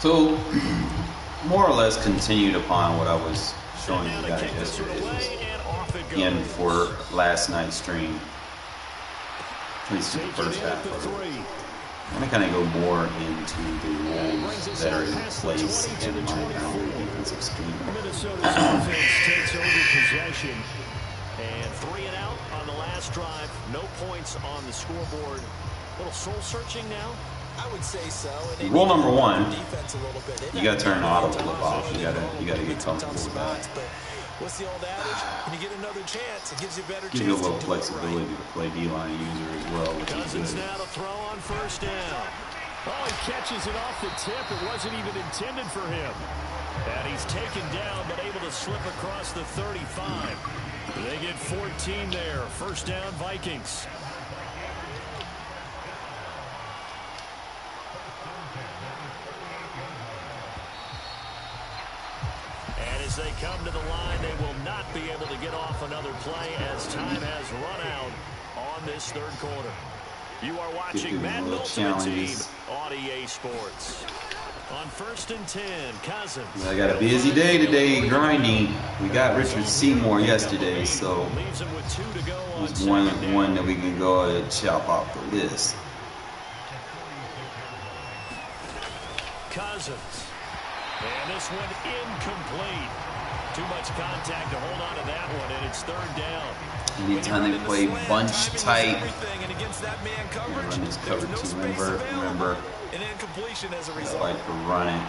So, more or less continued upon what I was showing you guys yesterday. Again, for last night's stream, at least in the first half of it. I'm going to kind of go more into the rules that are in place in my boundary defensive scheme. Minnesota's offense takes over possession. And 3 and out on the last drive. No points on the scoreboard. A little soul searching now. I would say so. Rule number 1, you got to turn the auto flip off. You got to get comfortable with that. What's the old adage? When you get another chance, it gives you a better chance. Gives you a little flexibility to play D-line user as well, which is good. Now to throw on first down. Oh, he catches it off the tip. It wasn't even intended for him. And he's taken down, but able to slip across the 35. They get 14 there. First down, Vikings. As they come to the line, they will not be able to get off another play as time has run out on this third quarter. You are watching Madden Ultimate Team on EA Sports. On 1st and 10, Cousins. I got a busy day today grinding. We got Richard Seymour yesterday, so it's one that we can go ahead and chop off the list. Cousins. And this one incomplete. Too much contact to hold on to that one, and it's 3rd down. Anytime they play bunch tight, run this cover 2 invert. Remember, I like to run it.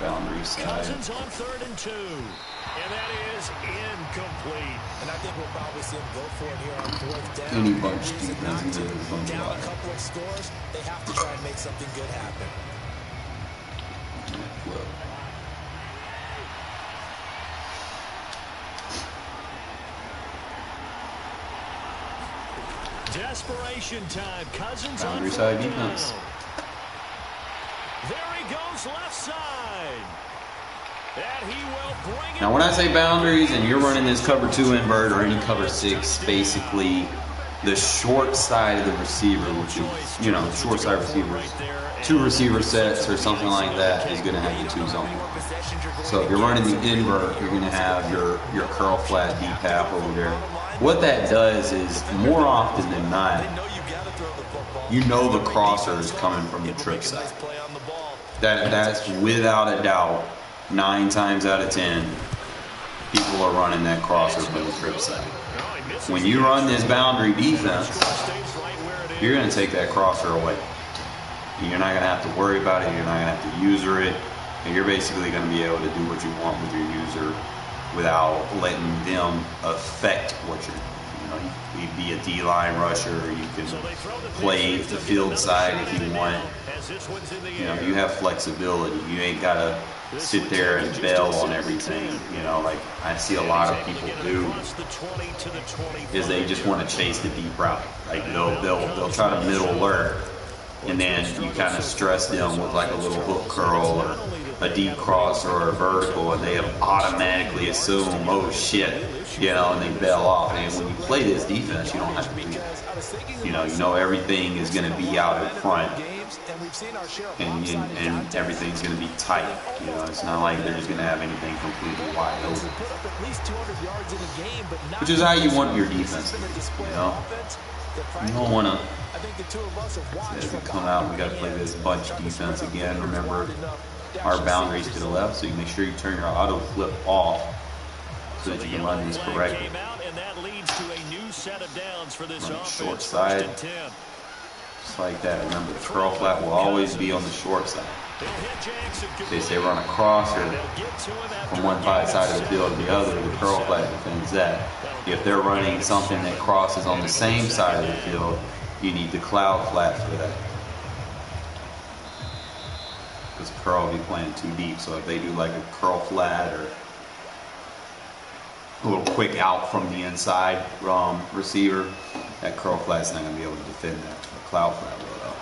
Boundary side. Cousins on 3rd and 2. And that is incomplete. And I think we'll probably see him go for it here on 4th down. Any bunch defense, down a couple of scores, they have to try and make something good happen. Desperation time. Cousins boundary on side defense. There he goes left side. And he will bring it. Now when I say boundaries and you're running this cover 2 invert or any cover 6, basically the short side of the receiver, which is, you know, short side receivers, 2 receiver sets or something like that is going to have the 2 zone. So if you're running the invert, you're going to have your curl flat deep half over there. What that does is, more often than not, you know the crosser is coming from the trip side. That's without a doubt, 9 times out of 10, people are running that crosser from the trip side. When you run this boundary defense, you're going to take that crosser away. You're not going to have to worry about it. You're not going to have to user it. And you're basically going to be able to do what you want with your user without letting them affect what you're doing. You know, you can be a D-line rusher. You can play the field side if you want. You know, you have flexibility. You ain't got to sit there and bail on everything. You know, like I see a lot of people do is they just want to chase the deep route. Like they'll try to middle lurk, and then you kind of stress them with like a little hook curl or a deep cross or a vertical, and they automatically assume, oh shit, you know, and they bail off. And when you play this defense, you don't have to do that. You know everything is going to be out in front, and everything's going to be tight. You know, it's not like they're just going to have anything completely wide open. Which is how you want your defense to be, you know. You don't want to as we come out, we got to play this bunch defense again. Remember, our boundaries to the left, so you make sure you turn your auto flip off so that you can run these correctly. Run short side, just like that. Remember, the curl flat will always be on the short side. They say run a crosser from one side of the field to the other, the curl flat defends that. If they're running something that crosses on the same side of the field, you need the cloud flat for that. Because curl will be playing too deep. So if they do like a curl flat or a little quick out from the inside receiver, that curl flat's not going to be able to defend that. The cloud flat will though.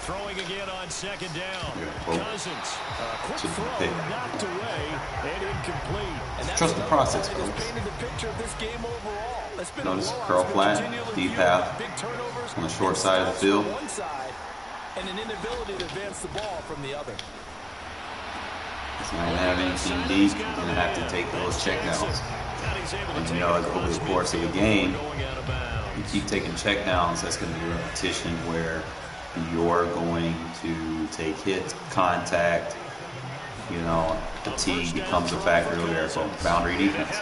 Throwing again on 2nd down. Cousins. Quick throw knocked away and incomplete. Trust the process, folks. Painted the picture of this game overall. Notice curl flat, deep half on the short side of the field. And an inability to advance the ball from the other. He's not going to have anything deep. He's going to have to take those checkdowns. And you know, over the course of the game, you keep taking checkdowns, that's going to be a repetition where you're going to take hits, contact, you know, fatigue becomes a factor there for boundary defense.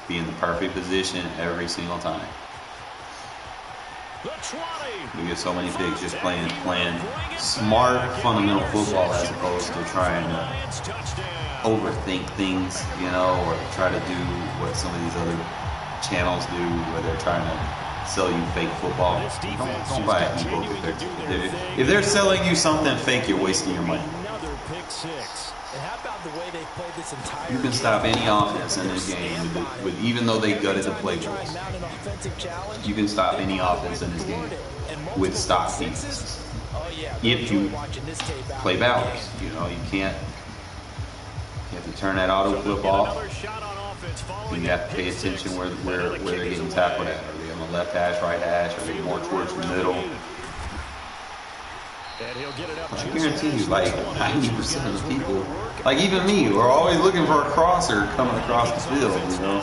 Be in the perfect position every single time. We get so many picks just playing smart fundamental football as opposed to trying to overthink things, you know, or try to do what some of these other channels do where they're trying to sell you fake football. Don't buy an ebook if they're selling you something fake, you're wasting your money. You can stop any offense in this game with even though they gutted the playbook. You can stop any offense in this game with stock defenses. If you play balance, you know, you can't. You have to turn that auto flip off. And you have to pay attention where they're getting tackled at. Are they on the left hash, right hash? Are they more towards the middle? I guarantee you, like 90% of the people, like even me, we're always looking for a crosser coming across the field, you know,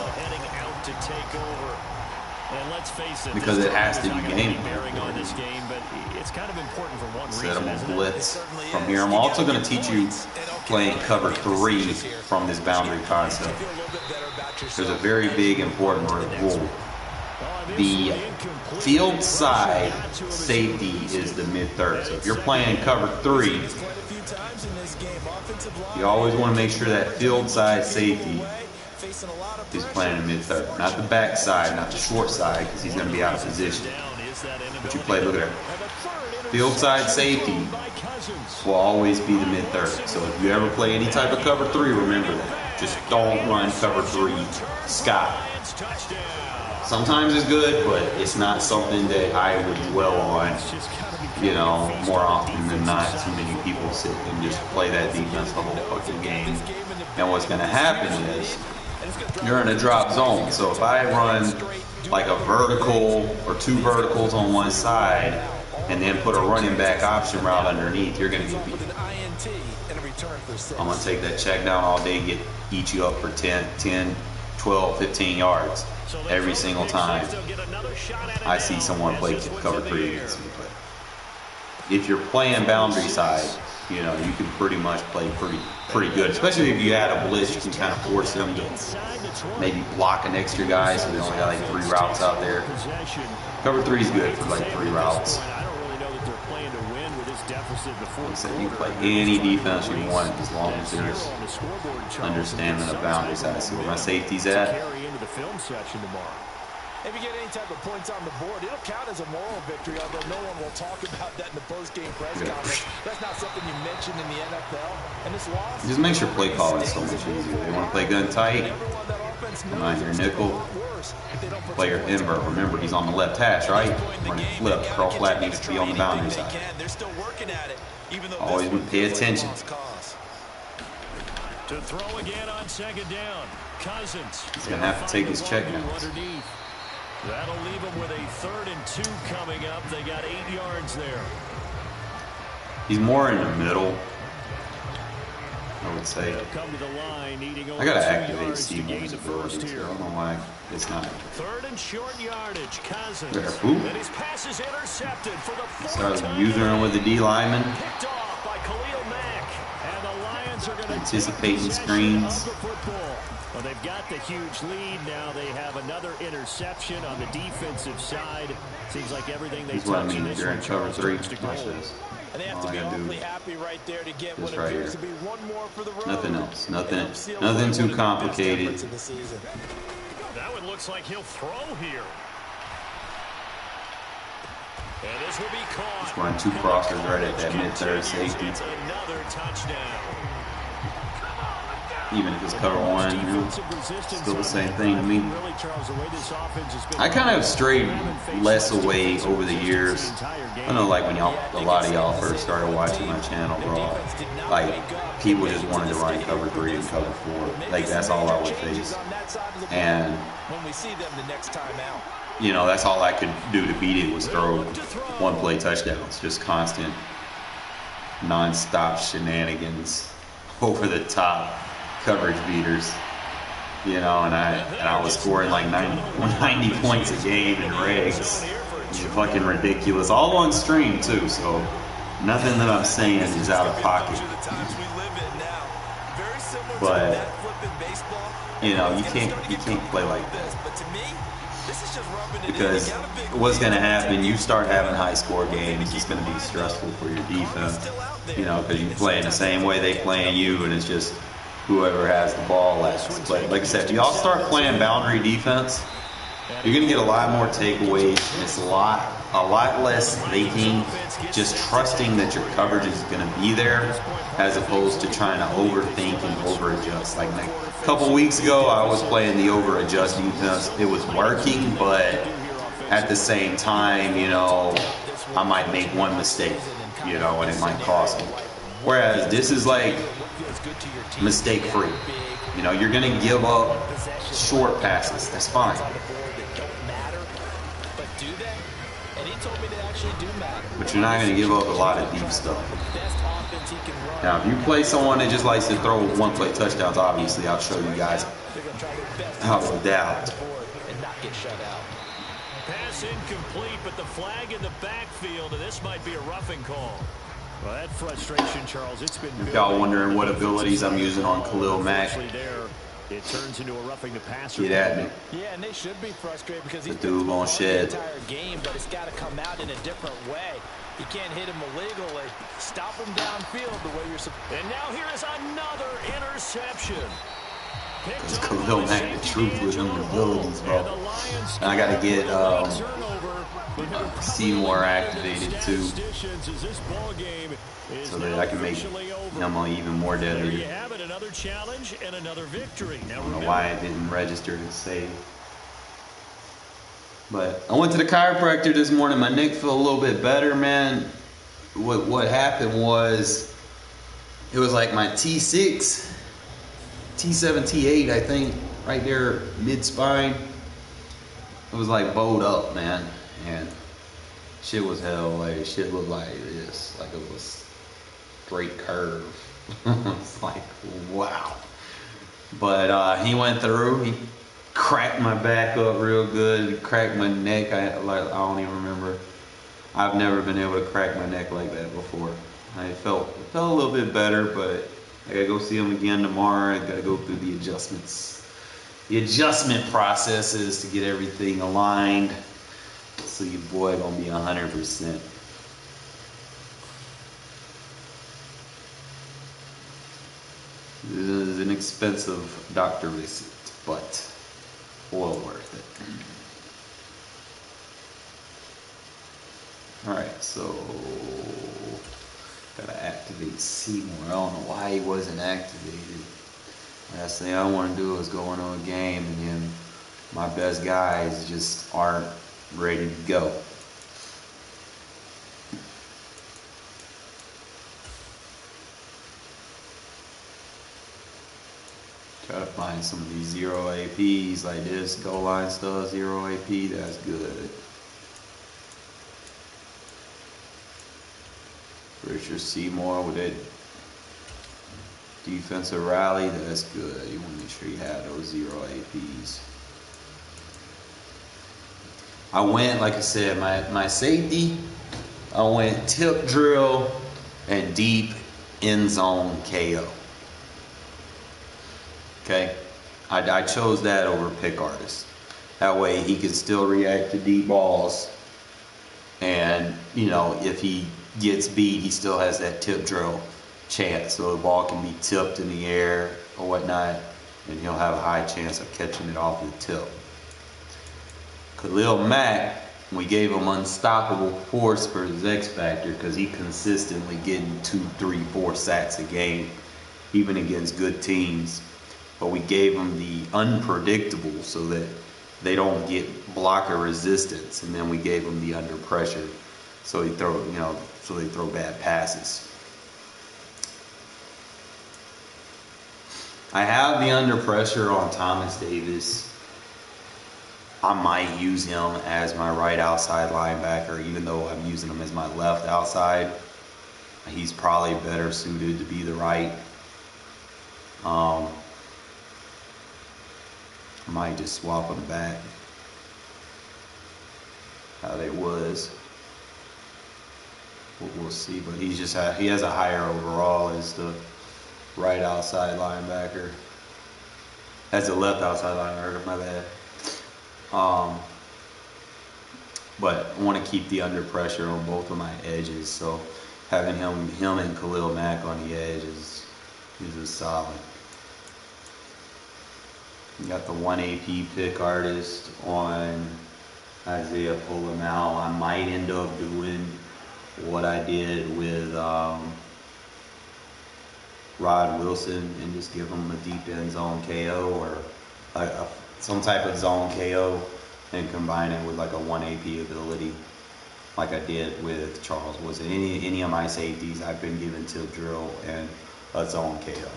because it has to be game. Set them on blitz from here. I'm also going to teach you playing cover 3 from this boundary concept. There's a very big important rule. The field side safety is the mid-third. So if you're playing cover 3, you always want to make sure that field side safety is playing in mid-third. Not the back side, not the short side, because he's going to be out of position. But you play, look at that. Field side safety will always be the mid-third. So if you ever play any type of cover 3, remember that. Just don't run cover 3 sky. Sometimes it's good, but it's not something that I would dwell on, you know, more often than not. Too many people sit and just play that defense the whole fucking game. And what's going to happen is you're in a drop zone. So if I run like a vertical or 2 verticals on one side and then put a running back option route underneath, you're going to get beat. I'm going to take that check down all day, eat you up for 10, 12, 15 yards. Every single time I see someone play cover 3 against me. If you're playing boundary side, you know, you can pretty much play pretty good. Especially if you add a blitz, you can kind of force them to maybe block an extra guy, so they only got like 3 routes out there. Cover 3 is good for like 3 routes. Like I said, you can play any defense you want as long as there's understanding of boundary side. See where my safety's at. If you get any type of points on the board, it'll count as a moral victory, although no one will talk about that in the post-game press conference. That's not something you mentioned in the NFL. And this loss just makes your play calling so much easier. They want to play gun tight. Come on, your nickel. Player invert. Remember, he's on the left hash, right? Running flip. Curl flat needs to be on the boundary side. Always pay attention. To throw again on second down. Cousins. He's going to have to take his check now. That'll leave him with a 3rd and 2 coming up. They got 8 yards there. He's more in the middle, I would say. I got to activate Steven's ability, so I don't know why it's not. 3rd and short yardage. Cousins. There, boop. And his pass is intercepted for the 4th Started time. using him with the D lineman. Picked off by Khalil Mack. And the Lions are going to anticipating screens. Well, they've got the huge lead now. They have another interception on the defensive side. Seems like everything they touch in this one cover 3. turns to gold. Watch this. And they have to be awfully happy right there to get what right appears here. to be one more for the road. Nothing else. Nothing too complicated. That one looks like he'll throw here. And this will be caught. Just run 2 crossers right at that mid-third safety. It's another touchdown. even if it's cover one, you know, still the same thing to me. I kind of strayed less away over the years. I know, like when a lot of y'all first started watching my channel, bro, like people just wanted to run cover 3 and cover 4. Like that's all I would face, and you know, that's all I could do to beat it was throw one-play touchdowns, just constant, non-stop shenanigans, over the top coverage beaters, you know, and I was scoring like 90 points a game in Regs. It's fucking ridiculous, all on stream too, so nothing that I'm saying is out of pocket. But you know, you can't play like that, because what's going to happen, you start having high score games, it's going to be stressful for your defense, you know, because you're playing the same way they playing you, and it's just whoever has the ball last. But like I said, if y'all start playing boundary defense, you're going to get a lot more takeaways, and it's a lot less thinking, just trusting that your coverage is going to be there, as opposed to trying to overthink and over-adjust. Like a couple weeks ago, I was playing the over-adjust defense. It was working, but at the same time, you know, I might make one mistake, you know, and it might cost me. Whereas this is like mistake-free. You know, you're going to give up short passes. That's fine. But you're not going to give up a lot of deep stuff. Now, if you play someone that just likes to throw one-play touchdowns, obviously, I'll show you guys how to adapt. Pass incomplete, but the flag in the backfield, and this might be a roughing call. Well, that frustration, Charles, it's been good. Y'all wondering what abilities I'm using on Khalil Mack? It turns into a roughing the passer. Get at me. Yeah, and they should be frustrated because he's dude gonna shed the entire game, but it's got to come out in a different way. You can't hit him illegally. Stop him downfield the way you're supposed to. And now here is another interception. Because Khalil Mack, the truth with them abilities, bro. And I got to get Seymour activated too, so that I can make him even more deadly. I don't know why it didn't register to save. But I went to the chiropractor this morning. My neck felt a little bit better, man. What happened was, it was like my T6, T7, T8, I think, right there, mid-spine. It was like bowed up, man. And shit was hell. Like, shit looked like this. Like it was straight curve. It's like, wow. But he went through. He cracked my back up real good. He cracked my neck. I don't even remember. I've never been able to crack my neck like that before. It felt a little bit better, but I gotta go see him again tomorrow. I gotta go through the adjustments, the adjustment processes to get everything aligned. So your boy gonna be 100%. This is an expensive doctor visit, but well worth it. Alright, so gotta activate Seymour. I don't know why he wasn't activated. Last thing I want to do is go into a game and then my best guys just aren't ready to go. Try to find some of these 0 APs like this. Goal line stuff, 0 AP, that's good. Richard Seymour with that defensive rally, that's good. You want to make sure you have those 0 APs. I went, like I said, my safety, I went tip drill and deep end zone KO. Okay, I chose that over pick artist. That way he can still react to deep balls, and you know, if he gets beat, he still has that tip drill chance, so the ball can be tipped in the air or whatnot, and he'll have a high chance of catching it off the tip. Khalil Mack, we gave him unstoppable force for his X factor because he consistently getting 2, 3, 4 sacks a game, even against good teams. but we gave them the unpredictable so that they don't get blocker resistance, and then we gave them the under pressure, so they throw bad passes. I have the under pressure on Thomas Davis. I might use him as my right outside linebacker, even though I'm using him as my left outside. He's probably better suited to be the right. I might just swap them back how they was. We'll see, but he has a higher overall as the right outside linebacker. As the left outside linebacker, my bad. But I want to keep the under pressure on both of my edges, so having him and Khalil Mack on the edge is a solid. You got the 1 AP pick artist on Isaiah Polamau. I might end up doing what I did with Rod Wilson and just give him a deep end zone KO or some type of zone KO and combine it with like a 1 AP ability like I did with Charles Woodson. Any of my safeties I've been given tip drill and a zone KO.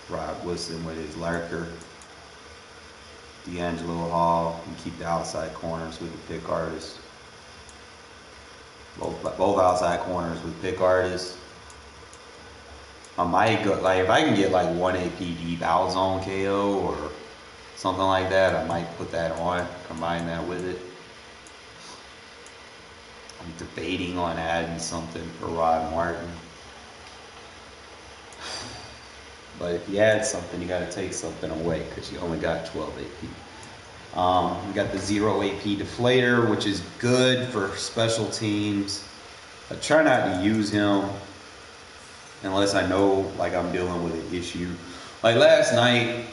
Rod Wilson with his lurker. D'Angelo Hall, and keep the outside corners with the pick artists. Both outside corners with pick artists. I might go, like, if I can get like 1 AP deep out zone KO or something like that, I might put that on, combine that with it. I'm debating on adding something for Rod Martin. But if you add something, you got to take something away because you only got 12 AP. We got the 0 AP deflator, which is good for special teams. I try not to use him unless I know like I'm dealing with an issue. Like last night,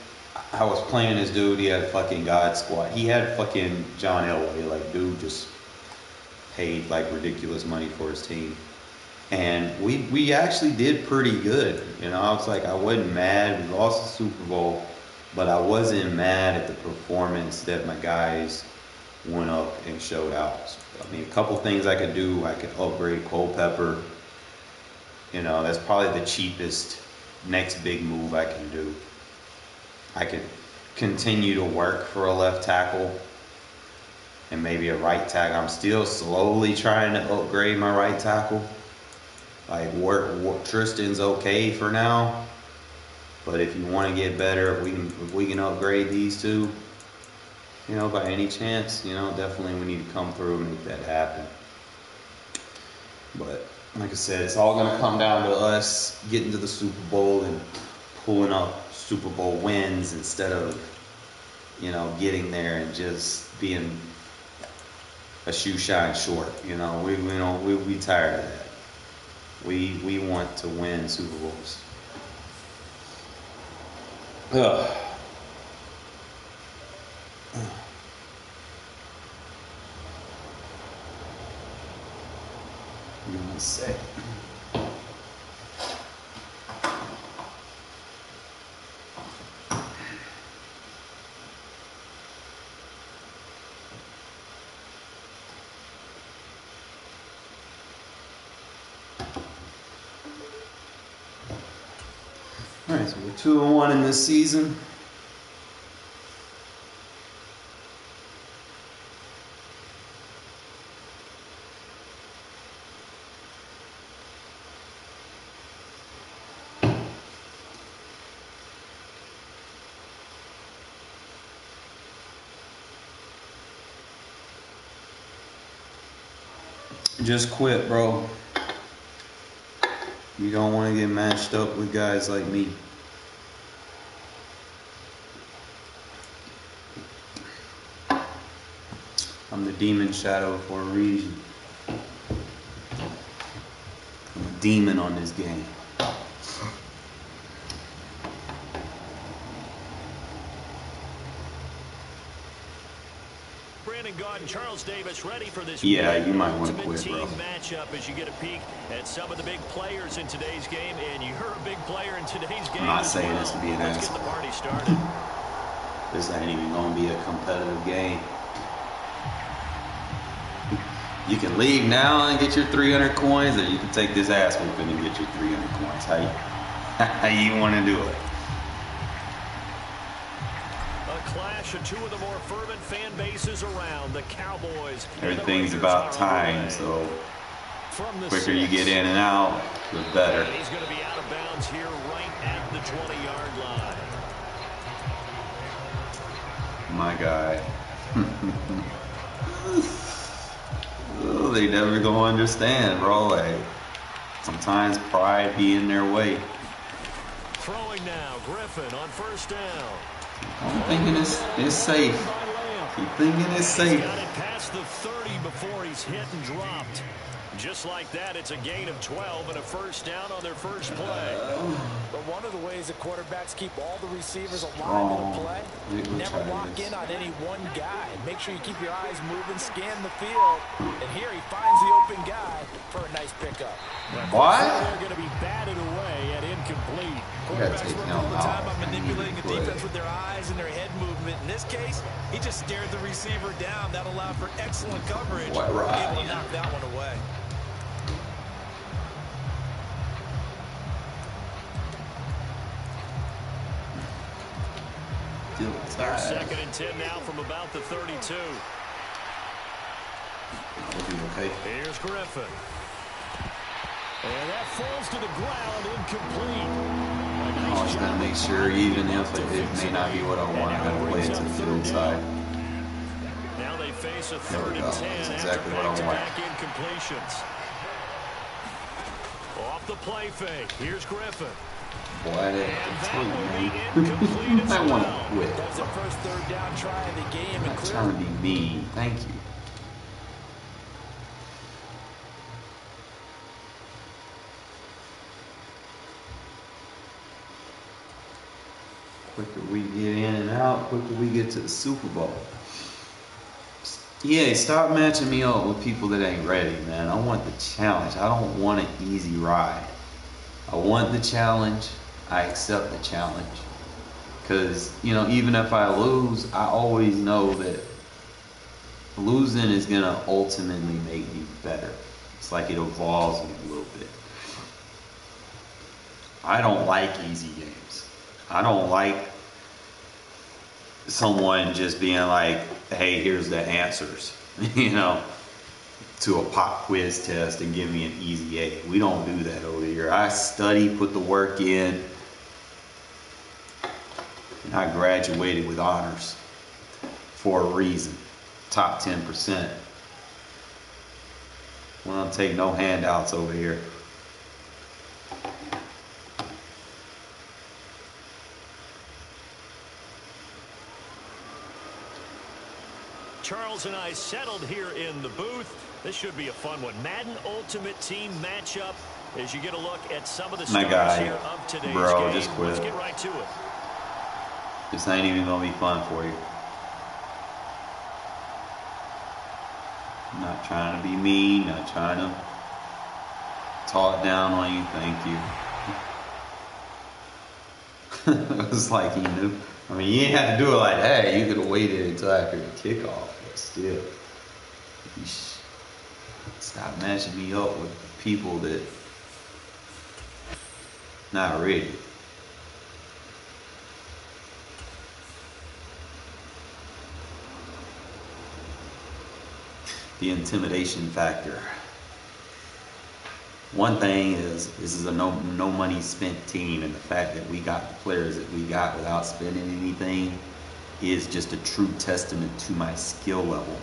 I was playing this dude. He had fucking God Squad. He had fucking John Elway. Like, dude just paid like ridiculous money for his team. And we actually did pretty good. You know, I was like, I wasn't mad. We lost the Super Bowl, but I wasn't mad at the performance that my guys went up and showed out. I mean, a couple things I could do. I could upgrade Culpepper. You know, that's probably the cheapest next big move I can do. I could continue to work for a left tackle and maybe a right tackle. I'm still slowly trying to upgrade my right tackle. Like, Tristan's okay for now, but if you want to get better, if we can upgrade these two, you know, by any chance, you know, definitely we need to come through and make that happen. But like I said, it's all going to come down to us getting to the Super Bowl and pulling up Super Bowl wins instead of, you know, getting there and just being a shoe shine short. You know, we tired of that. We want to win Super Bowls. Ugh. Give me a sec. All right, so we're 2-1 in this season. Just quit, bro. You don't want to get matched up with guys like me. I'm the demon shadow for a reason. I'm a demon on this game. Brandon Gaudin, Charles Davis ready for this you might want to ultimate quit, team bro. matchup as you get a peek at some of the big players in today's game, and you're a big player in today's game. I'm not as saying well. this to be an Let's asshole. get the party started. This ain't even gonna be a competitive game. You can leave now and get your 300 coins, or you can take this ass whooping and get your 300 coins. How you want to do it? A clash of two of the more fervent fan bases around, the Cowboys. Everything's about time, so the quicker you get in and out, the better. He's going to be out of bounds here right at the 20-yard line. My guy. Oh, they never gonna understand, bro. Like, sometimes pride be in their way. Throwing now, Griffin on first down. I'm thinking it's safe. Keep thinking it's safe. He's got it past the 30 before he's hit and dropped. Just like that, it's a gain of 12 and a first down on their first play. But one of the ways that quarterbacks keep all the receivers alive in a play, never lock in on any one guy. Make sure you keep your eyes moving, scan the field. And here he finds the open guy for a nice pickup. What? They're going to be batted away at incomplete. Quarterbacks work all the time on manipulating the defense with their eyes and their head movement. In this case, he just stared the receiver down. That allowed for excellent coverage. Able to knock that one away. They're second and 10 now from about the 32. Okay. Here's Griffin. And that falls to the ground, incomplete. I was going to make sure, even if it may not be what I want, I'm going to play it to the field side. Now they face a third and 10. That's exactly what I want. Back incompletions. Off the play fake. Here's Griffin. Boy, I want to quit. That's the first third down try of the game. I'm not trying to be mean. Thank you. Quicker we get in and out, quicker we get to the Super Bowl. Yeah, stop matching me up with people that ain't ready, man. I want the challenge. I don't want an easy ride. I want the challenge. I accept the challenge. Because, you know, even if I lose, I always know that losing is going to ultimately make me better. It's like it evolves me a little bit. I don't like easy games. I don't like someone just being like, hey, here's the answers, you know, to a pop quiz test and give me an easy A. We don't do that over here. I study, put the work in, and I graduated with honors for a reason. Top 10%. We don't take no handouts over here. Charles and I settled here in the booth. This should be a fun one. Madden Ultimate Team matchup as you get a look at some of the stars here of today's game. Just quit. Let's get right to it. This ain't even gonna be fun for you. I'm not trying to be mean, not trying to talk down on you, thank you. It was like he knew. I mean, you didn't have to do it like that. You could have waited until after the kickoff, but still. Stop matching me up with people that not ready. The intimidation factor. One thing is, this is a no money spent team, and the fact that we got the players that we got without spending anything is just a true testament to my skill level.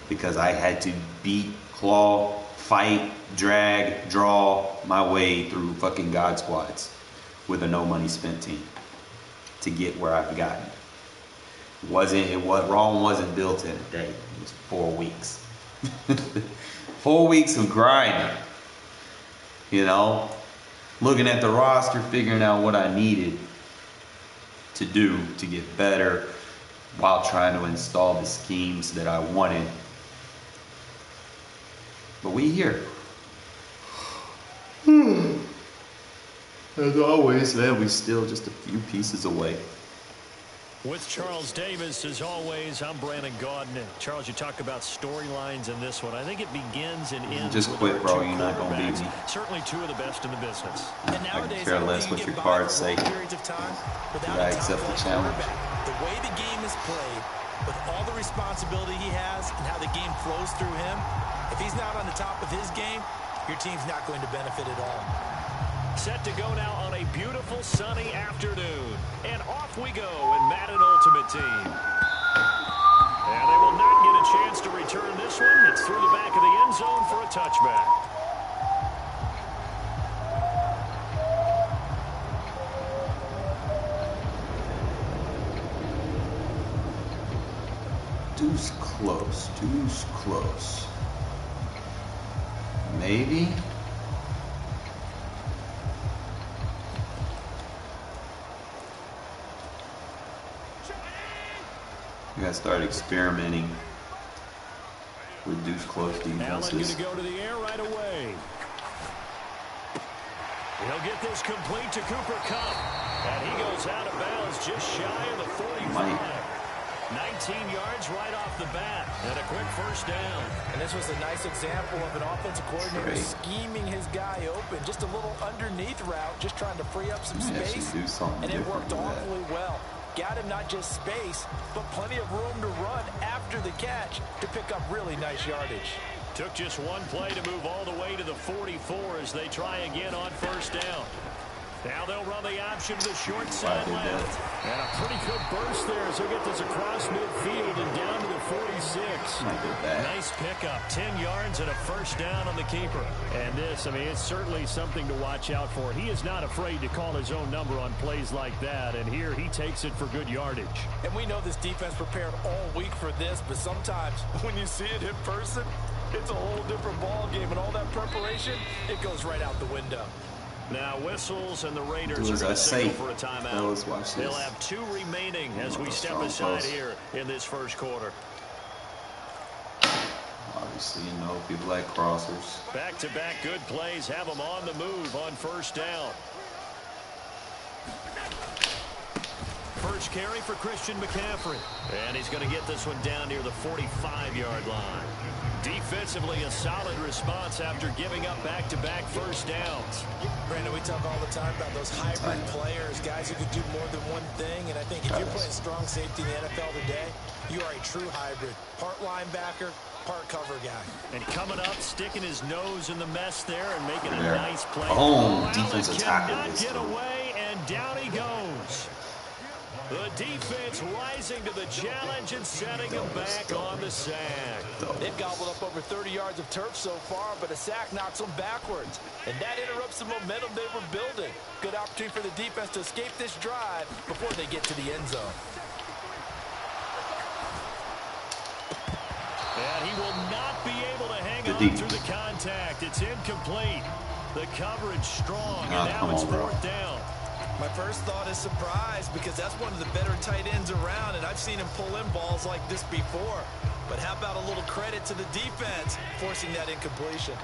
Because I had to beat, claw, fight, drag, draw my way through fucking God squads with a no money spent team to get where I've gotten. Rome wasn't built in a day. It was 4 weeks. 4 weeks of grinding. You know, looking at the roster, figuring out what I needed to do to get better, while trying to install the schemes that I wanted. But we here. As always, man, we still just a few pieces away. With Charles Davis, as always, I'm Brandon Gaudin. Charles, you talk about storylines in this one. I think it begins and ends just with quit, our bro. two You're not going to beat me. Certainly two of the best in the business. And I nowadays, care less what your cards say. periods of time without I a accept the top-flight challenge. quarterback. The way the game is played, with all the responsibility he has and how the game flows through him, if he's not on the top of his game, your team's not going to benefit at all. Set to go now on a beautiful sunny afternoon. And off we go in Madden Ultimate Team. And they will not get a chance to return this one. It's through the back of the end zone for a touchback. Deuce close. Deuce close. Maybe. You gotta start experimenting with deuce close defenses. Allen gonna go to the air right away. He'll get this complete to Cooper Kupp. And he goes out of bounds just shy of the 45. 19 yards right off the bat. And a quick first down. And this was a nice example of an offensive coordinator scheming his guy open. Just a little underneath route, just trying to free up some space. And it worked awfully well. Got him not just space, but plenty of room to run after the catch to pick up really nice yardage. Took just one play to move all the way to the 44 as they try again on first down. Now they'll run the option to the short side left. And a pretty good burst there as he'll get this across midfield and down to the 46. Nice pickup, 10 yards and a first down on the keeper. And this, I mean, it's certainly something to watch out for. He is not afraid to call his own number on plays like that. And here he takes it for good yardage. And we know this defense prepared all week for this, but sometimes when you see it in person, it's a whole different ball game. And all that preparation, it goes right out the window. Now whistles and the Raiders Do as are I say. for a timeout. Fellas, watch this. They'll have 2 remaining as we step aside here in this first quarter. Obviously, you know, people like crossers. Back-to-back good plays have them on the move on first down. First carry for Christian McCaffrey. And he's going to get this one down near the 45-yard line. Defensively, a solid response after giving up back-to-back first downs. Brandon, we talk all the time about those hybrid players, guys who can do more than one thing. And I think if you're playing strong safety in the NFL today, you are a true hybrid. Part linebacker, part cover guy. And coming up, sticking his nose in the mess there and making a nice play. Oh, defensive tackle. Cannot get away, and down he goes. The defense rising to the challenge and setting him back on the sack. They've gobbled up over 30 yards of turf so far, but a sack knocks them backwards. And that interrupts the momentum they were building. Good opportunity for the defense to escape this drive before they get to the end zone. And he will not be able to hang on through the contact. It's incomplete. The coverage strong, and now it's fourth down. My first thought is surprise because that's one of the better tight ends around, and I've seen him pull in balls like this before. But how about a little credit to the defense forcing that incompletion?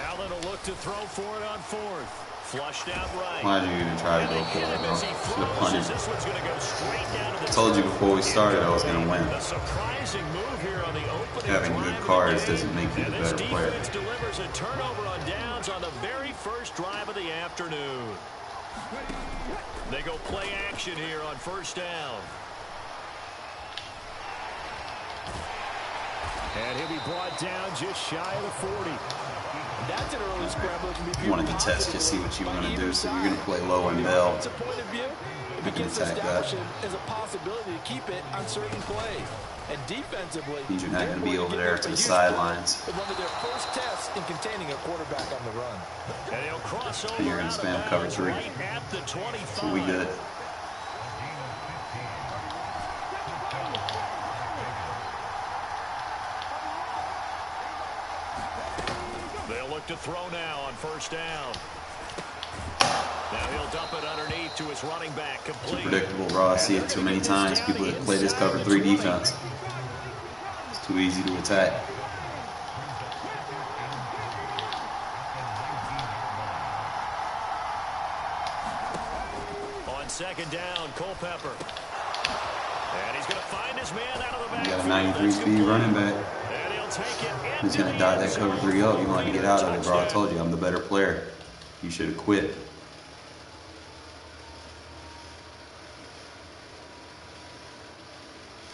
Allen will look to throw for it on fourth. Flushed out right. Why did you even try to go for it, bro? Should have punted. This one's going to go straight down to the I told you before we started I was going to win. A surprising move here on the opening Having good cards doesn't make you a better player. Defense delivers a turnover on downs on the very first drive of the afternoon. They go play action here on first down. And he'll be brought down just shy of the 40. That's an early scramble. You wanted to test to see what you were going to do, so you're going to play low and bell. It's a point of view. You can attack that. As a possibility to keep it on certain plays. And defensively, You're not going to be over there to the sidelines. One of their first tests in containing a quarterback on the run. And he'll cross over. You're going to spam cover 3. Right at the 25. So we good. They'll look to throw now on first down. Now he'll He'll dump it underneath to his running back. Complete. Too predictable, bro. I see it too many times. People that play this cover 3 defense. It's too easy to attack. On second down, Culpepper. And he's going to find his man out of the back. You got a 93 speed running back. And he'll take it. He's going to dot that cover 3 up. You want to get out of it, bro. I told you, I'm the better player. You should have quit.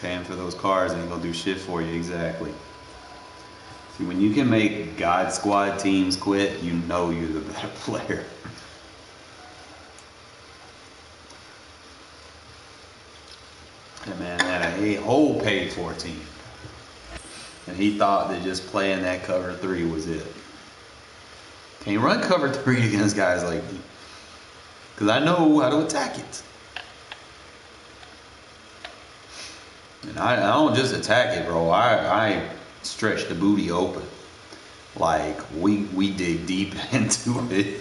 Paying for those cars ain't going to do shit for you. Exactly. See, when you can make God Squad teams quit, you know you're the better player. That man had a whole paid for team. And he thought that just playing that cover 3 was it. Can't run cover 3 against guys like me. Because I know how to attack it. And I don't just attack it, bro. I stretch the booty open. Like, we dig deep into it.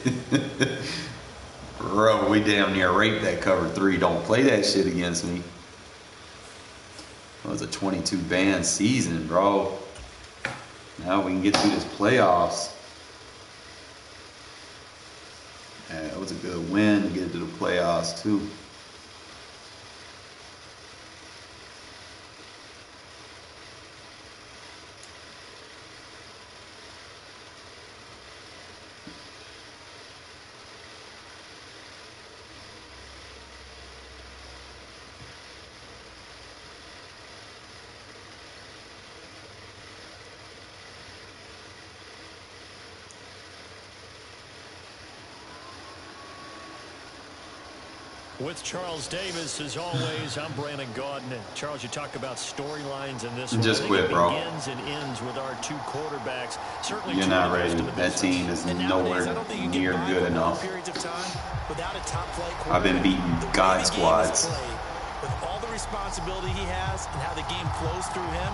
Bro, we damn near raped that cover 3. Don't play that shit against me. It was a 22-band season, bro. Now we can get through this playoffs. Yeah, it was a good win to get into the playoffs, too. With Charles Davis, as always, I'm Brandon Gaudin. And Charles, you talk about storylines in this one. Just quit, bro. It begins and ends with our 2 quarterbacks. Certainly you're not ready. That team is nowhere near good enough. I've been beating God Squads. With all the responsibility he has and how the game flows through him,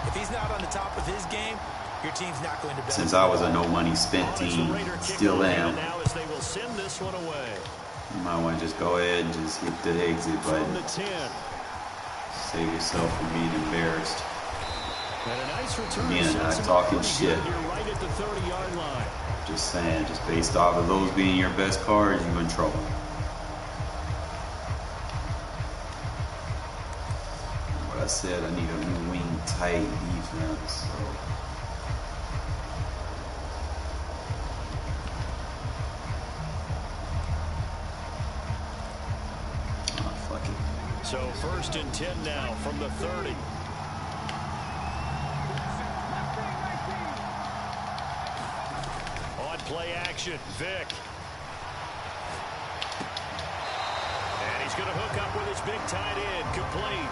if he's not on the top of his game, your team's not going to benefit. Since I was a no-money spent team, still am. Now as they will send this one away. You might want to just go ahead and just hit the exit button. From the 10. Save yourself from being embarrassed. And a nice return. Again, not talking shit. You're right at the 30-yard line. Just saying, just based off of those being your best cards, you're in trouble. What I said, I need a new wing tight defense. So. So 1st and 10 now from the 30. On play action, Vic. And he's going to hook up with his big tight end, complete.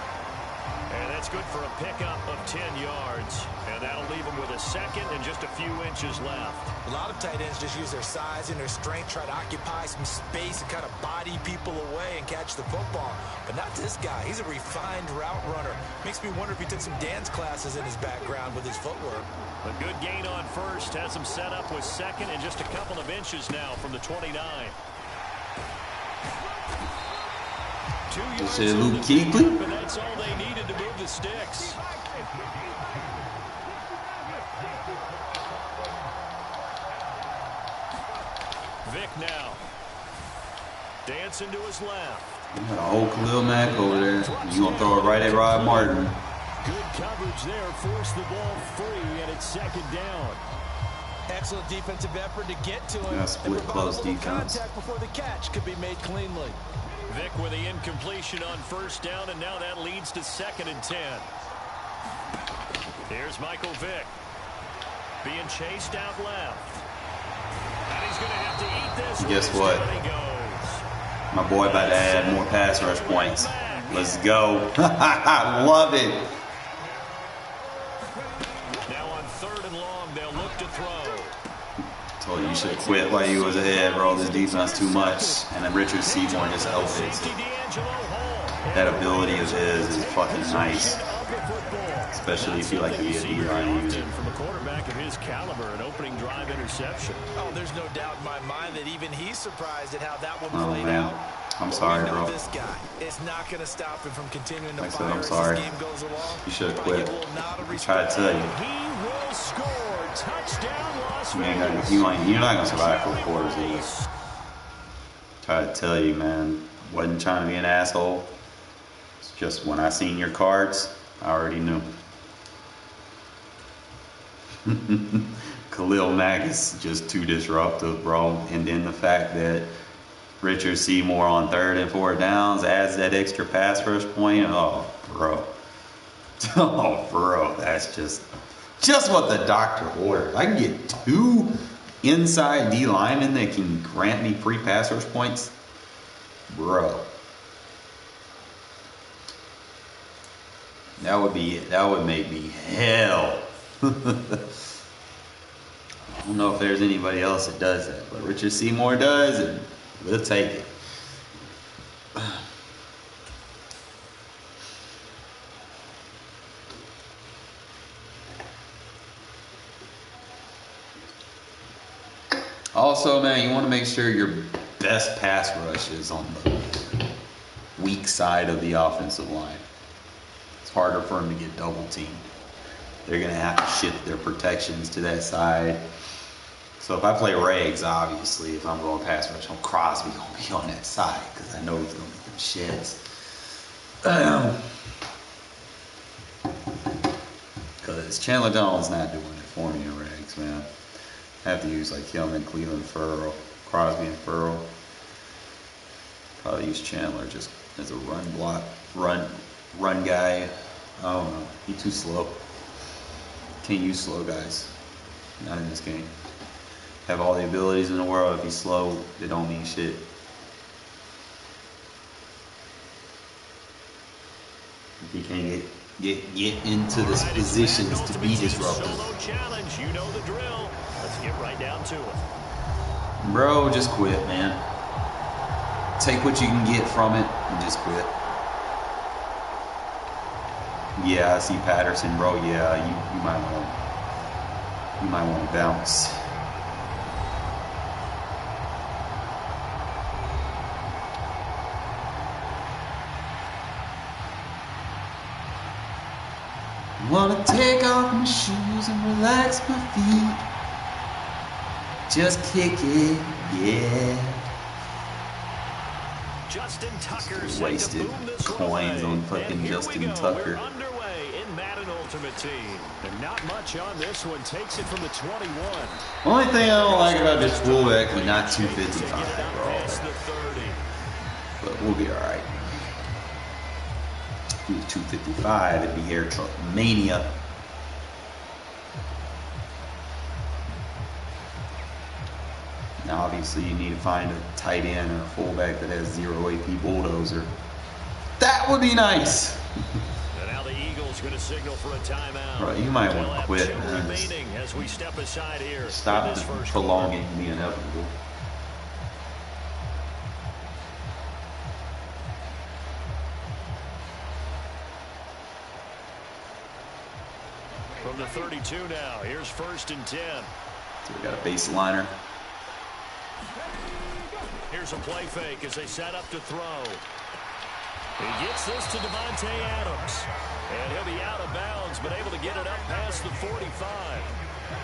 And that's good for a pickup of 10 yards. And that'll leave him with a second and just a few inches left. A lot of tight ends just use their size and their strength, try to occupy some space and kind of body people away and catch the football. But not this guy. He's a refined route runner. Makes me wonder if he took some dance classes in his background with his footwork. A good gain on 1st. Has him set up with 2nd and just a couple of inches now from the 29. 2 yards Is it Luke Kuechly? and that's all they needed to move the sticks. Vic now. Dancing to his left. You got a whole Khalil Mack over there. You gonna throw it right at Rod Martin. Good coverage there. Forced the ball free, and it's 2nd down. Excellent defensive effort to get to him. Yeah, split close defense. Contact before the catch could be made cleanly. Vic with the incompletion on 1st down, and now that leads to 2nd and 10. Here's Michael Vick. Being chased out left. And he's going to have to eat this. Guess what? My boy about to add more pass rush points. Let's go. Love it. Now on 3rd and long, they'll look to throw. Told you should have quit while you was ahead, bro. This defense too much. And then Richard Seymour just elevates it. That ability of his is fucking nice. Especially if you like to be a D-line user. From a quarterback of his caliber, an opening drive interception. Oh, there's no doubt in my mind that even he's surprised at how that one played out. I'm sorry, bro. This guy is not going to stop him from continuing to I said fire I'm sorry. as this game goes along. You should have quit. I tried to tell you. He will score. Touchdown, Las Vegas. You're not gonna survive 4 quarters of this. Try to tell you, man. Wasn't trying to be an asshole. It's just when I seen your cards, I already knew. Khalil Mack is just too disruptive, bro. And then the fact that Richard Seymour on 3rd and 4 downs adds that extra pass rush point. Oh, bro. Oh, bro. That's just what the doctor ordered. I can get 2 inside D linemen that can grant me free pass rush points. Bro. That would make me hell. I don't know if there's anybody else that does that, but Richard Seymour does, and we'll take it. Also, man, you want to make sure your best pass rush is on the weak side of the offensive line. It's harder for them to get double teamed. They're going to have to shift their protections to that side. So if I play Regs, obviously, if I'm going pass rush, Crosby going to be on that side because I know he's going to get them sheds. Because Chandler Jones not doing it for me in Regs, man. I have to use like him and Cleveland Furrow, Crosby and Furrow. Probably use Chandler just as a run guy. I don't know. He's too slow. Can't use slow guys. Not in this game. Have all the abilities in the world. If he's slow, they don't mean shit. If he can't get into the positions to be disruptive. Solo challenge. You know the drill. Let's get right down to it. Bro, just quit, man. Take what you can get from it and just quit. Yeah, I see Patterson, bro. Yeah, you might want to bounce. Wanna take off my shoes and relax my feet. Just kick it, yeah. Justin Tucker wasted coins on fucking Justin Tucker. We're underway in Madden Ultimate Team. And not much on this one. Takes it from the 21. Only thing I don't like about this fullback is not 255, bro. But we'll be alright. If he was 255, it'd be air truck mania. Now, obviously, you need to find a tight end or a fullback that has 0 AP bulldozer. That would be nice. And now the Eagles going to signal for a timeout. Bro, you might want to quit, man. As we step aside here. Stop prolonging the inevitable. From the 32 now, here's 1st and 10. So we got a baseliner. Here's a play fake as they set up to throw. He gets this to Devontae Adams. And he'll be out of bounds, but able to get it up past the 45.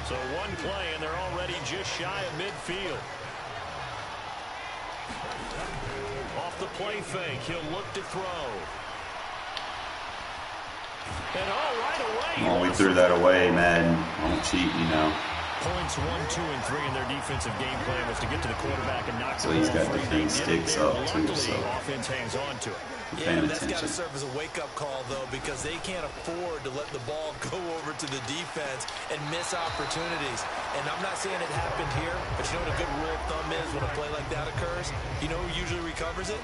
So one play, and they're already just shy of midfield. Off the play fake, he'll look to throw. And right away. Oh, we threw that away, man. Don't cheat, you know. Points 1, 2, and 3 in their defensive game plan was to get to the quarterback and knock so he's got the thing sticks up too, so offense hangs on to it. Yeah, that's got to serve as a wake-up call, though, because they can't afford to let the ball go over to the defense and miss opportunities. And I'm not saying it happened here, but you know what a good rule of thumb is when a play like that occurs? You know who usually recovers it?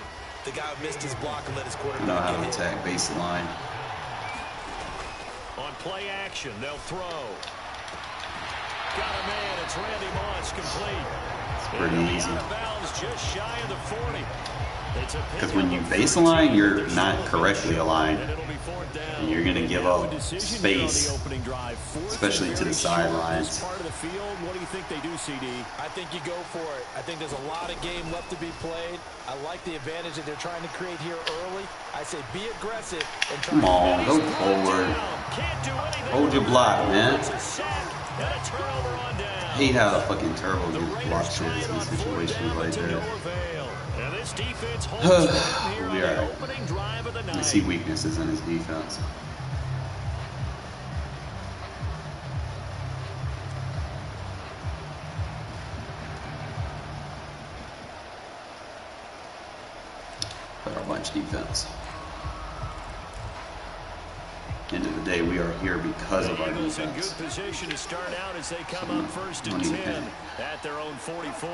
The guy who missed his block and let his quarterback know how get to hit. attack baseline. On play action, they'll throw. Got a man. It's Randy Moss complete. It's pretty easy. Out of bounds, just shy of the 40. Because when you baseline, you're not correctly aligned. And it'll be 4th and you're going to give up space, especially to the sidelines. Part of the field. What do you think they do, CD? I think you go for it. I think there's a lot of game left to be played. I like the advantage that they're trying to create here early. I say be aggressive and try. Come on, go forward. Hold your block, man. I hate how fucking terrible you block shit is in situations like that. We are. I see weaknesses in his defense. But our bunch defense. End of the day, we are here because of our defense. In good position to start out as they come up first and 10 at their own 44.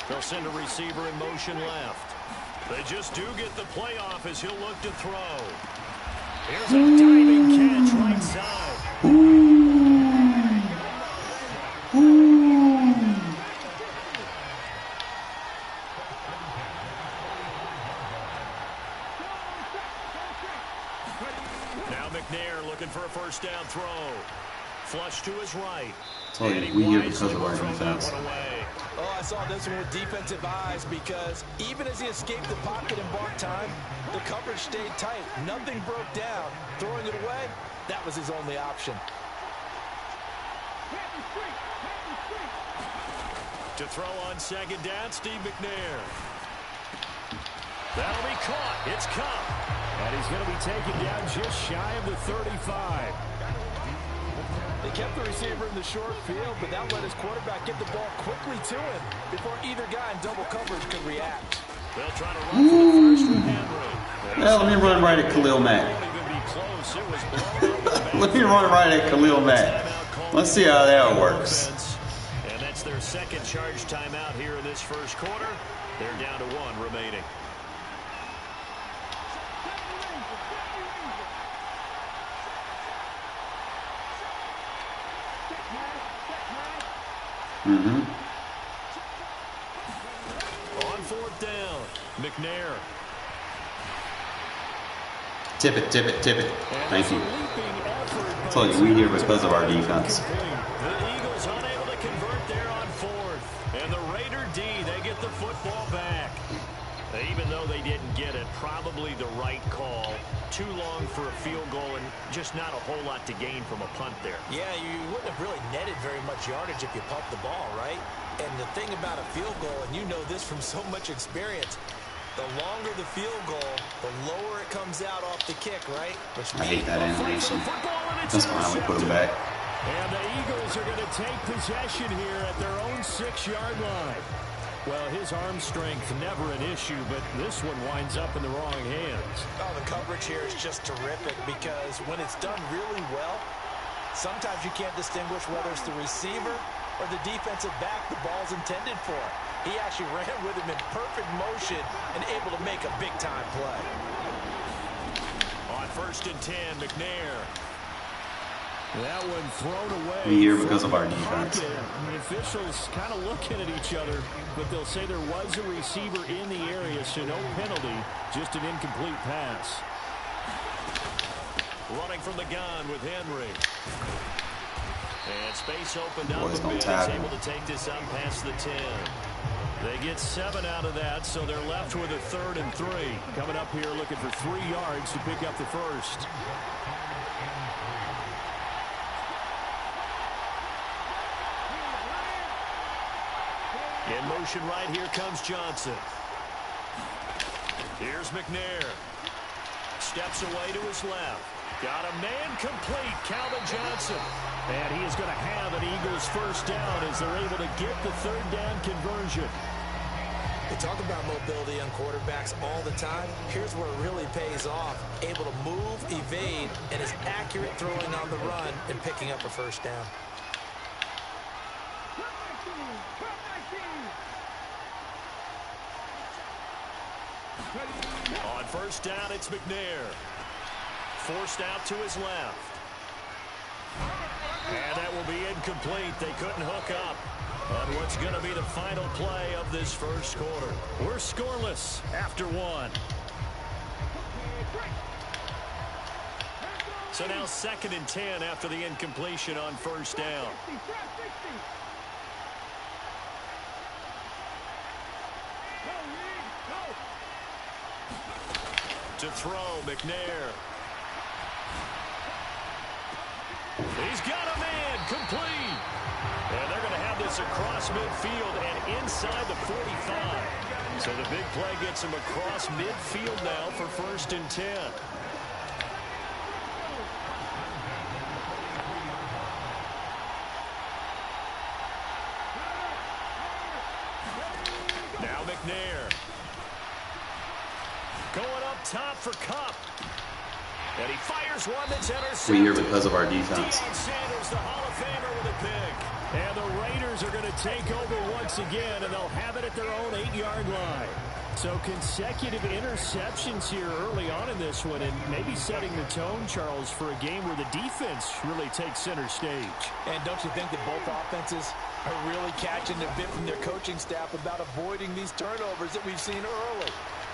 They'll send a receiver in motion left. They just do get the playoff as he'll look to throw. Here's a diving catch right side. Now McNair looking for a first down throw. Flush to his right. And we here because of our defense. Oh, I saw this one with defensive eyes because even as he escaped the pocket and bought time, the coverage stayed tight. Nothing broke down. Throwing it away, that was his only option. To throw on second down, Steve McNair. That'll be caught. It's Cup. And he's going to be taken down just shy of the 35. They kept the receiver in the short field, but that let his quarterback get the ball quickly to him before either guy in double coverage could react. They'll try to run for the first with Henry. Well, let me run right at Khalil Mack. Let me run right at Khalil Mack. Let's see how that works. And that's their second charge timeout here in this first quarter. They're down to 1 remaining. On fourth down, McNair. Tip it, tip it, tip it. Thank you. I told you, we here because of our defense. The Eagles unable to convert there on fourth. And the Raider D, they get the football back. Even though they didn't get it, probably the right call. Too long for a field goal and just not a whole lot to gain from a punt there. Yeah, you wouldn't have really netted very much yardage if you pumped the ball, right? And the thing about a field goal, and you know this from so much experience, the longer the field goal, the lower it comes out off the kick, right? I hate that animation. That's why we put him back. And the Eagles are going to take possession here at their own 6-yard line. Well, his arm strength never an issue, but this one winds up in the wrong hands. Oh, the coverage here is just terrific because when it's done really well, sometimes you can't distinguish whether it's the receiver or the defensive back the ball's intended for. He actually ran with him in perfect motion and able to make a big-time play. On first and 10, McNair. That one thrown away. We here because of our defense. The officials kind of looking at each other, but they'll say there was a receiver in the area, so no penalty, just an incomplete pass. Running from the gun with Henry. And space opened up a bit. He's able to take this up past the 10. They get 7 out of that, so they're left with a 3rd and 3. Coming up here looking for 3 yards to pick up the first. In motion right, here comes Johnson. Here's McNair. Steps away to his left. Got a man complete, Calvin Johnson. And he is going to have an Eagles first down as they're able to get the 3rd down conversion. They talk about mobility on quarterbacks all the time. Here's where it really pays off. Able to move, evade, and is accurate throwing on the run and picking up a first down. On first down, it's McNair. Forced out to his left. And that will be incomplete. They couldn't hook up on what's going to be the final play of this first quarter. We're scoreless after 1. So now 2nd and 10 after the incompletion on first down. To throw, McNair. He's got a man, complete. And they're going to have this across midfield and inside the 45. So the big play gets him across midfield now for 1st and 10. Now McNair. Going up top for Cup. And he fires one that's intercepted. We're here because of our defense. Sanders, the Hall of Famer, with a pick. And the Raiders are going to take over once again, and they'll have it at their own 8-yard line. So consecutive interceptions here early on in this one, and maybe setting the tone, Charles, for a game where the defense really takes center stage. And don't you think that both offenses are really catching a bit from their coaching staff about avoiding these turnovers that we've seen early?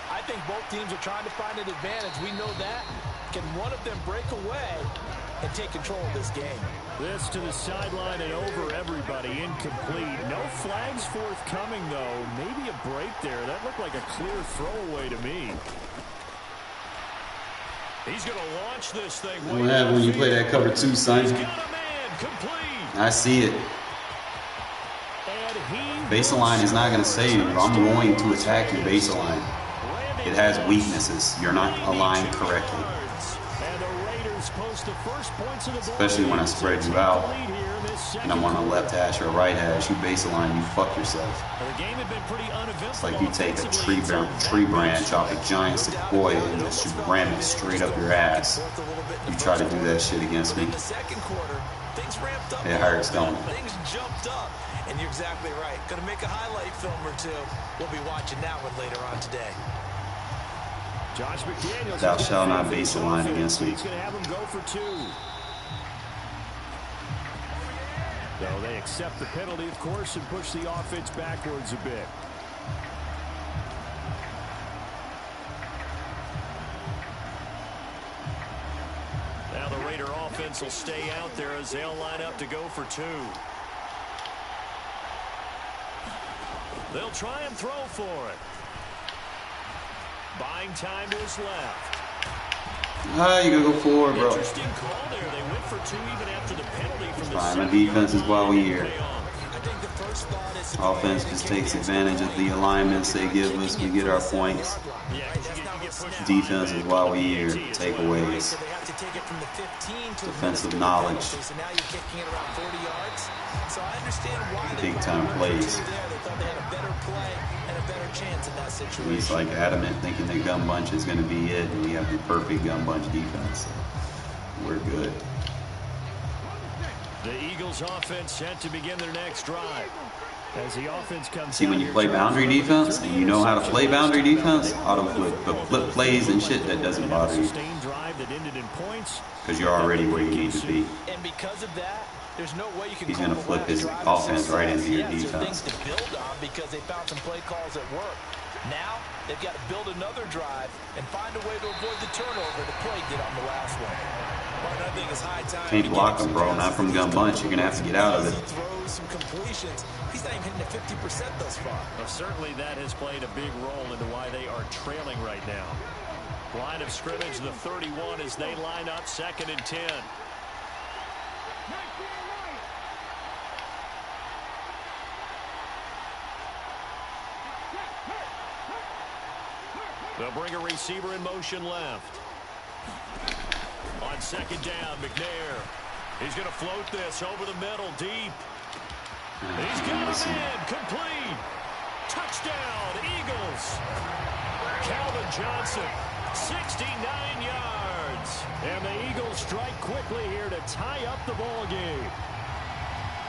I think both teams are trying to find an advantage. We know that. Can one of them break away and take control of this game? This to the sideline and over everybody. Incomplete. No flags forthcoming, though. Maybe a break there. That looked like a clear throwaway to me. He's going to launch this thing. What happens when you play that cover 2, son? He's got a man. Complete. I see it. Baseline is not going to save you. I'm going to attack your baseline. It has weaknesses. You're not aligned correctly. Especially when I spread you out and I'm on a left hash or a right hash, you baseline, you fuck yourself. It's like you take a tree branch off a giant sequoia and just ram it straight up your ass. You try to do that shit against me. It hurts, don't it? Things jumped up, and you're exactly right. Gonna make a highlight film or two. We'll be watching that one later on today. Thou shalt not baseline against me. He's going to have him go for 2. So they accept the penalty, of course, and push the offense backwards a bit. Now the Raider offense will stay out there as they'll line up to go for 2. They'll try and throw for it. Buying time to his left. You gotta go forward, bro. Interesting call there. They went for 2 even after the penalty from the fine. My defense is why we're here. Offense just takes advantage of the alignments they give us. We get our points. Defense is why we're here. Takeaways. Defensive knowledge. Big time plays. He's like adamant thinking that gun bunch is going to be it, and we have the perfect gun bunch defense. So we're good. The Eagles offense set to begin their next drive. As the offense comes. See, when you play boundary defense and you know how to play boundary defense, auto flip, but flip plays and shit, that doesn't bother you. Because you're already where you need to be. And because of that, there's no way you can. He's going to flip his offense right into your defense. To build on because they found some play calls at work. Now they've got to build another drive and find a way to avoid the turnover the play did on the last one. But I think it's high time. Can't block him, bro. Not from gun bunch. You're going to have to get out of it. He throws some completions. He's not even hitting at 50% thus far. Well, certainly that has played a big role into why they are trailing right now. Line of scrimmage, the 31 as they line up 2nd and 10. They'll bring a receiver in motion left. On 2nd down, McNair. He's going to float this over the middle, deep. He's got a man, complete. Touchdown, Eagles. Calvin Johnson, 69 yards. And the Eagles strike quickly here to tie up the ball game.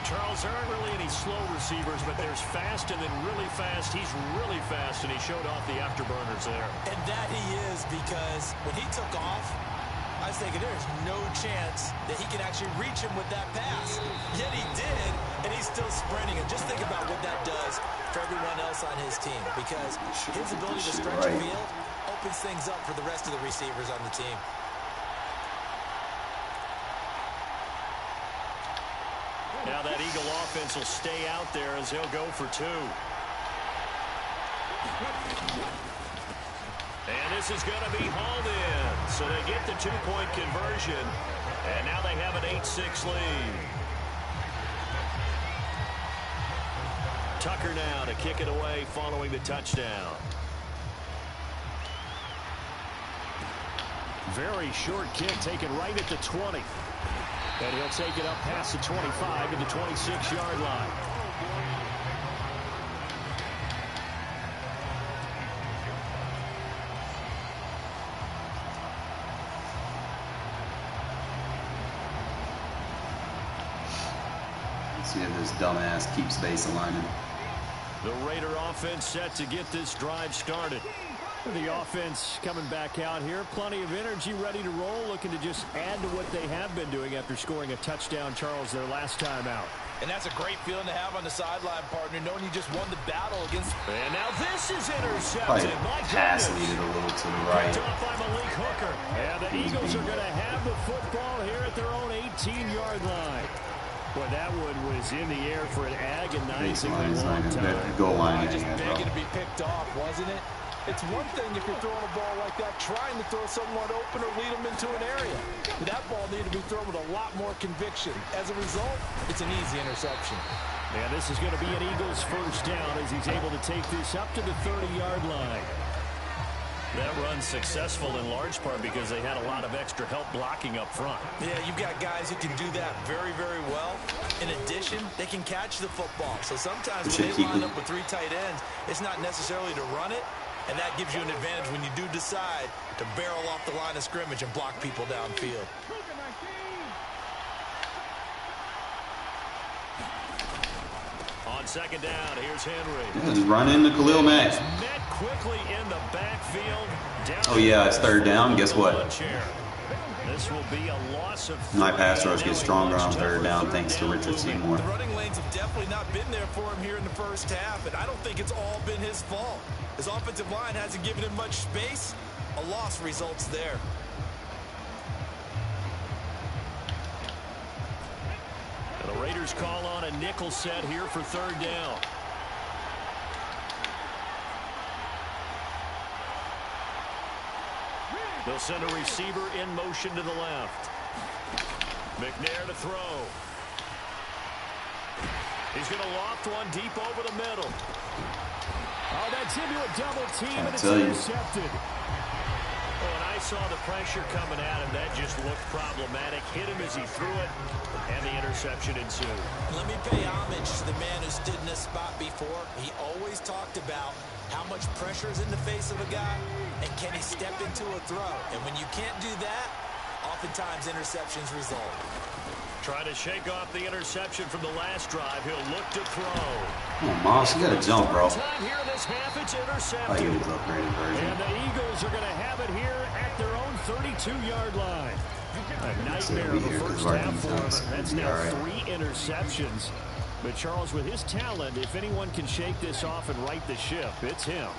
Charles, there aren't really any slow receivers, but there's fast and then really fast. He's really fast, and he showed off the afterburners there. And that he is, because when he took off, I was thinking there's no chance that he can actually reach him with that pass. Yet he did, and he's still sprinting. And just think about what that does for everyone else on his team, because his ability to stretch the field opens things up for the rest of the receivers on the team. Eagle offense will stay out there as he'll go for 2. And this is going to be hauled in. So they get the 2-point conversion. And now they have an 8-6 lead. Tucker now to kick it away following the touchdown. Very short kick taken right at the 20. And he'll take it up past the 25 to the 26-yard line. Let's see if this dumbass keeps base aligning. The Raider offense set to get this drive started. The offense coming back out here. Plenty of energy, ready to roll, looking to just add to what they have been doing after scoring a touchdown, Charles, their last time out. And that's a great feeling to have on the sideline, partner, knowing you just won the battle against... And now this is intercepted. My pass needed a little to the right. Picked off by Malik Hooker. And the Eagles are going to have the football here at their own 18-yard line. Boy, that one was in the air for an agonizingly long time. Goal line. Just begging to be picked off, wasn't it? It's one thing if you're throwing a ball like that, trying to throw someone open or lead them into an area. But that ball needed to be thrown with a lot more conviction. As a result, it's an easy interception. And this is going to be an Eagles first down as he's able to take this up to the 30-yard line. That run's successful in large part because they had a lot of extra help blocking up front. Yeah, you've got guys who can do that very, very well. In addition, they can catch the football. So sometimes when they line up with 3 tight ends, it's not necessarily to run it. And that gives you an advantage when you do decide to barrel off the line of scrimmage and block people downfield. On second down, here's Henry. Just run into Khalil Mack. Met quickly in the backfield. Oh yeah, it's third down. Guess what? This will be a loss of 3. My pass rush gets stronger on third down thanks to Richard Seymour. The running lanes have definitely not been there for him here in the first half, and I don't think it's all been his fault. His offensive line hasn't given him much space. A loss results there. And the Raiders call on a nickel set here for third down. They'll send a receiver in motion to the left. McNair to throw. He's going to loft one deep over the middle. Oh, that's into a double team, and it's intercepted. Oh, and I saw the pressure coming at him. That just looked problematic. Hit him as he threw it, and the interception ensued. Let me pay homage to the man who stood in this spot before. He always talked about how much pressure is in the face of a guy, and can he step into a throw? And when you can't do that, oftentimes interceptions result. Trying to shake off the interception from the last drive. He'll look to throw. Come on, Moss, you got to jump, bro. Time here in this half, it's intercepted. I use upgraded version. And the Eagles are going to have it here at their own 32-yard line. A nightmare of a first half for him. That's now 3 interceptions. But Charles, with his talent, if anyone can shake this off and right the ship, it's him.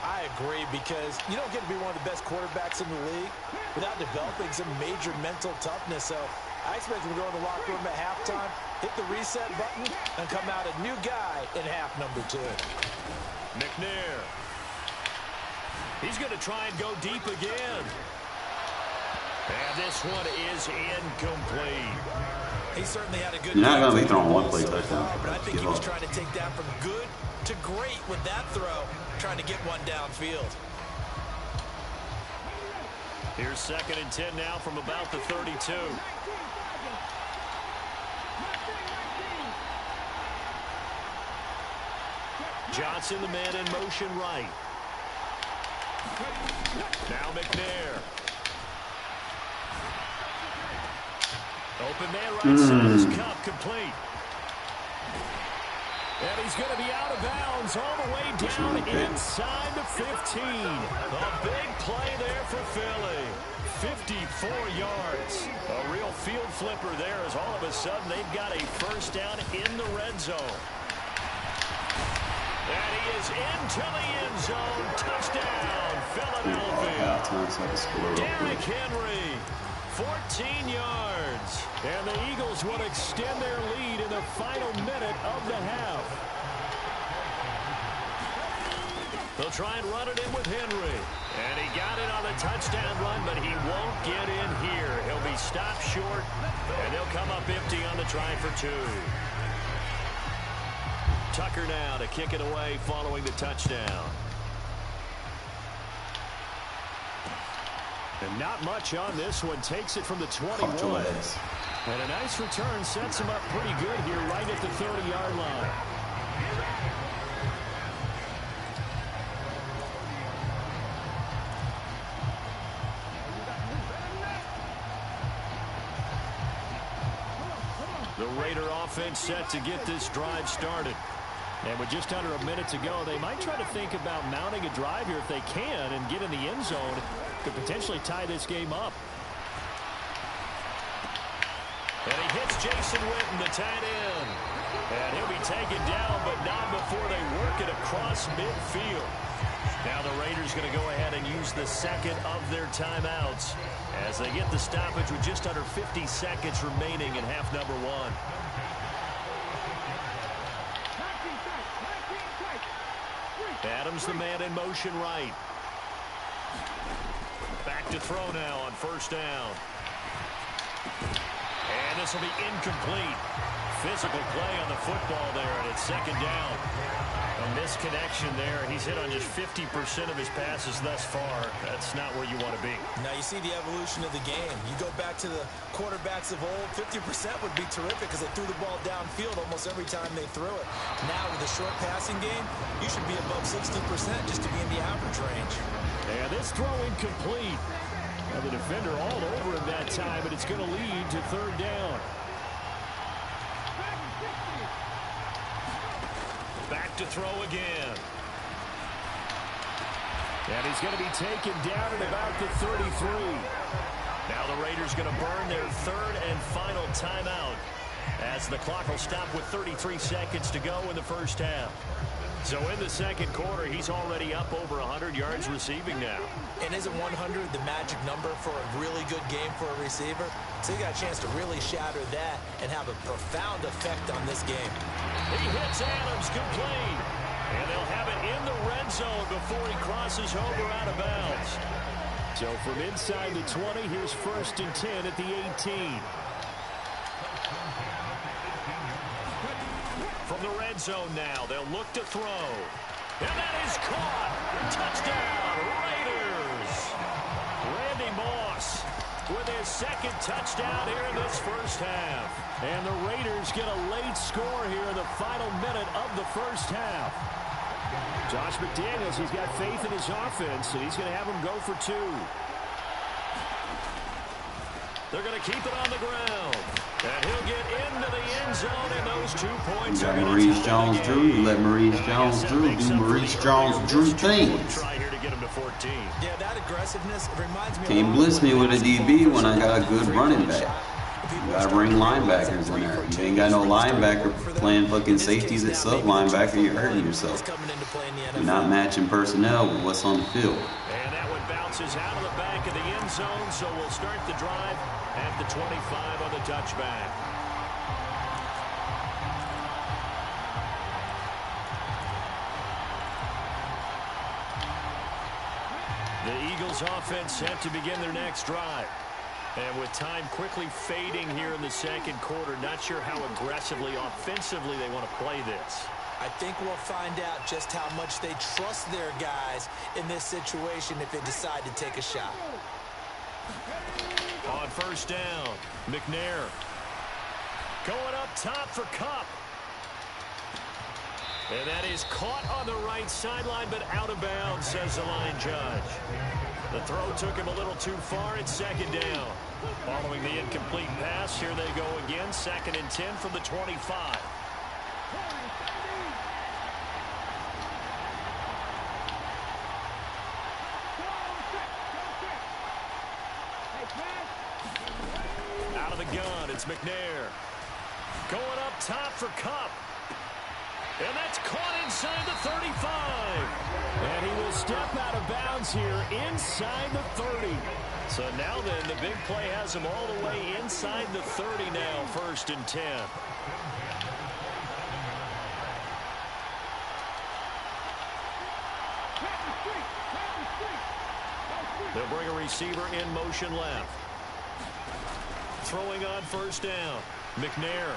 I agree, because you don't get to be one of the best quarterbacks in the league without developing some major mental toughness. So I expect him to go in the locker room at halftime, hit the reset button, and come out a new guy in half number 2. McNair. He's going to try and go deep again. And this one is incomplete. He certainly had a good... You're not going to be throwing one play touchdown. But I think he was trying to take that from good to great with that throw, trying to get one downfield. Here's 2nd and 10 now from about the 32. Johnson, the man in motion right. Now McNair. Open man right side is Cup complete. And he's going to be out of bounds all the way down inside the 15. A big play there for Philly. 54 yards. A real field flipper there as all of a sudden they've got a first down in the red zone. And he is into the end zone. Touchdown, Philadelphia. Derrick Henry 14 yards. And the Eagles will extend their lead in the final minute of the half. They'll try and run it in with Henry. And he got it on the touchdown run, but he won't get in here. He'll be stopped short, and they'll come up empty on the try for 2. Tucker now to kick it away following the touchdown. And not much on this one. Takes it from the 21. And a nice return sets him up pretty good here right at the 30-yard line. The Raider offense set to get this drive started. And with just under a minute to go, they might try to think about mounting a drive here if they can and get in the end zone. Could potentially tie this game up. And he hits Jason Witten, the tight end. And he'll be taken down, but not before they work it across midfield. Now the Raiders going to go ahead and use the second of their timeouts as they get the stoppage with just under 50 seconds remaining in half number 1. Adams, the man in motion right. Back to throw now on first down. And this will be incomplete. Physical play on the football there, and it's second down. A misconnection there. He's hit on just 50% of his passes thus far. That's not where you want to be. Now you see the evolution of the game. You go back to the quarterbacks of old, 50% would be terrific because they threw the ball downfield almost every time they threw it. Now with a short passing game, you should be above 60% just to be in the average range. And this throw incomplete. Now the defender all over him that time, but it's going to lead to third down. Back to throw again. And he's going to be taken down at about the 33. Now the Raiders going to burn their third and final timeout as the clock will stop with 33 seconds to go in the first half. So in the second quarter, he's already up over 100 yards receiving now. And isn't 100 the magic number for a really good game for a receiver? So you got a chance to really shatter that and have a profound effect on this game. He hits Adams complete. And they'll have it in the red zone before he crosses over out of bounds. So from inside the 20, here's first and 10 at the 18. From the red zone now, they'll look to throw. And that is caught. Touchdown, Raiders. Randy Moss with his second touchdown here in this first half. And the Raiders get a late score here in the final minute of the first half. Josh McDaniels, he's got faith in his offense, and he's going to have him go for 2. They're going to keep it on the ground. And he'll get into the end zone, and those 2 points you are got Maurice Jones-Drew. You let Maurice Jones-Drew do Maurice Jones-Drew things. Try here to get him to 14. Yeah, that aggressiveness reminds me. Can't bliss me with a DB when I got a good running back. You gotta bring linebackers in there. You ain't got no linebacker playing fucking safeties at sub linebacker. You're hurting yourself. You're not matching personnel with what's on the field. And that one bounces out of the back of the end zone, so we'll start the drive at the 25 on the touchback. The Eagles offense set to begin their next drive. And with time quickly fading here in the second quarter, not sure how aggressively, offensively they want to play this. I think we'll find out just how much they trust their guys in this situation if they decide to take a shot. On first down, McNair going up top for Kupp. And that is caught on the right sideline, but out of bounds, says the line judge. The throw took him a little too far. It's second down. Following the incomplete pass, here they go again. Second and 10 from the 25. Out of the gun, it's McNair. Going up top for Kupp. And that's caught inside the 35. And he will step out of bounds here inside the 30. So now then, the big play has him all the way inside the 30 now, 1st and 10. They'll bring a receiver in motion left. Throwing on 1st down. McNair.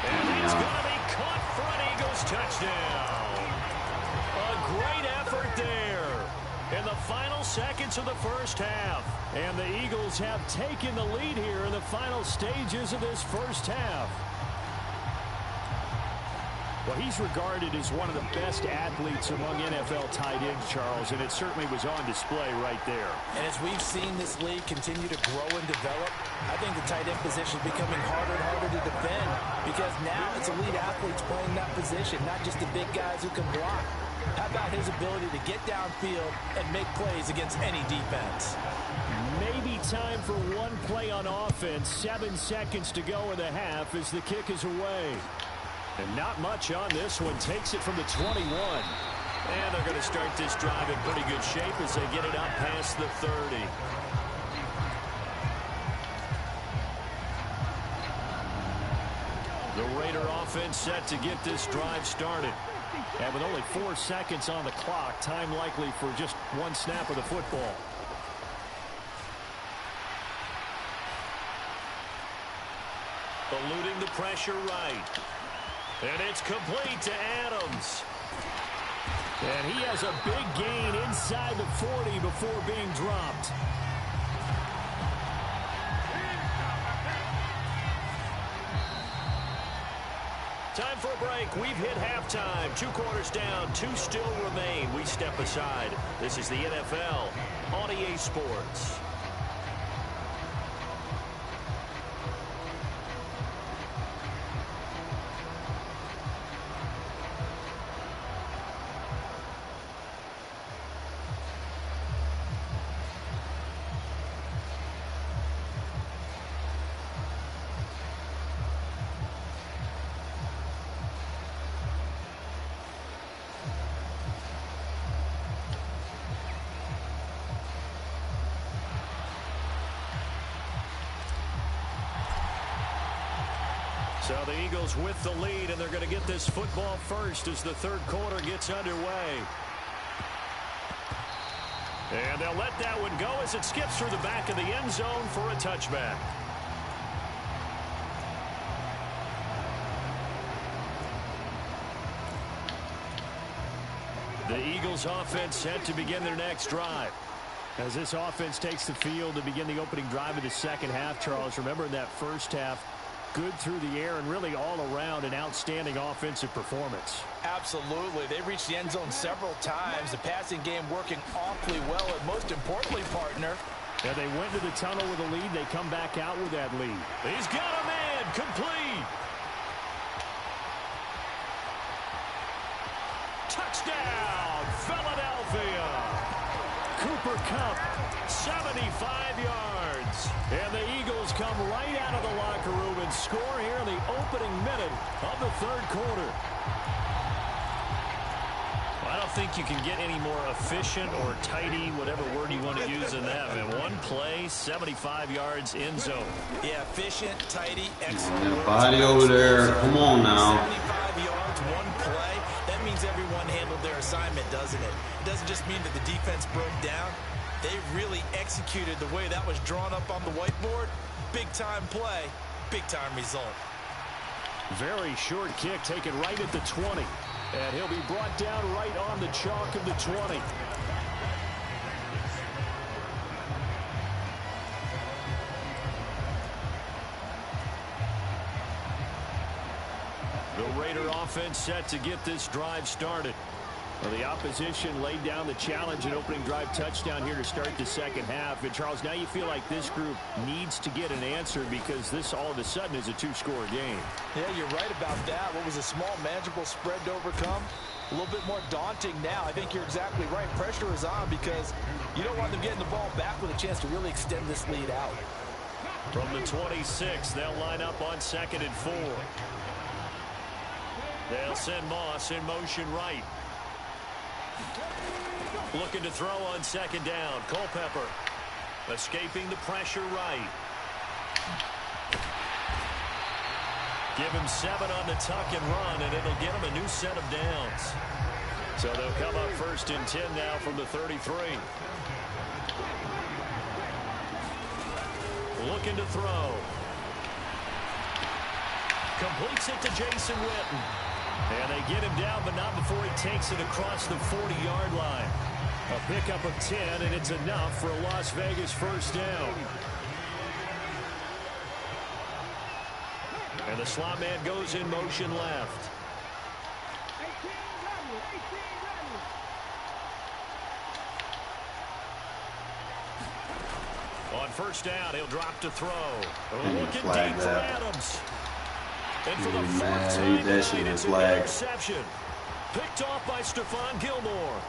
And it's going to be caught front. Eagles touchdown. A great effort there in the final seconds of the 1st half. And the Eagles have taken the lead here in the final stages of this 1st half. Well, he's regarded as one of the best athletes among NFL tight ends, Charles, and it certainly was on display right there. And as we've seen this league continue to grow and develop, I think the tight end position is becoming harder and harder to defend because now it's elite athletes playing that position, not just the big guys who can block. How about his ability to get downfield and make plays against any defense? Maybe time for one play on offense. 7 seconds to go in the half as the kick is away. And not much on this one. Takes it from the 21. And they're going to start this drive in pretty good shape as they get it out past the 30. The Raider offense set to get this drive started. And with only 4 seconds on the clock, time likely for just one snap of the football. Eluding the pressure right. And it's complete to Adams. And he has a big gain inside the 40 before being dropped. Time for a break. We've hit halftime. 2 quarters down. 2 still remain. We step aside. This is the NFL on EA Sports. So the Eagles with the lead, and they're going to get this football first as the 3rd quarter gets underway. And they'll let that one go as it skips through the back of the end zone for a touchback. The Eagles offense set to begin their next drive. As this offense takes the field to begin the opening drive of the 2nd half, Charles, remember in that 1st half, good through the air and really all around an outstanding offensive performance. Absolutely. They reached the end zone several times. The passing game working awfully well. And most importantly, partner, yeah, they went to the tunnel with a lead. They come back out with that lead. He's got a man. Complete. Touchdown, Philadelphia. Cooper Kupp, 75 yards. And the Eagles come right out of the locker room and score here in the opening minute of the 3rd quarter. I don't think you can get any more efficient or tidy, whatever word you want to use in that. Man, one play, 75 yards, end zone. Yeah, efficient, tidy, excellent. That body over there. Come on now. 75 yards, one play. That means everyone handled their assignment, doesn't it? It doesn't just mean that the defense broke down. They really executed the way that was drawn up on the whiteboard. Big-time play, big-time result. Very short kick taken right at the 20. And he'll be brought down right on the chalk of the 20. The Raider offense set to get this drive started. Well, the opposition laid down the challenge and opening drive touchdown here to start the 2nd half. And, Charles, now you feel like this group needs to get an answer because this all of a sudden is a 2-score game. Yeah, you're right about that. What was a small, manageable spread to overcome? A little bit more daunting now. I think you're exactly right. Pressure is on because you don't want them getting the ball back with a chance to really extend this lead out. From the 26, they'll line up on 2nd and 4. They'll send Moss in motion right. Looking to throw on second down. Culpepper escaping the pressure right. Give him 7 on the tuck and run, and it'll get him a new set of downs. So they'll come up 1st and 10 now from the 33. Looking to throw. Completes it to Jason Witten. And they get him down, but not before he takes it across the 40-yard line. A pickup of 10, and it's enough for a Las Vegas first down. And the slot man goes in motion left. On first down, he'll drop to throw. Looking deep for Adams. And for the 4th time tonight, it's an interception. Picked off by Stephon Gilmore.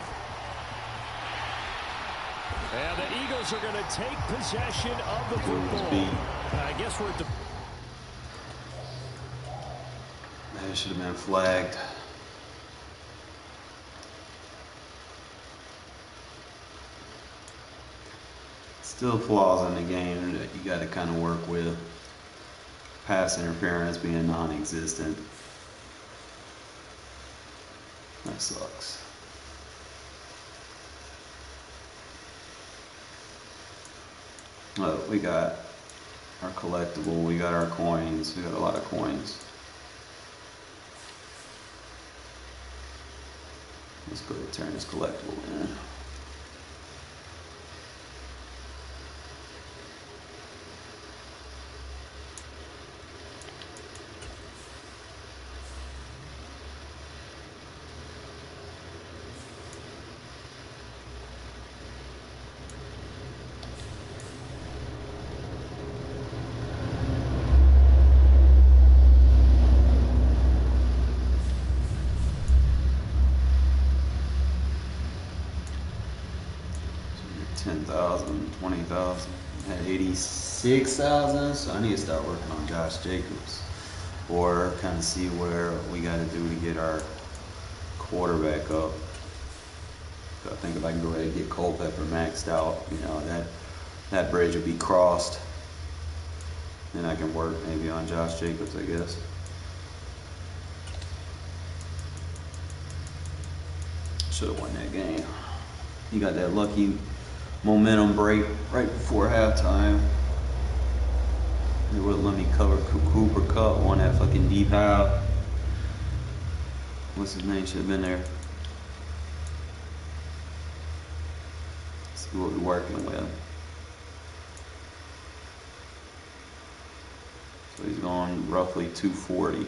And the Eagles are going to take possession of the football. I guess we're at the... That should have been flagged. Still flaws in the game that you got to kind of work with. Pass interference being non-existent. That sucks. Look, we got our collectible, we got our coins, we got a lot of coins. Let's go turn this collectible in. Had 86,000, so I need to start working on Josh Jacobs, or kind of see where we got to do to get our quarterback up. So I think if I can go ahead and get Culpepper maxed out, you know, that bridge will be crossed, and I can work maybe on Josh Jacobs, I guess. Should have won that game. You got that lucky momentum break right before halftime. They wouldn't let me cover Cooper Kupp on that fucking deep half. What's his name? Should have been there. See what we're working with. So he's going roughly 240.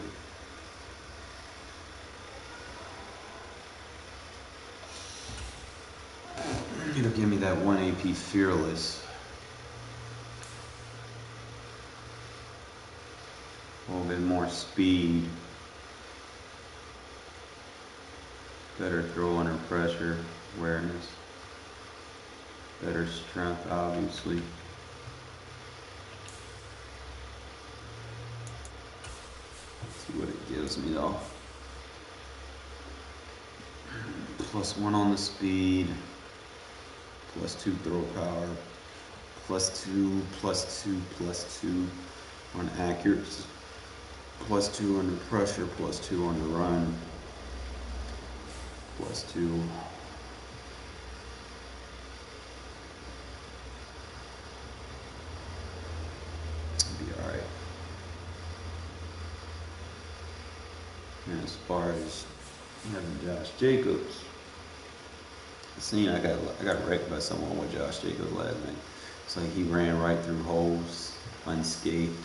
It'll give me that 1 AP Fearless. A little bit more speed. Better throw under pressure, awareness. Better strength, obviously. Let's see what it gives me though. +1 on the speed. +2 throw power, +2, +2, +2 on accuracy, +2 under pressure, +2 on the run, +2. Be alright. And as far as having Josh Jacobs, I got wrecked by someone with Josh Jacobs last night. It's like he ran right through holes unscathed.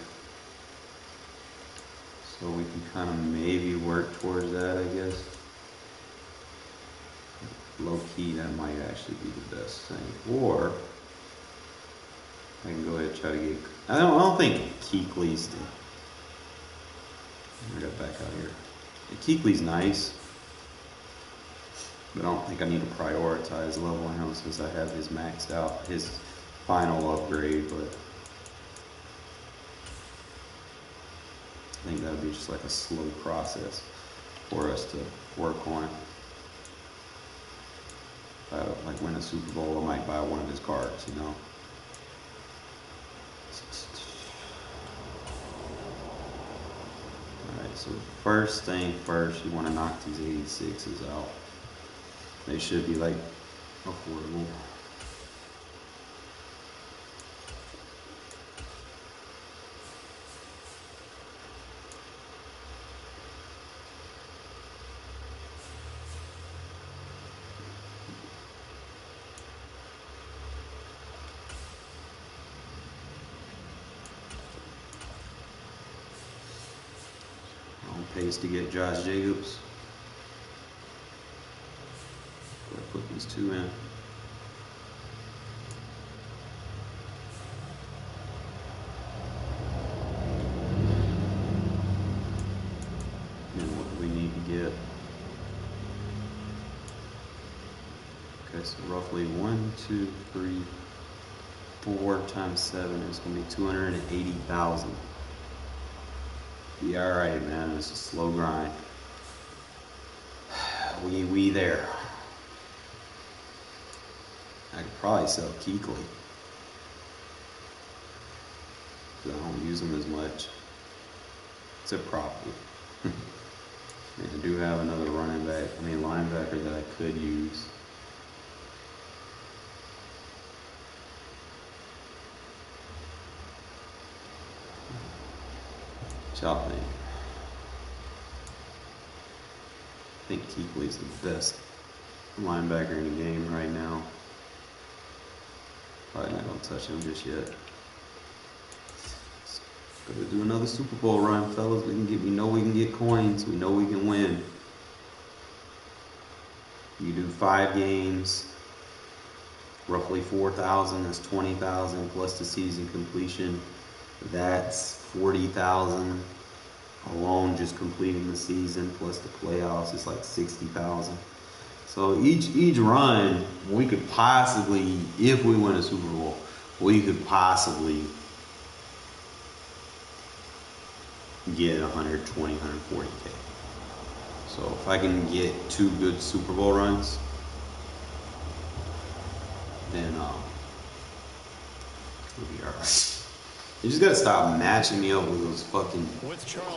So we can kind of maybe work towards that, I guess. Low key, that might actually be the best thing. Or I can go ahead and try to get. I don't think Kuechly's the. I got back out here. Kuechly's nice. But I don't think I need to prioritize level him since I have his maxed out, his final upgrade, but I think that would be just like a slow process. for us to work on. If I like win a Super Bowl, I might buy one of his cards, you know. Alright, so first thing first, you want to knock these 86s out. They should be like affordable. Pays to get Josh Jacobs. Gotta put these two in. And what do we need to get? Okay, so roughly 1, 2, 3, 4 times 7 is gonna be 280,000. Yeah, alright, man. It's a slow grind. We there. I could probably sell Kuechly. I don't use them as much. It's a profit. I do have another linebacker that I could use. Y'all think? I think Kuechly's the best linebacker in the game right now. Probably not gonna touch him just yet. Gotta do another Super Bowl run, fellas. We know we can get coins. We know we can win. You do 5 games, roughly 4,000. That's 20,000 plus the season completion. That's 40,000 alone just completing the season, plus the playoffs is like 60,000. So each run, we could possibly, if we win a Super Bowl, we could possibly get 120, 140K. So if I can get 2 good Super Bowl runs, then we'll be alright. You just gotta stop matching me up with those fucking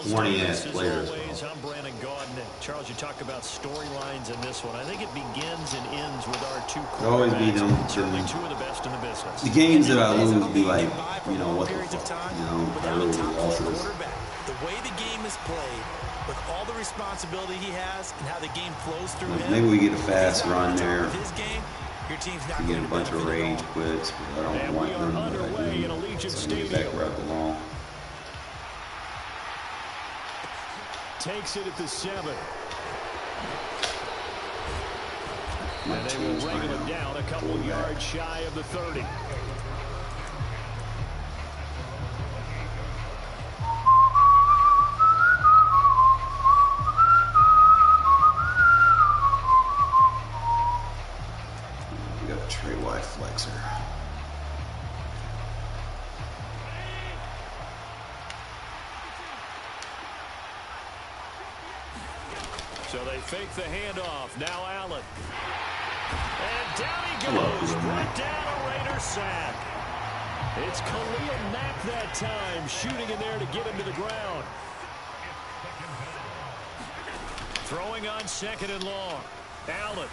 corny-ass players. I'm Brandon Gaudin. Charles, you talk about storylines in this one. I think it begins and ends with our 2 quarterbacks. Always be them. Certainly 2 of the best in the business. The games that I lose be like, you know, what the fuck, you know, I really lost this. The way the game is played, with all the responsibility he has and how the game flows through him. Maybe we get a fast run there. Your team's not to get a bunch of rage quits, but I don't want them. But I do. So I get back where I belong. Takes it at the 7. And they will bring him down a couple yards shy of the 30. Flexor. So they fake the handoff. Now Allen. And down he goes. Brought down a Raider sack. It's Khalil Mack that time, shooting in there to get him to the ground. Throwing on 2nd and long. Allen.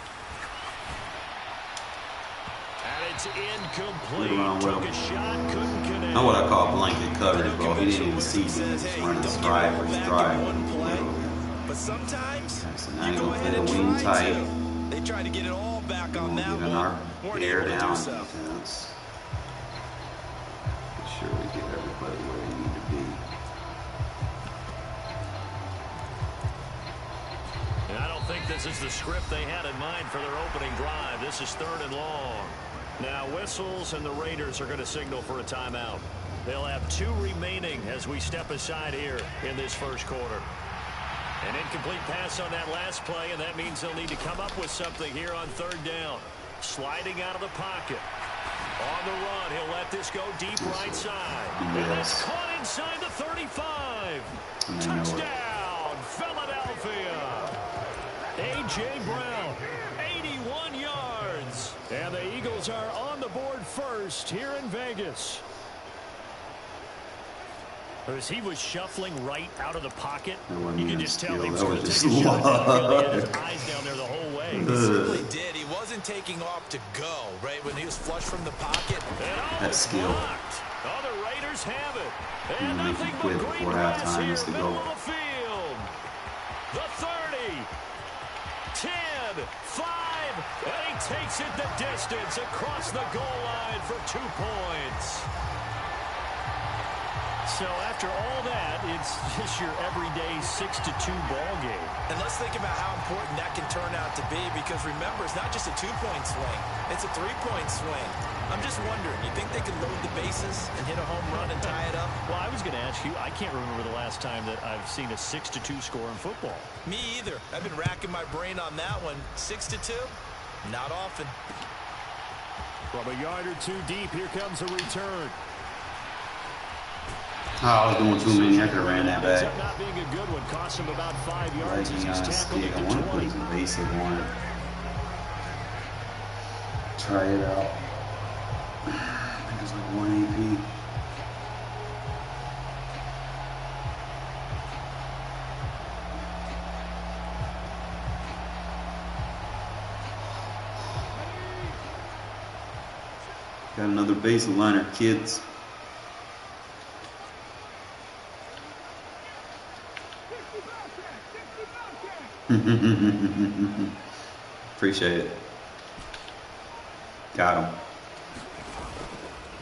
And it's incomplete. Took a shot, couldn't connect. Not what I call blanket coverage, bro. He didn't even see me. He was running stride for stride. But sometimes so now you're going to play the wing tight. They tried to get it all back on that one. Our hair down defense. Make sure we get everybody where they need to be. And I don't think this is the script they had in mind for their opening drive. This is 3rd and long. Now whistles and the Raiders are going to signal for a timeout. They'll have 2 remaining as we step aside here in this first quarter. An incomplete pass on that last play, and that means they'll need to come up with something here on 3rd down. Sliding out of the pocket. On the run, he'll let this go deep right side. And that's caught inside the 35. Touchdown, Philadelphia. A.J. Brown, 81 yards. And the Eagles are on the board first here in Vegas. As he was shuffling right out of the pocket, you can just tell he was going to take a shot downfield. He had his eyes down there the whole way. He certainly did. He wasn't taking off to go, right? When he was flush from the pocket. That's skill. Oh, the Raiders have it. And nothing but green grass here, middle of the field. The 30, 10, 5, and he takes it the distance across the goal line for 2 points. So after all that, it's just your everyday 6-2 ball game. And let's think about how important that can turn out to be, because remember, it's not just a 2-point swing. It's a 3-point swing. I'm just wondering, you think they could load the bases and hit a home run and tie it up? Well, I was going to ask you, I can't remember the last time that I've seen a 6-2 score in football. Me either. I've been racking my brain on that one. 6-2? Not often. From a yard or two deep, here comes a return. Oh, I was doing too many. I could have ran that back. Not being a good one, cost him about 5 yards. He's tackled at the 20. I want to put some basic one. Try it out. I think it's like 1 AP. Got another base liner, kids. Appreciate it. Got him.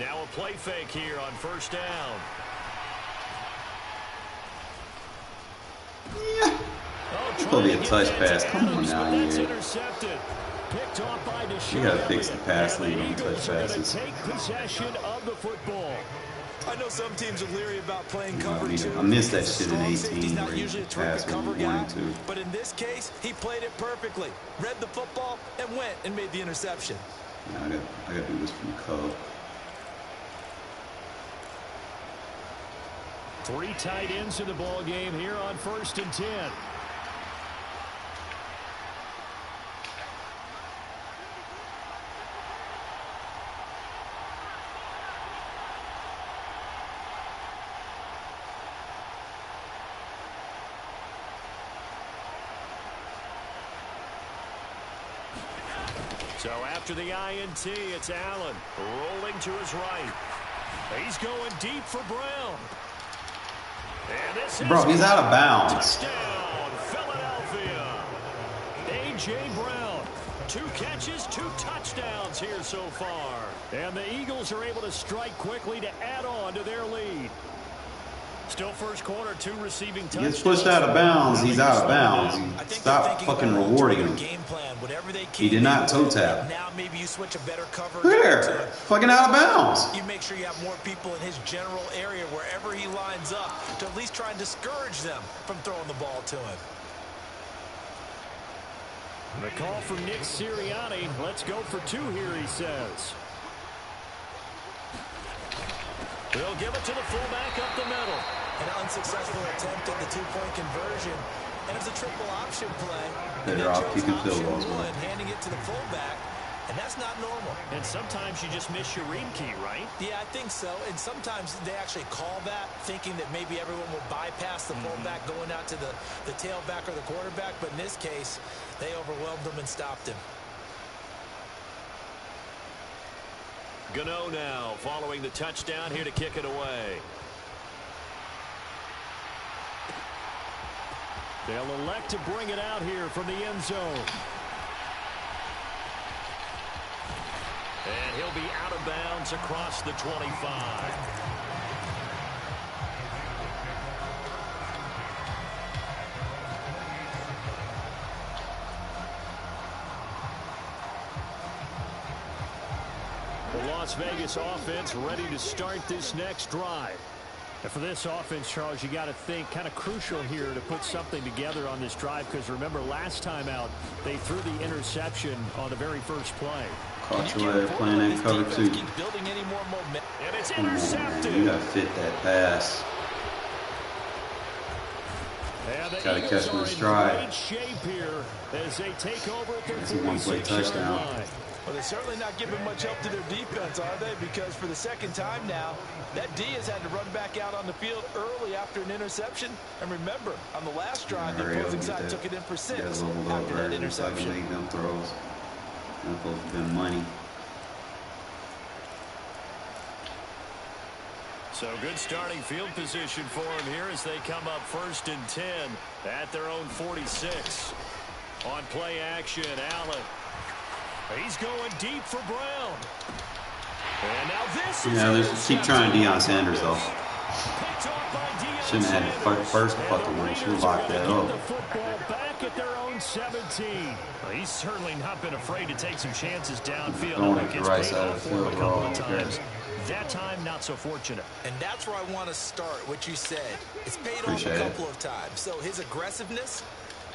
Now a play fake here on first down. Yeah. It's going to be a touch pass. Come on now, here. You got to fix the pass lead on touch passes. Take possession of the football. I know some teams are leery about playing cover two. I missed that shit in 18 where he passed when he wanted to. But in this case, he played it perfectly. Read the football and went and made the interception. Yeah, I got to do this from Cub. 3 tight ends in the ball game here on 1st and 10. So after the INT, it's Allen rolling to his right. He's going deep for Brown. And this Bro, he's out of bounds. Touchdown, Philadelphia. A.J. Brown, 2 catches, 2 touchdowns here so far. And the Eagles are able to strike quickly to add on to their lead. Still first quarter, 2 receiving touchdowns. He gets pushed out of bounds. He's out of bounds. Stop fucking rewarding him. He did not toe tap. Now maybe you switch a better cover. There, fucking out of bounds. You make sure you have more people in his general area wherever he lines up to at least try and discourage them from throwing the ball to him. The call from Nick Sirianni. Let's go for 2 here, he says. They'll give it to the fullback up the middle. An unsuccessful attempt at the 2-point conversion. And it was a triple option play. Better off kicking field goals. Handing it to the fullback. And that's not normal. And sometimes you just miss your read key, right? Yeah, I think so. And sometimes they actually call that, thinking that maybe everyone will bypass the fullback going out to the tailback or the quarterback. But in this case, they overwhelmed him and stopped him. Gano now following the touchdown here to kick it away. They'll elect to bring it out here from the end zone. And he'll be out of bounds across the 25. The Las Vegas offense ready to start this next drive. And for this offense, Charles, you got to think kind of crucial here to put something together on this drive, because remember last time out they threw the interception on the very first play. Caught your way playing that cover 2. And it's intercepted. You got to fit that pass. Gotta catch him in stride. As they take over at their That's a one-play touchdown. Well, they're certainly not giving much help to their defense, are they? Because for the second time now, that D has had to run back out on the field early after an interception. And remember, on the last drive, the opposing side took it in for 6 after that interception. Make them throws. That's supposed to have been money. So good starting field position for them here as they come up 1st and 10 at their own 46. On play action, Allen. He's going deep for Brown. And now this is keep trying Deion Sanders though. Shouldn't have had it first fucking one. Should have locked that up. The football back at their own 17. Well, he's certainly not been afraid to take some chances downfield. Going at the right side of the field, a couple of times. That time, not so fortunate. And that's where I want to start, what you said. It's paid off a couple of times. So his aggressiveness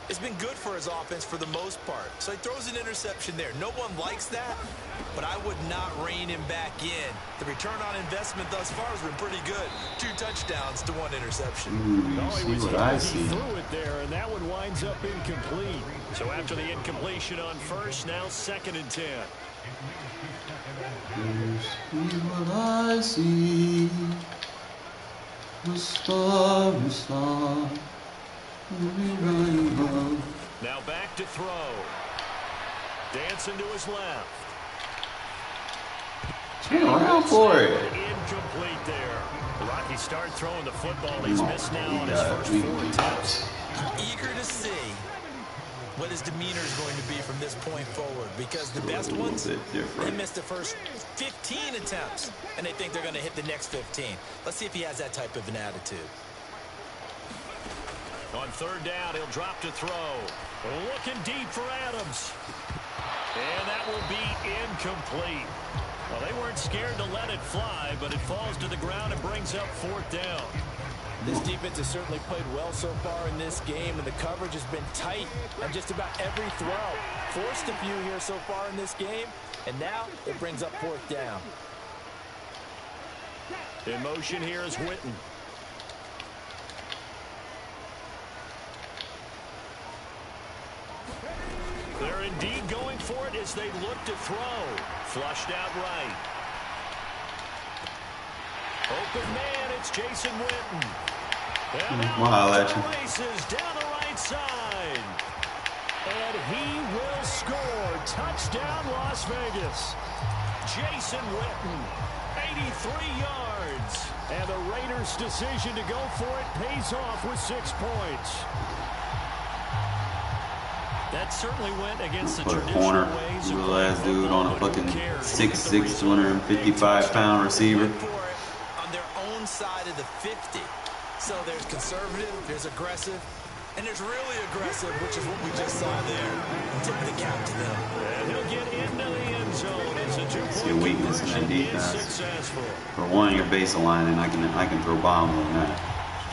has been good for his offense for the most part. So he throws an interception there. No one likes that, but I would not rein him back in. The return on investment thus far has been pretty good. 2 touchdowns to 1 interception. See what I see. He threw it there, and that one winds up incomplete. So after the incompletion on first, now 2nd and 10. See what I see. The starry star. Now back to throw. Dancing to his left. Turn around for it. Incomplete there. Rocky start throwing the football. He's missed now on his first 4 attempts. Eager to see what his demeanor is going to be from this point forward, because the best ones, they missed the first 15 attempts, and they think they're going to hit the next 15. Let's see if he has that type of an attitude. On 3rd down, he'll drop to throw. Looking deep for Adams. And that will be incomplete. Well, they weren't scared to let it fly, but it falls to the ground and brings up 4th down. This defense has certainly played well so far in this game, and the coverage has been tight on just about every throw. Forced a few here so far in this game, and now it brings up 4th down. In motion here is Witten. They're indeed going for it as they look to throw. Flushed out right. Open man, it's Jason Witten. Wow, legend. Races down the right side. And he will score. Touchdown, Las Vegas. Jason Witten, 83 yards. And the Raiders' decision to go for it pays off with 6 points. That certainly went against the traditional ways of last dude on a fucking 6'6", 255-pound receiver. On their own side of the 50. So there's conservative, there's aggressive, and there's really aggressive, which is what we just saw there. Tip the cap to them. And he'll get into the end zone. It's a 2-point see a weakness in that defense. Successful. For one, you're baseline, and I can throw bombs on that.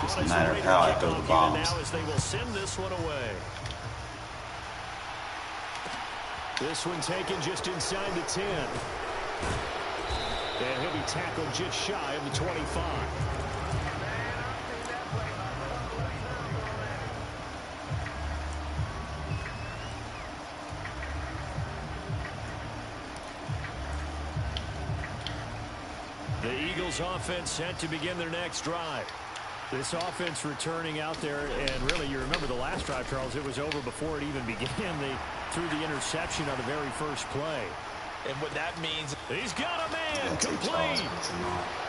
It's just a matter of how I throw the bombs. Now as they will send this one away. This one taken just inside the 10. And he'll be tackled just shy of the 25. The Eagles offense set to begin their next drive. This offense returning out there, and really, you remember the last drive, Charles, it was over before it even began. They threw the interception on the very first play. And what that means, he's got a man, complete.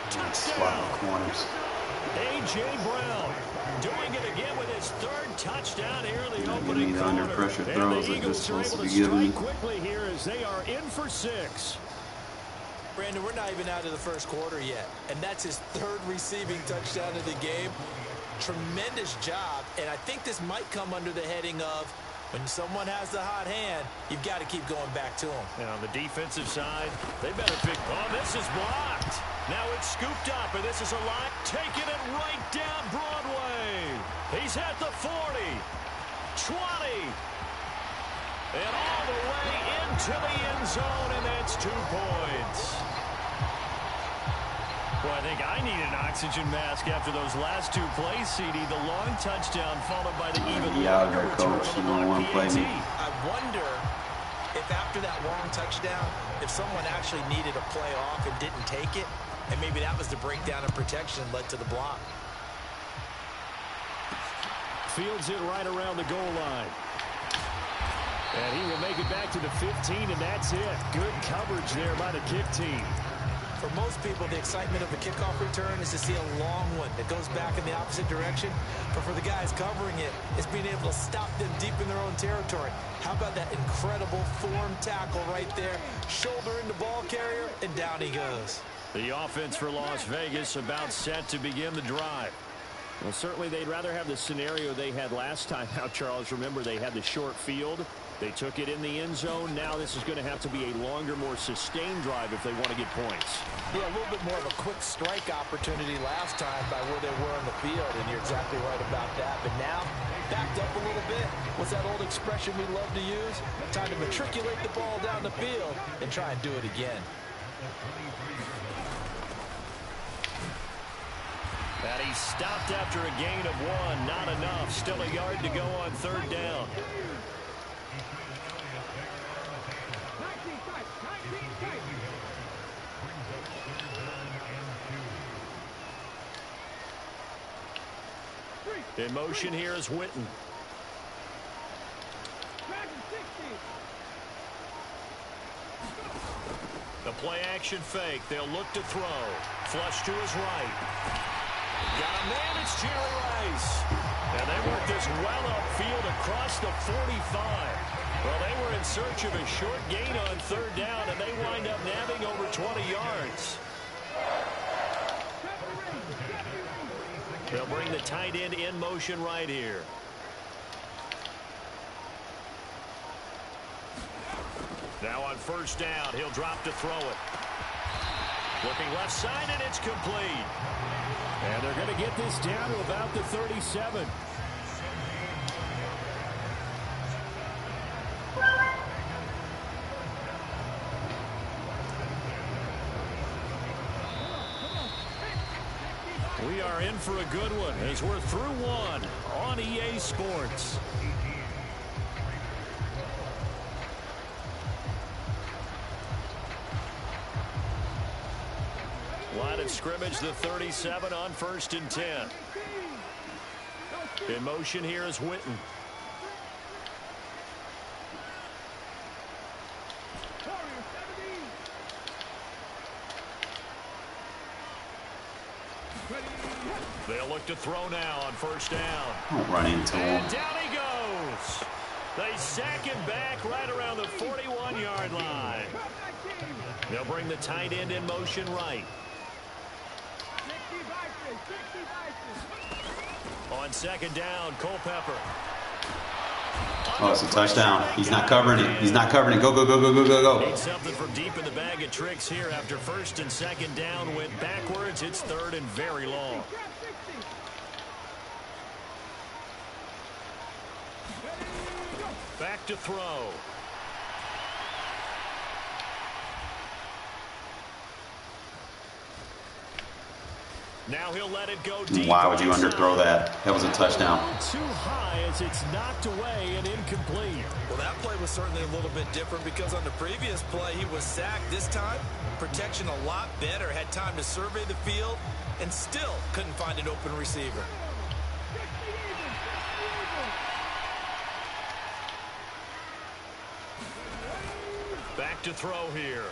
Touchdown. A.J. Brown doing it again with his 3rd touchdown here in the opening quarter. Under pressure throws and the Eagles are able to strike quickly here as they are in for 6. Brandon, we're not even out of the first quarter yet, and that's his 3rd receiving touchdown of the game. Tremendous job, and I think this might come under the heading of when someone has the hot hand, you've got to keep going back to him. And on the defensive side, they better pick. Oh, this is blocked. Now it's scooped up, and this is a line. Taking it right down Broadway. He's at the 40, 20, and all the way into the end zone, and that's 2 points. Well, think I need an oxygen mask after those last two plays, CD. The long touchdown followed by the even longer return of the block PAT. I wonder if after that long touchdown, if someone actually needed a play off and didn't take it, and maybe that was the breakdown in protection and led to the block. Fields it right around the goal line. And he will make it back to the 15, and that's it. Good coverage there by the kick team. For most people, the excitement of the kickoff return is to see a long one that goes back in the opposite direction. But for the guys covering it, it's being able to stop them deep in their own territory. How about that incredible form tackle right there? Shoulder into ball carrier, and down he goes. The offense for Las Vegas about set to begin the drive. Well, certainly they'd rather have the scenario they had last time out, Charles. Remember, they had the short field. They took it in the end zone. Now this is going to have to be a longer, more sustained drive if they want to get points. Yeah, a little bit more of a quick strike opportunity last time by where they were on the field, and you're exactly right about that. But now, backed up a little bit. What's that old expression we love to use? Time to matriculate the ball down the field and try and do it again. And he stopped after a gain of 1. Not enough. Still a yard to go on third down. In motion here is Witten. The play action fake. They'll look to throw. Flush to his right. Got a man. It's Jerry Rice. And they work this well upfield across the 45. Well, they were in search of a short gain on third down, and they wind up nabbing over 20 yards. They'll bring the tight end in motion right here. Now on first down, he'll drop to throw it. Looking left side, and it's complete. And they're going to get this down to about the 37. We are in for a good one as we're through one on EA Sports. Line of scrimmage, the 37 on 1st and 10. In motion here is Witten. They'll look to throw now on first down. Don't run into him. And down he goes. They sack him back right around the 41-yard line. They'll bring the tight end in motion right. On second down, Culpepper. Oh, it's a touchdown. He's not covering it. He's not covering it. Go, go, go, go, go, go, go. Need something from deep in the bag of tricks here after first and second down went backwards. It's third and very long. Back to throw. Now he'll let it go deep. Why would you underthrow that? That was a touchdown. Too high as it's knocked away and incomplete. Well, that play was certainly a little bit different because on the previous play he was sacked. This time, protection a lot better. Had time to survey the field and still couldn't find an open receiver. Back to throw here.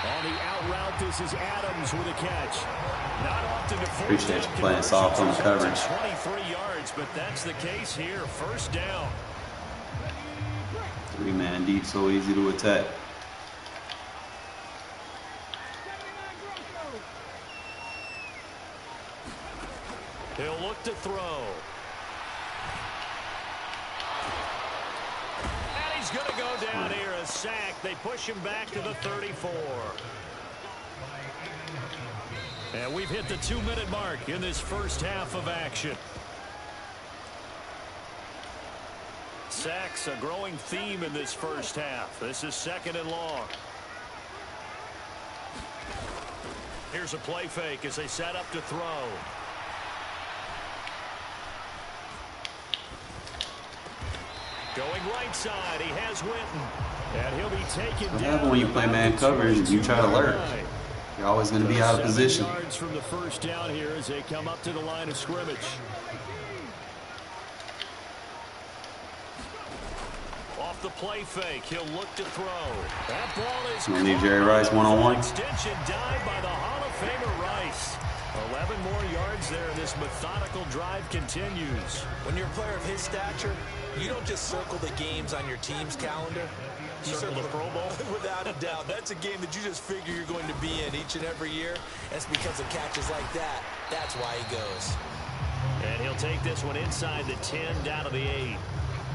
On the out route, this is Adams with a catch. Not often to appreciate you playing soft on the coverage. 23 yards, but that's the case here. First down. 3-man deep, so easy to attack. He'll look to throw. He's going to go down here, a sack. They push him back to the 34. And we've hit the 2-minute mark in this first half of action. Sacks, a growing theme in this first half. This is second and long. Here's a play fake as they set up to throw. Going right side, he has Winton. And he'll be taken down. What happens when you play man coverage and you try to lurch? You're always going to be out of position. 7 yards from the first down here as they come up to the line of scrimmage. Off the play fake, he'll look to throw. That ball is going to need Jerry Rice one-on-one. Extension dive by the Hall of Famer Rice. 11 more yards there, and this methodical drive continues. When you're a player of his stature, you don't just circle the games on your team's calendar. You circle the Pro Bowl. Without a doubt. That's a game that you just figure you're going to be in each and every year. And it's because of catches like that. That's why he goes. And he'll take this one inside the 10, down to the 8.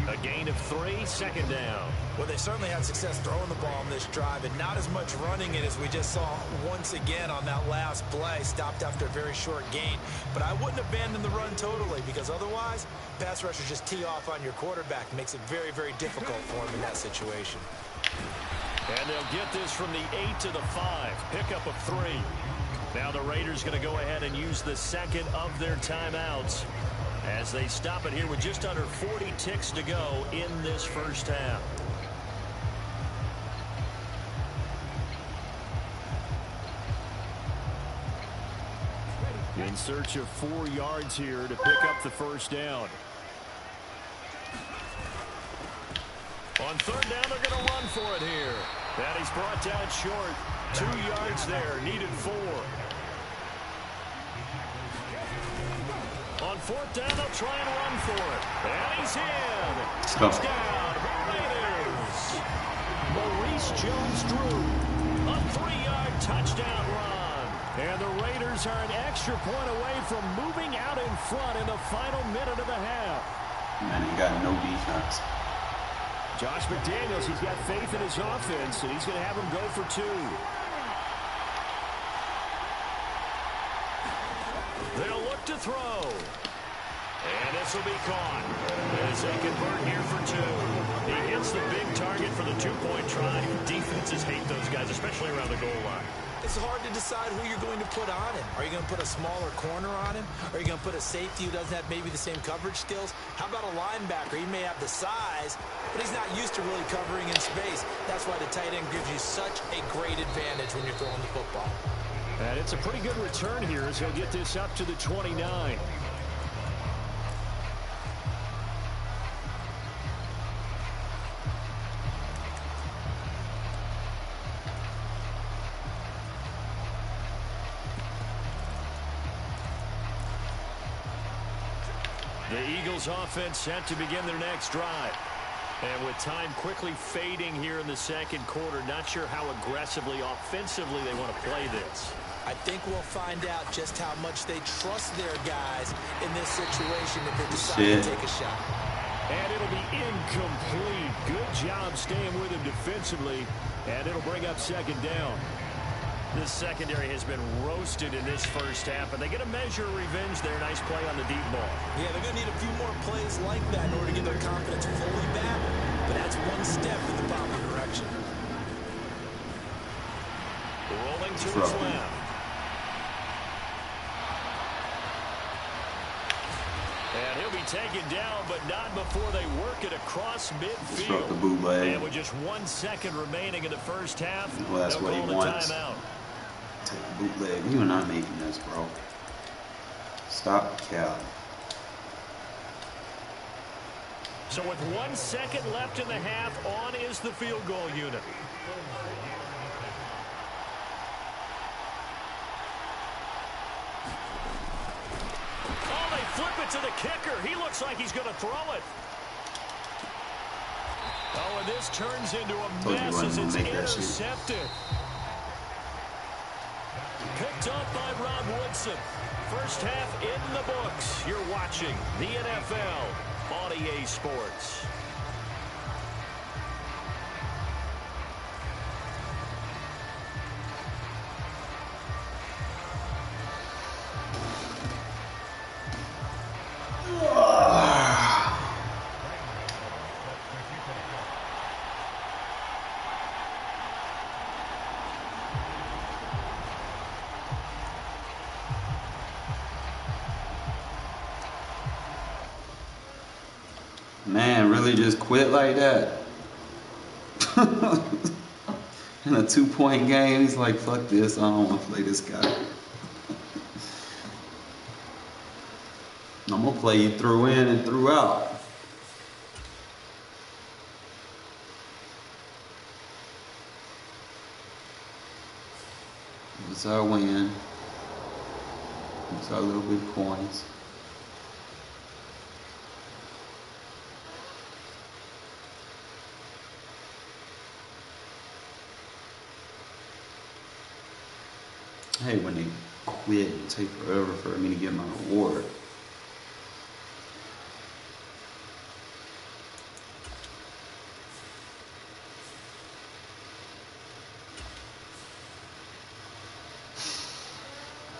A gain of 3, second down. Well, they certainly had success throwing the ball on this drive, and not as much running it as we just saw once again on that last play. Stopped after a very short gain. But I wouldn't abandon the run totally, because otherwise, pass rushers just tee off on your quarterback. Makes it very, very difficult for him in that situation. And they'll get this from the 8 to the 5. Pickup of 3. Now the Raiders going to go ahead and use the second of their timeouts as they stop it here with just under 40 ticks to go in this first half. In search of 4 yards here to pick up the first down. On third down, they're going to run for it here. And he's brought down short. 2 yards there, needed 4. On fourth down, they'll try and run for it. And he's in. Touchdown, Raiders. Maurice Jones-Drew, a 3-yard touchdown run. And the Raiders are an extra point away from moving out in front in the final minute of the half. Man, he got no defense. Josh McDaniels, he's got faith in his offense, and he's going to have him go for 2. They'll look to throw. And this will be caught as they convert here for 2. He hits the big target for the 2-point try. Defenses hate those guys, especially around the goal line. It's hard to decide who you're going to put on him. Are you going to put a smaller corner on him? Are you going to put a safety who doesn't have maybe the same coverage skills? How about a linebacker? He may have the size, but he's not used to really covering in space. That's why the tight end gives you such a great advantage when you're throwing the football. And it's a pretty good return here as he'll get this up to the 29. The Eagles offense set to begin their next drive. And with time quickly fading here in the second quarter, not sure how aggressively, offensively they want to play this. I think we'll find out just how much they trust their guys in this situation if they decide to take a shot. And it'll be incomplete. Good job staying with him defensively. And it'll bring up second down. This secondary has been roasted in this first half, and they get a measure of revenge there. Nice play on the deep ball. Yeah, they're going to need a few more plays like that in order to get their confidence fully back. But that's one step in the proper direction. Rolling to his left. And he'll be taken down, but not before they work it across midfield. The bootleg. And with just 1 second remaining in the first half, well, that's what he wants. Timeout. Take the bootleg. You are not making this, bro. Stop the cap. So with 1 second left in the half, on is the field goal unit. Oh, they flip it to the kicker. He looks like he's going to throw it. Oh, and this turns into a mess as it's intercepted. Picked up by Rob Woodson. First half in the books. You're watching the NFL on EA Sports. Man, really just quit like that? In a 2-point game, he's like, fuck this, I don't want to play this guy. I'm going to play you through in and through out. It's our win. It's our little bit of coins. I hate when they quit and take forever for me to get my reward.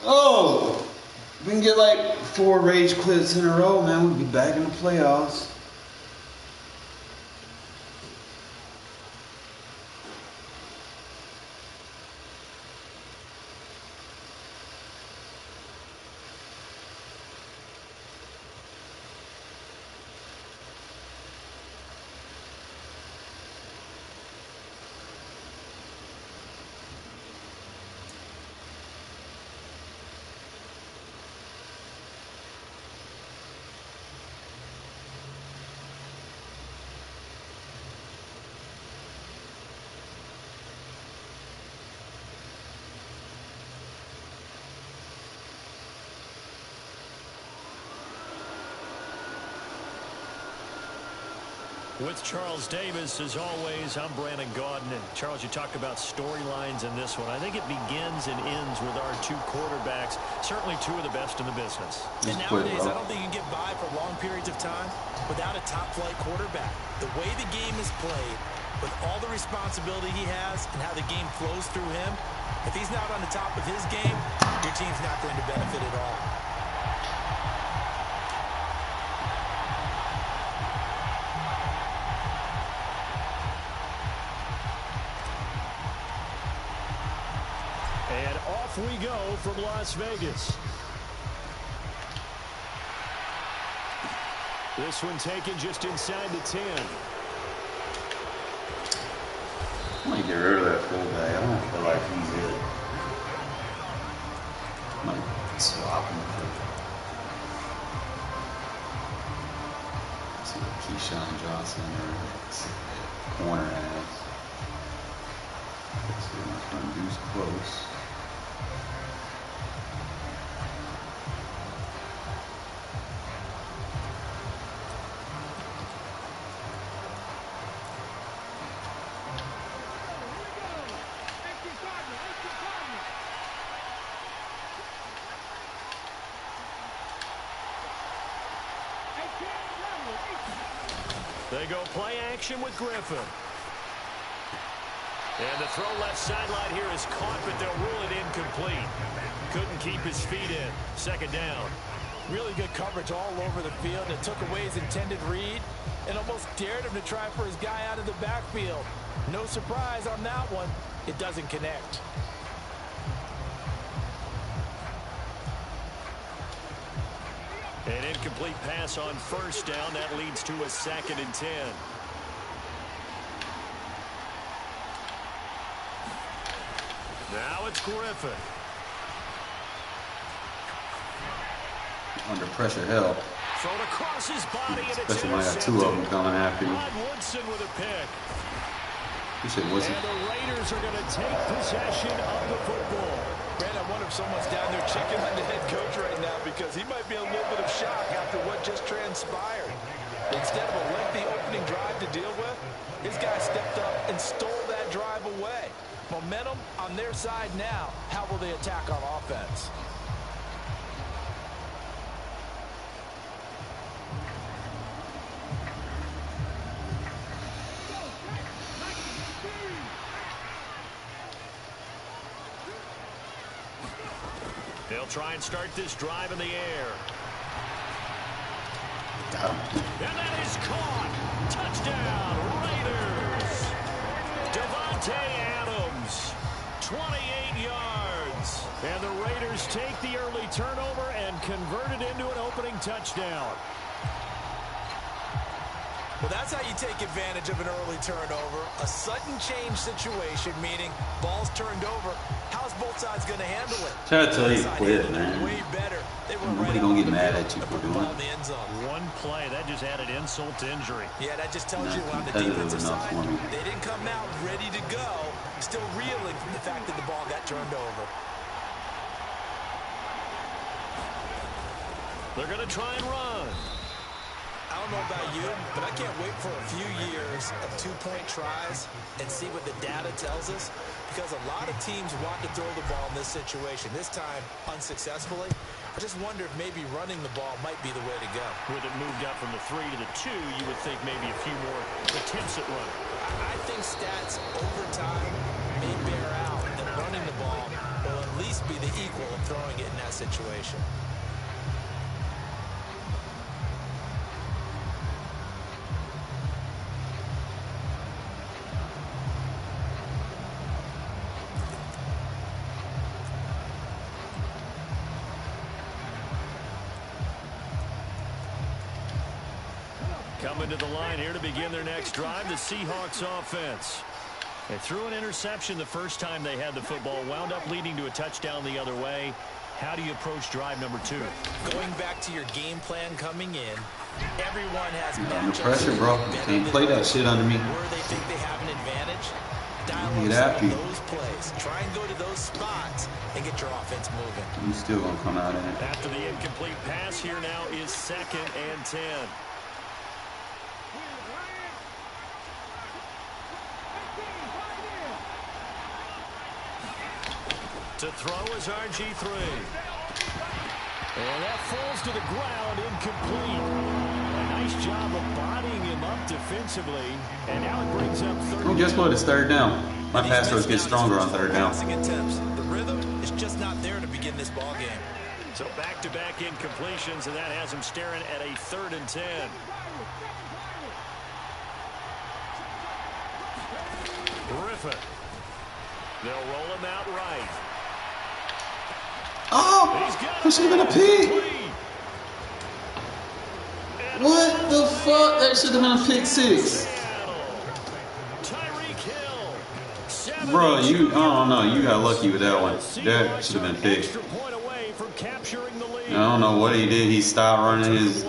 Oh! We can get like 4 rage quits in a row, man. We'll be back in the playoffs. With Charles Davis, as always, I'm Brandon Gaudin. And Charles, you talk about storylines in this one. I think it begins and ends with our 2 quarterbacks, certainly 2 of the best in the business. And nowadays, I don't think you can get by for long periods of time without a top-flight quarterback. The way the game is played, with all the responsibility he has and how the game flows through him, if he's not on the top of his game, your team's not going to benefit at all. And off we go from Las Vegas. This one taken just inside the 10. I might get rid of that fullback. I don't feel like he's it. I might swap him for see what Keyshawn Johnson or corner has. Let's see if my dude's close. They go play action with Griffin. And the throw left sideline here is caught, but they'll rule it incomplete. Couldn't keep his feet in. Second down. Really good coverage all over the field. It took away his intended read and almost dared him to try for his guy out of the backfield. No surprise on that one. It doesn't connect. An incomplete pass on first down. That leads to a 2nd and 10. Now it's Griffin. Under pressure, hell. Thrown across his body, and it's especially when I got 2 of them coming after you. Woodson with a pick. You said Woodson. And the Raiders are going to take possession of the football. Brandon, I wonder if someone's down there checking on the head coach right now because he might be in a little bit of shock after what just transpired. Instead of a lengthy opening drive to deal with, his guy stepped up and stole that drive away. Momentum on their side now. How will they attack on offense? They'll try and start this drive in the air. Got him. And that is caught. Touchdown, Raiders. Devontae Adams, 28 yards. And the Raiders take the early turnover and convert it into an opening touchdown. Well, that's how you take advantage of an early turnover. A sudden change situation, meaning ball's turned over. How's both sides going to handle it? Try to tell you to quit, man. Way better. They were Nobody gonna get mad at you for doing it. One play, that just added insult to injury. Yeah, that just tells you on the defensive side, they didn't come out ready to go. Still reeling from the fact that the ball got turned over. They're going to try and run. I don't know about you, but I can't wait for a few years of two-point tries and see what the data tells us, because a lot of teams want to throw the ball in this situation, this time unsuccessfully. I just wonder if maybe running the ball might be the way to go. With it moved up from the 3 to the 2, you would think maybe a few more attempts at running. I think stats over time may bear out that running the ball will at least be the equal of throwing it in that situation. Coming to the line here to begin their next drive, the Seahawks offense. They threw an interception the first time they had the football, wound up leading to a touchdown the other way. How do you approach drive number 2? Going back to your game plan coming in, everyone has under pressure, bro. Can't play that shit under me. Where they think they have an advantage, dial up some of those plays. Try and go to those spots and get your offense moving. You still gonna come out in it. After the incomplete pass, here now is 2nd and 10. To throw is RG3. And that falls to the ground, incomplete. A nice job of bodying him up defensively. And now it brings up 3rd. Oh, guess what? It's 3rd down. My pass rush gets stronger on 3rd down. The rhythm is just not there to begin this ball game. So back-to-back incompletions, and that has him staring at a 3rd and 10. Griffin. They'll roll him out right. Oh, that should have been a pick. What the fuck? That should have been a pick 6. Bro, I don't know. You got lucky with that one. That should have been picked. I don't know what he did. He stopped running his,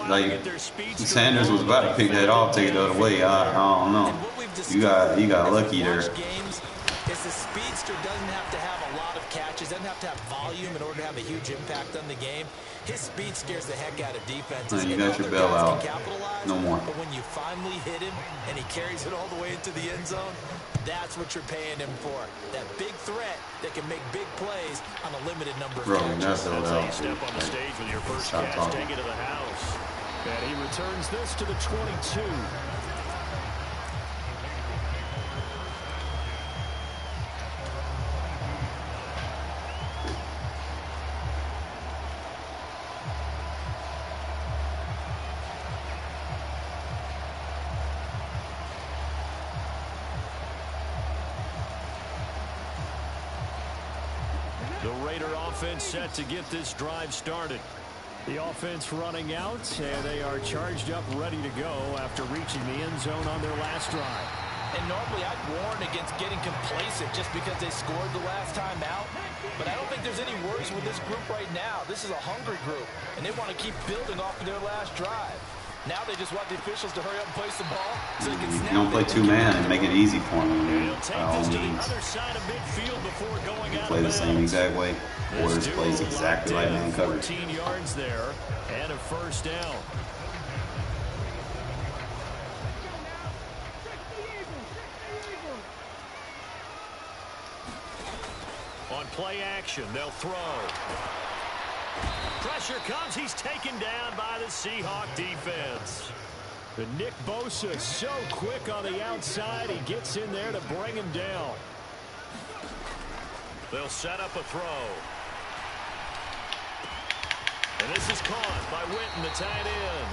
Sanders was about to pick that off, take it the other way. I don't know. You got lucky there. Is the speedster doesn't have to have a lot of catches, doesn't have to have volume in order to have a huge impact on the game. His speed scares the heck out of defenses. You got your bell out. No more. But when you finally hit him and he carries it all the way into the end zone, that's what you're paying him for. That big threat that can make big plays on a limited number of catches. That's how you step on the stage with your first catch, take it to the house. And he returns this to the 22. The Raider offense set to get this drive started. The offense running out, and they are charged up, ready to go after reaching the end zone on their last drive. And normally I'd warn against getting complacent just because they scored the last time out. But I don't think there's any worries with this group right now. This is a hungry group, and they want to keep building off of their last drive. Now they just want the officials to hurry up and place the ball so they can snap. You don't play 2-man and make it easy for them. By all means. Play the same exact way. Orders plays exactly like man coverage. 14 yards there and a first down. On play action, they'll throw. Pressure comes. He's taken down by the Seahawk defense. The Nick Bosa so quick on the outside. He gets in there to bring him down. They'll set up a throw. And this is caught by Witten, the tight end.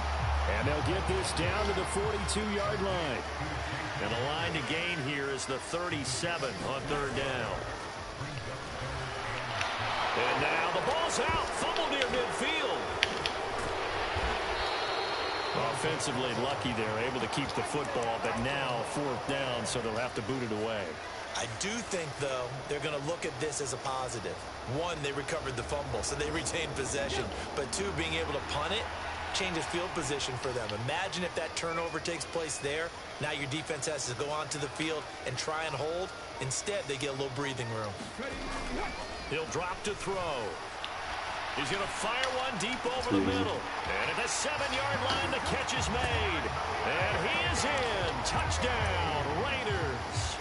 And they'll get this down to the 42-yard line. And the line to gain here is the 37 on 3rd down. And now the ball's out. Fumble near midfield. defensively lucky there, able to keep the football, but now 4th down, so they'll have to boot it away. I do think, though, they're going to look at this as a positive. 1, they recovered the fumble, so they retained possession. But 2, being able to punt it changes field position for them. Imagine if that turnover takes place there. Now your defense has to go onto the field and try and hold. Instead, they get a little breathing room. He'll drop to throw. He's going to fire one deep over the middle. And at the 7-yard line, the catch is made. And he is in. Touchdown, Raiders.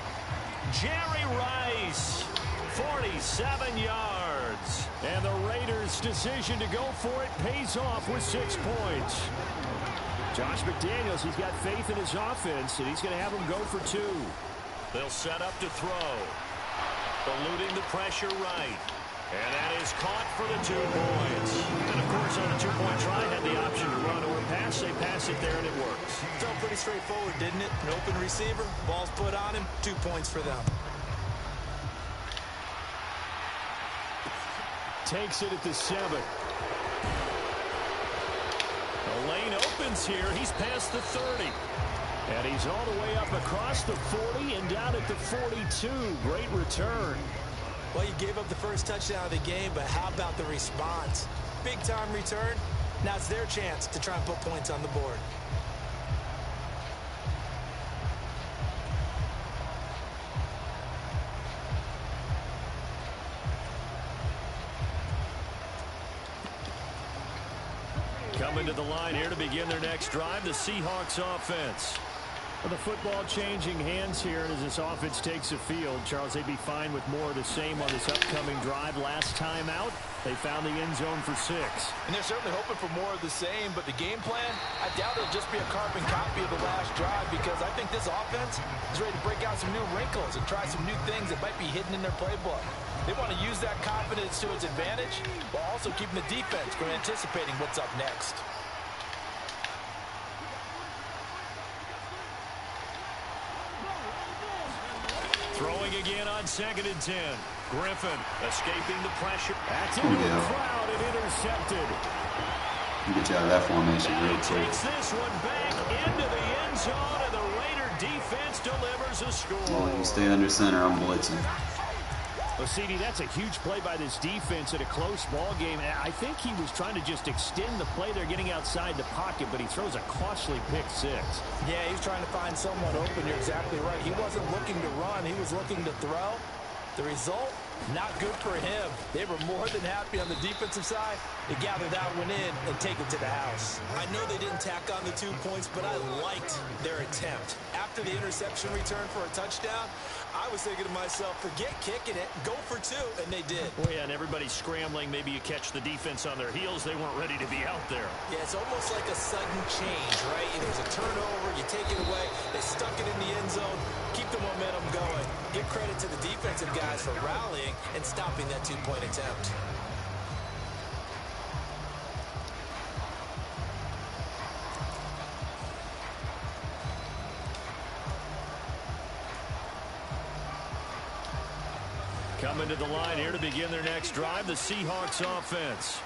Jerry Rice, 47 yards. And the Raiders' decision to go for it pays off with 6 points. Josh McDaniels, he's got faith in his offense, and he's going to have them go for 2. They'll set up to throw. Eluding the pressure right. And that is caught for the 2 points. And, of course, on a 2-point try, had the option to run or pass. They pass it there, and it works. Felt pretty straightforward, didn't it? An open receiver, ball's put on him, 2 points for them. Takes it at the 7. The lane opens here. He's past the 30. And he's all the way up across the 40 and down at the 42. Great return. Well, you gave up the first touchdown of the game, but how about the response? Big-time return. Now it's their chance to try and put points on the board. Coming to the line here to begin their next drive, the Seahawks offense. Well, the football changing hands here as this offense takes the field. Charles, they'd be fine with more of the same on this upcoming drive. Last time out, they found the end zone for 6. And they're certainly hoping for more of the same, but the game plan, I doubt it'll just be a carbon copy of the last drive, because I think this offense is ready to break out some new wrinkles and try some new things that might be hidden in their playbook. They want to use that confidence to its advantage while also keeping the defense from anticipating what's up next. Throwing again on 2nd and 10. Griffin escaping the pressure. That's into the crowd and intercepted. Get you out of that formation real quick. Takes this one back into the end zone, and the Raider defense delivers a score. Well, you stay under center, I'm blitzing. Well, CD, that's a huge play by this defense in a close ball game. I think he was trying to just extend the play. They're getting outside the pocket, but he throws a costly pick 6. Yeah, he's trying to find someone open. You're exactly right. He wasn't looking to run. He was looking to throw. The result, not good for him. They were more than happy on the defensive side to gather that one in and take it to the house. I know they didn't tack on the 2 points, but I liked their attempt. After the interception return for a touchdown, I was thinking to myself, forget kicking it, go for 2, and they did. Well, yeah, and everybody's scrambling. Maybe you catch the defense on their heels. They weren't ready to be out there. Yeah, it's almost like a sudden change, right? There's a turnover, you take it away, they stuck it in the end zone, keep the momentum going. Give credit to the defensive guys for rallying and stopping that 2-point attempt. Coming to the line here to begin their next drive, the Seahawks offense.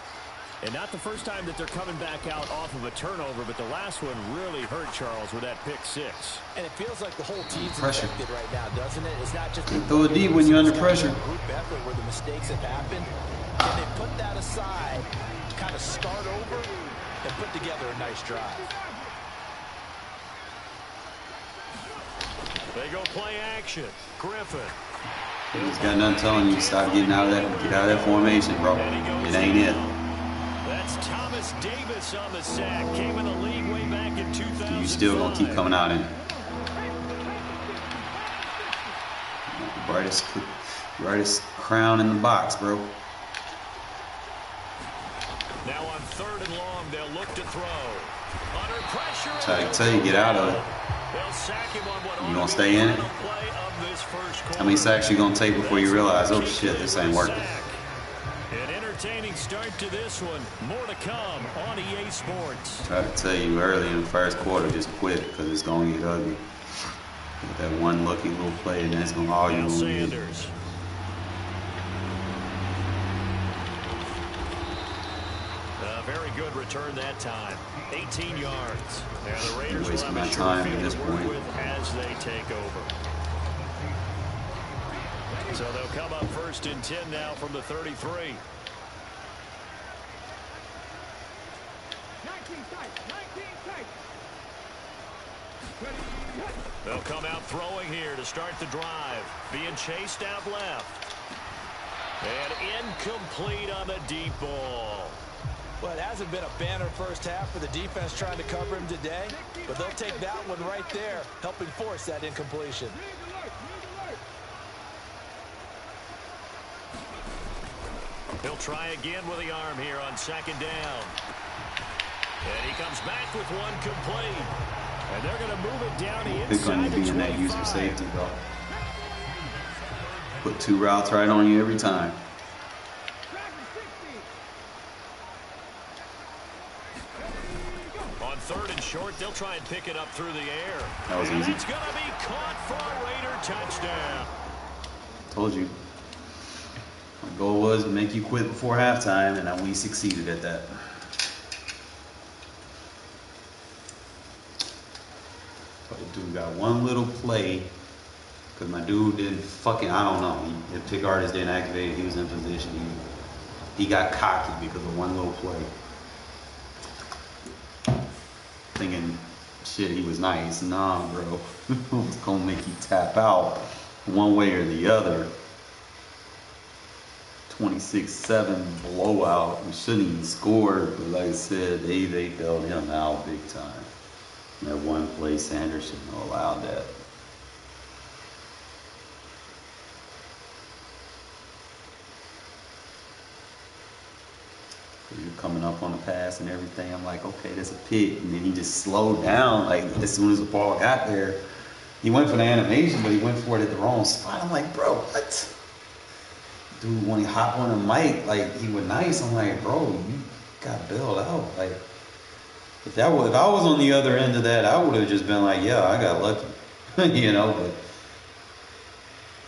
And not the first time that they're coming back out off of a turnover, but the last one really hurt Charles with that pick 6. And it feels like the whole team's infected right now, doesn't it? It's not just you throw it deep when you're under pressure. Group effort where the mistakes have happened. Can they put that aside, kind of start over, and put together a nice drive? They go play action. Griffin. He's got nothing telling you stop getting out of that formation, bro. It ain't it. That's Thomas Davis on the sack. Came in the league way back in 2000. You still gonna keep coming out in. Brightest crown in the box, bro. Now on 3rd and long, they'll look to throw. Under pressure. Try to tell you, get out of it. They'll sack him on what you gonna stay in it? How many sacks you gonna take before you realize, oh shit, this ain't working? An entertaining start to this one. More to come on EA Sports. Try to tell you early in the first quarter, just quit because it's gonna get ugly. With that one lucky little play, and that's gonna all you gonna get. Very good return that time. 18 yards. And the Raiders will wasting have my a time short at field this to work point with as they take over. So they'll come up 1st and 10 now from the 33. They'll come out throwing here to start the drive. Being chased out left. And incomplete on the deep ball. Well, it hasn't been a banner first half for the defense trying to cover him today, but they'll take that one right there, helping force that incompletion. He'll try again with the arm here on 2nd down. And he comes back with one complete. And they're going to move it down the inside. It's going to be in that user safety, though. Put 2 routes right on you every time. On 3rd and short, they'll try and pick it up through the air. That was easy. It's going to be caught for a Raider touchdown. Told you. My goal was to make you quit before halftime, and we succeeded at that. But the dude got one little play, because my dude didn't fucking, I don't know. The pick artist didn't activate it. He was in position. He got cocky because of one little play. Thinking, shit, he was nice. Nah, bro. It's going to make you tap out one way or the other. 26-7 blowout. We shouldn't even score, but like I said, they bailed him out big time. That one play, Sanders shouldn't have allowed that. You're coming up on the pass and everything. I'm like, okay, that's a pick. And then he just slowed down. Like, as soon as the ball got there, he went for the animation, but he went for it at the wrong spot. I'm like, bro, what? Dude, when he hopped on the mic, like, he was nice. I'm like, bro, you got bailed out. Like, if I was on the other end of that, I would have just been like, yeah, I got lucky. You know, but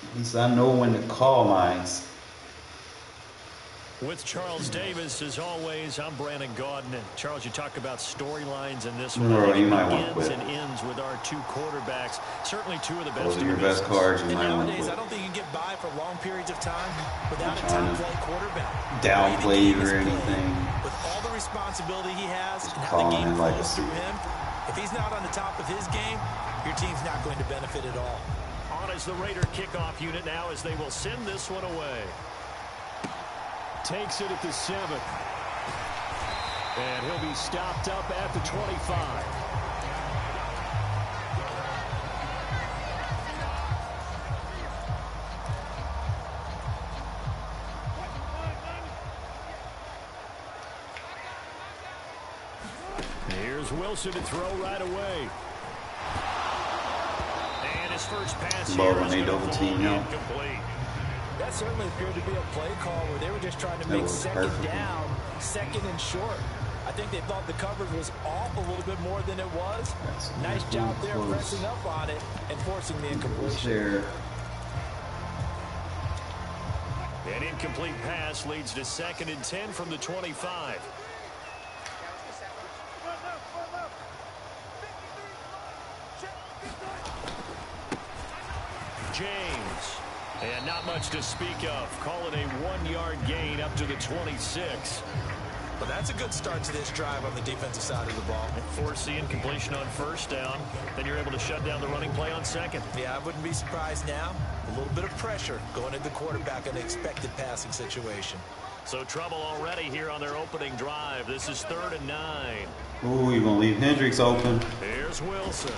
at least I know when to call mines. With Charles Davis, as always, I'm Brandon Gaudin. And Charles, you talk about storylines in this one. You might want to begins quit. and ends with our 2 quarterbacks. Certainly 2 of the best. Those are your best cards. You might want to Nowadays, quit. I don't think you can get by for long periods of time without a top-flight quarterback. Downplay or anything. With all the responsibility he has and how the Calling game him like flows a through him, if he's not on the top of his game, your team's not going to benefit at all. On as the Raider kickoff unit now as they will send this one away. Takes it at the 7th. And he'll be stopped up at the 25. Here's Wilson to throw right away. And his first pass Love here when they double team, yo. incomplete. That certainly appeared to be a play call where they were just trying to make second down, 2nd and short. I think they thought the coverage was off a little bit more than it was. Nice job there pressing up on it and forcing the incompletion. An incomplete pass leads to 2nd and 10 from the 25. James. And not much to speak of. Call it a 1-yard gain up to the 26. But that's a good start to this drive on the defensive side of the ball. Force the incompletion on 1st down. Then you're able to shut down the running play on 2nd. Yeah, I wouldn't be surprised now. A little bit of pressure going at the quarterback in an expected passing situation. So trouble already here on their opening drive. This is 3rd and 9. Ooh, you're going to leave Hendricks open. Here's Wilson.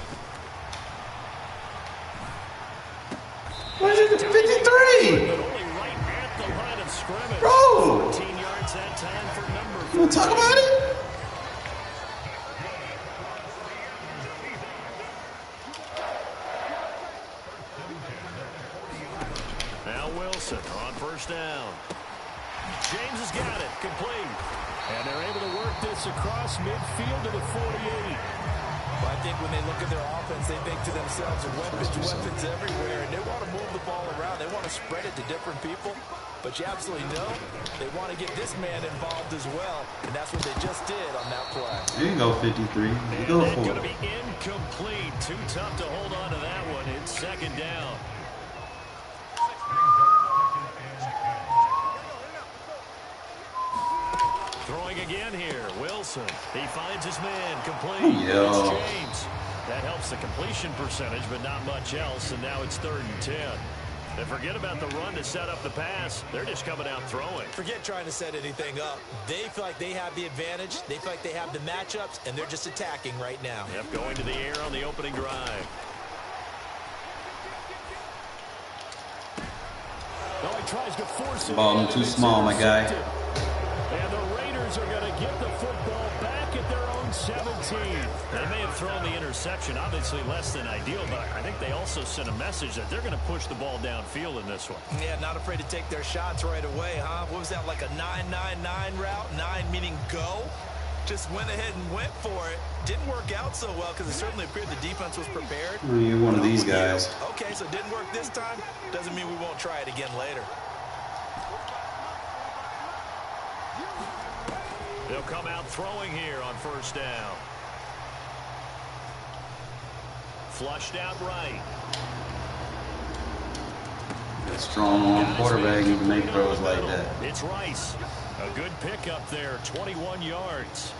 What is it, 53? But only right at the line of scrimmage. Bro! 14 yards that time for number 4. You want to talk about it? Now Wilson on 1st down. James has got it. Complete. And they're able to work this across midfield to the 48. Well, I think when they look at their offense, they think to themselves, weapons everywhere, and they want to move the ball around. They want to spread it to different people. But you absolutely know they want to get this man involved as well, and that's what they just did on that play. There you go, 53. You go for it. Going to be incomplete. Too tough to hold on to that one. It's second down. Throwing again here. Wilson. He finds his man complete. It's James. That helps the completion percentage, but not much else, and now it's 3rd and 10. And forget about the run to set up the pass. They're just coming out throwing. Forget trying to set anything up. They feel like they have the advantage. They feel like they have the matchups, and they're just attacking right now. Yep, going to the air on the opening drive. Oh, he tries to force it. Ball too small, my guy. And the Raiders are going to get the football back at their own 17. They may have thrown the interception, obviously less than ideal, but I think they also sent a message that they're going to push the ball downfield in this one. Yeah, not afraid to take their shots right away, huh? What was that, like a 9-9-9 route? 9 meaning go? Just went ahead and went for it. Didn't work out so well because it certainly appeared the defense was prepared. You're one of these guys. Okay, so it didn't work this time. Doesn't mean we won't try it again later. They'll come out throwing here on 1st down. Flushed out right. That strong arm quarterback, you can make throws like that. It's Rice. A good pickup there, 21 yards.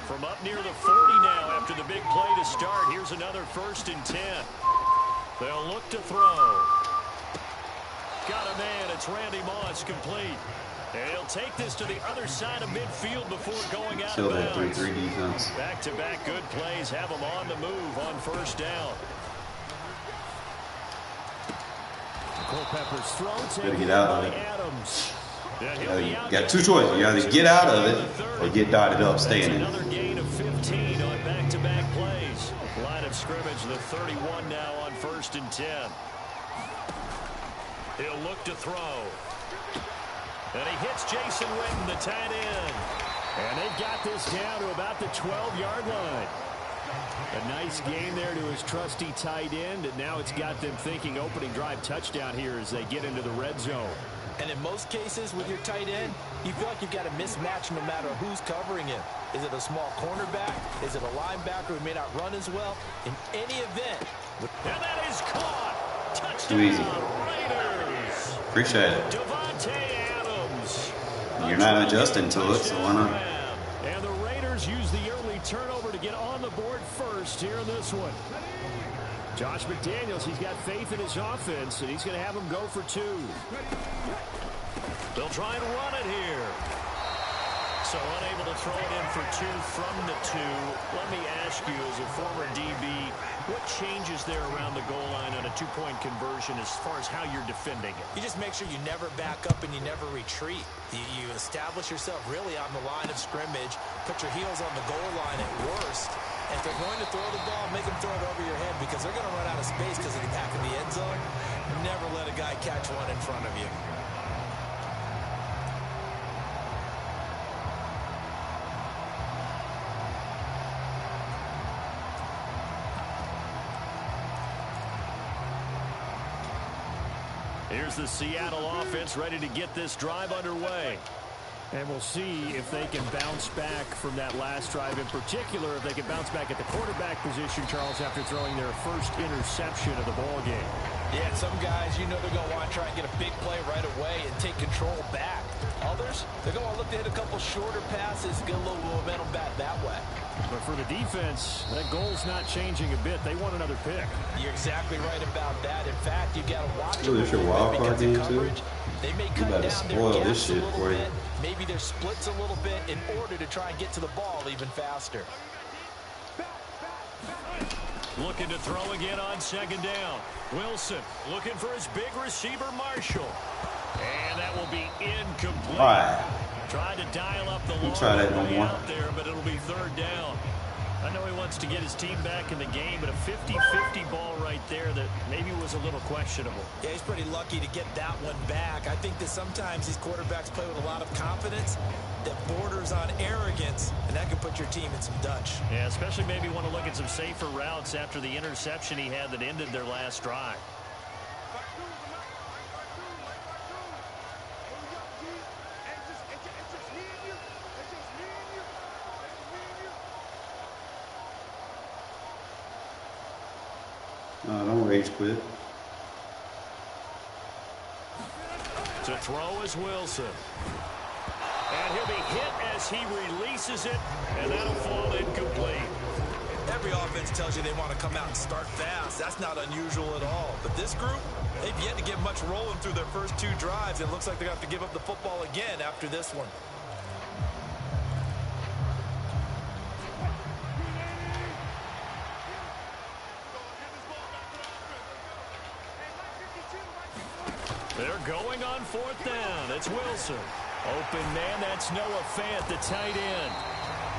From up near the 40 now after the big play to start. Here's another 1st and 10. They'll look to throw. Got a man. It's Randy Moss, complete. And he'll take this to the other side of midfield before going out of bounds. 3-3 defense. Back-to-back good plays have them on the move on 1st down. Culpepper's throw taken get out of by it. Adams. You got 2 choices. You either get out of it or get dotted up staying in. Another gain of 15 on back-to-back plays. Line of scrimmage, the 31 now on 1st and 10. He'll look to throw. And he hits Jason Witten, the tight end. And they've got this down to about the 12-yard line. A nice gain there to his trusty tight end, and now it's got them thinking opening drive touchdown here as they get into the red zone. And in most cases with your tight end, you feel like you've got a mismatch no matter who's covering him. Is it a small cornerback? Is it a linebacker who may not run as well? In any event. And that is caught. Touchdown. Too easy. Raiders. Appreciate it. Devontae Adams. You're not adjusting to it, so why not? And the Raiders use the early turnover to get on the board first here in this one. Josh McDaniels, he's got faith in his offense, and he's going to have them go for 2. They'll try and run it here. So unable to throw it in for 2 from the 2. Let me ask you, as a former DB, what changes there around the goal line on a 2-point conversion as far as how you're defending it? You just make sure you never back up and you never retreat. You establish yourself really on the line of scrimmage, put your heels on the goal line at worst. And if they're going to throw the ball, make them throw it over your head because they're going to run out of space because of the back of the end zone. Never let a guy catch one in front of you. Here's the Seattle offense ready to get this drive underway. And we'll see if they can bounce back from that last drive. In particular, if they can bounce back at the quarterback position, Charles, after throwing their first interception of the ball game. Yeah, some guys, you know they're going to want to try and get a big play right away and take control back. Others, they're going to look to hit a couple shorter passes, get a little momentum back that way. But for the defense, that goal's not changing a bit. They want another pick. You're exactly right about that. In fact, you got to watch Ooh, this your wild card game too? They may You cut better down spoil their this gaps a shit little for you. bit, maybe their splits a little bit in order to try and get to the ball even faster. Looking to throw again on 2nd down. Wilson looking for his big receiver, Marshall. And that will be incomplete. All right. Trying to dial up the long try that no way more. out there, but it'll be 3rd down. I know he wants to get his team back in the game, but a 50-50 ball right there that maybe was a little questionable. Yeah, he's pretty lucky to get that one back. I think that sometimes these quarterbacks play with a lot of confidence that borders on arrogance, and that can put your team in some Dutch. Yeah, especially maybe want to look at some safer routes after the interception he had that ended their last drive. Don't rage quit. To throw is Wilson. And he'll be hit as he releases it, and that'll fall incomplete. Every offense tells you they want to come out and start fast. That's not unusual at all. But this group, they've yet to get much rolling through their first 2 drives. It looks like they're going to have to give up the football again after this one. They're going on 4th down. It's Wilson. Open man, that's Noah Fant, the tight end.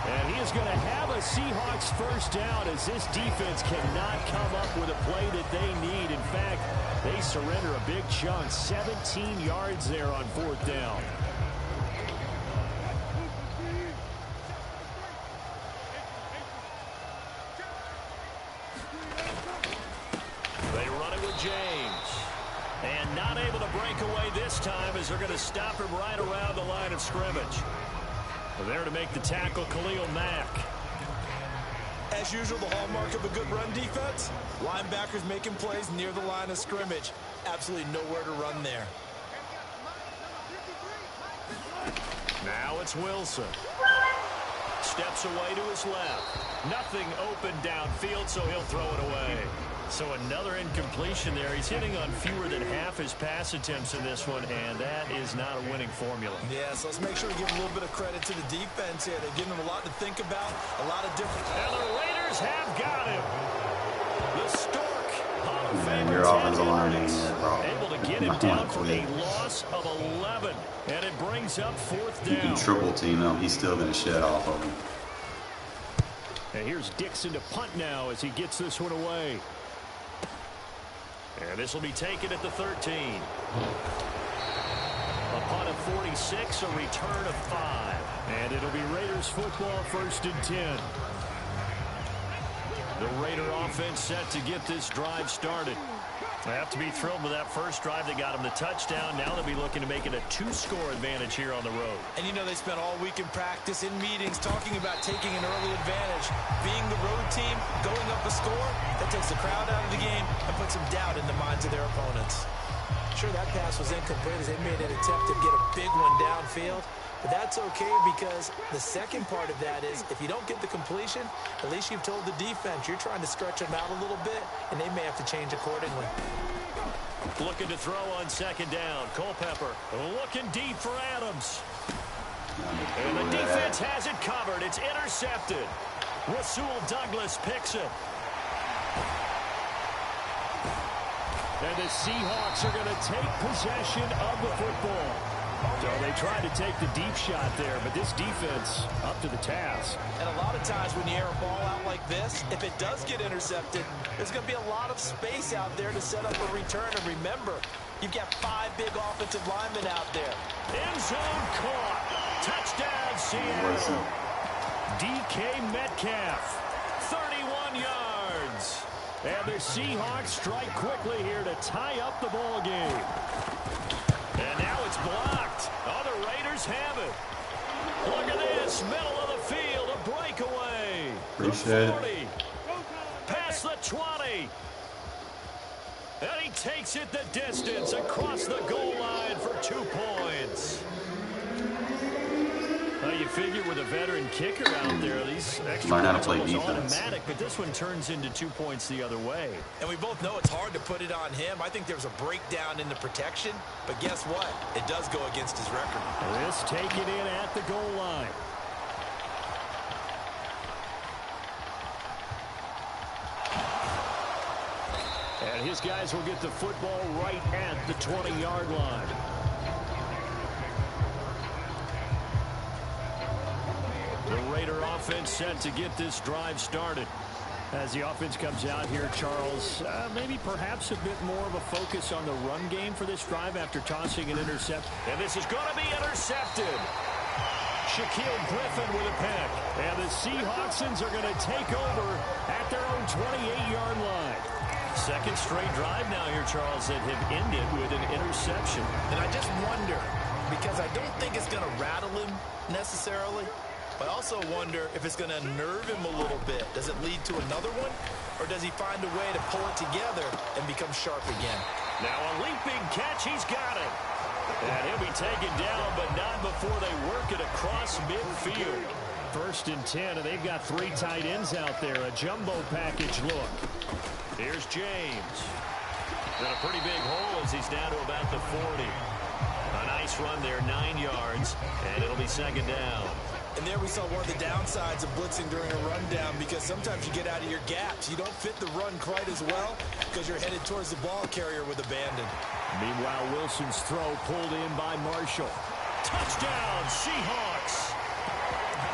And he is going to have a Seahawks first down as this defense cannot come up with a play that they need. In fact, they surrender a big chunk, 17 yards there on 4th down. They run it with James. And not able to break away this time as they're going to stop him right around the line of scrimmage. There to make the tackle, Khalil Mack. As usual, the hallmark of a good run defense, linebackers making plays near the line of scrimmage. Absolutely nowhere to run there. Now it's Wilson. Steps away to his left. Nothing open downfield, so he'll throw it away. So another incompletion there. He's hitting on fewer than half his pass attempts in this one, and that is not a winning formula. Yeah, so let's make sure we give a little bit of credit to the defense here. They've given them a lot to think about, a lot of different... And the Raiders have got him. The Stork, Hall of Famer, your offensive line ain't able to get him down for a loss of 11, and it brings up 4th down. You can triple team him. He's still going to shed off of him. And here's Dixon to punt now as he gets this one away. And this will be taken at the 13. A punt of 46, a return of 5. And it'll be Raiders football, 1st and 10. The Raider offense set to get this drive started. They have to be thrilled with that first drive. They got him the touchdown. Now they'll be looking to make it a 2-score advantage here on the road. And you know they spent all week in practice, in meetings, talking about taking an early advantage. Being the road team, going up a score, that takes the crowd out of the game and puts some doubt in the minds of their opponents. Sure, that pass was incomplete as they made an attempt to get a big one downfield. But that's okay because the second part of that is if you don't get the completion, at least you've told the defense you're trying to stretch them out a little bit, and they may have to change accordingly. Looking to throw on 2nd down. Culpepper looking deep for Adams. And the defense has it covered. It's intercepted. Rasul Douglas picks it. And the Seahawks are going to take possession of the football. So they tried to take the deep shot there, but this defense up to the task. And a lot of times when you air a ball out like this, if it does get intercepted, there's going to be a lot of space out there to set up a return. And remember, you've got 5 big offensive linemen out there. End zone caught. Touchdown, Seattle. DK Metcalf, 31 yards. And the Seahawks strike quickly here to tie up the ball game. And now it's blocked. Oh, the Raiders have it. Look at this. Middle of the field. A breakaway. The 40. Past the 20. And he takes it the distance across the goal line for 2 points. Well, you figure with a veteran kicker out there, these extra points are automatic, but this one turns into 2 points the other way. And we both know it's hard to put it on him. I think there's a breakdown in the protection, but guess what? It does go against his record. This taken in at the goal line. And his guys will get the football right at the 20-yard line. The Raider offense offense set to get this drive started. As the offense comes out here, Charles, maybe perhaps a bit more of a focus on the run game for this drive after tossing an interception. And this is going to be intercepted. Shaquille Griffin with a pick. And the Seahawksons are going to take over at their own 28-yard line. Second straight drive now here, Charles, that have ended with an interception. And I just wonder, because I don't think it's going to rattle him necessarily, but I also wonder if it's going to unnerve him a little bit. Does it lead to another one? Or does he find a way to pull it together and become sharp again? Now a leaping catch. He's got it. And he'll be taken down, but not before they work it across midfield. 1st and 10, and they've got 3 tight ends out there. A jumbo package look. Here's James. Got a pretty big hole as he's down to about the 40. A nice run there, 9 yards, and it'll be 2nd down. And there we saw one of the downsides of blitzing during a rundown, because sometimes you get out of your gaps. You don't fit the run quite as well because you're headed towards the ball carrier with abandon. Meanwhile, Wilson's throw pulled in by Marshall. Touchdown, Seahawks.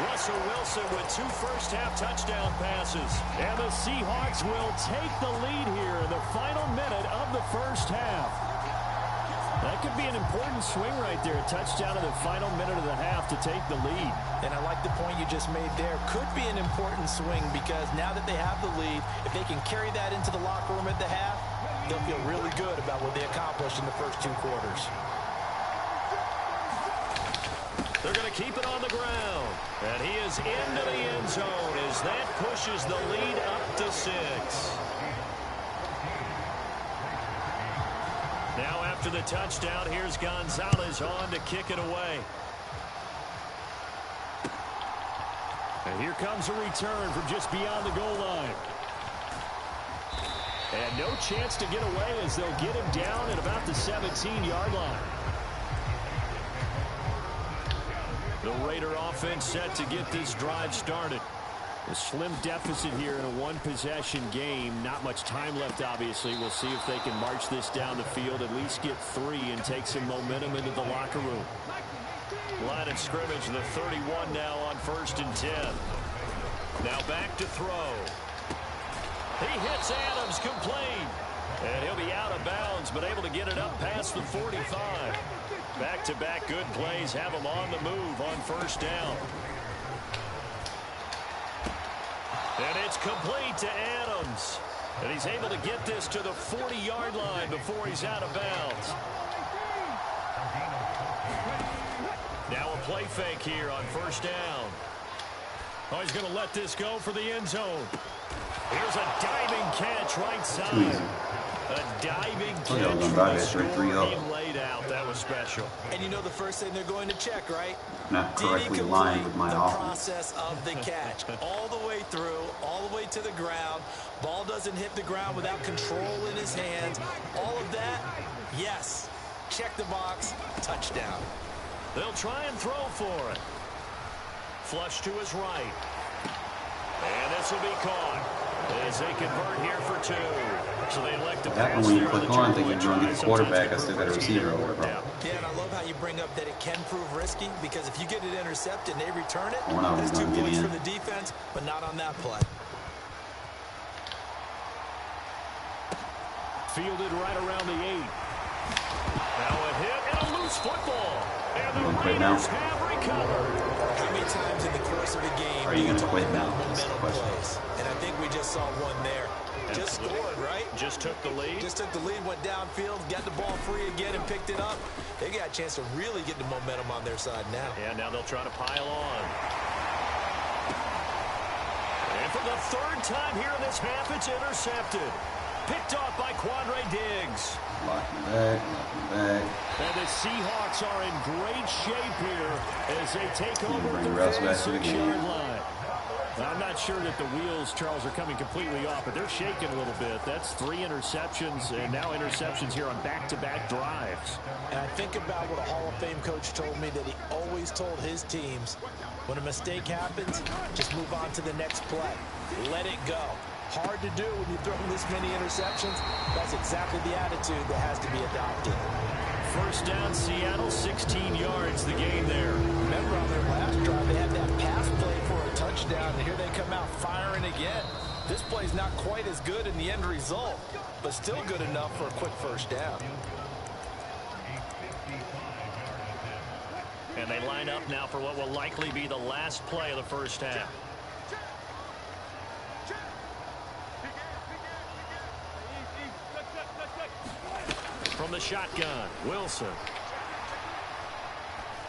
Russell Wilson with 2 first-half touchdown passes. And the Seahawks will take the lead here in the final minute of the first half. That could be an important swing right there. A touchdown in the final minute of the half to take the lead. And I like the point you just made there. Could be an important swing because now that they have the lead, if they can carry that into the locker room at the half, they'll feel really good about what they accomplished in the first 2 quarters. They're going to keep it on the ground. And he is into the end zone as that pushes the lead up to 6. Now after the touchdown, here's Gonzalez on to kick it away. And here comes a return from just beyond the goal line. And no chance to get away as they'll get him down at about the 17-yard line. The Raider offense set to get this drive started. A slim deficit here in a 1-possession game. Not much time left, obviously. We'll see if they can march this down the field, at least get 3 and take some momentum into the locker room. Line of scrimmage, the 31 now on 1st and 10. Now back to throw. He hits Adams complete. And he'll be out of bounds, but able to get it up past the 45. Back-to-back good plays have him on the move on 1st down. And it's complete to Adams. And he's able to get this to the 40-yard line before he's out of bounds. Now a play fake here on 1st down. Oh, he's going to let this go for the end zone. Here's a diving catch right side. A diving catch being laid out. That was special. And you know the first thing they're going to check, right? Not correctly lined with my the offense. process of the catch. All the way through, all the way to the ground. Ball doesn't hit the ground without control in his hands. All of that, yes. Check the box, touchdown. They'll try and throw for it. Flush to his right. And this will be caught as they convert here for 2. So they elect to pass when you click on, thinking you're going to get the quarterback, I still got a receiver over it, bro. Yeah, and I love how you bring up that it can prove risky, because if you get it intercepted and they return it, We're not that's 2 gonna get points in. for the defense, but not on that play. Fielded right around the 8. Now a hit and a loose football. And the Quit now. Raiders have recovered. How many times in the course of a game Are you going to quit now? momentum That's the question. plays? And I think we just saw one there. Just scored, right? Just took the lead. Just took the lead, went downfield, got the ball free again and picked it up. They got a chance to really get the momentum on their side now. And now they'll try to pile on. And for the 3rd time here in this half, it's intercepted. Picked off by Quandre Diggs. Locking back, locking back. And the Seahawks are in great shape here as they take over bring the Russ back to the 46-yard game. line. I'm not sure that the wheels, Charles, are coming completely off, but they're shaking a little bit. That's 3 interceptions, and now interceptions here on back-to-back drives. And I think about what a Hall of Fame coach told me that he always told his teams, when a mistake happens, just move on to the next play. Let it go. Hard to do when you throw this many interceptions. That's exactly the attitude that has to be adopted. 1st down, Seattle, 16 yards, the gain there. Remember on their last drive, they had that pass play for a touchdown. first down, and here they come out firing again. This play's not quite as good in the end result, but still good enough for a quick first down. And they line up now for what will likely be the last play of the first half. From the shotgun, Wilson.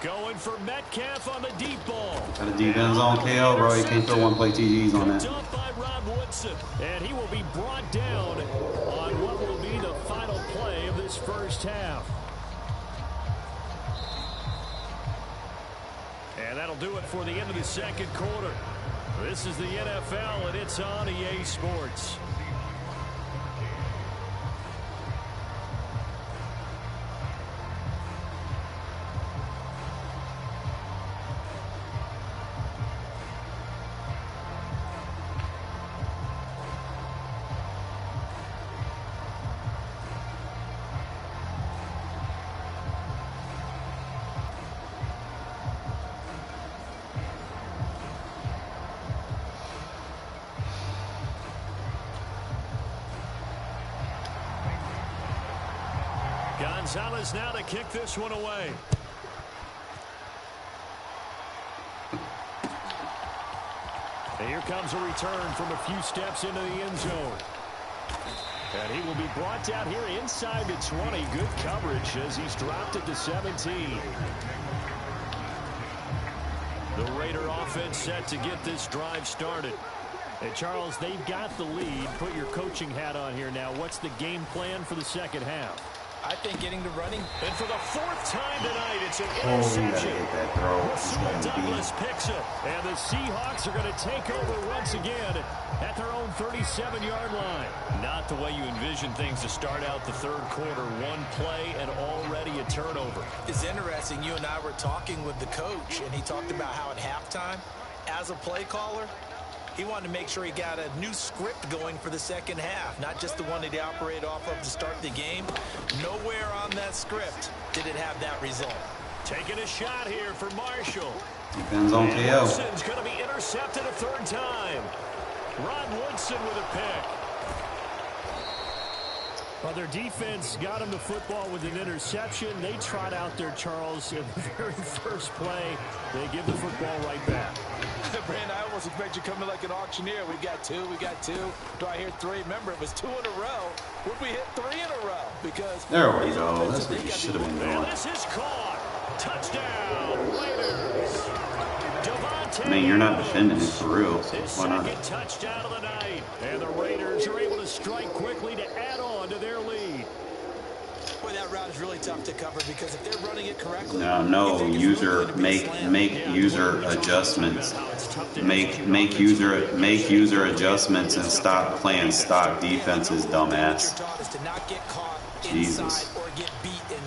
Going for Metcalf on the deep ball. Got a deep end zone KO, bro. You can't throw one-play TDs on that. Up by Rob Woodson. And he will be brought down on what will be the final play of this first half. And that'll do it for the end of the second quarter. This is the NFL, and it's on EA Sports. Gonzalez now to kick this one away. And here comes a return from a few steps into the end zone. And he will be brought down here inside the 20. Good coverage as he's dropped it to 17. The Raider offense set to get this drive started. And Charles, they've got the lead. Put your coaching hat on here now. What's the game plan for the second half? I think getting to running. And for the fourth time tonight, it's an interception. Rasul Douglas picks it. And the Seahawks are going to take over once again at their own 37-yard line. Not the way you envision things to start out the third quarter. One play and already a turnover. It's interesting. You and I were talking with the coach, and he talked about how at halftime, as a play caller, he wanted to make sure he got a new script going for the second half, not just the one that he operated off of to start the game. Nowhere on that script did it have that result. Taking a shot here for Marshall. Depends on KO. Wilson's going to be intercepted a third time. Rod Woodson with a pick. Well, their defense got him the football with an interception. They trot out there, Charles, in the very first play. They give the football right back. Brand, I almost expect you to come in like an auctioneer. We got two. Do I hear three? Remember, it was 2 in a row. Would we hit 3 in a row? Because there we go. That's what you should have been doing. This is Carr. Touchdown, Raiders. I mean, you're not defending it for real, so why not? Second touchdown of the night. And the Raiders are able to strike quickly to add on to their lead. Boy, that route is really tough to cover because if they're running it correctly, no, user make user adjustments. Make user adjustments and stop playing stock defenses, dumbass. Jesus.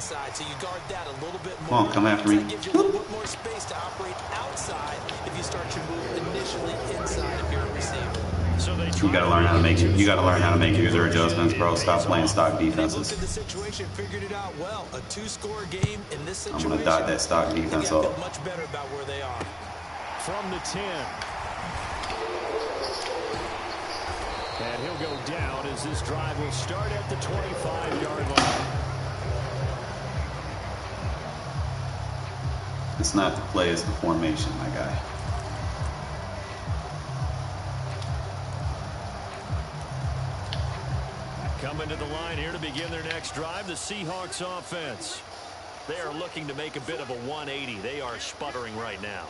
So you guard that a little bit more. Come on, come after me. That gives you a little bit more space to operate outside if you start your move initially inside if you're a receiver. So you gotta learn how to make user adjustments, bro. Stop playing stock defenses. Looked at the situation, figured it out well. A 2-score game in this situation. I'm gonna dot that stock defense up. Much better about where they are. From the 10. And he'll go down as this drive will start at the 25-yard line. It's not the play, it's the formation, my guy. Coming to the line here to begin their next drive, the Seahawks offense. They are looking to make a bit of a 180. They are sputtering right now.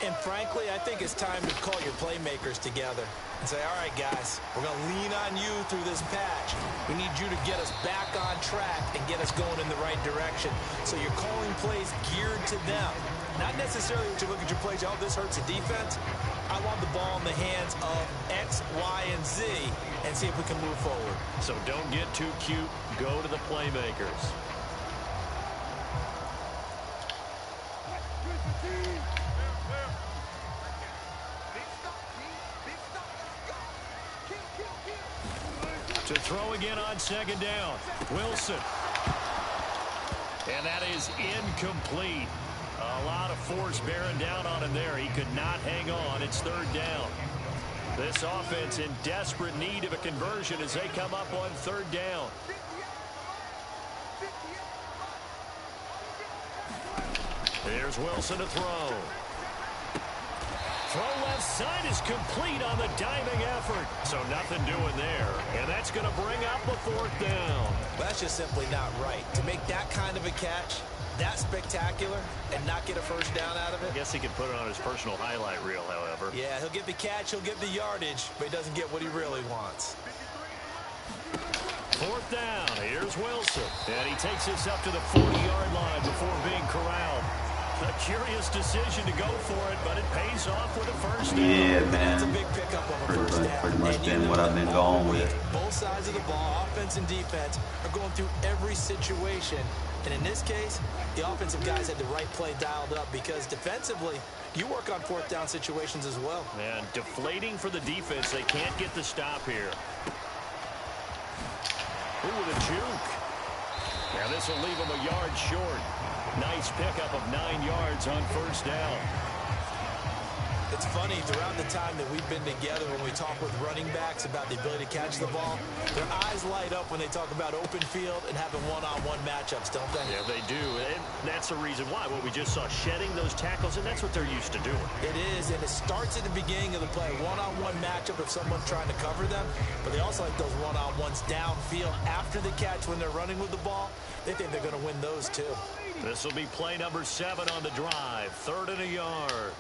And frankly, I think it's time to call your playmakers together and say, all right, guys, we're going to lean on you through this patch. We need you to get us back on track and get us going in the right direction. So you're calling plays geared to them. Not necessarily when you look at your plays, oh, this hurts the defense. I want the ball in the hands of X, Y, and Z and see if we can move forward. So don't get too cute. Go to the playmakers. To throw again on second down. Wilson. And that is incomplete. A lot of force bearing down on him there. He could not hang on. It's third down. This offense in desperate need of a conversion as they come up on third down. Here's Wilson to throw. Throw left side is complete on the diving effort. So nothing doing there. And that's going to bring up a fourth down. That's just simply not right. To make that kind of a catch, that spectacular, and not get a first down out of it. I guess he could put it on his personal highlight reel, however. Yeah, he'll get the catch, he'll get the yardage, but he doesn't get what he really wants. Fourth down. Here's Wilson. And he takes this up to the 40-yard line before being corralled. A curious decision to go for it, but it pays off with a first down. Yeah, man. That's a big pickup of a first down. Pretty much been what I've been going with. Both sides of the ball, offense and defense, are going through every situation. And in this case, the offensive guys had the right play dialed up because defensively, you work on fourth down situations as well. And deflating for the defense. They can't get the stop here. Ooh, with a juke. Now this will leave him a yard short. Nice pickup of 9 yards on first down. It's funny, throughout the time that we've been together, when we talk with running backs about the ability to catch the ball, their eyes light up when they talk about open field and having one-on-one matchups, don't they? Yeah, they do. And that's the reason why. What we just saw, shedding those tackles, and that's what they're used to doing. It is, and it starts at the beginning of the play. One-on-one matchup if someone's trying to cover them, but they also like those one-on-ones downfield after the catch when they're running with the ball. They think they're going to win those, too. This will be play number 7 on the drive. 3rd and a yard.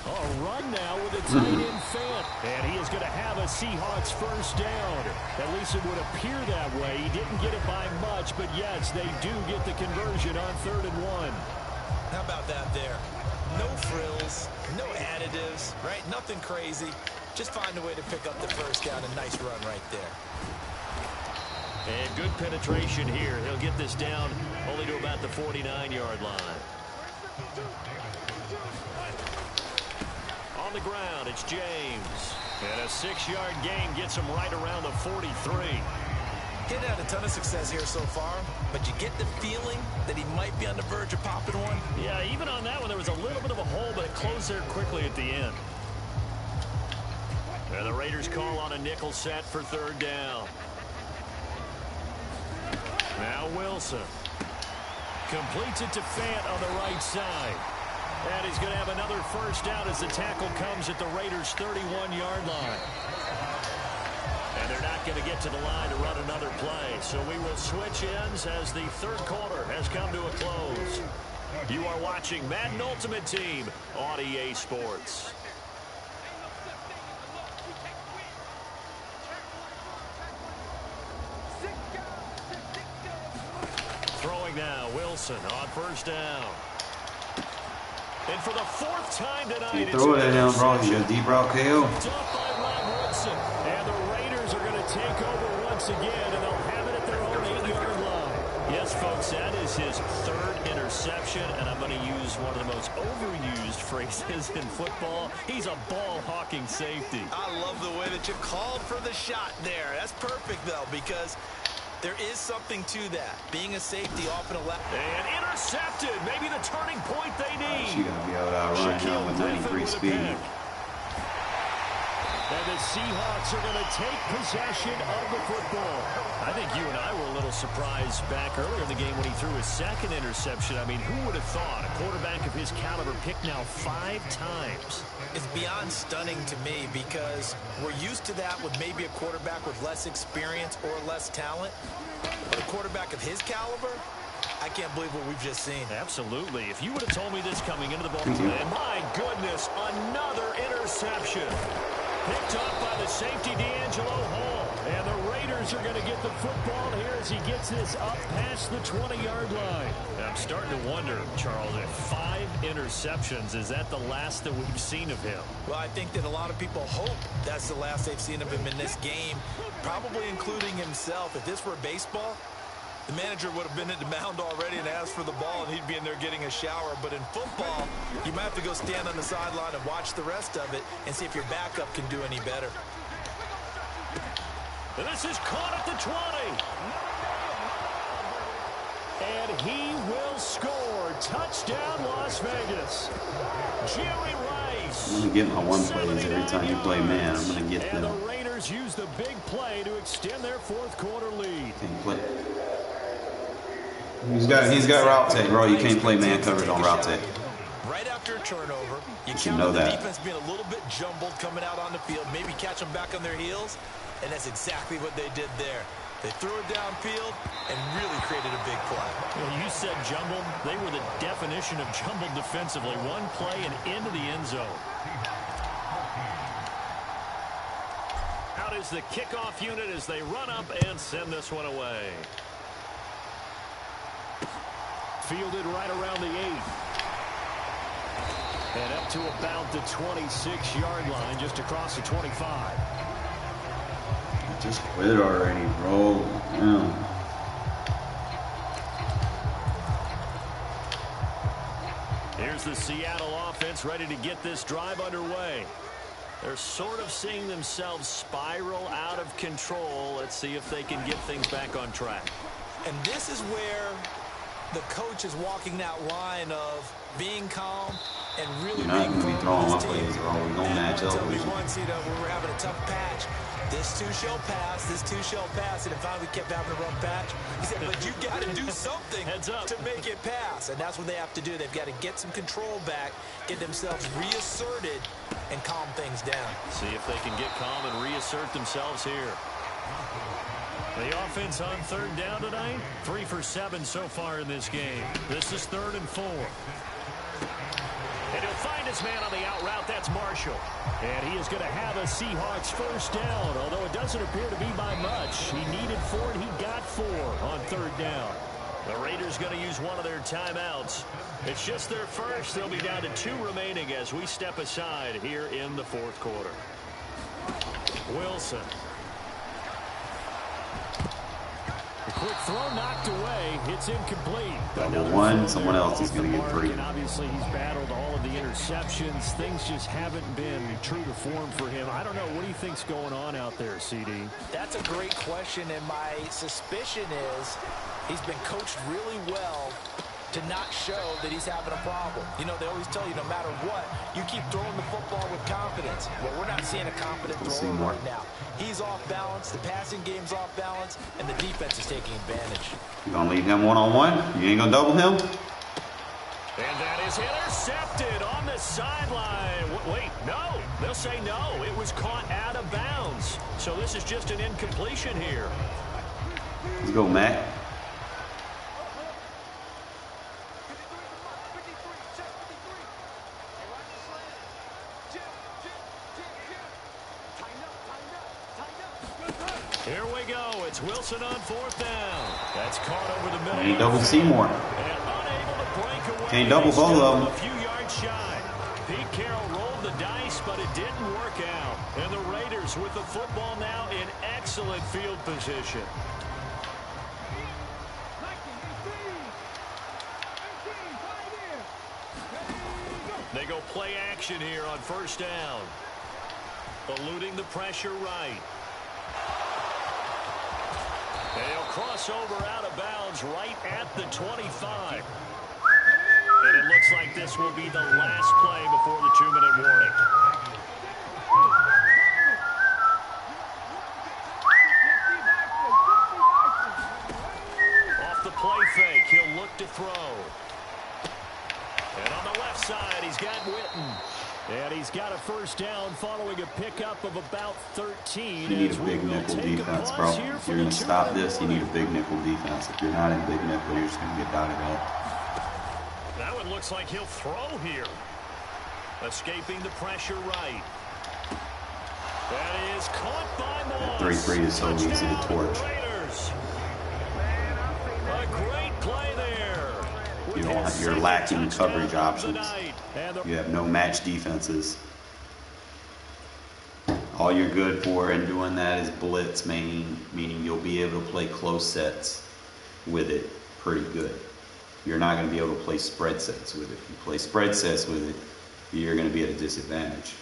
A run now with a tight end Fant. And he is going to have a Seahawks first down. At least it would appear that way. He didn't get it by much, but yes, they do get the conversion on 3rd and 1. How about that there? No frills, no additives, right? Nothing crazy. Just find a way to pick up the first down. A nice run right there. And good penetration here. He'll get this down only to about the 49-yard line. On the ground, it's James. And a 6-yard gain gets him right around the 43. He's had a ton of success here so far, but you get the feeling that he might be on the verge of popping one. Yeah, even on that one, there was a little bit of a hole, but it closed there quickly at the end. And the Raiders call on a nickel set for 3rd down. Now Wilson completes it to Fant on the right side. And he's going to have another first down as the tackle comes at the Raiders' 31-yard line. And they're not going to get to the line to run another play. So we will switch ends as the 3rd quarter has come to a close. You are watching Madden Ultimate Team on EA Sports. Throwing now, Wilson on first down. And for the 4th time tonight, throw it down, bro. You got a deep route KO. And the Raiders are going to take over once again, and they'll have it at their own 8-yard line. Yes, folks, that is his 3rd interception, and I'm going to use one of the most overused phrases in football. He's a ball-hawking safety. I love the way that you called for the shot there. That's perfect, though, because there is something to that. Being a safety often allows. And intercepted. Maybe the turning point they need. She's going to be able to outrun him with 93 speed. And the Seahawks are going to take possession of the football. I think you and I were a little surprised back earlier in the game when he threw his 2nd interception. I mean, who would have thought a quarterback of his caliber picked now 5 times? It's beyond stunning to me because we're used to that with maybe a quarterback with less experience or less talent. But a quarterback of his caliber, I can't believe what we've just seen. Absolutely. If you would have told me this coming into the ball game, my goodness, another interception. Picked up by the safety, D'Angelo Hall. And the Raiders are going to get the football here as he gets this up past the 20-yard line. I'm starting to wonder, Charles, if 5 interceptions, is that the last that we've seen of him? Well, I think that a lot of people hope that's the last they've seen of him in this game, probably including himself. If this were baseball, the manager would have been at the mound already and asked for the ball, and he'd be in there getting a shower. But in football, you might have to go stand on the sideline and watch the rest of it and see if your backup can do any better. And this is caught at the 20. And he will score. Touchdown, Las Vegas. Jerry Rice. I'm going to get my one plays every time you play man. I'm going to get them. And the Raiders use the big play to extend their fourth quarter lead. Can't play. He's got route tech, bro. You can't play man coverage on route tech. Right after a turnover, you should know that. The defense being a little bit jumbled coming out on the field, maybe catch them back on their heels, and that's exactly what they did there. They threw it downfield and really created a big play. Well, you said jumbled. They were the definition of jumbled defensively. One play and into the end zone. Out is the kickoff unit as they run up and send this one away. Fielded right around the 8. And up to about the 26-yard line, just across the 25. Just quit already, bro. Yeah. Here's the Seattle offense ready to get this drive underway. They're sort of seeing themselves spiral out of control. Let's see if they can get things back on track. And this is where the coach is walking that line of being calm and really You're not being going to be throwing my plays, bro. We're going to match up with you. Once, you know, we were having a tough patch. This two shall pass, this two shall pass, and finally we kept having a rough patch. He said, but you got to do something to make it pass, and that's what they have to do. They've got to get some control back, get themselves reasserted, and calm things down. See if they can get calm and reassert themselves here. The offense on third down tonight, 3 for 7 so far in this game. This is 3rd and 4. And he'll find his man on the out route. That's Marshall. And he is going to have a Seahawks first down, although it doesn't appear to be by much. He needed 4, and he got 4 on third down. The Raiders going to use one of their timeouts. It's just their first. They'll be down to 2 remaining as we step aside here in the fourth quarter. Wilson. A quick throw knocked away. It's incomplete. Double one. Someone else is going to get 3. And obviously he's battled all of the interceptions. Things just haven't been true to form for him. I don't know. What do you think's going on out there, CD? That's a great question, and my suspicion is he's been coached really well to not show that he's having a problem. You know, they always tell you no matter what, you keep throwing the football with confidence. Well, we're not seeing a confident thrower right now. He's off balance, the passing game's off balance, and the defense is taking advantage. You gonna leave him one-on-one? You ain't gonna double him? And that is intercepted on the sideline. Wait, no. They'll say no. It was caught out of bounds. So this is just an incompletion here. Let's go, Matt. Here we go. It's Wilson on 4th down. That's caught over the middle. Ain't double Seymour. Can't double both of them. A few yards shy. Pete Carroll rolled the dice, but it didn't work out. And the Raiders with the football now in excellent field position. They go play action here on 1st down. Eluding the pressure right. They'll cross over out of bounds right at the 25. And it looks like this will be the last play before the 2-minute warning. Off the play fake, he'll look to throw. And on the left side, he's got Witten. And he's got a first down following a pickup of about 13. You need a big nickel defense, bro. If you're going to stop this, you need a big nickel defense. If you're not in big nickel, you're just going to get dotted up. That one looks like he'll throw here. Escaping the pressure right. That is caught by Moss. 3-3 is so easy to torch. A great play there. You're lacking coverage options. You have no match defenses. All you're good for in doing that is blitz, meaning you'll be able to play close sets with it pretty good. You're not going to be able to play spread sets with it. If you play spread sets with it, you're going to be at a disadvantage.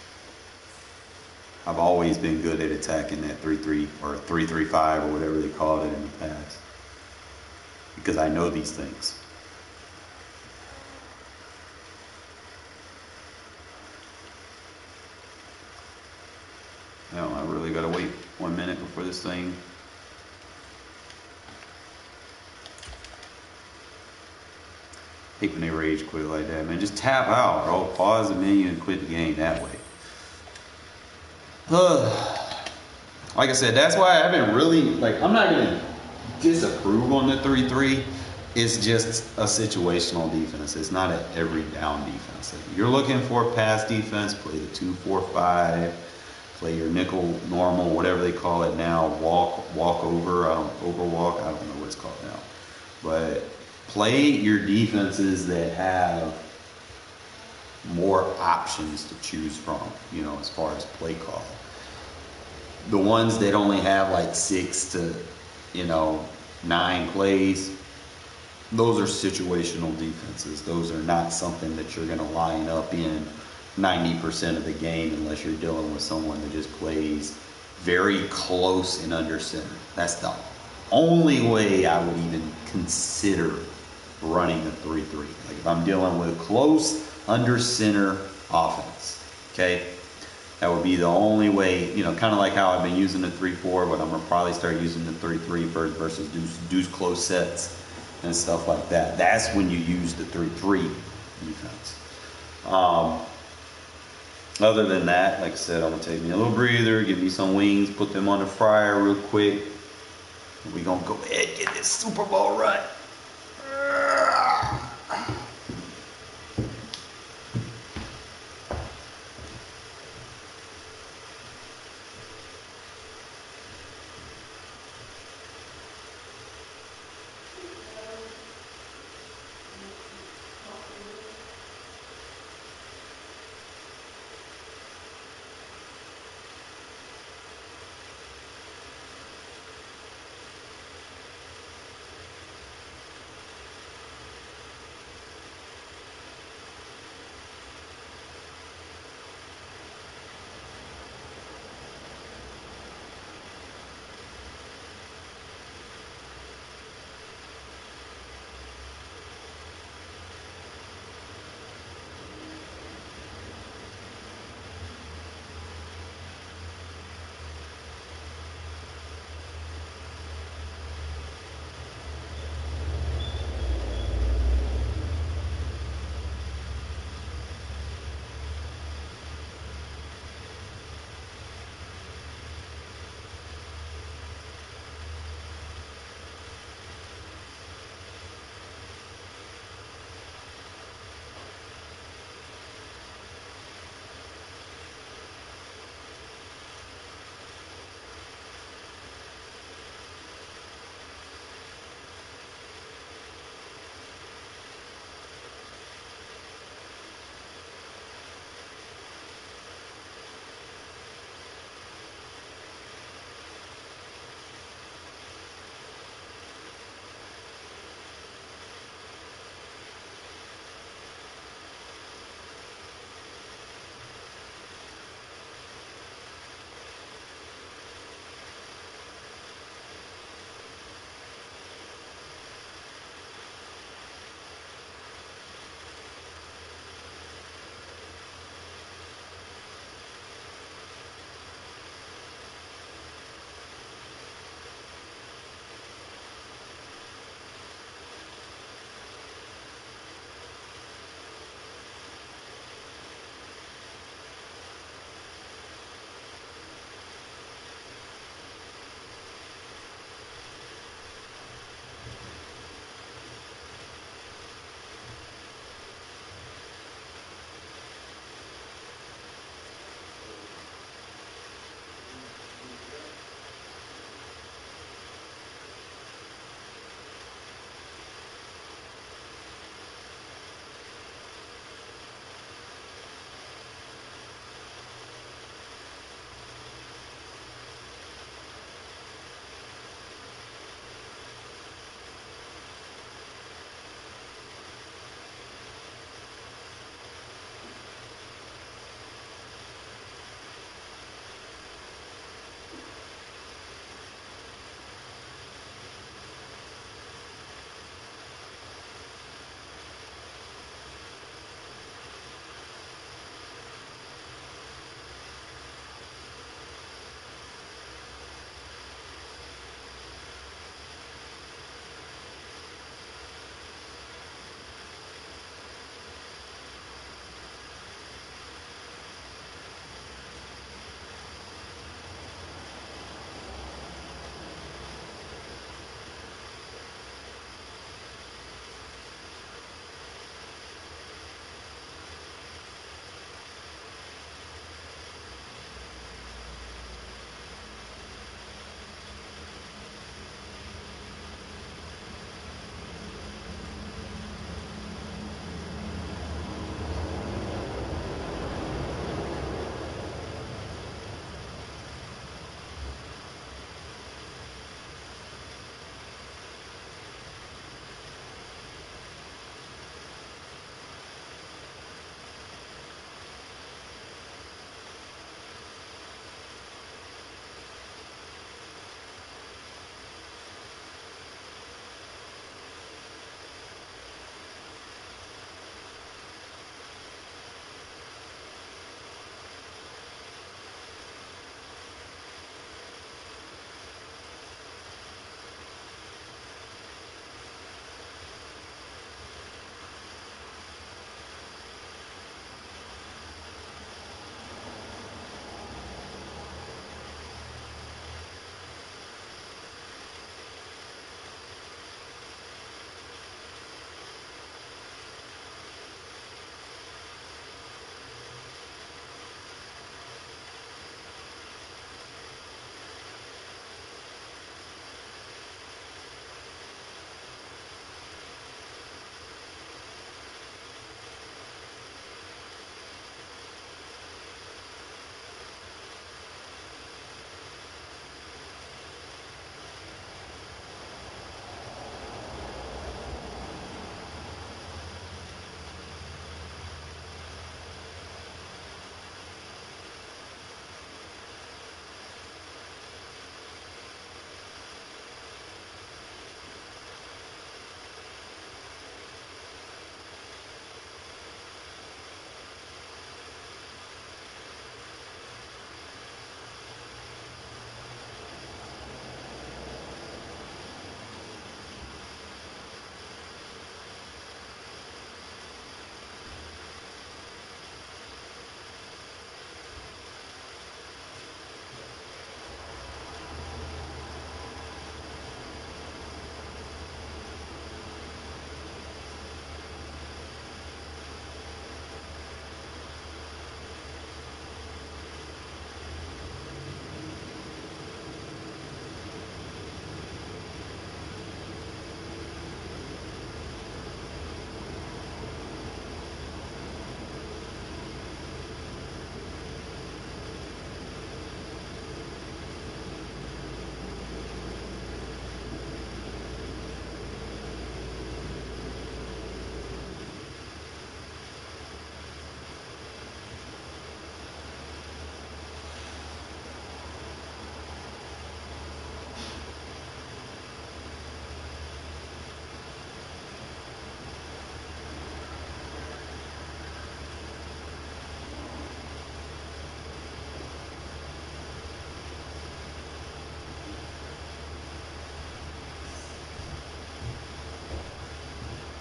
I've always been good at attacking that 3-3 or 3-3-5 or whatever they called it in the past. because I know these things. Now I really gotta wait 1 minute before this thing. Hate when they rage quit like that, man. Just tap out, bro. Pause the menu and quit the game that way. Like I said, that's why I haven't really, like, I'm not gonna disapprove on the 3-3. It's just a situational defense. It's not an every down defense. If you're looking for a pass defense, play the 2-4-5. Play your nickel normal, whatever they call it now, walk over, overwalk, I don't know what it's called now. But play your defenses that have more options to choose from, you know, as far as play call. The ones that only have like 6 to, 9 plays, those are situational defenses. Those are not something that you're going to line up in 90% of the game unless you're dealing with someone that just plays very close and under center. That's the only way I would even consider running the 3-3. Like if I'm dealing with close under center offense, okay? That would be the only way, kind of like how I've been using the 3-4, but I'm going to probably start using the 3-3 versus deuce close sets and stuff like that. That's when you use the 3-3 defense. Other than that, like I said, I'm going to take me a little breather, give me some wings, put them on the fryer real quick. We're going to go ahead and get this Super Bowl run.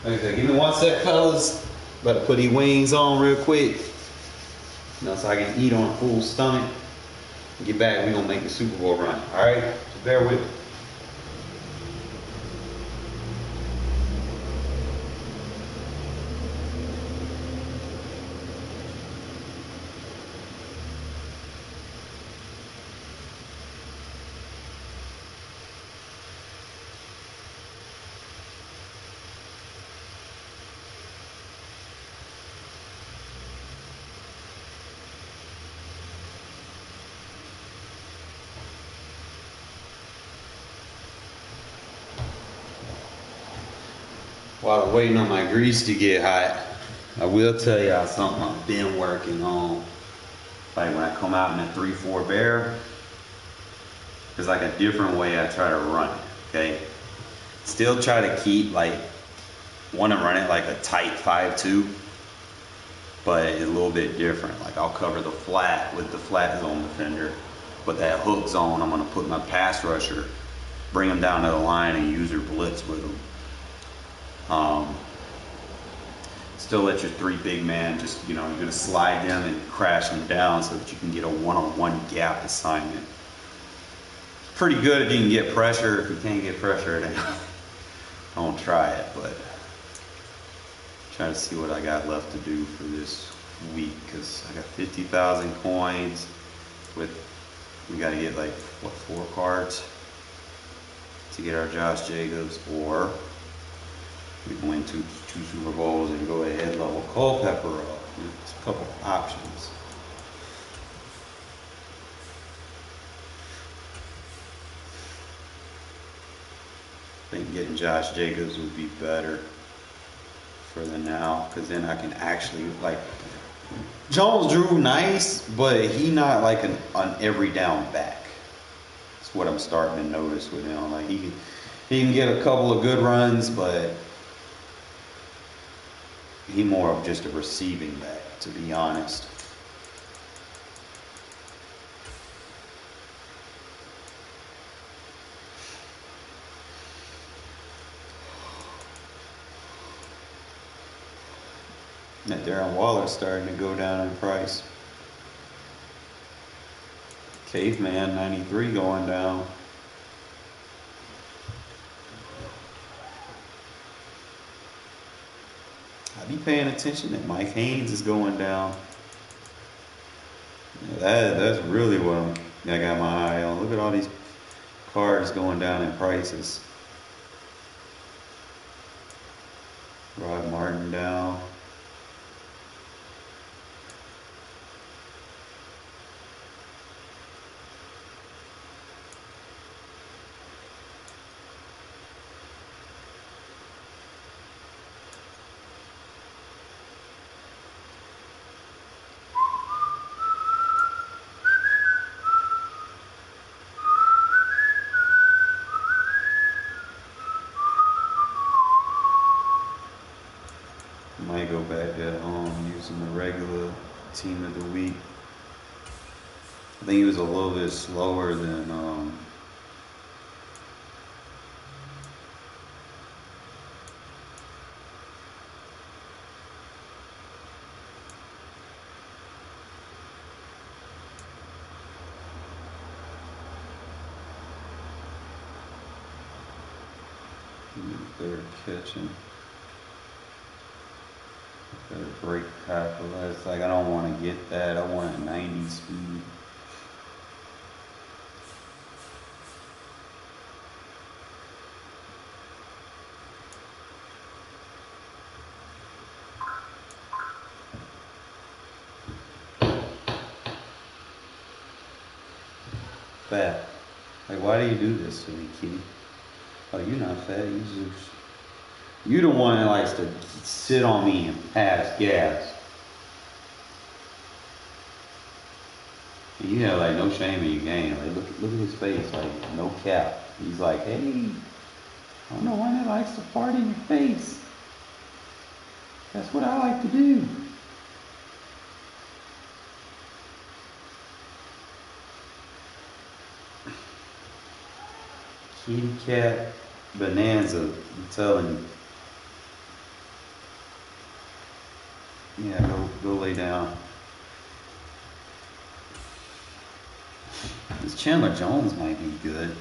Okay, give me 1 sec, fellas. About to put these wings on real quick. So I can eat on a full stomach. Get back, we're gonna make the Super Bowl run. Alright? So bear with me. While I'm waiting on my grease to get hot, I will tell y'all something I've been working on. Like when I come out in a 3-4 bear, there's like a different way I try to run it, okay? Still try to keep like, want to run it like a tight 5-2, but it's a little bit different. Like I'll cover the flat with the flat zone defender, but that hook zone, I'm gonna put my pass rusher, bring them down to the line and use your blitz with them. Still let your 3 big man just, you're gonna slide them and crash them down so that you can get a one-on-one gap assignment. Pretty good if you can get pressure. If you can't get pressure, then don't try it, but try to see what I got left to do for this week, because I got 50,000 coins we gotta get like, what, 4 cards to get our Josh Jacobs, or we can win two Super Bowls and go ahead level Culpepper up. There's a couple options. I think getting Josh Jacobs would be better for the now, because then I can actually, like, Jones Drew nice, but he not like an every down back. That's what I'm starting to notice with him. Like he can get a couple of good runs, but he more of just a receiving back, to be honest. That Darren Waller's starting to go down in price. Caveman 93 going down. I be paying attention that Mike Haynes is going down. That's really what I got my eye on. Look at all these cards going down in prices. Rod Martin down. Might go back at home using the regular team of the week. I think he was a little bit slower than they're catching. Better break tackle. That's like, I don't want to get that. I want a 90 speed. Fat. Like, why do you do this to me, kitty? Oh, you're not fat. You the one that likes to sit on me and pass gas. You have like no shame in your game. Like look at his face, like no cap. He's like, hey, I don't know why that likes to fart in your face. That's what I like to do. Kitty cat bonanza, I'm telling you. Yeah, go lay down. This Chandler Jones might be good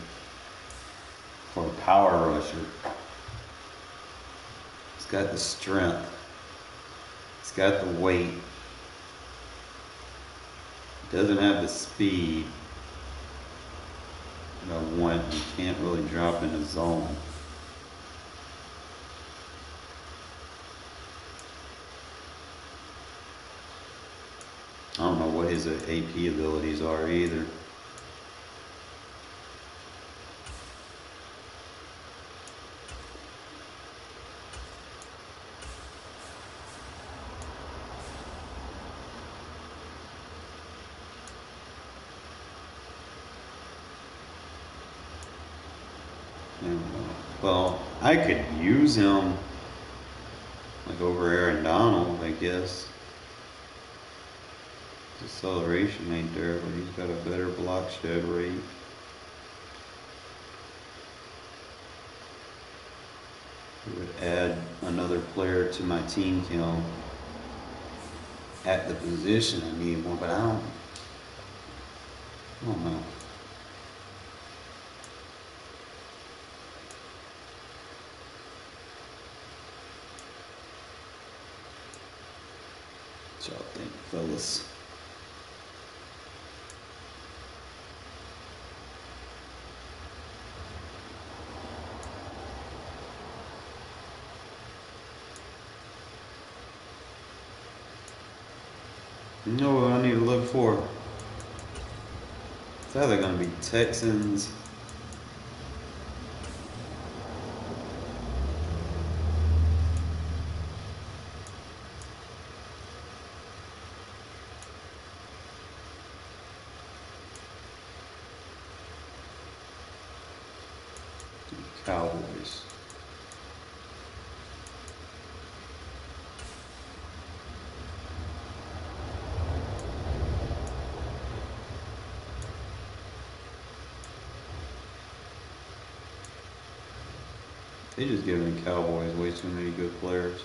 for a power rusher. He's got the strength. He's got the weight. Doesn't have the speed that I want. You can't really drop in the zone. I don't know what his AP abilities are either. Well, I could use him like over Aaron Donald, I guess. His acceleration ain't there, but he's got a better block shed rate. I would add another player to my team count at the position I need more, but I don't know. What y'all think, fellas? You know what I need to look for? It's either going to be Texans Cowboys. They just giving the Cowboys way too many good players.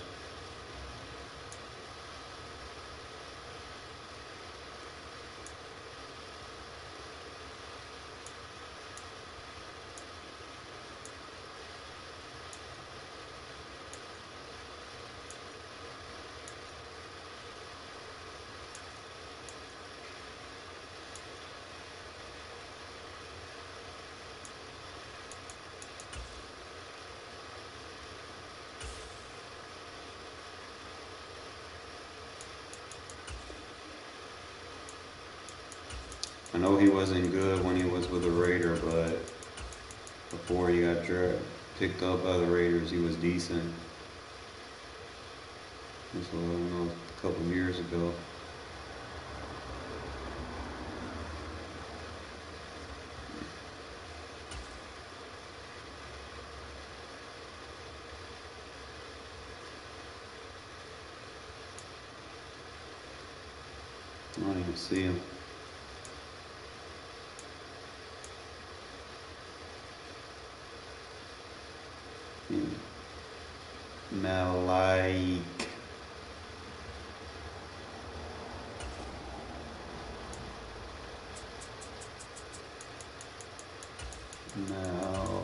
I know he wasn't good when he was with the Raiders, but before he got picked up by the Raiders, he was decent. This was, I don't know, a couple years ago. I don't even see him. Now, like, now,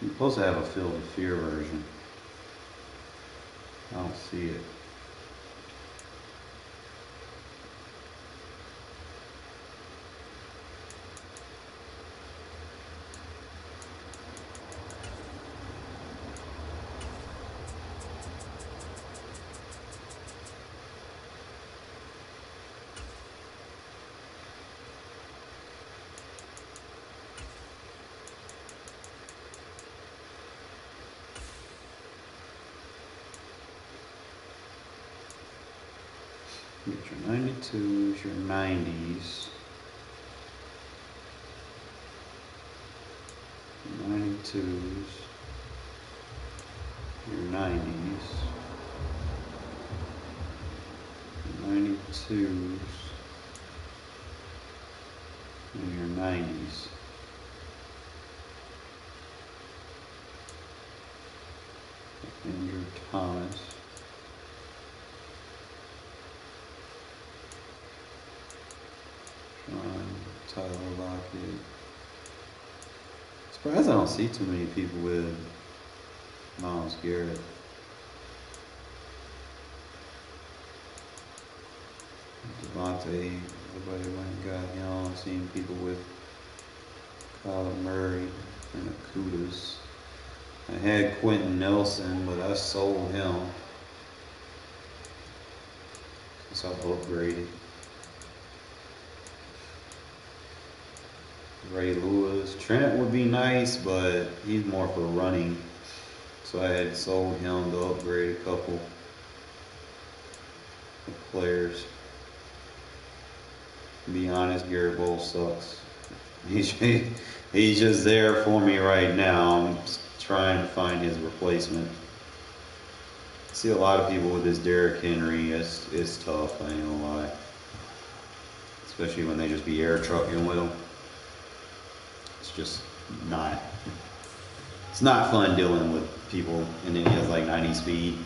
you're supposed to have a Field of Fear version. I don't see it. Get your 92s, your 90s. 92s, your 90s. 2s and your 90s. Andrew Thomas. Tyler Lockett. Surprised I don't see too many people with Myles Garrett. Devontae, everybody went and got him. I've seen people with Kyler Murray and Akutas. I had Quentin Nelson, but I sold him since I upgraded. Ray Lewis. Trent would be nice, but he's more for running. So I had sold him to upgrade a couple of players. To be honest, Garrett Bowles sucks. He's just there for me right now. I'm trying to find his replacement. I see a lot of people with this Derrick Henry. It's tough, I ain't gonna lie. Especially when they just be air trucking with him. It's just not. It's not fun dealing with people, and then he has like 90 speed.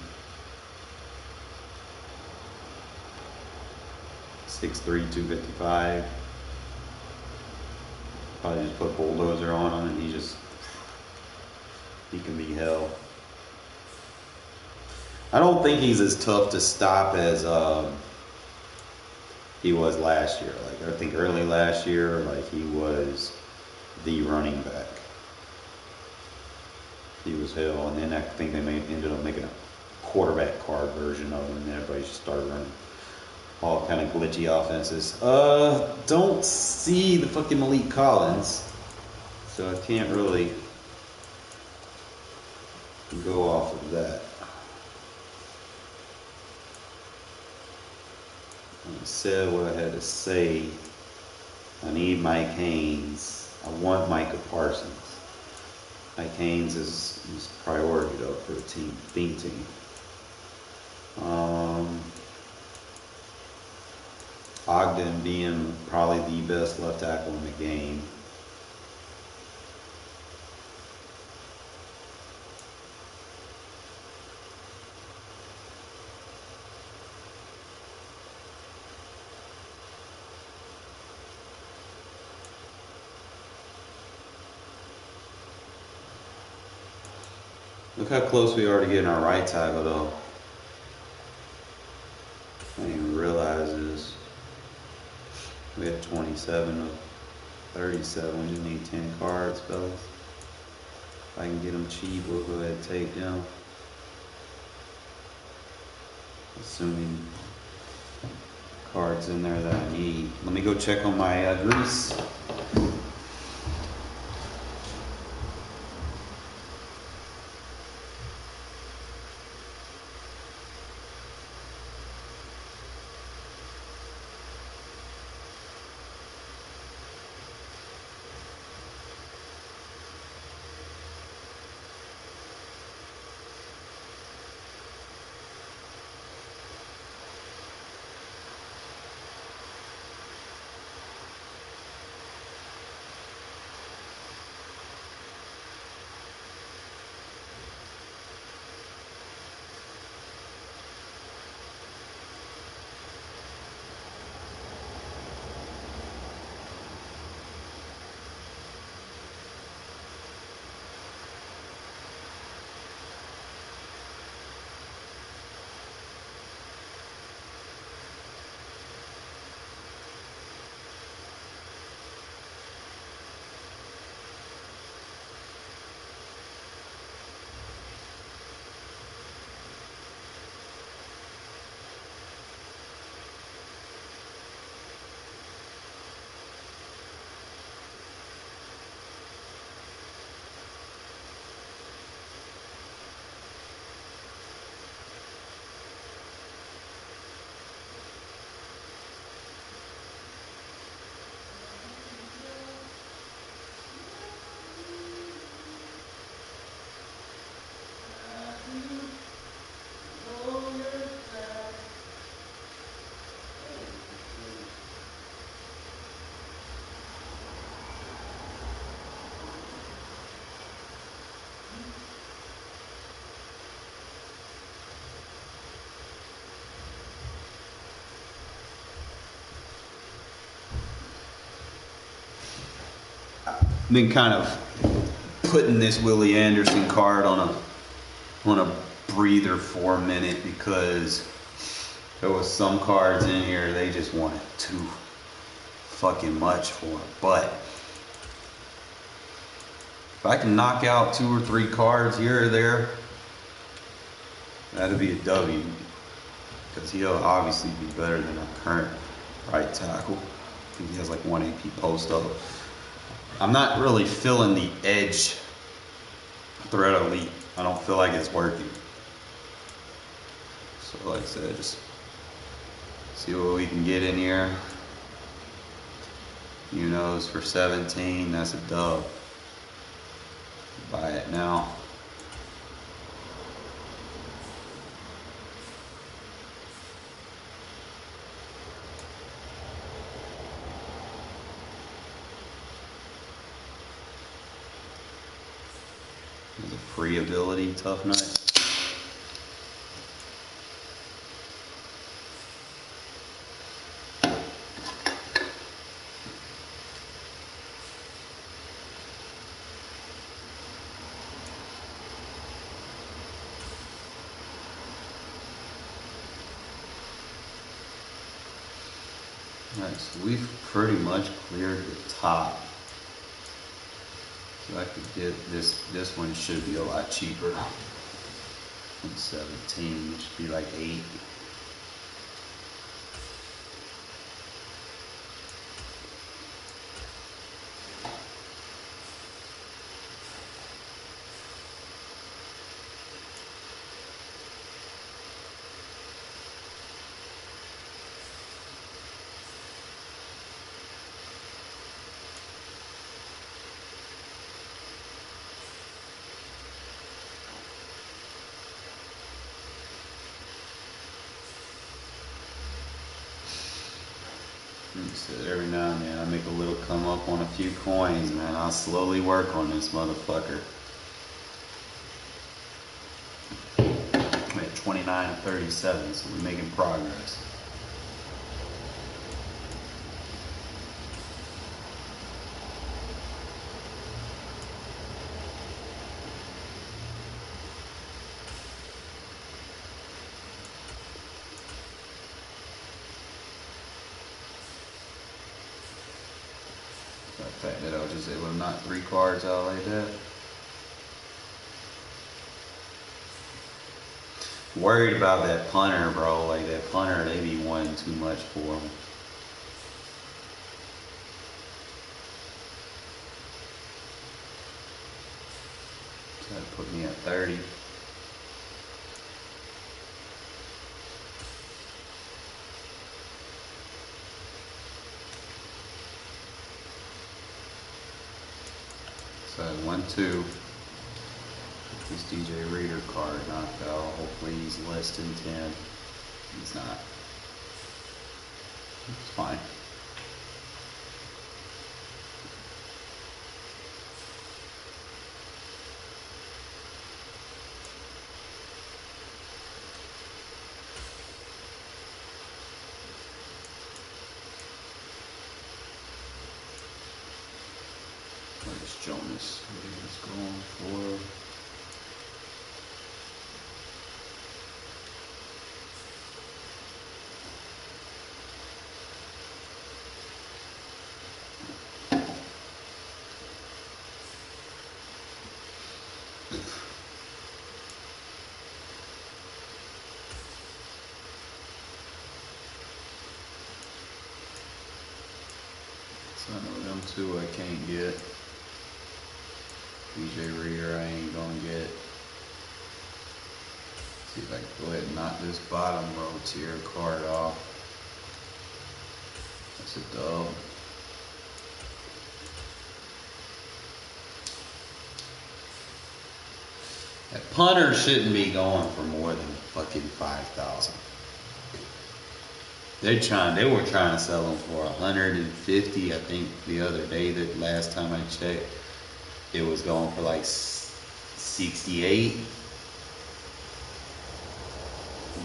6'3", 255. Probably just put bulldozer on him, and he can be hell. I don't think he's as tough to stop as he was last year. Like I think early last year, like he was the running back. He was hell, and then I think they ended up making a quarterback card version of him, and everybody just started running all kind of glitchy offenses. Don't see the fucking Malik Collins, so I can't really go off of that. I said what I had to say. I need Mike Haynes. I want Micah Parsons. Mike Haynes is priority though for the theme team. Ogden being probably the best left tackle in the game. Look how close we are to getting our right tackle though. I didn't even realize this. We have 27 of 37. We just need 10 cards, fellas. If I can get them cheap, we'll go ahead and take them. Assuming cards in there that I need. Let me go check on my grease. been kind of putting this Willie Anderson card on a breather for a minute because there was some cards in here they just wanted too fucking much for. But if I can knock out 2 or 3 cards here or there, that'd be a W. Because he'll obviously be better than our current right tackle. I think he has like 1 AP post up. I'm not really feeling the edge threat elite. I don't feel like it's working. So like I said, just see what we can get in here. You know, for 17, that's a dub. Buy it now. There's a free ability, Tough Nut. Alright, so we've pretty much cleared the top. So I could get this one should be a lot cheaper than 17, it should be like 8. Every now and then I make a little come up on a few coins, man. I'll slowly work on this motherfucker. I'm at 29 and 37, so we're making progress. The fact that I was just able to knock 3 cards out like that. Worried about that punter, bro. Like that punter, they be wanting too much for him. So that put me at 30. So 1-2. This DJ Reader card knocked out. Hopefully he's less than 10. He's not. It's fine. Where's Jonas? He's going for. So I know them 2 I can't get. DJ Reader I ain't gonna get. See if I can go ahead and knock this bottom row tier card off. That's a dub. That punter shouldn't be going for more than fucking 5,000. They were trying to sell them for 150. I think the other day, that last time I checked, it was going for like 68.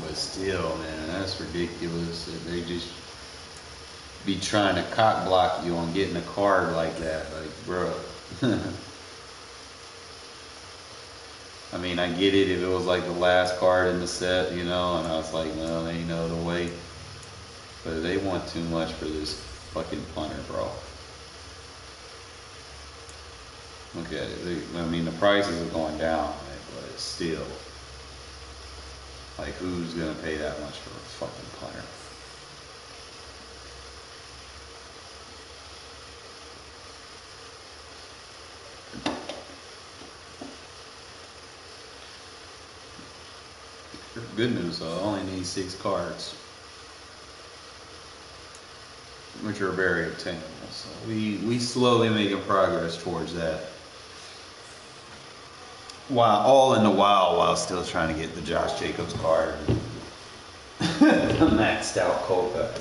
But still, man, that's ridiculous. They just be trying to cock block you on getting a card like that. Like, bro, I mean, I get it if it was like the last card in the set, you know, and I was like, no, ain't no other way. But they want too much for this fucking punter, bro. Look at it. I mean, the prices are going down, but still. Like, who's gonna pay that much for a fucking punter? Good news though, I only need 6 cards, which are very obtainable. So we slowly making progress towards that. While still trying to get the Josh Jacobs card, the maxed out Coca.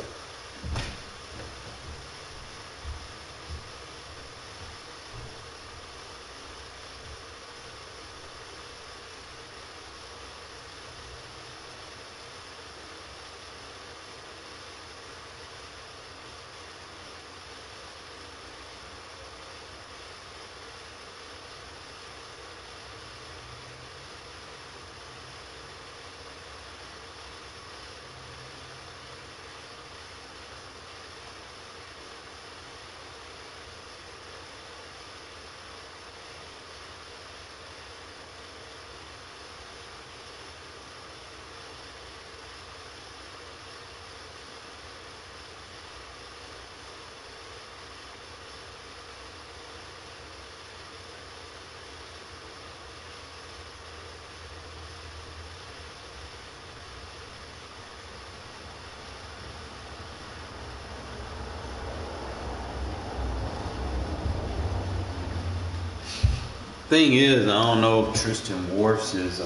Thing is, I don't know if Tristan Wirfs is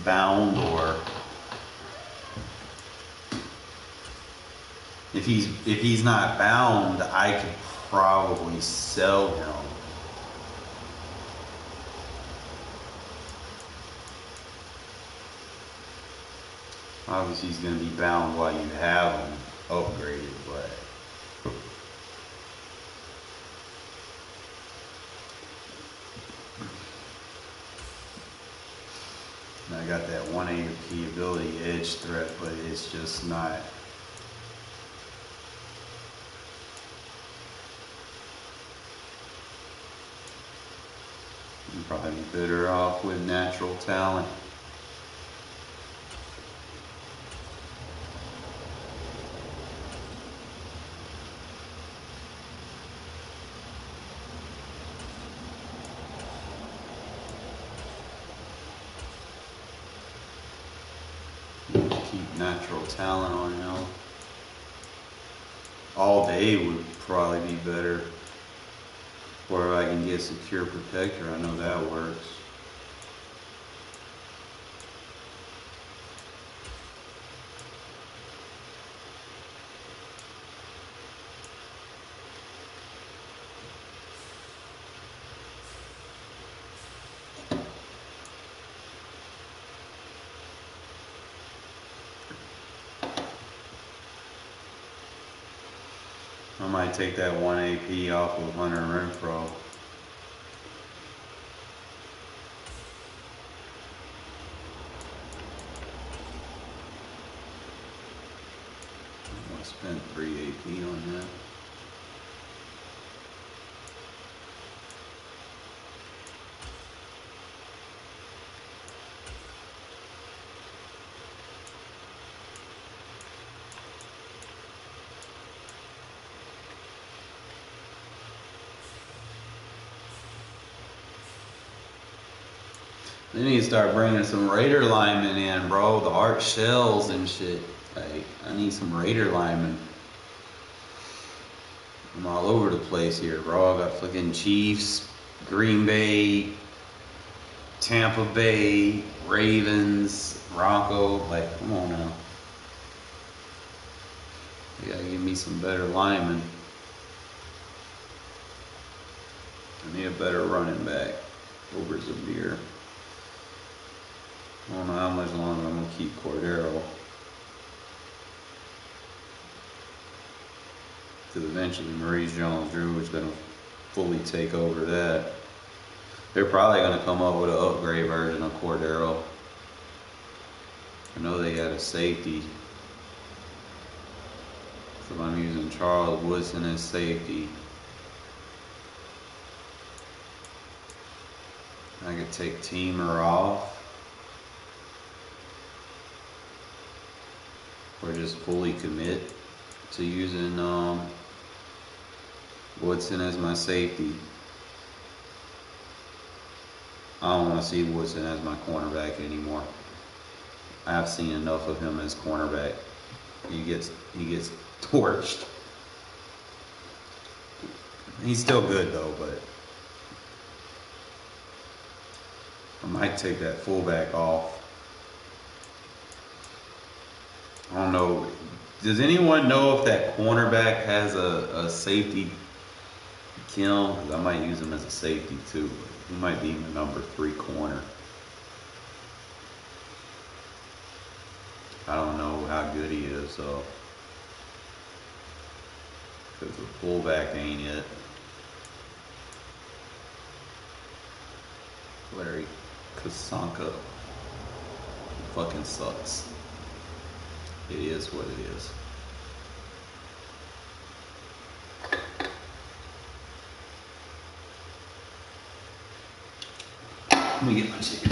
bound, or if he's not bound, I could probably sell him. Obviously, he's going to be bound while you have him upgraded, but. I got that 1 AP ability edge threat, but it's just not. You'd probably be better off with natural talent. Natural talent on him all day would probably be better. Or if I can get secure protector, I know that works. I might take that 1 AP off of Hunter Renfrow. I spent 3 AP on that. They need to start bringing some Raider linemen in, bro. The art shells and shit. Like, I need some Raider linemen. I'm all over the place here, bro. I got fucking Chiefs, Green Bay, Tampa Bay, Ravens, Broncos. Like, come on now. You gotta give me some better linemen. I need a better running back over Zabir. I don't know how much longer I'm going to keep Cordero. Because eventually Maurice Jones-Drew is going to fully take over that. They're probably going to come up with an upgrade version of Cordero. I know they had a safety. So I'm using Charles Woodson as safety. I could take Teamer off. Or just fully commit to using Woodson as my safety. I don't want to see Woodson as my cornerback anymore. I've seen enough of him as cornerback. He gets torched. He's still good though, but I might take that fullback off. I don't know. Does anyone know if that cornerback has a safety kill? I might use him as a safety too. He might be my number 3 corner. I don't know how good he is, so. Because the fullback ain't it. Larry Kasanka fucking sucks. It is what it is. Let me get my chicken.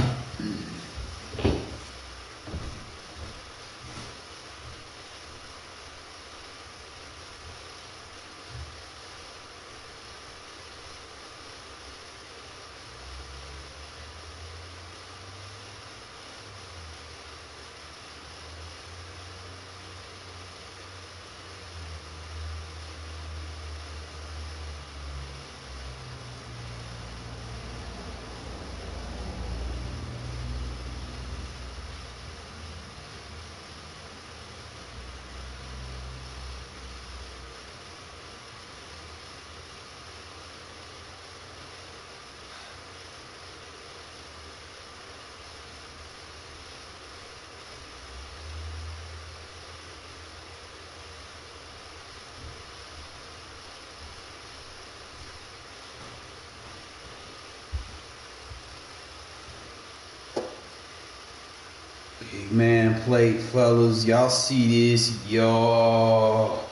Big man plate, fellas. Y'all see this, y'all.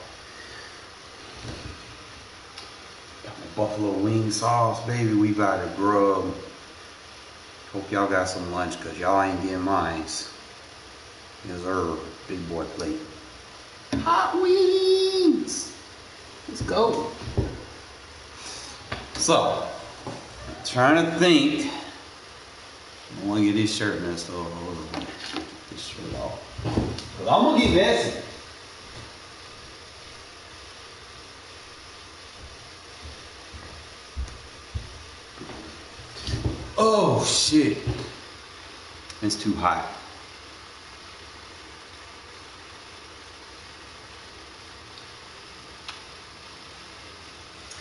Got my buffalo wing sauce, baby. We about to grub. Hope y'all got some lunch, cause y'all ain't getting mine. Yes, sir. Big boy plate. Hot wings. Let's go. So, trying to think. I want to get this shirt messed up. Hold on. Get this shirt off. Cause I'm gonna get messy. Oh shit. It's too hot.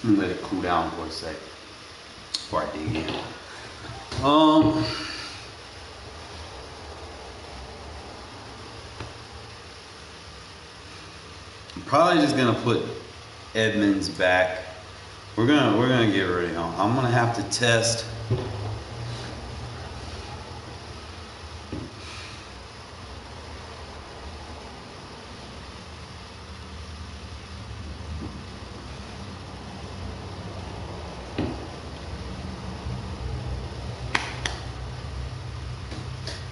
Let me let it cool down for a sec before I dig in. I'm probably just gonna put Edmonds back. We're gonna get rid of him. I'm gonna have to test.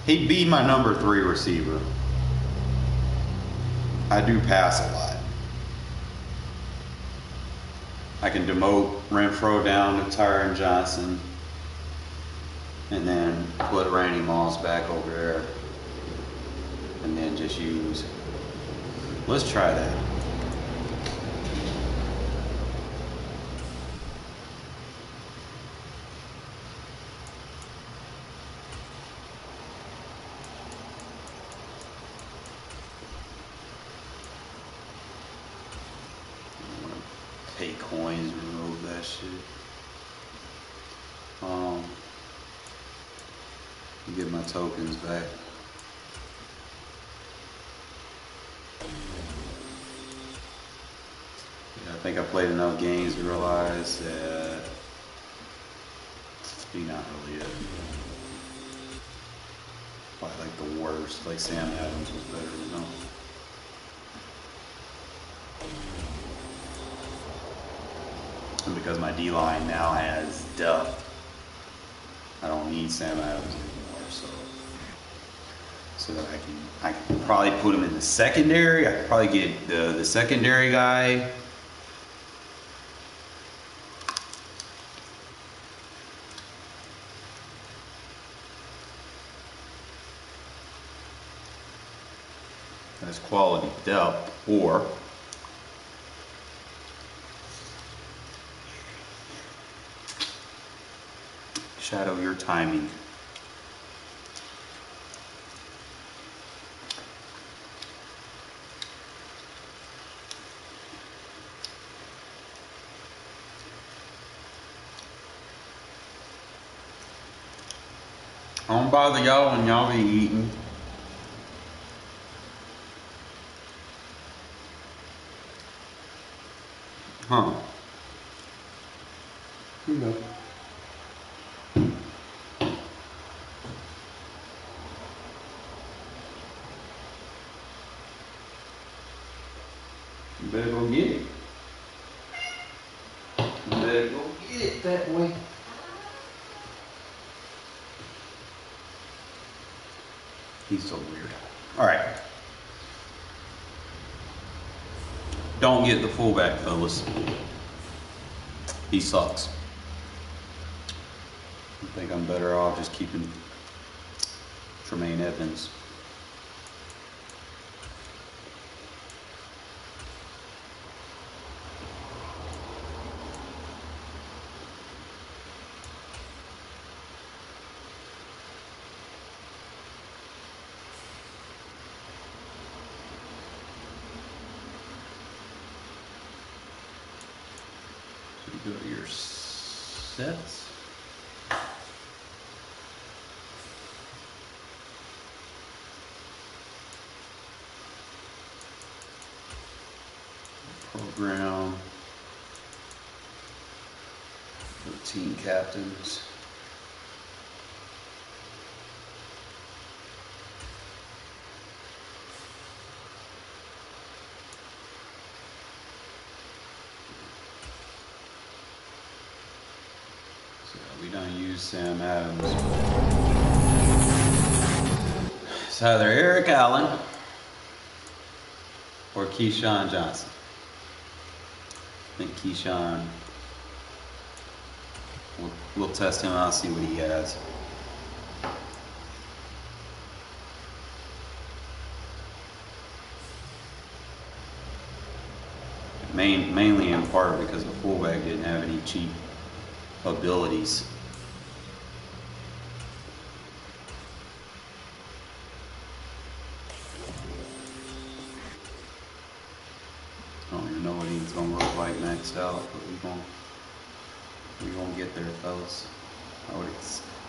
He'd be my number 3 receiver. I do pass a lot. I can demote Renfrow down to Tyron Johnson and then put Randy Moss back over there and then just use. Let's try that. Pay coins, remove that shit. Get my tokens back. Yeah, I think I played enough games to realize that He's not really it. Probably like the worst. Like Sam Adams was better, you know. And because my D-line now has depth, I don't need Sam Adams anymore, so that I can probably put him in the secondary. I could probably get the secondary guy. That's quality depth, or shadow your timing. I don't bother y'all when y'all be eating. Huh. You know. You better go get it. You better go get it that way. He's so weird. All right. Don't get the fullback, fellas. He sucks. I think I'm better off just keeping Tremaine Evans. Go to your sets. Program. 13 captains. We don't use Sam Adams. It's either Eric Allen or Keyshawn Johnson. I think Keyshawn, we'll test him out, see what he has. Mainly in part because the fullback didn't have any cheap abilities. I don't even know what he's gonna look like maxed out, but we gonna get there, fellas.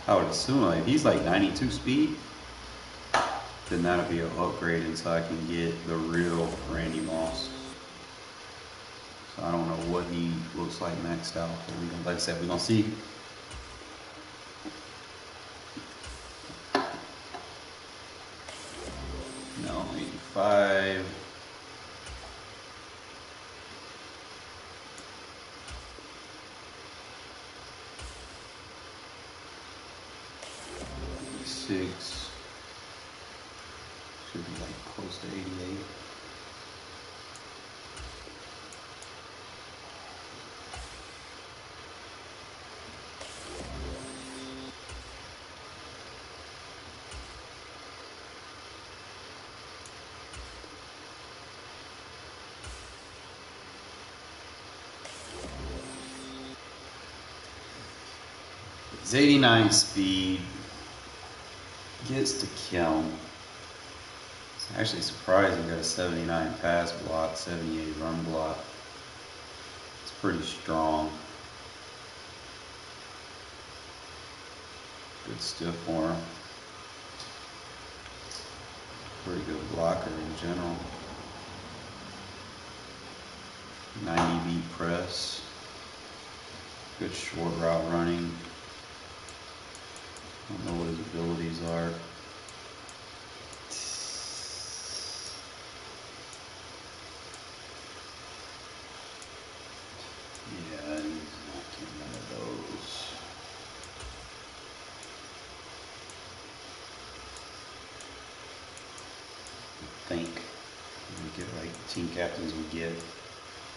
I would assume like if he's like 92 speed, then that'll be an upgrade until I can get the real Randy Moss. So I don't know what he looks like maxed out, but like I said, we're gonna see. No, 85. Six. Should be like close to 88. It's 89 speed. Gets to kill. It's actually surprising. Got a 79 pass block, 78 run block. It's pretty strong. Good stiff form. Pretty good blocker in general. 90 beat press. Good short route running. are. Yeah, he's not getting one of those. I think we get like team captains would get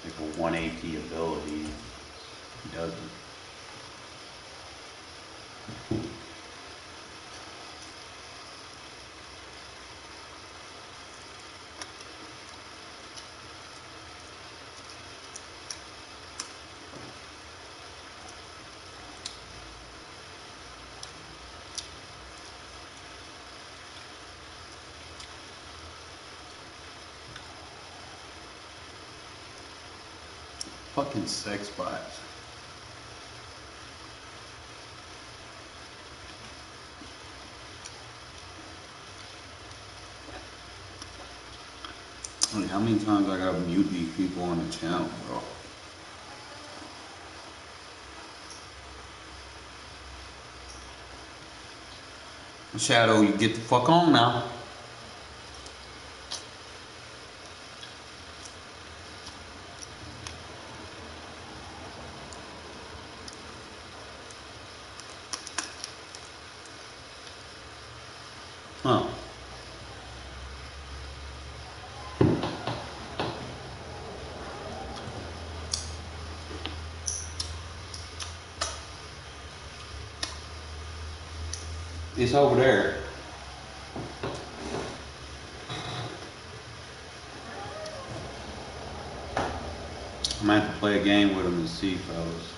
like a 1 AP ability. He doesn't. Fucking sex bots. I mean, how many times I gotta mute these people on the channel, bro? Shadow, you get the fuck on now. Huh. It's over there. I might have to play a game with him and see, fellas.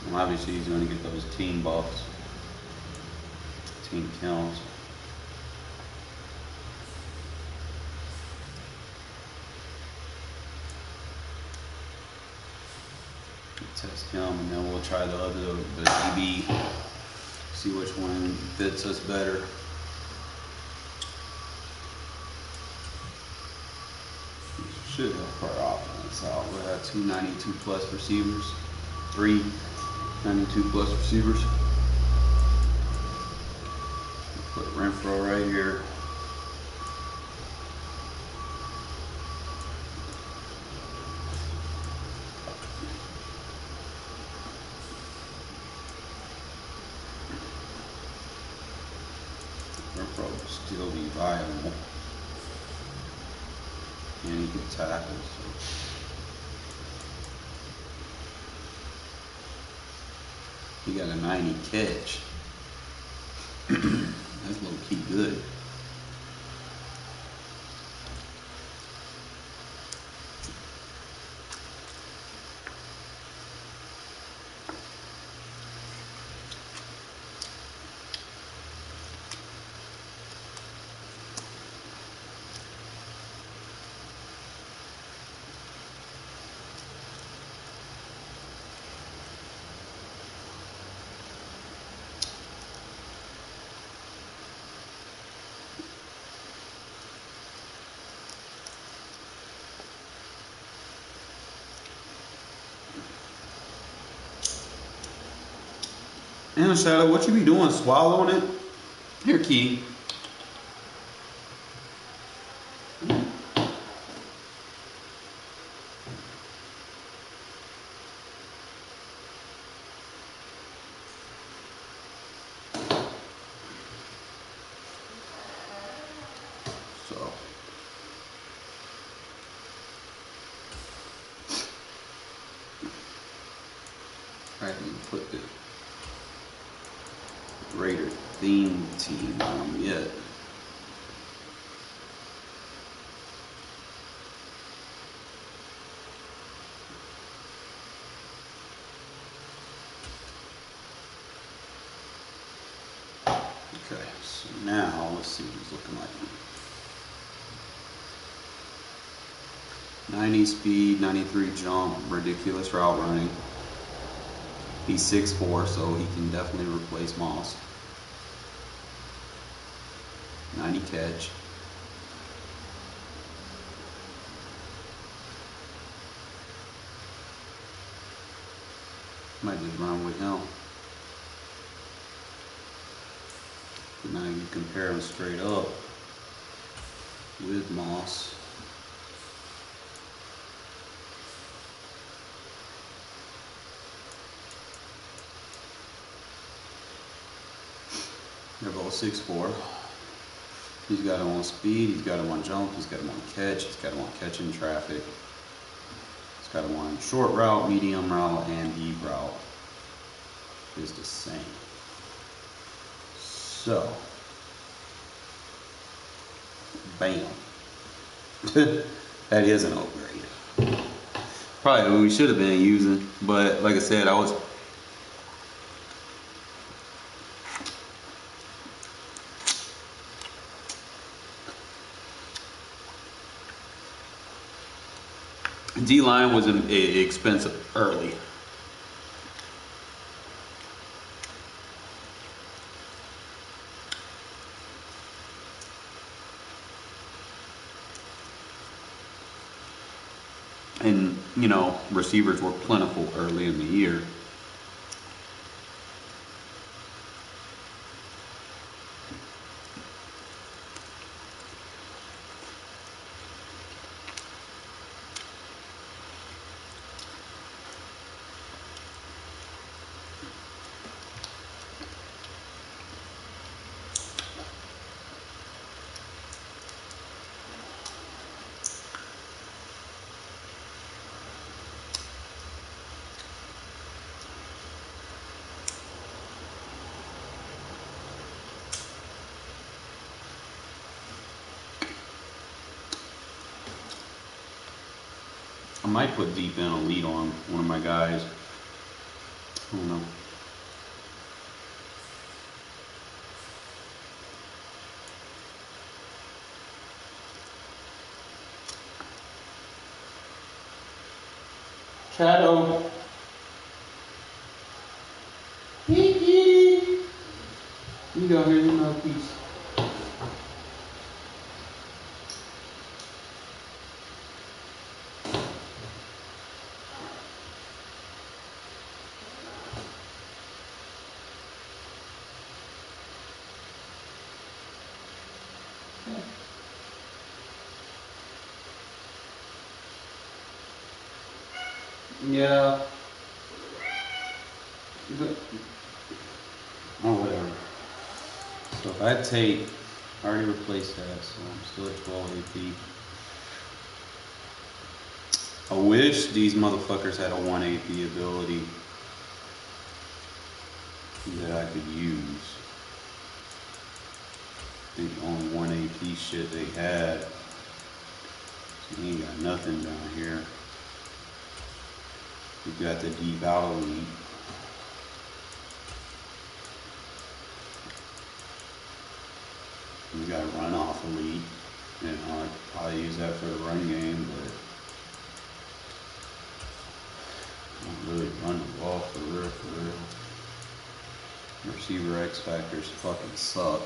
And obviously, he's going to get those team buffs, team kills. Test him, and then we'll try the DB. See which one fits us better. Should help our offense out. We have 2 92 plus receivers, 3 92 plus receivers. Put Renfrow right here. Renfrow will still be viable. And he can tackle, so. He got a 90 catch. That's low key good. Damn, Shadow, what you be doing? Swallowing it? Here, Key. So. I haven't put the Raider theme team on yet. Okay, so now let's see what he's looking like. 90 speed, 93 jump, ridiculous route running. He's 6'4", so he can definitely replace Moss. 90 catch. Might just run with him. now you compare them straight up with Moss. They're both 6'4". He's got him on speed, he's got him on jump, he's got him on catch, he's got him on catching traffic. He's got him on short route, medium route, and deep route. Is the same. So, bam. That is an upgrade. Probably what we should have been using, but like I said, I was D-line was expensive early. And, you know, receivers were plentiful early in the year. I might put deep in a lead on one of my guys. I don't know. Shadow. Hee. You go here, no peace. Yeah. Oh, whatever. So if I take, I already replaced that, so I'm still at 12 AP. I wish these motherfuckers had a 1 AP ability that I could use. I think the only 1 AP shit they had. So you ain't got nothing down here. We've got the deep out elite. We got a run off elite. You know, I'd probably use that for the run game, but I don't really run the ball for real, for real. Receiver X factors fucking suck.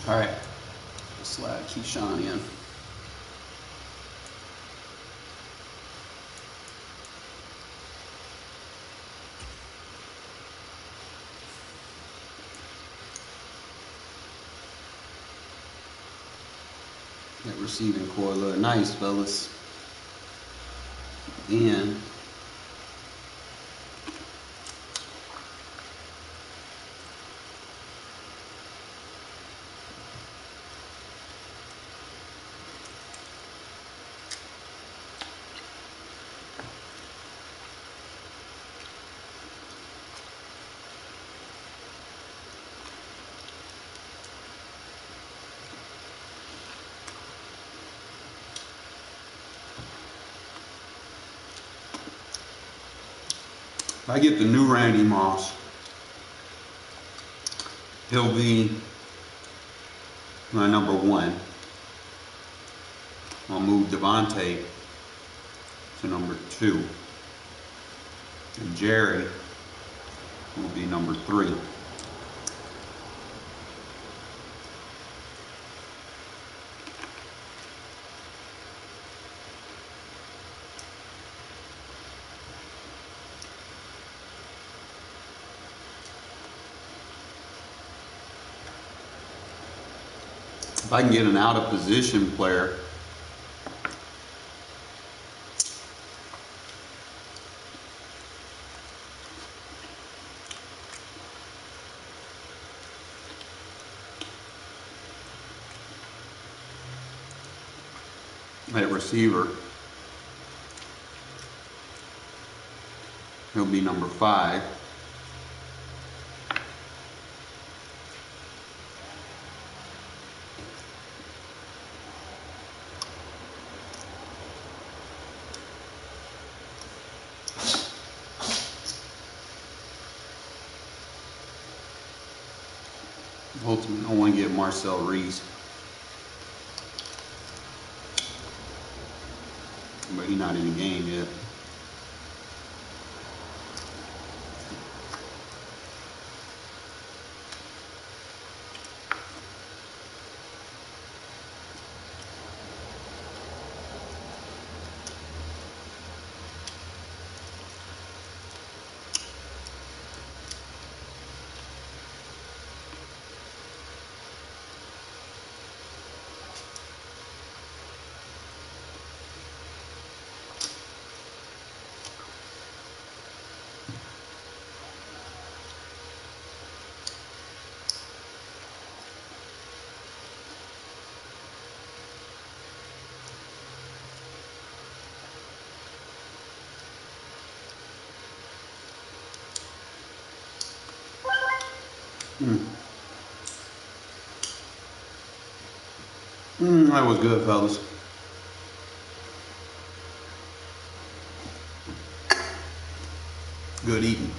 All right, slide Keyshawn in. That receiving core look nice, fellas. And If I get the new Randy Moss, he'll be my number 1. I'll move Devontae to number 2. And Jerry will be number 3. If I can get an out of position player, at receiver, he'll be number 5. Ultimately, I want to get Marcel Reese, but he's not in the game yet. That was good, fellas. Good eating.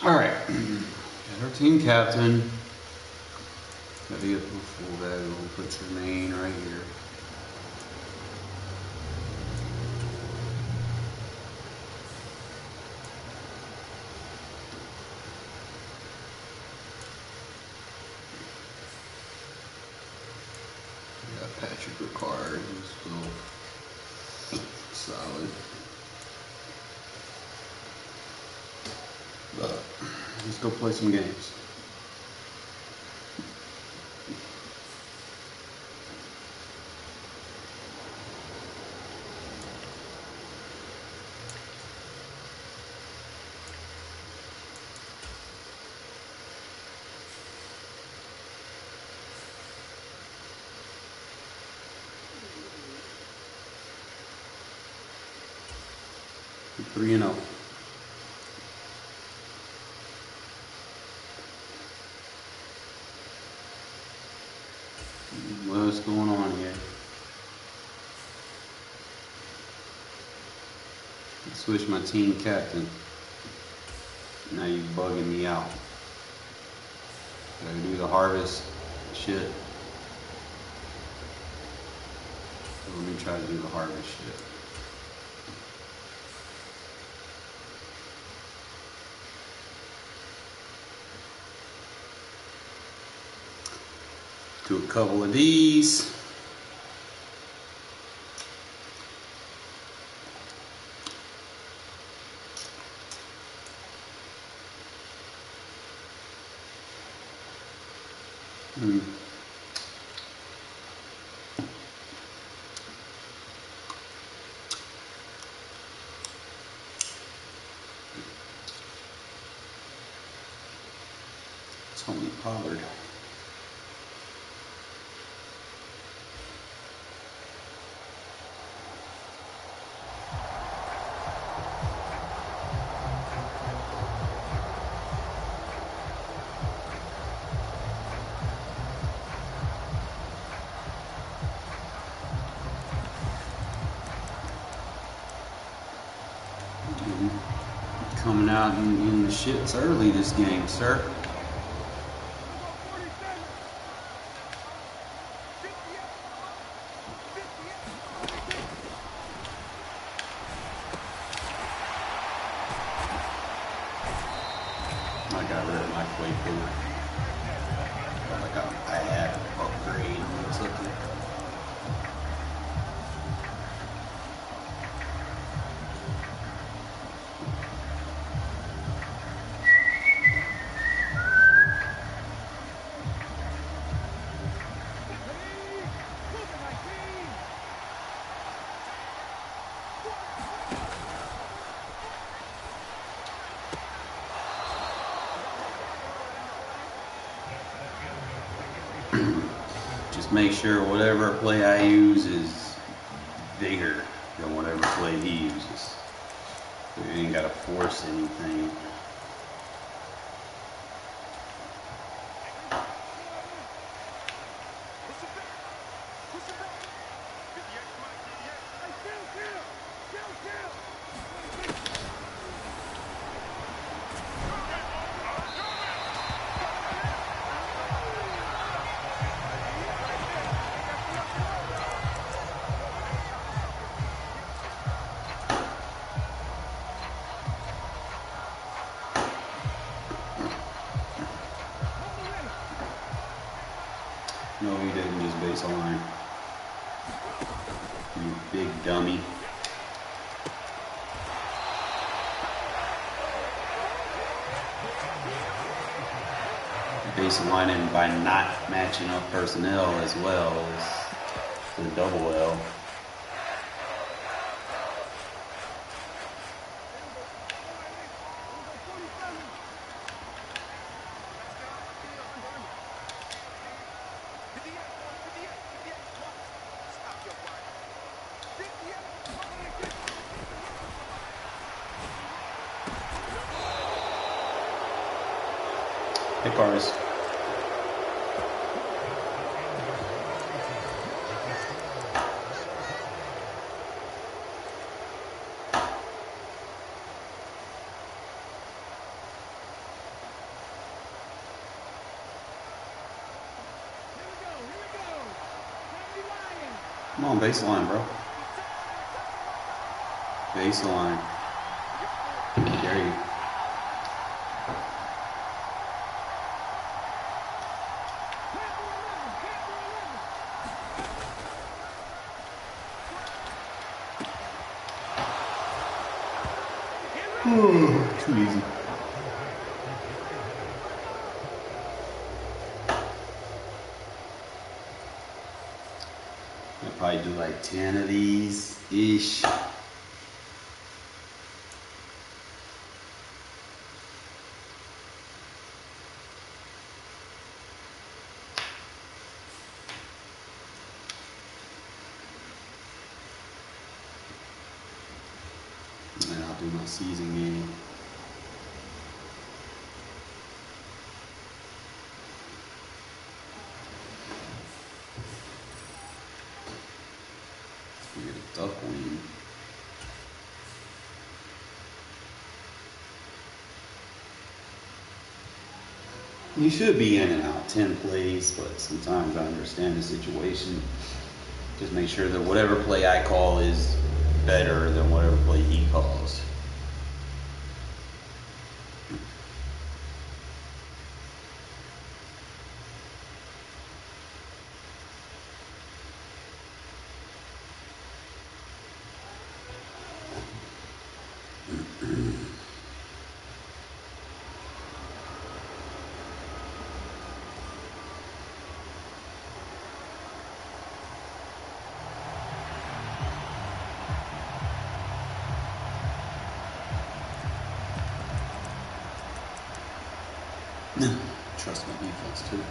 All right. Got our team captain. Gotta get the full bag. We'll put your name right here. Carr, he's still solid. But let's go play some games. We're 3-0. What's going on here? I switched my team captain. Now you're bugging me out. Gotta do the harvest shit. So let me try to do the harvest shit. Do a couple of these. Tony Pollard. Coming coming out in the shits early this game, sir. I got rid of my playbook. I had an upgrade and took it. Just make sure whatever play I use is bigger than whatever play he uses. We ain't gotta force anything. No, he didn't just base a line. You big dummy. Base a line in by not matching up personnel as well as the double L. Hey, Cars. Come on, baseline, bro. Baseline. There you go. Too easy. I'll probably do like 10 of these ish. And then I'll do my season game. Get a duck wing. You should be in and out 10 plays, but sometimes I understand the situation. Just make sure that whatever play I call is better than whatever play he calls. Trust my defense too.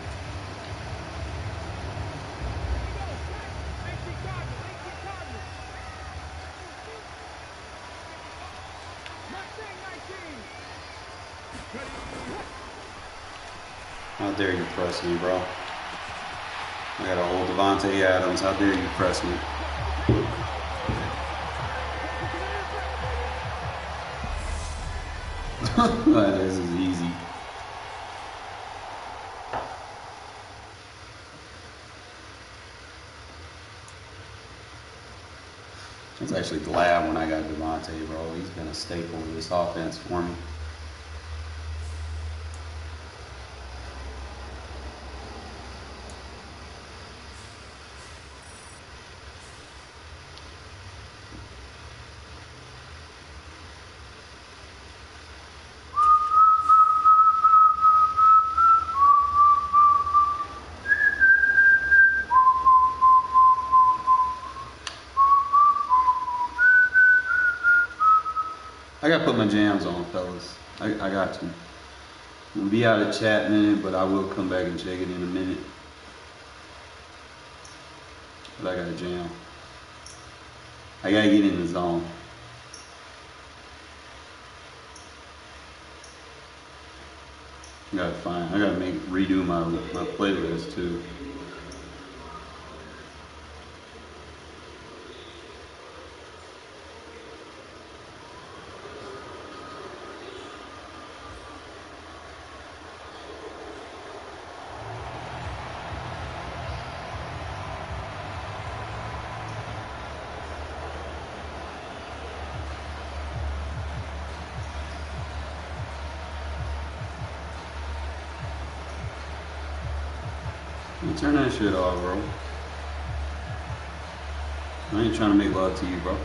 How dare you press me, bro? I got a whole Devontae Adams. How dare you press me? This is easy. I was actually glad when I got Devontae, bro. He's been a staple of this offense for me. I gotta put my jams on, fellas. I got to. I'm gonna be out of chat in a minute, but I will come back and check it in a minute. But I got a jam. I gotta get in the zone. I gotta redo my playlist too. Turn that shit off, bro. I ain't trying to make love to you, bro.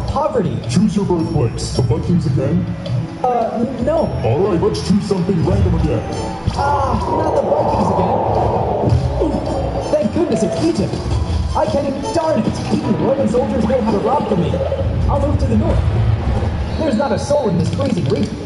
Poverty. Choose your birthplace. The Vikings again? No. Alright, let's choose something random again. Not the Vikings again. Thank goodness it's Egypt. I can't, darn it. Even Roman soldiers know how to rob from me. I'll move to the north. There's not a soul in this freezing region.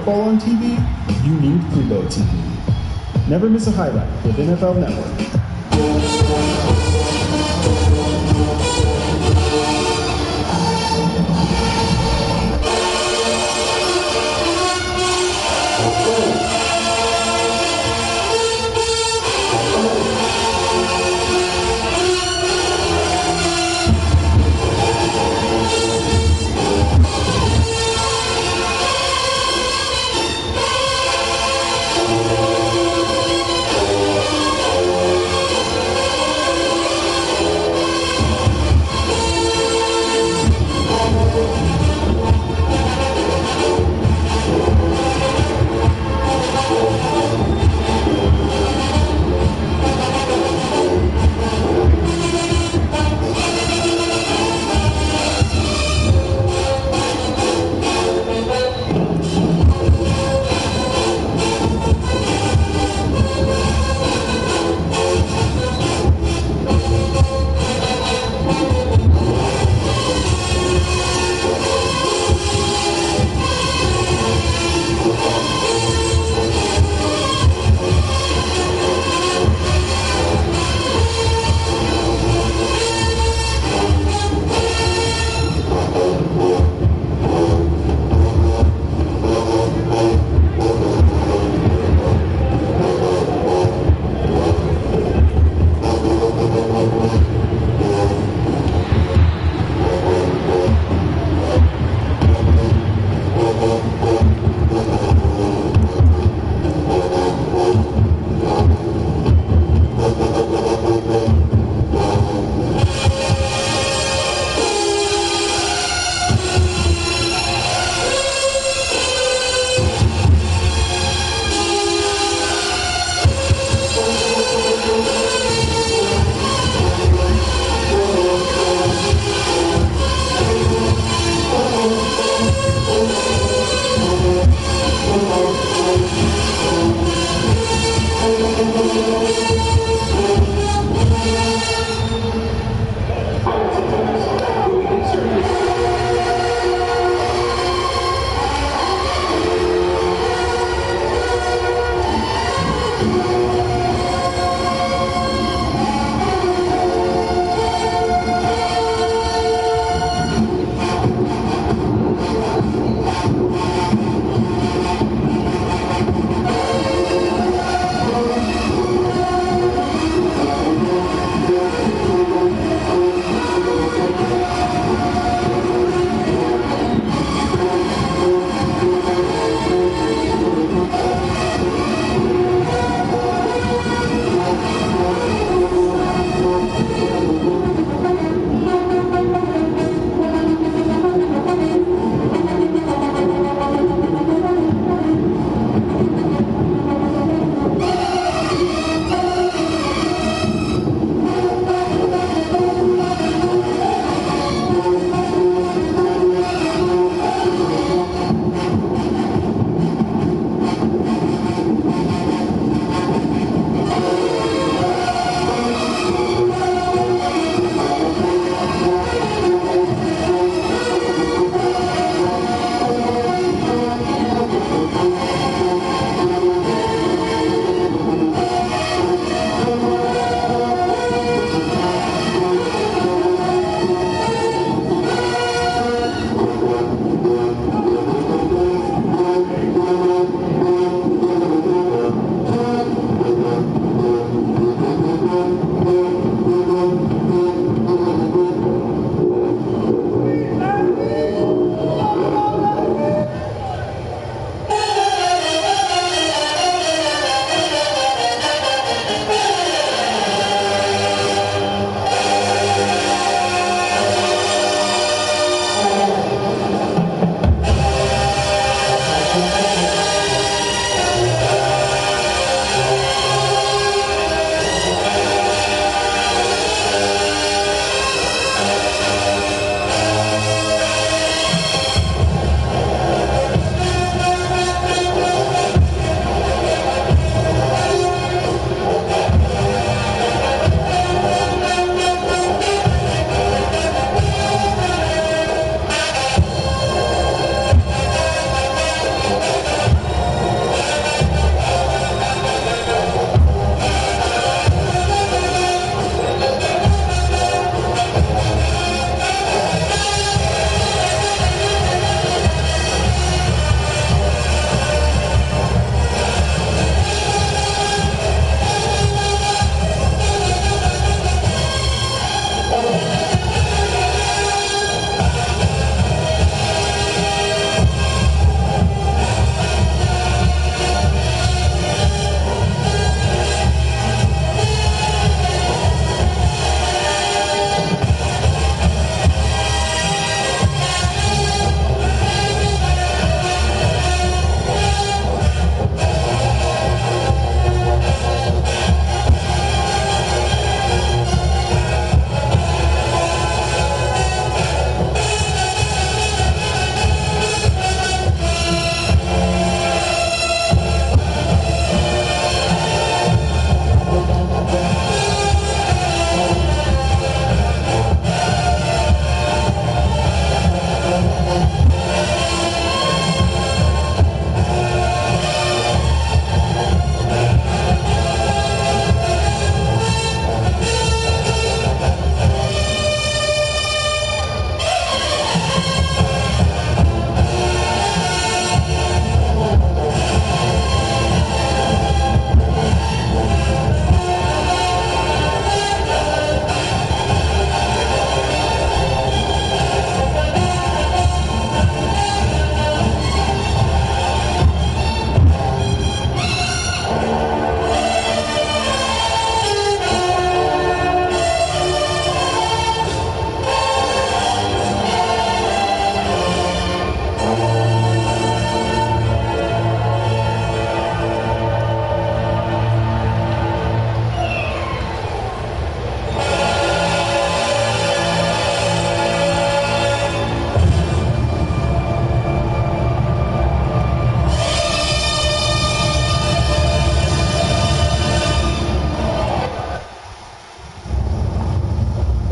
football on TV? You need Fubo TV. Never miss a highlight with NFL Network.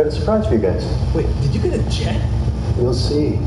a surprise for you guys. Wait, did you get a jet? You'll see.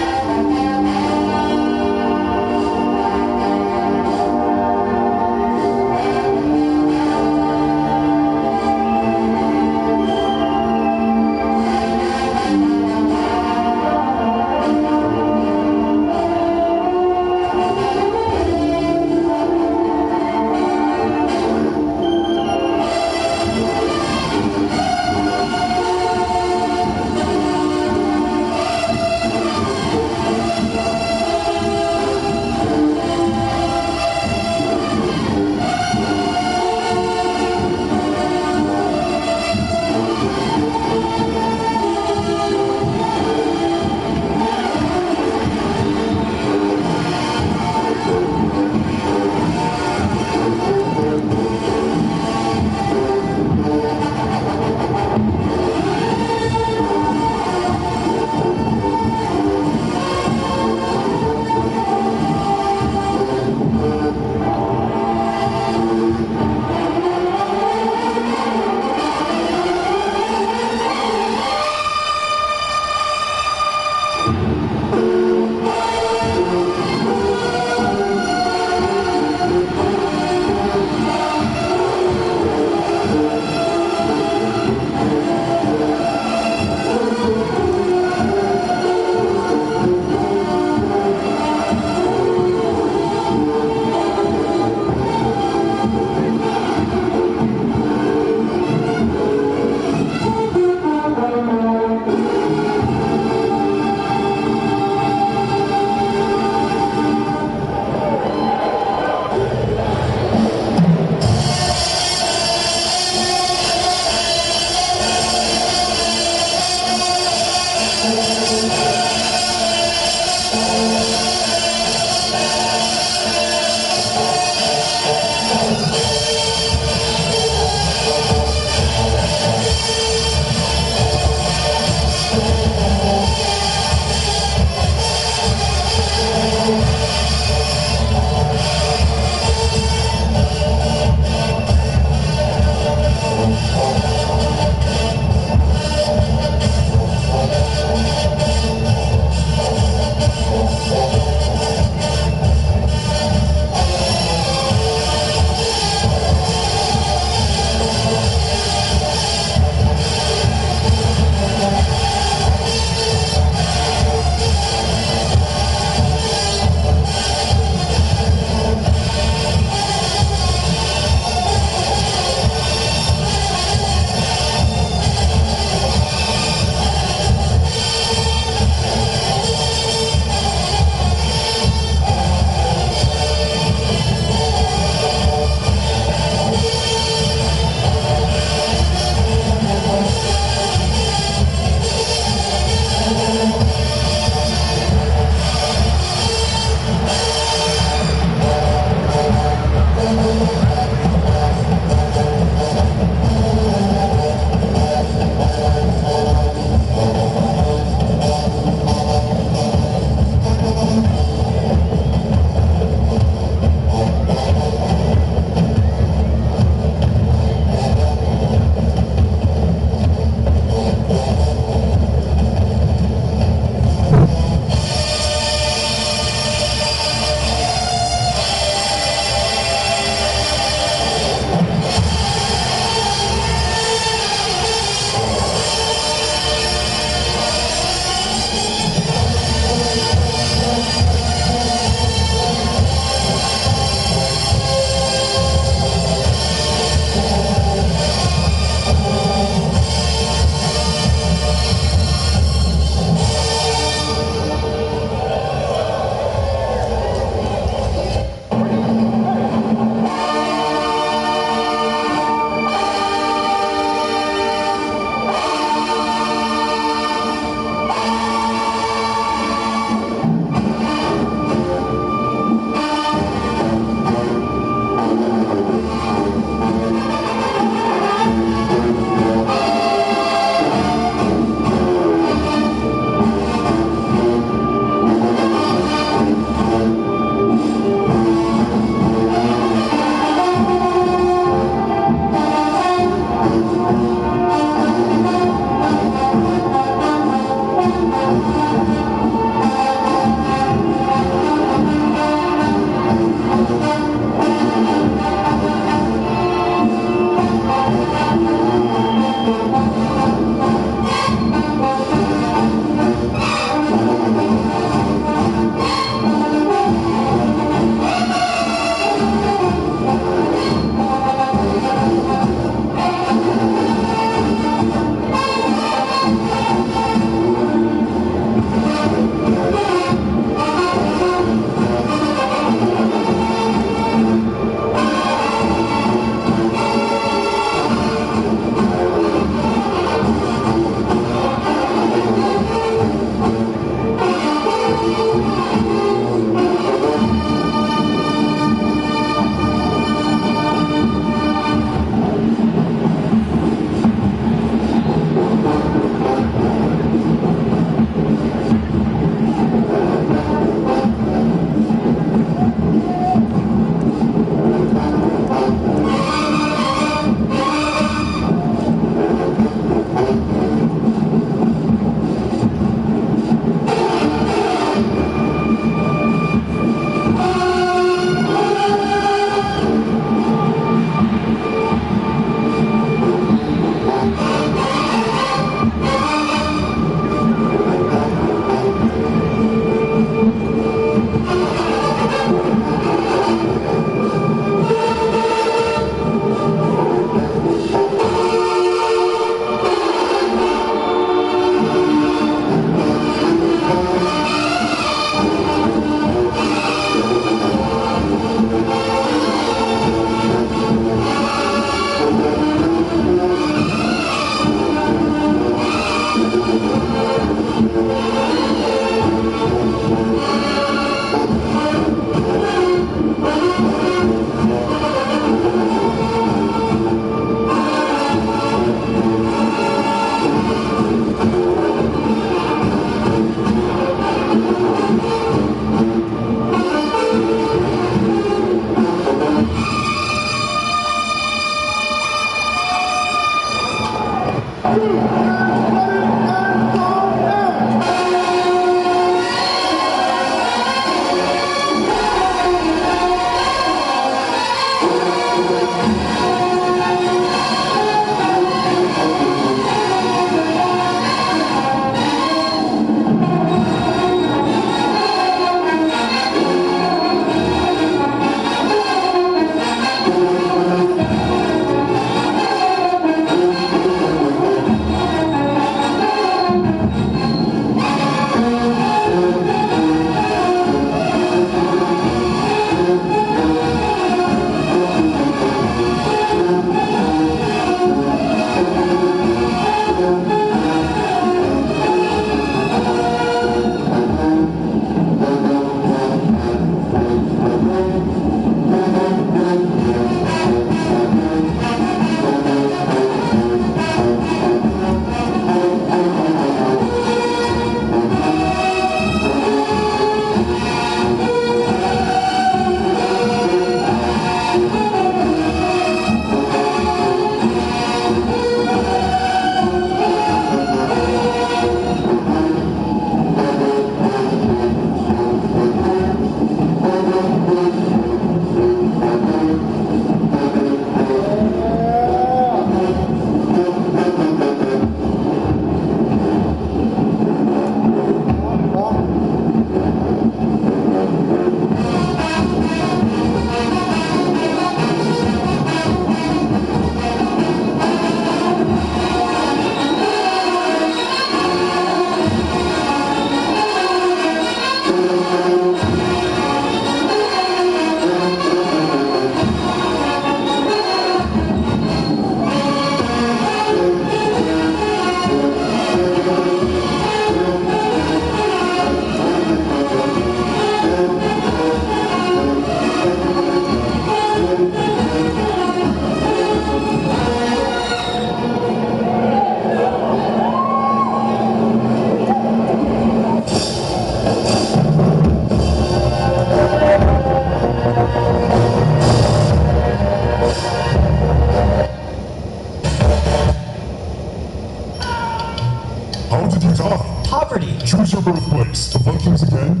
Choose your birthplace. The Vikings again?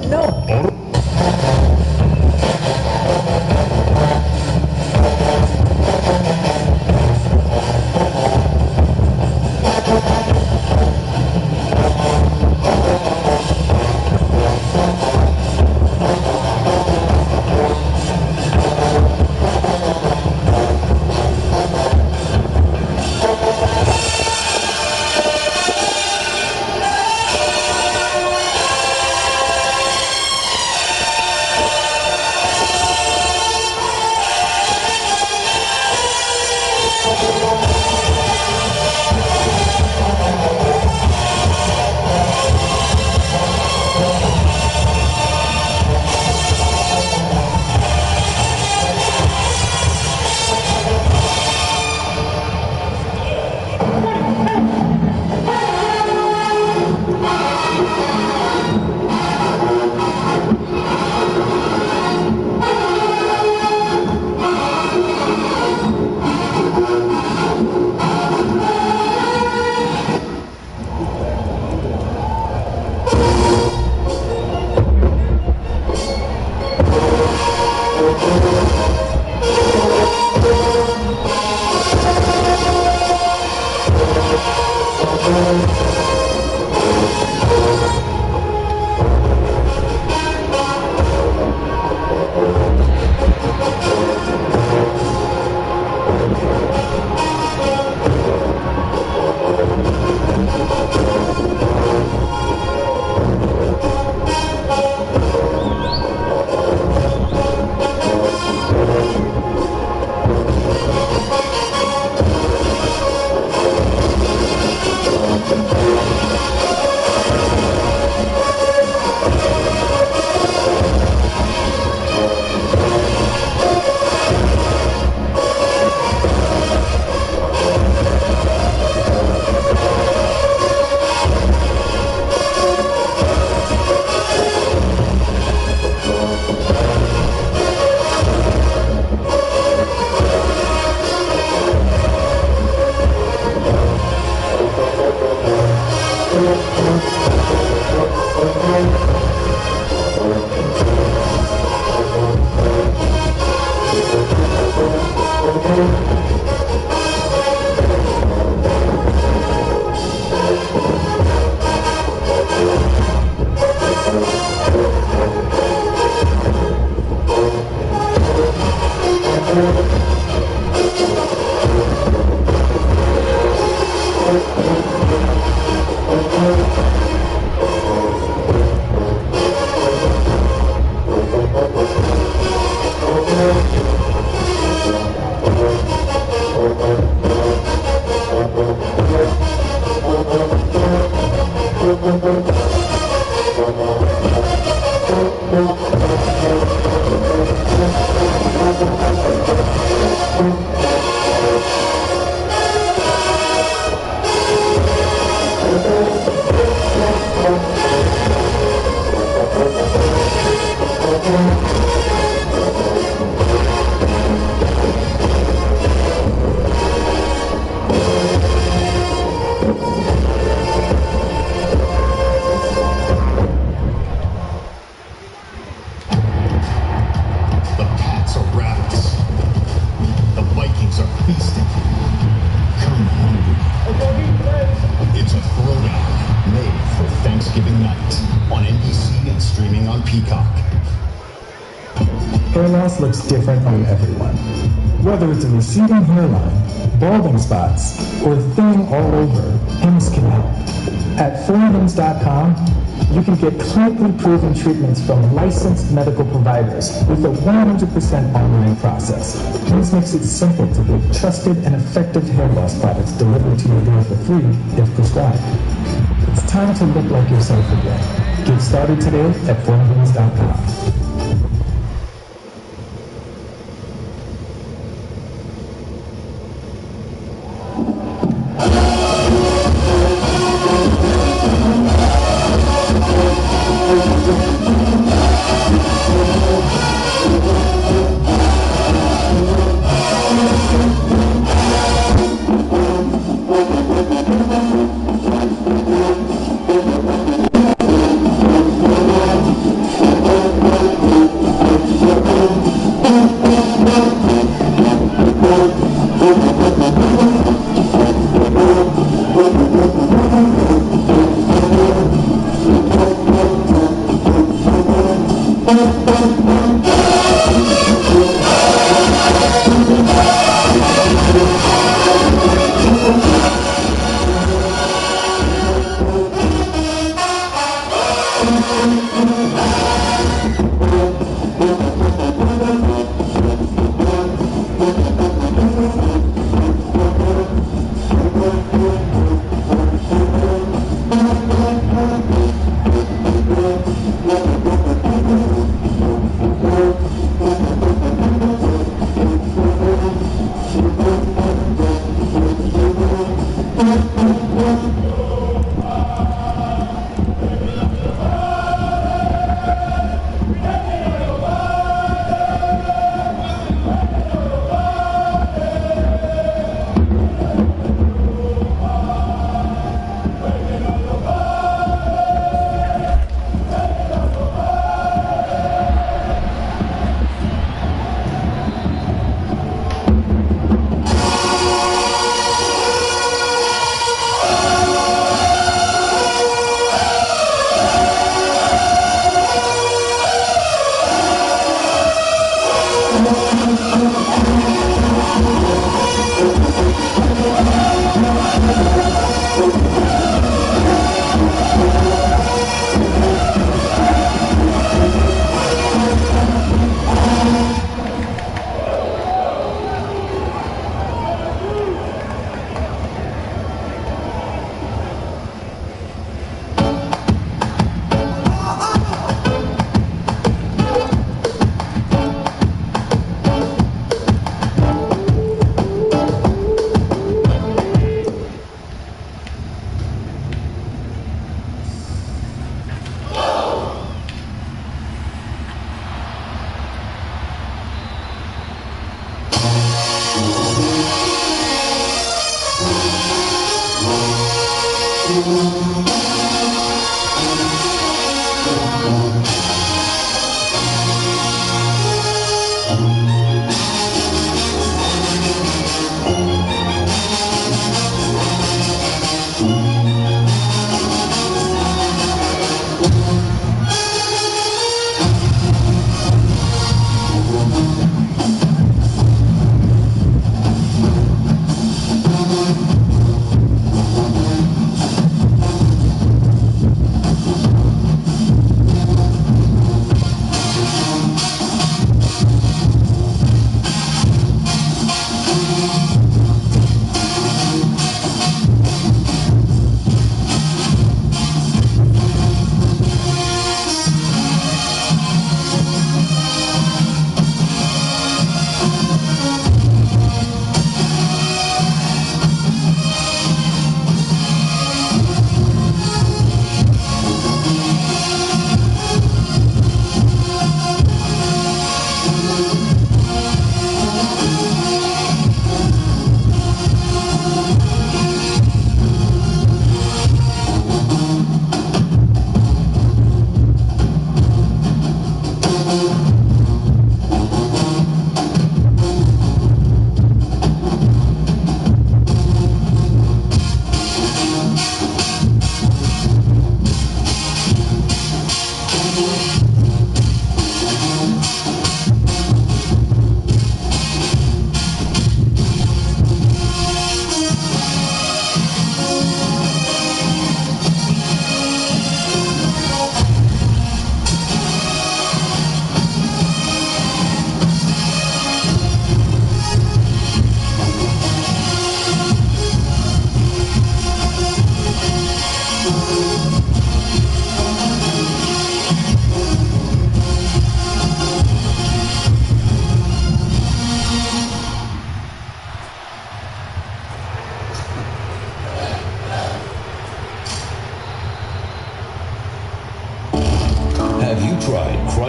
No. Hair loss looks different on everyone. Whether it's a receding hairline, balding spots, or thinning all over, Hims can help. At 4hims.com, you can get clinically proven treatments from licensed medical providers with a 100% online process. Hims makes it simple to get trusted and effective hair loss products delivered to your door for free if prescribed. It's time to look like yourself again. Get started today at 4hims.com.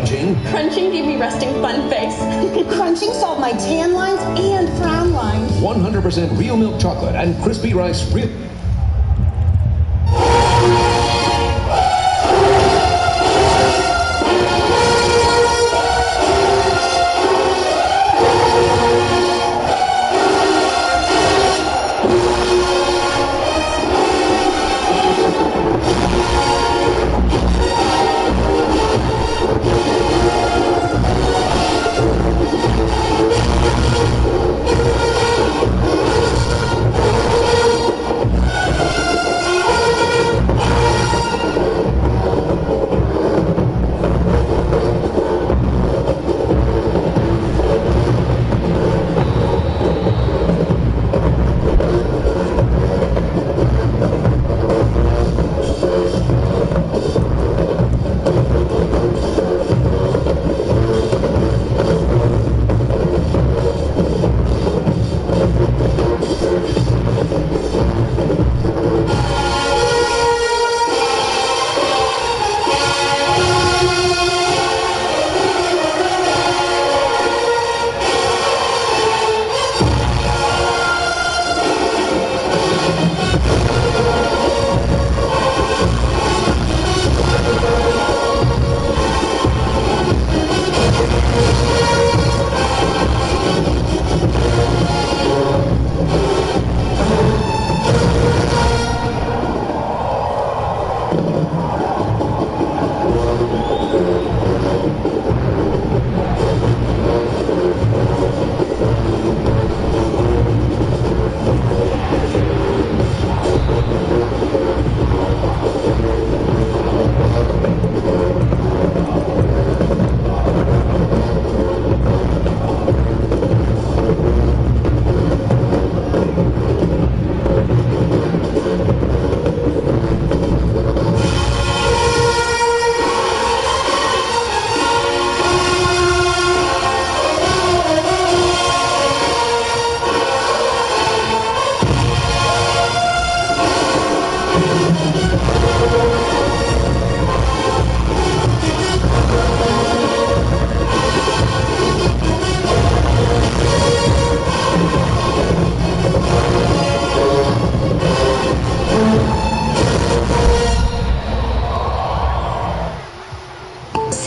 Crunching. Crunching gave me resting fun face. Crunching solved my tan lines and frown lines. 100% real milk chocolate and crispy rice real.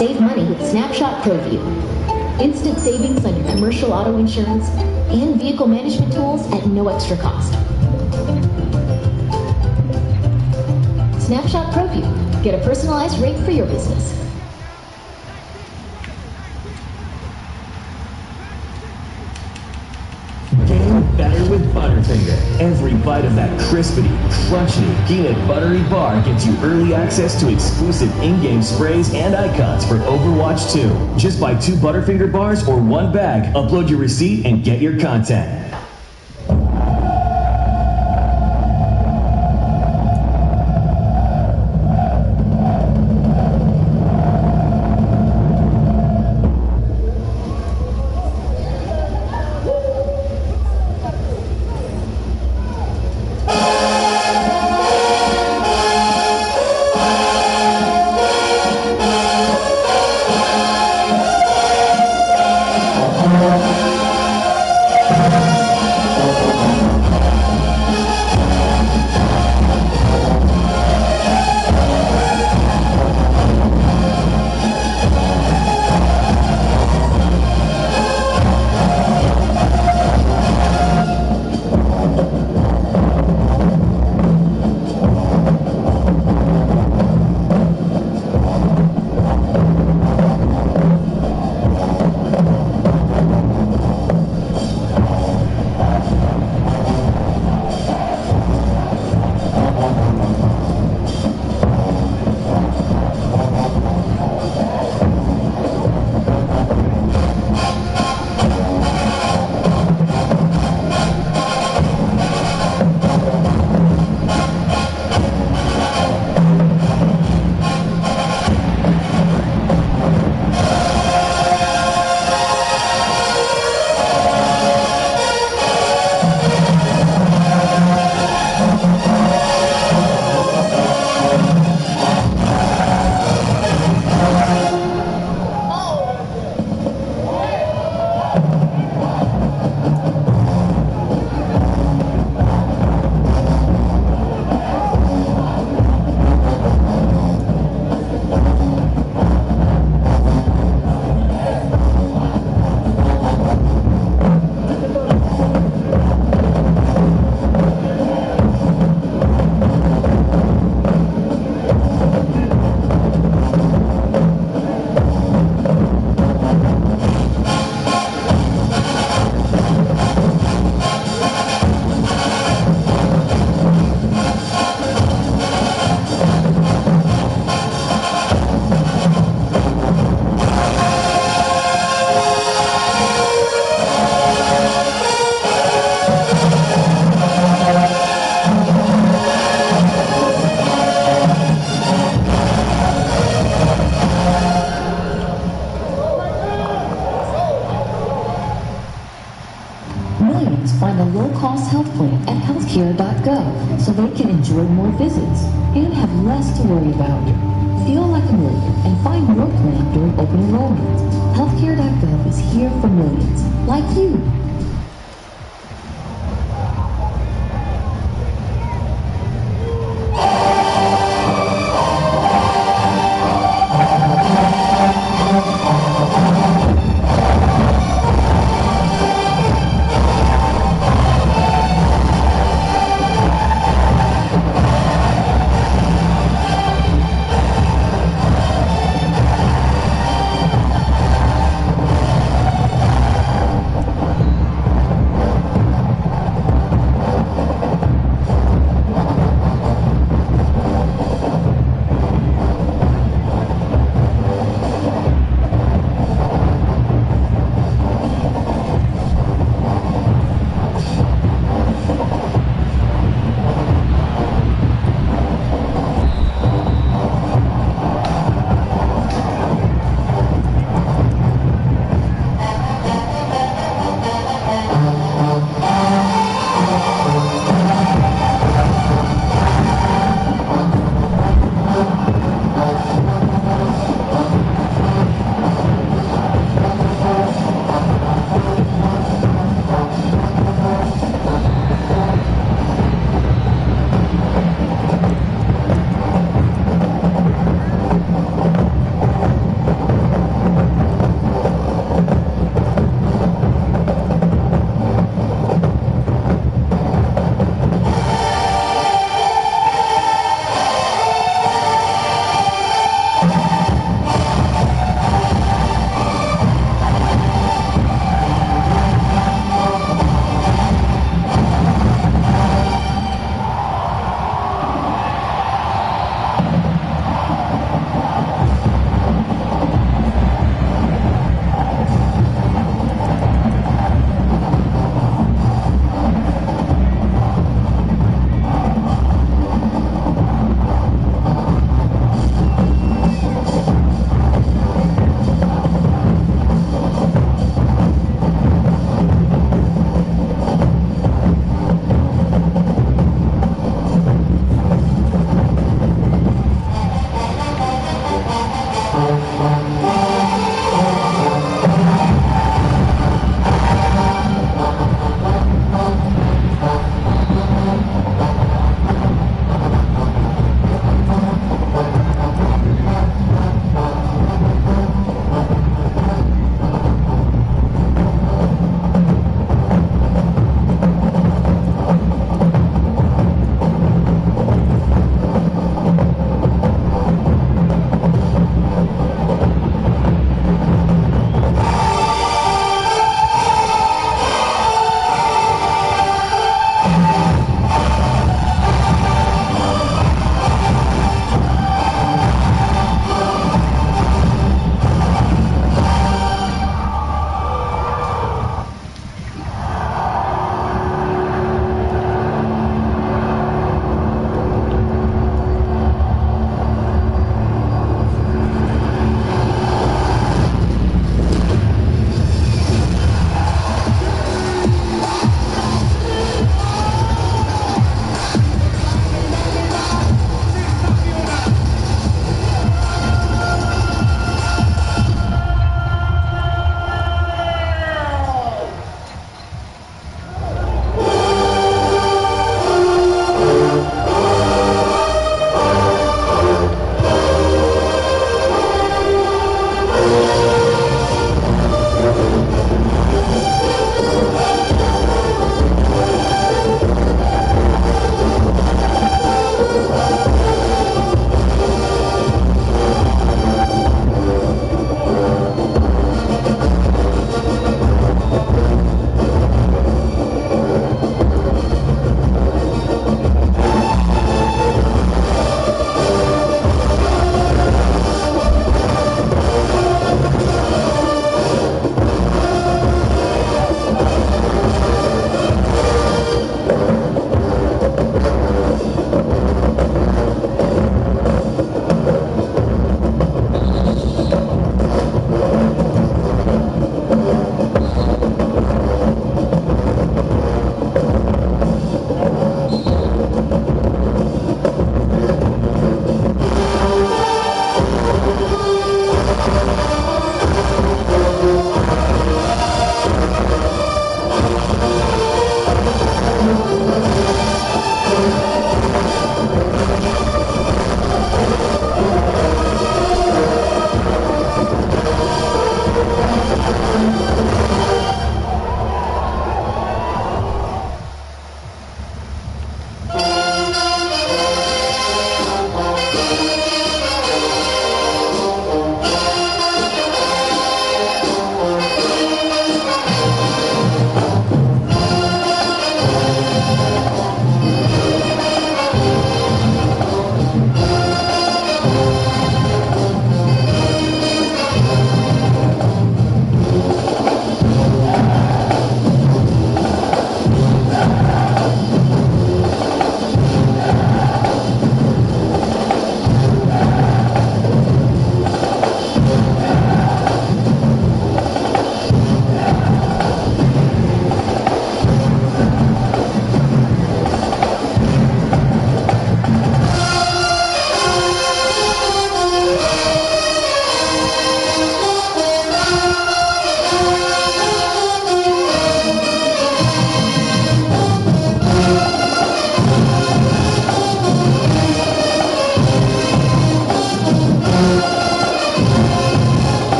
Save money with Snapshot ProView. Instant savings on your commercial auto insurance and vehicle management tools at no extra cost. Snapshot ProView. Get a personalized rate for your business. Better with Butterfinger. Every bite of that crispity, crunchy, peanut buttery bar gets you early access to exclusive in-game sprays and icons for Overwatch 2. Just buy 2 Butterfinger bars or 1 bag, upload your receipt, and get your content. find a low-cost health plan at healthcare.gov so they can enjoy more visits and have less to worry about. Feel like a million and find your plan during open enrollment. Healthcare.gov is here for millions, like you.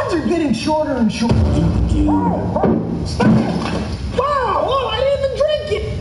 lines are getting shorter and shorter. Stop it! Wow! Oh, I didn't even drink it!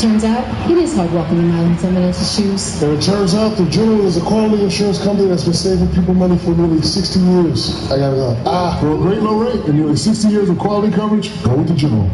Turns out, it is hard walking a mile in someone else's shoes. And it turns out the General is a quality insurance company that's been saving people money for nearly 60 years. I gotta go. For a great low rate and nearly 60 years of quality coverage, go with the General.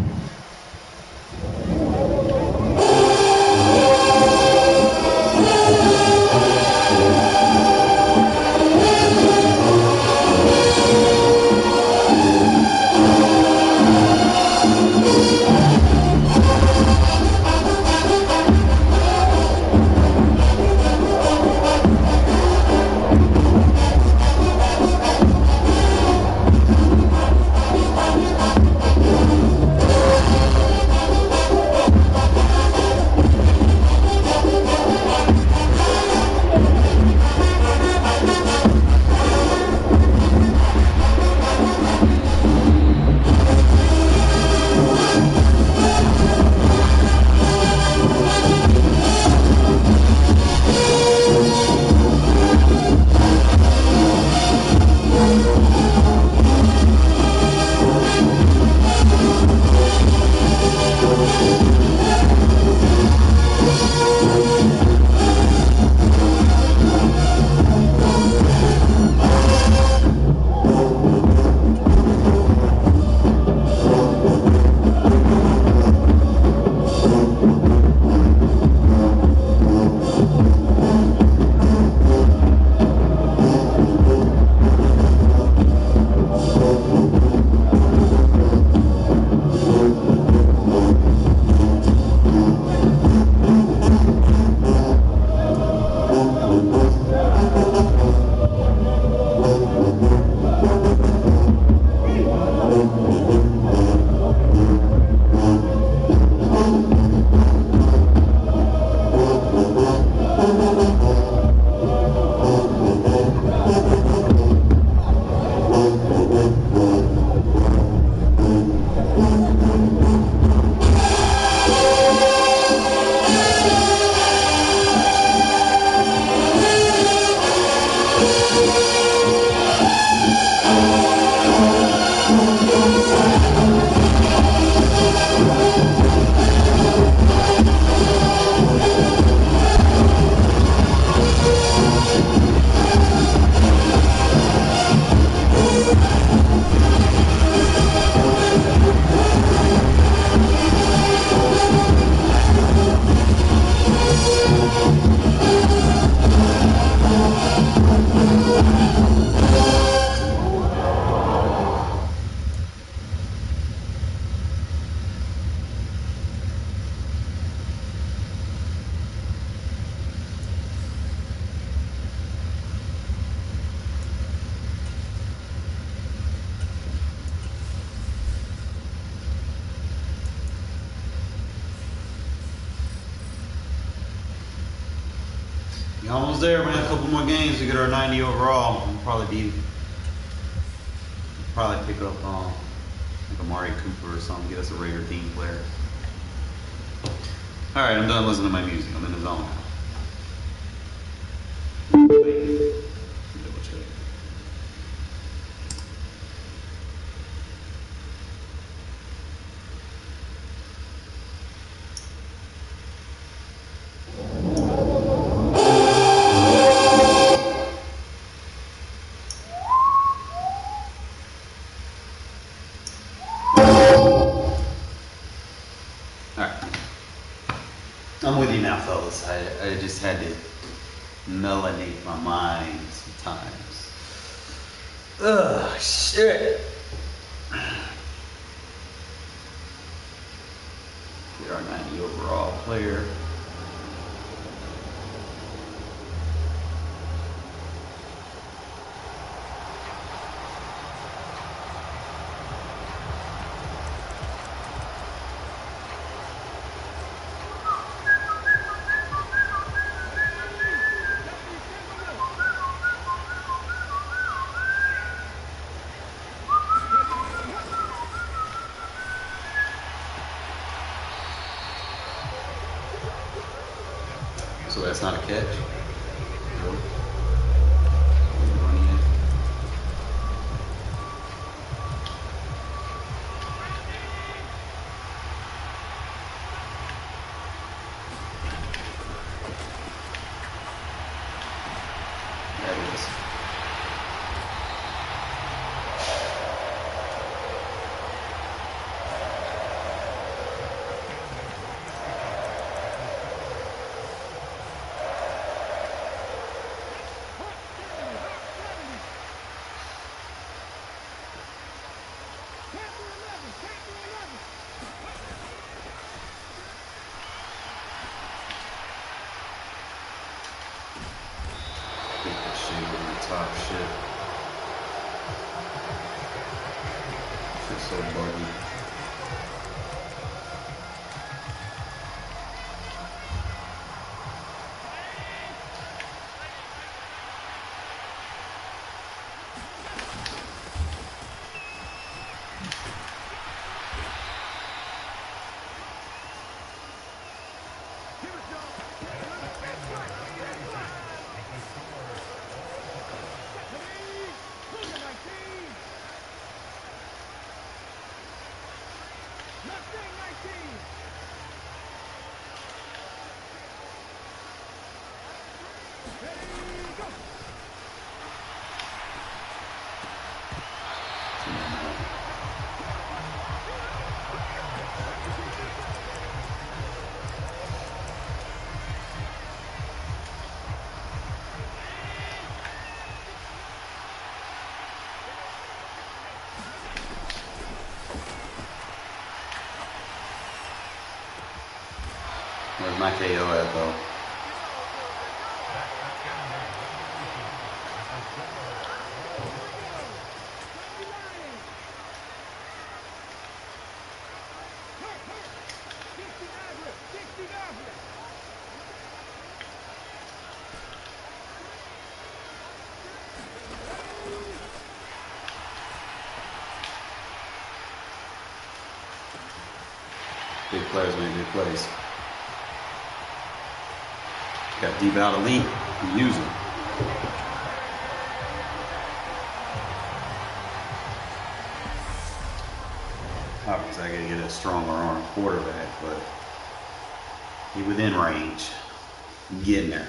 Almost there, man. A couple more games to get our 90 overall. We'll probably pick up like Amari Cooper or something. Get us a Raider team player. All right, I'm done listening to my music. I'm in the zone now. Double check. I'm with you now, fellas. I just had to melanate my mind sometimes. Ugh, shit. Get our 90 overall player. So that's not a catch? No. That is. Top shit. Shit's so buggy. Where's my KO at though? Big players make big plays. Got deep out elite, you use it. Obviously, I gotta get a stronger arm quarterback, but he within range. I'm getting there.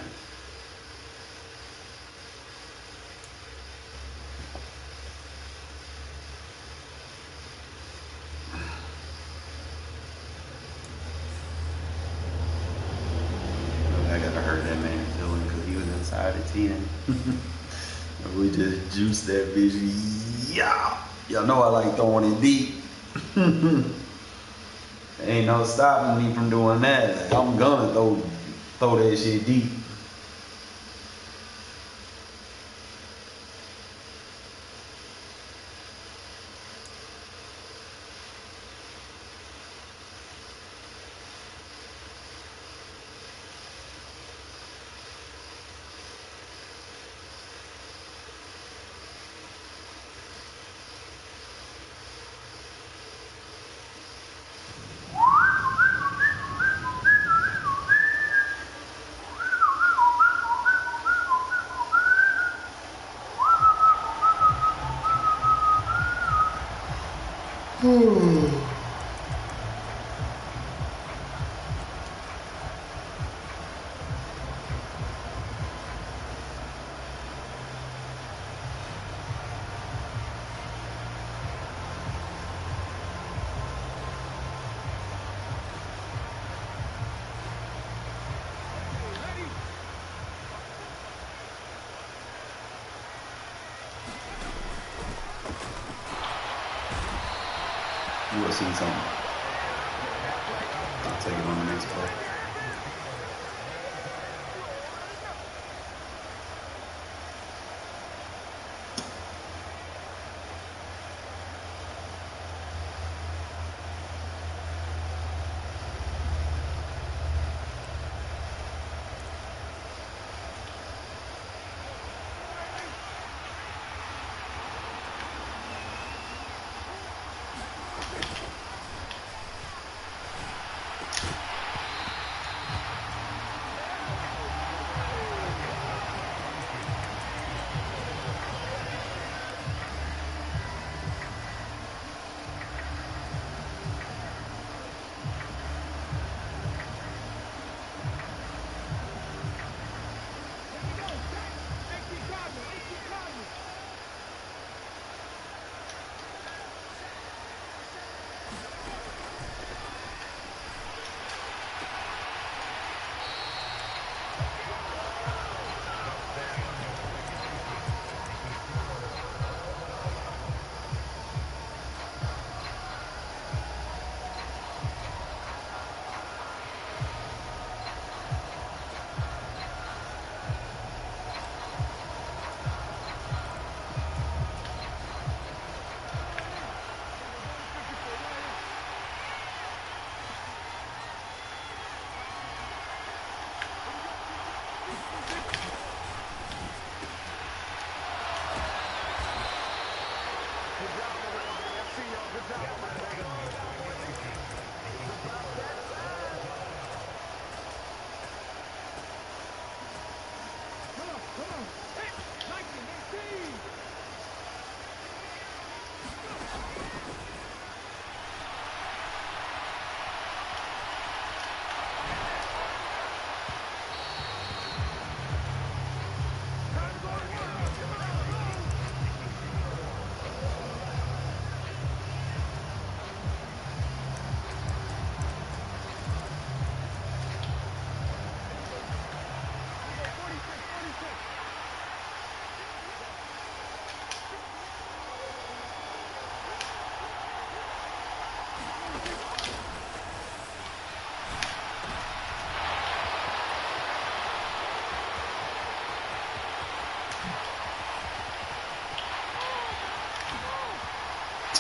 Inside the 10. We just juiced that bitch. Yeah. Y'all know I like throwing it deep. Ain't no stopping me from doing that. Like, I'm gonna throw that shit deep. You would have seen something. I'll take it on the next play.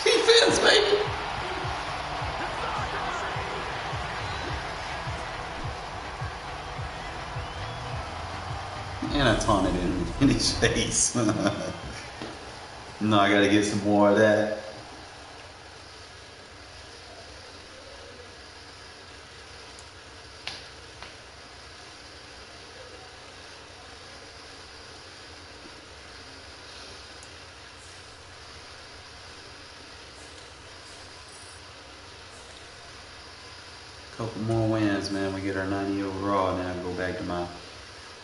Defense, baby. And I taunted him in his face. No, I gotta get some more of that. Couple more wins, man. We get our 90 overall. Now I go back to my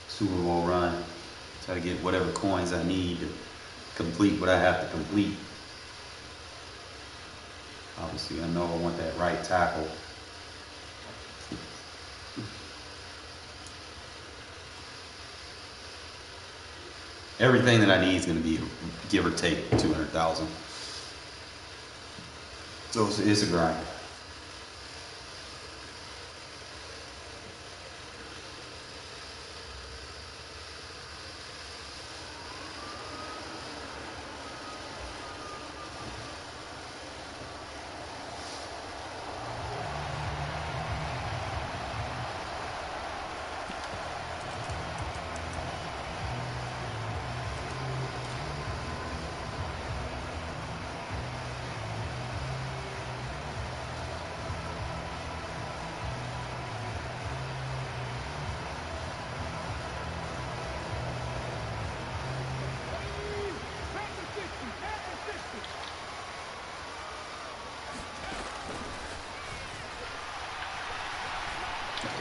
Super Bowl run. Try to get whatever coins I need to complete what I have to complete. Obviously, I know I want that right tackle. Everything that I need is going to be, give or take, 200,000. So it's a grind.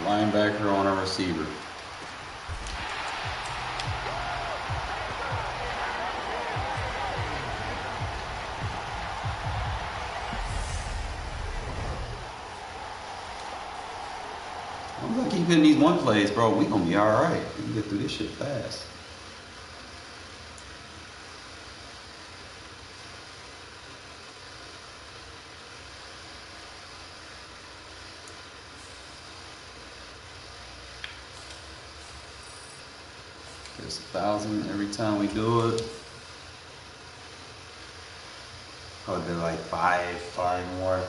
Linebacker on a receiver. I'm gonna keep hitting these one plays, bro. We gonna be all right. We can get through this shit fast. It's 1,000 every time we do it. Probably like five more.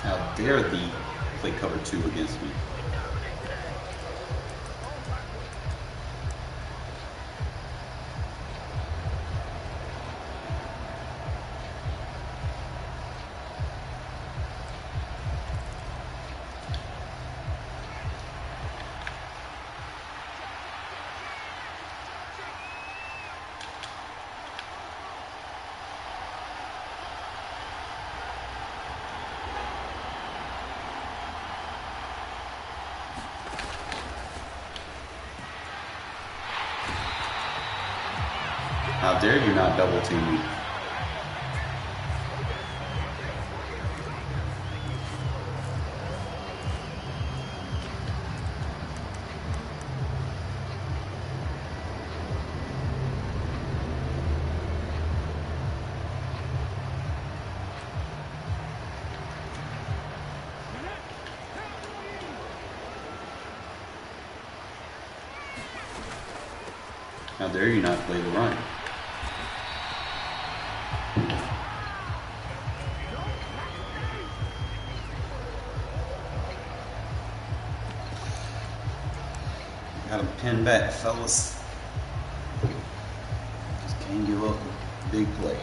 How dare thee play cover 2 against me? How dare you not double team me? How dare you not play the run? Got him pinned back, fellas. Just can't give up a big play.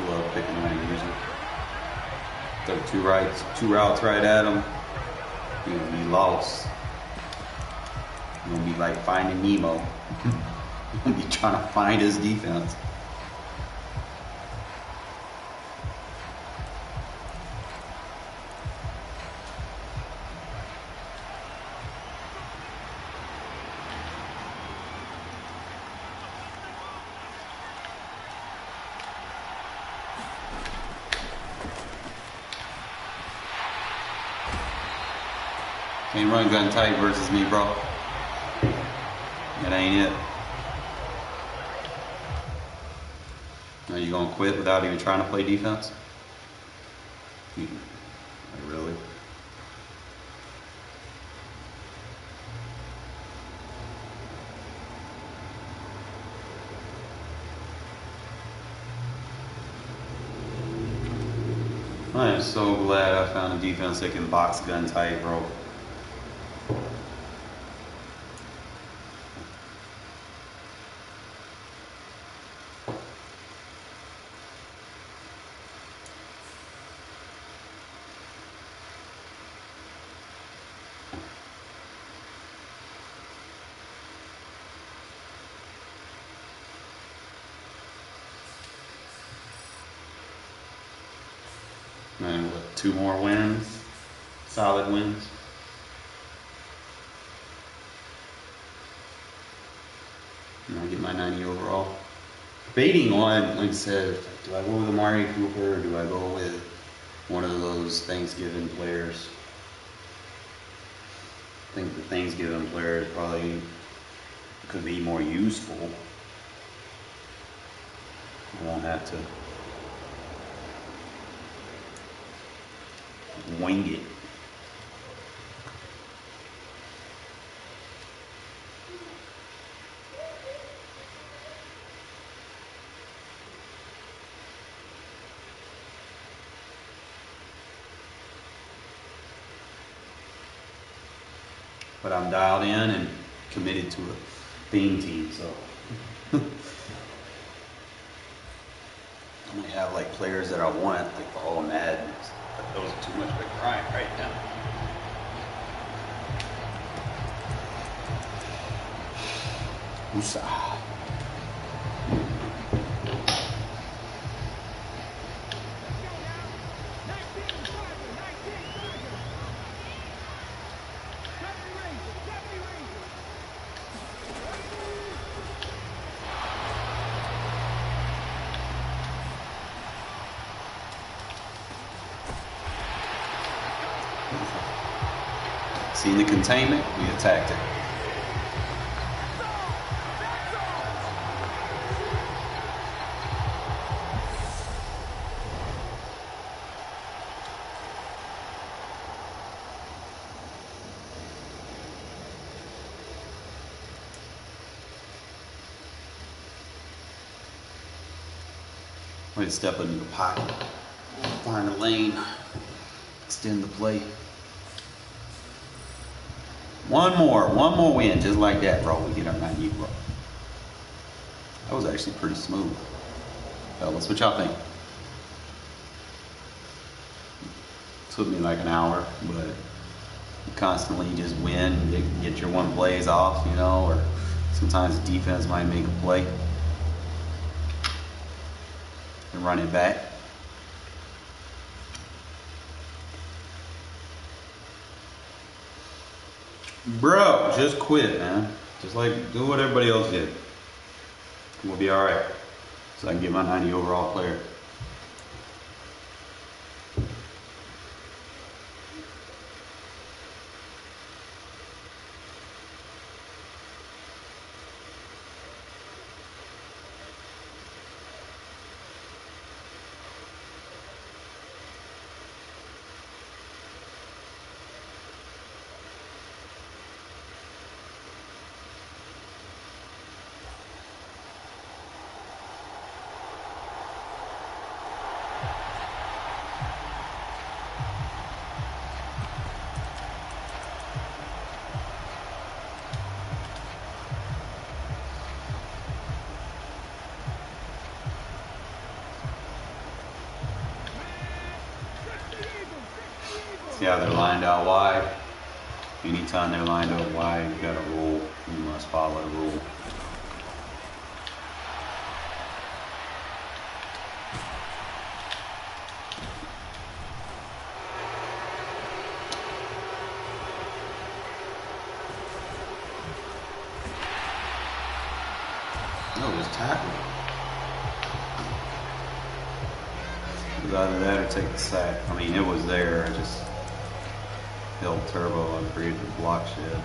Love picking my music. Throw two routes right at him. He's gonna be lost. He's gonna be like Finding Nemo. He's gonna be trying to find his defense. Can't run gun tight versus me, bro. That ain't it. Now you gonna quit without even trying to play defense? Like, really? I am so glad I found a defense that can box gun tight, bro. And with 2 more wins, solid wins. And I get my 90 overall. Debating on, like I said, do I go with Amari Cooper or do I go with one of those Thanksgiving players? I think the Thanksgiving player probably could be more useful. I won't have to wing it. But I'm dialed in and committed to a theme team, so I only have like players that I want, like for all Madden. But those are too much of a grind right now. Usa. Seen the containment, we attacked it. Way to step into the pocket, find a lane, extend the play. One more win, just like that, bro. We get our 90, bro. That was actually pretty smooth. Fellas, what y'all think? Took me like an hour, but you constantly just win, get your one plays off, you know, or sometimes the defense might make a play and run it back. Bro, just quit, man. Just like do what everybody else did. We'll be all right. So I can get my 90 overall player. Yeah, they're lined out wide. Anytime they're lined up wide, you got a rule. You must follow the rule. No, just tackle. It was either that or take the sack. I mean, it was there. I just held turbo and created the block shed.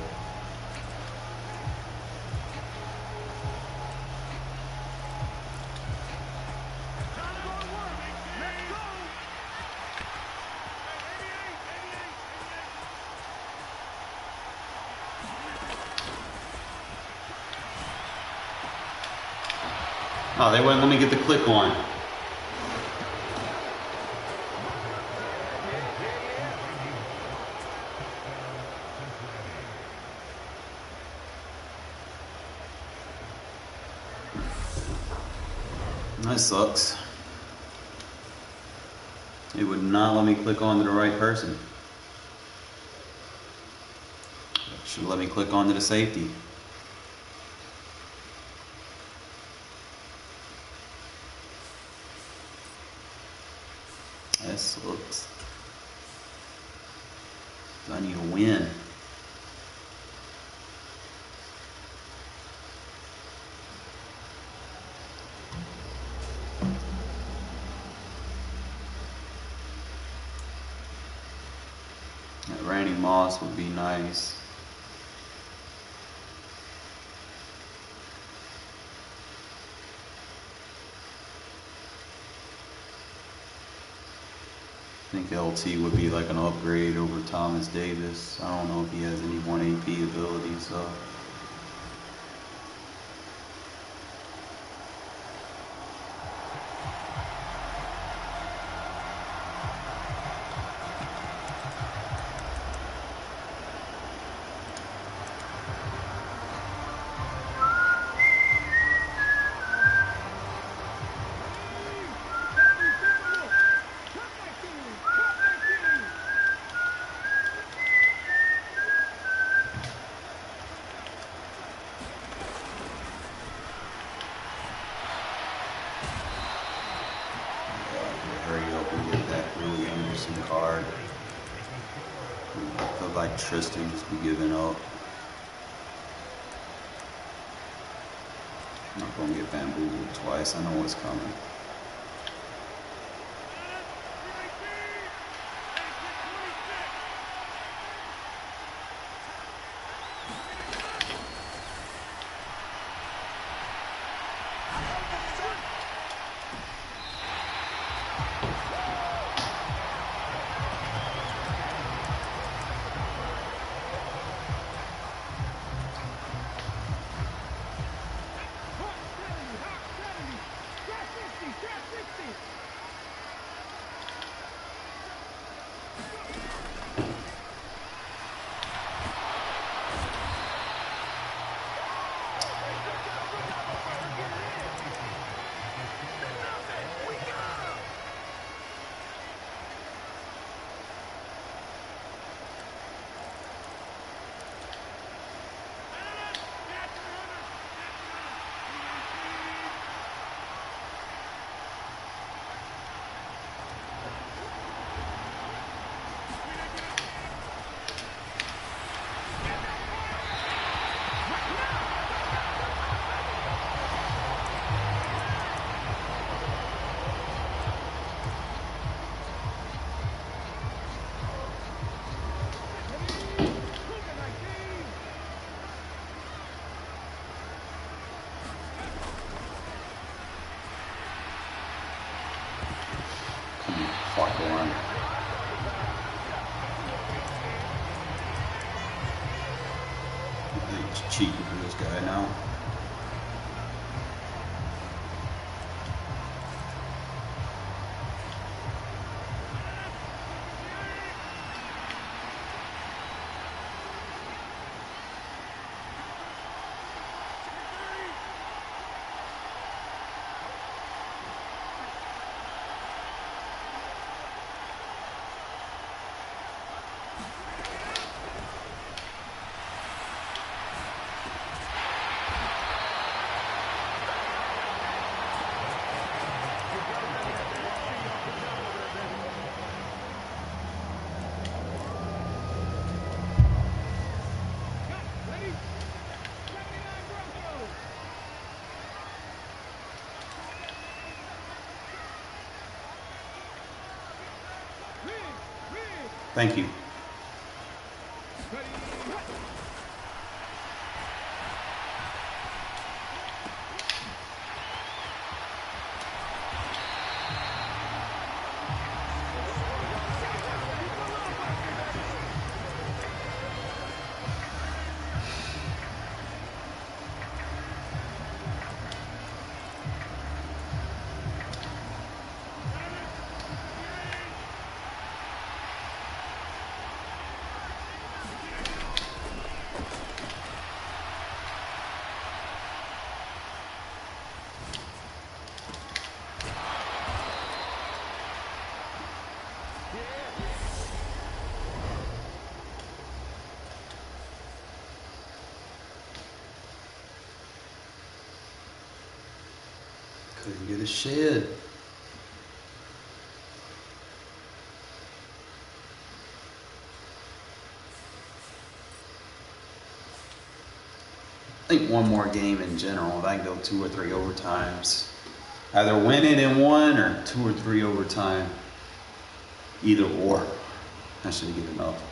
Oh, they wouldn't let me get the clip on. That sucks. It would not let me click on to the right person. It should let me click onto the safety. That sucks. I need a win. Randy Moss would be nice. I think LT would be like an upgrade over Thomas Davis. I don't know if he has any 1 AP abilities, so. Carr. I feel like Tristan just be giving up. I'm not gonna get bamboozled twice. I know what's coming. Cheating for this guy now. Thank you. Couldn't get a shed. I think one more game in general, if I can go 2 or 3 overtimes. Either win it in 1 or 2 or 3 overtime. Either or. I should get enough.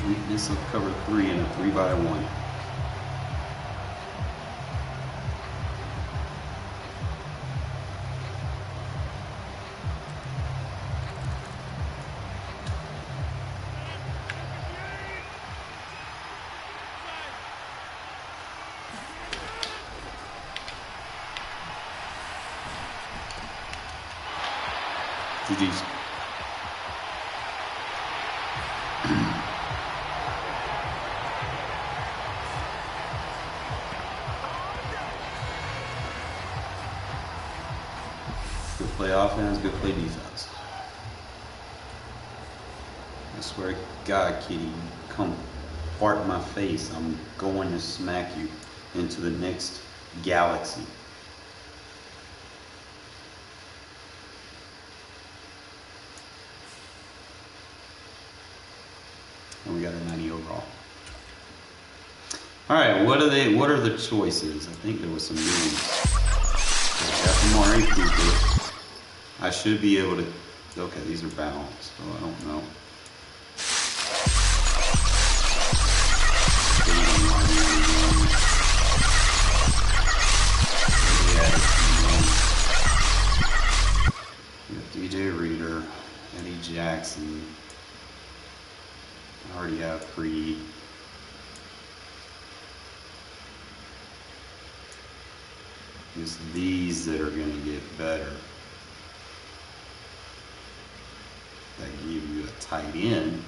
Weakness of cover 3 in a 3-by-1. GG's. Good play offense, good play defense. I swear to God, Kitty, come fart in my face. I'm going to smack you into the next galaxy. And we got a 90 overall. All right, what are the choices? I think there was some new ones. Got some Mari Cooper. I should be able to. Okay, these are balanced, so I don't know. We got DJ Reader, Eddie Jackson. I already have Creed. It's these that are going to get better. That give you a tight end.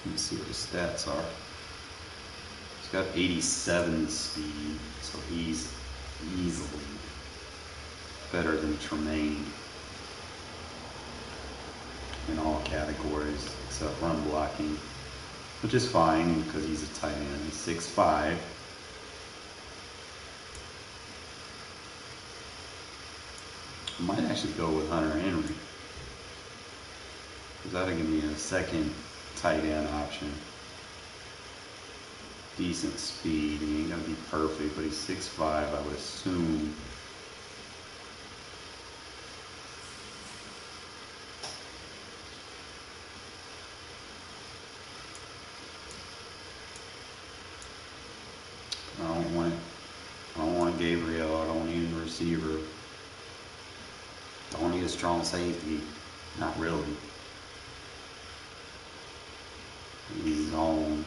Let's see what his stats are. He's got 87 speed, so he's easily better than Tremaine in all categories except run blocking, which is fine because he's a tight end. He's 6'5". I might actually go with Hunter Henry because that'll give me a second tight end option. Decent speed. He ain't gonna be perfect, but he's 6'5", I would assume. I don't want Gabriel. I don't need a receiver. I don't need a strong safety. Not really. He's on.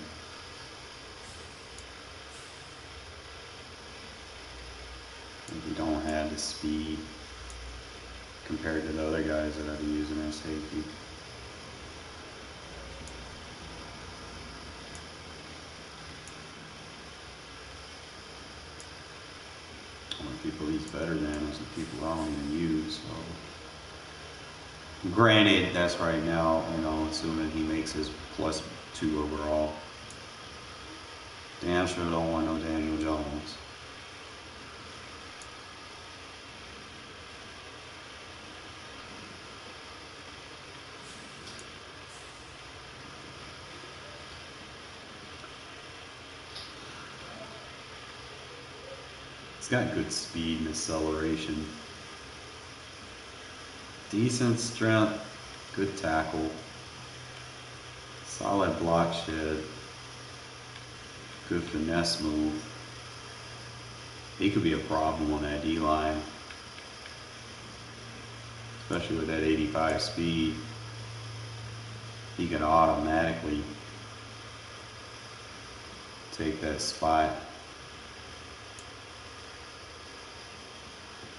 the speed compared to the other guys that I've been using as safety. People he's better than are some people I don't even use. So, granted, that's right now, you know, assuming he makes his +2 overall. Damn sure don't want no Daniel Jones. Got good speed and acceleration, decent strength, good tackle, solid block shed, good finesse move. He could be a problem on that D-line, especially with that 85 speed. He could automatically take that spot.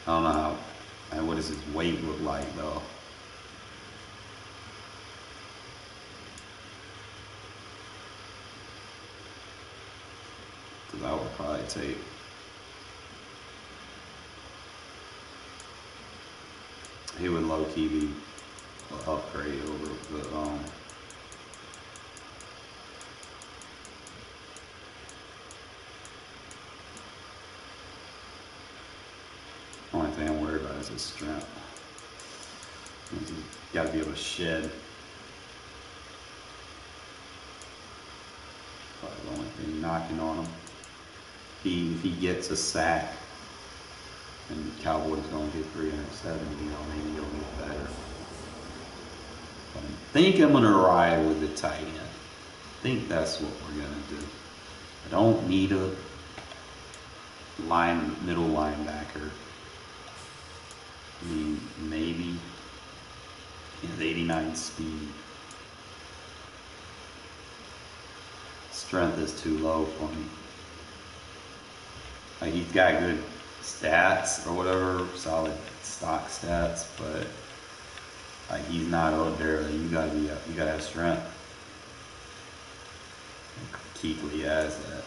I don't know how, what does his weight look like though? Because I would probably take he would low-key be an upgrade over the only thing I'm worried about is his strength. You got to be able to shed. Probably the only thing knocking on him. If he gets a sack and the Cowboys don't get 370, you know, maybe he'll get better. But I think I'm going to ride with the tight end. I think that's what we're going to do. I don't need a middle linebacker. I mean, maybe he has 89 speed. Strength is too low for me. Like, he's got good stats or whatever, solid stock stats, but like, he's not out there. Like, you gotta have strength. Keekly has that.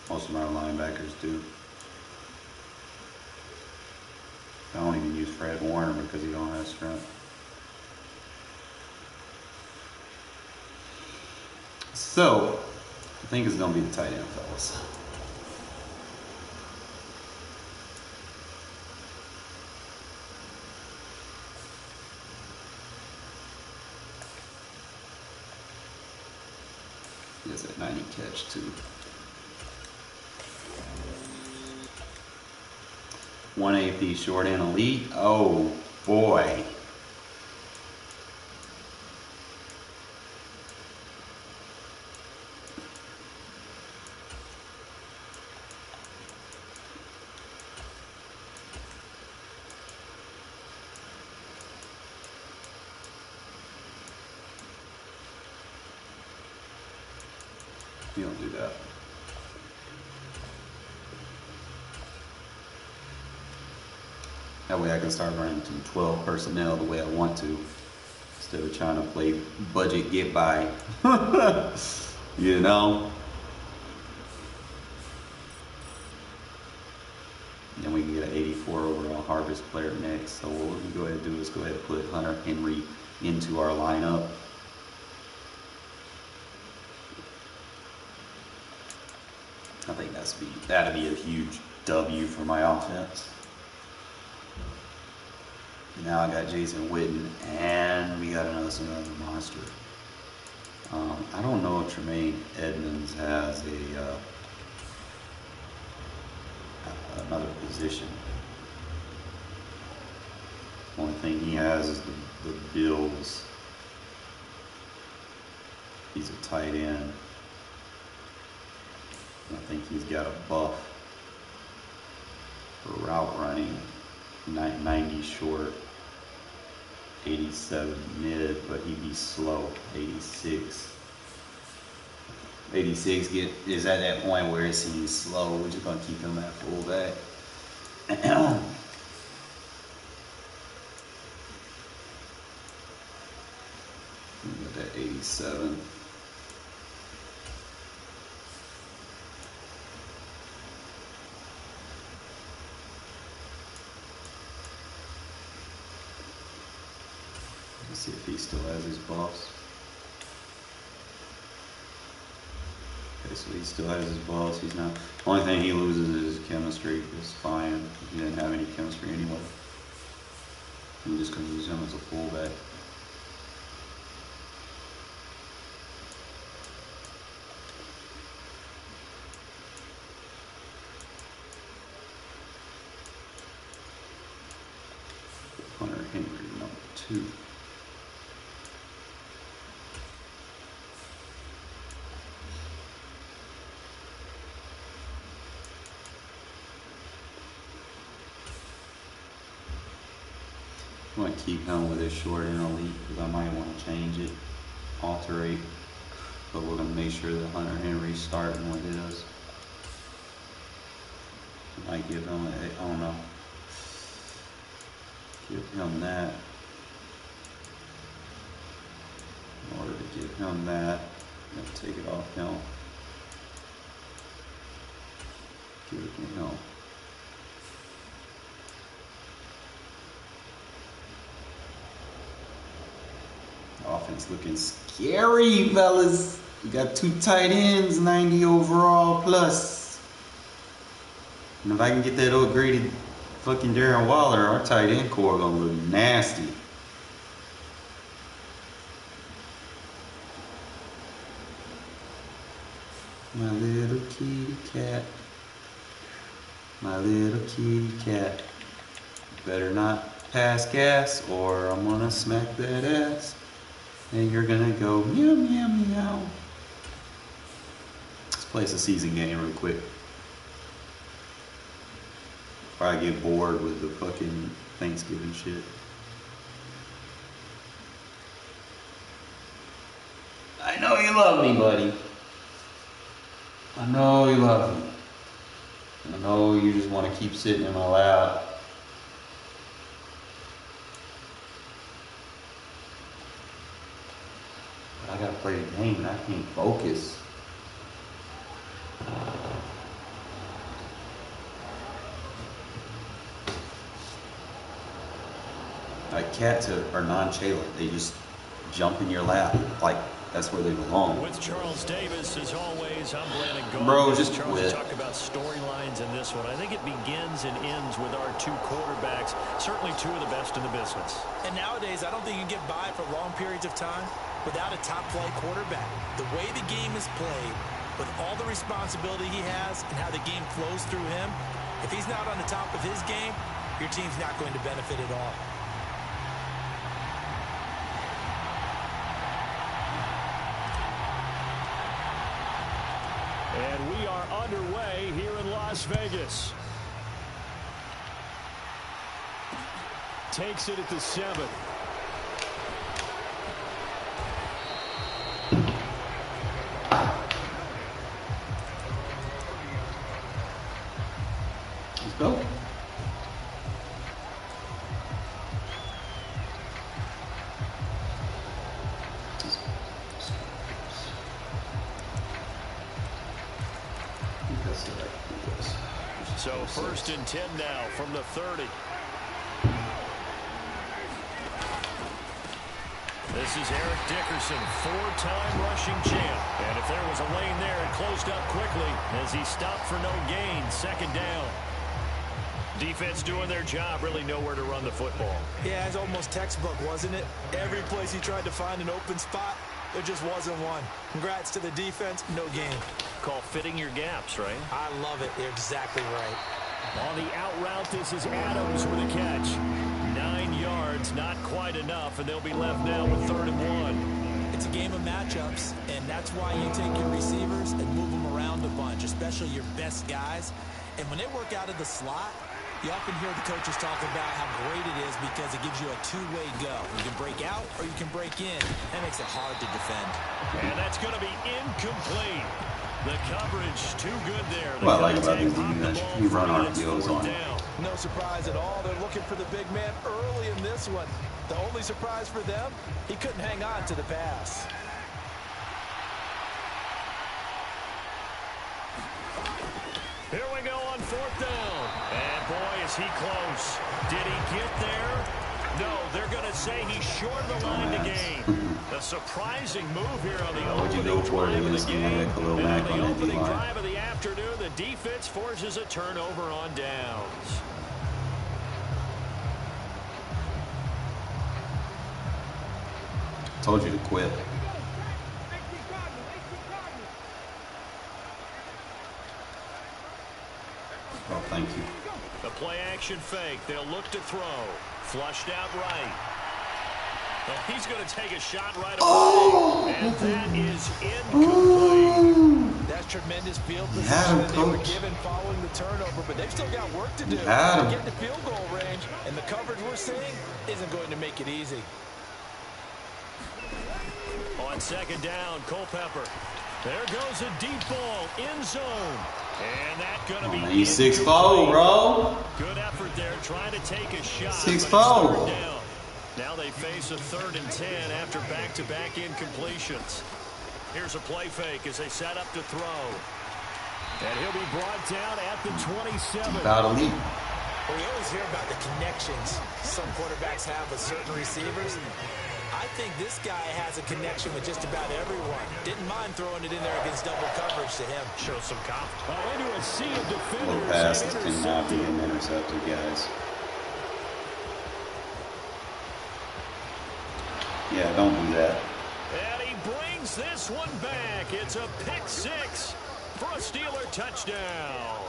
Most of our linebackers do. I don't even use Fred Warner because he don't have strength. So, I think it's going to be the tight end, fellas. He has that 90 catch too. 1 AP short and elite. Oh boy. You don't do that. That way I can start running to 12 personnel the way I want to, instead of trying to play budget get by. You know? Then we can get an 84 overall harvest player next. So what we can go ahead and do is go ahead and put Hunter Henry into our lineup. I think that'd be a huge W for my offense. Now I got Jason Witten, and we got another monster. I don't know if Tremaine Edmonds has another position. Only thing he has is the Bills. He's a tight end. I think he's got a buff for route running, 90 short, 87 mid, but he'd be slow, 86. 86 is at that point where it seems slow. We're just gonna keep him at fullback. That 87. Let's see if he still has his buffs. Okay, so he still has his buffs. He's not. Only thing he loses is chemistry. It's fine. He didn't have any chemistry anyway. I'm just gonna use him as a fullback. Hunter Henry, number 2. I'm going to keep him with his short and elite because I might want to change it, alter it, but we're going to make sure that Hunter Henry's starting with his. I might give him I don't know, give him that. In order to give him that, I'm going to take it off him. Give it to him. Offense looking scary, fellas. We got 2 tight ends, 90 overall plus. And if I can get that upgraded fucking Darren Waller, our tight end core gonna look nasty. My little kitty cat. My little kitty cat. Better not pass gas or I'm gonna smack that ass. And you're gonna go meow meow meow. Let's play a season game real quick. Probably get bored with the fucking Thanksgiving shit. I know you love me, buddy. I know you love me. I know you just want to keep sitting in my lap. I gotta play the game and I can't focus. Like cats are nonchalant. They just jump in your lap. Like that's where they belong. With Charles Davis, as always, I'm Brandon Gold. Bro, just Charles, quit. Talk about storylines in this one. I think it begins and ends with our 2 quarterbacks. Certainly 2 of the best in the business. And nowadays, I don't think you can get by for long periods of time without a top-flight quarterback. The way the game is played, with all the responsibility he has and how the game flows through him, if he's not on the top of his game, your team's not going to benefit at all. And we are underway here in Las Vegas. Takes it at the 7. Let's go. So 1st and 10 now from the 30. This is Eric Dickerson, 4-time rushing champ. And if there was a lane there, it closed up quickly as he stopped for no gain. 2nd down. Defense doing their job, really nowhere to run the football. Yeah, it's almost textbook, wasn't it? Every place he tried to find an open spot, there just wasn't one. Congrats to the defense, no gain. Call fitting your gaps, right? I love it. You're exactly right. On the out route, this is Adams with a catch. 9 yards, not quite enough, and they'll be left now with 3rd and 1. It's a game of matchups, and that's why you take your receivers and move them around a bunch, especially your best guys. And when they work out of the slot, you often hear the coaches talk about how great it is because it gives you a 2-way go. You can break out or you can break in. That makes it hard to defend. And that's going to be incomplete. The coverage too good there. What I like about these, you run RPOs on No surprise at all. They're looking for the big man early in this one. The only surprise for them, he couldn't hang on to the pass. Here we go on 4th down. And boy, is he close. Did he get there? No, they're going to say he's short of the line to gain. A surprising move here on the opening drive of the game. And on the opening drive of the afternoon, the defense forces a turnover on downs. Told you to quit. Oh, thank you. The play action fake. They'll look to throw. Flushed out right. Well, he's going to take a shot right away. And that is incomplete. That's tremendous field position that they were given following the turnover, but they've still got work to do to get to field goal range, and the coverage we're seeing isn't going to make it easy. On 2nd down, Culpepper. There goes a deep ball, end zone. And that's going to be he's 6'4", bro. Good effort there, trying to take a shot. 6'4". Now they face a 3rd and 10 after back-to-back incompletions. Here's a play fake as they set up to throw. And he'll be brought down at the 27. About a leap. We always hear about the connections some quarterbacks have with certain receivers. I think this guy has a connection with just about everyone. Didn't mind throwing it in there against double coverage to him. Show some confidence. Into a sea of defenders. Low passes cannot be intercepted, guys. Yeah, don't do that. And he brings this one back. It's a pick 6 for a Steeler touchdown.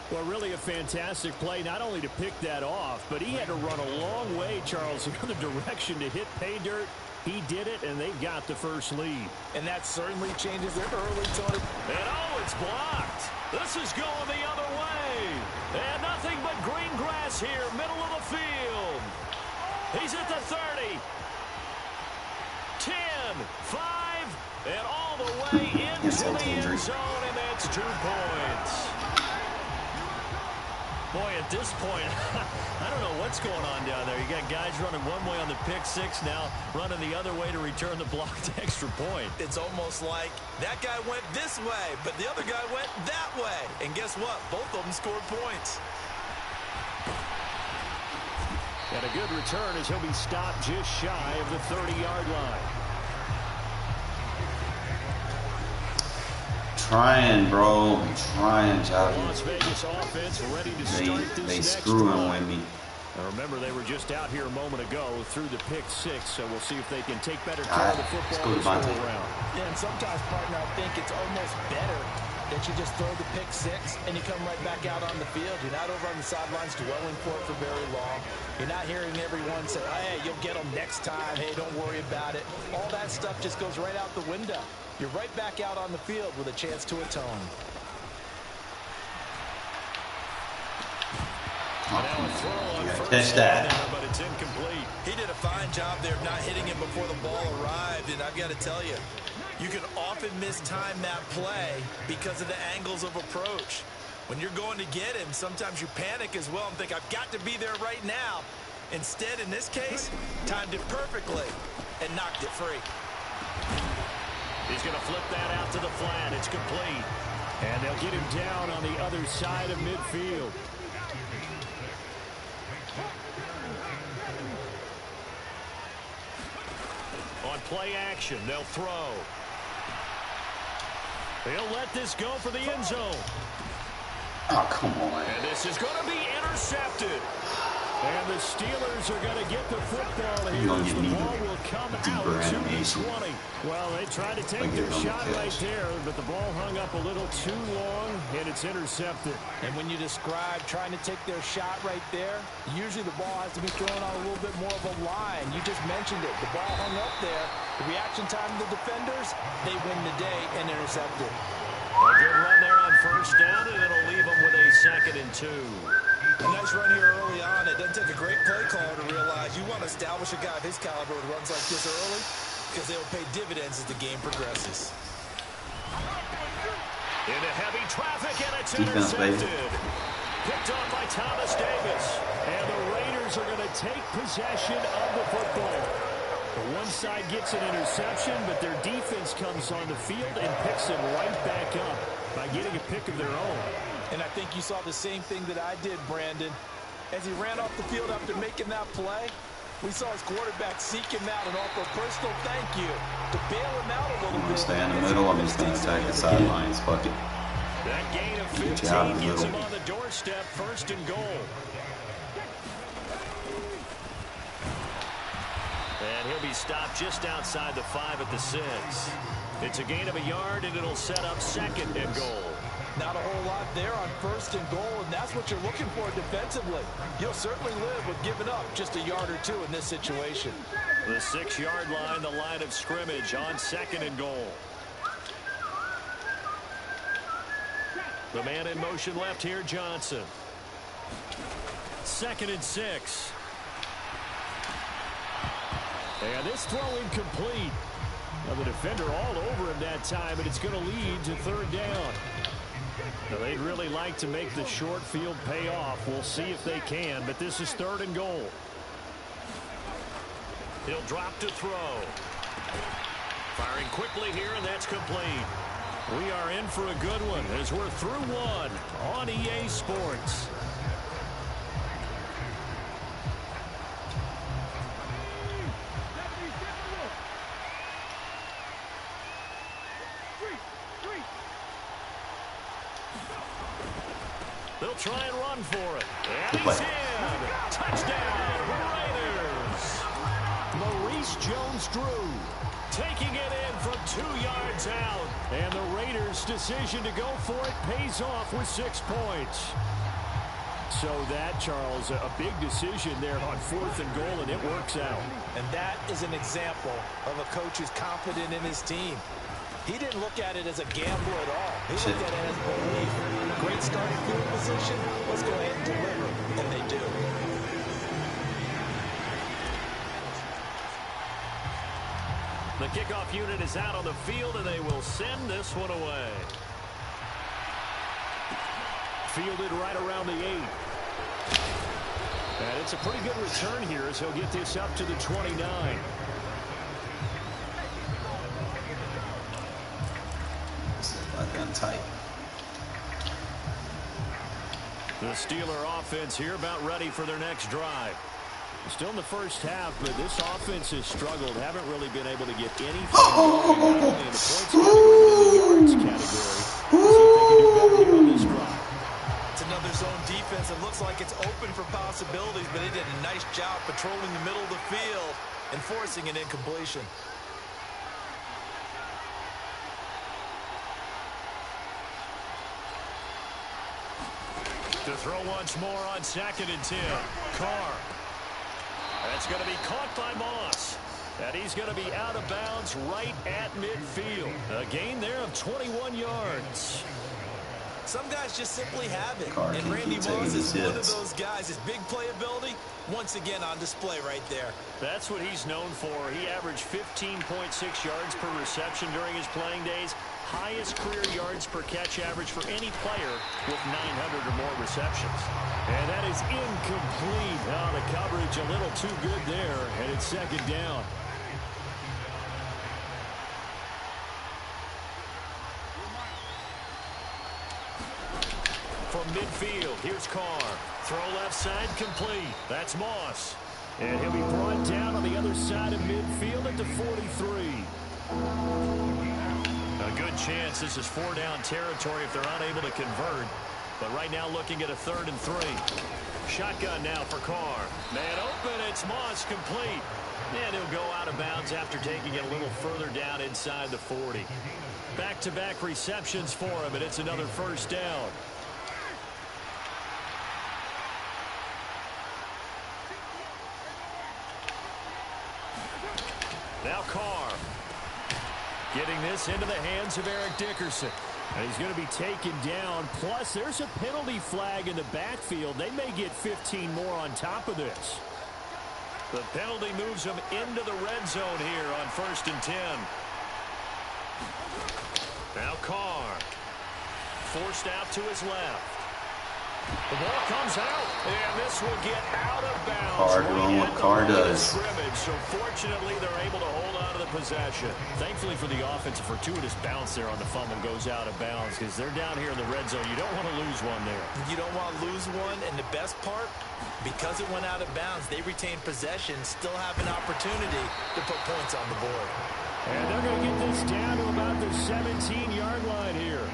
Well, really a fantastic play, not only to pick that off, but he had to run a long way, Charles, in the other direction to hit pay dirt. He did it, and they've got the first lead. And that certainly changes their early tone. And oh, it's blocked. This is going the other way. And nothing but green grass here, middle of the field. He's at the 30. 10, 5, and all the way into the end zone, and that's 2 points. Boy, at this point, I don't know what's going on down there. You got guys running one way on the pick 6 now, running the other way to return the blocked extra point. It's almost like that guy went this way, but the other guy went that way. And guess what? Both of them scored points. And a good return as he'll be stopped just shy of the 30-yard line. Trying, bro. I'm trying, Johnny. Las Vegas offense ready to start this They next screwing drive. with me. Now remember, they were just out here a moment ago through the pick 6, so we'll see if they can take better care of the football this go around. Yeah, and sometimes, partner, I think it's almost better that you just throw the pick 6 and you come right back out on the field. You're not over on the sidelines dwelling for it for very long. You're not hearing everyone say, hey, you'll get them next time. Hey, don't worry about it. All that stuff just goes right out the window. You're right back out on the field with a chance to atone. Catch that. But it's incomplete. He did a fine job there of not hitting him before the ball arrived, and I've got to tell you, you can often mistime that play because of the angles of approach. When you're going to get him, sometimes you panic as well and think, I've got to be there right now. Instead, in this case, timed it perfectly and knocked it free. He's going to flip that out to the flat. It's complete. And they'll get him down on the other side of midfield. On play action, they'll throw. He'll let this go for the end zone. Oh, come on. And this is going to be intercepted. And the Steelers are going to get the football here as the ball will come out to the 20. Well, they tried to take their shot right there, but the ball hung up a little too long, and it's intercepted. And when you describe trying to take their shot right there, usually the ball has to be thrown on a little bit more of a line. You just mentioned it. The ball hung up there. The reaction time of the defenders, they win the day and intercept it. A good run there on first down, and it'll leave them with a 2nd and 2. A nice run here early on. It doesn't take a great play caller to realize you want to establish a guy of his caliber who runs like this early because they will pay dividends as the game progresses. Into heavy traffic, and it's intercepted. Picked off by Thomas Davis. And the Raiders are going to take possession of the football. One side gets an interception, but their defense comes on the field and picks them right back up by getting a pick of their own. And I think you saw the same thing that I did, Brandon. As he ran off the field after making that play, we saw his quarterback seek him out and offer a personal thank you to bail him out a little bit. I'm going to stay in the middle. I'm just going to attack the sidelines. Fuck it. That gain of 15 gets him on the doorstep, 1st and goal. And he'll be stopped just outside the 5 at the 6. It's a gain of a yard, and it'll set up 2nd and goal. Not a whole lot there on 1st and goal, and that's what you're looking for defensively. You'll certainly live with giving up just a yard or 2 in this situation. The 6-yard line, the line of scrimmage on 2nd and goal. The man in motion left here, Johnson. 2nd and 6. And this throw incomplete. Now the defender all over him that time, and it's going to lead to 3rd down. Now they'd really like to make the short field pay off. We'll see if they can, but this is 3rd and goal. He'll drop to throw. Firing quickly here, and that's complete. We are in for a good one as we're through one on EA Sports. They'll try and run for it. And he's in. Touchdown, Raiders. Maurice Jones-Drew taking it in from 2 yards out. And the Raiders' decision to go for it pays off with 6 points. So that, Charles, a big decision there on 4th and goal, and it works out. And that is an example of a coach who's confident in his team. He didn't look at it as a gamble at all. He looked at it as belief. Great starting field position. Let's go ahead and deliver. And they do. The kickoff unit is out on the field, and they will send this one away. Fielded right around the 8. And it's a pretty good return here as he'll get this up to the 29. Tight. The Steeler offense here about ready for their next drive. Still in the first half, but this offense has struggled. Haven't really been able to get anything going, not only in the points category, but in the yards category. We'll see if they can do better here on this drive. It's another zone defense. It looks like it's open for possibilities, but they did a nice job patrolling the middle of the field and forcing an incompletion. To throw once more on 2nd and 10. Carr. That's going to be caught by Moss. And he's going to be out of bounds right at midfield. A gain there of 21 yards. Some guys just simply have it. Carr And Randy Moss is one of those guys. His big playability, once again on display right there. That's what he's known for. He averaged 15.6 yards per reception during his playing days. Highest career yards per catch average for any player with 900 or more receptions. And that is incomplete. Oh, the coverage a little too good there, and it's 2nd down. From midfield, here's Carr. Throw left side complete. That's Moss. And he'll be brought down on the other side of midfield at the 43. A good chance this is 4-down territory if they're unable to convert. But right now looking at a 3rd and 3. Shotgun now for Carr. Man open, it's Moss complete. And he'll go out of bounds after taking it a little further down inside the 40. Back-to-back receptions for him, and it's another 1st down. Now Carr. Getting this into the hands of Eric Dickerson. And he's going to be taken down. Plus, there's a penalty flag in the backfield. They may get 15 more on top of this. The penalty moves him into the red zone here on 1st and 10. Now Carr. Forced out to his left. The ball comes out, and this will get out of bounds. Carr doing what Carr does. So fortunately, they're able to hold on to the possession. Thankfully for the offense, a fortuitous bounce there on the fumble goes out of bounds because they're down here in the red zone. You don't want to lose one there. You don't want to lose one, and the best part, because it went out of bounds, they retain possession, still have an opportunity to put points on the board. And they're going to get this down to about the 17-yard line here.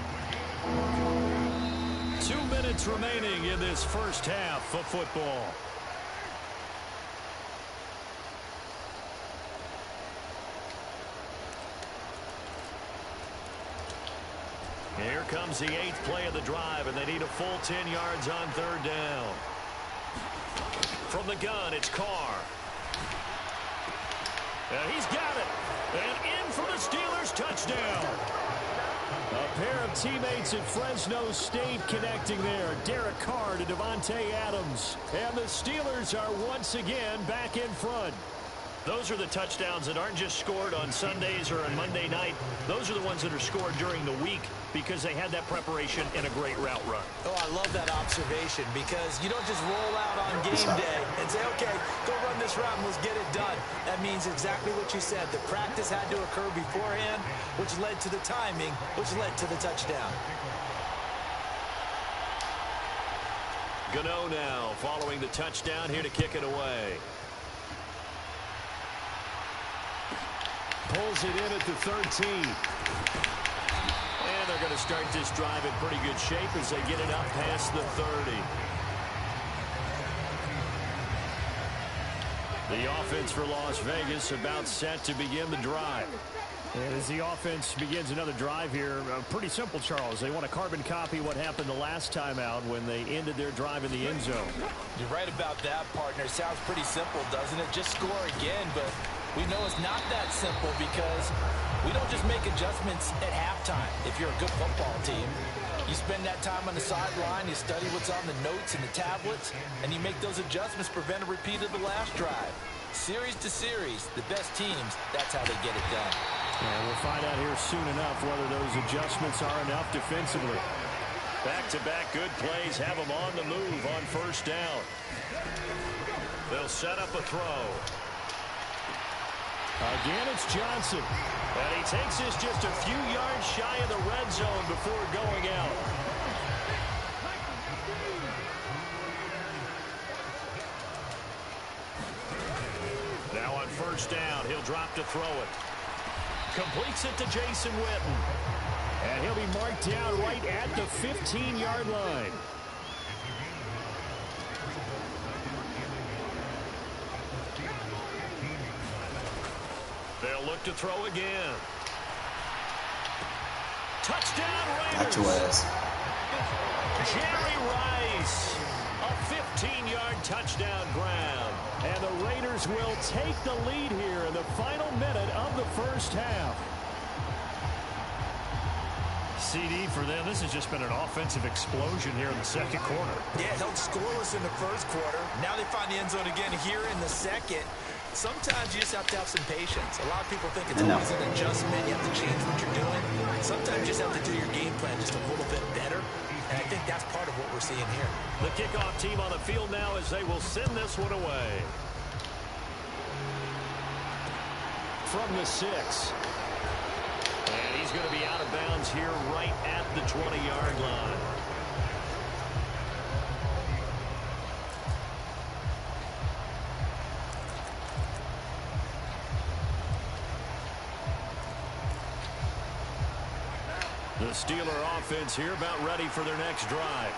2 minutes remaining in this first half of football. Here comes the 8th play of the drive, and they need a full 10 yards on 3rd down. From the gun, it's Carr. And he's got it. And in for the Steelers touchdown. A pair of teammates at Fresno State connecting there. Derek Carr to Devontae Adams. And the Steelers are once again back in front. Those are the touchdowns that aren't just scored on Sundays or on Monday night. Those are the ones that are scored during the week because they had that preparation and a great route run. Oh, I love that observation because you don't just roll out on game day and say, okay, go run this route and let's get it done. That means exactly what you said. The practice had to occur beforehand, which led to the timing, which led to the touchdown. Gano now following the touchdown here to kick it away. Pulls it in at the 13. And they're going to start this drive in pretty good shape as they get it up past the 30. The offense for Las Vegas about set to begin the drive. And as the offense begins another drive here, pretty simple, Charles. They want to carbon copy what happened the last time out when they ended their drive in the end zone. You're right about that, partner. Sounds pretty simple, doesn't it? Just score again, but we know it's not that simple because we don't just make adjustments at halftime. If you're a good football team, you spend that time on the sideline, you study what's on the notes and the tablets, and you make those adjustments, prevent a repeat of the last drive. Series to series, the best teams, that's how they get it done. And we'll find out here soon enough whether those adjustments are enough defensively. Back-to-back good plays have them on the move on 1st down. They'll set up a throw. Again, it's Johnson. And he takes this just a few yards shy of the red zone before going out. Now on 1st down, he'll drop to throw it. Completes it to Jason Witten. And he'll be marked down right at the 15-yard line. They'll look to throw again. Touchdown Raiders. Got your ass. Jerry Rice. A 15-yard touchdown grab. And the Raiders will take the lead here in the final minute of the first half. CD for them. This has just been an offensive explosion here in the 2nd quarter. Yeah, held scoreless in the 1st quarter. Now they find the end zone again here in the 2nd. Sometimes you just have to have some patience. A lot of people think it's always an adjustment. You have to change what you're doing. Sometimes you just have to do your game plan just a little bit better. And I think that's part of what we're seeing here. The kickoff team on the field now as they will send this one away. From the 6. And he's going to be out of bounds here right at the 20-yard line. The Steeler offense here about ready for their next drive.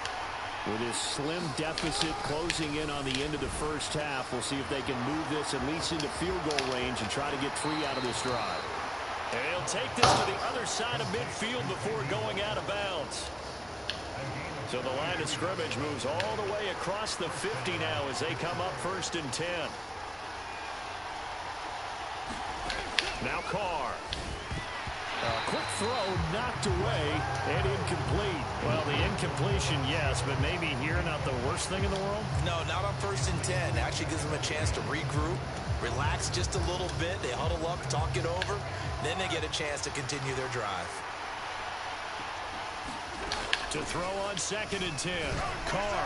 With his slim deficit closing in on the end of the first half, we'll see if they can move this at least into field goal range and try to get 3 out of this drive. And he'll take this to the other side of midfield before going out of bounds. So the line of scrimmage moves all the way across the 50 now as they come up 1st and 10. Now Carr. Quick throw knocked away and incomplete. Well, the incompletion, yes, but maybe here not the worst thing in the world? No, not on 1st and 10. Actually gives them a chance to regroup, relax just a little bit. They huddle up, talk it over. Then they get a chance to continue their drive. To throw on 2nd and 10. Carr.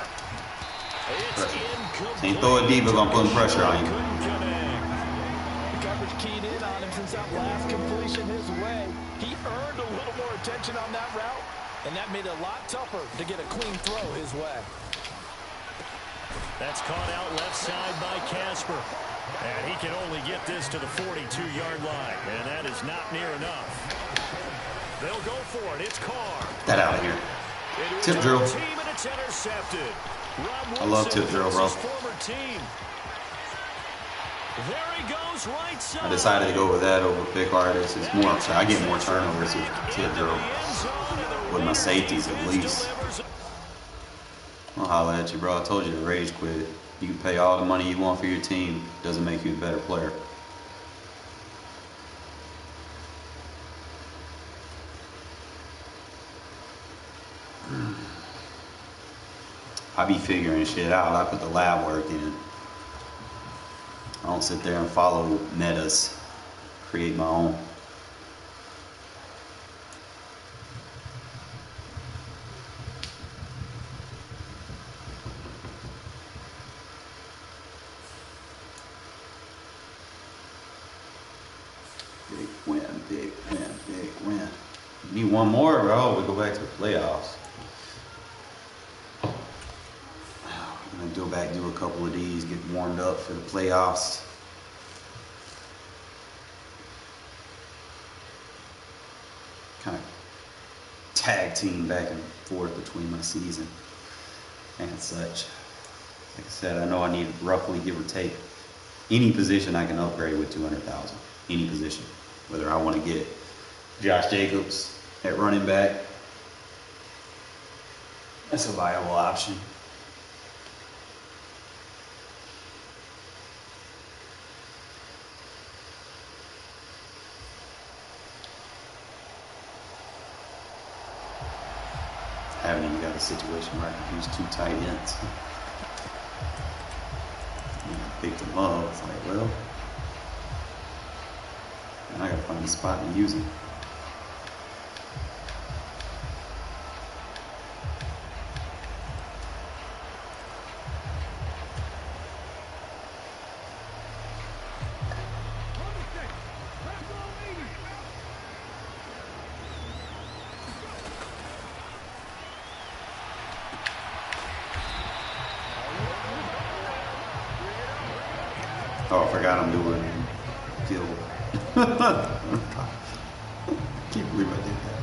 It's incomplete. Ain't throw it deep if I'm putting pressure on you. The coverage keyed in on him since that last completion his way. He earned a little more attention on that route, and that made it a lot tougher to get a clean throw his way. That's caught out left side by Casper. And he can only get this to the 42-yard line, and that is not near enough. They'll go for it. It's Carr. That out of here. Tip drill. Team, and it's intercepted. I love tip drill, bro. Former team. There he goes, right side. I decided to go with that over pick artists. It's more. I get more turnovers with tip drill with my safeties at least. I'll holler at you, bro. I told you to rage quit. You can pay all the money you want for your team. Doesn't make you a better player. I be figuring shit out. I put the lab work in. I don't sit there and follow metas. Create my own. Big win, big win, big win. Need one more, bro. We go back to the playoffs. I'm gonna go back, do a couple of these, get warmed up for the playoffs. Kind of tag team back and forth between my season and such. Like I said, I know I need roughly, give or take, any position I can upgrade with 200,000. Any position. Whether I want to get Josh Jacobs at running back, that's a viable option. I haven't even got a situation where I can use 2 tight ends. I picked them up. It's like, well, and I gotta find a spot to use them. Oh, I forgot I'm doing guild. Can't believe I did that.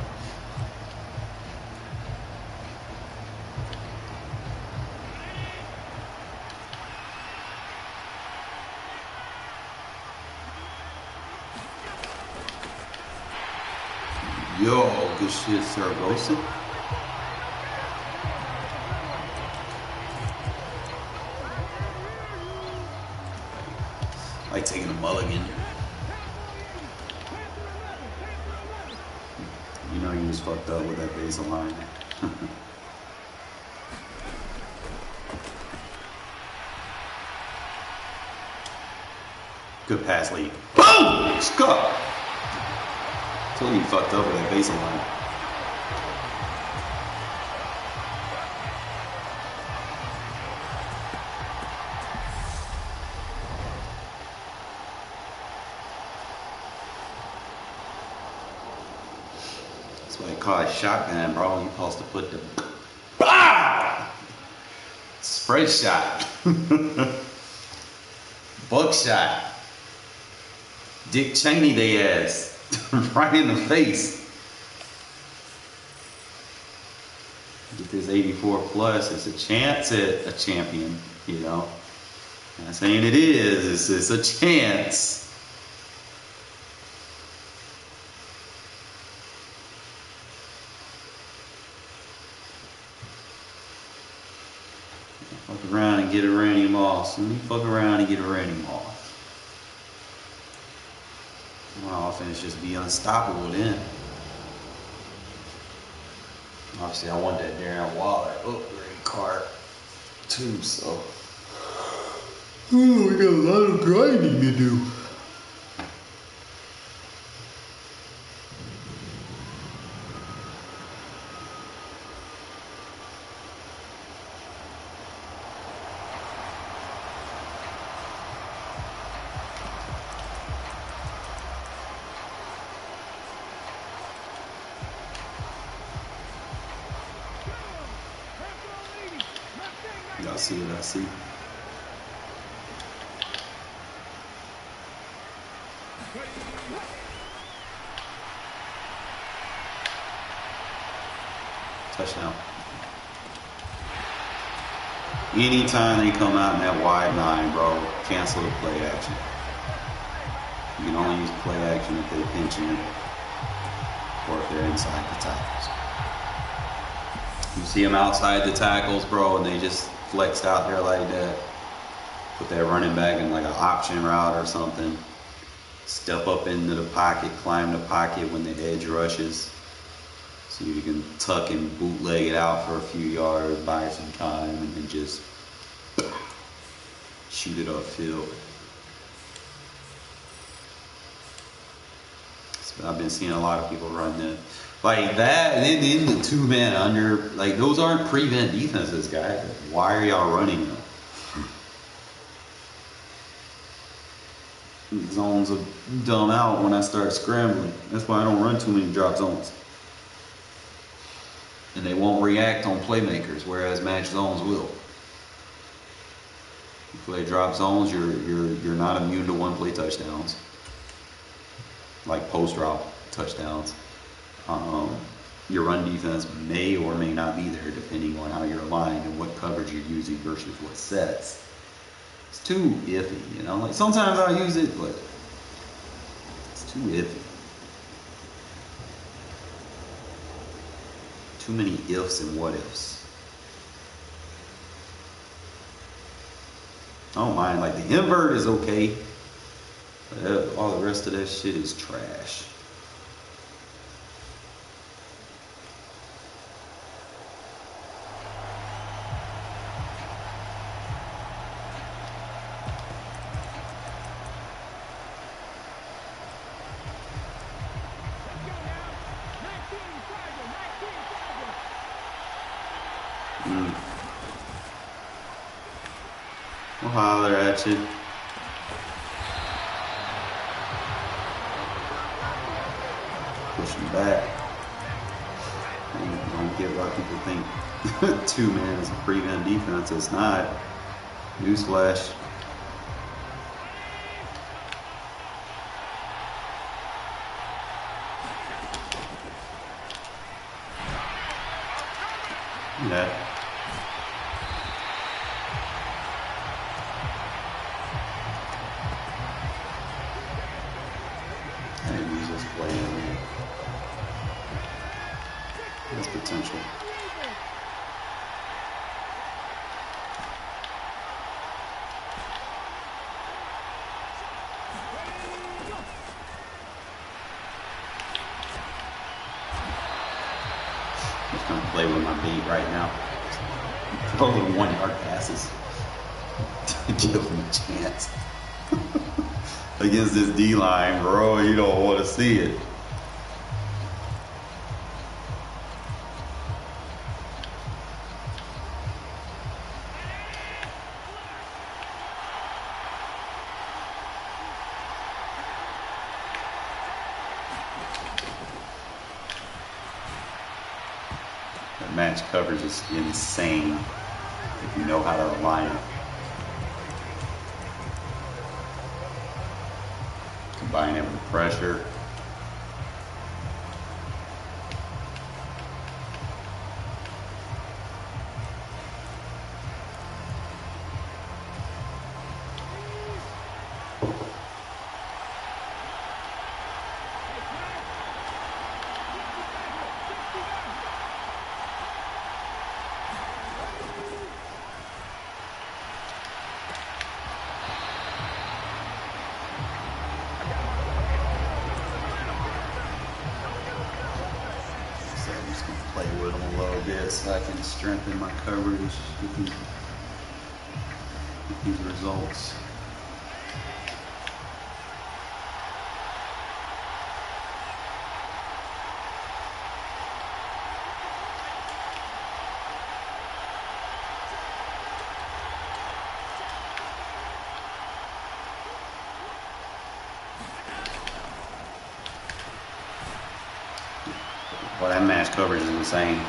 Yo, good shit, Saragossa. Like taking a mulligan. You know you was fucked up with that basal line. Good pass lead. Boom! Scott! Told you fucked up with that basal line. That's why they call it shotgun, bro. You're supposed to put the spray shot. Buckshot. Dick Cheney they ass. Right in the face. Get this 84 plus. It's a chance at a champion, you know. I'm not saying it is. It's a chance. Fuck around and get a Randy Moss. Let me fuck around and get a Randy Moss. My offense just be unstoppable then. Obviously, I want that Darren Waller upgrade card too, so. Ooh, we got a lot of grinding to do. see what I see. Touchdown. Anytime they come out in that wide 9, bro, cancel the play action. You can only use play action if they pinch you or if they're inside the tackles. You see them outside the tackles, bro, and they just flexed out there like that. Put that running back in like an option route or something. Step up into the pocket, climb the pocket when the edge rushes. So you can tuck and bootleg it out for a few yards, buy some time, and then just shoot it upfield. So I've been seeing a lot of people run that. Like that, and then the 2-man under, like those aren't prevent defenses, guys. Why are y'all running them? Zones will dumb out when I start scrambling. That's why I don't run too many drop zones. And they won't react on playmakers, whereas match zones will. You play drop zones, you're not immune to one-play touchdowns, like post-route touchdowns. Your run defense may or may not be there depending on how you're aligned and what coverage you're using versus what sets. It's too iffy, you know. Like sometimes I'll use it, but it's too iffy. Too many ifs and what ifs. I don't mind, like the invert is okay, but all the rest of that shit is trash. We'll holler at you. Pushing back. Don't get what people think 2-man is a prevent defense. It's not. Newsflash. Yeah. There's potential. I'm just gonna play with my beat right now. Throw little 1-yard passes to give him a chance. Against this D-line, bro, you don't want to see it. That match coverage is insane if you know how to align it. Combine it with pressure. Play with them a little bit so I can strengthen my coverage with these results. Well, that match coverage is insane.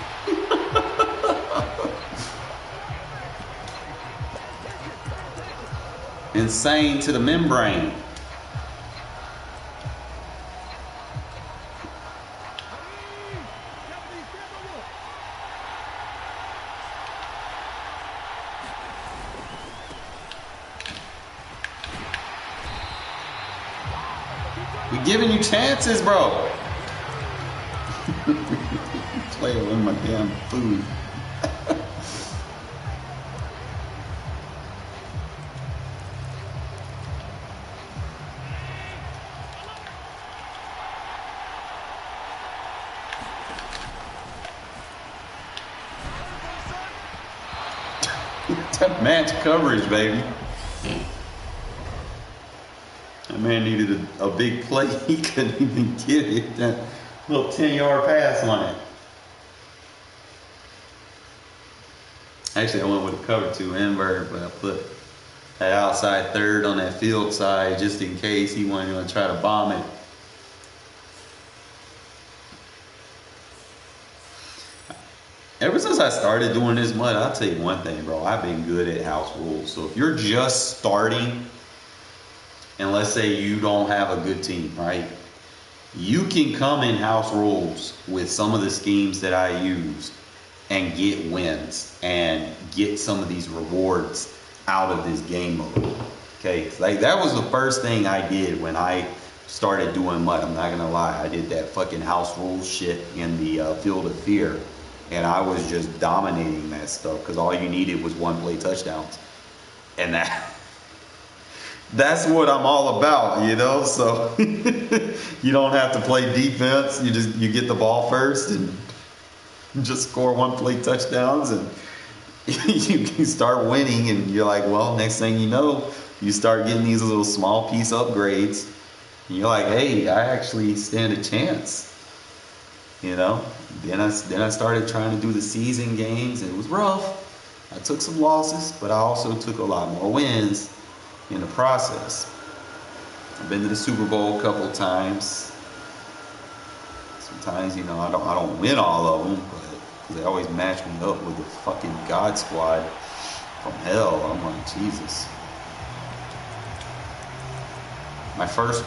insane to the membrane. We giving you chances, bro. Playing with my damn food. That match coverage, baby. That man needed a big play. He couldn't even get it. That little 10-yard pass on it. Actually, I went with a cover 2 invert, but I put that outside third on that field side just in case he wasn't going to try to bomb it. Ever since I started doing this mud, I'll tell you one thing, bro. I've been good at house rules. So if you're just starting, and let's say you don't have a good team, right? You can come in house rules with some of the schemes that I use and get wins and get some of these rewards out of this game mode. Okay, like that was the first thing I did when I started doing mud. I'm not gonna lie, I did that fucking house rules shit in the Field of Fear, and I was just dominating that stuff because all you needed was 1 play touchdowns, and that's what I'm all about, you know. So you don't have to play defense. You get the ball first and just score 1 play touchdowns, and you can start winning. And you're like, well, next thing you know, you start getting these little small piece upgrades. And you're like, hey, I actually stand a chance, you know. Then I started trying to do the season games, and it was rough. I took some losses, but I also took a lot more wins in the process. I've been to the Super Bowl a couple of times. Sometimes, you know, I don't win all of them, but they always match me up with the fucking God Squad from hell. I'm like, Jesus. My first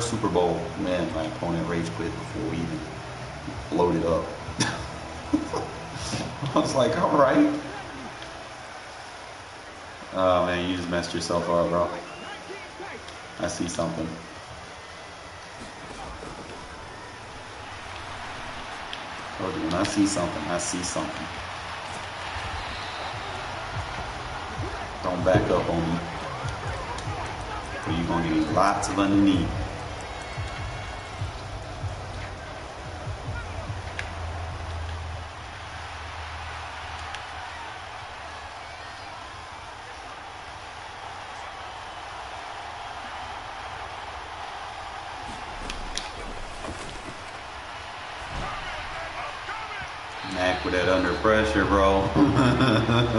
Super Bowl win, my opponent rage quit before we even loaded up. I was like, all right. Oh man, you just messed yourself up, bro. I see something. Oh, dude, when I see something, I see something. Don't back up on me, or you're gonna get lots of underneath. Mac with that under pressure, bro.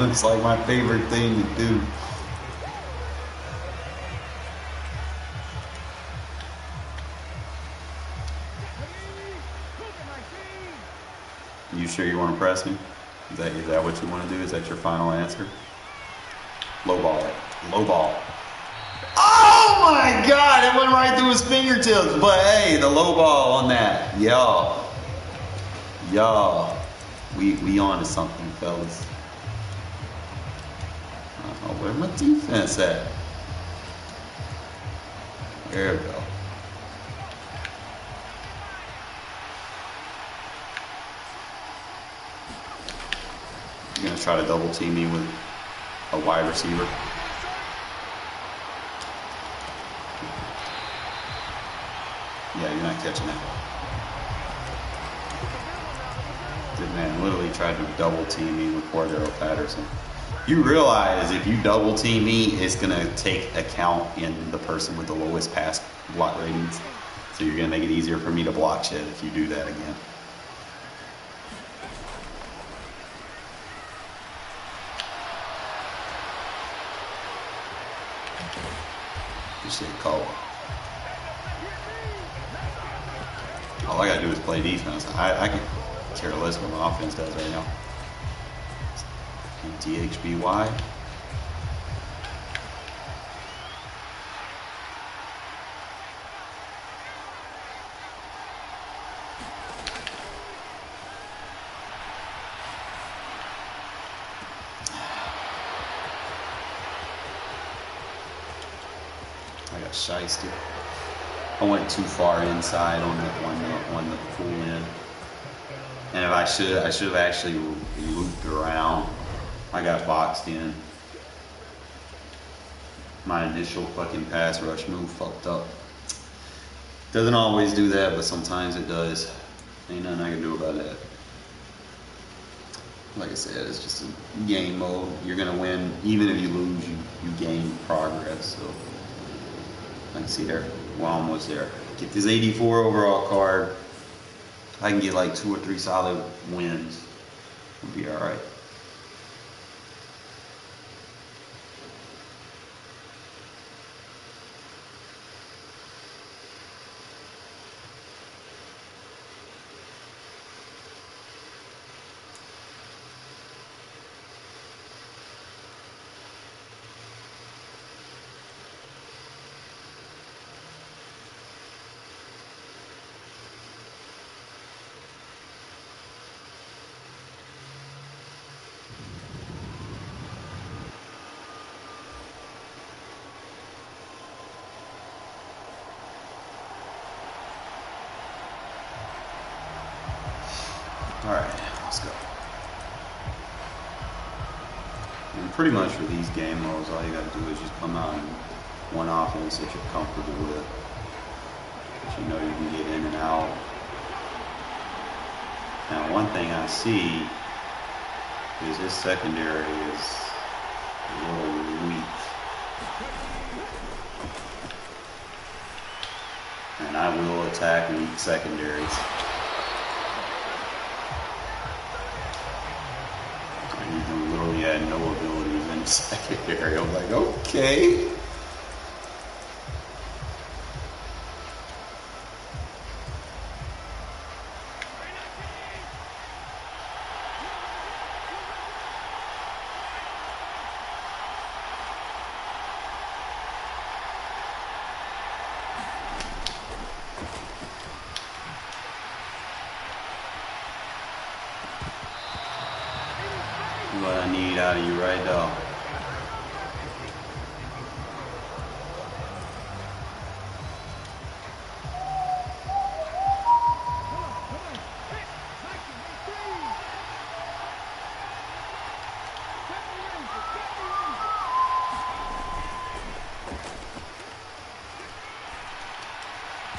It's like my favorite thing to do. You sure you want to press me? Is that what you want to do? Is that your final answer? Low ball it. Low ball. Oh my God! It went right through his fingertips. But hey, the low ball on that. Y'all. We on to something, fellas. Where's my defense at? There we go. You're gonna try to double team me with a wide receiver. Yeah, you're not catching that. This man literally tried to double team me with Cordero Patterson. You realize if you double team me, it's gonna take account in the person with the lowest pass block ratings. So you're gonna make it easier for me to block shit if you do that again. Good shit, Cole. All I gotta do is play defense. I can care less what my offense does right now. DHBY. I got shysted. I went too far inside on the pull in. And if I should have actually looped around. I got boxed in. My initial fucking pass rush move fucked up. Doesn't always do that, but sometimes it does. Ain't nothing I can do about that. Like I said, it's just a game mode. You're gonna win, even if you lose, you gain progress. So I can see there. Well, almost there. Get this 84 overall card. I can get like 2 or 3 solid wins. We'll be all right. Alright, let's go. And pretty much for these game modes, all you gotta do is just come out and one offense that you're comfortable with. That you know you can get in and out. Now, one thing I see is this secondary is a little weak. And I will attack weak secondaries. He literally had no abilities in the secondary. I was like, okay. What I need out of you right now.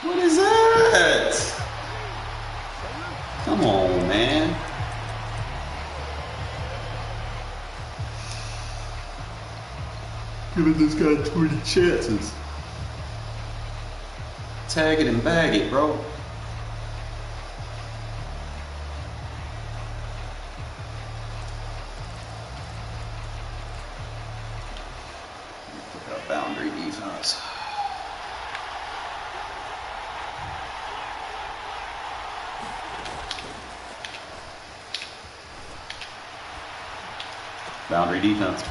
What is that? Come on, man. Giving this guy 20 chances. Tag it and bag it, bro. Look at boundary defense. Boundary defense.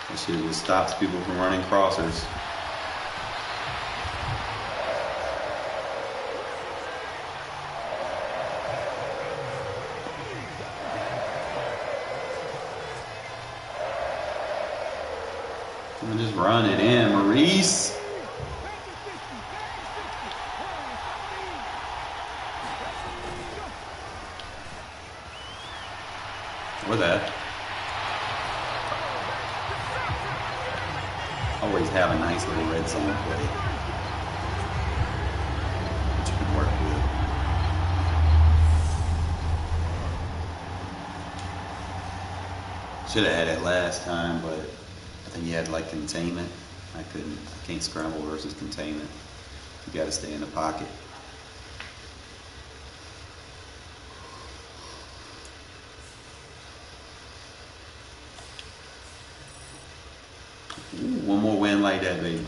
That shit just stops people from running crossers. Just run it in, Maurice. Or that. Always have a nice little red zone play, which you can work with. Should have had it last time, but I think you had like containment. I can't scramble versus containment. You got to stay in the pocket. One more win like that, baby.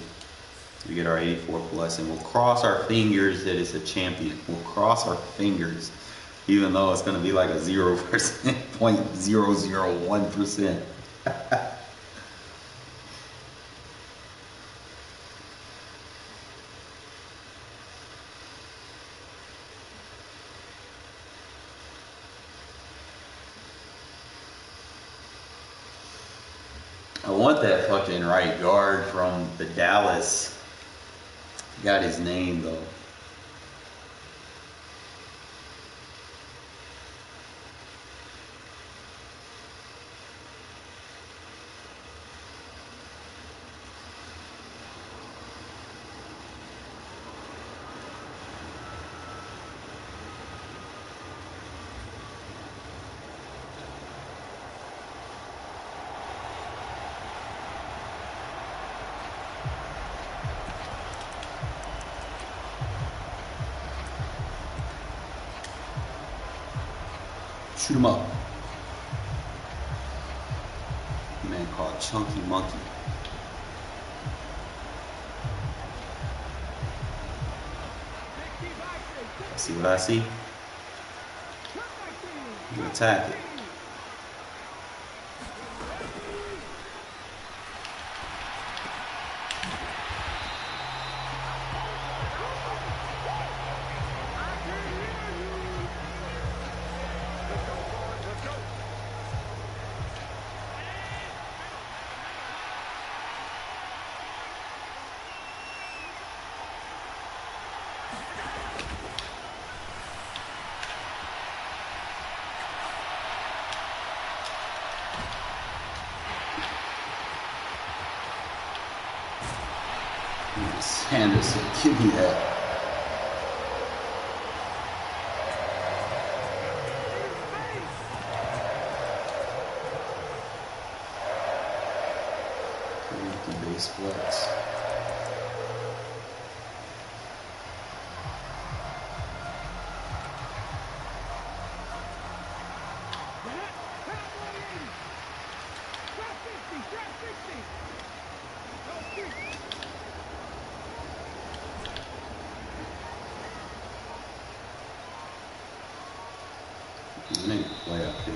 We get our 84 plus, and we'll cross our fingers that it's a champion. We'll cross our fingers, even though it's going to be like a 0%, 0.001%. I want that fucking right guard from the Dallas. Got his name though. Shoot him up. Man called Chunky Monkey. See what I see? You attack it. Anderson, give me that. Empty base flex. Way up here.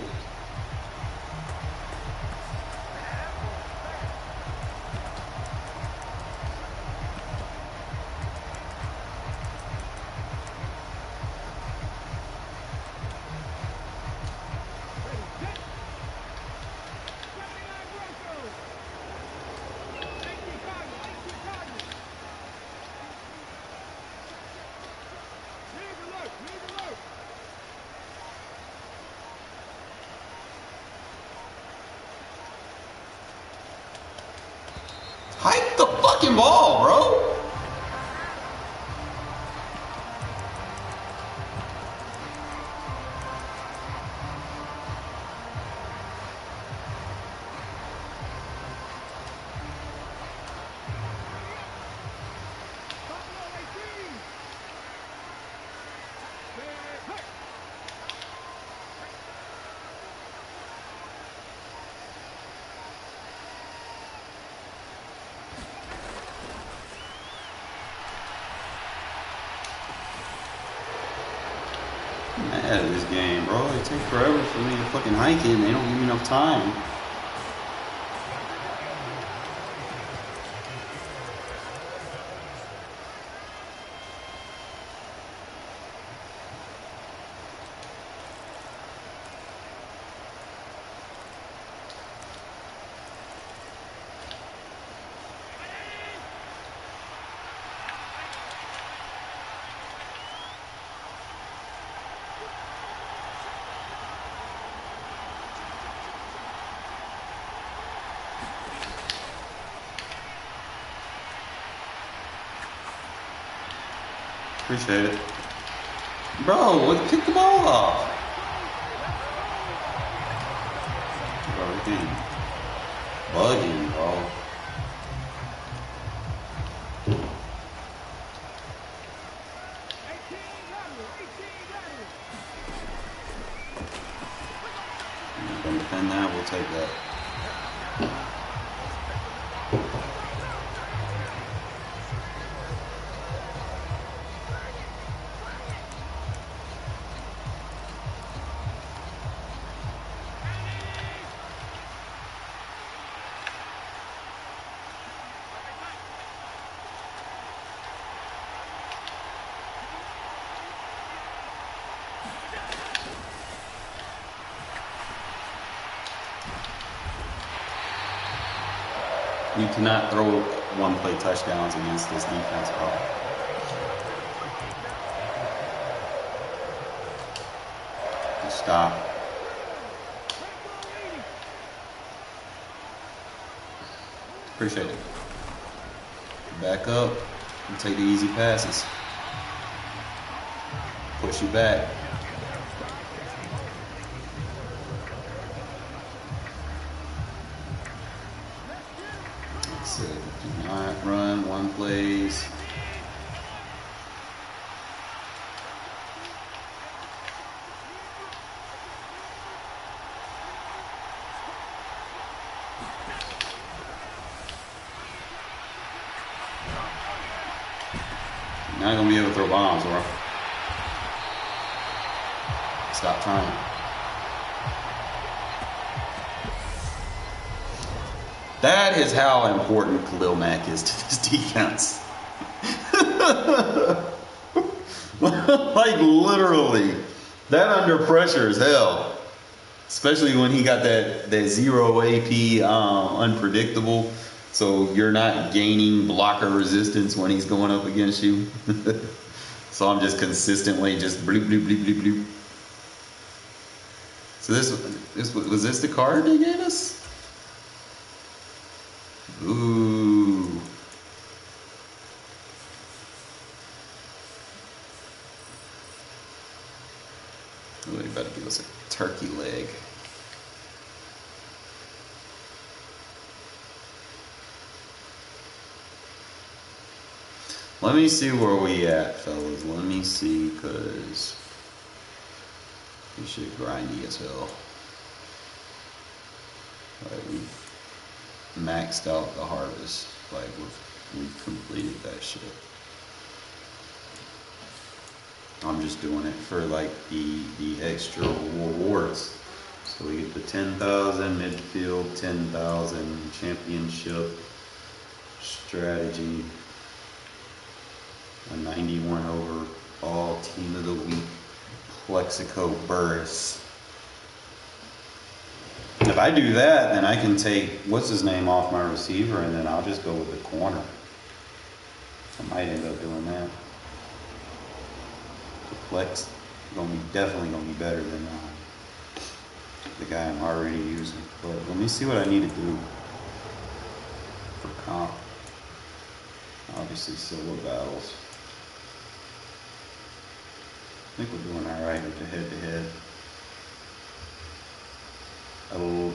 Hike the fucking ball, bro. Mad at this game, bro. It takes forever for me to fucking hike it and they don't give me enough time. Appreciate it. Bro, kick the ball off. Bro, this game bugging, bro. You're gonna defend that, we'll take that. You cannot throw one-play touchdowns against this defense, bro. Just stop. Appreciate it. Back up and take the easy passes. Push you back. That's it. Do not run one plays. Not gonna be able to throw bombs, bro. Stop trying. That is how important Khalil Mack is to this defense. Like literally, that under pressure is hell. Especially when he got that 0 AP unpredictable. So you're not gaining blocker resistance when he's going up against you. So I'm just consistently just bloop, bloop, bloop, bloop, bloop. So was this the card they gave us? Ooh. Oh, they better give us a turkey leg. Let me see where we at, fellas. Let me see, because this shit grindy as hell. Like, we maxed out the harvest. Like, we've completed that shit. I'm just doing it for, like, the extra rewards. So we get the 10,000 midfield, 10,000 championship strategy. A 91 overall team of the week, Plexico Burris. If I do that, then I can take what's his name off my receiver, and then I'll just go with the corner. I might end up doing that. The flex definitely gonna be better than the guy I'm already using. But let me see what I need to do for comp. Obviously, solo battles. I think we're doing all right with the head-to-head.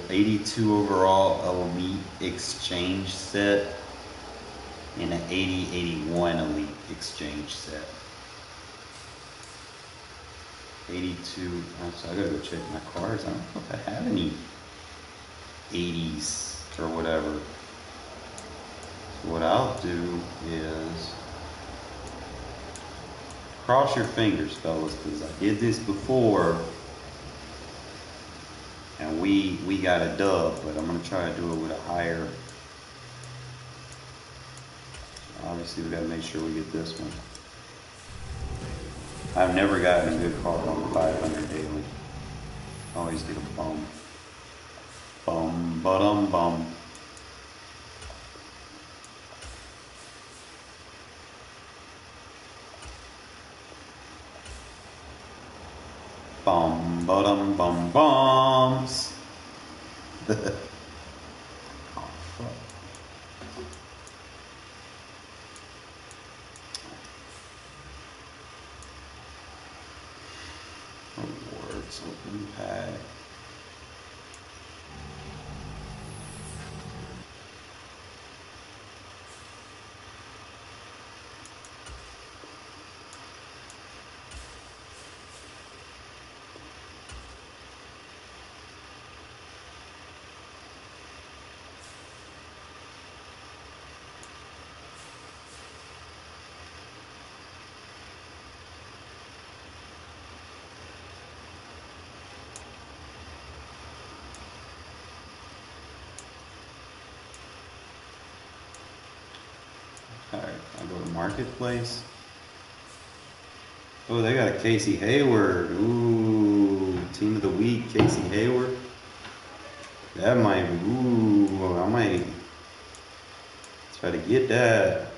82 overall elite exchange set and an 80-81 elite exchange set. 82. So I gotta go check my cards. I don't know if I have any 80s or whatever. So what I'll do is cross your fingers, fellas, because I did this before and we got a dub, but I'm gonna try to do it with a higher. Obviously, we gotta make sure we get this one. I've never gotten a good card on the 500 daily. Always get a bum. Bum, ba-dum, bum. Bum, ba-dum, bum, bombs. Oh, fuck. Awards, open pack. Alright, I'll go to Marketplace. Oh, they got a Casey Hayward. Ooh, team of the week, Casey Hayward. That might be, ooh, I might Try to get that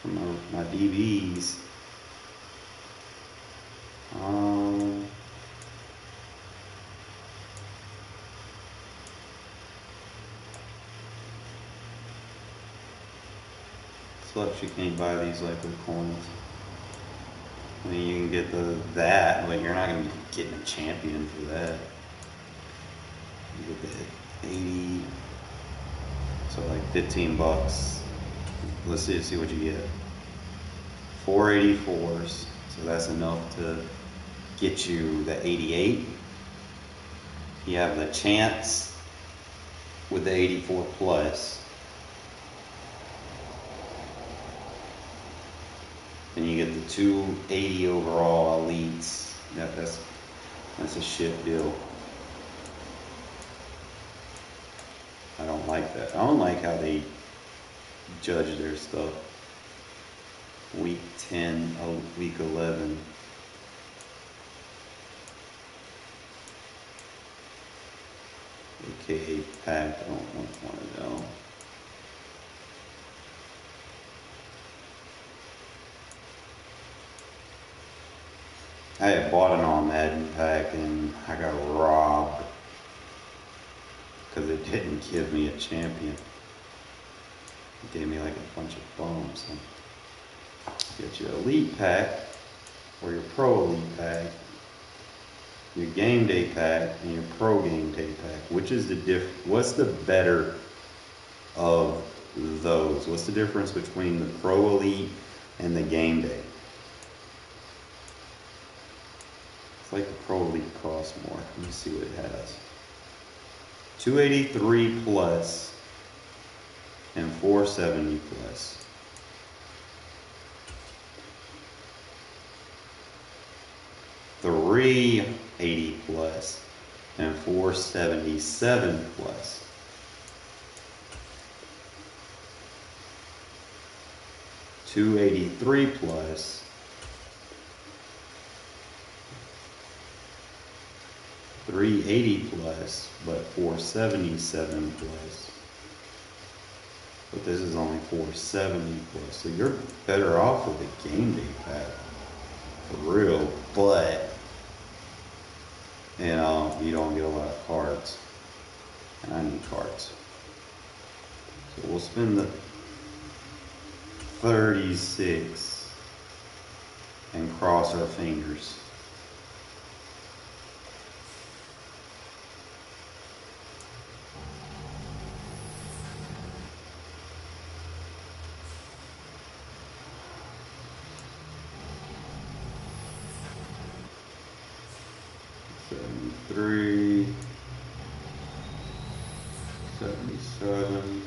from my DBs. Sucks you can't buy these like with coins. I mean, you can get that, but you're not gonna be getting a champion for that. You get the 80, so like 15 bucks. Let's see what you get. 484s, so that's enough to get you the 88. You have the chance with the 84 plus. Then you get the 280 overall elites. That's a shit deal. I don't like that. I don't like how they judge their stuff. Week 10, week 11. AKA pack. I don't want to know. I had bought an All Madden pack and I got robbed because it didn't give me a champion. It gave me like a bunch of bums. Get your elite pack or your pro elite pack, your game day pack, and your pro game day pack. Which is what's the better of those? What's the difference between the pro elite and the game day? It's like the pro elite costs more. Let me see what it has. 283 plus and 470 plus. 380 plus and 477 plus. $283 plus, 380 plus, but 477 plus. But this is only 470 plus, so you're better off with a game day pack, for real. But you don't get a lot of cards, and I need cards. So we'll spend the 36 and cross our fingers. $73, $77.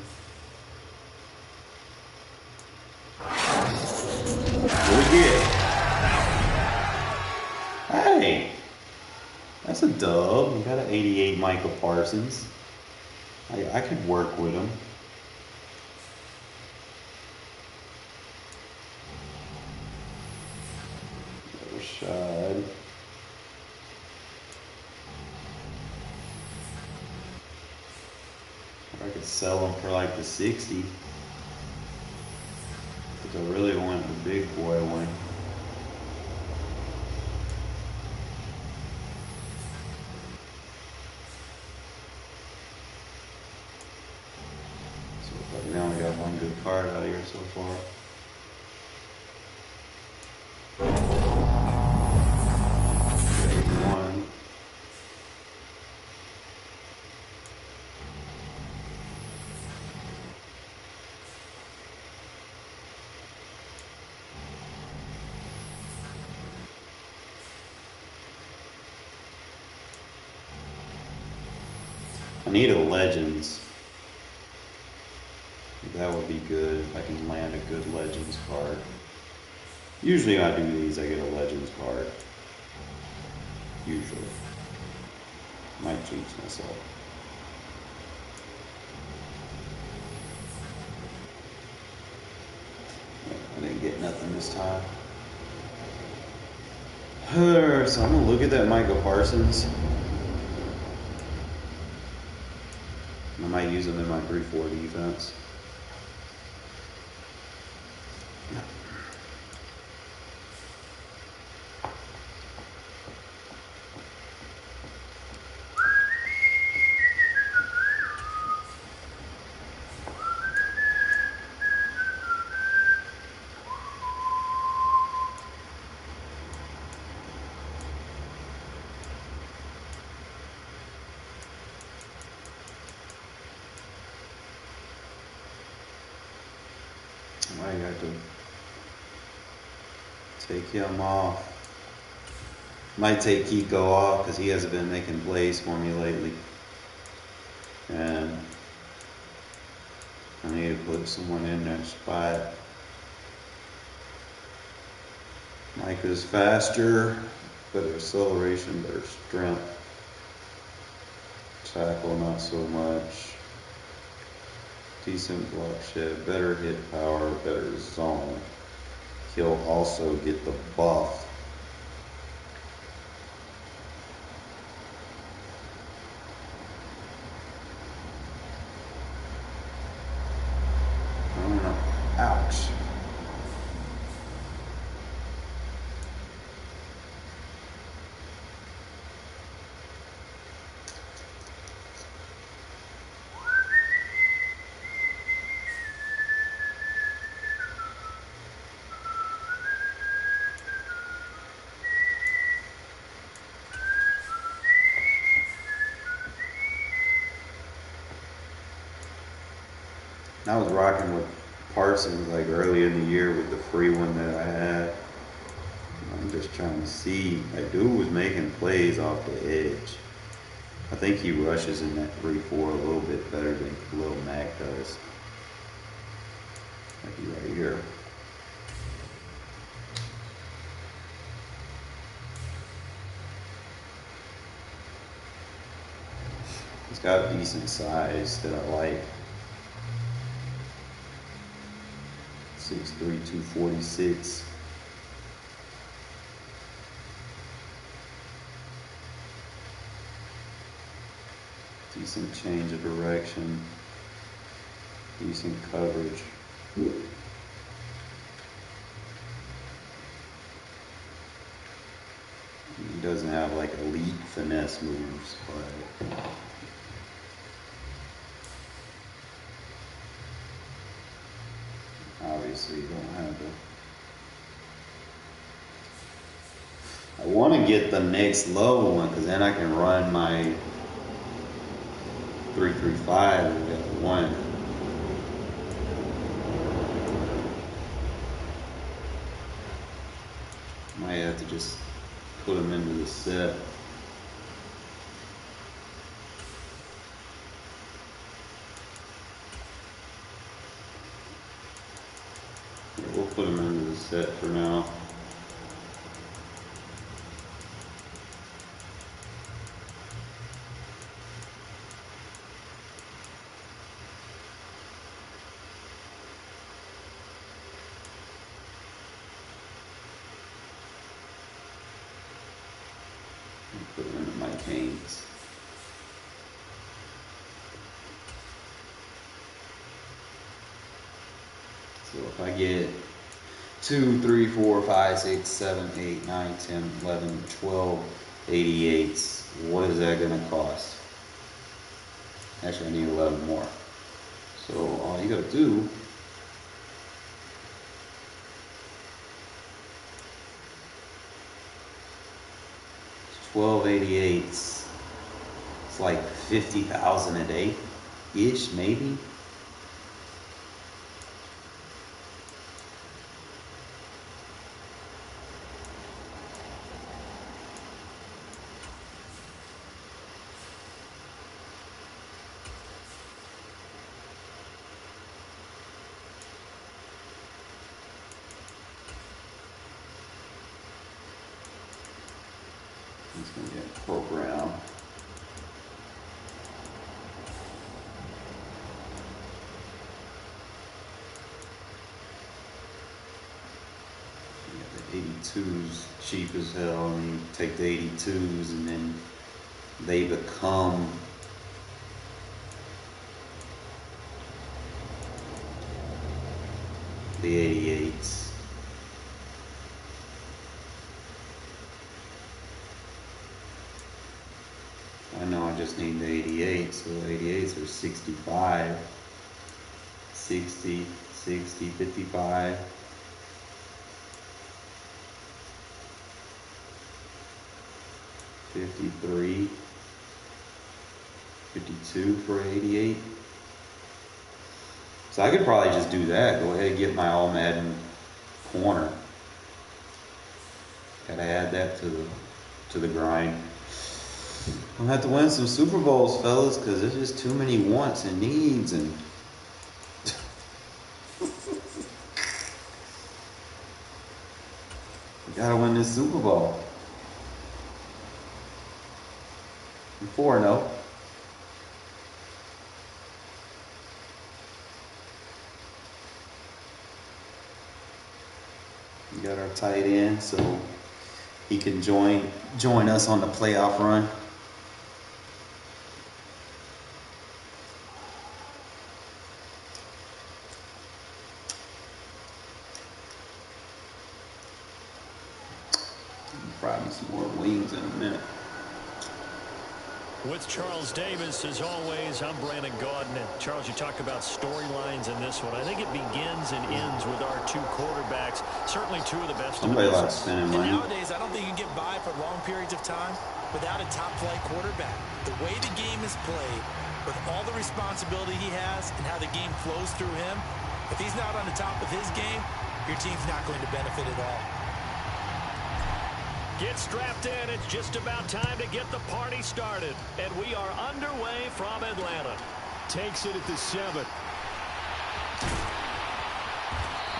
What we get? Hey, that's a dub. We got an 88 Michael Parsons. I could work with him. Rashad. I could sell them for like the 60. Because I really want the big boy one. So we only got one good card out of here so far. I need a Legends. That would be good if I can land a good Legends card. Usually I do these, I get a Legends card. Usually. Might jinx myself. I didn't get nothing this time. So I'm gonna look at that Michael Parsons. I'm might use him in my 3-4 defense. I got to take him off. Might take Kiko off because he hasn't been making plays for me lately. And I need to put someone in that spot. Micah's faster, better acceleration, better strength. Tackle, not so much. Decent block shed, better hit power, better zone. He'll also get the buff. I don't know. Ouch. I was rocking with Parsons like early in the year with the free one that I had. I'm just trying to see. That dude was making plays off the edge. I think he rushes in that 3-4 a little bit better than Khalil Mack does. Like he right here. He's got decent size that I like. 6'3", 246. Decent change of direction. Decent coverage. He doesn't have like elite finesse moves, but obviously you don't have to. I want to get the next low one because then I can run my 3-3-5 and get one. Might have to just put him into the set. Yeah, we'll put him into the set for now. Put it into my canes. So if I get 2, 3, 4, 5, 6, 7, 8, 9, 10, 11, 12 88s, what is that going to cost? Actually, I need 11 more. So all you got to do is 12 88s. It's like 50,000 a day ish, maybe. It's going to get programmed. The 82s cheap as hell, and you take the 82s and then they become the 88s. I know I just need the 88, so the 88s are 65, 60, 60, 55. 53, 52 for 88. So I could probably just do that. Go ahead and get my All Madden corner. Gotta add that to the grind. I'm gonna have to win some Super Bowls, fellas, because there's just too many wants and needs and. We gotta win this Super Bowl. I'm 4-0. We got our tight end, so he can join us on the playoff run. Probably some more wings in a minute. With Charles Davis, as always, I'm Brandon Gaudin. And Charles, you talk about storylines in this one. I think it begins and ends with our two quarterbacks. Certainly two of the best. Somebody likes spending money. And nowadays, I don't think you can get by for long periods of time without a top-flight quarterback. The way the game is played, with all the responsibility he has and how the game flows through him, if he's not on the top of his game, your team's not going to benefit at all. Get strapped in. It's just about time to get the party started. And we are underway from Atlanta. Takes it at the 7.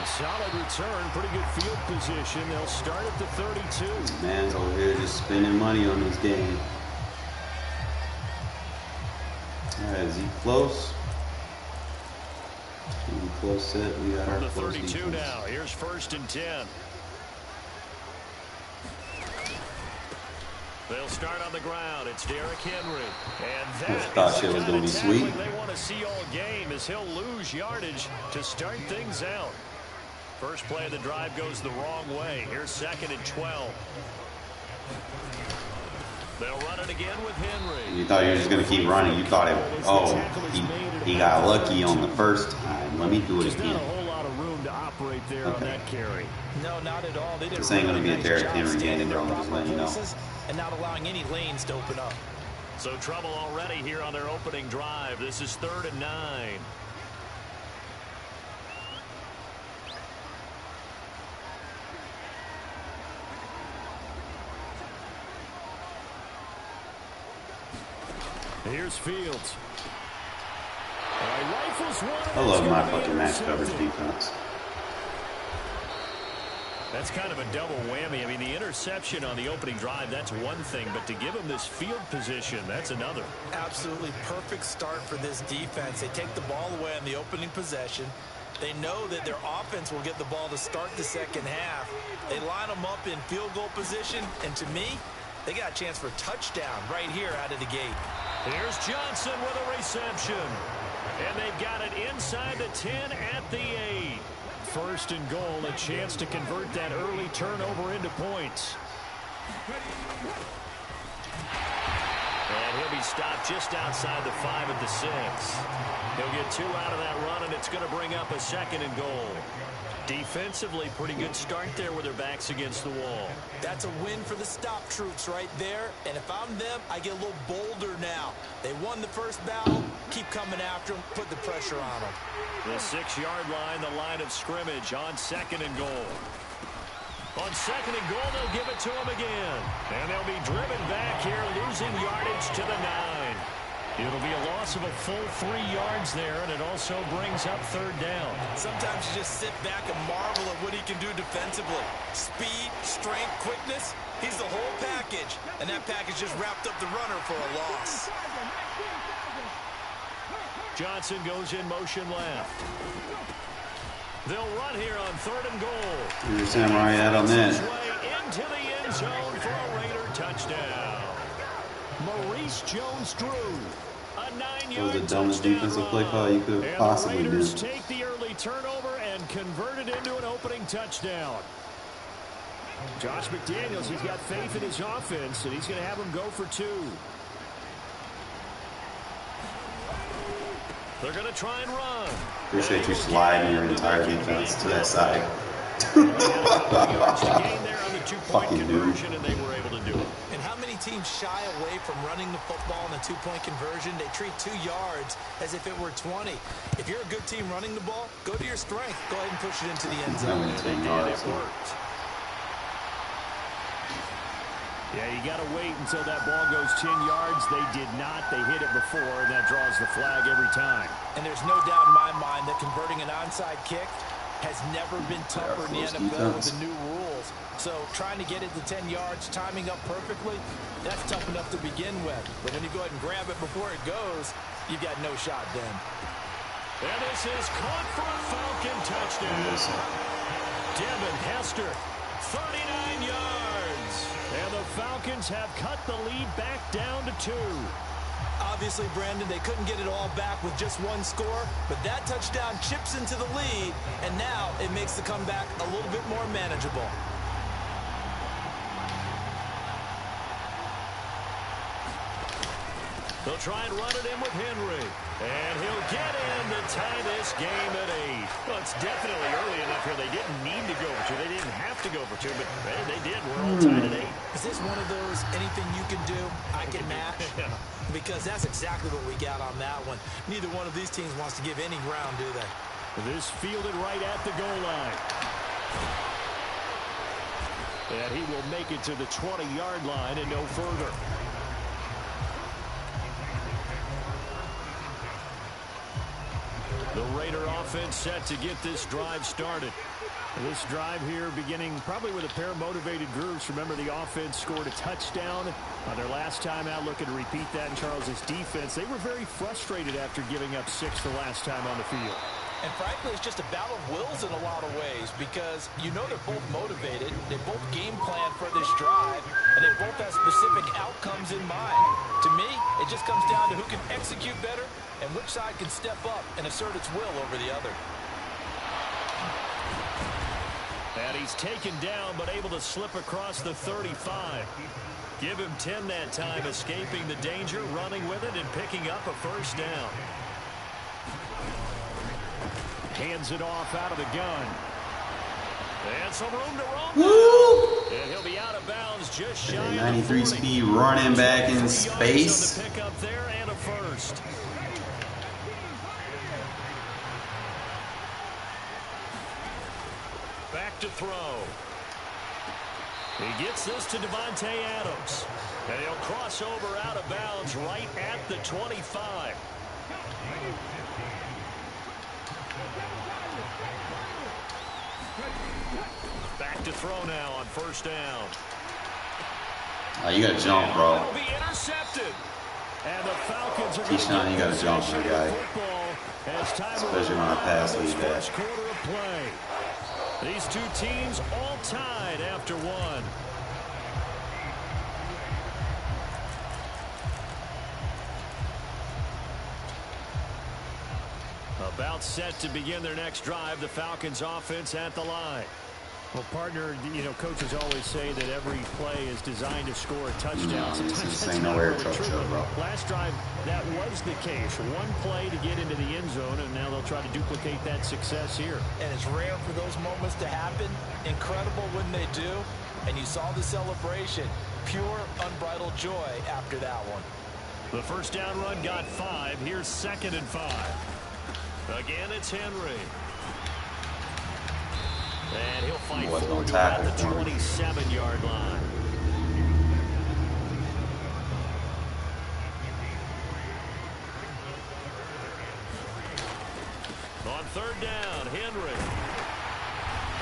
Solid return. Pretty good field position. They'll start at the 32. Man's over here just spending money on this game. All right, is he close? Is he close set? We got our the close 32 defense. now. Here's 1st and 10. They'll start on the ground. It's Derrick Henry. And that thought shit was going to be sweet. They want to see all game as he'll lose yardage to start things out. First play of the drive goes the wrong way. Here's 2nd and 12. They'll run it again with Henry. You thought you were just going to keep running. You thought he got lucky on the first time. Let me do it again. Not a whole lot of room to operate there on that carry. No, not at all. They did This ain't going to be a Derrick Henry game, bro. I'm just letting you know. And not allowing any lanes to open up. So trouble already here on their opening drive. This is 3rd and 9. Here's Fields. I love my fucking match coverage defense. That's kind of a double whammy. I mean, the interception on the opening drive, that's one thing, but to give him this field position, that's another. Absolutely perfect start for this defense. They take the ball away on the opening possession. They know that their offense will get the ball to start the second half. They line them up in field goal position, and to me, they got a chance for a touchdown right here out of the gate. Here's Johnson with a reception. And they've got it inside the 10 at the 8. 1st and goal, a chance to convert that early turnover into points. And he'll be stopped just outside the 5 at the 6. He'll get 2 out of that run, and it's going to bring up a 2nd and goal. Defensively, pretty good start there with their backs against the wall. That's a win for the stop troops right there. And if I'm them, I get a little bolder now. They won the first battle. Keep coming after them. Put the pressure on them. The 6-yard line, the line of scrimmage on 2nd and goal. On 2nd and goal, they'll give it to him again. And they'll be driven back here, losing yardage to the 9. It'll be a loss of a full 3 yards there, and it also brings up 3rd down. Sometimes you just sit back and marvel at what he can do defensively. Speed, strength, quickness, he's the whole package. And that package just wrapped up the runner for a loss. Johnson goes in motion left. They'll run here on 3rd and goal. Here's Samurai out on that. Into the end zone for a Raider touchdown. Maurice Jones-Drew. A 9-yard That was the dumbest defensive play call you could have possibly do. Raiders take the early turnover and and converted into an opening touchdown. Josh McDaniels, he's got faith in his offense, and he's going to have him go for 2. They're going to try and run. Appreciate you sliding your entire defense to that side. Fucking dude. And they were able to do it. And how many teams shy away from running the football in a 2-point conversion? They treat 2 yards as if it were 20. If you're a good team running the ball, go to your strength. Go ahead and push it into the end zone. It worked. Yeah, you got to wait until that ball goes 10 yards. They did not. They hit it before, and that draws the flag every time. And there's no doubt in my mind that converting an onside kick has never been tougher in the NFL with the new rules. So trying to get it to 10 yards, timing up perfectly, that's tough enough to begin with. But when you go ahead and grab it before it goes, you've got no shot then. And this is caught for a Falcon touchdown. Devin Hester, 39 yards. And the Falcons have cut the lead back down to 2. Obviously, Brandon, they couldn't get it all back with just 1 score, but that touchdown chips into the lead, and now it makes the comeback a little bit more manageable. They'll try and run it in with Henry. And he'll get in to tie this game at 8. Well, it's definitely early enough here. They didn't need to go for 2. They didn't have to go for 2, but they did. We're all tied at 8. Is this one of those anything you can do, I can match? Yeah. Because that's exactly what we got on that one. Neither one of these teams wants to give any ground, do they? This fielded right at the goal line. And he will make it to the 20-yard line and no further. The Raider offense set to get this drive started. This drive here beginning probably with a pair of motivated groups. Remember, the offense scored a touchdown on their last time out. Looking to repeat that in Charles's defense. They were very frustrated after giving up 6 the last time on the field. And frankly, it's just a battle of wills in a lot of ways because you know they're both motivated. They both game plan for this drive, and they both have specific outcomes in mind. To me, it just comes down to who can execute better and which side can step up and assert its will over the other. And he's taken down, but able to slip across the 35. Give him 10 that time, escaping the danger, running with it, and picking up a first down. Hands it off out of the gun. And some room to roam. And he'll be out of bounds just shy of 93 speed running back in space. Pick up there and a first. Back to throw. He gets this to Devontae Adams. And he'll cross over out of bounds right at the 25. Back to throw now on first down. Oh, you gotta jump, bro. Will be intercepted. And the Falcons are Keyshawn, you gotta jump, my guy. Especially when I pass lead that. First quarter of play. These two teams all tied after one. About set to begin their next drive. The Falcons offense at the line. Well, partner, you know, coaches always say that every play is designed to score a touchdown. Sometimes that's not really true. Last drive, that was the case. One play to get into the end zone, and now they'll try to duplicate that success here. And it's rare for those moments to happen. Incredible when they do. And you saw the celebration. Pure, unbridled joy after that one. The first down run got 5. Here's 2nd and 5. Again, it's Henry. And he'll fight forward at the 27-yard line. On 3rd down, Henry.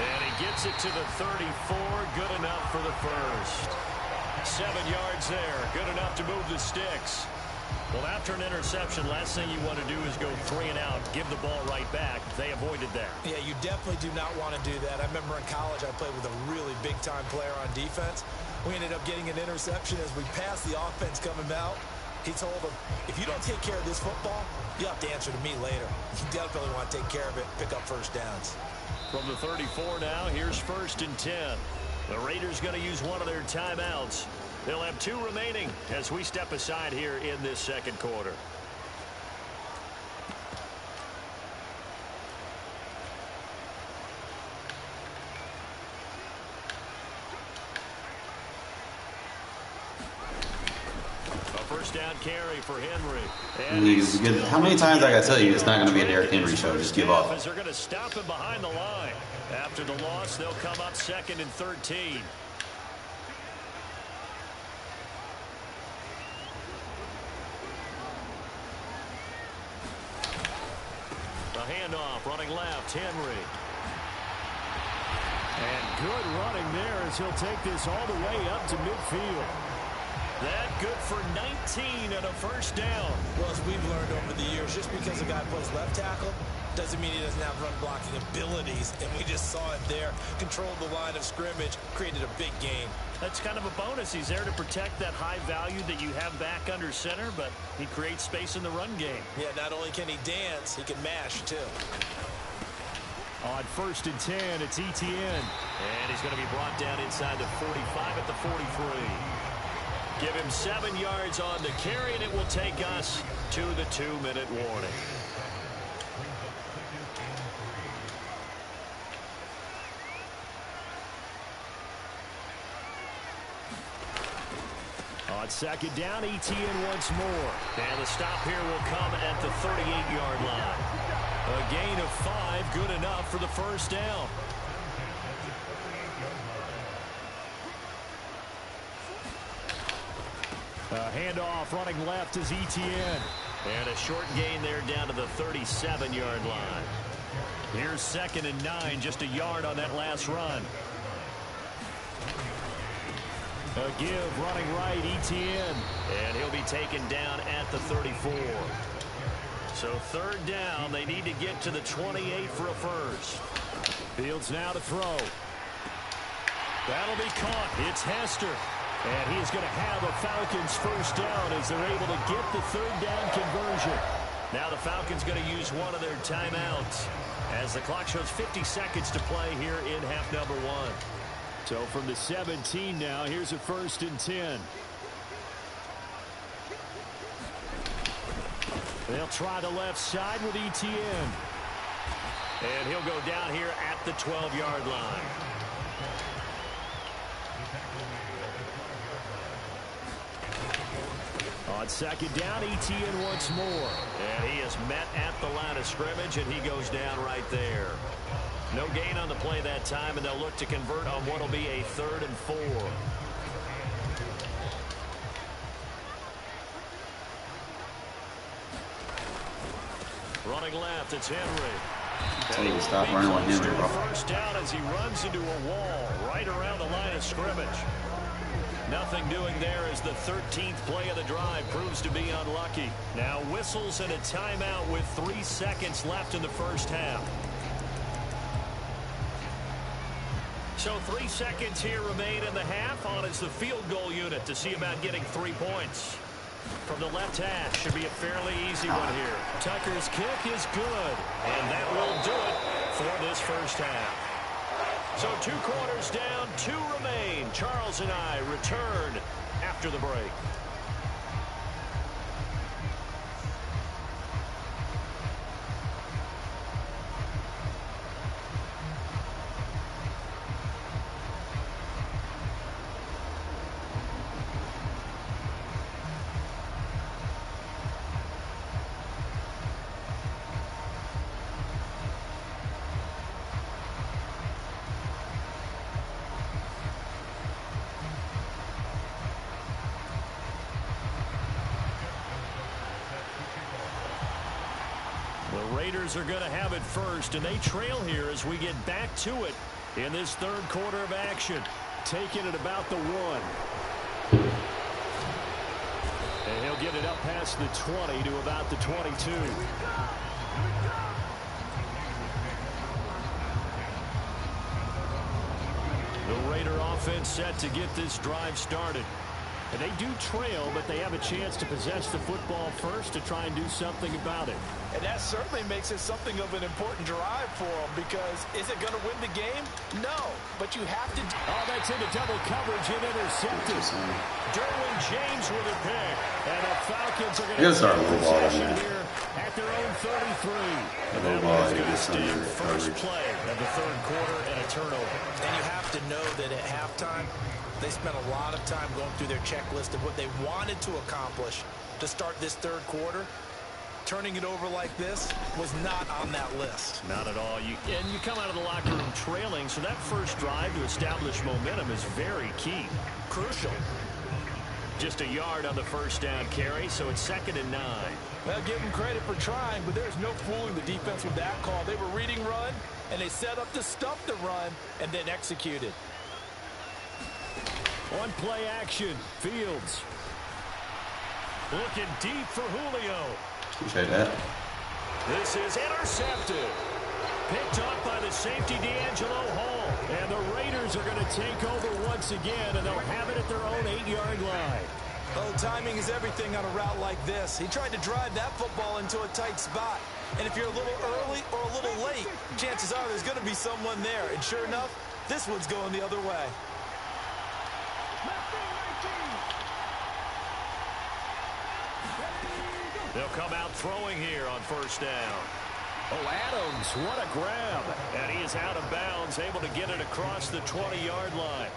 And he gets it to the 34. Good enough for the first. 7 yards there. Good enough to move the sticks. Well, after an interception, last thing you want to do is go 3 and out, give the ball right back. They avoided that. Yeah, you definitely do not want to do that. I remember in college I played with a really big-time player on defense. We ended up getting an interception as we passed the offense coming out. He told him, if you don't take care of this football, you'll have to answer to me later. You definitely want to take care of it, pick up first downs. From the 34 now, here's 1st and 10. The Raiders going to use one of their timeouts. They'll have 2 remaining as we step aside here in this second quarter. Down carry for Henry. How many times I gotta tell you it's not going to be a Derrick Henry show? Just give up. They're going to stop him behind the line. After the loss, they'll come up 2nd and 13. The handoff, running left, Henry. And good running there as he'll take this all the way up to midfield. That good for 19 and a 1st down. Well, as we've learned over the years, just because a guy plays left tackle doesn't mean he doesn't have run blocking abilities. And we just saw it there. Controlled the line of scrimmage, created a big gain. That's kind of a bonus. He's there to protect that high value that you have back under center, but he creates space in the run game. Yeah, not only can he dance, he can mash too. On 1st and 10, it's Etienne. And he's going to be brought down inside the 45 at the 43. Give him 7 yards on the carry, and it will take us to the 2-minute warning. On 2nd down, Etienne once more. And the stop here will come at the 38-yard line. A gain of 5, good enough for the 1st down. A handoff running left is Etienne. And a short gain there down to the 37-yard line. Here's 2nd and 9, just a yard on that last run. A give running right, Etienne. And he'll be taken down at the 34. So 3rd down, they need to get to the 28 for a 1st. Fields now to throw. That'll be caught. It's Hester. And he's going to have a Falcons 1st down as they're able to get the 3rd down conversion. Now the Falcons going to use one of their timeouts as the clock shows 50 seconds to play here in half number 1. So from the 17 now, here's a 1st and 10. They'll try the left side with Etienne. And he'll go down here at the 12-yard line. On 2nd down, Etienne once more. And he is met at the line of scrimmage, and he goes down right there. No gain on the play that time, and they'll look to convert on what will be a 3rd and 4. Running left, it's Henry. Tell you to stop running on Henry, bro. 1st down as he runs into a wall right around the line of scrimmage. Nothing doing there as the 13th play of the drive proves to be unlucky. Now whistles and a timeout with 3 seconds left in the 1st half. So 3 seconds here remain in the half on as the field goal unit to see about getting 3 points. From the left hash, should be a fairly easy one here. Tucker's kick is good, and that will do it for this 1st half. So 2 quarters down, 2 remain. Charles and I return after the break. Raiders are going to have it first, and they trail here as we get back to it in this 3rd quarter of action. Taking it about the 1. And he'll get it up past the 20 to about the 22. The Raider offense set to get this drive started. And they do trail, but they have a chance to possess the football first to try and do something about it. And that certainly makes it something of an important drive for them, because is it going to win the game? No, but you have to. Oh, that's into double coverage and intercepted. Derwin James with a pick. And the Falcons are going to start possession here at their own 33. And that one's going to stand first play of the third quarter and a turnover. And you have to know that at halftime, they spent a lot of time going through their checklist of what they wanted to accomplish to start this third quarter. Turning it over like this was not on that list. Not at all. And you come out of the locker room trailing, so that first drive to establish momentum is very key. Crucial. Just a yard on the first down carry, so it's 2nd and 9. Well, give them credit for trying, but there's no fooling the defense with that call. They were reading run, and they set up to stop the run, and then executed. On play action, Fields. Looking deep for Julio. Appreciate that. This is intercepted. Picked off by the safety, D'Angelo Hall. And the Raiders are going to take over once again, and they'll have it at their own 8-yard line. Oh, timing is everything on a route like this. He tried to drive that football into a tight spot. And if you're a little early or a little late, chances are there's going to be someone there. And sure enough, this one's going the other way. They'll come out throwing here on first down. Oh, Adams, what a grab. And he is out of bounds, able to get it across the 20-yard line.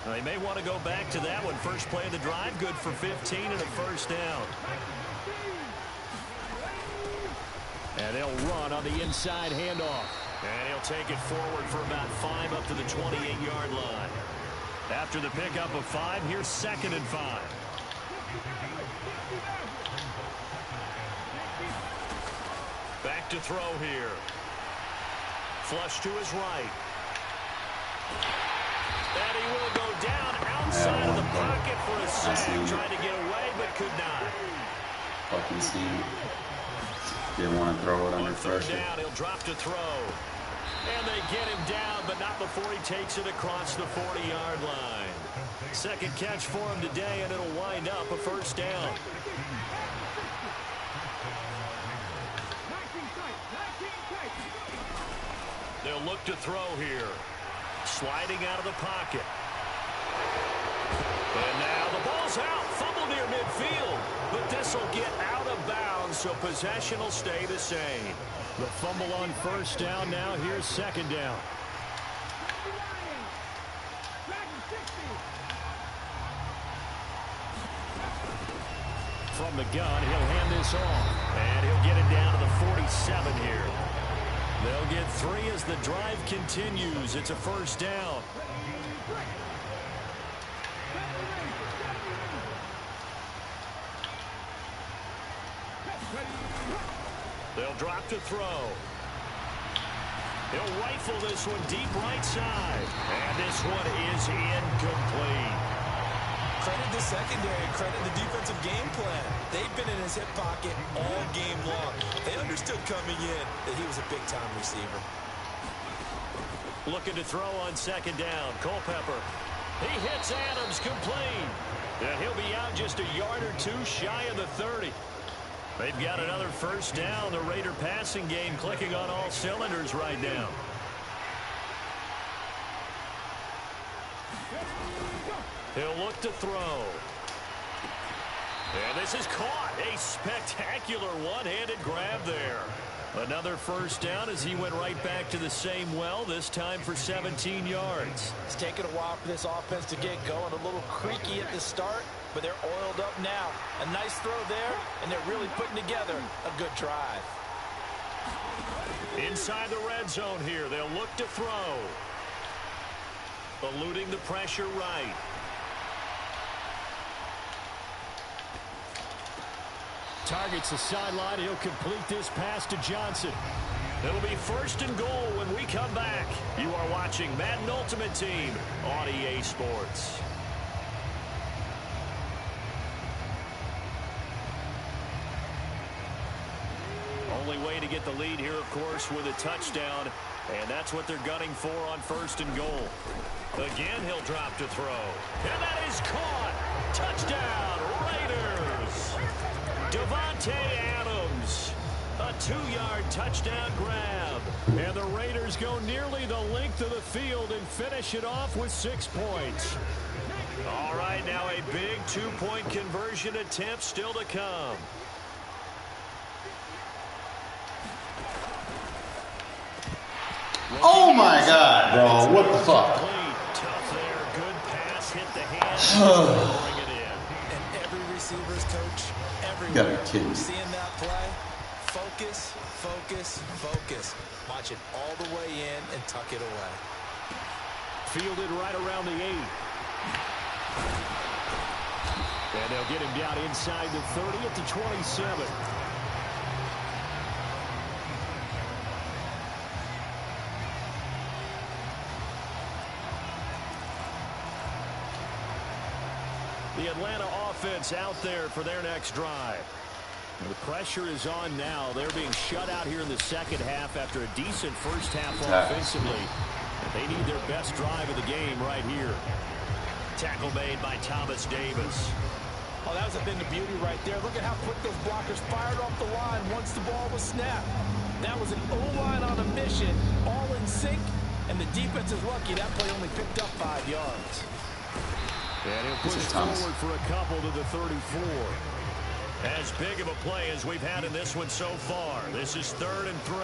Now, they may want to go back to that one. First play of the drive, good for 15 and a first down. And they'll run on the inside handoff. And he'll take it forward for about 5 up to the 28-yard line. After the pickup of 5, here's 2nd and 5. Back to throw here. Flush to his right. And he will go down outside of the pocket for a sack. Trying to get away, but could not. Fucking scheme. Didn't want to throw it under pressure. Down, he'll drop to throw. And they get him down, but not before he takes it across the 40-yard line. Second catch for him today, and it'll wind up a first down. They'll look to throw here. Sliding out of the pocket. And now the ball's out. Fumble near midfield. But this will get out of bounds, so possession will stay the same. The fumble on first down. Now here's 2nd down. From the gun, he'll hand this off. And he'll get it down to the 47 here. They'll get 3 as the drive continues. It's a first down. They'll drop to throw. He'll rifle this one deep right side. And this one is incomplete. Credit the secondary, credit the defensive game plan. They've been in his hip pocket all game long. They understood coming in that he was a big-time receiver. Looking to throw on 2nd down. Culpepper. He hits Adams complete. And he'll be out just a yard or 2 shy of the 30. They've got another first down. The Raider passing game clicking on all cylinders right now. He'll look to throw. And this is caught. A spectacular one-handed grab there. Another first down as he went right back to the same well, this time for 17 yards. It's taken a while for this offense to get going. A little creaky at the start, but they're oiled up now. A nice throw there, and they're really putting together a good drive. Inside the red zone here, they'll look to throw. Eluding the pressure right. Targets the sideline. He'll complete this pass to Johnson. It'll be 1st and goal when we come back. You are watching Madden Ultimate Team on EA Sports. Only way to get get the lead here, of course, with a touchdown. And that's what they're gunning for on 1st and goal. Again, he'll drop to throw. And that is caught. Touchdown, Raiders. Devontae Adams. A 2-yard touchdown grab. And the Raiders go nearly the length of the field and finish it off with 6 points. All right, now a big 2-point conversion attempt still to come. Oh my God, bro! What the fuck? Tough there, good pass, hit the hand. Bring it in. And every receiver's coach, everyone, You gotta be kidding me. seeing that play, focus, focus, focus. Watch it all the way in and tuck it away. Fielded right around the 8. And they'll get him down inside the 30 at the 27. The Atlanta offense out there for their next drive. The pressure is on now. They're being shut out here in the second half after a decent first half offensively. They need their best drive of the game right here. Tackle made by Thomas Davis. Oh, that was a thing of beauty right there. Look at how quick those blockers fired off the line once the ball was snapped. That was an O-line on a mission, all in sync, and the defense is lucky that play only picked up 5 yards. And he'll push forward for a couple to the 34. As big of a play as we've had in this one so far. This is 3rd and 3.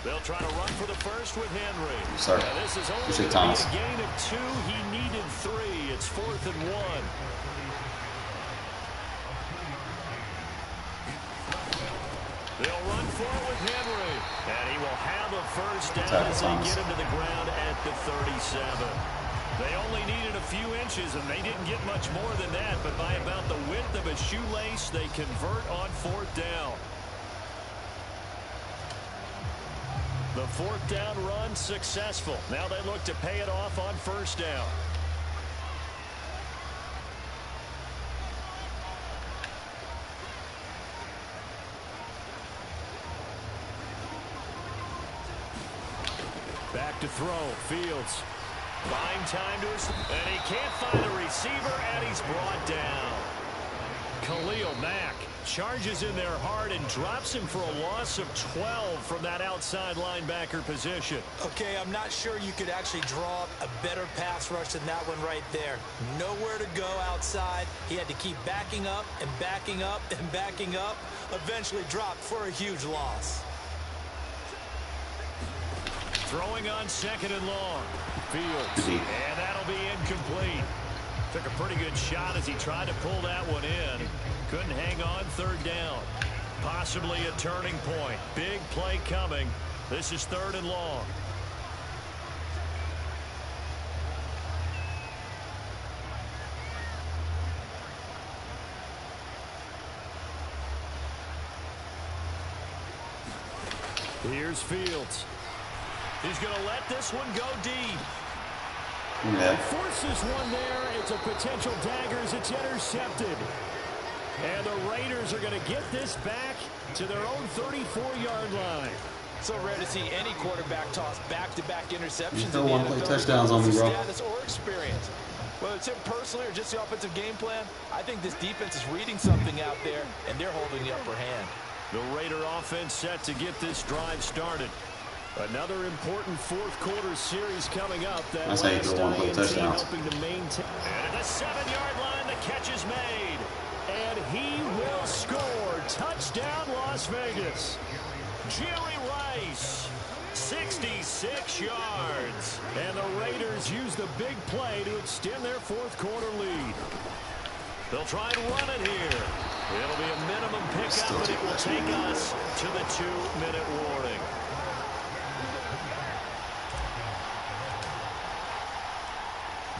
They'll try to run for the first with Henry. Sorry. Now, this is only Appreciate Thomas. a gain of 2. He needed 3. It's 4th and 1. They'll run for it with Henry. And he will have a first down as they get him to the ground at the 37. They only needed a few inches, and they didn't get much more than that. But by about the width of a shoelace, they convert on 4th down. The 4th down run successful. Now they look to pay it off on 1st down. Back to throw. Fields. Buying time to his... And he can't find a receiver, and he's brought down. Khalil Mack charges in there hard and drops him for a loss of 12 from that outside linebacker position. Okay, I'm not sure you could actually draw a better pass rush than that one right there. Nowhere to go outside. He had to keep backing up and backing up and backing up. Eventually dropped for a huge loss. Throwing on 2nd and long. Fields. And that'll be incomplete. Took a pretty good shot as he tried to pull that one in. Couldn't hang on 3rd down. Possibly a turning point. Big play coming. This is 3rd and long. Here's Fields. He's going to let this one go deep. Yeah. Forces one there. It's a potential dagger as it's intercepted. And the Raiders are going to get this back to their own 34-yard line. So rare to see any quarterback toss back-to-back interceptions. You still want to play touchdowns on me, bro. Status or experience. Whether it's him personally or just the offensive game plan, I think this defense is reading something out there, and they're holding the upper hand. The Raider offense set to get this drive started. Another important 4th quarter series coming up. That's how you go one play touchdowns. Helping to maintain. And at the 7-yard line, the catch is made. And he will score. Touchdown, Las Vegas. Jerry Rice, 66 yards. And the Raiders use the big play to extend their 4th quarter lead. They'll try and run it here. It'll be a minimum pickup, but it will take us to the 2-minute warning.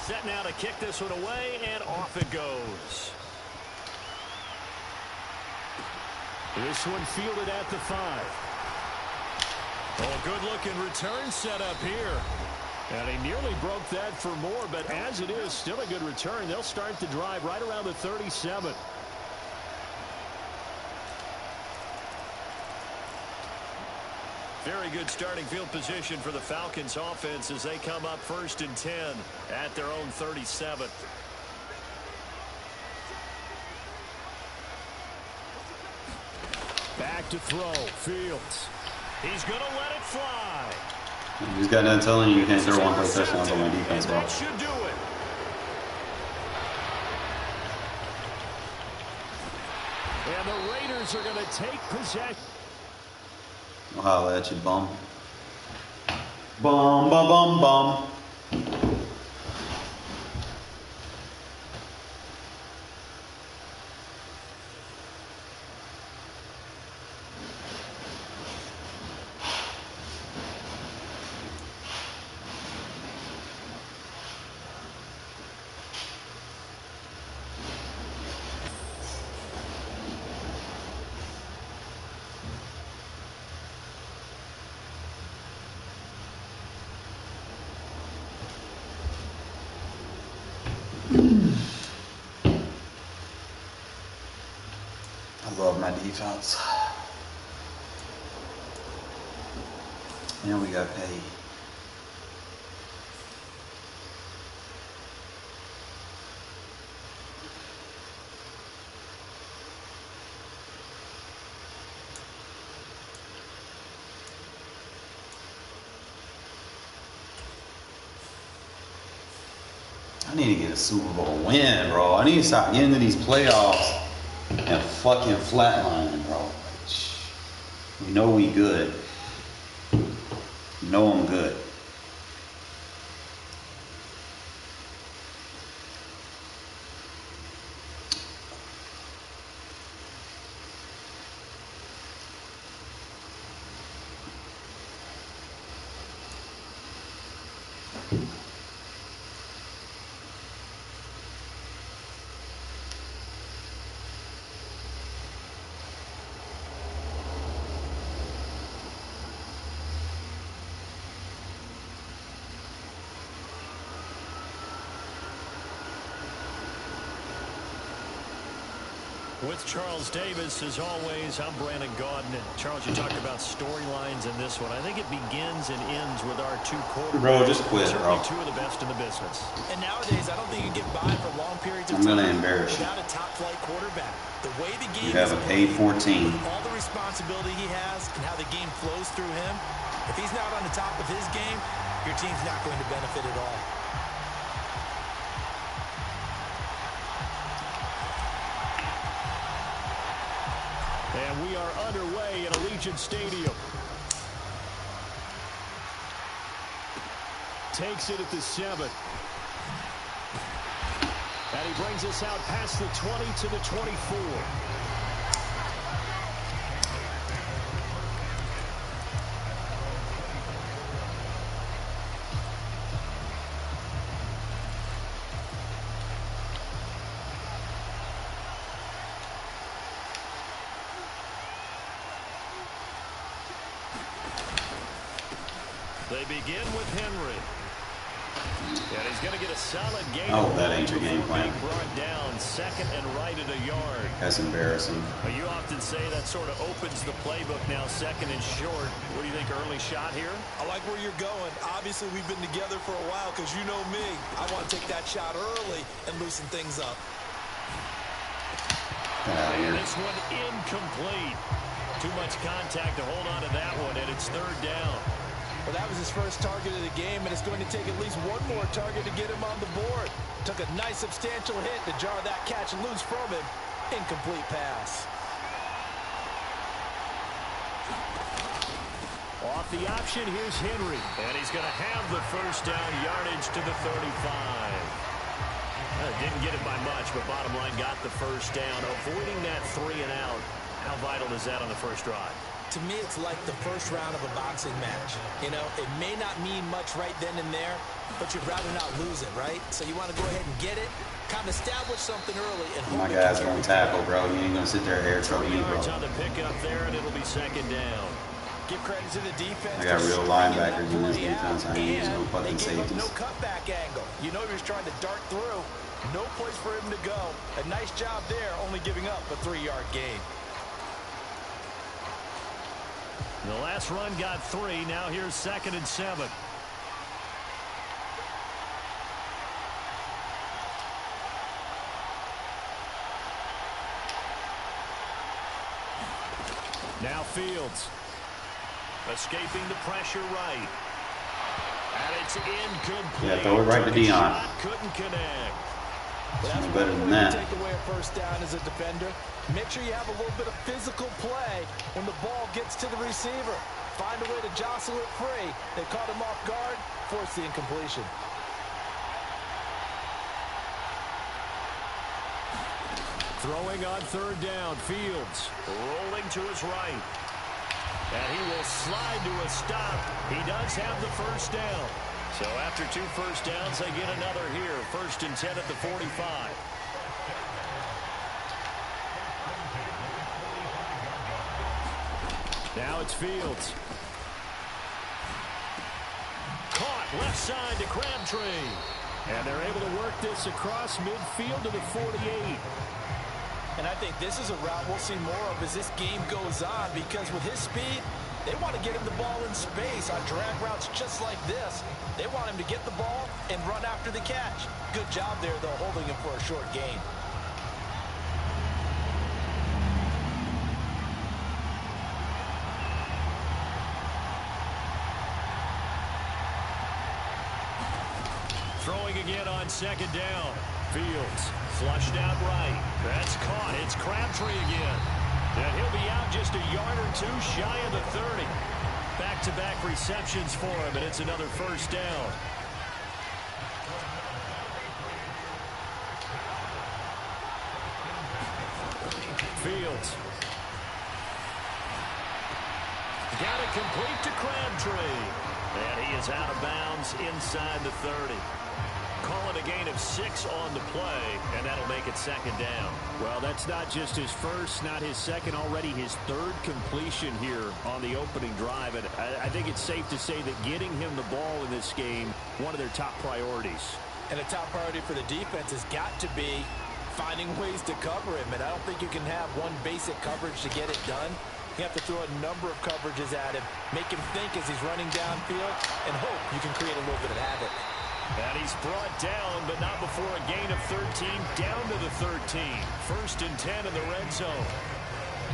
Set now to kick this one away, and off it goes. This one fielded at the 5. Oh, good-looking return set up here. And he nearly broke that for more, but as it is, still a good return. They'll start the drive right around the 37. Very good starting field position for the Falcons offense as they come up 1st and 10 at their own 37. Back to throw. Fields. He's going to let it fly. He's got done telling you can't throw one-play touchdowns on my defense, bro. That should do it. And the Raiders are going to take possession. I'll holler at you, bum. Bum, bum, bum, bum. I love my defense. And we got paid. I need to get a Super Bowl win, bro. I need to stop getting to these playoffs and fucking flatlining, bro. We know we good. You know I'm good. With Charles Davis, as always, I'm Brandon Gaudin. And Charles, you talked about storylines in this one. I think it begins and ends with our two quarterbacks. Bro, just quit, bro. Two of the best in the business. And nowadays, I don't think you can get by for long periods of I'm time gonna embarrass you. without a top-flight quarterback. The way the game You have a paid 14. all the responsibility he has and how the game flows through him, if he's not on the top of his game, your team's not going to benefit at all. And we are underway in Allegiant Stadium. Takes it at the 7. And he brings us out past the 20 to the 24. They begin with Henry. And he's going to get a solid gain. Oh, that ain't your game plan. Brought down 2nd and right at a yard. That's embarrassing. You often say that sort of opens the playbook now, 2nd and short. What do you think, early shot here? I like where you're going. Obviously, we've been together for a while because you know me. I want to take that shot early and loosen things up. This one incomplete. Too much contact to hold on to that one, and it's 3rd down. Well, that was his first target of the game, and it's going to take at least one more target to get him on the board. Took a nice substantial hit to jar that catch loose from him. Incomplete pass. Off the option, here's Henry. And he's going to have the 1st down, yardage to the 35. Didn't get it by much, but bottom line got the 1st down. Avoiding that 3 and out. How vital is that on the first drive? To me, it's like the first round of a boxing match. You know, it may not mean much right then and there, but you'd rather not lose it, right? So you want to go ahead and get it, kind of establish something early. And My guy's going to tackle, bro. You ain't going to sit there and air truck me, bro. On the pickup there, and it'll be 2nd down. Give credit to the defense. I got real linebackers in this defense. I ain't using no fucking safeties. No cutback angle. You know he was trying to dart through. No place for him to go. A nice job there, only giving up a 3-yard gain. The last run got 3. Now here's 2nd and 7. Now Fields. Escaping the pressure right. And it's incomplete. Yeah, throw it right to Dion. Couldn't connect. Well, that's no better than when you that. take away a first down as a defender. Make sure you have a little bit of physical play when the ball gets to the receiver. Find a way to jostle it free. They caught him off guard, force the incompletion. Throwing on 3rd down. Fields rolling to his right. And he will slide to a stop. He does have the first down. So after 2 first downs, they get another here. 1st and 10 at the 45. Now it's Fields. Caught left side to Crabtree. And they're able to work this across midfield to the 48. And I think this is a route we'll see more of as this game goes on, because with his speed, they want to get him the ball in space on drag routes just like this. They want him to get the ball and run after the catch. Good job there, though, holding him for a short gain. Throwing again on 2nd down. Fields flushed out right. That's caught. It's Crabtree again. And he'll be out just a yard or 2 shy of the 30. Back-to-back receptions for him, and it's another first down. Fields. Got it complete to Crabtree. And he is out of bounds inside the 30. Call it a gain of 6 on the play, and that'll make it 2nd down. Well, that's not just his first, not his second, already his 3rd completion here on the opening drive. And I think it's safe to say that getting him the ball in this game, one of their top priorities. And a top priority for the defense has got to be finding ways to cover him. And I don't think you can have one basic coverage to get it done. You have to throw a number of coverages at him, make him think as he's running downfield, and hope you can create a little bit of havoc. And he's brought down, but not before a gain of 13, down to the 13. 1st and 10 in the red zone.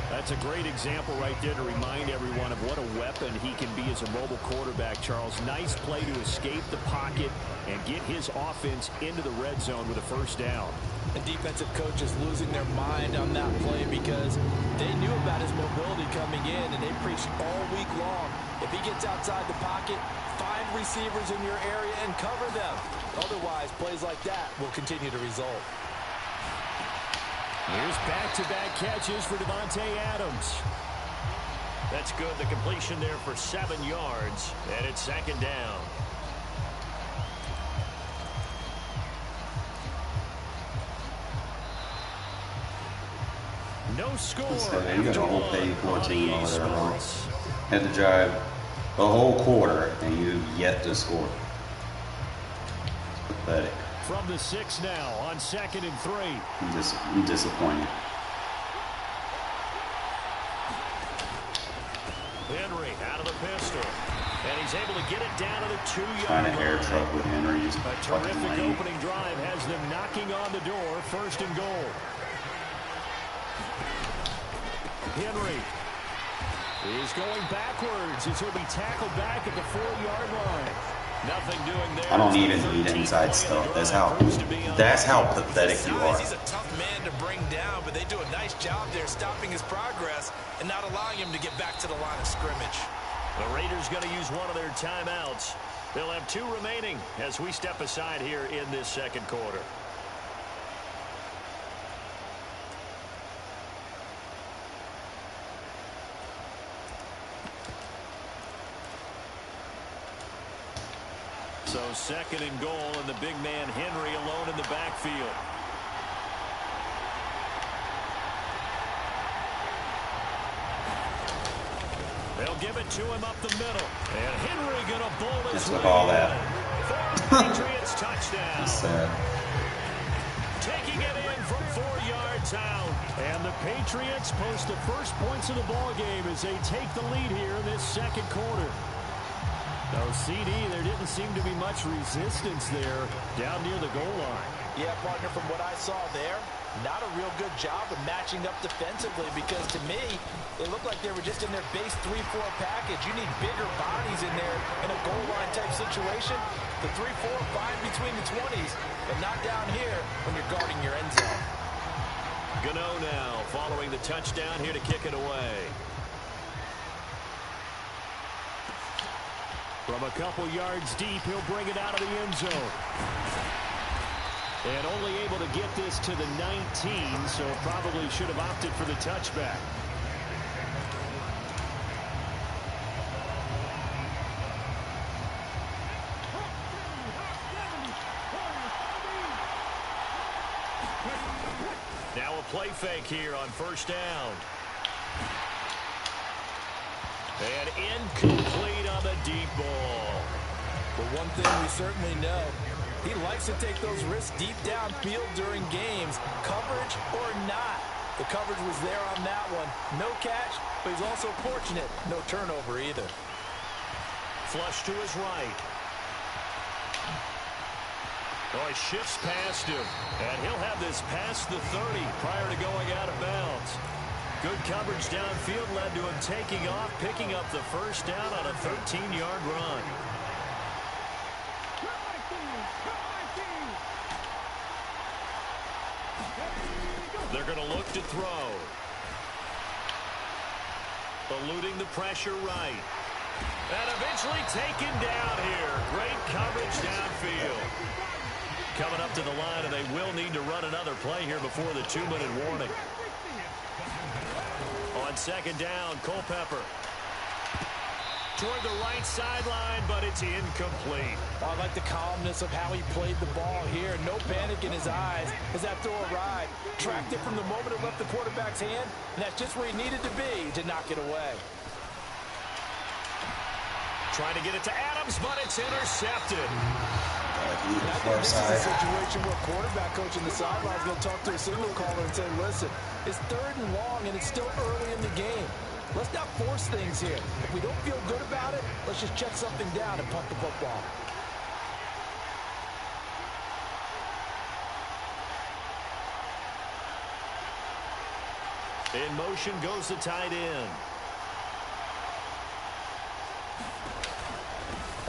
That's a great example right there to remind everyone of what a weapon he can be as a mobile quarterback, Charles. Nice play to escape the pocket and get his offense into the red zone with a first down. The defensive coach is losing their mind on that play because they knew about his mobility coming in, and they preached all week long. If he gets outside the pocket, find receivers in your area and cover them. Otherwise, plays like that will continue to result. Here's back-to-back catches for Devontae Adams. That's good. The completion there for 7 yards, and it's 2nd down. No score. You got a whole pay 14 over there, bro. Had to drive a whole quarter, and you've yet to score. Pathetic. From the 6 now on 2nd and 3. I'm disappointed. Henry out of the pistol. And he's able to get it down to the 2-yard Trying to line. air truck with Henry. Just A terrific opening drive has them knocking on the door. 1st and goal. Henry is going backwards as he'll be tackled back at the 4-yard line. Nothing doing there. I don't even need inside stuff. That's how pathetic you are. He's a tough man to bring down, but they do a nice job there stopping his progress and not allowing him to get back to the line of scrimmage. The Raiders going to use one of their timeouts. They'll have 2 remaining as we step aside here in this 2nd quarter. So 2nd and goal, and the big man Henry alone in the backfield. They'll They'll give it to him up the middle. And Henry going to bowl his way all that. Patriots touchdown. That's sad. Taking it in from 4 yards out. And the Patriots post the first points of the ball game as they take the lead here in this second quarter. Now, CD, there didn't seem to be much resistance there down near the goal line. Yeah, partner, from what I saw there, not a real good job of matching up defensively because to me, it looked like they were just in their base 3-4 package. You need bigger bodies in there in a goal line type situation. The 3-4, fine between the 20s, but not down here when you're guarding your end zone. Gano now following the touchdown here to kick it away. From a couple yards deep, he'll bring it out of the end zone. And only able to get this to the 19, so probably should have opted for the touchback. Now a play fake here on first down. And incomplete on the deep ball. But one thing we certainly know, he likes to take those risks deep downfield during games, coverage or not. The coverage was there on that one. No catch, but he's also fortunate. No turnover either. Flush to his right. Oh, he shifts past him. And he'll have this past the 30 prior to going out of bounds. Good coverage downfield led to him taking off, picking up the first down on a 13-yard run. They're going to look to throw. Eluding the pressure right. And eventually taken down here. Great coverage downfield. Coming up to the line, and they will need to run another play here before the 2-minute warning. On second down, Culpepper. Toward the right sideline, but it's incomplete. I like the calmness of how he played the ball here. No panic in his eyes as that throw arrived. Tracked it from the moment it left the quarterback's hand, and that's just where he needed to be to knock it away. Trying to get it to Adams, but it's intercepted. I think this is a situation where quarterback coach in the sideline is going to talk to a signal caller and say, listen, it's 3rd and long, and it's still early in the game. Let's not force things here. If we don't feel good about it, let's just check something down and punt the football. In motion goes the tight end.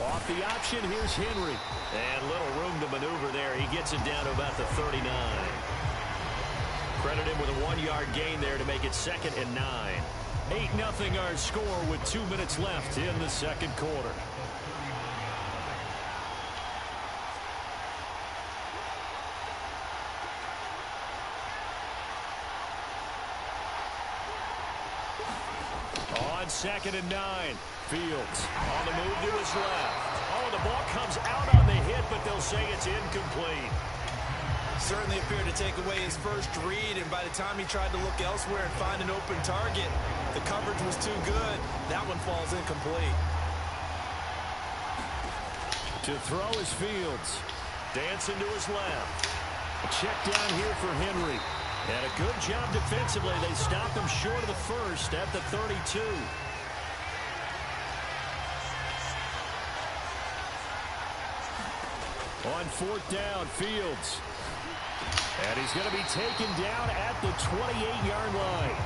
Off the option, here's Henry. And little room to maneuver there. He gets it down to about the 39. Credit him with a 1-yard gain there to make it 2nd and 9. 8-0 our score with 2 minutes left in the second quarter. On 2nd and 9, Fields on the move to his left. Oh, the ball comes out on the hit, but they'll say it's incomplete. Certainly appeared to take away his first read, and by the time he tried to look elsewhere and find an open target, the coverage was too good. That one falls incomplete. To throw is Fields. Dancing to his left. A check down here for Henry. And a good job defensively. They stop him short of the first at the 32. On 4th down, Fields. And he's going to be taken down at the 28-yard line.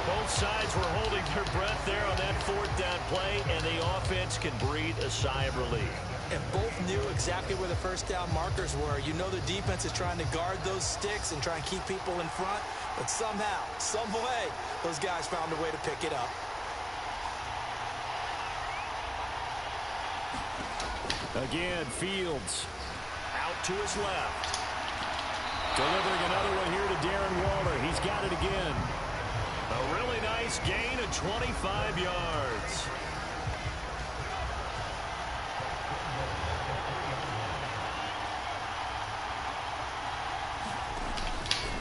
Both sides were holding their breath there on that 4th down play, and the offense can breathe a sigh of relief. And both knew exactly where the first down markers were. You know the defense is trying to guard those sticks and try and keep people in front, but somehow, some way, those guys found a way to pick it up. Again, Fields. Out to his left. Delivering another one here to Darren Waller. He's got it again. A really nice gain of 25 yards.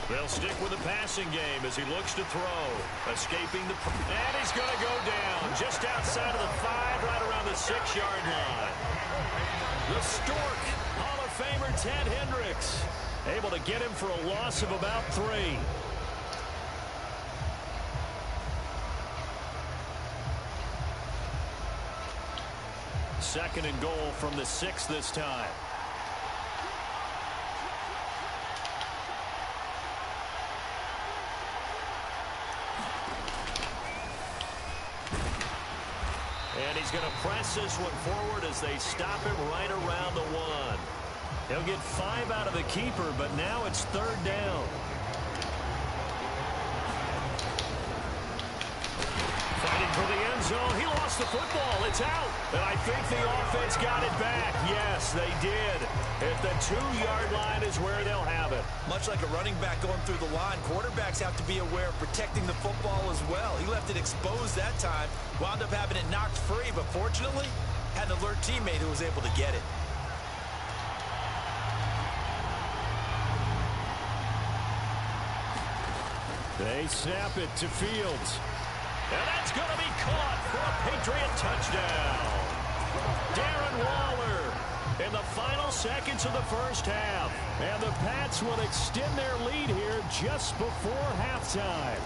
They'll stick with the passing game as he looks to throw. Escaping the... And he's going to go down just outside of the 5, right around the 6-yard line. The Stork, Hall of Famer Ted Hendricks, able to get him for a loss of about 3. Second and goal from the 6 this time. And he's going to press this one forward as they stop him right around the 1. He'll get 5 out of the keeper, but now it's 3rd down. Fighting for the end zone. He lost the football. It's out. And I think the offense got it back. Yes, they did. At the 2-yard line is where they'll have it. Much like a running back going through the line, quarterbacks have to be aware of protecting the football as well. He left it exposed that time, wound up having it knocked free, but fortunately, had an alert teammate who was able to get it. They snap it to Fields. And that's going to be caught for a Patriot touchdown. Darren Waller in the final seconds of the first half. And the Pats will extend their lead here just before halftime.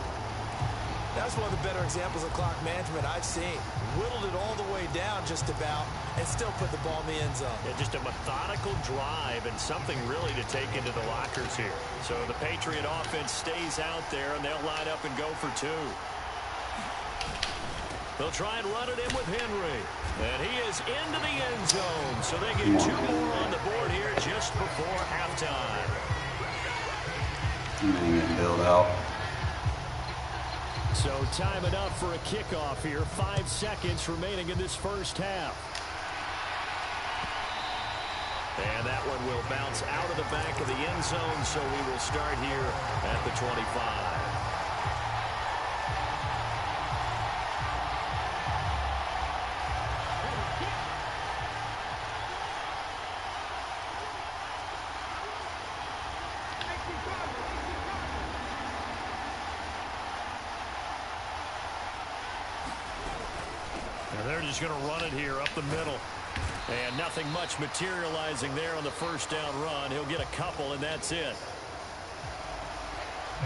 That's one of the better examples of clock management I've seen. Whittled it all the way down just about and still put the ball in the end zone. Yeah, just a methodical drive and something really to take into the lockers here. So the Patriot offense stays out there and they'll line up and go for 2. They'll try and run it in with Henry. And he is into the end zone. So they get 2 more on the board here just before halftime. Getting built out. So time enough for a kickoff here. 5 seconds remaining in this first half. And that one will bounce out of the back of the end zone. So we will start here at the 25. They're just going to run it here up the middle. And nothing much materializing there on the first down run. He'll get a couple, and that's it.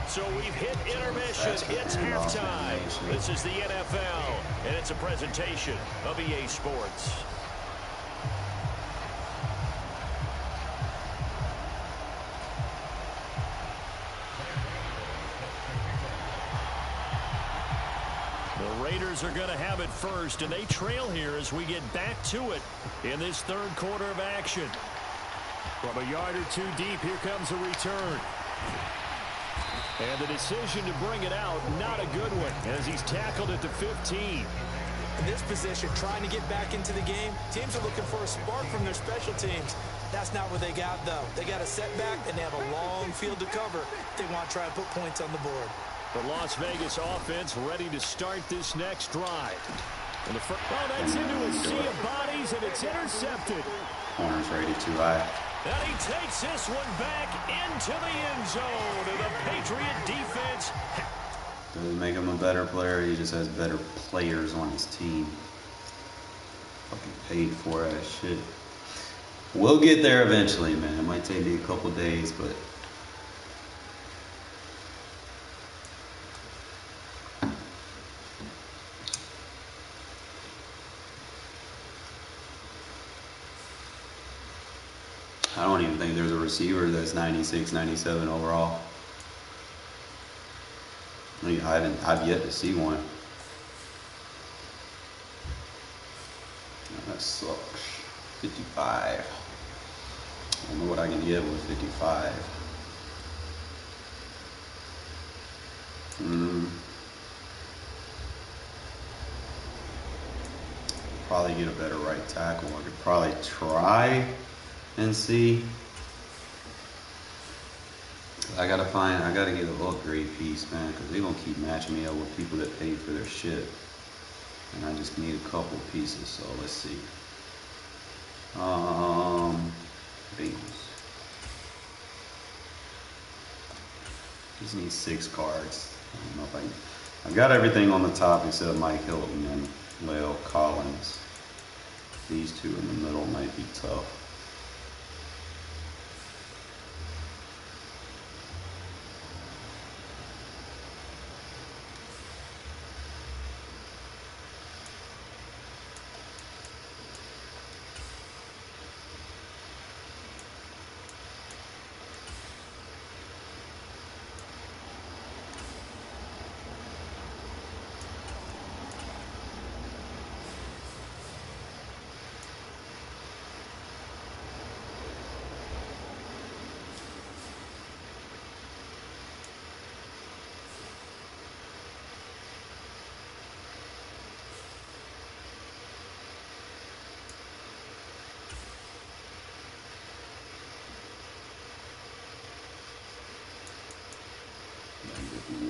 So we've hit intermission. It's halftime. This is the NFL, and it's a presentation of EA Sports. Raiders are going to have it first, and they trail here as we get back to it in this 3rd quarter of action. From a yard or 2 deep, here comes a return. And the decision to bring it out, not a good one, as he's tackled at the 15. In this position, trying to get back into the game, teams are looking for a spark from their special teams. That's not what they got, though. They got a setback, and they have a long field to cover if they want to try and put points on the board. The Las Vegas offense ready to start this next drive. And that's into a sea of bodies, and it's intercepted. Corner's rated too high. And he takes this one back into the end zone. And the Patriot defense. Doesn't make him a better player. He just has better players on his team. Fucking paid for that shit. We'll get there eventually, man. It might take me a couple days, but. I don't even think there's a receiver that's 96, 97 overall. I mean, I've yet to see one. That sucks. 55. I don't know what I can get with 55. Probably get a better right tackle. I could probably try and see. I gotta get an upgrade piece, man, because they're gonna keep matching me up with people that paid for their shit. And I just need a couple pieces, so let's see. Bengals. Just need 6 cards. I don't know if I've got everything on the top except Mike Hilton and Leo Collins. These two in the middle might be tough.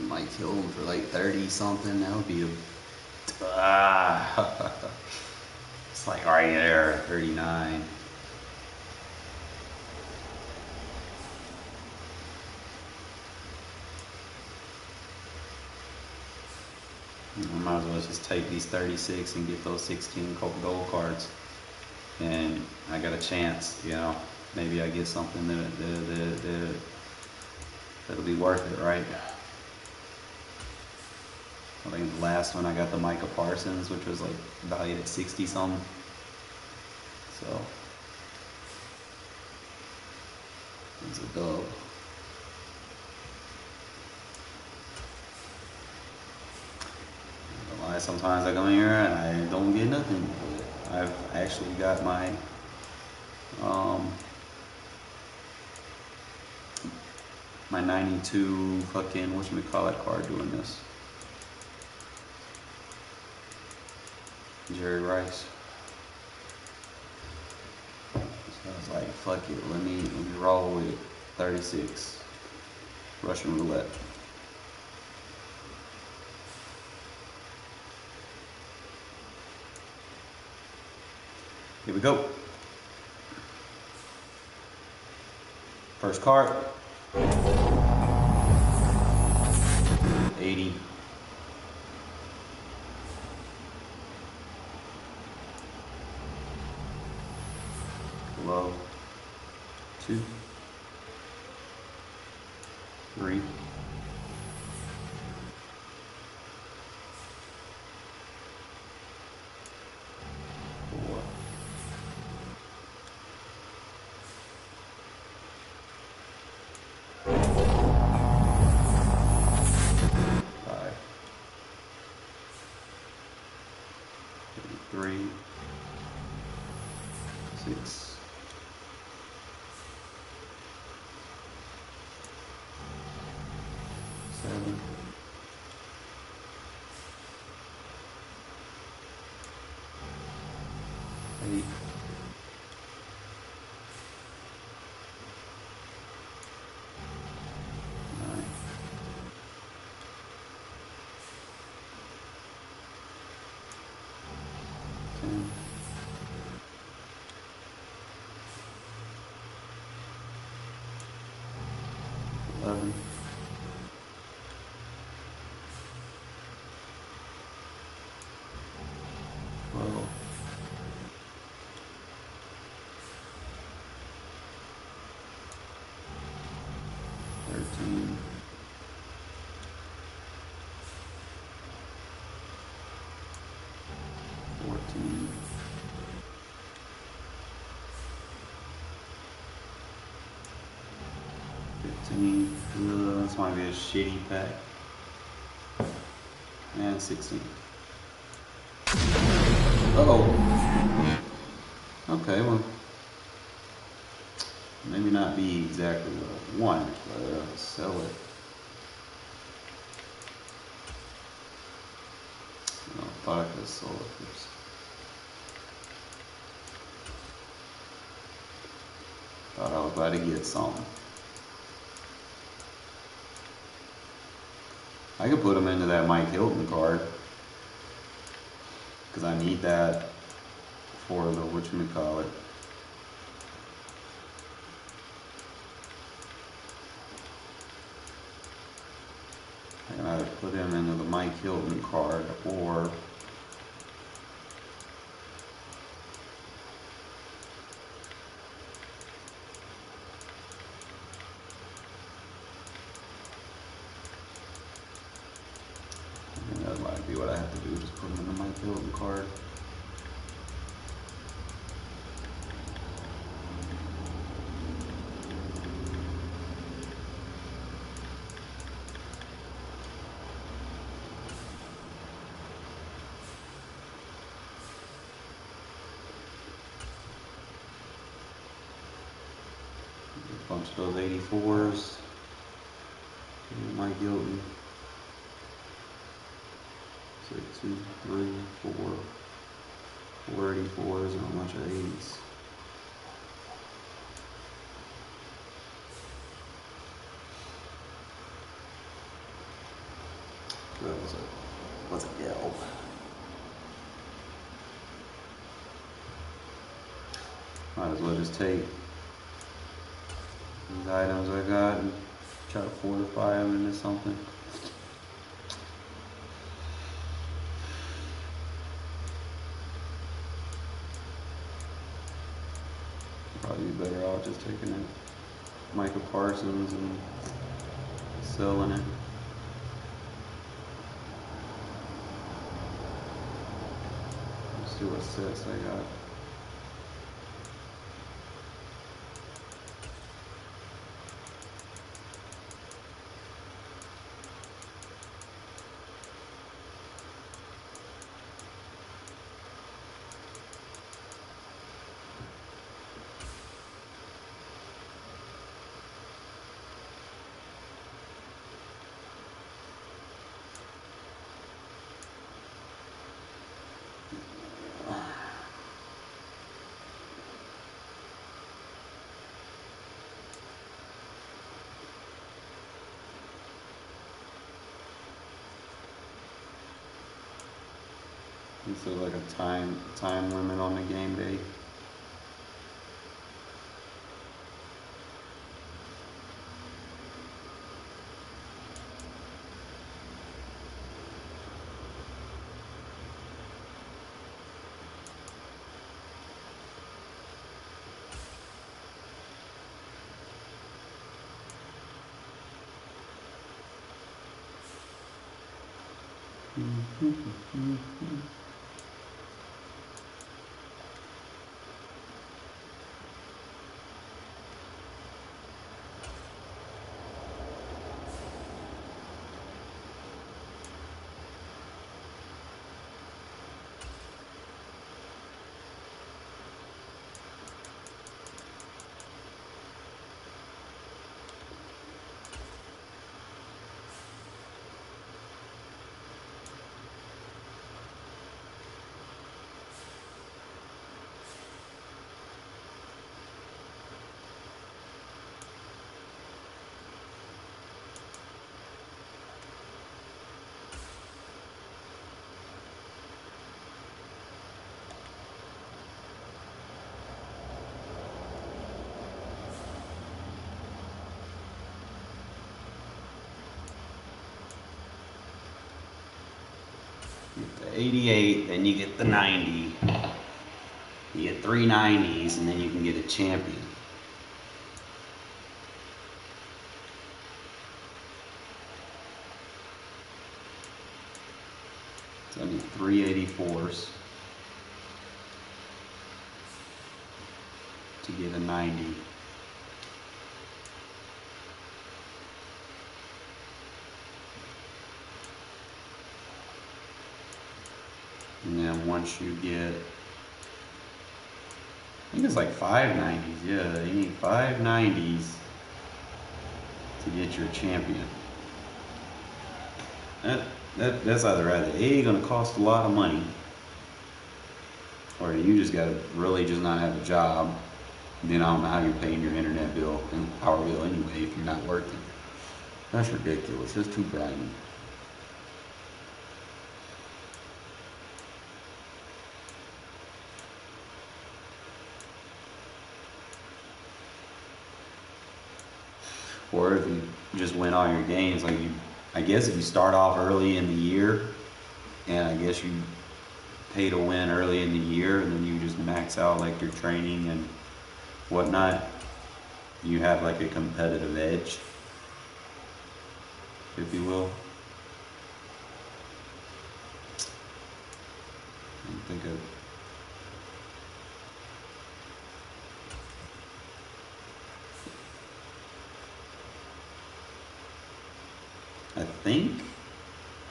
Might kill him for like 30 something. That would be a it's like right there, 39. I might as well just take these 36 and get those 16 gold cards, and I got a chance, you know. Maybe I get something that'll be worth it, right? I think the last one I got the Micah Parsons, which was like valued at 60 something. So it's a dub. Sometimes I come here and I don't get nothing, but I've actually got my my 92 fucking whatchamacallit card doing this. Jerry Rice. So I was like, fuck it, let me roll with 36 Russian roulette. Here we go. First card. 80. Low. 2. 3. 4. 3, 6, 7, 8, 9, 10, 11, 12, 13, 14, 15. This might be a shitty pack. And 16. Uh-oh. Okay, well, maybe not be exactly what I want, but I'll sell it. I thought I could have sold it first. Thought I was about to get something. I could put him into that Mike Hilton card, because I need that for the whatchamacallit. I can either put him into the Mike Hilton card or that might be what I have to do, just put him in the Mike Hilton card. A bunch of those 84s. Mike Hilton. 6, 2, 3, 4, 4 84s and a bunch of 80s. That was a L. Might as well just take these items I got and try to fortify them into something. Probably be better off just taking it, Michael Parsons, and selling it. Let's see what sets I got. Is there like a time limit on the game day? The 88, then you get the 90. You get 3 90s, and then you can get a champion. So I need 3 84s to get a 90. And then once you get, I think it's like 5 90s, yeah, you need 5 90s to get your champion. That's either A, gonna cost a lot of money, or you just gotta really just not have a job. Then I don't know how you're paying your internet bill and power bill anyway if you're not working. That's ridiculous, that's too grimy. Or if you just win all your games, like you I guess if you start off early in the year, and I guess you pay to win early in the year, and then you just max out like your training and whatnot, you have like a competitive edge, if you will. I think of I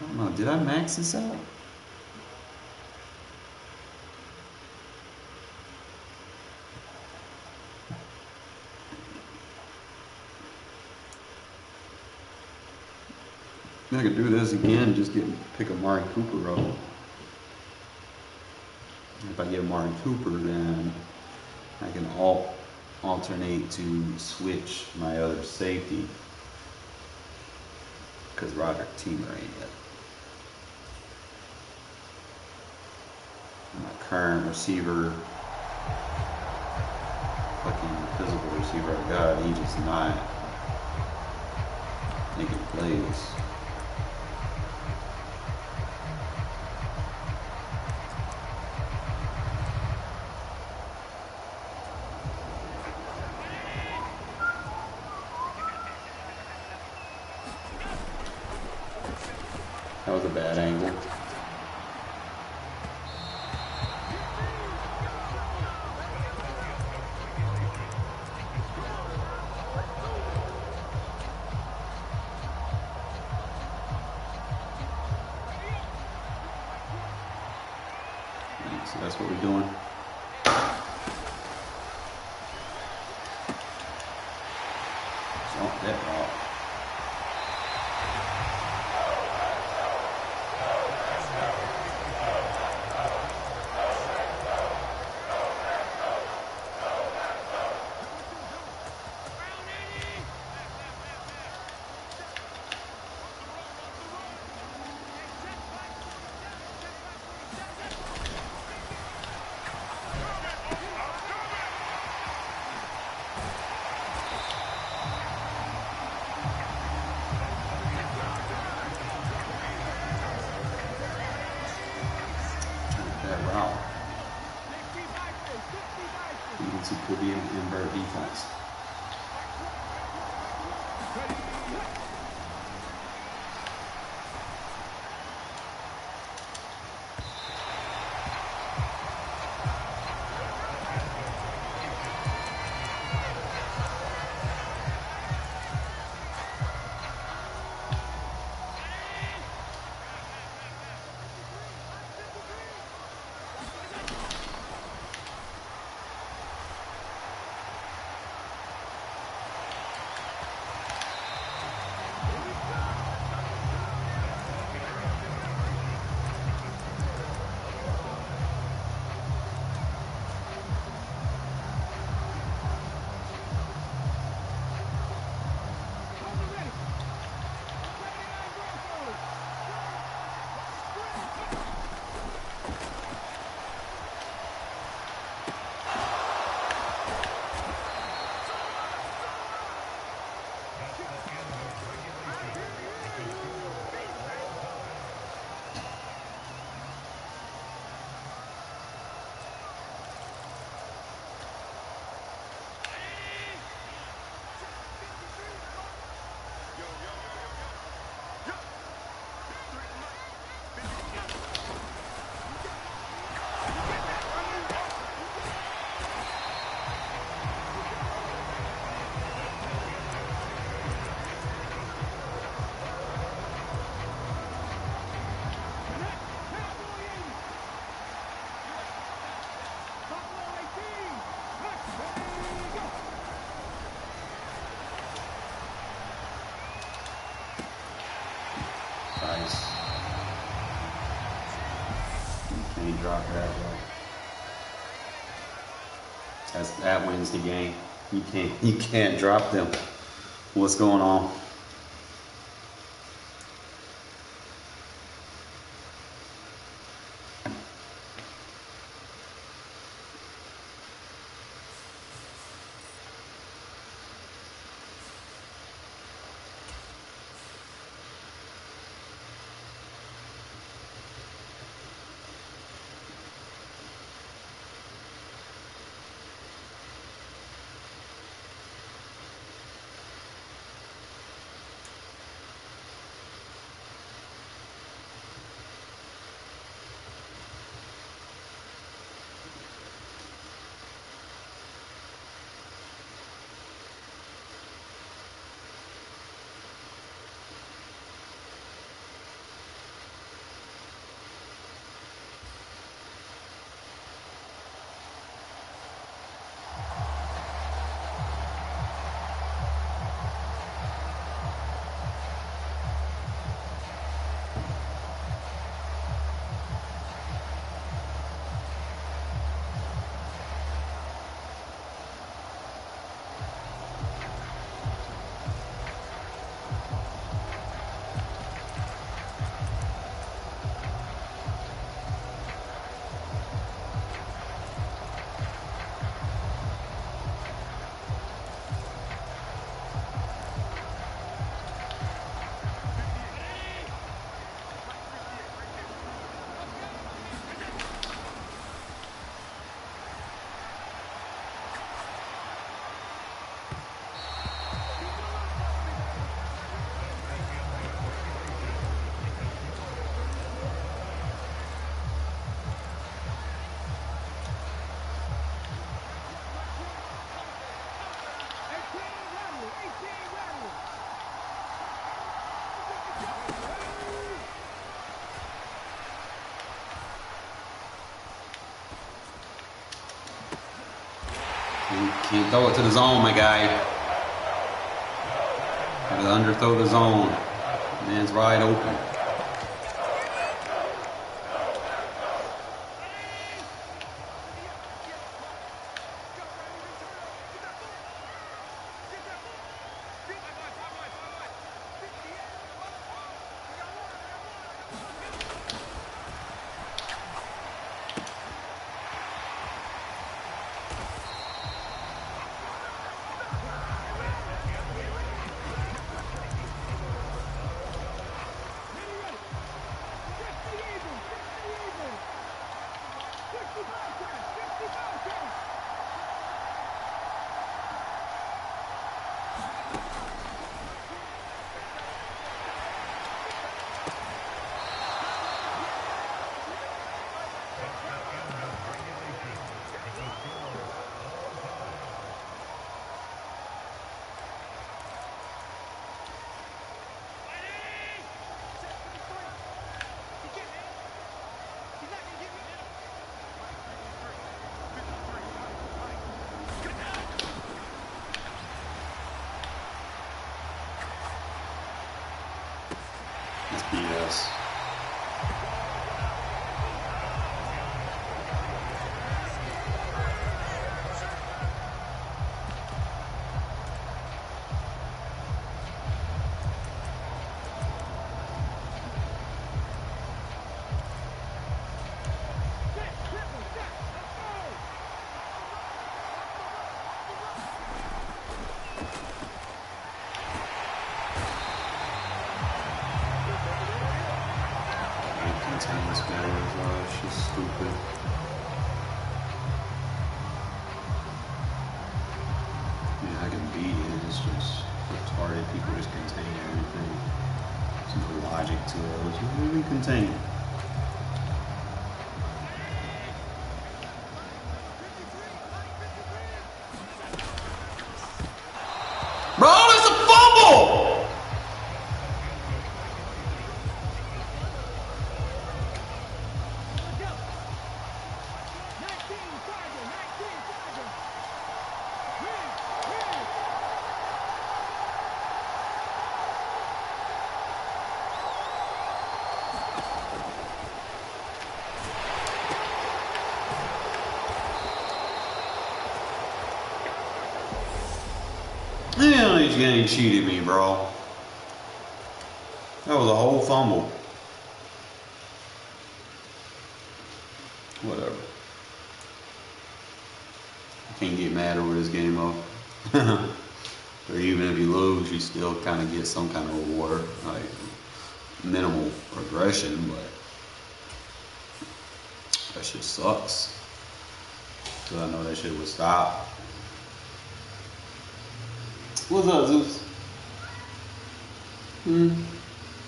don't know, did I max this out? I could do this again, just pick a Mari Cooper up. If I get Mari Cooper, then I can alternate to switch my other safety, because Roderick Teamer ain't yet. My current receiver, fucking physical receiver I got, he just not making plays. That was a bad angle. So that's what we're doing. Jump that ball. It could be an invert defense. Nice. Can he drop that? That wins the game. You can't drop them. What's going on? Can't throw it to the zone, my guy. Gotta underthrow the zone. Man's wide open. BS. This guy is just stupid. Yeah, I can beat it. It's just retarded. People just contain everything. There's no logic to it. It's really contained. Bro, that's a fumble! Yeah, he's getting cheated me, bro. That was a whole fumble. Whatever. I can't get mad over this game though. Or even if you lose, you still kind of get some kind of reward, like minimal regression, but that shit sucks. Cause I know that shit would stop. What's up, Zeus?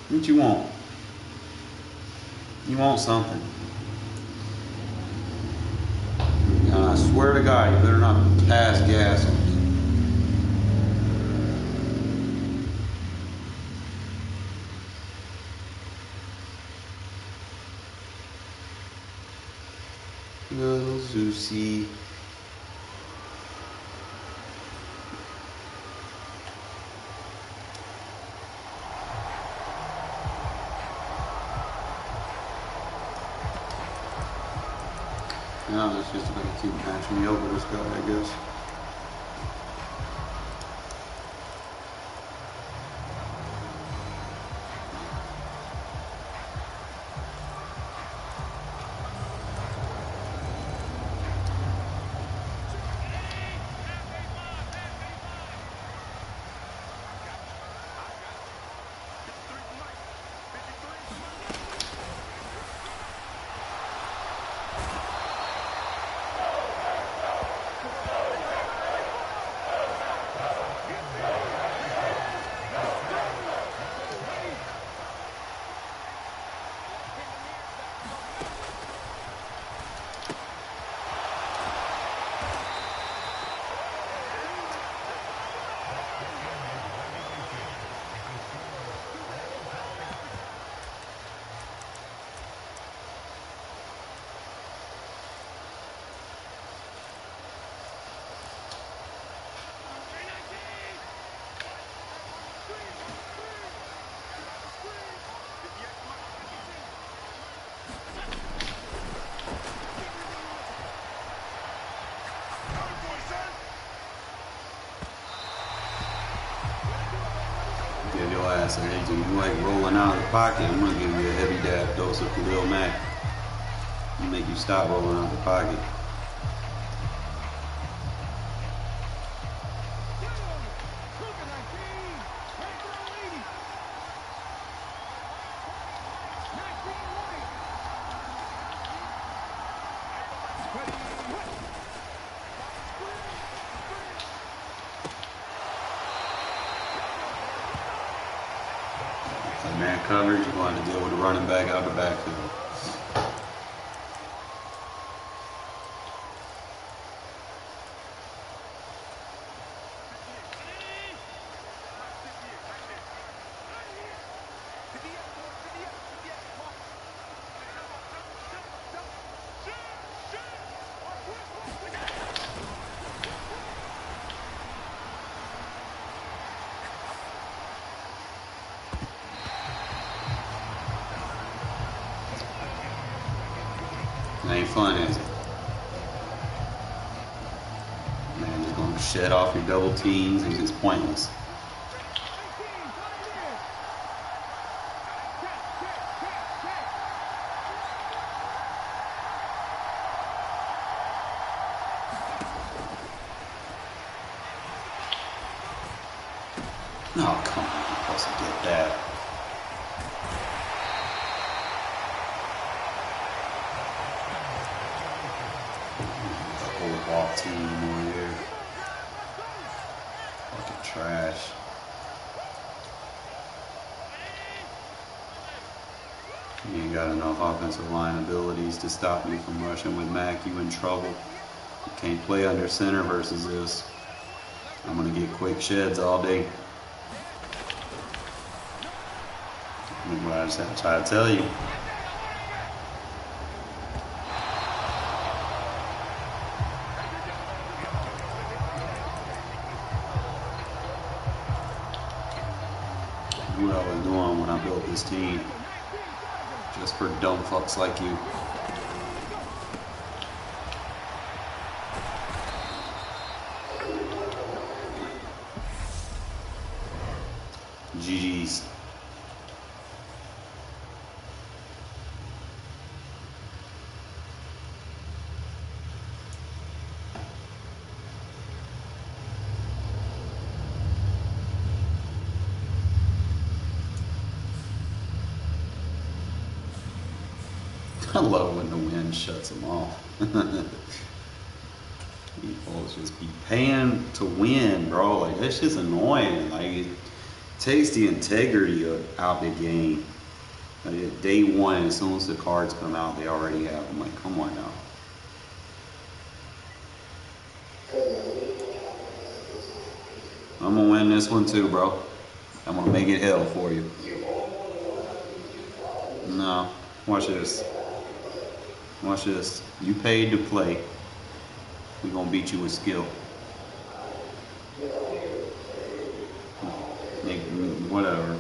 What you want? You want something? I swear to God, you better not pass gas on me. Little Zeusy. Now it's just going to keep matching me over this guy, I guess. pass. Anything you like rolling out of the pocket, I'm gonna give you a heavy dose of Khalil Mack. Make you stop rolling out the pocket. Man coverage, you're going to deal with a running back out the backfield. It ain't fun, is it? Man, just gonna shed off your double teams and it's pointless. Oh, come on, you're supposed to get that. Walk team over here. Fucking trash. You ain't got enough offensive line abilities to stop you from rushing with Mac. You in trouble. You can't play under center versus this. I'm gonna get quick sheds all day. I just have to try to tell you. What I was doing when I built this team, just for dumb fucks like you. GG's. I love when the wind shuts them off. People just be paying to win, bro. Like, that's just annoying. Like, it takes the integrity out the game. Like, day one, as soon as the cards come out, they already have them. Like, come on now. I'm gonna win this one too, bro. I'm gonna make it hell for you. No, watch this. Watch this. You paid to play. We're gonna beat you with skill. Whatever.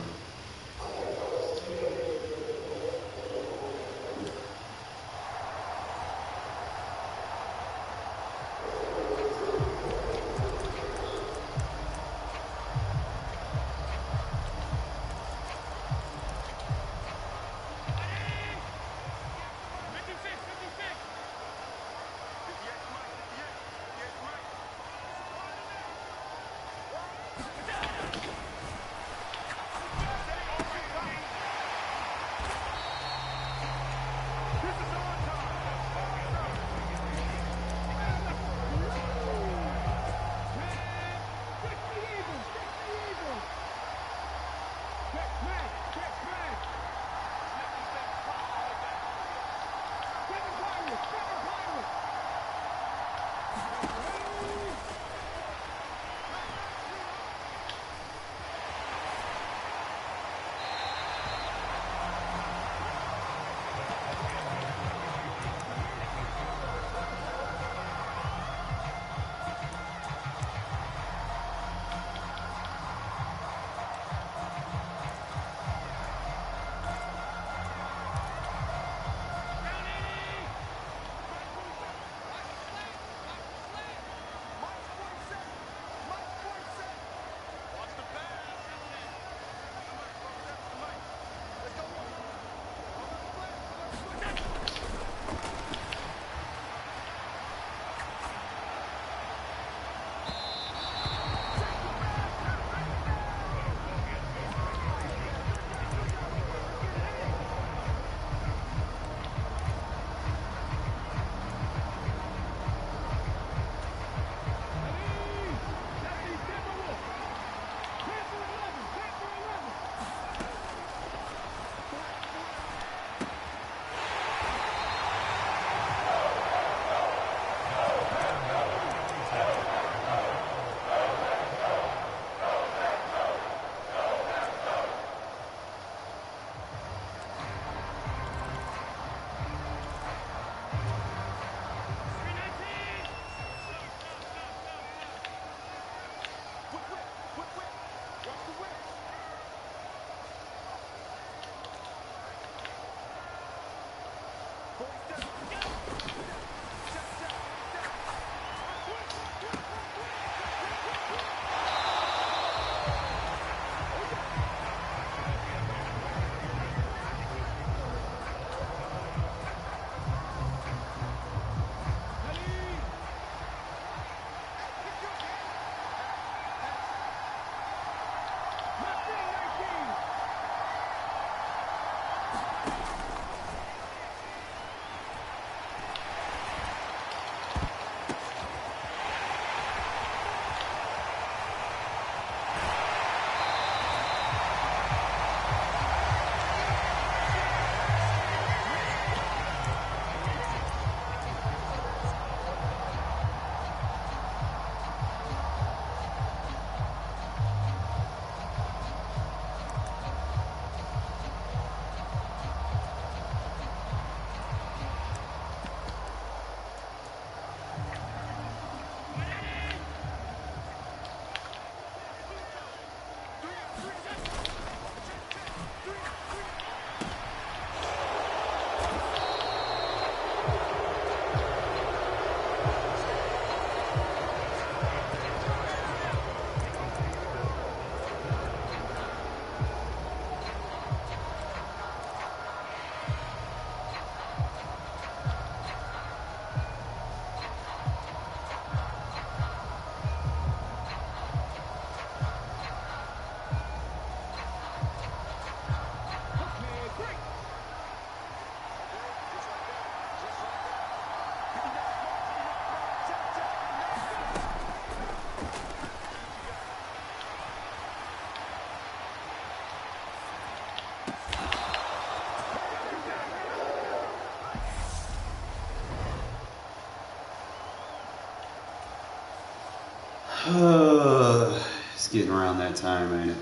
It's getting around that time, ain't it?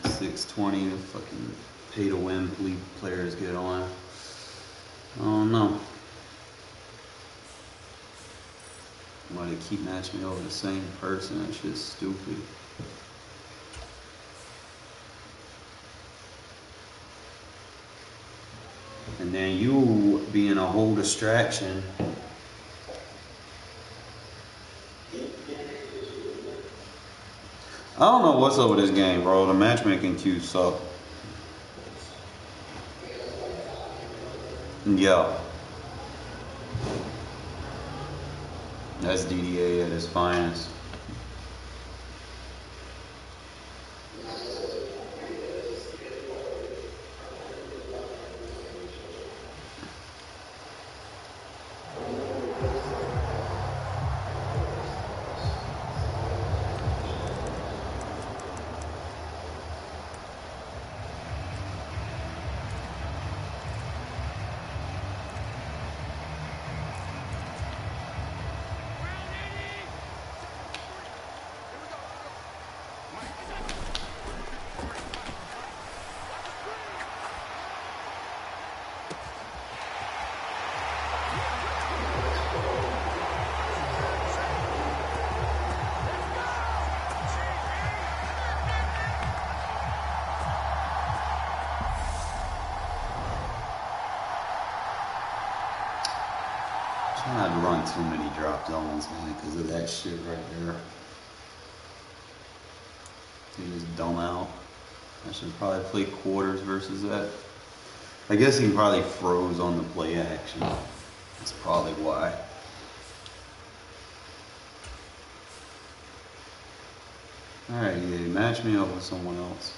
6:20, the fucking pay-to-win players get on. I don't know. Why they keep matching me over the same person? That shit's stupid. And then you being a whole distraction. I don't know what's up with this game, bro. The matchmaking queues suck. Yeah. That's DDA at its finest. Try not to run too many drop zones, man, because of that shit right there. You just dumb out. I should probably play quarters versus that. I guess he probably froze on the play action. That's probably why. Alright, yeah, match me up with someone else.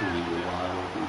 Wide open.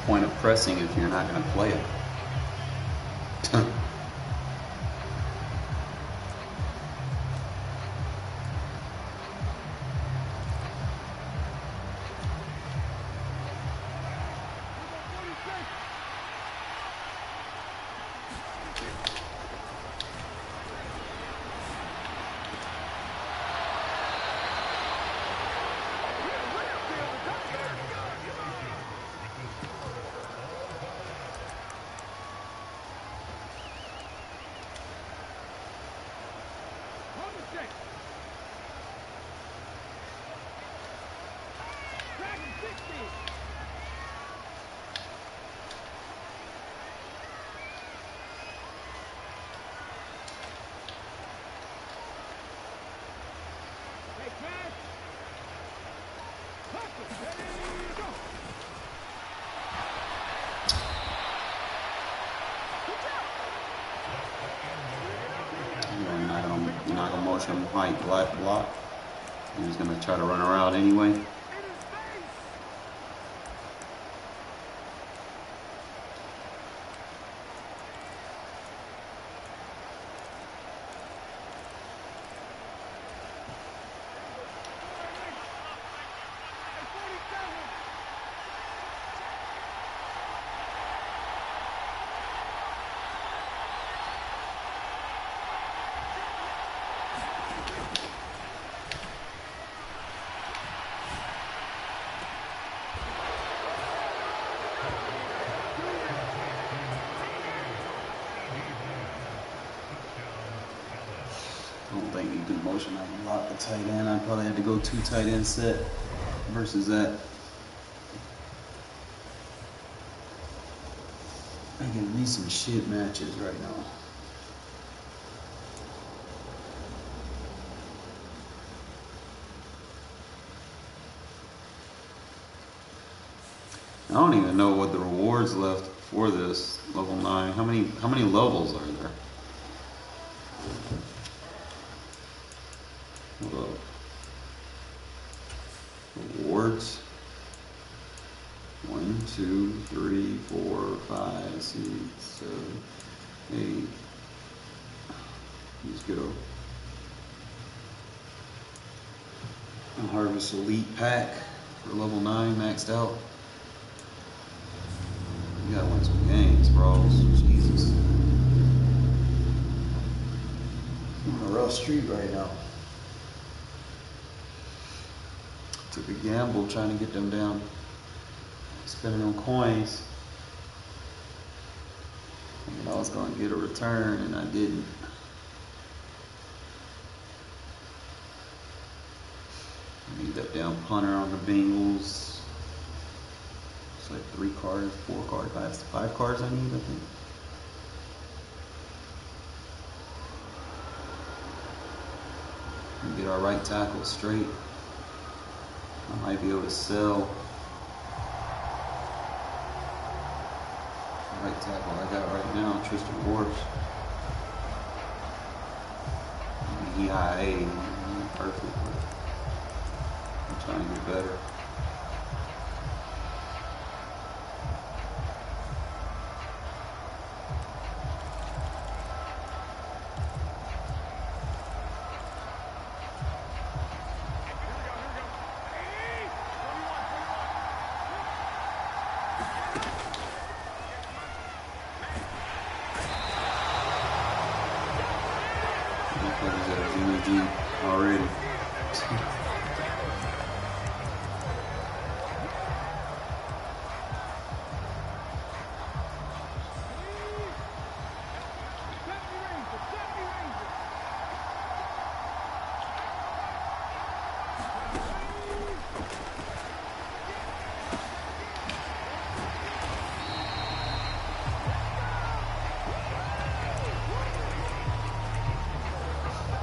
Point of pressing if you're not going to play it. Not gonna motion white black block. He's gonna try to run around anyway. I don't think you do motion. I can lock the tight end. I probably had to go 2 tight end set versus that. I give me some shit matches right now. I don't even know what the rewards left for this level 9. How many levels are there? Hold up. Rewards. 1, 2, 3, 4, 5, 6, 7, 8. Let's go. A Harvest Elite pack for level 9 maxed out. You gotta win some games, bros. Jesus. street right now. Took a gamble trying to get them down. Spending on coins. And I was going to get a return, and I didn't. I need that damn punter on the Bengals. It's like 3 cards, 4 cards, 5 cards I need, I think. And get our right tackle straight. I might be able to sell. Right tackle I got right now, Tristan Wars. EIA, perfect. I'm trying to get better. Already.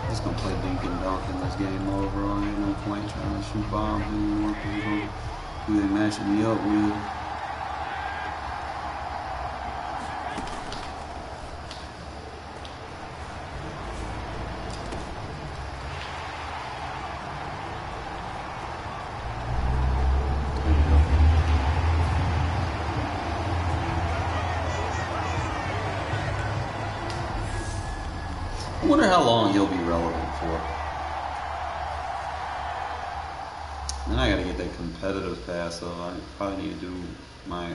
Just gonna play dink and dunk in this game overall. Ain't no point trying to shoot bombs anymore. Who they matching me up with? I wonder how long he'll be relevant for. Then I gotta get that competitive pass, so I probably need to do my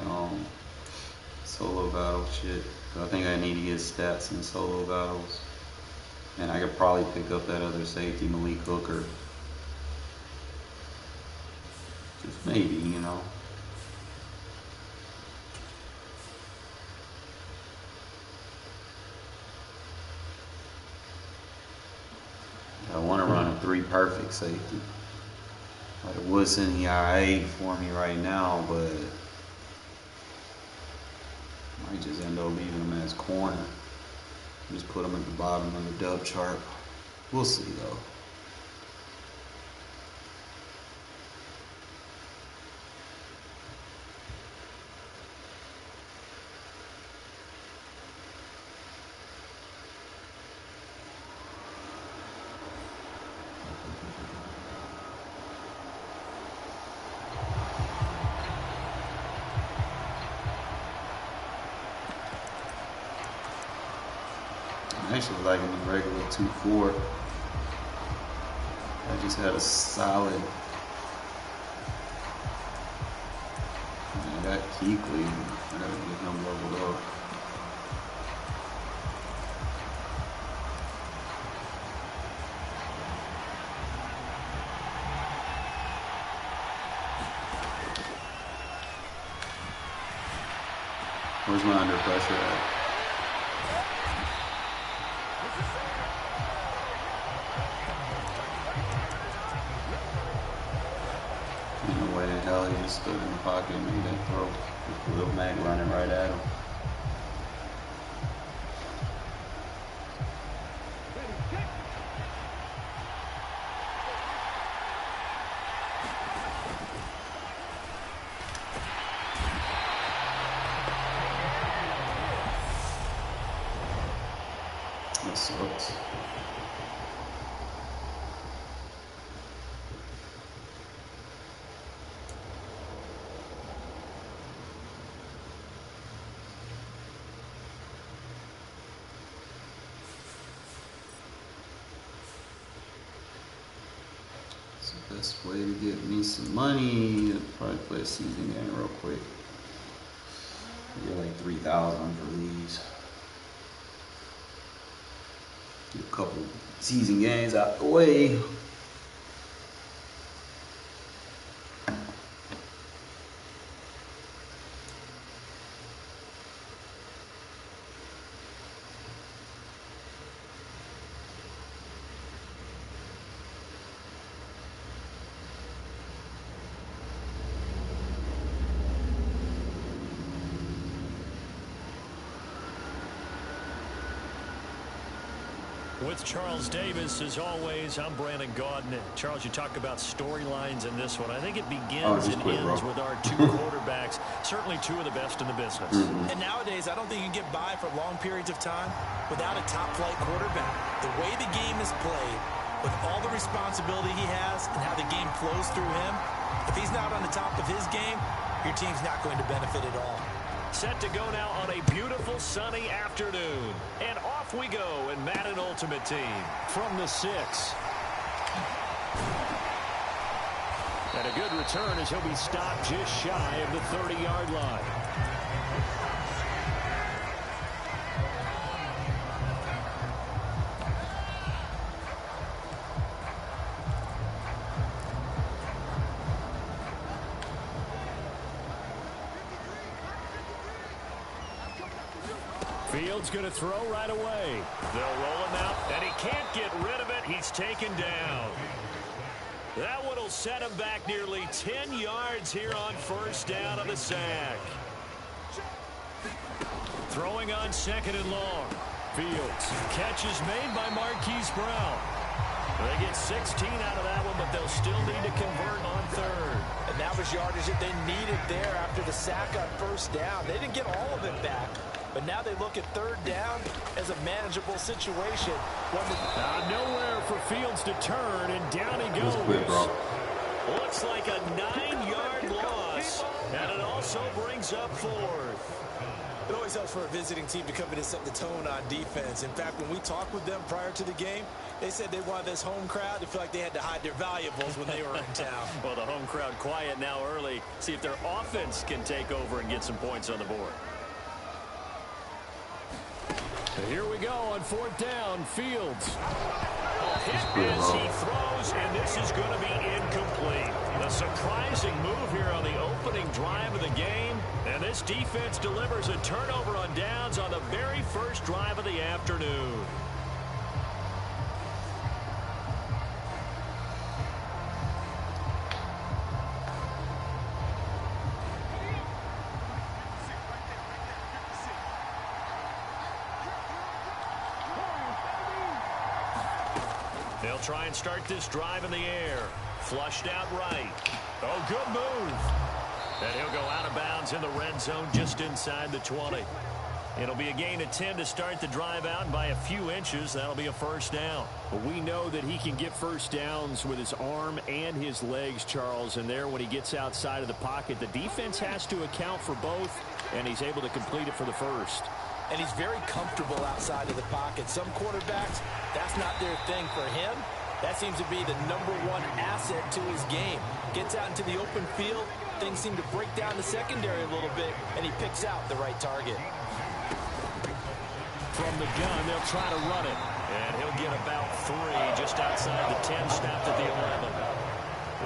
solo battle shit. Cause I think I need to get stats in solo battles. And I could probably pick up that other safety, Malik Hooker. Just maybe, you know. I want to run a 3 perfect safety. Like it was in the IA for me right now, but I might just end up leaving him as corner. Just put him at the bottom of the depth chart. We'll see though. I actually like him in regular 2-4. I just had a solid. I got Keekly. I gotta get him leveled up. Where's my under pressure at? Hell, he just stood in the pocket and made that throw. With Lil Mac running right at him. That sucks. Best way to get me some money, I'd probably play a season game real quick. Get like 3,000 for these. Get a couple season games out the way. With Charles Davis, as always, I'm Brandon Gaudin. Charles, you talk about storylines in this one. I think it begins and ends with our two quarterbacks, certainly two of the best in the business. And nowadays, I don't think you can get by for long periods of time without a top-flight quarterback. The way the game is played, with all the responsibility he has and how the game flows through him, if he's not on the top of his game, your team's not going to benefit at all. Set to go now on a beautiful sunny afternoon. And off we go in Madden Ultimate Team from the 6. And a good return as he'll be stopped just shy of the 30-yard line. Fields going to throw right away. They'll roll him out, and he can't get rid of it. He's taken down. That one will set him back nearly 10 yards here on first down of the sack. Throwing on 2nd and long. Fields. Catch is made by Marquise Brown. They get 16 out of that one, but they'll still need to convert on 3rd. And that was yardage that they needed there after the sack on first down. They didn't get all of it back. But now they look at 3rd down as a manageable situation. Nowhere for Fields to turn, and down he goes. Looks like a 9-yard loss, and it also brings up 4th. It always helps for a visiting team to come in and set the tone on defense. In fact, when we talked with them prior to the game, they said they wanted this home crowd to feel like they had to hide their valuables when they were in town. Well, the home crowd quiet now early. See if their offense can take over and get some points on the board. Here we go on 4th down. Fields. Hit as he throws, and this is going to be incomplete. A surprising move here on the opening drive of the game. And this defense delivers a turnover on downs on the very first drive of the afternoon. They'll try and start this drive in the air. Flushed out right. Oh, good move. And he'll go out of bounds in the red zone just inside the 20. It'll be a gain of 10 to start the drive out, and by a few inches, that'll be a first down. But we know that he can get first downs with his arm and his legs, Charles, and there when he gets outside of the pocket, the defense has to account for both, and he's able to complete it for the first. And he's very comfortable outside of the pocket. Some quarterbacks, that's not their thing. For him, that seems to be the #1 asset to his game. Gets out into the open field, things seem to break down the secondary a little bit, and he picks out the right target. From the gun, they'll try to run it. And he'll get about 3 just outside the 10, snapped at the 11.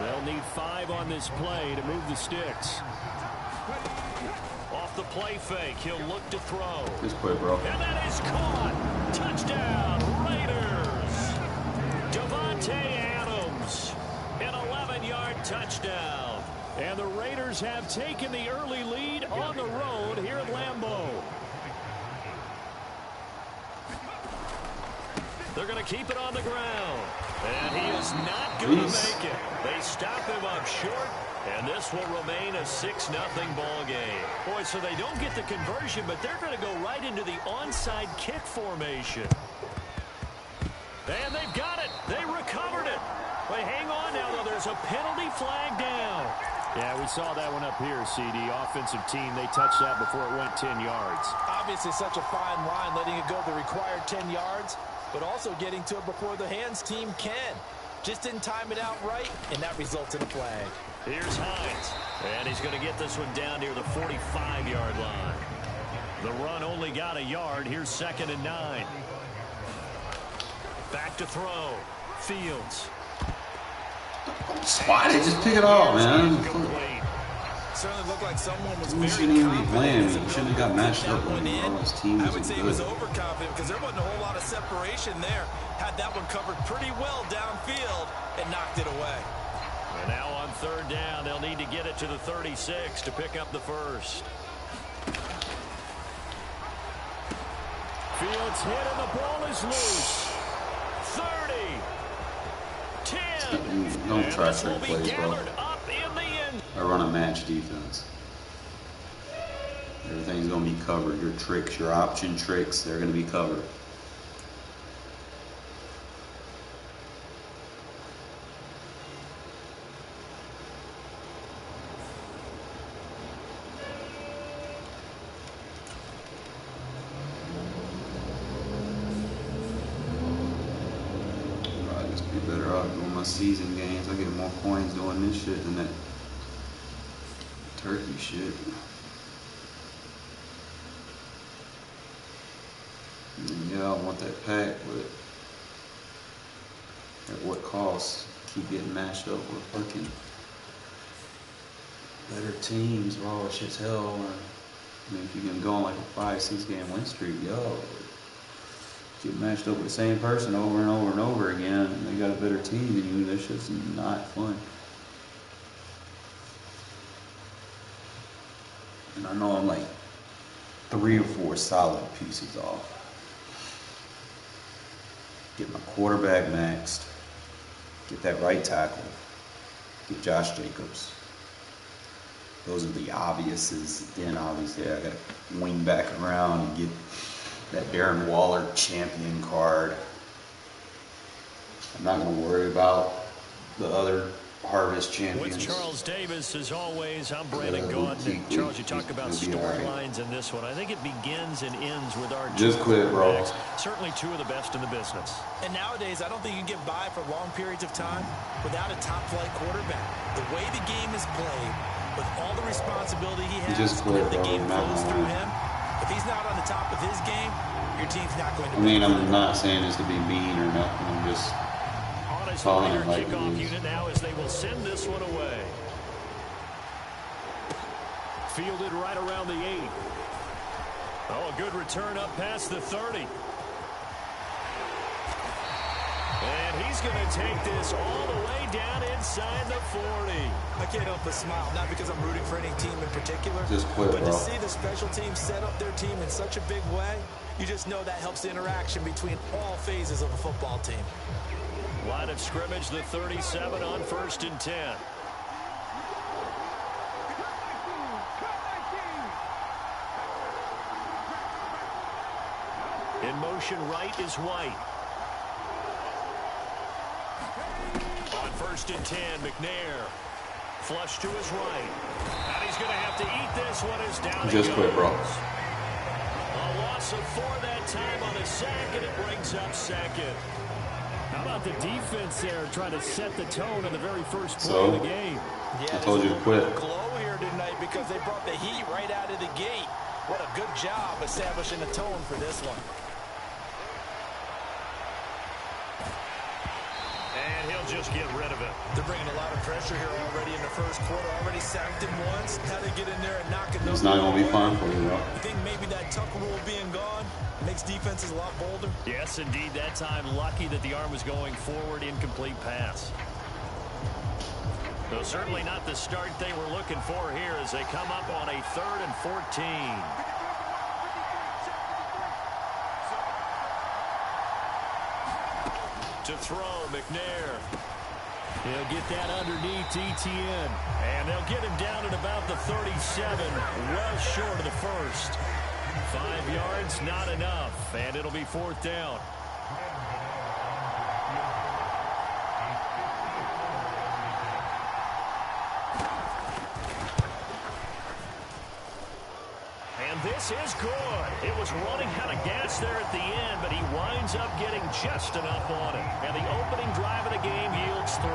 They'll need 5 on this play to move the sticks. Off the play fake, he'll look to throw. Just play, bro. And that is caught. Touchdown, Raiders. Devontae Adams, an 11-yard touchdown. And the Raiders have taken the early lead on the road here at Lambeau. They're going to keep it on the ground. And he is not going to make it. They stop him up short. And this will remain a 6-0 ball game. Boy, so they don't get the conversion, but they're going to go right into the onside kick formation. And they've got it. They recovered it. Wait, hang on now, though. There's a penalty flag down. Yeah, we saw that one up here, CD. Offensive team, they touched that before it went 10 yards. Obviously such a fine line, letting it go the required 10 yards, but also getting to it before the hands team can. Just didn't time it out right, and that results in a flag. Here's Hines, and he's going to get this one down near the 45-yard line. The run only got a yard. Here's 2nd and 9. Back to throw. Fields. Why did they just pick it off, man? Certainly looked like someone was He very shouldn't even be playing. confident. He shouldn't have got matched up with him. His team I was would say he good. was overconfident because there wasn't a whole lot of separation there. Had that one covered pretty well downfield and knocked it away. And now on third down, they'll need to get it to the 36 to pick up the first. Fields hit and the ball is loose. 30. 10. Don't try trick plays, bro. Up in the end. I run a match defense. Everything's going to be covered. Your tricks, your option tricks, they're going to be covered. Season games, I get more coins doing this shit than that turkey shit. And yeah, I want that pack, but at what cost? Keep getting matched up with fucking better teams. Raw shit's hell. I mean, if you can go on like a 5-6 game win streak, yo. Get matched up with the same person over and over and over again, and they got a better team than you. That shit's not fun. And I know I'm like 3 or 4 solid pieces off. Get my quarterback maxed. Get that right tackle. Get Josh Jacobs. Those are the obviouses. Then obviously I got to wing back around and get that Darren Waller champion card. I'm not going to worry about the other harvest champions. With Charles Davis, as always, I'm Brandon Gaudin. Charles, you talk about storylines in this one. I think it begins and ends with our just quit, bro. Certainly 2 of the best in the business. And nowadays, I don't think you can get by for long periods of time without a top-flight quarterback. The way the game is played, with all the responsibility he has, just quit, the bro. game flows through him. If he's not on the top of his game, your team's not going to I mean, I'm not saying this to be mean or nothing. I'm just calling it like it kickoff is. unit now as they will send this one away. Fielded right around the 8. Oh, a good return up past the 30. And he's going to take this all the way down inside the 40. I can't help but smile, not because I'm rooting for any team in particular, just quit, but bro. to see the special team set up their team in such a big way, you just know that helps the interaction between all phases of a football team. Line of scrimmage, the 37 on 1st and 10. In motion right is White. On 1st and 10, McNair. Flush to his right. And he's going to have to eat this one as down he goes. Just quit, bro. A loss of 4 that time on a sack, and it brings up 2nd. How about the defense there trying to set the tone in the very first play of the game? Yeah, I told you to quit. Glow here tonight because they brought the heat right out of the gate. What a good job establishing a tone for this one. And he'll just get rid of it. They're bringing a lot of pressure here already in the first quarter. Already sacked him once. How they get in there and knock it. It's not going to be fun for you, bro. You think maybe that tuck rule being gone makes defenses a lot bolder? Yes, indeed. That time, lucky that the arm was going forward, incomplete pass. So certainly not the start they were looking for here as they come up on a 3rd and 14. To throw, McNair. He'll get that underneath ETN. And they'll get him down at about the 37, well short of the first. 5 yards, not enough, and it'll be 4th down. And this is good. It was running out of gas there at the end, but he winds up getting just enough on it. And the opening drive of the game yields 3.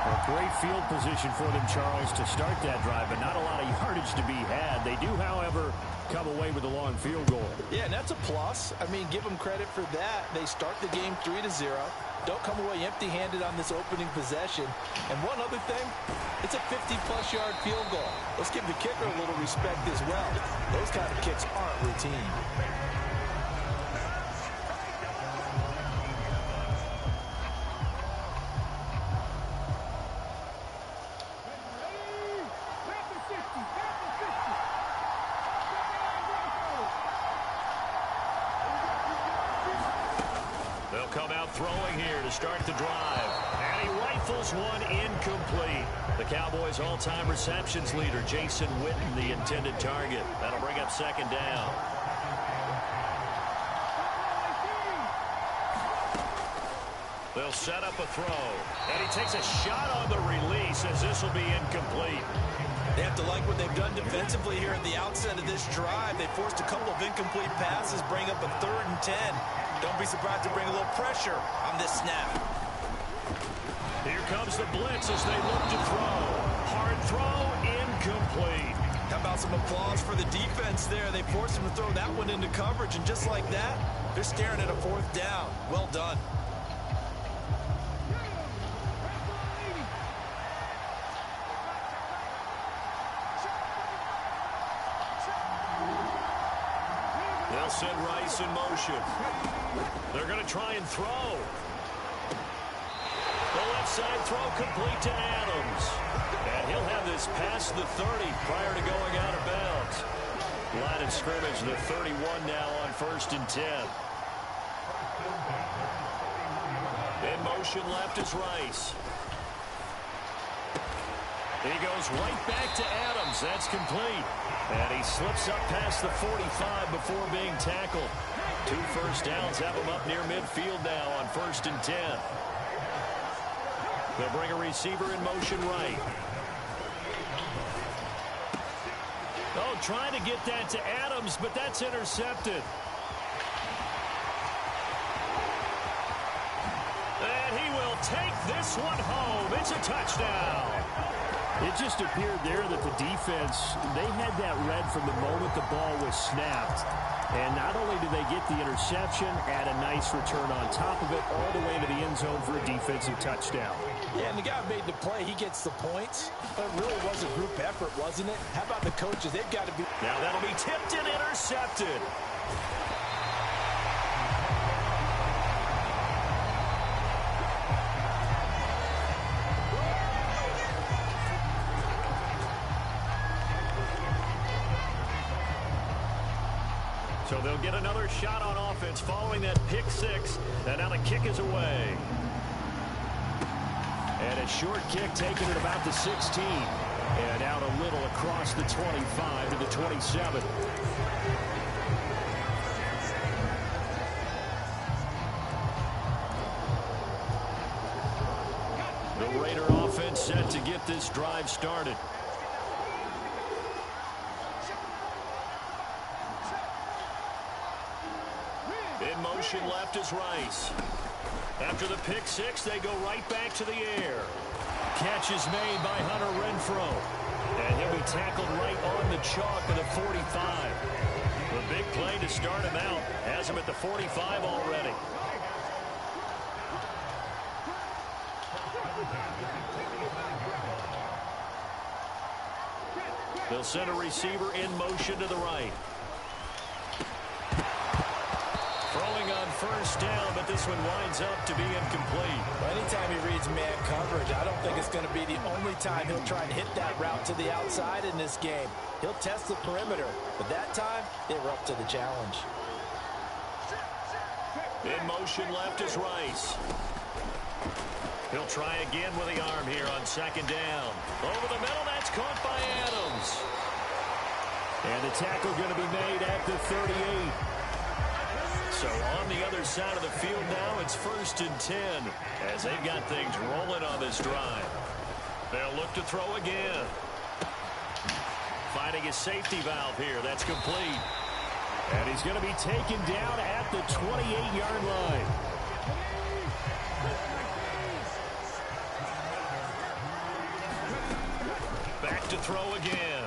Well, great field position for them, Charles, to start that drive, but not a lot of yardage to be had. They do, however, come away with a long field goal. Yeah, and that's a plus. I mean, give them credit for that. They start the game 3-0. Don't come away empty-handed on this opening possession. And one other thing, it's a 50-plus yard field goal. Let's give the kicker a little respect as well. Those kind of kicks aren't routine. Throwing here to start the drive. And he rifles one incomplete. The Cowboys' all-time receptions leader, Jason Witten, the intended target. That'll bring up second down. They'll set up a throw. And he takes a shot on the release as this will be incomplete. They have to like what they've done defensively here at the outset of this drive. They forced a couple of incomplete passes, bring up a 3rd and 10. Don't be surprised to bring a little pressure on this snap. Here comes the blitz as they look to throw. Hard throw, incomplete. How about some applause for the defense there? They forced him to throw that one into coverage, and just like that, they're staring at a 4th down. Well done. They'll send Rice in motion. They're going to try and throw. The left side throw complete to Adams. And he'll have this past the 30 prior to going out of bounds. Line of scrimmage, the 31 now on 1st and 10. In motion left is Rice. He goes right back to Adams. That's complete. And he slips up past the 45 before being tackled. 2 first downs have him up near midfield now on 1st and 10. They'll bring a receiver in motion right. Oh, trying to get that to Adams, but that's intercepted. And he will take this one home. It's a touchdown. It just appeared there that the defense, they had that read from the moment the ball was snapped. And not only did they get the interception, add a nice return on top of it, all the way to the end zone for a defensive touchdown. Yeah, and the guy made the play. He gets the points. But it really was a group effort, wasn't it? How about the coaches? They've got to be... Now that'll be tipped and intercepted. So they'll get another shot on offense following that pick 6. And now the kick is away. And a short kick taken at about the 16. And out a little across the 25 to the 27. The Raider offense set to get this drive started. In motion left is Rice. After the pick 6, they go right back to the air. Catch is made by Hunter Renfrow. And he'll be tackled right on the chalk of the 45. The big play to start him out. Has him at the 45 already. They'll send a receiver in motion to the right. Throwing on first down, but this one winds up to be incomplete. Well, anytime he reads man coverage, I don't think it's going to be the only time he'll try and hit that route to the outside in this game. He'll test the perimeter, but that time, they were up to the challenge. In motion left is Rice. He'll try again with the arm here on second down. Over the middle, that's caught by Adams. And the tackle going to be made at the 38. So on the other side of the field now, it's 1st and 10 as they've got things rolling on this drive. They'll look to throw again. Finding his safety valve here. That's complete. And he's going to be taken down at the 28-yard line. Back to throw again.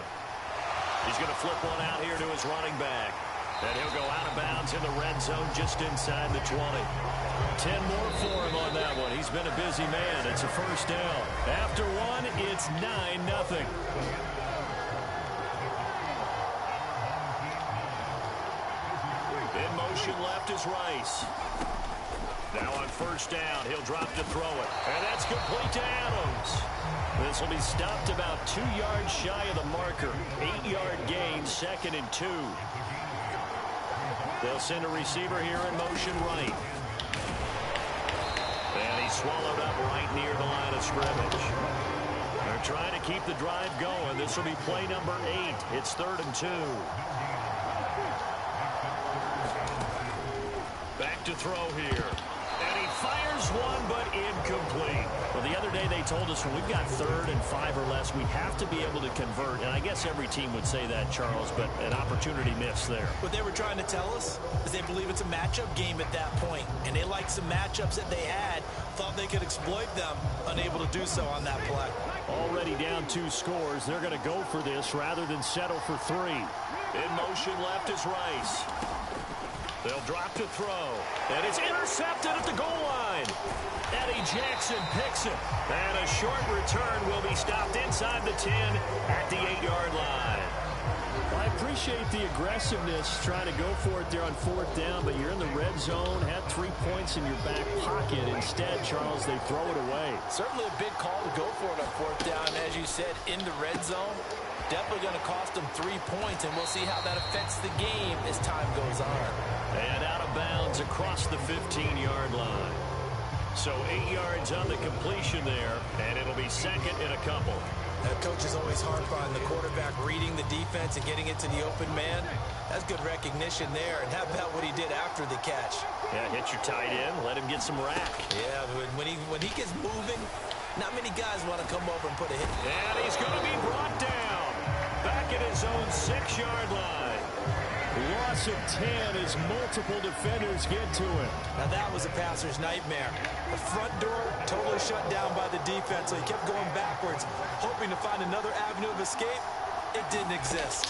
He's going to flip one out here to his running back. And he'll go out of bounds in the red zone just inside the 20. 10 more for him on that one. He's been a busy man. It's a first down. After one, it's 9-0. In motion left is Rice. Now on first down, he'll drop to throw it. And that's complete to Adams. This will be stopped about 2 yards shy of the marker. 8-yard gain, 2nd and 2. They'll send a receiver here in motion right. And he's swallowed up right near the line of scrimmage. They're trying to keep the drive going. This will be play number 8. It's 3rd and 2. Back to throw here. And he fires one, but incomplete. Well, the other day they told us when we've got 3rd and 5 or less, we have to be able to convert. And I guess every team would say that, Charles, but an opportunity missed there. What they were trying to tell us is they believe it's a matchup game at that point. And they liked some matchups that they had, thought they could exploit them, unable to do so on that play. Already down 2 scores. They're going to go for this rather than settle for 3. In motion left is Rice. They'll drop to throw. And it's intercepted at the goal line. Eddie Jackson picks it. And a short return will be stopped inside the 10 at the 8-yard line. Well, I appreciate the aggressiveness trying to go for it there on 4th down, but you're in the red zone, had 3 points in your back pocket. Instead, Charles, they throw it away. Certainly a big call to go for it on 4th down. As you said, in the red zone, definitely going to cost them 3 points, and we'll see how that affects the game as time goes on. And out of bounds across the 15-yard line. So 8 yards on the completion there, and it'll be 2nd and a couple. Coaches always harp on the quarterback reading the defense and getting it to the open man. That's good recognition there. And how about what he did after the catch? Yeah, hit your tight end, let him get some rack. Yeah, when he gets moving, not many guys want to come over and put a hit. And he's going to be brought down back at his own 6-yard line. Loss of 10 as multiple defenders get to him. Now that was a passer's nightmare. The front door totally shut down by the defense, so he kept going backwards, hoping to find another avenue of escape. It didn't exist.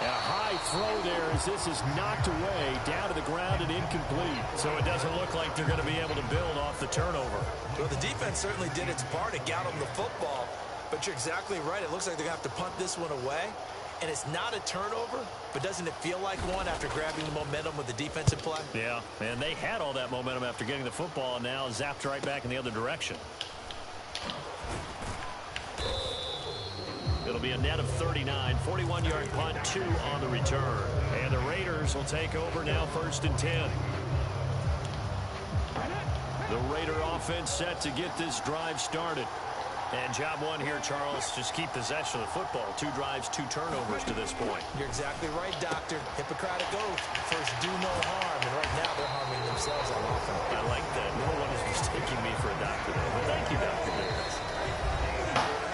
A high throw there as this is knocked away, down to the ground and incomplete. So it doesn't look like they're going to be able to build off the turnover. Well, the defense certainly did its part to get them the football. But you're exactly right. It looks like they're going to have to punt this one away. And it's not a turnover, but doesn't it feel like one after grabbing the momentum with the defensive play? Yeah, and they had all that momentum after getting the football, and now zapped right back in the other direction. It'll be a net of 39, 41-yard punt, 2 on the return. And the Raiders will take over now 1st and 10. The Raider offense set to get this drive started. And job one here, Charles, just keep possession of the football. 2 drives, 2 turnovers to this point. You're exactly right, Doctor. Hippocratic oath. First, do no harm. And right now, they're harming themselves on offense. I like that. No one is mistaking me for a doctor, though. But thank you, Dr. Davis.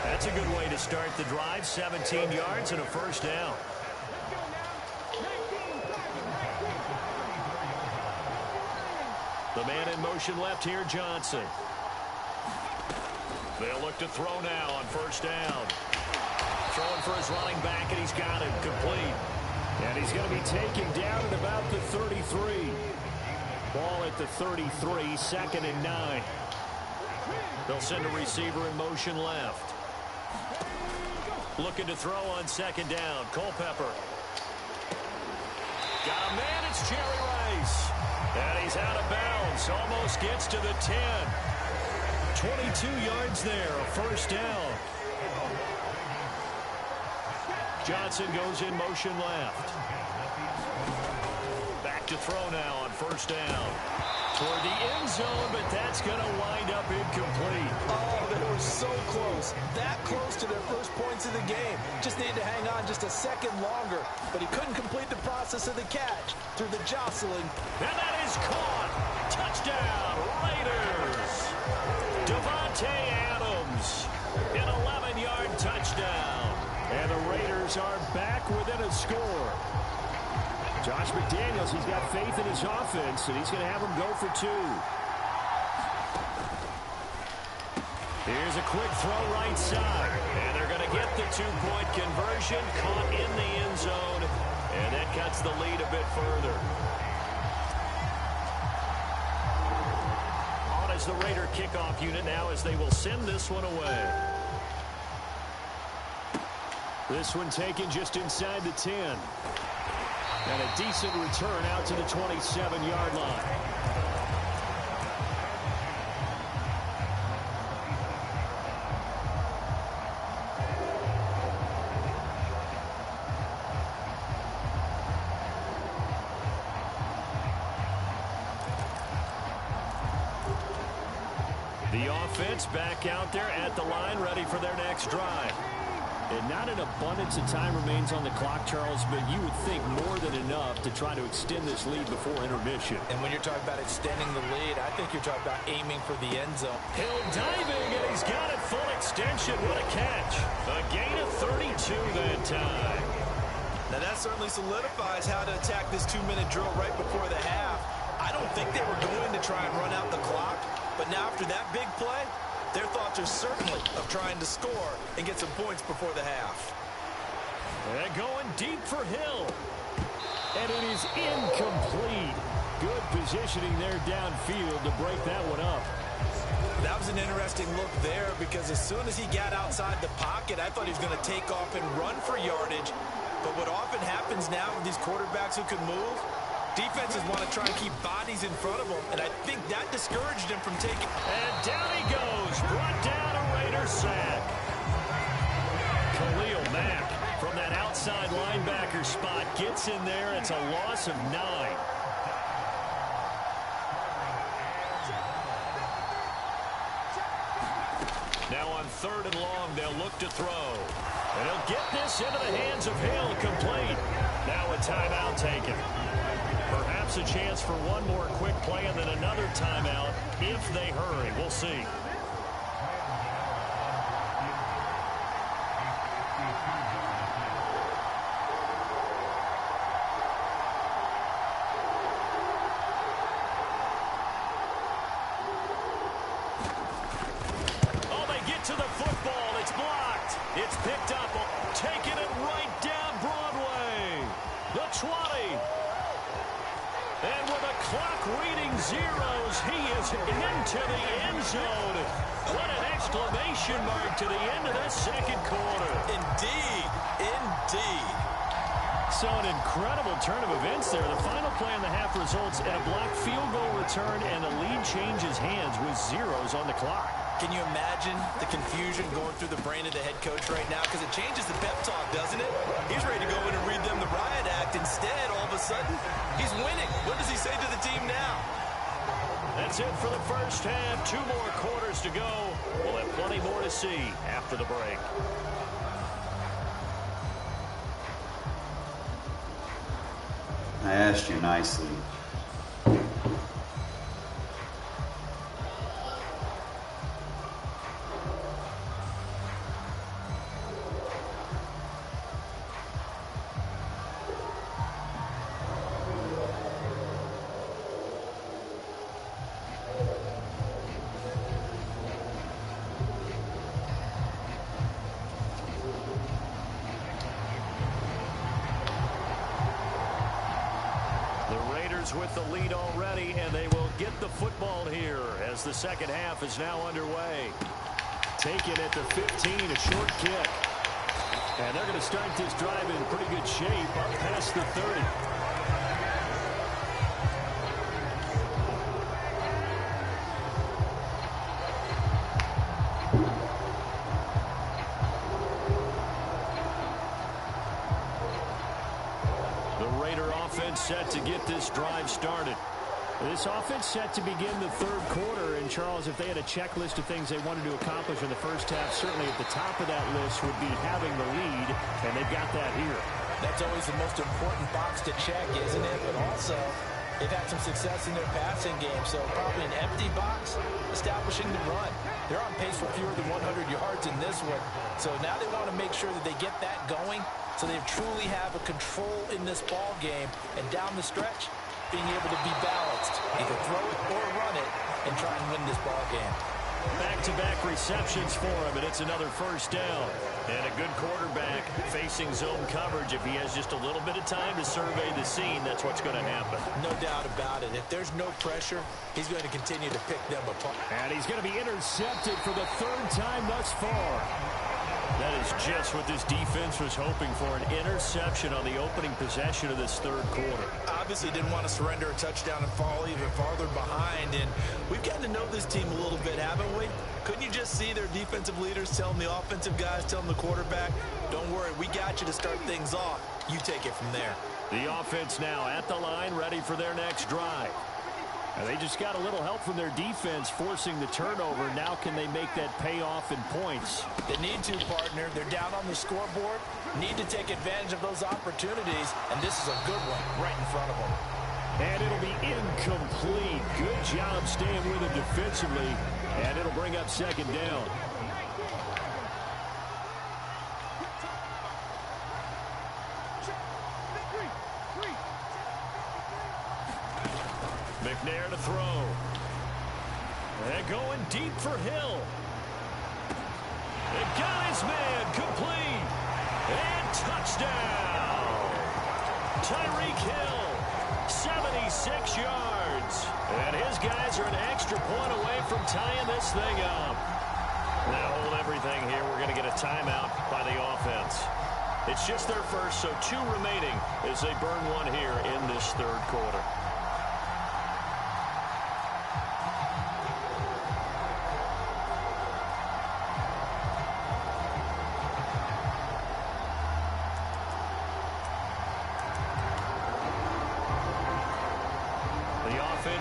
That's a good way to start the drive. 17 yards and a first down. The man in motion left here, Johnson. They'll look to throw now on first down. Throwing for his running back, and he's got him complete. And he's going to be taken down at about the 33. Ball at the 33, 2nd and 9. They'll send a receiver in motion left. Looking to throw on 2nd down. Culpepper. Got a man, it's Jerry Rice. And he's out of bounds. Almost gets to the 10. 22 yards there, a first down. Johnson goes in motion left. Back to throw now on first down. Toward the end zone, but that's going to wind up incomplete. Oh, they were so close. That close to their first points of the game. Just needed to hang on just a second longer, but he couldn't complete the process of the catch through the jostling. And that is caught. Touchdown, Raiders. Devontae Adams, an 11-yard touchdown. And the Raiders are back within a score. Josh McDaniels, he's got faith in his offense, and he's going to have them go for 2. Here's a quick throw right side. And they're going to get the two-point conversion, caught in the end zone. And that cuts the lead a bit further. On as the Raider kickoff unit now as they will send this one away. This one taken just inside the 10. And a decent return out to the 27-yard line. The offense back out there at the line, ready for their next drive. And not an abundance of time remains on the clock, Charles, but you would think more than enough to try to extend this lead before intermission. And when you're talking about extending the lead, I think you're talking about aiming for the end zone. Hill diving, and he's got it full extension. What a catch. A gain of 32 that time. Now that certainly solidifies how to attack this 2-minute drill right before the half. I don't think they were going to try and run out the clock, but now after that big play, their thoughts are certainly of trying to score and get some points before the half. And going deep for Hill. And it is incomplete. Good positioning there downfield to break that one up. That was an interesting look there because as soon as he got outside the pocket, I thought he was going to take off and run for yardage. But what often happens now with these quarterbacks who can move, defenses want to try and keep bodies in front of them, and I think that discouraged him from taking. And down he goes, brought down a Raider sack. Khalil Mack from that outside linebacker spot gets in there. It's a loss of 9. Now on 3rd and long, they'll look to throw. And he'll get this into the hands of Hill, complete. Now a timeout taken. Perhaps a chance for one more quick play and then another timeout if they hurry. We'll see. Oh, they get to the football. It's blocked. It's picked up. Taking it right down Broadway. The 20. And with a clock reading zeros, he is into the end zone. What an exclamation mark to the end of this second quarter. Indeed. Indeed. So an incredible turn of events there. The final play in the half results in a blocked field goal return, and the lead changes hands with zeros on the clock. Can you imagine the confusion going through the brain of the head coach right now? Because it changes the pep talk, doesn't it? He's ready to go in and read them the riot act. Instead, all of a sudden, he's winning. What does he say to the team now? That's it for the first half. 2 more quarters to go. We'll have plenty more to see after the break. I asked you nicely. With the lead already, and they will get the football here as the second half is now underway. Taken at the 15, a short kick. And they're going to start this drive in pretty good shape up past the 30. Set to get this drive started. This offense set to begin the third quarter, and Charles, if they had a checklist of things they wanted to accomplish in the first half, certainly at the top of that list would be having the lead, and they've got that here. That's always the most important box to check, isn't it? But also, they've had some success in their passing game, so probably an empty box, establishing the run. They're on pace for fewer than 100 yards in this one, so now they want to make sure that they get that going so they truly have a control in this ball game, and down the stretch, being able to be balanced, either throw it or run it, and try and win this ball game. Back-to-back receptions for him, and it's another first down. And a good quarterback facing zone coverage. If he has just a little bit of time to survey the scene, that's what's going to happen. No doubt about it. If there's no pressure, he's going to continue to pick them apart. And he's going to be intercepted for the third time thus far. That is just what this defense was hoping for, an interception on the opening possession of this third quarter. Obviously didn't want to surrender a touchdown and fall even farther behind, and we've gotten to know this team a little bit, haven't we? Couldn't you just see their defensive leaders telling the offensive guys, telling the quarterback, don't worry, we got you to start things off. You take it from there. The offense now at the line, ready for their next drive. And they just got a little help from their defense forcing the turnover. Now can they make that pay off in points? They need to, partner. They're down on the scoreboard. Need to take advantage of those opportunities. And this is a good one right in front of them. And it'll be incomplete. Good job staying with him defensively. And it'll bring up second down. McNair to throw. And going deep for Hill. And got his man complete. And touchdown. Tyreek Hill, 76 yards. And his guys are an extra point away from tying this thing up. Now hold everything here. We're going to get a timeout by the offense. It's just their first, so 2 remaining as they burn one here in this third quarter.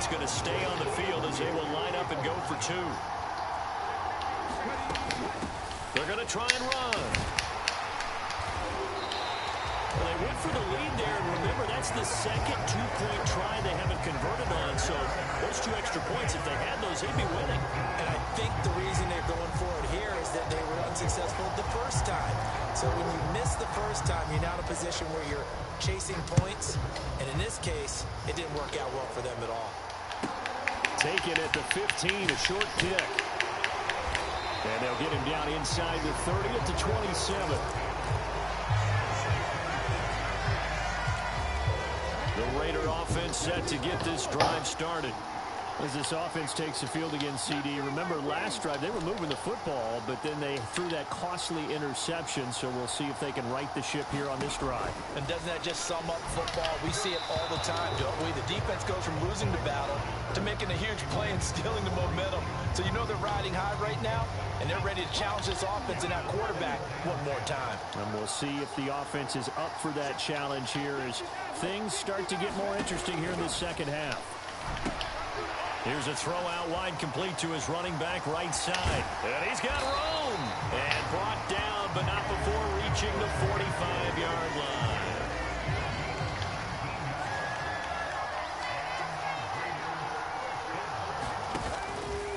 Going to stay on the field as they will line up and go for 2. They're going to try and run. Well, they went for the lead there, and remember, that's the second 2-point try they haven't converted on, so those 2 extra points, if they had those, they'd be winning. And I think the reason they're going for it here is that they were unsuccessful the first time. So when you miss the first time, you're now in a position where you're chasing points, and in this case, it didn't work out well for them at all. Taken at the 15, a short kick. And they'll get him down inside the 30 at the 27. The Raider offense set to get this drive started. As this offense takes the field against CD, remember last drive they were moving the football, but then they threw that costly interception, so we'll see if they can right the ship here on this drive. And doesn't that just sum up football? We see it all the time, don't we? The defense goes from losing the battle to making a huge play and stealing the momentum. So you know they're riding high right now, and they're ready to challenge this offense and that quarterback one more time. And we'll see if the offense is up for that challenge here as things start to get more interesting here in the second half. Here's a throw out wide, complete to his running back right side. And he's got room. And brought down, but not before reaching the 45-yard line.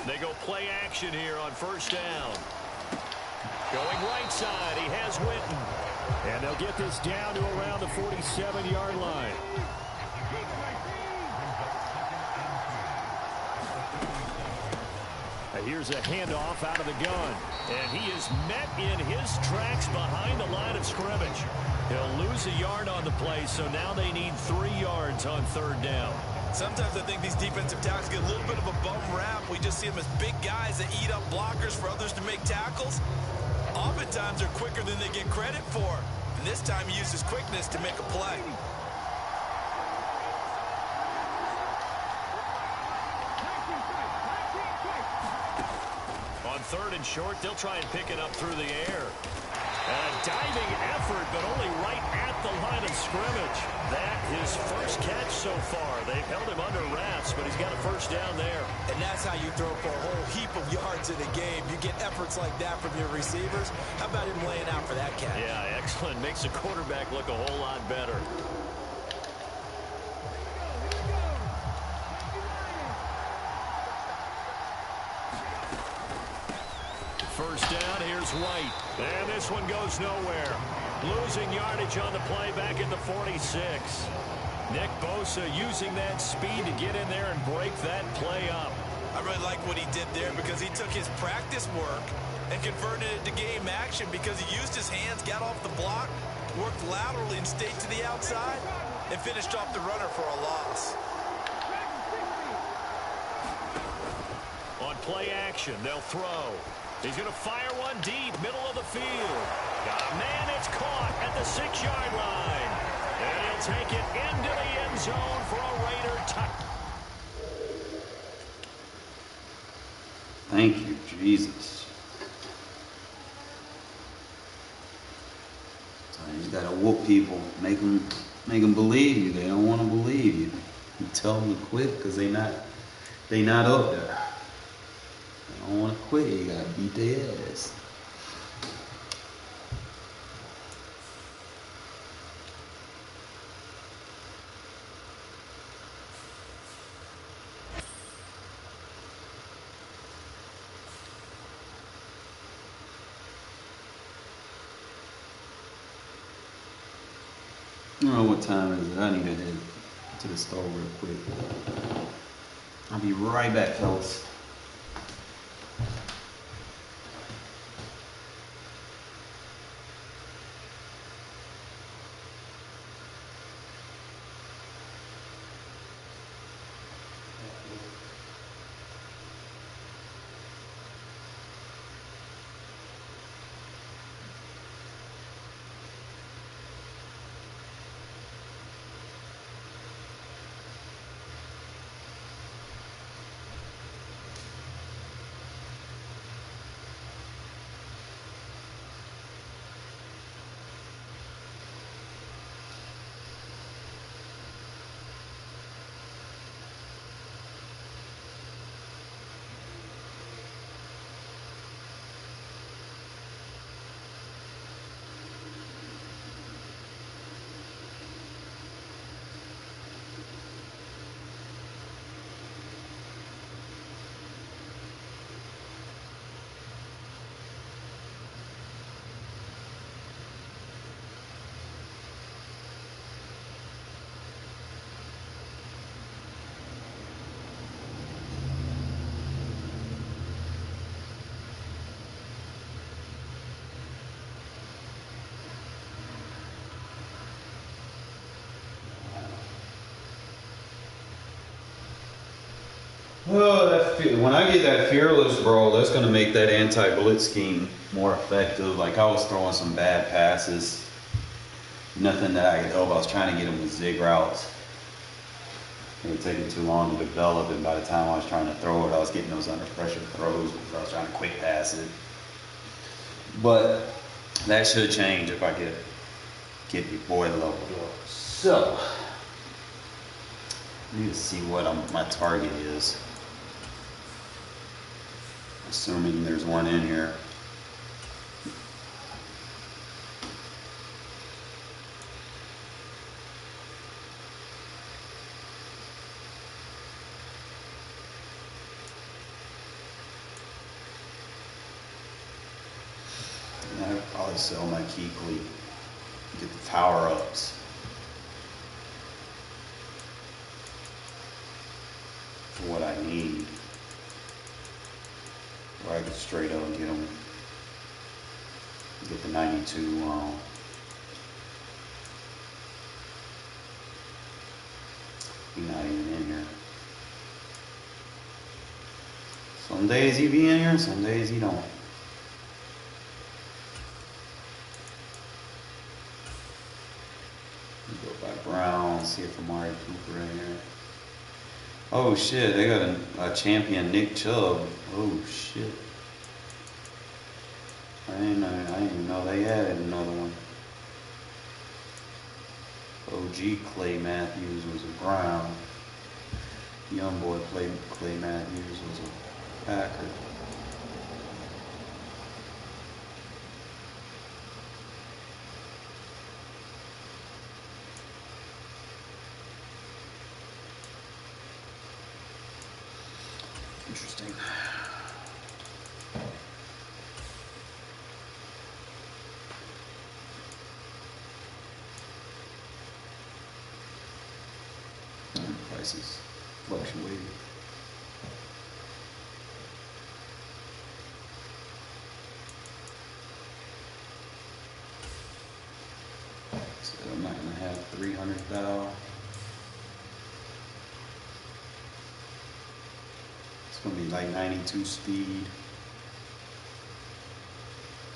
They go play action here on first down. Going right side, he has Witten. And they'll get this down to around the 47-yard line. Here's a handoff out of the gun. And he is met in his tracks behind the line of scrimmage. He'll lose a yard on the play, so now they need 3 yards on third down. Sometimes I think these defensive tackles get a little bit of a bum rap. We just see them as big guys that eat up blockers for others to make tackles. Oftentimes they're quicker than they get credit for. And this time he uses quickness to make a play. On third and short, they'll try and pick it up through the air. And a diving effort, but only right at the line of scrimmage. That his first catch so far. They've held him under wraps, but he's got a first down there. And that's how you throw for a whole heap of yards in a game. You get efforts like that from your receivers. How about him laying out for that catch? Yeah, excellent. Makes the quarterback look a whole lot better. First down, here's White. And this one goes nowhere. Losing yardage on the play back at the 46. Nick Bosa using that speed to get in there and break that play up. I really like what he did there because he took his practice work and converted it to game action because he used his hands, got off the block, worked laterally and stayed to the outside, and finished off the runner for a loss. On play action, they'll throw. He's going to fire one deep, middle of the field. Man, it's caught at the 6-yard line. And he'll take it into the end zone for a Raider touchdown. Thank you, Jesus. So you gotta whoop people, make them believe you. They don't want to believe you. You tell them to quit because they not up there. They don't want to quit. You gotta beat their ass. I don't know what time is it. I need to head to the store real quick. I'll be right back, fellas. Oh, when I get that fearless, bro, that's going to make that anti-blitz scheme more effective. Like, I was throwing some bad passes. Nothing that I could help. I was trying to get them with zig routes. It was taking too long to develop, and by the time I was trying to throw it, I was getting those under pressure throws because I was trying to quick pass it. But that should change if I get your boy leveled up. So, I need to see what my target is. Assuming there's one in here. And I'd probably sell my key cleat, get the power-ups. For what I need. Or I could straight up get them, get the 92 He's not even in here. Some days he be in here, some days he don't. Go by Brown, see if Amari Cooper in here. Oh shit, they got a champion Nick Chubb. Oh shit. I didn't even know they added another one. OG Clay Matthews was a Brown. Young boy Clay Matthews was a Packer. Interesting. Prices fluctuate. have 300,000. It's gonna be like 92 speed.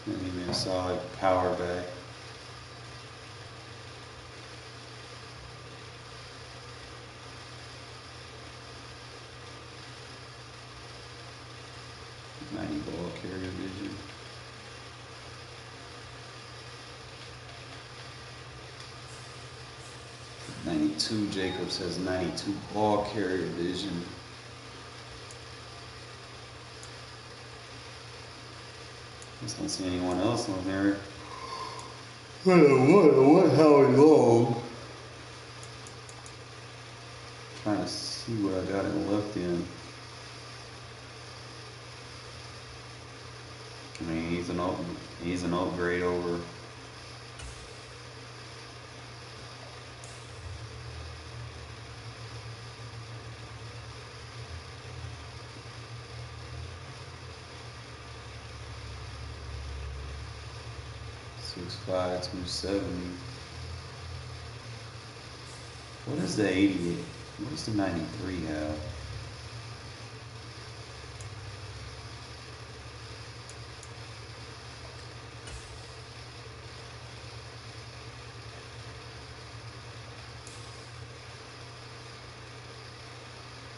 Gonna give me a solid power back. Ball carrier vision. 92. Jacob says 92 ball carrier vision. Just don't see anyone else on there. What? How long? Trying to see what I got in the left end. I mean, he's an upgrade over. $6'5", 270. What is the 88? What does the 93 have?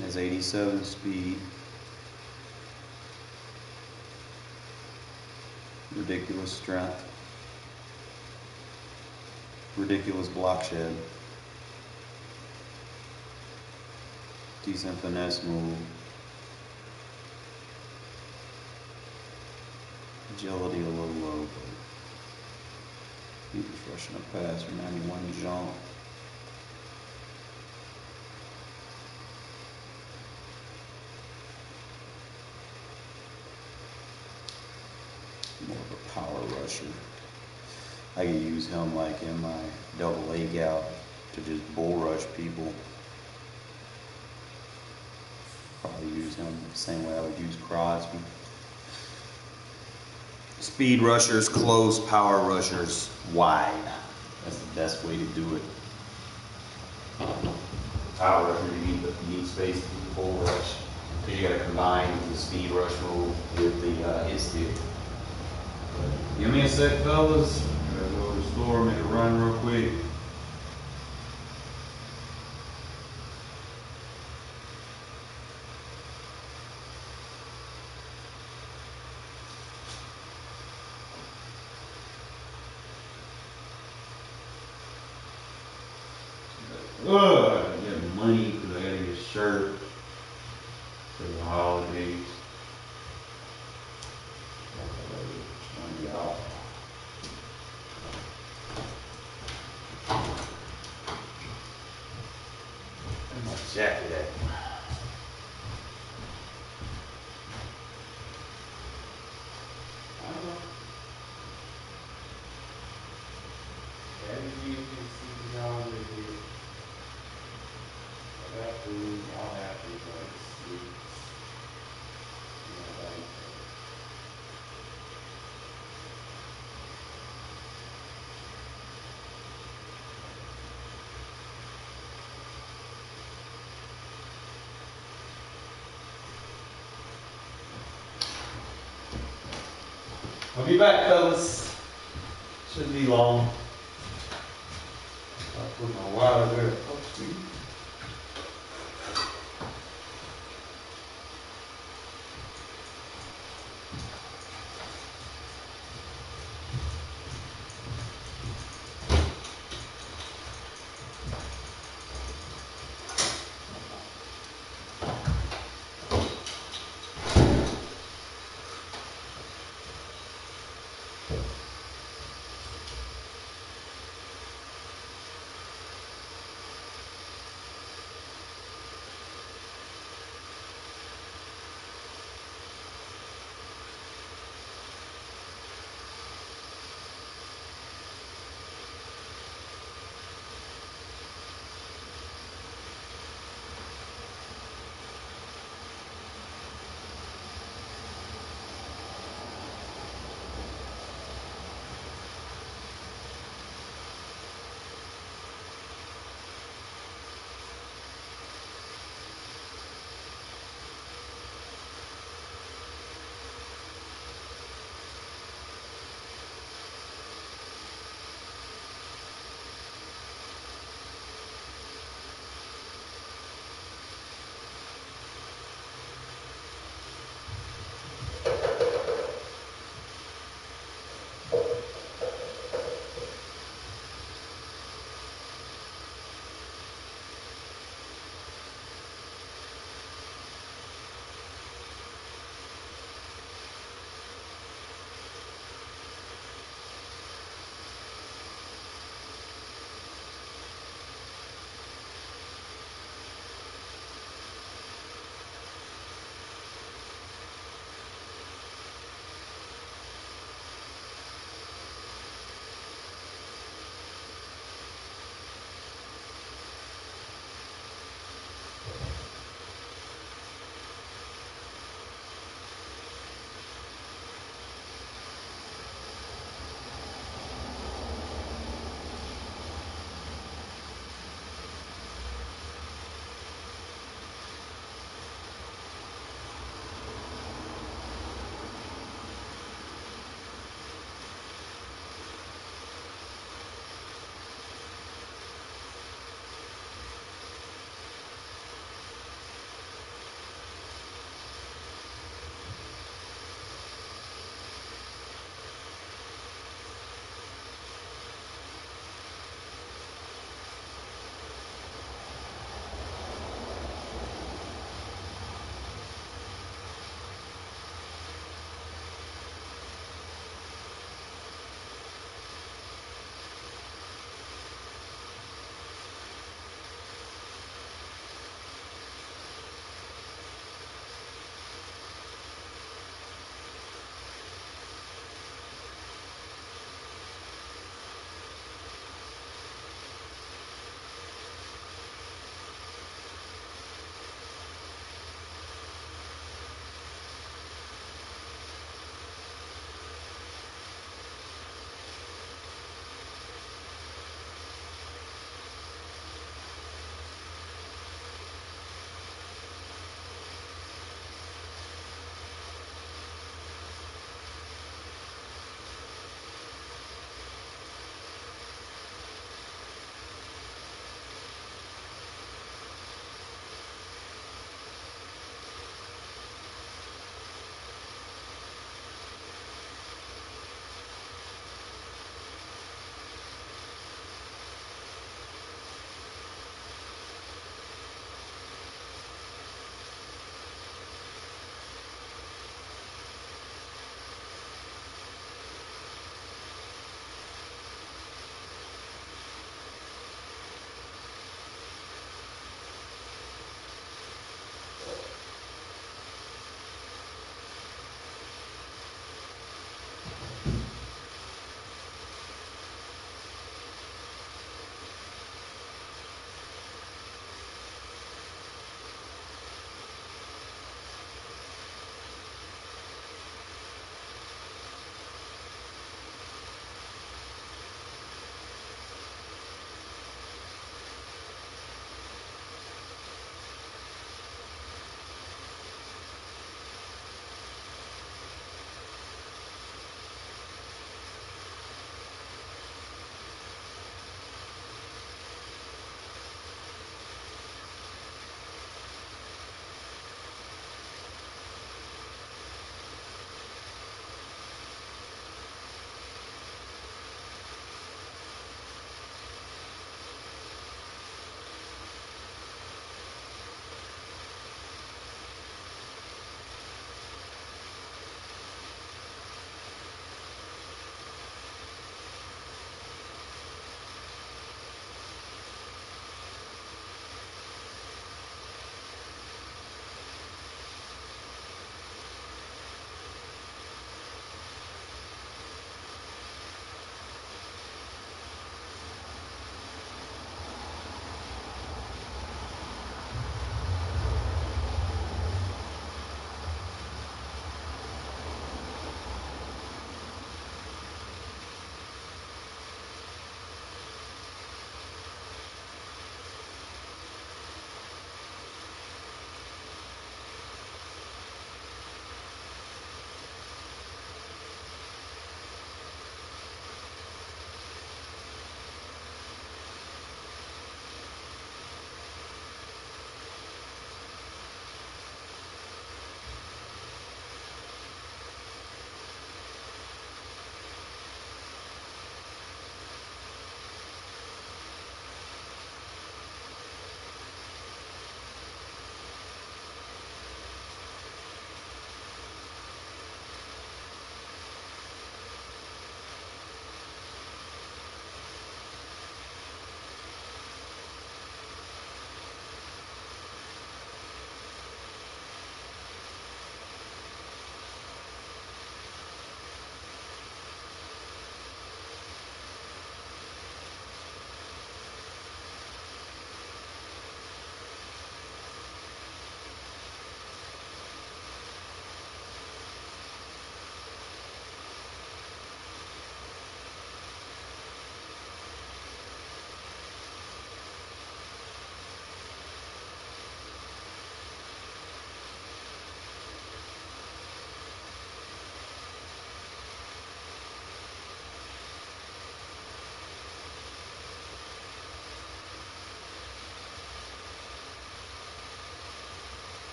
Has 87 speed. Ridiculous strength. Ridiculous block shed. Decent finesse move. Agility a little low, but he was rushing a pass for 91 jump. More of a power rusher. I could use him like in my double A gout to just bull rush people. Probably use him the same way I would use Crosby. Speed rushers close, power rushers wide. That's the best way to do it. Power rusher, you need space to do the bull rush. Because you got to combine the speed rush move with the hit stick. Give me a sec, fellas. I'm gonna go to the store, make a run real quick. I get money because I gotta get a shirt for the holidays. Jacket at. I don't know. Everything you can see down right here. I got food, I'll have to like sleep. I'll be back, fellas. Shouldn't be long. I'll put my water there.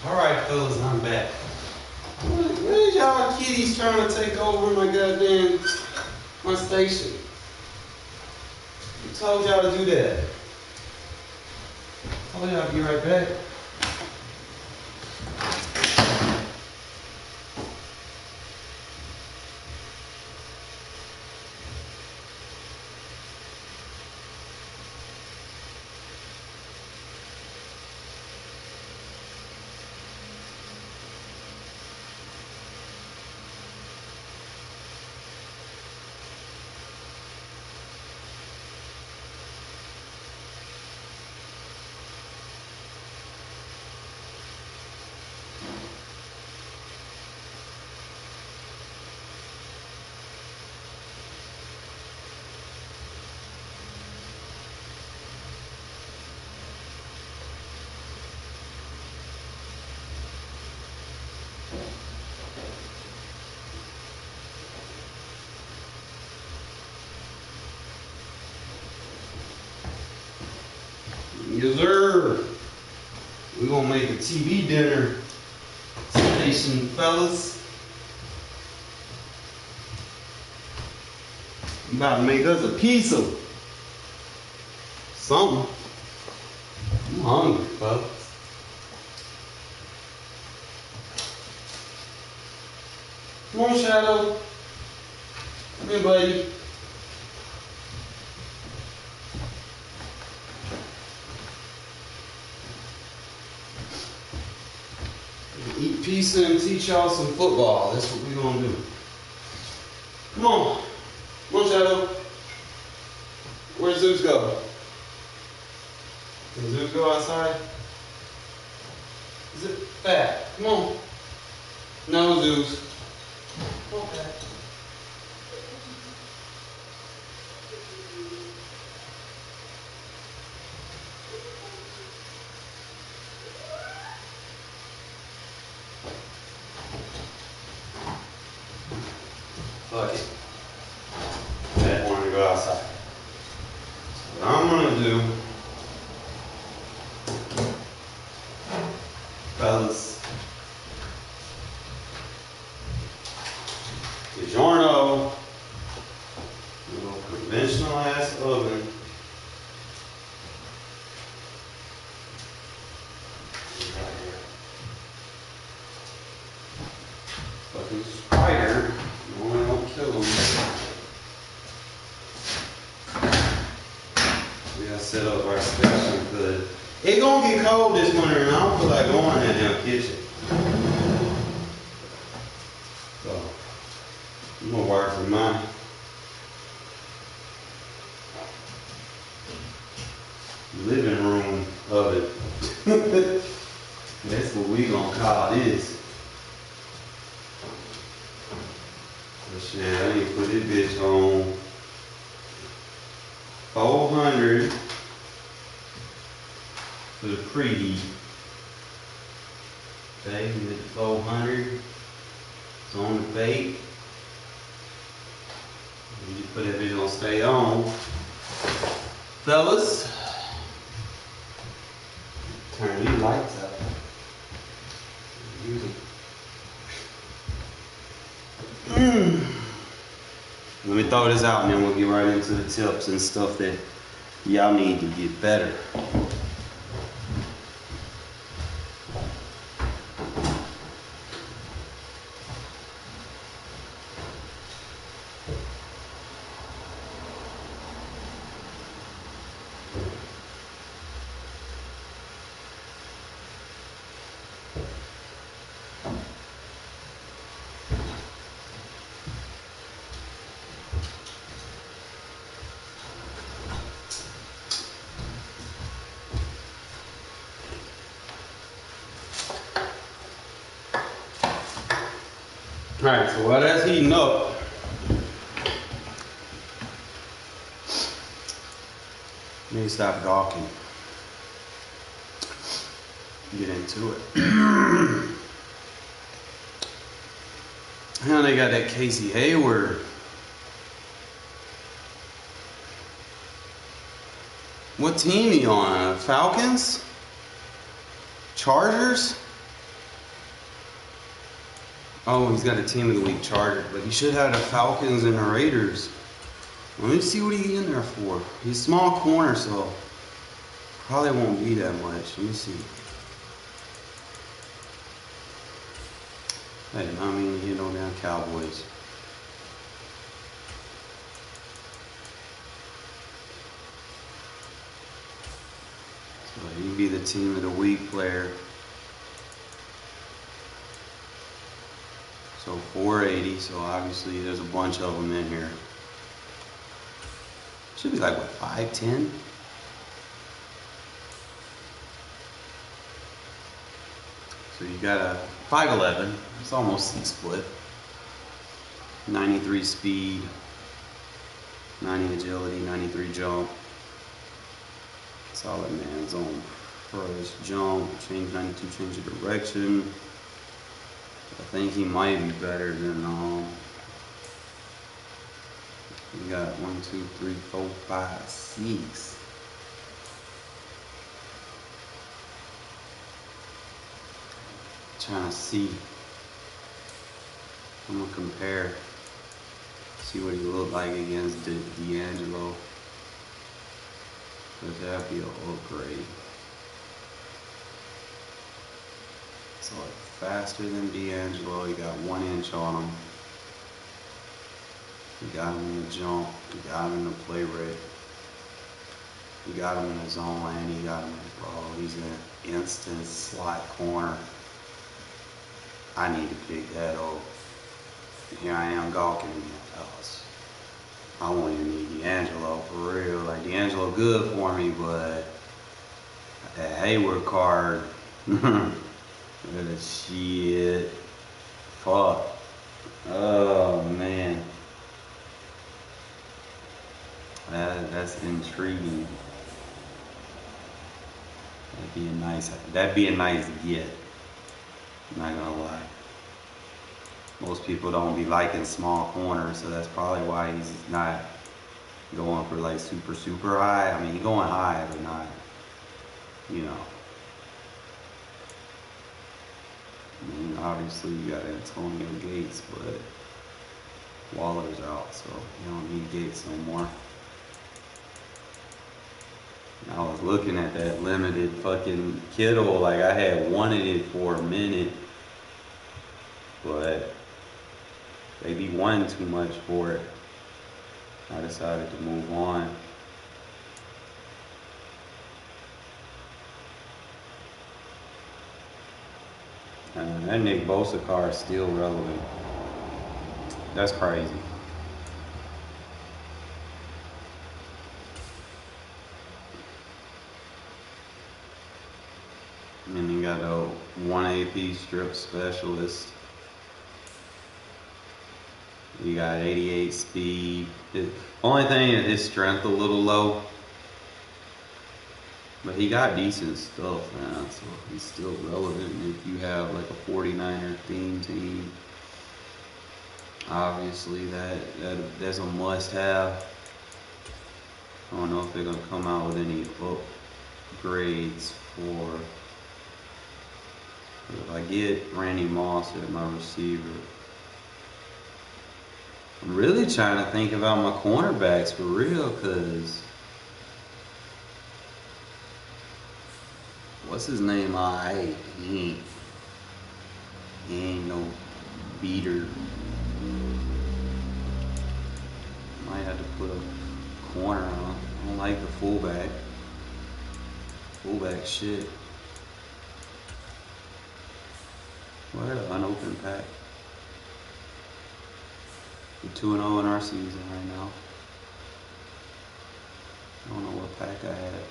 Alright, fellas, I'm back. Where's y'all kiddies trying to take over my station? Who told y'all to do that? I told y'all to be right back. Yes, sir. We're gonna make a TV dinner station, fellas. I'm about to make us a piece of something. I'm hungry, fellas. Come on, Shadow. Come here, buddy. Eat pizza and teach y'all some football. That's what we're gonna do. Come on. Come on, Shadow. Where's Zeus go? Does Zeus go outside? Is it fat? Come on. No, Zeus. Come on, Pat. Fuck it. Pat wanted to go outside. So what I'm gonna do, fellas, DiGiorno, a little conventional ass oven. Right here. Fucking spider. No, don't kill them. We gotta set up our station because it's gonna get cold this winter and I don't feel like going in the kitchen. So I'm gonna work for my living room oven. That's what we gonna call this. Shit, I need to put this bitch on 400 for the preheat. Okay, we hit the 400. It's on the bake. You just put that bitch on stay on. Fellas, turn these lights up. Use them. Let me throw this out and then we'll get right into the tips and stuff that y'all need to get better. Alright, so while that's heating up, let me stop gawking. Get into it. Now they got that Casey Hayward. What team he on? Falcons? Chargers? Oh, he's got a team of the week Charger, but he should have the Falcons and the Raiders. Let me see what he's in there for. He's small corner, so probably won't be that much. Let me see. Hey, I mean, you know, damn Cowboys. So he'd be the team of the week player. So 480, so obviously there's a bunch of them in here. Should be like, what, 5'10"? So you got a 5'11", it's almost 6 foot. 93 speed, 90 agility, 93 jump. Solid man zone. First jump, change 92, change of direction. I think he might be better than we got 1, 2, 3, 4, 5, 6. Trying to see. I'm gonna compare. See what he looked like against D'Angelo. Cause that'd be an upgrade. So like faster than D'Angelo, he got 1 inch on him. He got him in the jump, he got him in the play rate. He got him in the zone, and he got him in the ball. He's an instant slot corner. I need to pick that up. Here I am gawking in that house. I won't even need D'Angelo for real. Like, D'Angelo good for me, but that Hayward card, that shit. Fuck. Oh, man. That's intriguing. That'd be a nice get. I'm not gonna lie. Most people don't be liking small corners, so that's probably why he's not going for like super high. I mean, he's going high, but not, you know. I mean, obviously you got Antonio Gates, but Waller's out, so you don't need Gates no more. I was looking at that limited fucking Kittle, like I had wanted it for a minute, but they be wanting too much for it. I decided to move on. And that Nick Bosa card is still relevant. That's crazy. And you got a 1 AP strip specialist. You got 88 speed. Only thing is his strength a little low. But he got decent stuff, man. So he's still relevant if you have like a 49er theme team. Obviously that's a must-have. I don't know if they're gonna come out with any upgrades for. But if I get Randy Moss at my receiver, I'm really trying to think about my cornerbacks for real, cause what's his name? He ain't no beater. Might have to put a corner on. I don't like the fullback. Fullback shit. What an unopened pack. We're 2-0 in our season right now. I don't know what pack I had.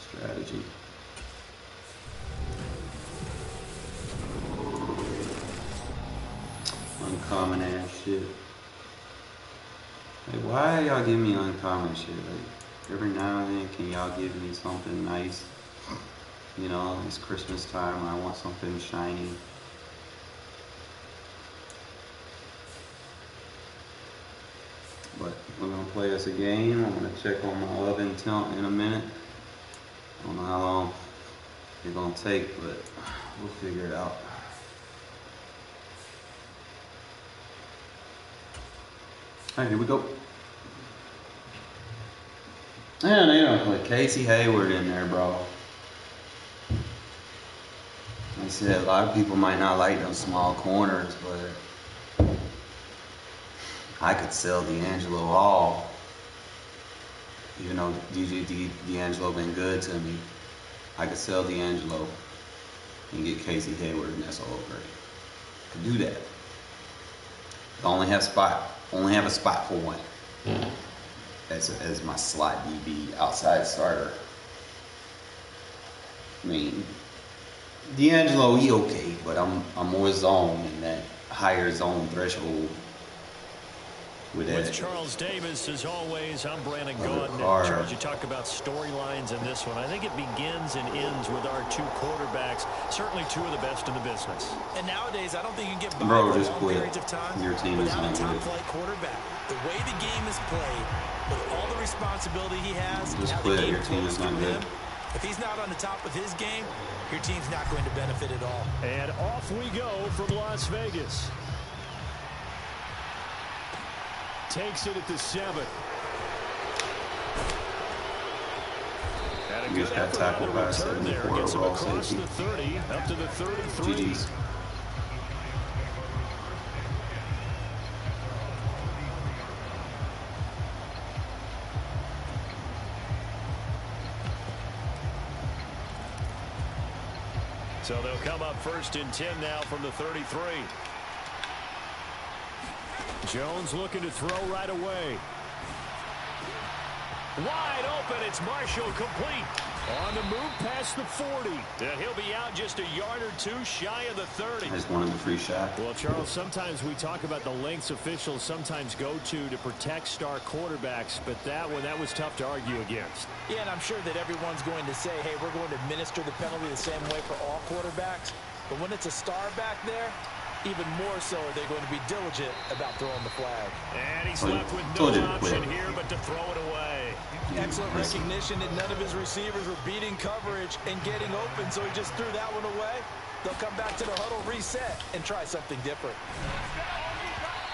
Strategy. Uncommon ass shit. Like, why y'all give me uncommon shit? Like, every now and then, can y'all give me something nice? You know, it's Christmas time, I want something shiny. But we're gonna play us a game. I'm gonna check on my oven temp in a minute. I don't know how long it's gonna take, but we'll figure it out. All right, here we go. And they don't put Casey Hayward in there, bro. Like I said, a lot of people might not like those small corners, but I could sell D'Angelo all. Even though D'Angelo been good to me, I could sell D'Angelo and get Casey Hayward, and that's all great. Could do that. Only have a spot for one. As my slot DB outside starter. I mean, D'Angelo, he okay, but I'm more zone in that higher zone threshold. With Charles Davis, as always, I'm Brandon Gaudin. Charles, you talk about storylines in this one. I think it begins and ends with our two quarterbacks, certainly two of the best in the business. And nowadays, I don't think you can get by for long periods of time Your team is without a not top-flight quarterback. The way the game is played, with all the responsibility he has, just how quit. the game Your team is not good. If he's not on the top of his game, your team's not going to benefit at all. And off we go from Las Vegas. Takes it at the 7. He just got tackled by a 74 overall safety. The 30, up to the 33. GG's. So they'll come up 1st and 10 now from the 33. Jones looking to throw right away. Wide open. It's Marshall complete. On the move past the 40. And he'll be out just a yard or two shy of the 30. I just wanted the free shot. Well, Charles, sometimes we talk about the lengths officials sometimes go to protect star quarterbacks, but that was tough to argue against. Yeah, and I'm sure that everyone's going to say, hey, we're going to administer the penalty the same way for all quarterbacks. But when it's a star back there, even more so are they going to be diligent about throwing the flag. And he's left with no option here but to throw it away. Excellent recognition that none of his receivers were beating coverage and getting open, so he just threw that one away. They'll come back to the huddle, reset, and try something different.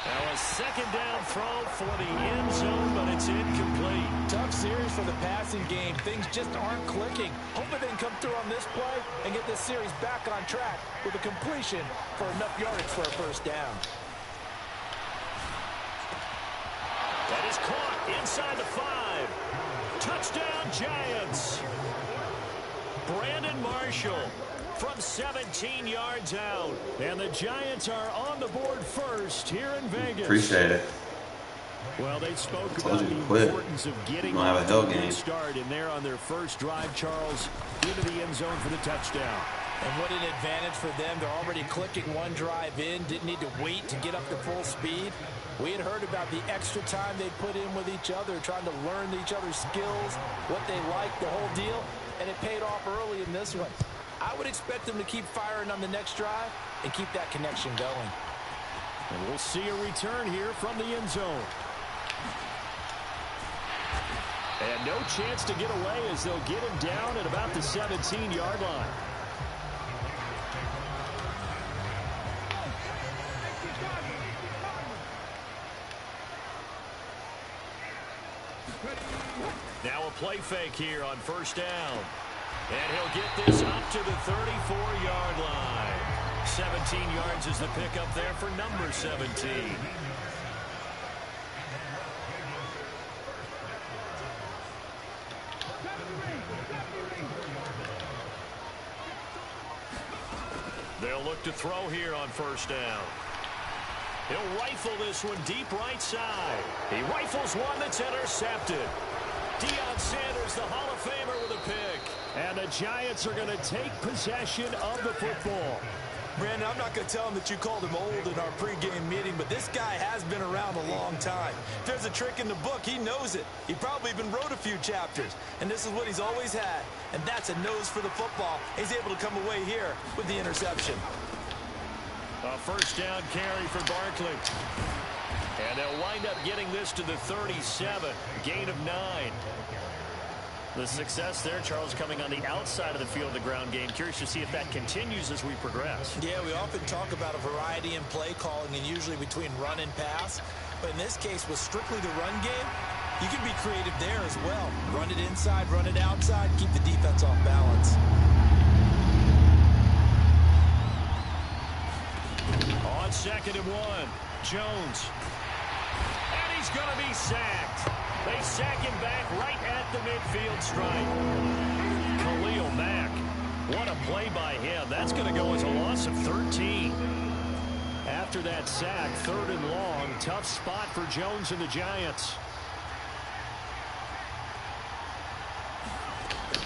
Now a 2nd down throw for the end zone, but it's incomplete. Tough series for the passing game. Things just aren't clicking. Hoping they can come through on this play and get this series back on track with a completion for enough yardage for a 1st down. That is caught inside the 5. Touchdown, Giants. Brandon Marshall from 17 yards out. And the Giants are on the board first here in Vegas. Appreciate it. Well, they spoke about the importance of getting off to a good start, and they're on their first drive, Charles, into the end zone for the touchdown. And what an advantage for them. They're already clicking one drive in, didn't need to wait to get up to full speed. We had heard about the extra time they put in with each other, trying to learn each other's skills, what they like, the whole deal, and it paid off early in this one. I would expect them to keep firing on the next drive and keep that connection going. And we'll see a return here from the end zone. And no chance to get away as they'll get him down at about the 17-yard line. Now a play fake here on 1st down. And he'll get this up to the 34-yard line. 17 yards is the pickup there for number 17. They'll look to throw here on 1st down. He'll rifle this one deep right side. He rifles one that's intercepted. Deion Sanders, the Hall of Famer, with a pick. And the Giants are going to take possession of the football. Brandon, I'm not going to tell him that you called him old in our pregame meeting, but this guy has been around a long time. If there's a trick in the book, he knows it. He probably even wrote a few chapters, and this is what he's always had, and that's a nose for the football. He's able to come away here with the interception. A 1st down carry for Barkley. And they'll wind up getting this to the 37. Gain of 9. The success there, Charles, coming on the outside of the field of the ground game. Curious to see if that continues as we progress. Yeah, we often talk about a variety in play calling and usually between run and pass. But in this case, with strictly the run game, you can be creative there as well. Run it inside, run it outside, keep the defense off balance. On 2nd and 1, Jones. And he's going to be sacked. They sack him back right at the midfield stripe. Khalil Mack. What a play by him. That's going to go as a loss of 13. After that sack, 3rd and long. Tough spot for Jones and the Giants.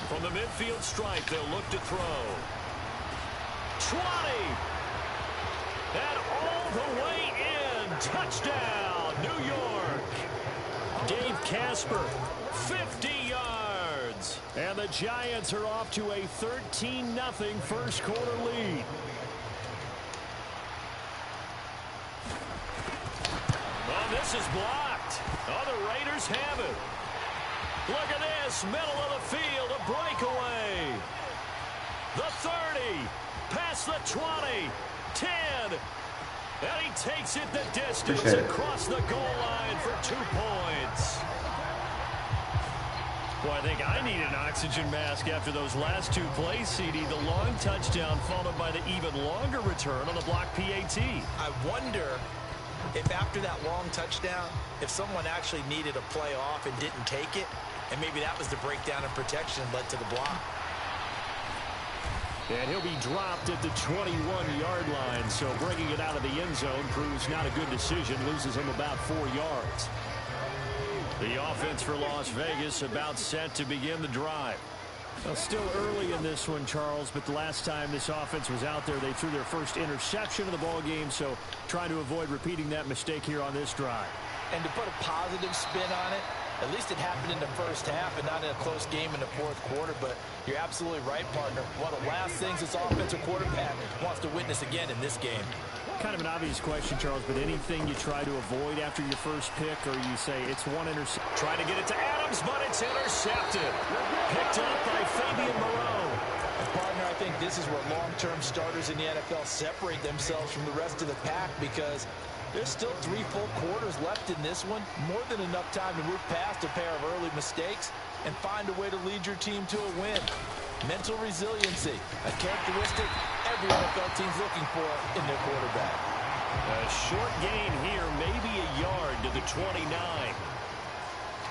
From the midfield stripe, they'll look to throw. 20. And all the way in. Touchdown, New York. Dave Casper, 50 yards. And the Giants are off to a 13-0 first quarter lead. Oh, this is blocked. Oh, the Raiders have it. Look at this, middle of the field, a breakaway. The 30, past the 20, 10. And he takes it the distance across the goal line for 2 points. Boy, I think I need an oxygen mask after those last 2 plays, CD. The long touchdown followed by the even longer return on the block PAT. I wonder if after that long touchdown, if someone actually needed a play off and didn't take it, and maybe that was the breakdown in protection and led to the block. And he'll be dropped at the 21-yard line, so bringing it out of the end zone proves not a good decision, loses him about 4 yards. The offense for Las Vegas about set to begin the drive. Well, still early in this one, Charles, but the last time this offense was out there, they threw their first interception of the ball game, so trying to avoid repeating that mistake here on this drive. And to put a positive spin on it, at least it happened in the first half and not in a close game in the 4th quarter, but you're absolutely right, partner. One of the last things this offensive quarterback wants to witness again in this game. Kind of an obvious question, Charles, but anything you try to avoid after your first pick, or you say it's one interception? Trying to get it to Adams, but it's intercepted. Picked up by Fabian Moreau. And partner, I think this is where long-term starters in the NFL separate themselves from the rest of the pack, because there's still 3 full quarters left in this one. More than enough time to move past a pair of early mistakes and find a way to lead your team to a win. Mental resiliency, a characteristic every NFL team's looking for in their quarterback. A short gain here, maybe a yard to the 29.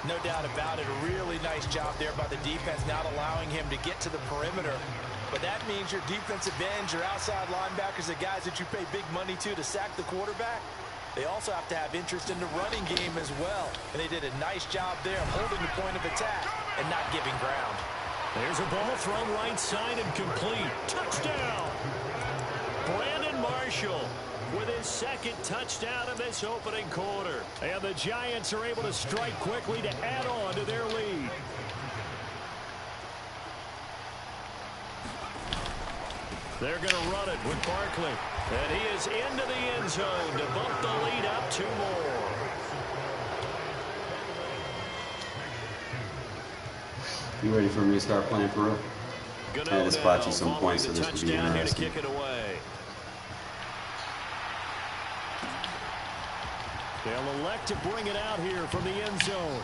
No doubt about it. A really nice job there by the defense, not allowing him to get to the perimeter. But that means your defensive ends, your outside linebackers, the guys that you pay big money to sack the quarterback, they also have to have interest in the running game as well. And they did a nice job there holding the point of attack and not giving ground. There's a ball thrown right side and complete. Touchdown! Brandon Marshall with his 2nd touchdown of this opening quarter. And the Giants are able to strike quickly to add on to their lead. They're going to run it with Barkley. And he is into the end zone to bump the lead up 2 more. You ready for me to start playing for real? I had to spot you some points, so this would be interesting. Kick it away. They'll elect to bring it out here from the end zone.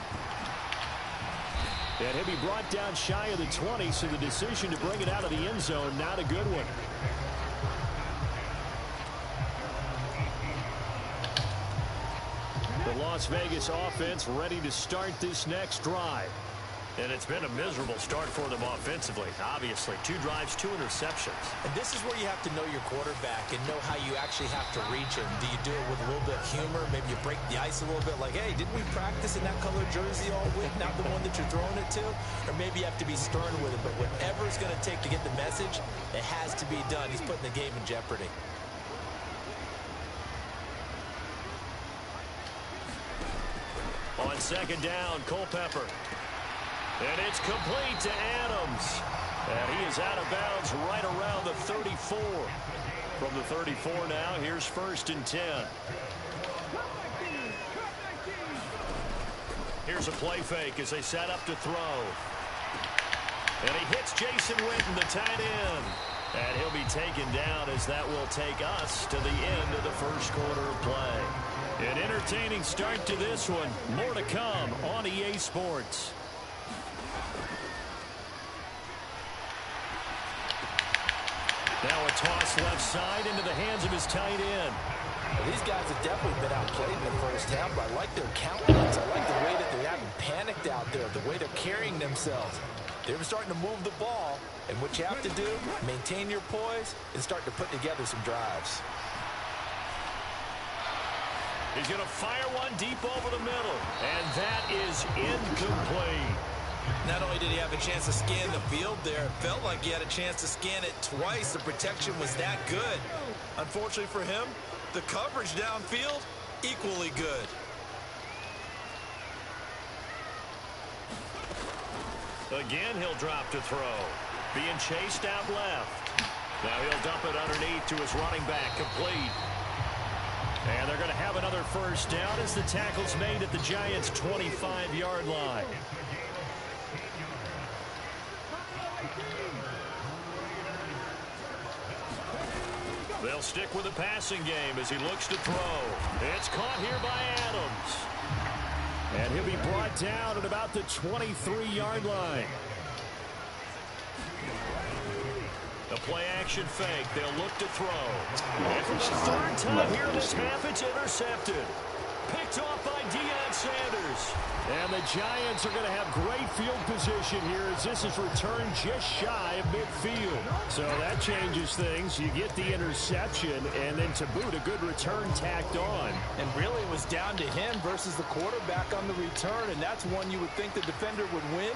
And he'll be brought down shy of the 20, so the decision to bring it out of the end zone, not a good one. The Las Vegas offense ready to start this next drive. And it's been a miserable start for them offensively, obviously. 2 drives, 2 interceptions. And this is where you have to know your quarterback and know how you actually have to reach him. Do you do it with a little bit of humor? Maybe you break the ice a little bit like, hey, didn't we practice in that colored jersey all week, not the one that you're throwing it to? Or maybe you have to be stern with it. But whatever it's going to take to get the message, it has to be done. He's putting the game in jeopardy. On 2nd down, Culpepper. And it's complete to Adams. And he is out of bounds right around the 34. From the 34 now, here's 1st and 10. Here's a play fake as they set up to throw. And he hits Jason Witten, the tight end. And he'll be taken down as that will take us to the end of the first quarter of play. An entertaining start to this one. More to come on EA Sports. Now a toss left side into the hands of his tight end. Well, these guys have definitely been outplayed in the first half, but I like their countenance. I like the way that they haven't panicked out there, the way they're carrying themselves. They were starting to move the ball, and what you have to do, maintain your poise and start to put together some drives. He's going to fire one deep over the middle, and that is incomplete. Not only did he have a chance to scan the field there, it felt like he had a chance to scan it twice. The protection was that good. Unfortunately for him, the coverage downfield, equally good. Again, he'll drop to throw. Being chased out left. Now he'll dump it underneath to his running back, complete. And they're going to have another first down as the tackle's made at the Giants' 25-yard line. They'll stick with the passing game as he looks to throw. It's caught here by Adams. And he'll be brought down at about the 23-yard line. A play-action fake. They'll look to throw. And for the third time here in this half, it's intercepted. Picked off by Deion Sanders. And the Giants are going to have great field position here as this is returned just shy of midfield. So that changes things. You get the interception, and then to boot, a good return tacked on. And really it was down to him versus the quarterback on the return, and that's one you would think the defender would win.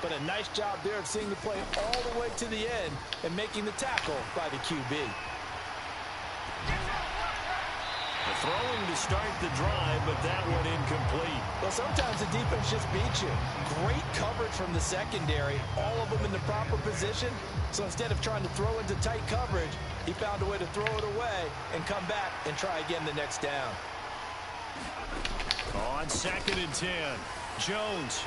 But a nice job there of seeing the play all the way to the end and making the tackle by the QB. The throwing to start the drive, but that one incomplete. Well, sometimes the defense just beats you. Great coverage from the secondary, all of them in the proper position. So instead of trying to throw into tight coverage, he found a way to throw it away and come back and try again the next down. On 2nd and 10, Jones.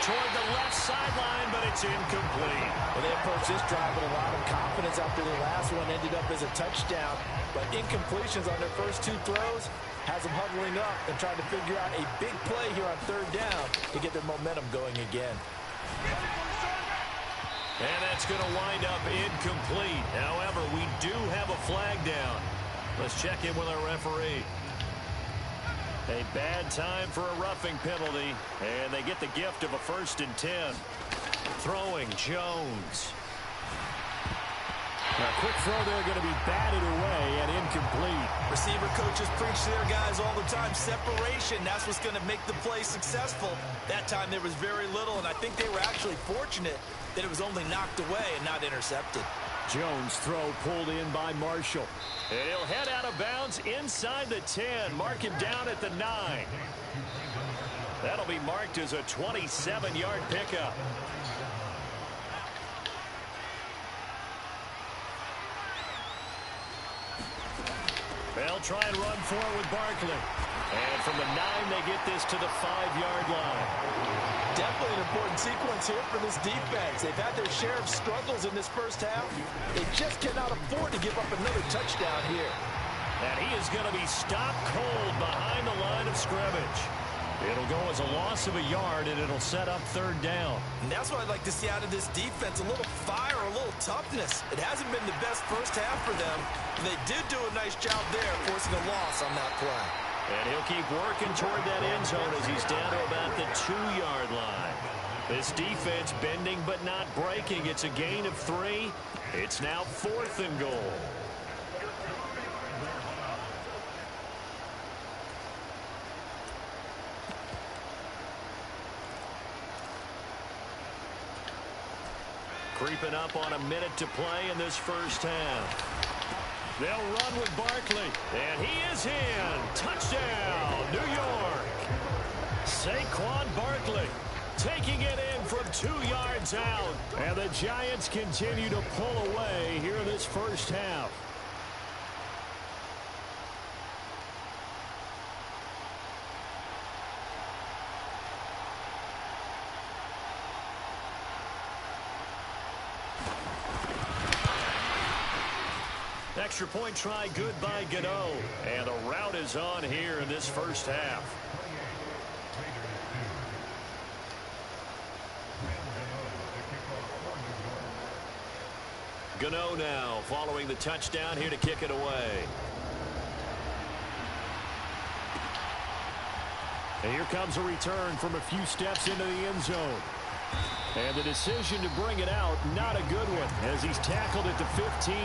Toward the left sideline, but it's incomplete. Well, they approached this drive with a lot of confidence after the last one ended up as a touchdown. But incompletions on their first two throws has them huddling up and trying to figure out a big play here on 3rd down to get their momentum going again. And that's going to wind up incomplete. However, we do have a flag down. Let's check in with our referee. A bad time for a roughing penalty, and they get the gift of a 1st and 10. Throwing, Jones. A quick throw there going to be batted away and incomplete. Receiver coaches preach to their guys all the time. Separation, that's what's going to make the play successful. That time there was very little, and I think they were actually fortunate that it was only knocked away and not intercepted. Jones' throw pulled in by Marshall. And he'll head out of bounds inside the 10. Mark him down at the 9. That'll be marked as a 27-yard pickup. They'll try and run forward with Barkley. And from the 9, they get this to the 5-yard line. Definitely an important sequence here for this defense. They've had their share of struggles in this first half. They just cannot afford to give up another touchdown here. And he is going to be stopped cold behind the line of scrimmage. It'll go as a loss of a yard, and it'll set up 3rd down. And that's what I'd like to see out of this defense, a little fire, a little toughness. It hasn't been the best first half for them. They did do a nice job there, forcing a loss on that play. And he'll keep working toward that end zone as he's down to about the 2-yard line. This defense bending but not breaking. It's a gain of 3. It's now 4th and goal. Creeping up on a minute to play in this first half. They'll run with Barkley, and he is in. Touchdown, New York. Saquon Barkley taking it in from 2 yards out. And the Giants continue to pull away here in this first half. extra point try good by Gano. And a rout is on here in this first half. Gano now following the touchdown here to kick it away. And here comes a return from a few steps into the end zone. And the decision to bring it out, not a good one, as he's tackled at the 15.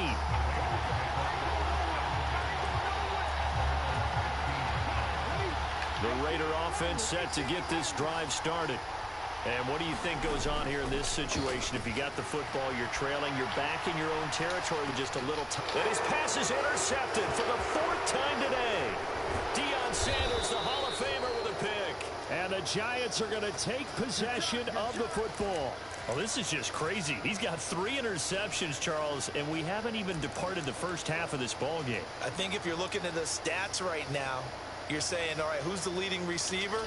The Raider offense set to get this drive started. And what do you think goes on here in this situation? If you got the football, you're trailing, you're back in your own territory with just a little time. And his pass is intercepted for the 4th time today. Deion Sanders, the Hall of Famer, with a pick. And the Giants are going to take possession of the football. Well, this is just crazy. He's got 3 interceptions, Charles, and we haven't even departed the first half of this ball game. I think if you're looking at the stats right now, you're saying, all right, who's the leading receiver?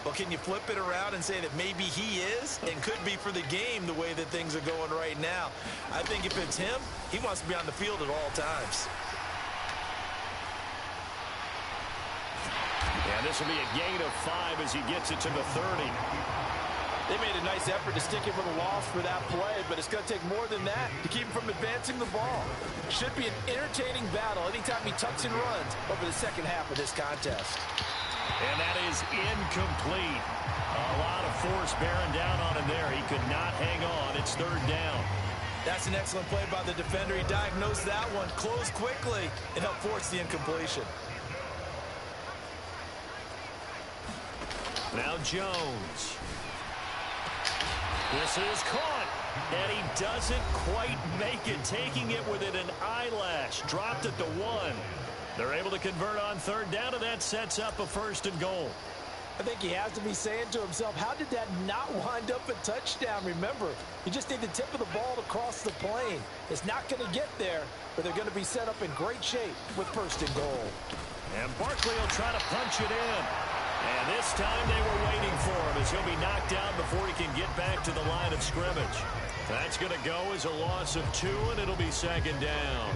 Well, can you flip it around and say that maybe he is and could be for the game the way that things are going right now? I think if it's him, he wants to be on the field at all times. And this will be a gain of 5 as he gets it to the 30. They made a nice effort to stick him with a loss for that play, but it's going to take more than that to keep him from advancing the ball. Should be an entertaining battle anytime he tucks and runs over the second half of this contest. And that is incomplete. A lot of force bearing down on him there. He could not hang on. It's 3rd down. That's an excellent play by the defender. He diagnosed that one, closed quickly, and helped force the incompletion. Now Jones. This is caught. And he doesn't quite make it, taking it within an eyelash. Dropped at the 1. They're able to convert on 3rd down, and that sets up a 1st and goal. I think he has to be saying to himself, how did that not wind up a touchdown? Remember, you just need the tip of the ball to cross the plane. It's not going to get there, but they're going to be set up in great shape with 1st and goal. And Barkley will try to punch it in. And this time they were waiting for him as he'll be knocked down before he can get back to the line of scrimmage. That's going to go as a loss of 2, and it'll be 2nd down.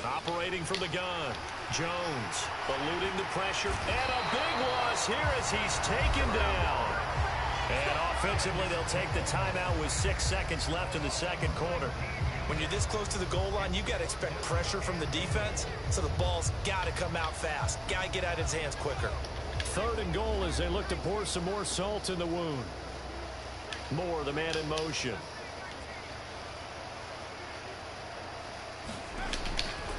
Operating from the gun, Jones eluding the pressure, and a big loss here as he's taken down. And offensively, they'll take the timeout with 6 seconds left in the 2nd quarter. When you're this close to the goal line, you got to expect pressure from the defense, so the ball's got to come out fast. Got to get out of his hands quicker. 3rd and goal as they look to pour some more salt in the wound. Moore, the man in motion.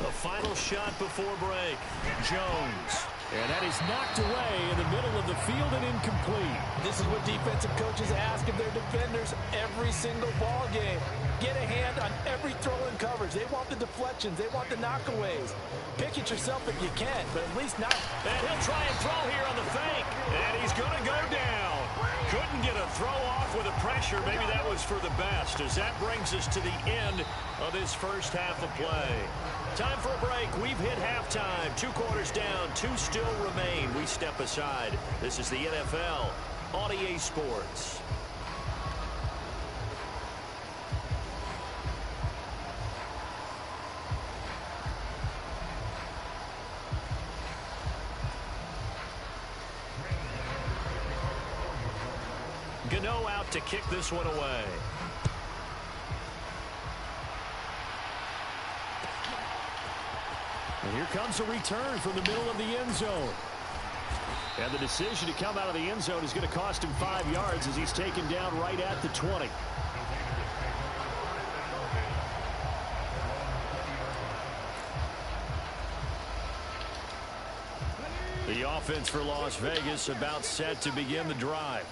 The final shot before break. Jones. And that is knocked away in the middle of the field and incomplete. This is what defensive coaches ask of their defenders every single ball game. Get a hand on every throw in coverage. They want the deflections. They want the knockaways. Pick it yourself if you can, but at least not. And he'll try and throw here on the fake. And he's going to go down. Couldn't get a throw off with the pressure. Maybe that was for the best, as that brings us to the end of this first half of play. Time for a break. We've hit halftime. 2 quarters down. 2 still remain. We step aside. This is the NFL on EA Sports. Gano out to kick this one away. And here comes a return from the middle of the end zone. And the decision to come out of the end zone is going to cost him 5 yards as he's taken down right at the 20. The offense for Las Vegas about set to begin the drive.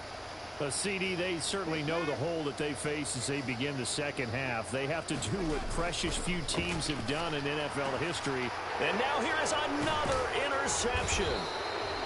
CD, they certainly know the hole that they face as they begin the second half. They have to do what precious few teams have done in NFL history. And now here is another interception.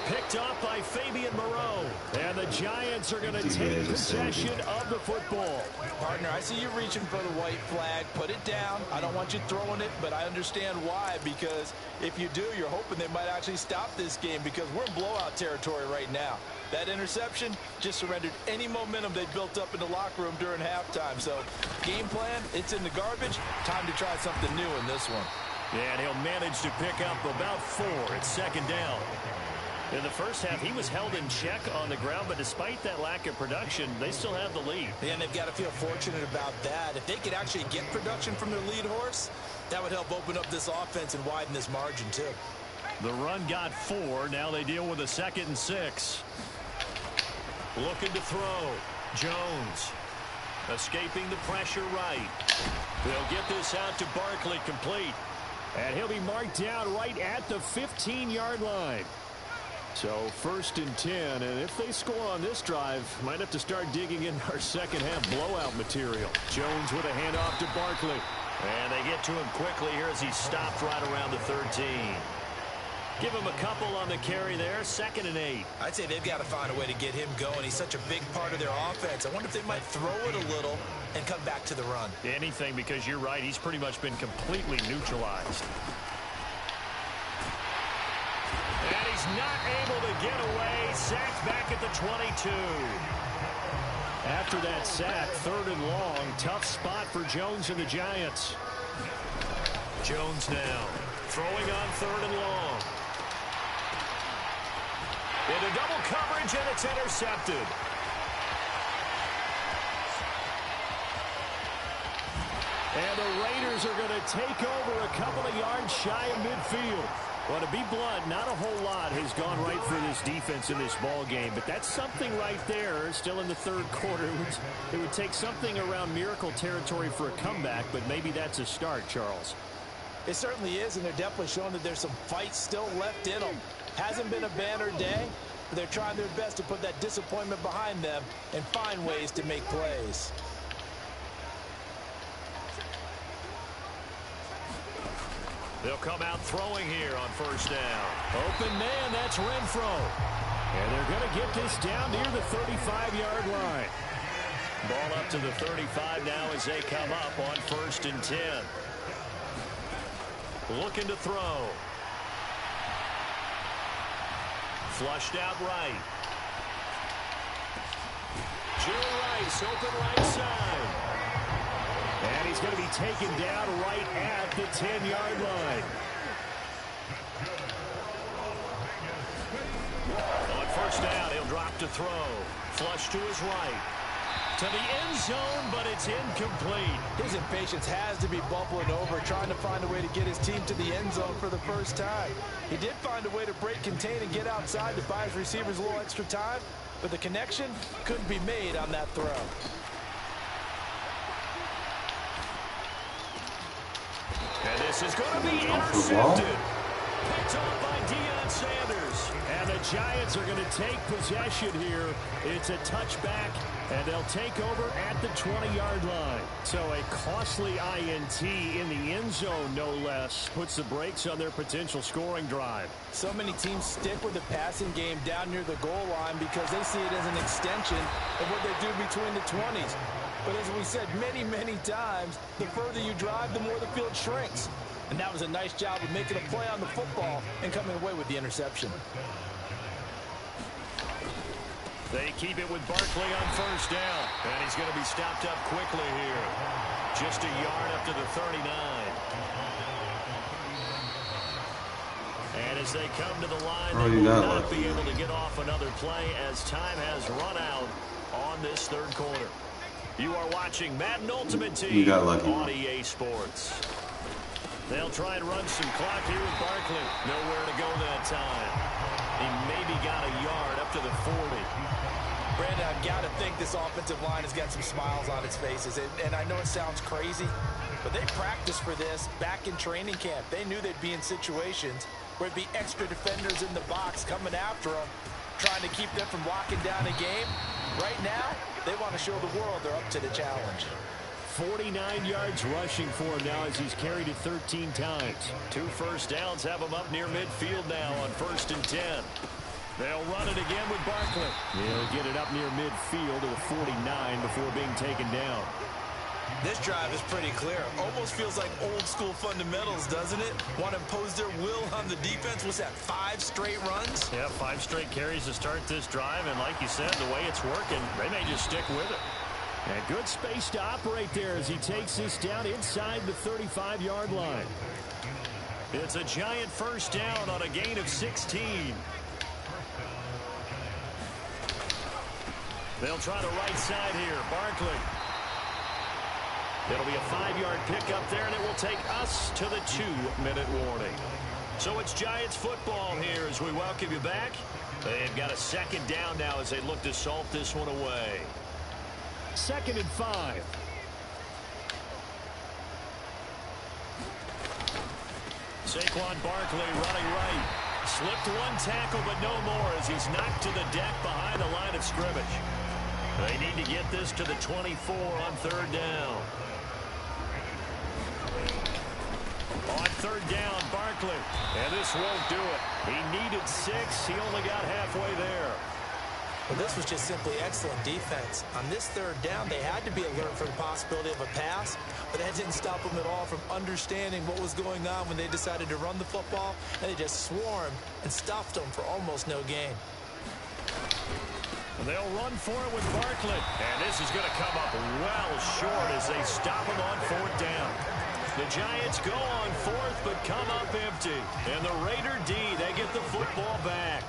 Picked off by Fabian Moreau. And the Giants are going to take possession of the football. Partner, I see you reaching for the white flag. Put it down. I don't want you throwing it, but I understand why. Because if you do, you're hoping they might actually stop this game because we're in blowout territory right now. That interception just surrendered any momentum they built up in the locker room during halftime. So, game plan, it's in the garbage. Time to try something new in this one. And he'll manage to pick up about 4 at second down. In the first half, he was held in check on the ground, but despite that lack of production, they still have the lead. And they've got to feel fortunate about that. If they could actually get production from their lead horse, that would help open up this offense and widen this margin, too. The run got 4. Now they deal with a 2nd and 6. Looking to throw. Jones. Escaping the pressure right. They'll get this out to Barkley, complete. And he'll be marked down right at the 15-yard line. So 1st and 10, and if they score on this drive, might have to start digging in our second half blowout material. Jones with a handoff to Barkley. And they get to him quickly here as he's stopped right around the 13. Give him a couple on the carry there, 2nd and 8. I'd say they've got to find a way to get him going. He's such a big part of their offense. I wonder if they might throw it a little and come back to the run. Anything, because you're right, he's pretty much been completely neutralized. And he's not able to get away. Sacked back at the 22. After that sack, 3rd and long. Tough spot for Jones and the Giants. Jones now throwing on 3rd and long. Into double coverage, and it's intercepted. And the Raiders are going to take over a couple of yards shy of midfield. Well, to be blunt, not a whole lot has gone right for this defense in this ball game, but that's something right there. Still in the 3rd quarter. It would take something around miracle territory for a comeback, but maybe that's a start, Charles. It certainly is, and they're definitely showing that there's some fight still left in them. Hasn't been a banner day, but they're trying their best to put that disappointment behind them and find ways to make plays. They'll come out throwing here on 1st down. Open man, that's Renfrow. And they're going to get this down near the 35-yard line. Ball up to the 35 now as they come up on 1st and 10. Looking to throw. Flushed out right. Joe Rice open right side. And he's going to be taken down right at the 10-yard line. On 1st down, he'll drop to throw. Flush to his right. To the end zone, but it's incomplete. His impatience has to be bubbling over, trying to find a way to get his team to the end zone for the first time. He did find a way to break contain and get outside to buy his receivers a little extra time, but the connection couldn't be made on that throw. And this is going to be intercepted. Picked off by Deion Sanders. And the Giants are going to take possession here. It's a touchback, and they'll take over at the 20-yard line. So a costly INT in the end zone, no less, puts the brakes on their potential scoring drive. So many teams stick with the passing game down near the goal line because they see it as an extension of what they do between the 20s. But as we said many, many times, the further you drive, the more the field shrinks. And that was a nice job of making a play on the football and coming away with the interception. They keep it with Barkley on 1st down. And he's going to be stopped up quickly here. Just a yard up to the 39. And as they come to the line, they will not be able to get off another play as time has run out on this 3rd quarter. You are watching Madden Ultimate Team on EA Sports. They'll try and run some clock here with Barkley. Nowhere to go that time. He maybe got a yard up to the 40. Brandon, I've got to think this offensive line has got some smiles on its faces. And I know it sounds crazy, but they practiced for this back in training camp. They knew they'd be in situations where it'd be extra defenders in the box coming after them, trying to keep them from locking down a game. Right now, they want to show the world they're up to the challenge. 49 yards rushing for him now as he's carried it 13 times. 2 first downs have him up near midfield now on 1st and 10. They'll run it again with Barkley. He'll get it up near midfield to the 49 before being taken down. This drive is pretty clear. Almost feels like old school fundamentals, doesn't it? Want to impose their will on the defense. What's that, 5 straight runs? Yeah, 5 straight carries to start this drive. And like you said, the way it's working, they may just stick with it. And good space to operate there as he takes this down inside the 35-yard line. It's a giant first down on a gain of 16. They'll try the right side here. Barkley. It'll be a 5-yard pickup there, and it will take us to the 2-minute warning. So it's Giants football here as we welcome you back. They've got a second down now as they look to salt this one away. 2nd and 5. Saquon Barkley running right. Slipped one tackle, but no more as he's knocked to the deck behind the line of scrimmage. They need to get this to the 24 on 3rd down. On 3rd down, Barkley. And this won't do it. He needed 6. He only got halfway there. Well, this was just simply excellent defense. On this 3rd down, they had to be alert for the possibility of a pass, but that didn't stop them at all from understanding what was going on when they decided to run the football, and they just swarmed and stuffed them for almost no gain. They'll run for it with Barkley, and this is going to come up well short as they stop him on 4th down. The Giants go on 4th, but come up empty, and the Raider D, they get the football back.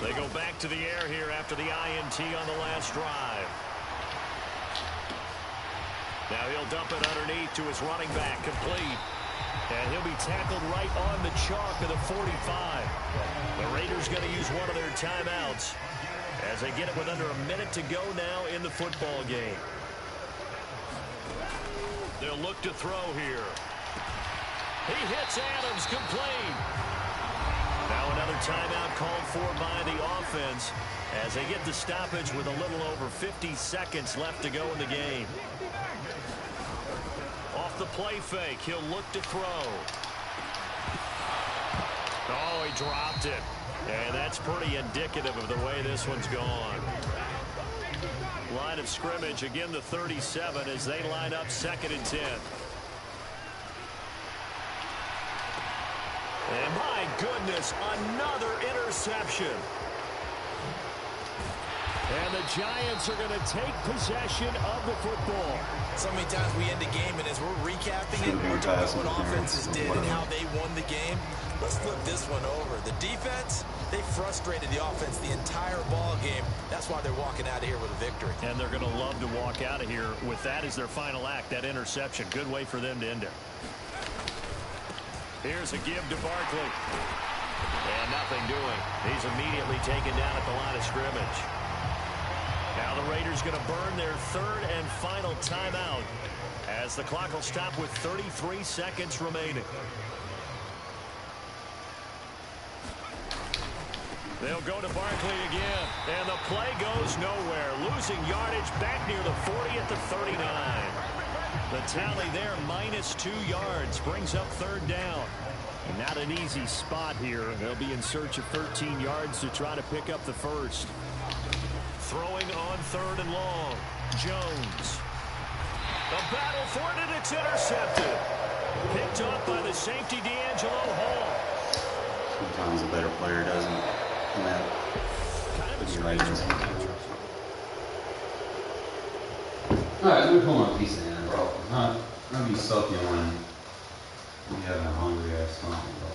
They go back to the air here after the INT on the last drive. Now he'll dump it underneath to his running back, complete. And he'll be tackled right on the chalk of the 45. The Raiders going to use one of their timeouts as they get it with under a minute to go now in the football game. They'll look to throw here. He hits Adams, complete. Now another timeout called for by the offense as they get the stoppage with a little over 50 seconds left to go in the game. Off the play fake, he'll look to throw. Oh, he dropped it. And that's pretty indicative of the way this one's gone. Line of scrimmage, again the 37 as they line up 2nd and 10. And my goodness, another interception. And the Giants are going to take possession of the football. So many times we end the game, and as we're recapping it, we're talking about what offenses did and how they won the game. Let's flip this one over. The defense, they frustrated the offense the entire ball game. That's why they're walking out of here with a victory. And they're going to love to walk out of here with that as their final act, that interception. Good way for them to end it. Here's a give to Barkley. And nothing doing. He's immediately taken down at the line of scrimmage. Now the Raiders going to burn their 3rd and final timeout as the clock will stop with 33 seconds remaining. They'll go to Barkley again, and the play goes nowhere. Losing yardage back near the 40 at the 39. The tally there, -2 yards, brings up 3rd down. And not an easy spot here. They'll be in search of 13 yards to try to pick up the first. Throwing on 3rd and long. Jones. The battle for it, and it's intercepted. Picked up by the safety, D'Angelo Hall. Sometimes a better player doesn't. Alright, let me pull my piece in there, bro. Not be sucking when you have a hungry ass stomach, bro.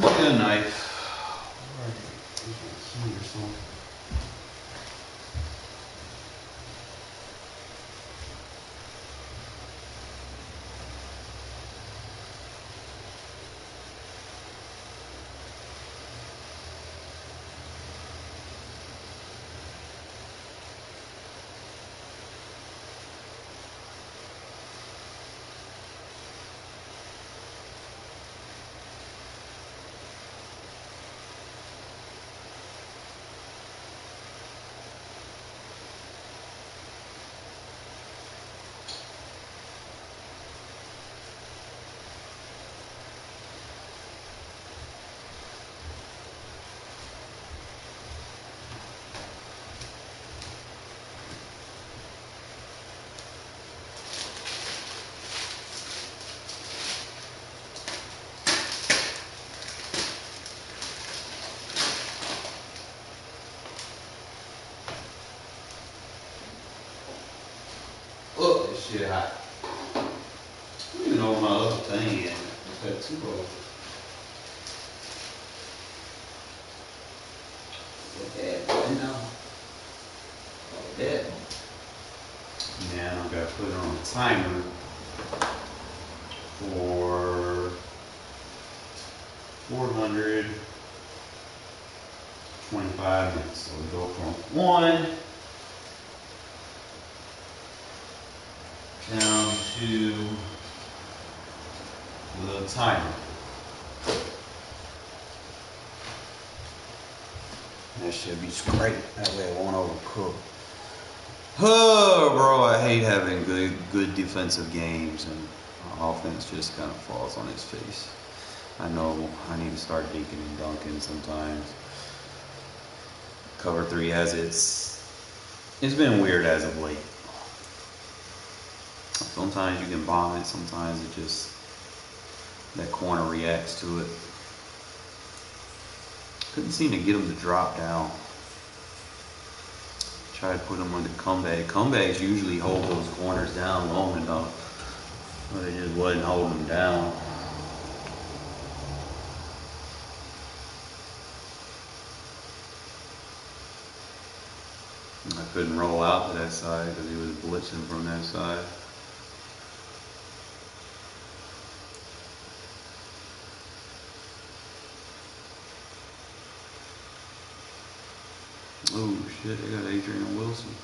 Get a knife. Look, this shit hot. I don't even know where my other thing is. I've got two of them. Now I've got to put it on a timer for 425 minutes. So we go from 1 down to the timer. That should be great. That way it won't overcook. Oh, bro, I hate having good defensive games and offense just kind of falls on its face. I know I need to start dinking and dunking sometimes. Cover 3 has it's been weird as of late. Sometimes you can bomb it, sometimes it just, that corner reacts to it. Couldn't seem to get them to drop down. Tried to put them under comeback. Comebacks usually hold those corners down long enough, but it just wasn't holding them down. I couldn't roll out to that side because he was blitzing from that side. Oh shit, they got Adrian Wilson.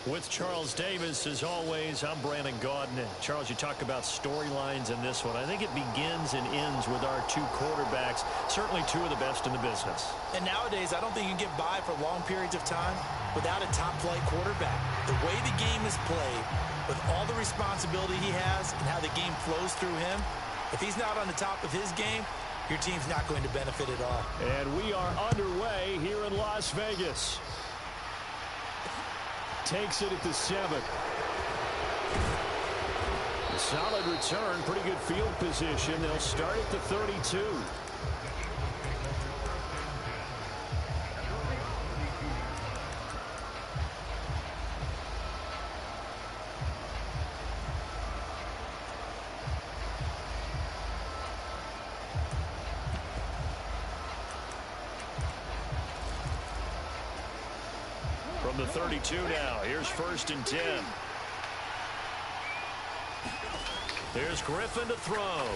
With Charles Davis, as always, I'm Brandon Gaudin. Charles, you talk about storylines in this one. I think it begins and ends with our two quarterbacks, certainly two of the best in the business. And nowadays, I don't think you can get by for long periods of time without a top-flight quarterback. The way the game is played, with all the responsibility he has and how the game flows through him, if he's not on the top of his game, your team's not going to benefit at all. And we are underway here in Las Vegas. Takes it at the 7. A solid return, pretty good field position. They'll start at the 32. From the 32 now, here's 1st and 10. There's Griffin to throw.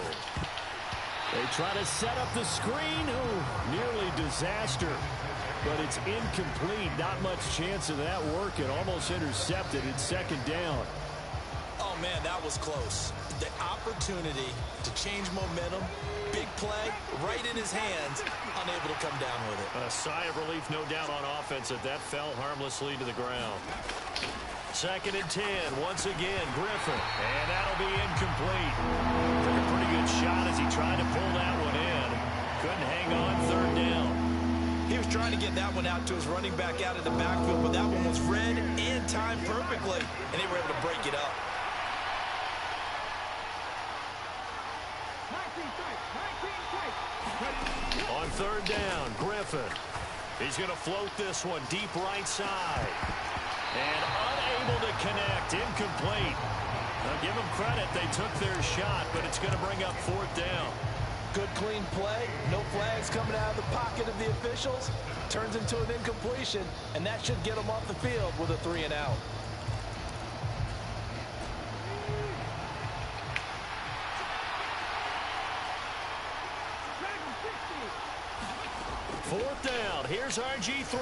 They try to set up the screen. Oh, nearly disaster. But it's incomplete. Not much chance of that working. Almost intercepted. It's 2nd down. Oh, man, that was close. The opportunity to change momentum, big play, right in his hands, unable to come down with it. A sigh of relief, no doubt, on offense that fell harmlessly to the ground. 2nd and 10, once again, Griffin. And that'll be incomplete. Took a pretty good shot as he tried to pull that one in. Couldn't hang on, 3rd down. He was trying to get that one out to his running back out of the backfield, but that one was read and timed perfectly, and they were able to break it up. On 3rd down, Griffin. He's going to float this one deep right side. And unable to connect, incomplete. Now give them credit, they took their shot, but it's going to bring up 4th down. Good clean play, no flags coming out of the pocket of the officials. Turns into an incompletion, and that should get them off the field with a 3-and-out. Fourth down, here's RG3.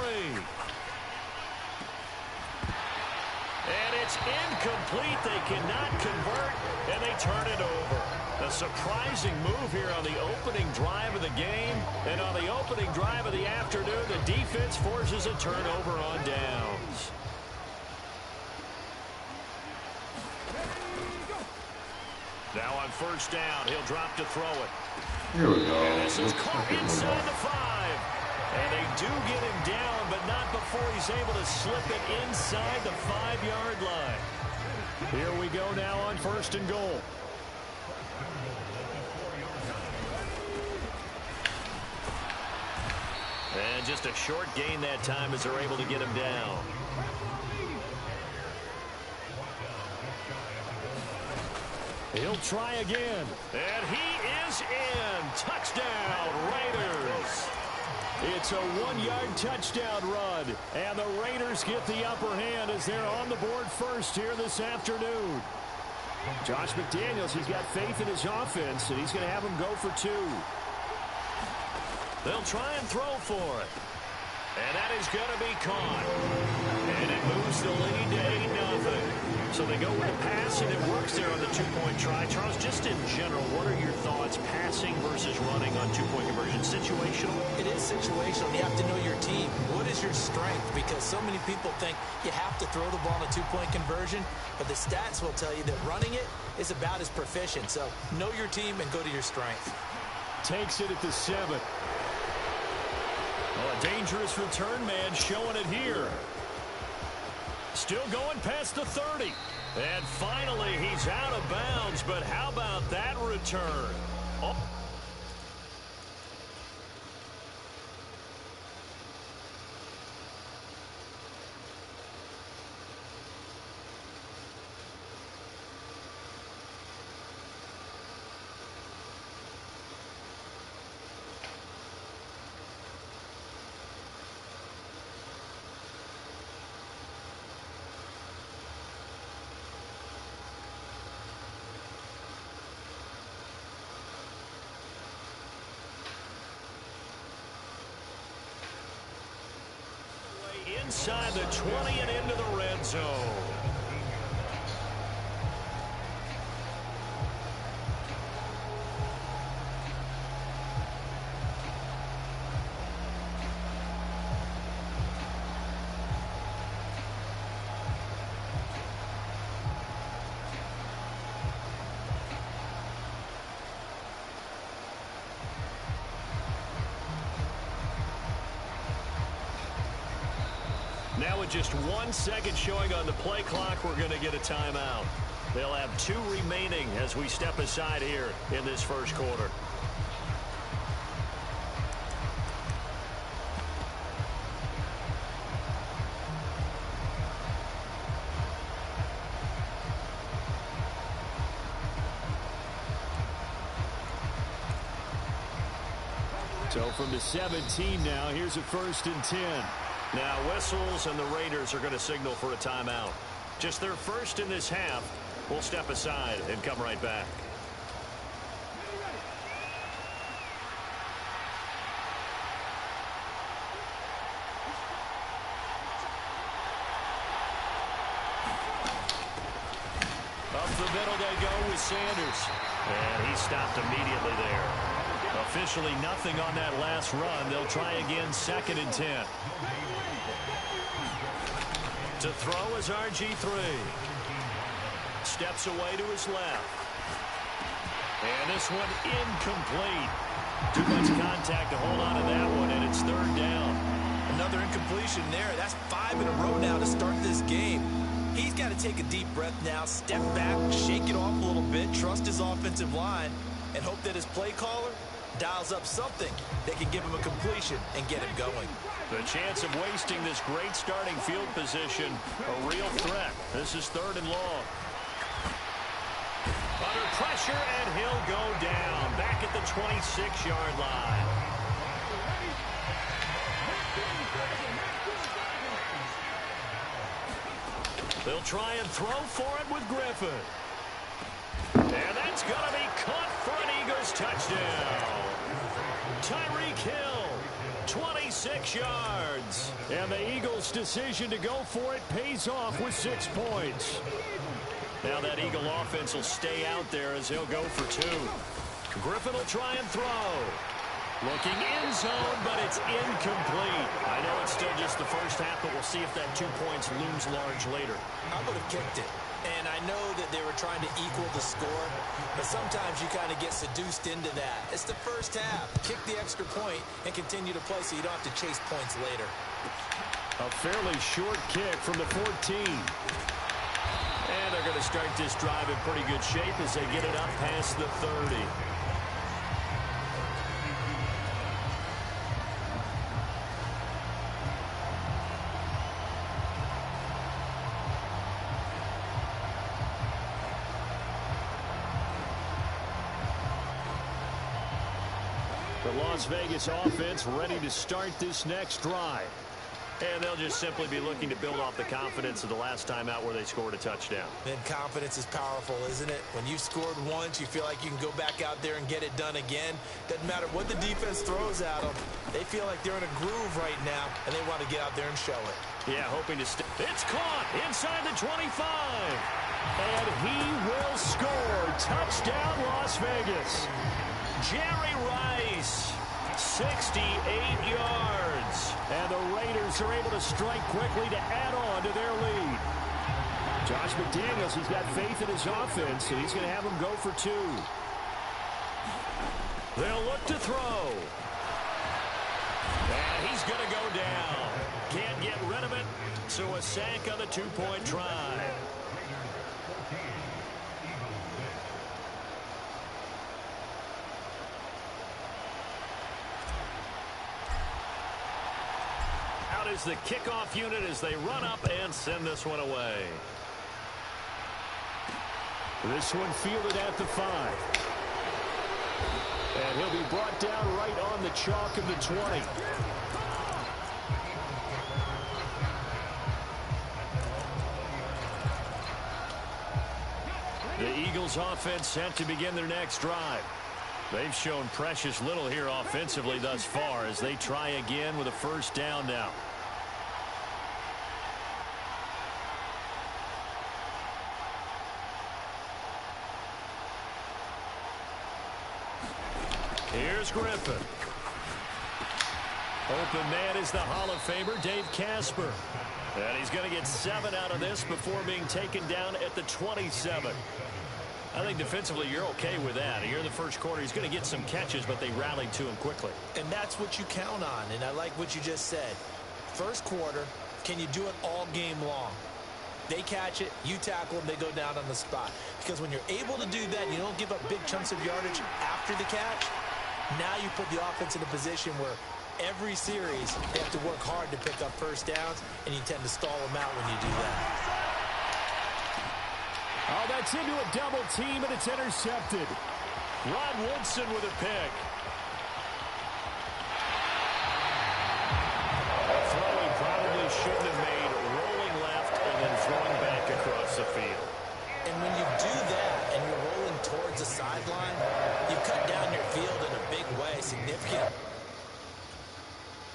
And it's incomplete. They cannot convert, and they turn it over. A surprising move here on the opening drive of the game. And on the opening drive of the afternoon, the defense forces a turnover on downs. Now on 1st down, he'll drop to throw it. Here we go. And this is Carr inside the 5. And they do get him down, but not before he's able to slip it inside the 5-yard line. Here we go now on 1st and goal. Just a short gain that time as they're able to get him down. He'll try again. And he is in. Touchdown, Raiders. It's a 1-yard touchdown run. And the Raiders get the upper hand as they're on the board first here this afternoon. Josh McDaniels, he's got faith in his offense, and he's going to have them go for 2. They'll try and throw for it. And that is going to be caught. And it moves the lead to 8-0. So they go with a pass, and it works there on the 2-point try. Charles, just in general, what are your thoughts passing versus running on 2-point conversion? Situational? It is situational. You have to know your team. What is your strength? Because so many people think you have to throw the ball in a 2-point conversion, but the stats will tell you that running it is about as proficient. So know your team and go to your strength. Takes it at the 7. Oh, a dangerous return man showing it here. Still going past the 30. And finally, he's out of bounds. But how about that return? Oh. Inside the 20 and into the red zone. Now with just 1 second showing on the play clock, we're going to get a timeout. They'll have 2 remaining as we step aside here in this first quarter. So from the 17 now, here's a 1st and 10. Now whistles and the Raiders are going to signal for a timeout. Just their first in this half. We'll step aside and come right back. Up the middle they go with Sanders. And he stopped immediately there. Officially nothing on that last run. They'll try again, 2nd and 10. To throw is RG3. Steps away to his left. And this one incomplete. Too much contact to hold on to that one, and it's 3rd down. Another incompletion there. That's 5 in a row now to start this game. He's got to take a deep breath now, step back, shake it off a little bit, trust his offensive line, and hope that his play caller dials up something that can give him a completion and get him going. The chance of wasting this great starting field position, a real threat. This is 3rd and long. Under pressure, and he'll go down back at the 26-yard line. They'll try and throw for it with Griffin. And that's going to be caught for an Eagles touchdown. Tyreek Hill, 26 yards. And the Eagles' decision to go for it pays off with 6 points. Now that Eagle offense will stay out there as he'll go for 2. Griffin will try and throw. Looking in zone, but it's incomplete. I know it's still just the first half, but we'll see if that 2 points looms large later. I would have kicked it. And I know that they were trying to equal the score, but sometimes you kind of get seduced into that. It's the first half. Kick the extra point and continue to play so you don't have to chase points later. A fairly short kick from the 14. And they're going to start this drive in pretty good shape as they get it up past the 30. The Las Vegas offense ready to start this next drive. And they'll just simply be looking to build off the confidence of the last time out where they scored a touchdown. And confidence is powerful, isn't it? When you've scored once, you feel like you can go back out there and get it done again. Doesn't matter what the defense throws at them. They feel like they're in a groove right now, and they want to get out there and show it. Yeah, hoping to stay. It's caught inside the 25. And he will score. Touchdown, Las Vegas. Jerry Rice, 68 yards. And the Raiders are able to strike quickly to add on to their lead. Josh McDaniels, he's got faith in his offense, and he's going to have them go for 2. They'll look to throw. And he's going to go down. Can't get rid of it, so a sack on the 2-point try. Out is the kickoff unit as they run up and send this one away. This one fielded at the 5. And he'll be brought down right on the chalk of the 20. The Eagles offense set to begin their next drive. They've shown precious little here offensively thus far as they try again with a first down now. Here's Griffin. Open man is the Hall of Famer, Dave Casper. And he's going to get 7 out of this before being taken down at the 27. I think defensively you're okay with that. Here in the first quarter, he's going to get some catches, but they rallied to him quickly. And that's what you count on, and I like what you just said. First quarter, can you do it all game long? They catch it, you tackle them, they go down on the spot. Because when you're able to do that, you don't give up big chunks of yardage after the catch. Now you put the offense in a position where every series they have to work hard to pick up first downs, and you tend to stall them out when you do that. Oh, that's into a double team, and it's intercepted. Rod Woodson with a pick. A throw he probably shouldn't have made, rolling left and then throwing back across the field. And when you do that and you're rolling towards the sideline, you cut down your field in a big way, significant.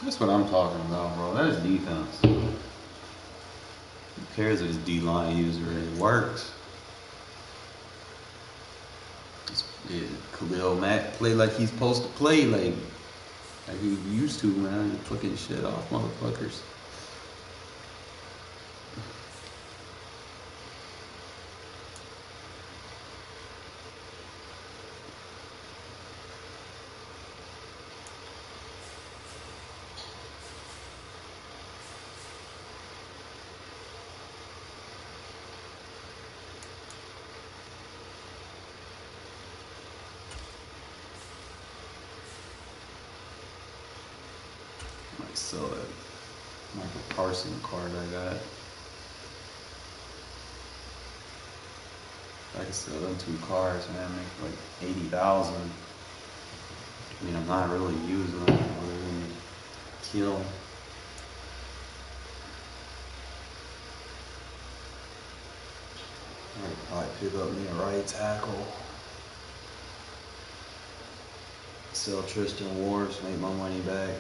That's what I'm talking about, bro. That is defense. Who cares if it's D-line user? It works. Yeah, Khalil Mack play like he's supposed to play, like he used to, man. He's fucking shit off motherfuckers. Sell that Michael Carson card I got. I can sell them 2 cards, man. Make like 80,000. I mean, I'm not really using them other than kill. I might probably pick up me a right tackle. Sell Tristan Wars, make my money back.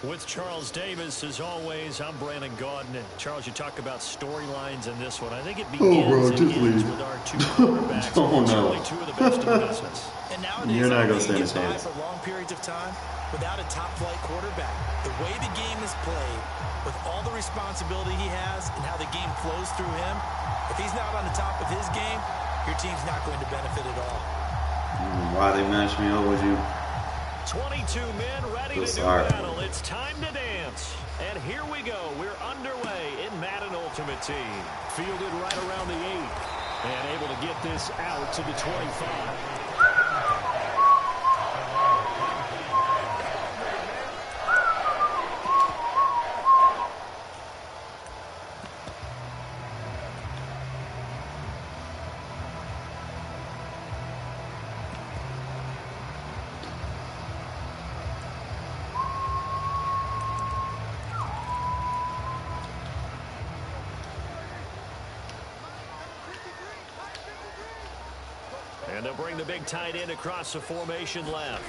With Charles Davis, as always, I'm Brandon Gaudin. And Charles, you talk about storylines in this one. I think it begins and ends with our 2 quarterbacks. Certainly 2 of the best in the business. And nowadays, you're not going to stand a by chance for long periods of time without a top-flight quarterback. The way the game is played, with all the responsibility he has and how the game flows through him, if he's not on the top of his game, your team's not going to benefit at all. Why they matched me up with you? 22 men ready to do battle. It's time to dance. And here we go. We're underway in Madden Ultimate Team. Fielded right around the 8. And able to get this out to the 25. And they'll bring the big tight end across the formation left.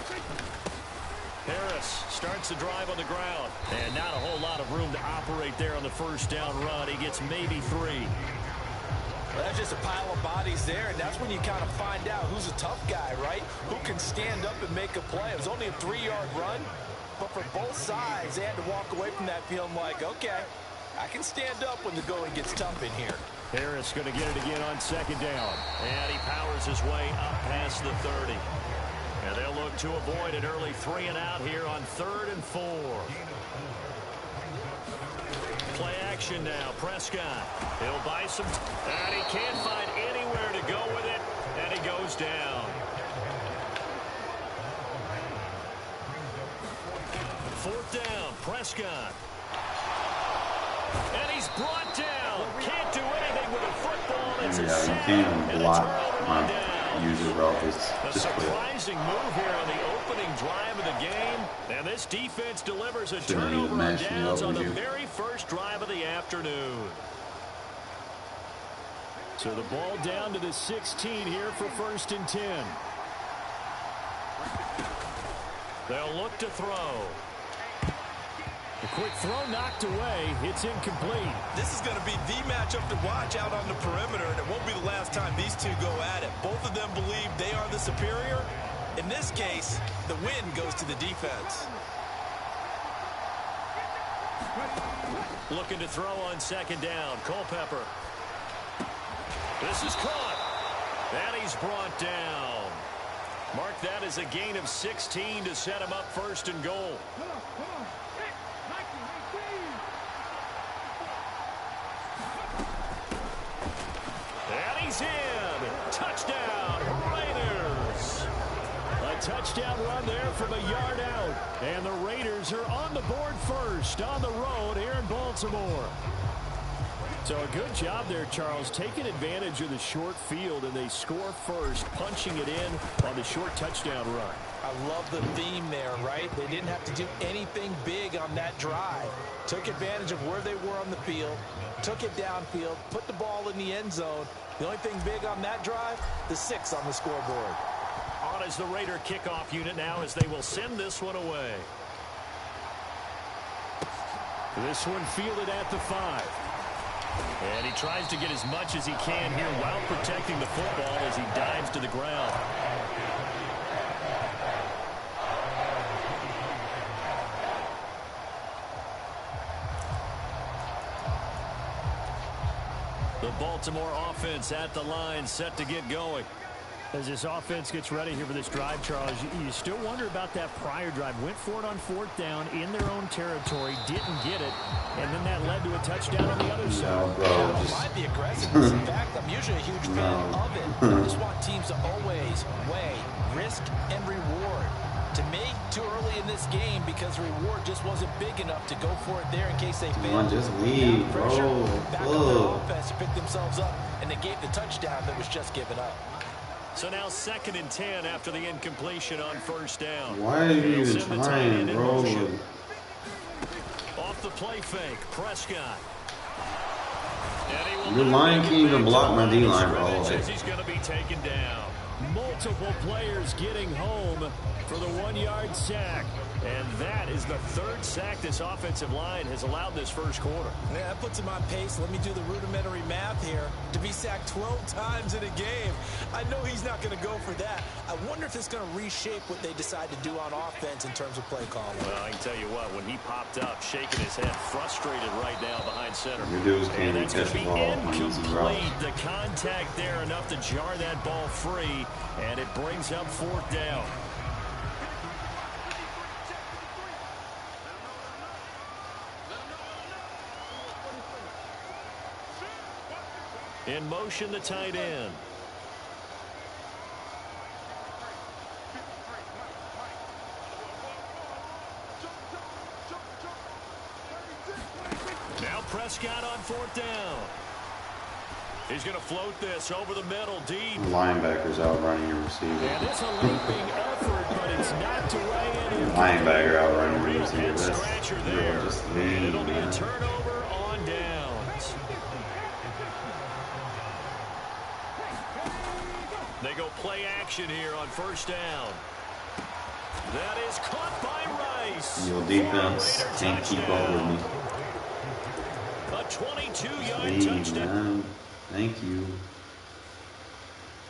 Harris starts the drive on the ground. And not a whole lot of room to operate there on the first down run. He gets maybe 3. Well, that's just a pile of bodies there, and that's when you kind of find out who's a tough guy, right? Who can stand up and make a play. It was only a 3-yard run, but for both sides, they had to walk away from that feeling like, okay, I can stand up when the going gets tough in here. Harris going to get it again on second down. And he powers his way up past the 30. And they'll look to avoid an early 3 and out here on 3rd and 4. Play action now. Prescott. He'll buy some. And he can't find anywhere to go with it. And he goes down. 4th down. Prescott. And he's brought down. Can't do anything with a football. It's a sack. You can't block my user route. A surprising move here on the opening drive of the game. And this defense delivers a turnover on downs on the very first drive of the afternoon. So the ball down to the 16 here for 1st and 10. They'll look to throw. A quick throw knocked away. It's incomplete. This is going to be the matchup to watch out on the perimeter, and it won't be the last time these two go at it. Both of them believe they are the superior. In this case, the win goes to the defense. Looking to throw on second down. Culpepper. This is caught. And he's brought down. Mark that as a gain of 16 to set him up 1st and goal. And he's in. Touchdown, Raiders. A touchdown run there from a yard out. And the Raiders are on the board first on the road here in Baltimore. So a good job there, Charles, taking advantage of the short field, and they score first, punching it in on the short touchdown run. I love the theme there, right? They didn't have to do anything big on that drive. Took advantage of where they were on the field, took it downfield, put the ball in the end zone. The only thing big on that drive, the 6 on the scoreboard. On is the Raider kickoff unit now as they will send this one away. This one fielded at the 5. And he tries to get as much as he can here while protecting the football as he dives to the ground. The Baltimore offense at the line, set to get going. As this offense gets ready here for this drive, Charles, you still wonder about that prior drive. Went for it on 4th down in their own territory, didn't get it, and then that led to a touchdown on the other side. I don't mind the aggressiveness. In fact, I'm usually a huge fan of it. I just want teams to always weigh risk and reward. To me, too early in this game because the reward just wasn't big enough to go for it there in case they failed. Just leave, bro. Back on their offense to pick themselves up, and they gave the touchdown that was just given up. So now 2nd and 10 after the incompletion on 1st down. Why are you even trying, bro? Off the play fake, Prescott. Your line can't even block my D-line, bro. He's going to be taken down. Multiple players getting home for the 1-yard sack. And that is the 3rd sack this offensive line has allowed this first quarter. Yeah, that puts him on pace. Let me do the rudimentary math here. To be sacked 12 times in a game, I know he's not going to go for that. I wonder if it's going to reshape what they decide to do on offense in terms of play calling. Well, I can tell you what, when he popped up, shaking his head, frustrated right now behind center. Your dudes can't even catch the ball. Incomplete. The contact there enough to jar that ball free, and it brings up 4th down. In motion, the tight end. Now Prescott on 4th down. He's going to float this over the middle, deep. Linebackers outrunning your receiver. And it's a leaping effort, but it's knocked away. Linebacker outrunning your receiver. That's scratcher there. Just and it'll be a turnover on downs. They go play action here on first down. That is caught by Rice. Your defense can't keep up with me. A 22-yard touchdown. Man. Thank you.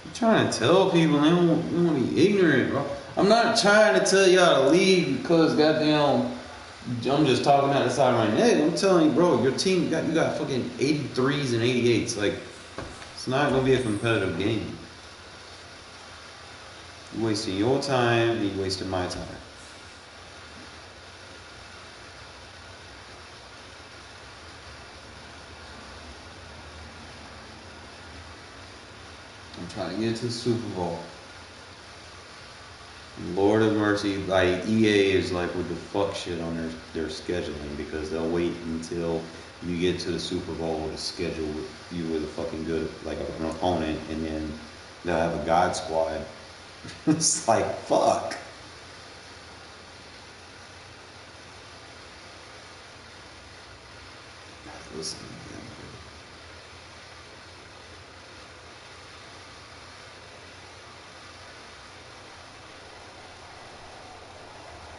I'm trying to tell people they don't want to be ignorant, bro. I'm not trying to tell y'all to leave because goddamn I'm just talking out the side of my neck. I'm telling you, bro, your team you got fucking 83s and 88s. Like, it's not gonna be a competitive game. You wasting your time and you wasting my time. I'm trying to get to the Super Bowl. Lord of mercy, like EA is like with the fuck shit on their scheduling because they'll wait until you get to the Super Bowl to schedule you with a fucking good, like an opponent, and then they'll have a God squad. It's like, fuck. Listen.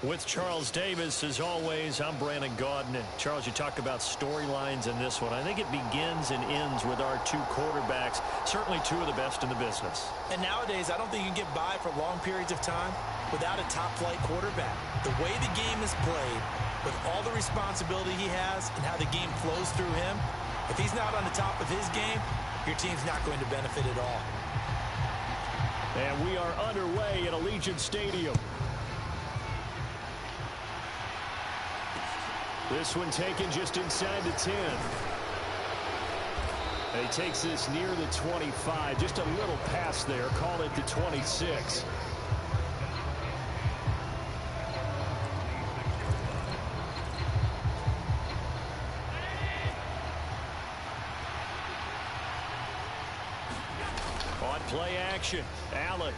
With Charles Davis, as always, I'm Brandon Gaudin. And Charles, you talk about storylines in this one. I think it begins and ends with our two quarterbacks, certainly two of the best in the business. And nowadays, I don't think you can get by for long periods of time without a top-flight quarterback. The way the game is played, with all the responsibility he has and how the game flows through him, if he's not on the top of his game, your team's not going to benefit at all. And we are underway at Allegiant Stadium. This one taken just inside the 10. And he takes this near the 25. Just a little pass there. Call it the 26. On play action, Allen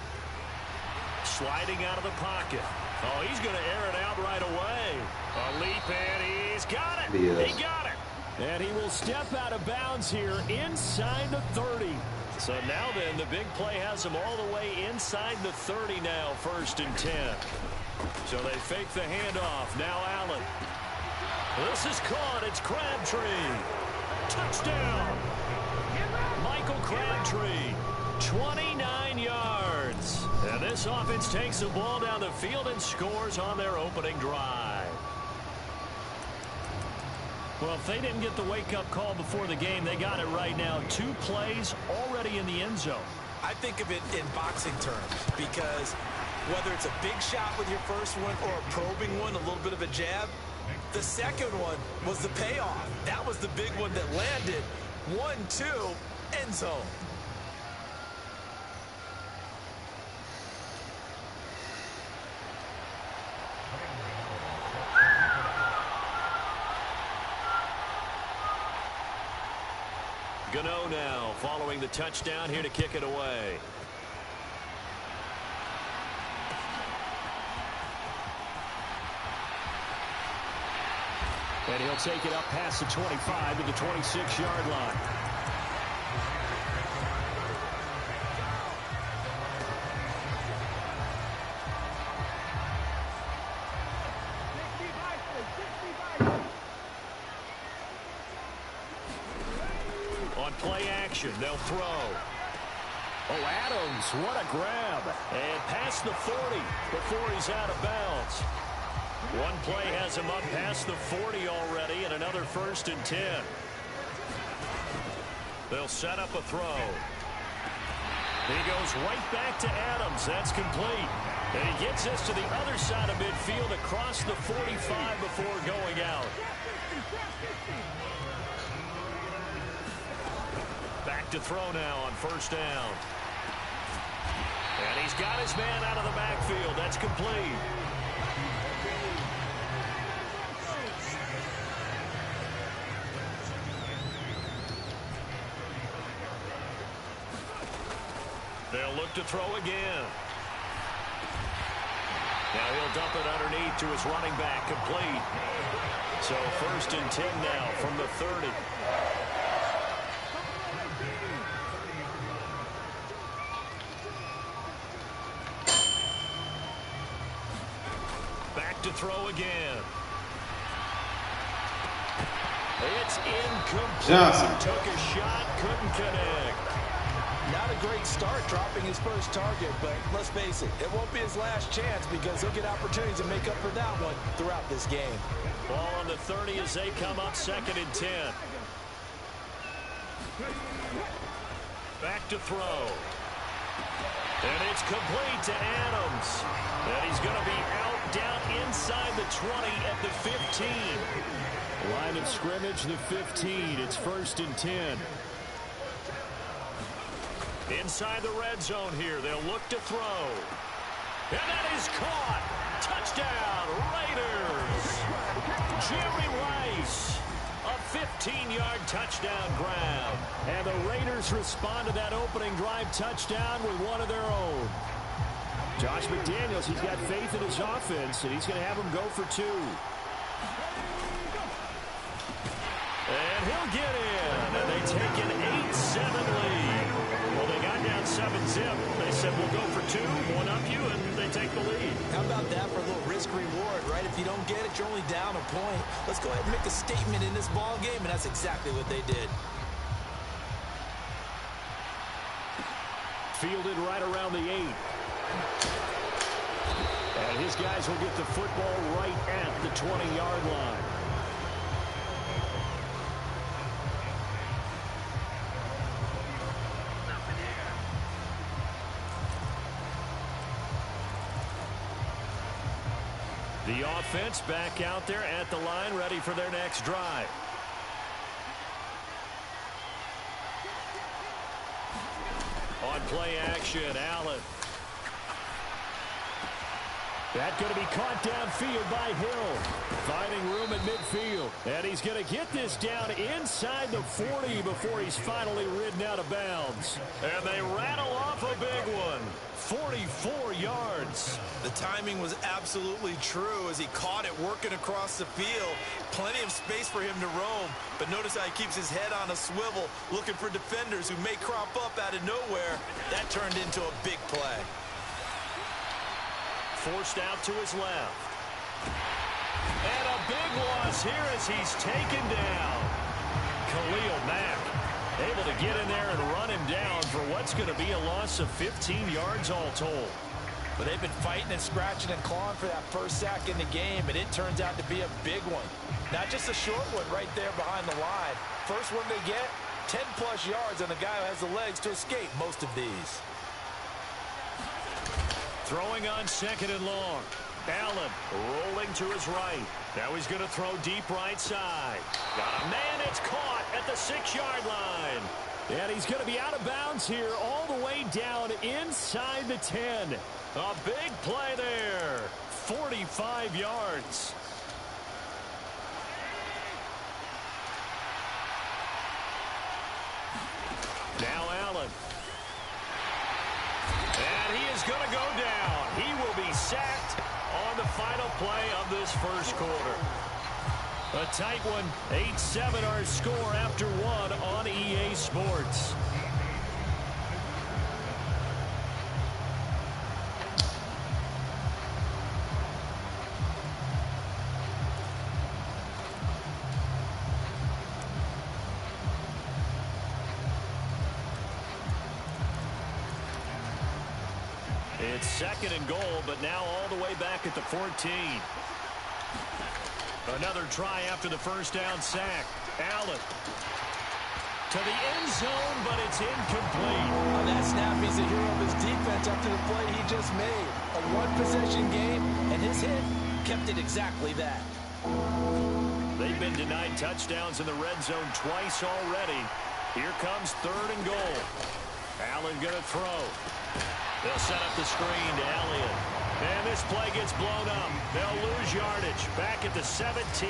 sliding out of the pocket. Oh, he's going to air it out right away. A leap, and he's got it. Yes. He got it. And he will step out of bounds here inside the 30. So now then, the big play has him all the way inside the 30 now, 1st and 10. So they fake the handoff. Now Allen. This is caught. It's Crabtree. Touchdown. Michael Crabtree. 29 yards. And this offense takes the ball down the field and scores on their opening drive. Well, if they didn't get the wake-up call before the game, they got it right now. 2 plays already in the end zone. I think of it in boxing terms because whether it's a big shot with your first one or a probing one, a little bit of a jab, the second one was the payoff. That was the big one that landed. 1-2, end zone. Gano now following the touchdown here to kick it away. And he'll take it up past the 25 to the 26-yard line. They'll throw. Oh, Adams, what a grab. And past the 40 before he's out of bounds. One play has him up past the 40 already, and another 1st and 10. They'll set up a throw. He goes right back to Adams. That's complete. And he gets this to the other side of midfield across the 45 before going out. Back to throw now on 1st down. And he's got his man out of the backfield. That's complete. They'll look to throw again. Now he'll dump it underneath to his running back, complete. So 1st and 10 now from the 30. again. It's incomplete. Johnson. Took a shot, couldn't connect. Not a great start dropping his first target, but let's face it, it won't be his last chance because he'll get opportunities to make up for that one throughout this game. Ball on the 30 as they come up 2nd and 10. Back to throw. And it's complete to Adams. And he's going to be out down inside the 20 at the 15. Line of scrimmage, the 15. It's 1st and 10. Inside the red zone here. They'll look to throw. And that is caught. Touchdown, Raiders. Jerry Rice. A 15-yard touchdown grab. And the Raiders respond to that opening drive touchdown with one of their own. Josh McDaniels, he's got faith in his offense, and he's going to have them go for 2. And he'll get in. And they take an 8-7 lead. Well, they got down 7-zip. They said, we'll go for 2, one up you, and they take the lead. How about that for a little risk-reward, right? If you don't get it, you're only down a point. Let's go ahead and make a statement in this ball game, and that's exactly what they did. Fielded right around the 8. And his guys will get the football right at the 20-yard line. The offense back out there at the line, ready for their next drive. On play action, Allen. That's going to be caught downfield by Hill. Finding room at midfield. And he's going to get this down inside the 40 before he's finally ridden out of bounds. And they rattle off a big one. 44 yards. The timing was absolutely true as he caught it working across the field. Plenty of space for him to roam. But notice how he keeps his head on a swivel looking for defenders who may crop up out of nowhere. That turned into a big play. Forced out to his left. And a big loss here as he's taken down. Khalil Mack able to get in there and run him down for what's going to be a loss of 15 yards all told. But they've been fighting and scratching and clawing for that first sack in the game, and it turns out to be a big one. Not just a short one right there behind the line. First one they get, 10-plus yards on the guy who has the legs to escape most of these. Throwing on 2nd and long. Allen rolling to his right. Now he's going to throw deep right side. Got a man, it's caught at the 6-yard line. And he's going to be out of bounds here all the way down inside the 10. A big play there. 45 yards. Now Allen. And he is going to go down. He will be sacked on the final play of this first quarter. A tight one. 8-7 our score after 1 on EA Sports. It's 2nd and goal, but now all the way back at the 14. Another try after the first down sack. Allen to the end zone, but it's incomplete. On that snap, he's the hero of his defense after the play he just made. A one-possession game, and his hit kept it exactly that. They've been denied touchdowns in the red zone twice already. Here comes 3rd and goal. Allen going to throw. They'll set up the screen to Elliott. And this play gets blown up. They'll lose yardage back at the 17.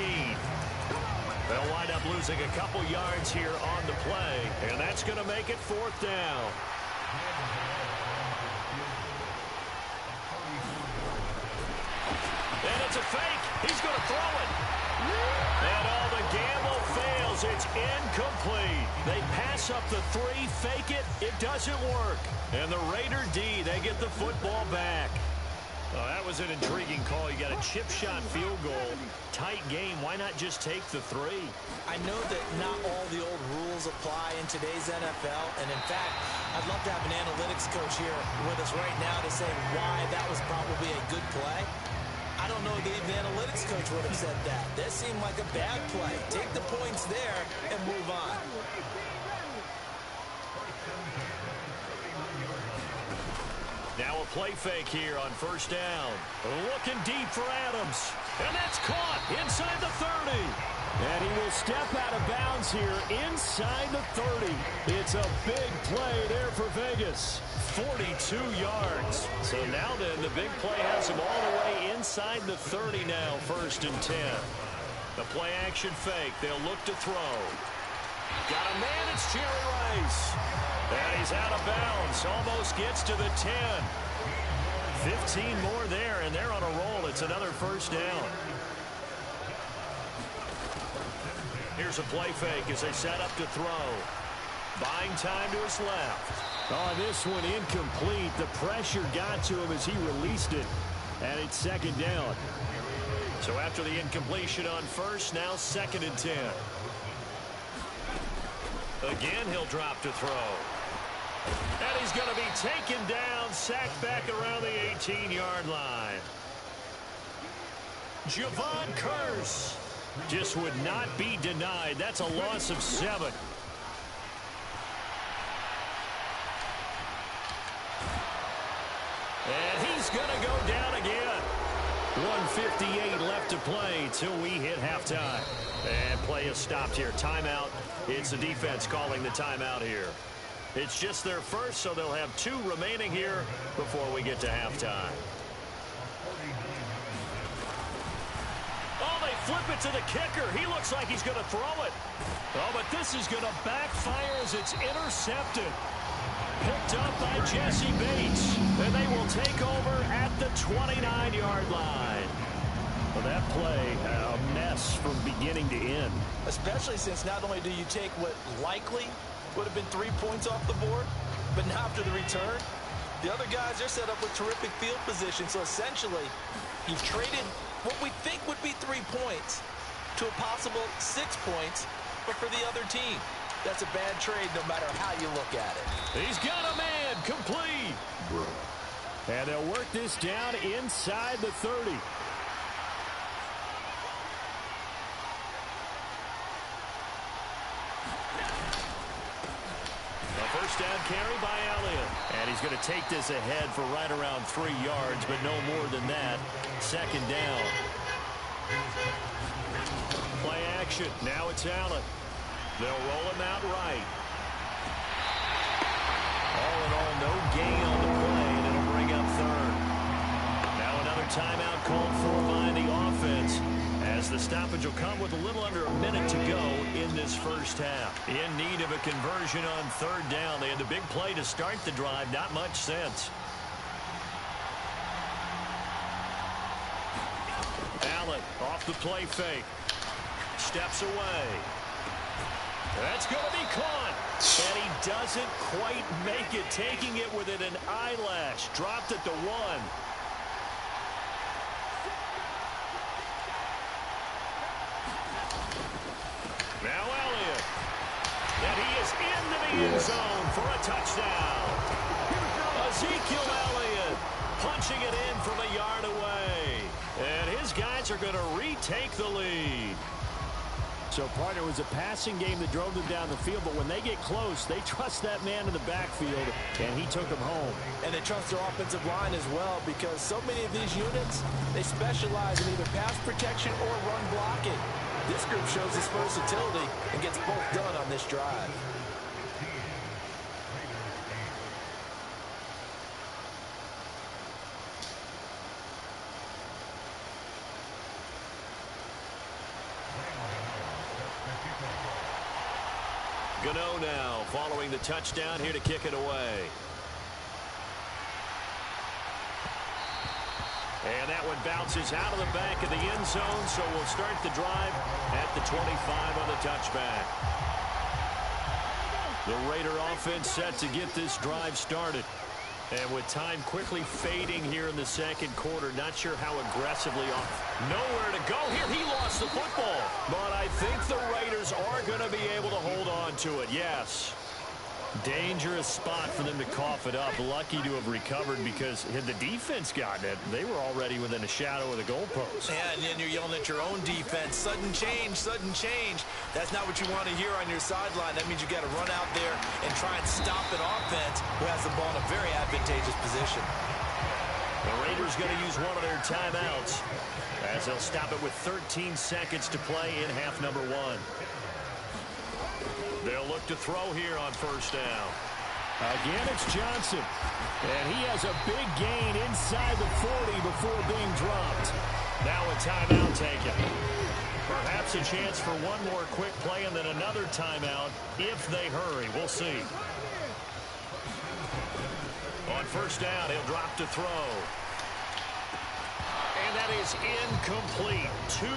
They'll wind up losing a couple yards here on the play. And that's going to make it 4th down. And it's a fake. He's going to throw it. And all the gamble fails. It's incomplete. They pass up the 3, fake it. It doesn't work. And the Raider D, they get the football back. Well, that was an intriguing call. You got a chip shot field goal. Tight game. Why not just take the 3? I know that not all the old rules apply in today's NFL. And, in fact, I'd love to have an analytics coach here with us right now to say why that was probably a good play. I don't know that even the analytics coach would have said that. That seemed like a bad play. Take the points there and move on. Now a play fake here on first down. Looking deep for Adams. And that's caught inside the 30. And he will step out of bounds here inside the 30. It's a big play there for Vegas. 42 yards. So now then, the big play has him all the way inside the 30 now, 1st and 10. The play action fake. They'll look to throw. Got a man, it's Jerry Rice. And he's out of bounds. Almost gets to the 10. 15 more there, and they're on a roll. It's another first down. Here's a play fake as they set up to throw. Buying time to his left. Oh, this one incomplete. The pressure got to him as he released it. And it's 2nd down. So after the incompletion on first, now 2nd and 10. Again, he'll drop to throw. And he's going to be taken down, sacked back around the 18-yard line. Javon Curse just would not be denied. That's a loss of 7. And he's going to go down again. 1:58 left to play till we hit halftime. And play is stopped here. Timeout. It's the defense calling the timeout here. It's just their first, so they'll have 2 remaining here before we get to halftime. Oh, they flip it to the kicker. He looks like he's going to throw it. Oh, but this is going to backfire as it's intercepted. Picked up by Jesse Bates. And they will take over at the 29-yard line. Well, that play, a mess from beginning to end. Especially since not only do you take what likely would have been 3 points off the board, but now after the return, the other guys are set up with terrific field position. So essentially, you've traded what we think would be 3 points to a possible 6 points, but for the other team. That's a bad trade no matter how you look at it. He's got a man, complete. And they'll work this down inside the 30. First down carry by Elliott. And he's going to take this ahead for right around 3 yards, but no more than that. 2nd down. Play action. Now it's Allen. They'll roll him out right. All in all, no gain on the play, and it'll bring up 3rd. Now another timeout called for by the offense, as the stoppage will come with a little under a minute to go in this first half. In need of a conversion on 3rd down. They had the big play to start the drive. Not much sense. Allen off the play fake. Steps away. That's going to be caught. And he doesn't quite make it. Taking it within an eyelash. Dropped at the 1. Now Elliott. And he is into the end zone for a touchdown. Ezekiel Elliott punching it in from a yard away. And his guys are going to retake the lead. So, partner, it was a passing game that drove them down the field, but when they get close, they trust that man in the backfield, and he took them home. And they trust their offensive line as well, because so many of these units, they specialize in either pass protection or run blocking. This group shows its versatility and gets both done on this drive. Gano now following the touchdown here to kick it away. And that one bounces out of the back of the end zone, so we'll start the drive at the 25 on the touchback. The Raider offense set to get this drive started. And with time quickly fading here in the second quarter, not sure how aggressively off. Nowhere to go here. He lost the football. But I think the Raiders are going to be able to hold on to it, yes. Dangerous spot for them to cough it up. Lucky to have recovered because had the defense gotten it, they were already within a shadow of the goalpost. Yeah, and then you're yelling at your own defense. Sudden change, sudden change. That's not what you want to hear on your sideline. That means you got to run out there and try and stop an offense who has the ball in a very advantageous position. The Raiders going to use one of their timeouts as they'll stop it with 13 seconds to play in half number 1. They'll look to throw here on first down. Again, it's Johnson. And he has a big gain inside the 40 before being dropped. Now a timeout taken. Perhaps a chance for one more quick play and then another timeout if they hurry. We'll see. On first down, he'll drop to throw. And that is incomplete. 2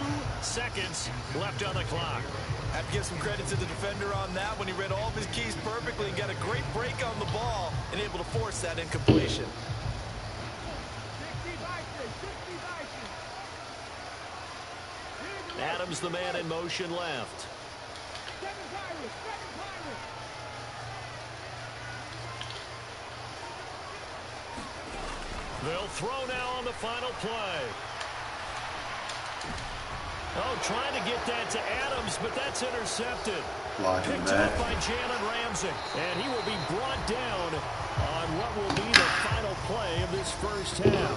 seconds left on the clock. I have to give some credit to the defender on that when he read all of his keys perfectly and got a great break on the ball and able to force that incompletion. Adams, the man in motion left. They'll throw now on the final play. Oh, trying to get that to Adams, but that's intercepted. Picked up by Jalen Ramsey. And he will be brought down on what will be the final play of this first half.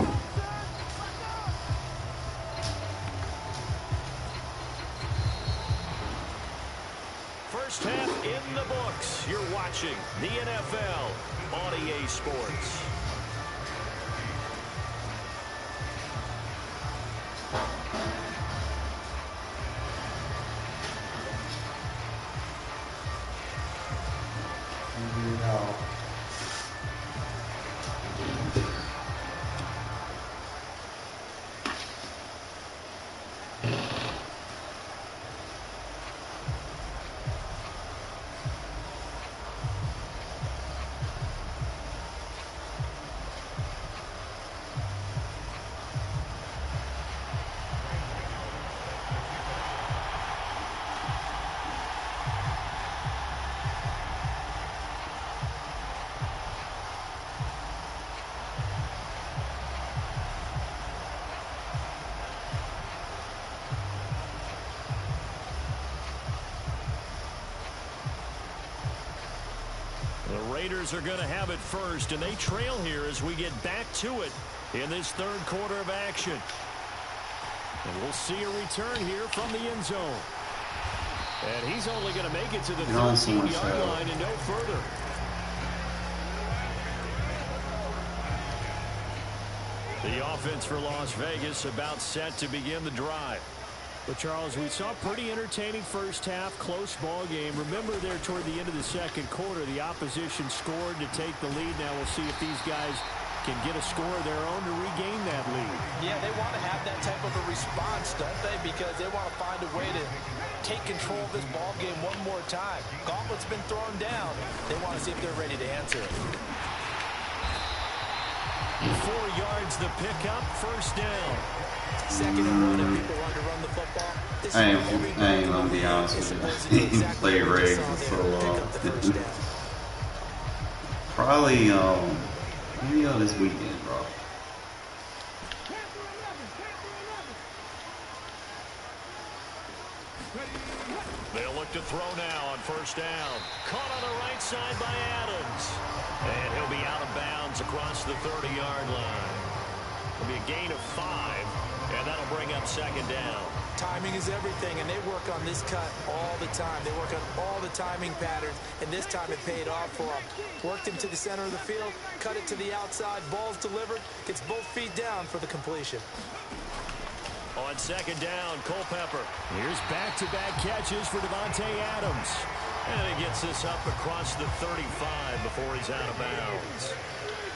First half in the books. You're watching the NFL on EA Sports. Raiders are going to have it first, and they trail here as we get back to it in this third quarter of action. And we'll see a return here from the end zone. And he's only going to make it to the 13-yard line and no further. The offense for Las Vegas about set to begin the drive. But, Charles, we saw a pretty entertaining first half, close ball game. Remember there toward the end of the second quarter, the opposition scored to take the lead. Now we'll see if these guys can get a score of their own to regain that lead. Yeah, they want to have that type of a response, don't they? Because they want to find a way to take control of this ball game one more time. Gauntlet's been thrown down. They want to see if they're ready to answer it. 4 yards the pickup, first down. Second and 1 if people want to run the football. I ain't gonna be honest with you. Play Regs for so long. Probably maybe this weekend, bro. They'll look to throw now on first down. Caught on the right side by Adams. And he'll be out of bounds across the 30-yard line. It'll be a gain of 5, and that'll bring up second down. Timing is everything, and they work on this cut all the time. They work on all the timing patterns, and this time it paid off for them. Worked him to the center of the field, cut it to the outside, ball's delivered, gets both feet down for the completion. On second down, Culpepper. Here's back-to-back catches for Devontae Adams. And he gets this up across the 35 before he's out of bounds.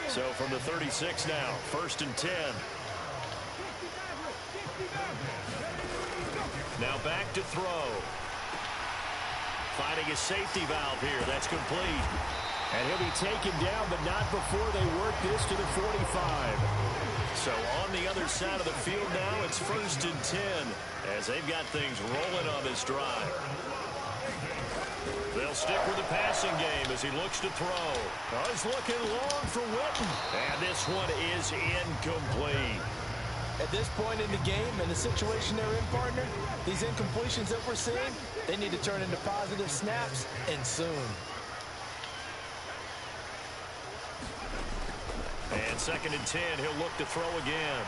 So from the 36 now, first and 10. Now back to throw. Finding a safety valve here. That's complete. And he'll be taken down, but not before they work this to the 45. So on the other side of the field now, it's 1st and 10 as they've got things rolling on this drive. They'll stick with the passing game as he looks to throw. Oh, he's looking long for Witten. And this one is incomplete. At this point in the game and the situation they're in, partner, these incompletions that we're seeing, they need to turn into positive snaps, and soon. And 2nd and 10, he'll look to throw again.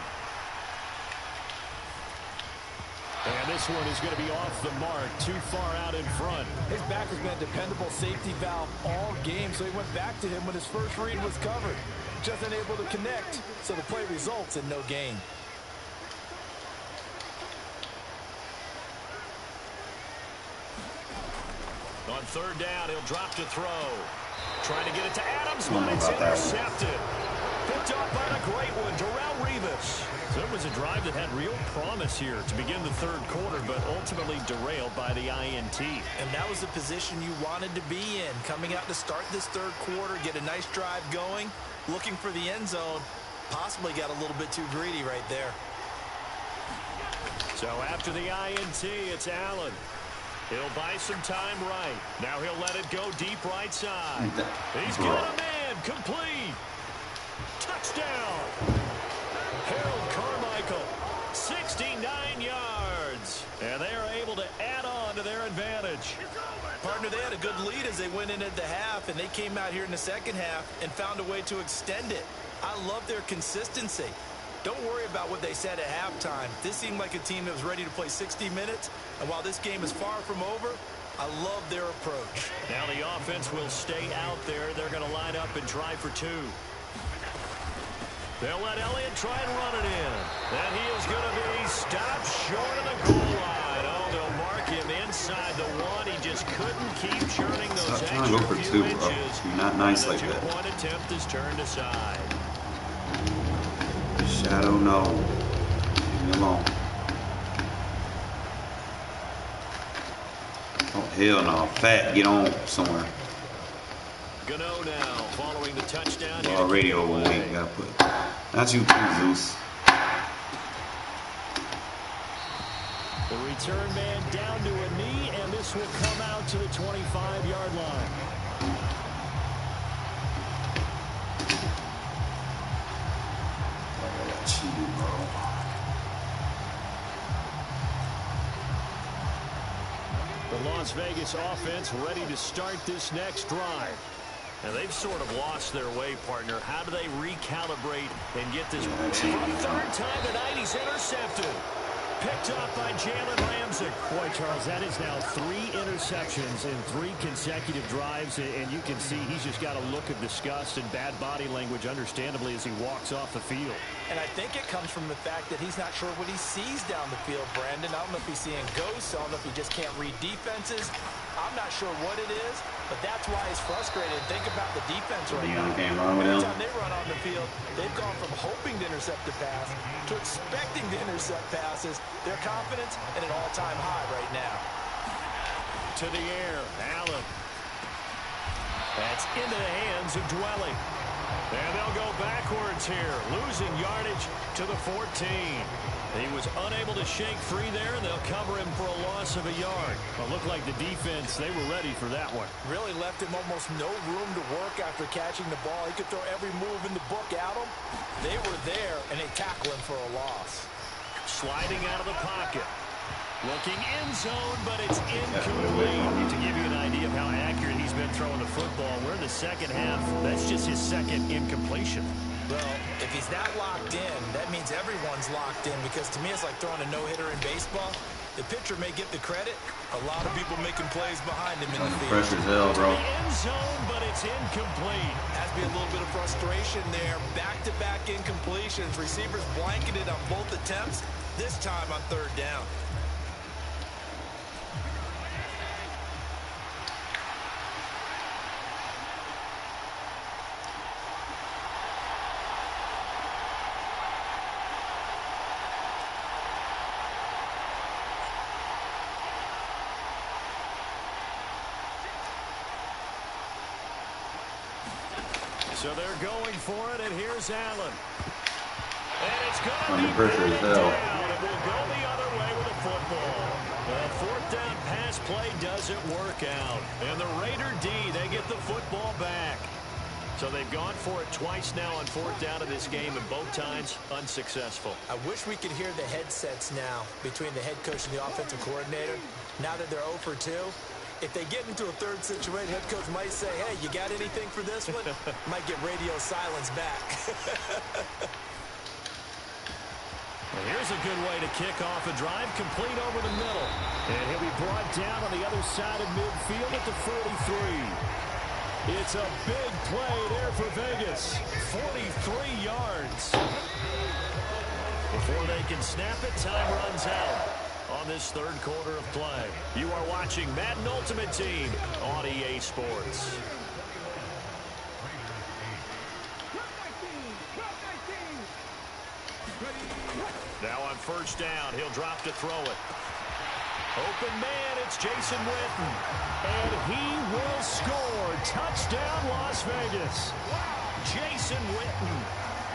And this one is going to be off the mark, too far out in front. His back has been a dependable safety valve all game, so he went back to him when his first read was covered. Just unable to connect, so the play results in no gain. On 3rd down, he'll drop to throw. Trying to get it to Adams, but it's intercepted. Picked up by the great one, Darrelle Revis. So it was a drive that had real promise here to begin the 3rd quarter, but ultimately derailed by the INT. And that was the position you wanted to be in. Coming out to start this 3rd quarter, get a nice drive going, looking for the end zone. Possibly got a little bit too greedy right there. So after the INT, it's Allen. He'll buy some time right. Now he'll let it go deep right side. He's got a man. Complete. Touchdown. Harold Carmichael, 69 yards. And they are able to add on to their advantage. Partner, they had a good lead as they went in at the half, and they came out here in the 2nd half and found a way to extend it. I love their consistency. Don't worry about what they said at halftime. This seemed like a team that was ready to play 60 minutes. And while this game is far from over, I love their approach. Now the offense will stay out there. They're going to line up and try for 2. They'll let Elliott try and run it in. And he is going to be stopped short of the goal line. Oh, they'll mark him inside the 1. He just couldn't keep churning those extra trying to go for few 2, inches. bro. You're not nice like that. The 2-point attempt is turned aside. Shadow, no. Leave me alone. Oh, hell no. Fat, get on somewhere. Gano now, following the touchdown. Already overweight, gotta put. Not you too, Zeus. The return man down to a knee, and this will come out to the 25-yard line. The Las Vegas offense ready to start this next drive. And they've sort of lost their way, partner. How do they recalibrate and get this? For a 3rd time tonight, he's intercepted. Picked up by Jalen Ramsey. Boy, Charles, that is now 3 interceptions in 3 consecutive drives, and you can see he's just got a look of disgust and bad body language, understandably, as he walks off the field. And I think it comes from the fact that he's not sure what he sees down the field, Brandon. I don't know if he's seeing ghosts. I don't know if he just can't read defenses. I'm not sure what it is, but that's why he's frustrated. Think about the defense right now. Every time they run on the field, they've gone from hoping to intercept the pass to expecting to intercept passes. Their confidence at an all-time high right now. To the air, Allen. That's into the hands of Dwelly. And they'll go backwards here, losing yardage to the 14. He was unable to shake free there, and they'll cover him for a loss of a yard. It looked like the defense, they were ready for that one. Really left him almost no room to work after catching the ball. He could throw every move in the book at him. They were there, and they tackle him for a loss. Sliding out of the pocket. Looking end zone, but it's incomplete. To give you an idea of how accurate he's been throwing the football, we're in the 2nd half. That's just his 2nd incompletion. Well, if he's not locked in, that means everyone's locked in, because to me it's like throwing a no-hitter in baseball. The pitcher may get the credit. A lot of people making plays behind him in the field. Pressure's hell, bro. End zone, but it's incomplete. Has to be a little bit of frustration there. Back-to-back incompletions. Receivers blanketed on both attempts, this time on 3rd down. So they're going for it, and here's Allen. And it's going to Under be pressure as hell. down, and we'll go the other way with the football. The fourth down pass play doesn't work out. And the Raider D, they get the football back. So they've gone for it twice now on fourth down in this game, and both times unsuccessful. I wish we could hear the headsets now between the head coach and the offensive coordinator. Now that they're 0 for 2, if they get into a third situation, head coach might say, hey, you got anything for this one? Might get radio silence back. Well, here's a good way to kick off a drive, complete over the middle. And he'll be brought down on the other side of midfield at the 43. It's a big play there for Vegas. 43 yards. Before they can snap it, time runs out on this third quarter of play. You are watching Madden Ultimate Team on EA Sports. Now on first down, he'll drop to throw it. Open man, it's Jason Witten. And he will score. Touchdown, Las Vegas. Jason Witten,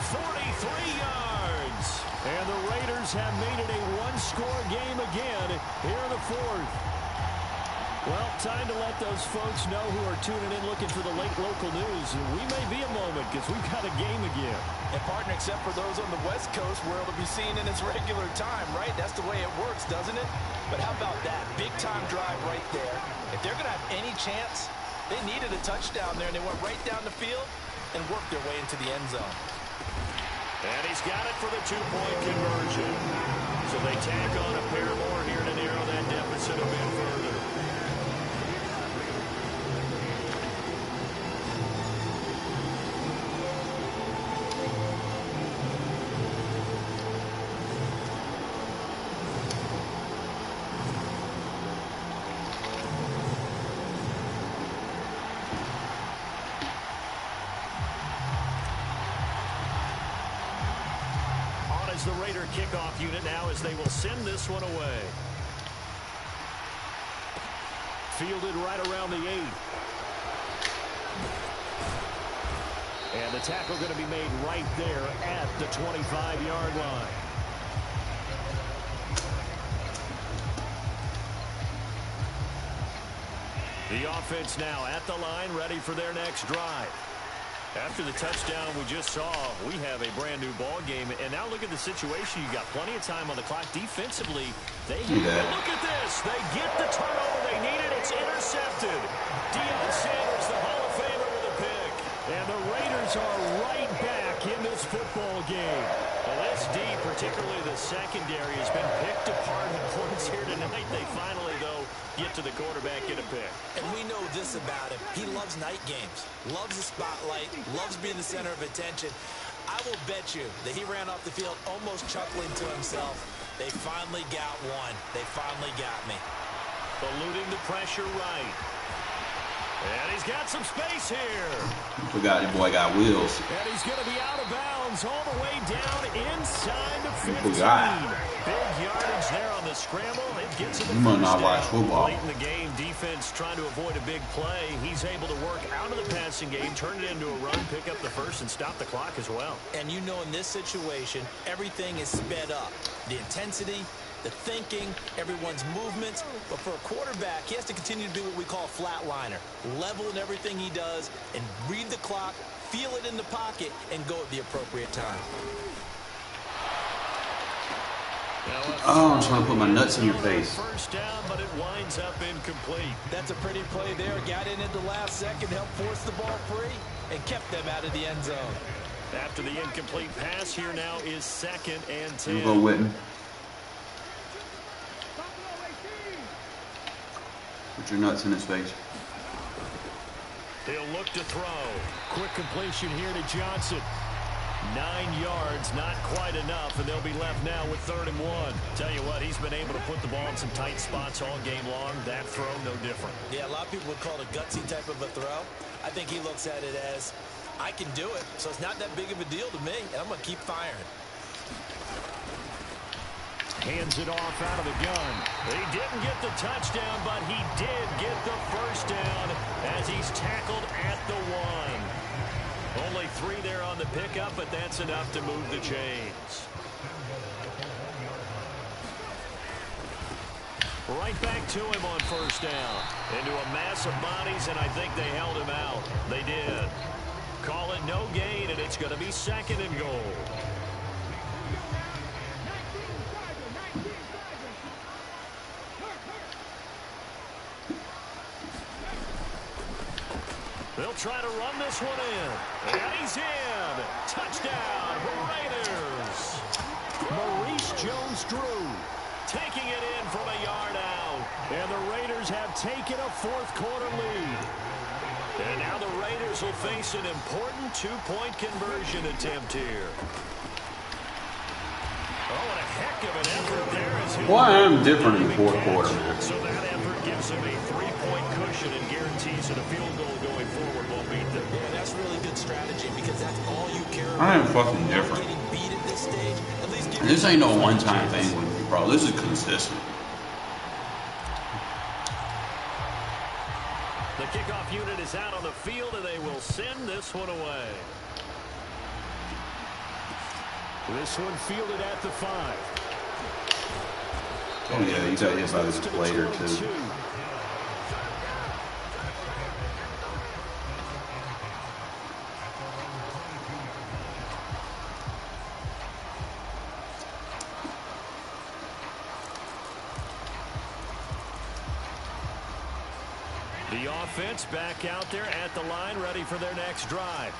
43 yards. And the Raiders have made it a one-score game again here in the fourth. Well, time to let those folks know who are tuning in looking for the late local news. And we may be a moment because we've got a game again. And partner, except for those on the West Coast where it'll be seen in its regular time, right? That's the way it works, doesn't it? But how about that? Big-time drive right there. If they're going to have any chance, they needed a touchdown there, and they went right down the field and worked their way into the end zone. And he's got it for the two-point conversion. So they tack on a pair more here to narrow that deficit a bit further. The Raider kickoff unit now as they will send this one away. Fielded right around the 8. And the tackle going to be made right there at the 25-yard line. The offense now at the line, ready for their next drive. After the touchdown we just saw, we have a brand-new ball game. And now look at the situation. You got plenty of time on the clock. Defensively, look at this. They get the turnover they needed. It's intercepted. Deion Sanders, the Hall of Famer, with a pick. And the Raiders are right back in this football game. Well, this D, particularly the secondary, has been picked apart in points here tonight. They finally, though, get to the quarterback, get a pick. And we know this about him. He loves night games, loves the spotlight, loves being the center of attention. I will bet you that he ran off the field almost chuckling to himself. They finally got one. They finally got me. Eluding the pressure right. And he's got some space here. Forgot your boy got wheels. And he's going to be out of bounds all the way down inside the 15. Big yardage there on the scramble. It gets him the You must not watch football. Late in the game, defense trying to avoid a big play. He's able to work out of the passing game, turn it into a run, pick up the first, and stop the clock as well. And you know in this situation, everything is sped up. The intensity, the thinking, everyone's movements. But for a quarterback, he has to continue to be what we call a flatliner. Level in everything he does and read the clock, feel it in the pocket, and go at the appropriate time. Oh, I'm trying to put my nuts in your face. First down, but it winds up incomplete. That's a pretty play there. Got in at the last second, helped force the ball free, and kept them out of the end zone. After the incomplete pass, here now is 2nd and 10. We'll go Witten. Put your nuts in his face. He'll look to throw. Quick completion here to Johnson. 9 yards, not quite enough, and they'll be left now with 3rd and 1. Tell you what, he's been able to put the ball in some tight spots all game long. That throw, no different. Yeah, a lot of people would call it a gutsy type of a throw. I think he looks at it as, I can do it, so it's not that big of a deal to me, and I'm going to keep firing. Hands it off out of the gun. He didn't get the touchdown, but he did get the first down as he's tackled at the 1. Only 3 there on the pickup, but that's enough to move the chains. Right back to him on first down. Into a mass of bodies, and I think they held him out. They did. Call it no gain, and it's going to be 2nd and goal. They'll try to run this one in. And he's in. Touchdown, Raiders. Maurice Jones-Drew taking it in from a yard out. And the Raiders have taken a 4th quarter lead. And now the Raiders will face an important 2-point conversion attempt here. Oh, what a heck of an effort there. Well, I am different in the 4th quarter, man. So that effort gives him a 3-point cushion and guarantees that a field goal going forward won't beat them. Yeah, that's really good strategy because that's all you care about. I am fucking different. Getting beat at this stage, at least This ain't no one-time thing with me, bro. This is consistent. The kickoff unit is out on the field, and they will send this one away. This one fielded at the 5. Oh, yeah, you got hit by this later, too. The offense back out there at the line, ready for their next drive.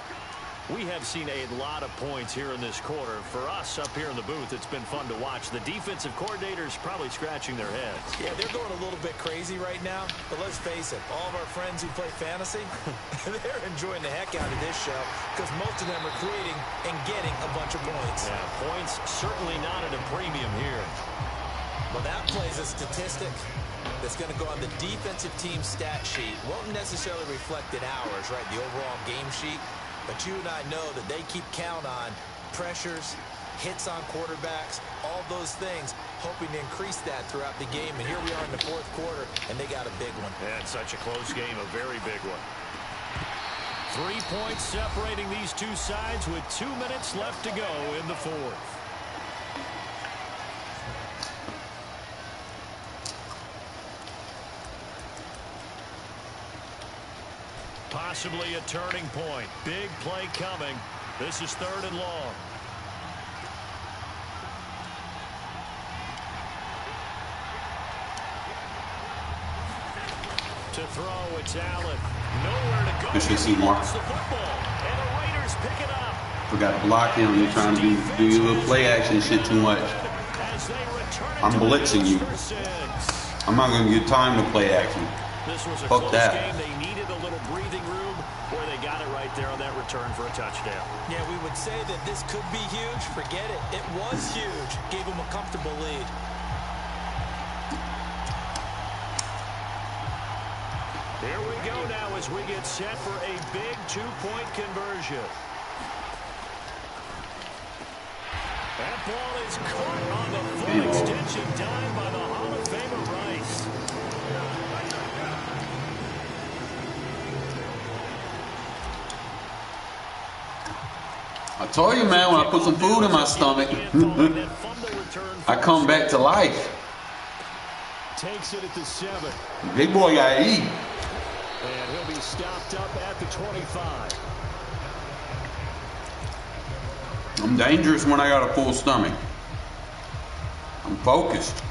We have seen a lot of points here in this quarter. For us up here in the booth, it's been fun to watch. The defensive coordinators probably scratching their heads. Yeah, they're going a little bit crazy right now. But let's face it, all of our friends who play fantasy, they're enjoying the heck out of this show because most of them are creating and getting a bunch of points. Yeah, points certainly not at a premium here. Well, that plays a statistic that's going to go on the defensive team stat sheet. Won't necessarily reflect in ours, right, the overall game sheet. But you and I know that they keep count on pressures, hits on quarterbacks, all those things, hoping to increase that throughout the game. And here we are in the 4th quarter, and they got a big one. And such a close game, a very big one. 3 points separating these two sides with 2 minutes left to go in the 4th. Possibly a turning point. Big play coming. This is 3rd and long. To throw, it's Allen. Nowhere to go. You should see more. The football. And the Raiders pick it up. We got to block him. You're trying to do your little play action shit too much. I'm blitzing you. I'm not going to get time to play action. This was a Fuck close that. game. They needed a little breathing room where they got it right there on that return for a touchdown. Yeah, we would say that this could be huge. Forget it. It was huge. Gave them a comfortable lead. Here we go now as we get set for a big 2-point conversion. That ball is caught on the full extension dime by the Hall of Famer Rice. I told you, man, when I put some food in my stomach, I come back to life. Takes it at the 7. Big boy got to eat. And he'll be stopped up at the 25. I'm dangerous when I got a full stomach. I'm focused.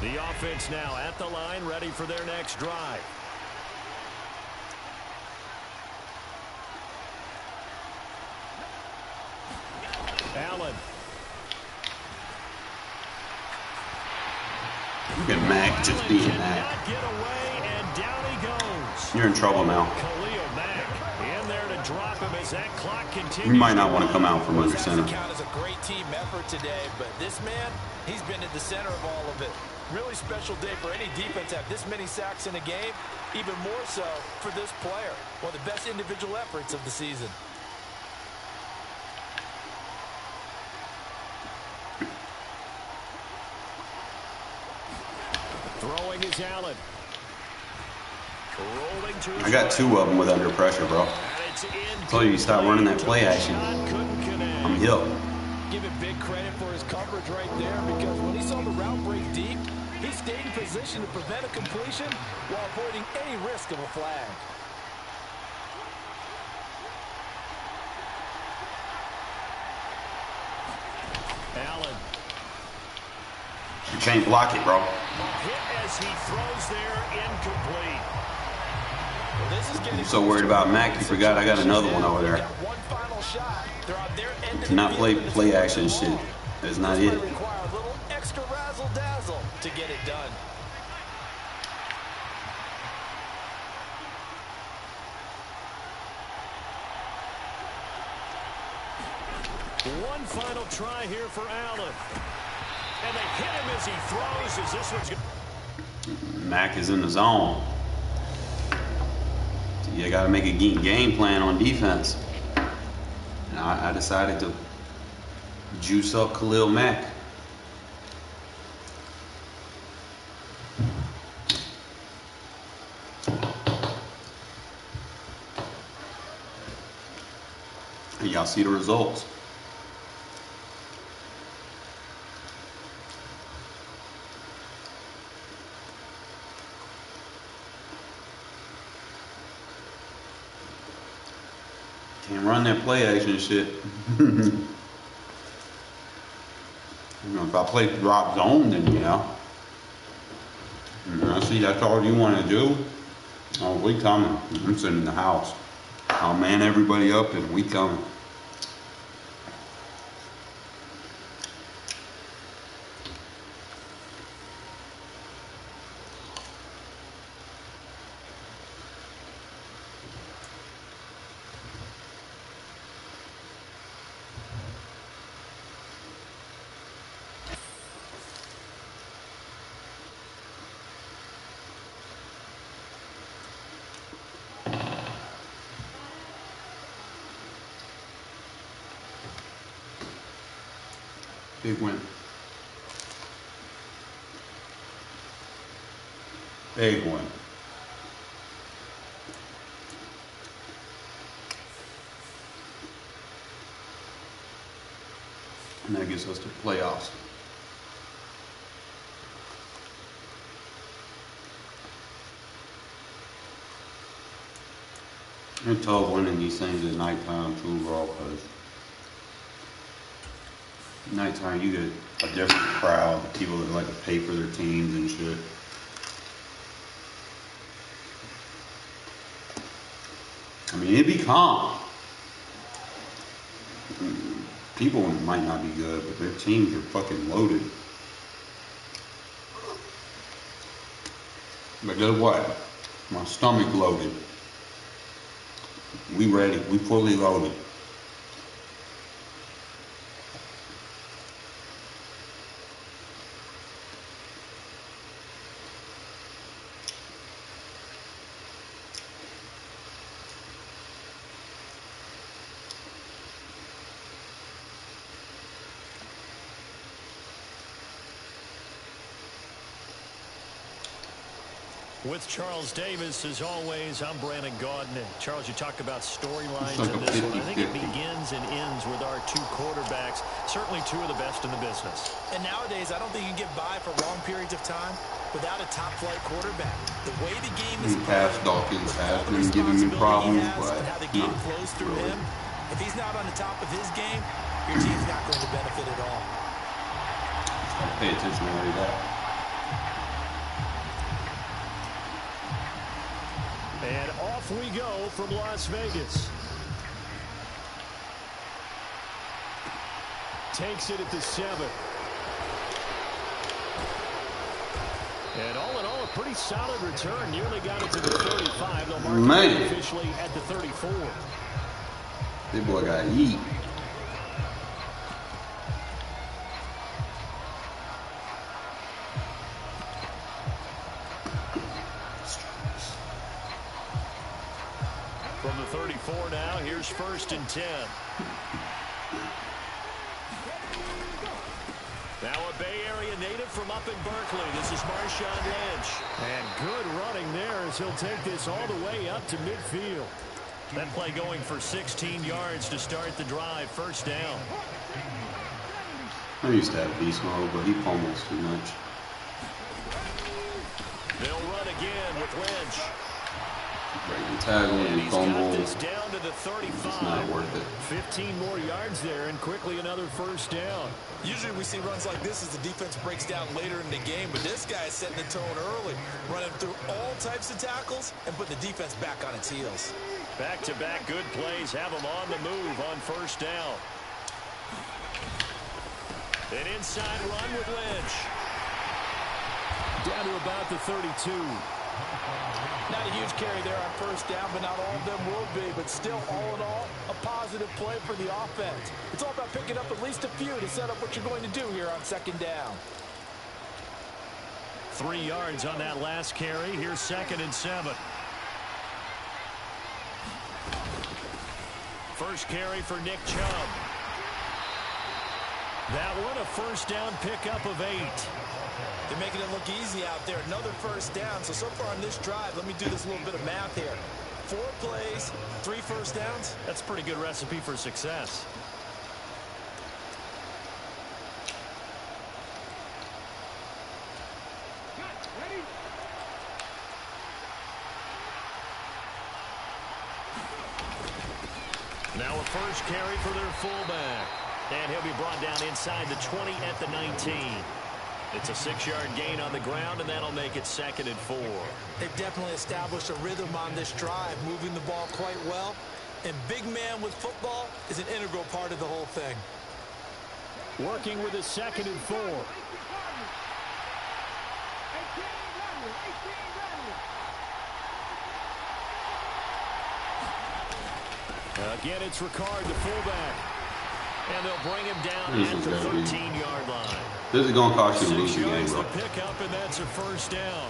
The offense now at the line, ready for their next drive. Allen. Look at Mac just being Mac. You're in trouble now. You might not want to come out from under center. Count as a great team effort today, but this man, he's been at the center of all of it. Really special day for any defense to have this many sacks in a game, even more so for this player. One of the best individual efforts of the season. Throwing is Allen. I got 2 of them with under pressure, bro. I told you stop running that play action. I'm hip. Give him big credit for his coverage right there, because when he saw the route break deep, he stayed in position to prevent a completion while avoiding any risk of a flag. Allen. You can't block it, bro. Hit as he throws there, incomplete. Well, this is getting I'm so worried about Mac, you forgot I got another one over there. One final shot. They're on their end of Cannot play action shit. That's not it. Require a little extra razzle dazzle to get it done. One final try here for Allen. And they hit him as he throws, as this one's good. Mac is in the zone. You got to make a game plan on defense. And I decided to juice up Khalil Mack. And y'all see the results. Can't run that play action shit. You know, if I play drop zone, then yeah. I see that's all you want to do. Oh, we coming. I'm sitting in the house. I'll man everybody up and we coming. Big win. Big win. And that gets us to playoffs. It's tough winning these things at nighttime too, bro, because nighttime you get a different crowd of people that like to pay for their teams and shit. I mean, it'd be calm. People might not be good, but their teams are fucking loaded. But guess what? My stomach loaded. We ready. We fully loaded. With Charles Davis, as always, I'm Brandon Gaudin. Charles, you talk about storylines in this one. I think it begins and ends with our 2 quarterbacks, certainly 2 of the best in the business. And nowadays, I don't think you can get by for long periods of time without a top-flight quarterback. The way the game is played, Dawkins has been giving me problems, but how the game flows through him. If he's not on the top of his game, your team's not going to benefit at all. Pay attention to that. And off we go from Las Vegas. Takes it at the 7. And all in all, a pretty solid return. Nearly got it to the 35. They'll mark it officially at the 34. Big boy got to eat. From the 34 now, here's 1st and 10. Now a Bay Area native from up in Berkeley. This is Marshawn Lynch. And good running there as he'll take this all the way up to midfield. That play going for 16 yards to start the drive. First down. I used to have beast mode, but he pummels too much. They'll run again with Lynch. Breaking tackle and fumble. Down to the 35. It's not worth it. 15 more yards there and quickly another first down. Usually we see runs like this as the defense breaks down later in the game, but this guy is setting the tone early, running through all types of tackles and putting the defense back on its heels. Back-to-back good plays have them on the move on first down. An inside run with Lynch. Down to about the 32. Not a huge carry there on first down, but not all of them will be. But still, all in all, a positive play for the offense. It's all about picking up at least a few to set up what you're going to do here on second down. 3 yards on that last carry. Here's 2nd and 7. First carry for Nick Chubb. That one a first down pickup of 8. They're making it look easy out there. Another first down. So far on this drive, let me do this little bit of math here. 4 plays, 3 first downs. That's a pretty good recipe for success. Now a first carry for their fullback. And he'll be brought down inside the 20 at the 19. It's a 6-yard gain on the ground, and that'll make it 2nd and 4. They've definitely established a rhythm on this drive, moving the ball quite well. And big man with football is an integral part of the whole thing. Working with a 2nd and 4. Again, it's Ricard, the fullback. And they'll bring him down at the 13-yard line. This is going to cost you to lose the game, bro. Pickup, and that's a first down.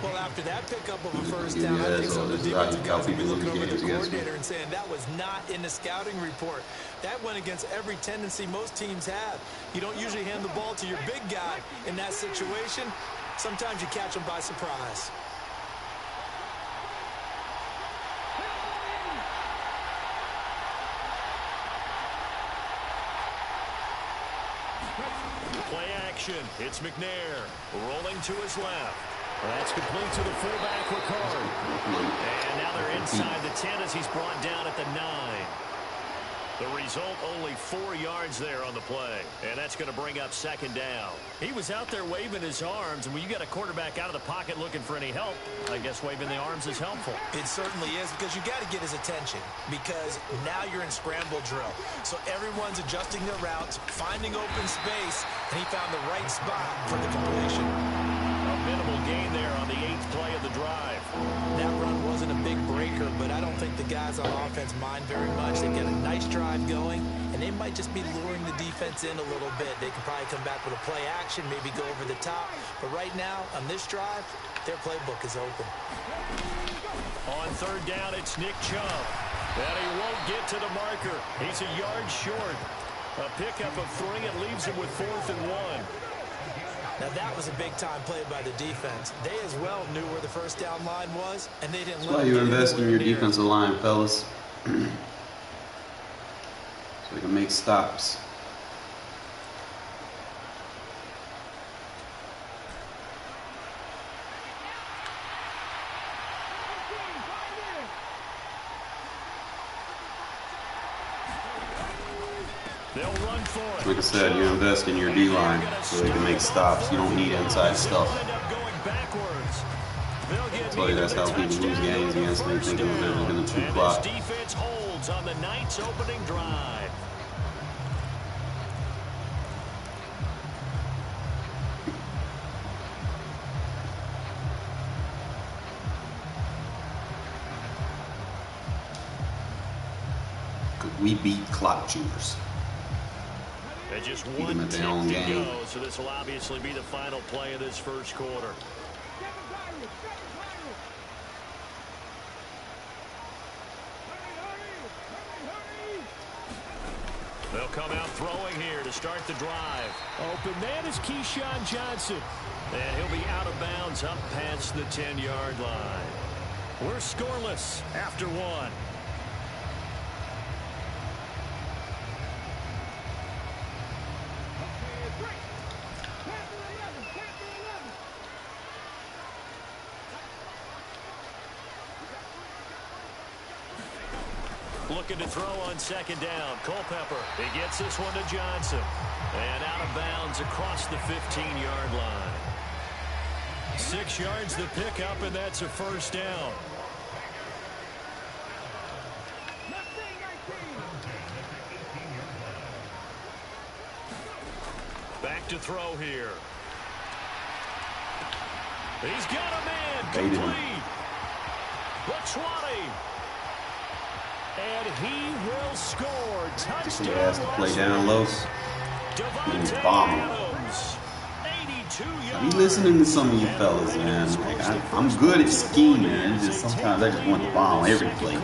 Well, after that pickup of a first down, I think some of the defensive guys will be looking over the coordinator and saying that was not in the scouting report. That went against every tendency most teams have. You don't usually hand the ball to your big guy in that situation. Sometimes you catch them by surprise. Play action. It's McNair rolling to his left. That's complete to the fullback, Carr. And now they're inside the 10 as he's brought down at the 9. The result, only 4 yards there on the play. And that's going to bring up 2nd down. He was out there waving his arms, and when you got a quarterback out of the pocket looking for any help, I guess waving the arms is helpful. It certainly is, because you got to get his attention, because now you're in scramble drill. So everyone's adjusting their routes, finding open space, and he found the right spot for the completion. A minimal gain there on the 8th play of the drive. That run wasn't a big breaker, but I don't think the guys on offense mind very much. They get a nice drive going, and they might just be luring the defense in a little bit. They could probably come back with a play action, maybe go over the top. But right now, on this drive, their playbook is open. On 3rd down, it's Nick Chubb. And he won't get to the marker. He's a yard short. A pickup of 3, and leaves him with 4th and 1. Now that was a big-time play by the defense. They as well knew where the first down line was, and they didn't let That's why you invest in your defensive line, fellas. So you can make stops. Like I said, you invest in your D-line so they can make stops. You don't need inside stuff. I tell you, that's how people lose games against me, thinking they're just going to two clock. Defense holds on the night's opening drive. We beat clock cheaters. And just 1 tick to go, so this will obviously be the final play of this first quarter. They'll come out throwing here to to start the drive. Open man is Keyshawn Johnson. And he'll be out of bounds up past the 10-yard line. We're scoreless after one. Looking to throw on second down. Culpepper. He gets this one to Johnson. And out of bounds across the 15-yard line. 6 yards the pickup, and that's a first down. Back to throw here. He's got a man. Complete. The 20. And he will score. Touchdown. He has to play down low. He's bombing. I be listening to some of you fellas, man. Like, I'm good at scheming. It's just sometimes I just want to bomb every play.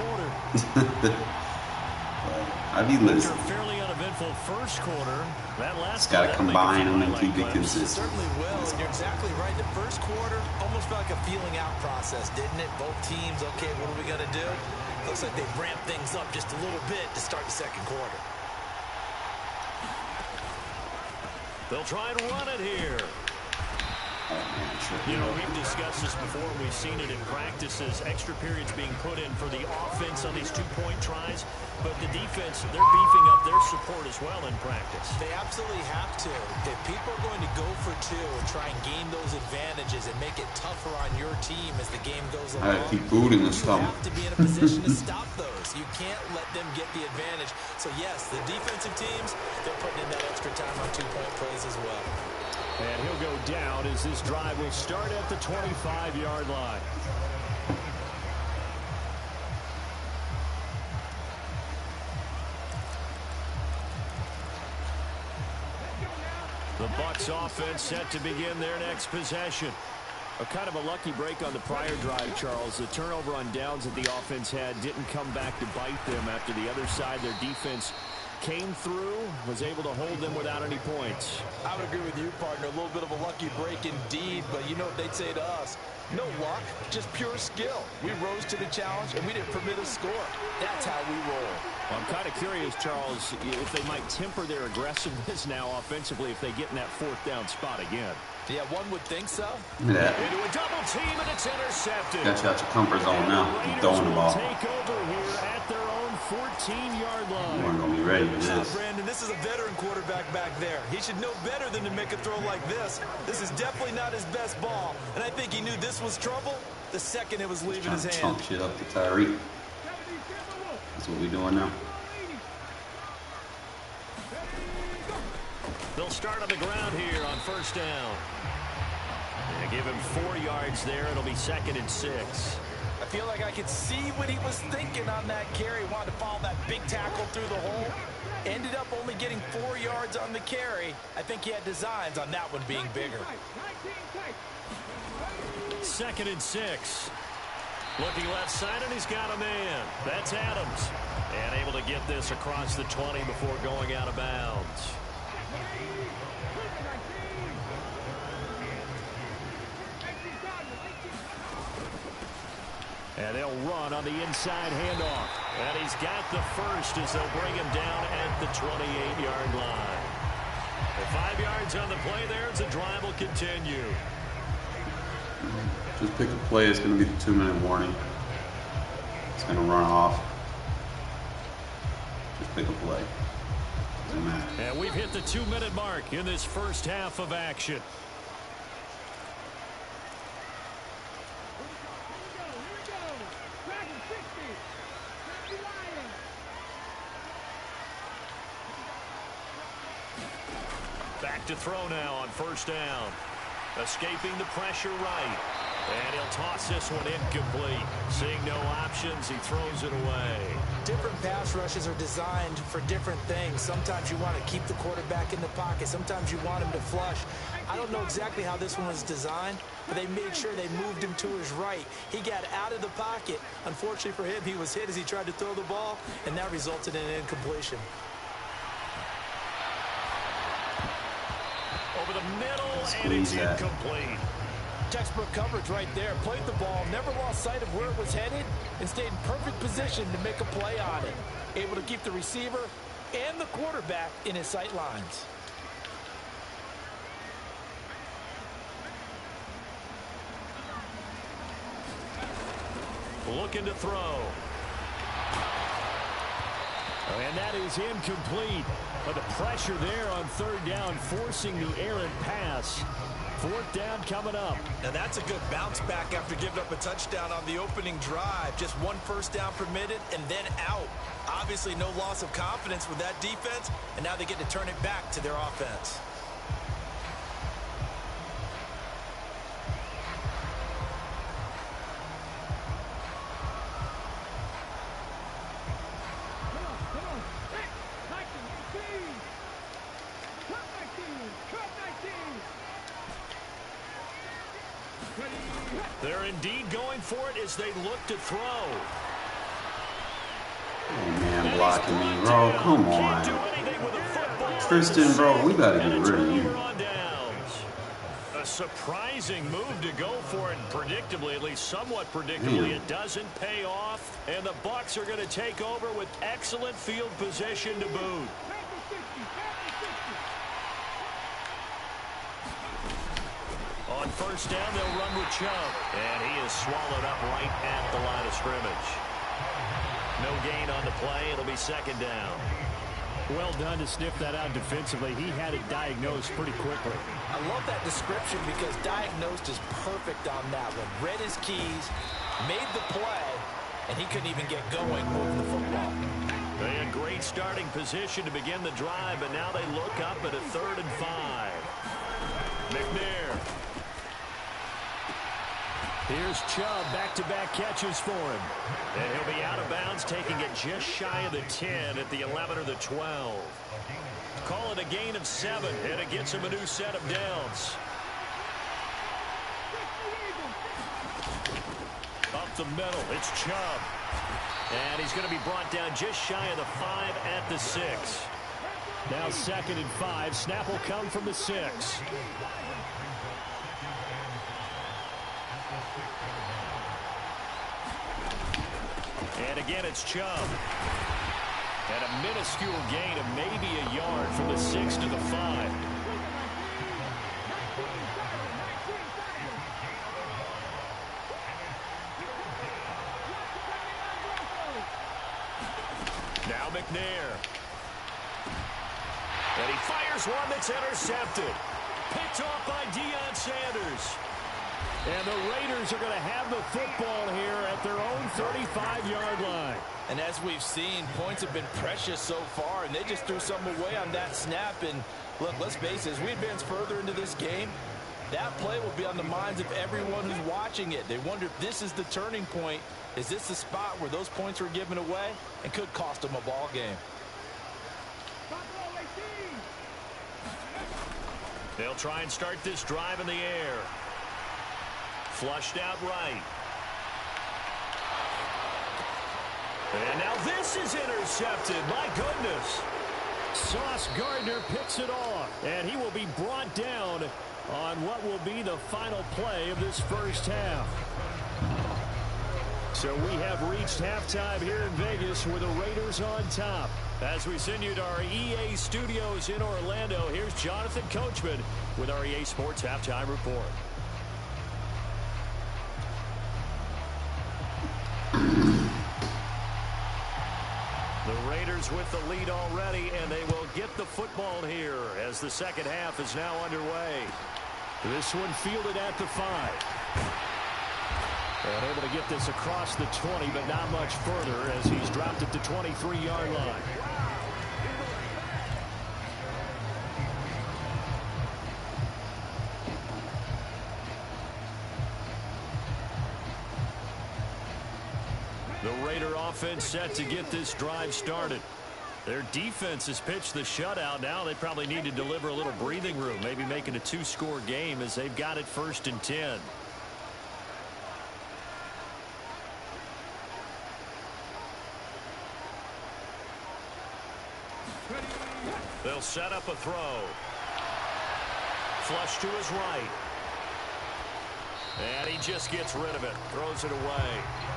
I be listening. Fairly uneventful first quarter. That last just gotta combine them and keep it consistent. Certainly will. And you're exactly right. The first quarter almost felt like a feeling out process, didn't it? Both teams, okay, what are we gonna do? Looks like they ramped things up just a little bit to start the second quarter. They'll try and run it here. You know, we've discussed this before. We've seen it in practices. Extra periods being put in for the offense on these two-point tries. But the defense, they're beefing up their support as well in practice. They absolutely have to. If people are going to go for two and try and gain those advantages and make it tougher on your team as the game goes along, keep booting this you have to be in a position to stop those. You can't let them get the advantage. So, yes, the defensive teams, they're putting in that extra time on two-point plays as well. And he'll go down as this drive will start at the 25-yard line. The Bucs offense set to begin their next possession. A kind of a lucky break on the prior drive, Charles. The turnover on downs that the offense had didn't come back to bite them after the other side. Their defense came through, was able to hold them without any points. I would agree with you, partner. A little bit of a lucky break indeed, but you know what they'd say to us? No luck, just pure skill. We rose to the challenge, and we didn't permit a score. That's how we roll. Well, I'm kind of curious, Charles, if they might temper their aggressiveness now offensively if they get in that fourth down spot again. Yeah, one would think so. Look at that. Into a double team, and it's intercepted. Got you out your comfort zone now. Keep throwing the ball. Take over here at their own 14-yard line. We're going to be ready for this. Brandon, this is a veteran quarterback back there. He should know better than to make a throw like this. This is definitely not his best ball, and I think he knew this was trouble the second it was leaving his hand. Chunk shit up to Tyreek. That's what we're doing now. They'll start on the ground here on first down. They give him 4 yards there. It'll be 2nd and 6. I feel like I could see what he was thinking on that carry. Wanted to follow that big tackle through the hole. Ended up only getting 4 yards on the carry. I think he had designs on that one being bigger. 2nd and 6. Looking left side, and he's got a man. That's Adams. And able to get this across the 20 before going out of bounds. And they'll run on the inside handoff. And he's got the first as they'll bring him down at the 28-yard line. With 5 yards on the play there, as the drive will continue. Just pick a play. It's going to be the 2-minute warning. It's going to run off. Just pick a play. Doesn't matter. And we've hit the 2-minute mark in this first half of action. Back to throw now on first down. Escaping the pressure right. And he'll toss this one incomplete. Seeing no options, he throws it away. Different pass rushes are designed for different things. Sometimes you want to keep the quarterback in the pocket. Sometimes you want him to flush. I don't know exactly how this one was designed, but they made sure they moved him to his right. He got out of the pocket. Unfortunately for him, he was hit as he tried to throw the ball, and that resulted in an incompletion. middle, and it's incomplete. Textbook coverage right there. Played the ball, never lost sight of where it was headed, and stayed in perfect position to make a play on it. Able to keep the receiver and the quarterback in his sight lines. Looking to throw. And that is incomplete. But the pressure there on third down, forcing the errant pass. Fourth down coming up. Now that's a good bounce back after giving up a touchdown on the opening drive. Just one first down permitted and then out. Obviously no loss of confidence with that defense, and now they get to turn it back to their offense. They're indeed going for it as they look to throw. Oh, man, blocking me, bro. Come on. Tristan, bro, we got to get rid of you. A surprising move to go for it, predictably, at least somewhat predictably. It doesn't pay off, and the Bucs are going to take over with excellent field position to boot. On first down, they'll run with Chubb. And he is swallowed up right at the line of scrimmage. No gain on the play. It'll be second down. Well done to sniff that out defensively. He had it diagnosed pretty quickly. I love that description because diagnosed is perfect on that one. Read his keys, made the play, and he couldn't even get going moving the football. They had great starting position to begin the drive, but now they look up at a 3rd and 5. McNair. Here's Chubb, back-to-back catches for him. And he'll be out of bounds, taking it just shy of the 10 at the 11 or the 12. Call it a gain of 7, and it gets him a new set of downs. Up the middle, it's Chubb. And he's going to be brought down just shy of the 5 at the 6. Now 2nd and 5. Snap will come from the 6. And again, it's Chubb. And a minuscule gain of maybe a yard from the 6 to the 5. Now McNair. And he fires one that's intercepted. Picked off by Deion Sanders. And the Raiders are going to have the football here at their own 35-yard line. And as we've seen, points have been precious so far, and they just threw some away on that snap. And look, let's face it, as we advance further into this game, that play will be on the minds of everyone who's watching it. They wonder if this is the turning point. Is this the spot where those points were given away and could cost them a ball game? They'll try and start this drive in the air. Flushed out right. And now this is intercepted. My goodness. Sauce Gardner picks it off. And he will be brought down on what will be the final play of this first half. So we have reached halftime here in Vegas with the Raiders on top. As we send you to our EA studios in Orlando, here's Jonathan Coachman with our EA Sports Halftime Report. The Raiders with the lead already, and they will get the football here as the second half is now underway. This one fielded at the 5. And able to get this across the 20, but not much further as he's dropped at the 23-yard line. The Raider offense set to get this drive started. Their defense has pitched the shutout. Now they probably need to deliver a little breathing room, maybe make it a 2-score game as they've got it 1st and 10. They'll set up a throw. Flush to his right. And he just gets rid of it. Throws it away.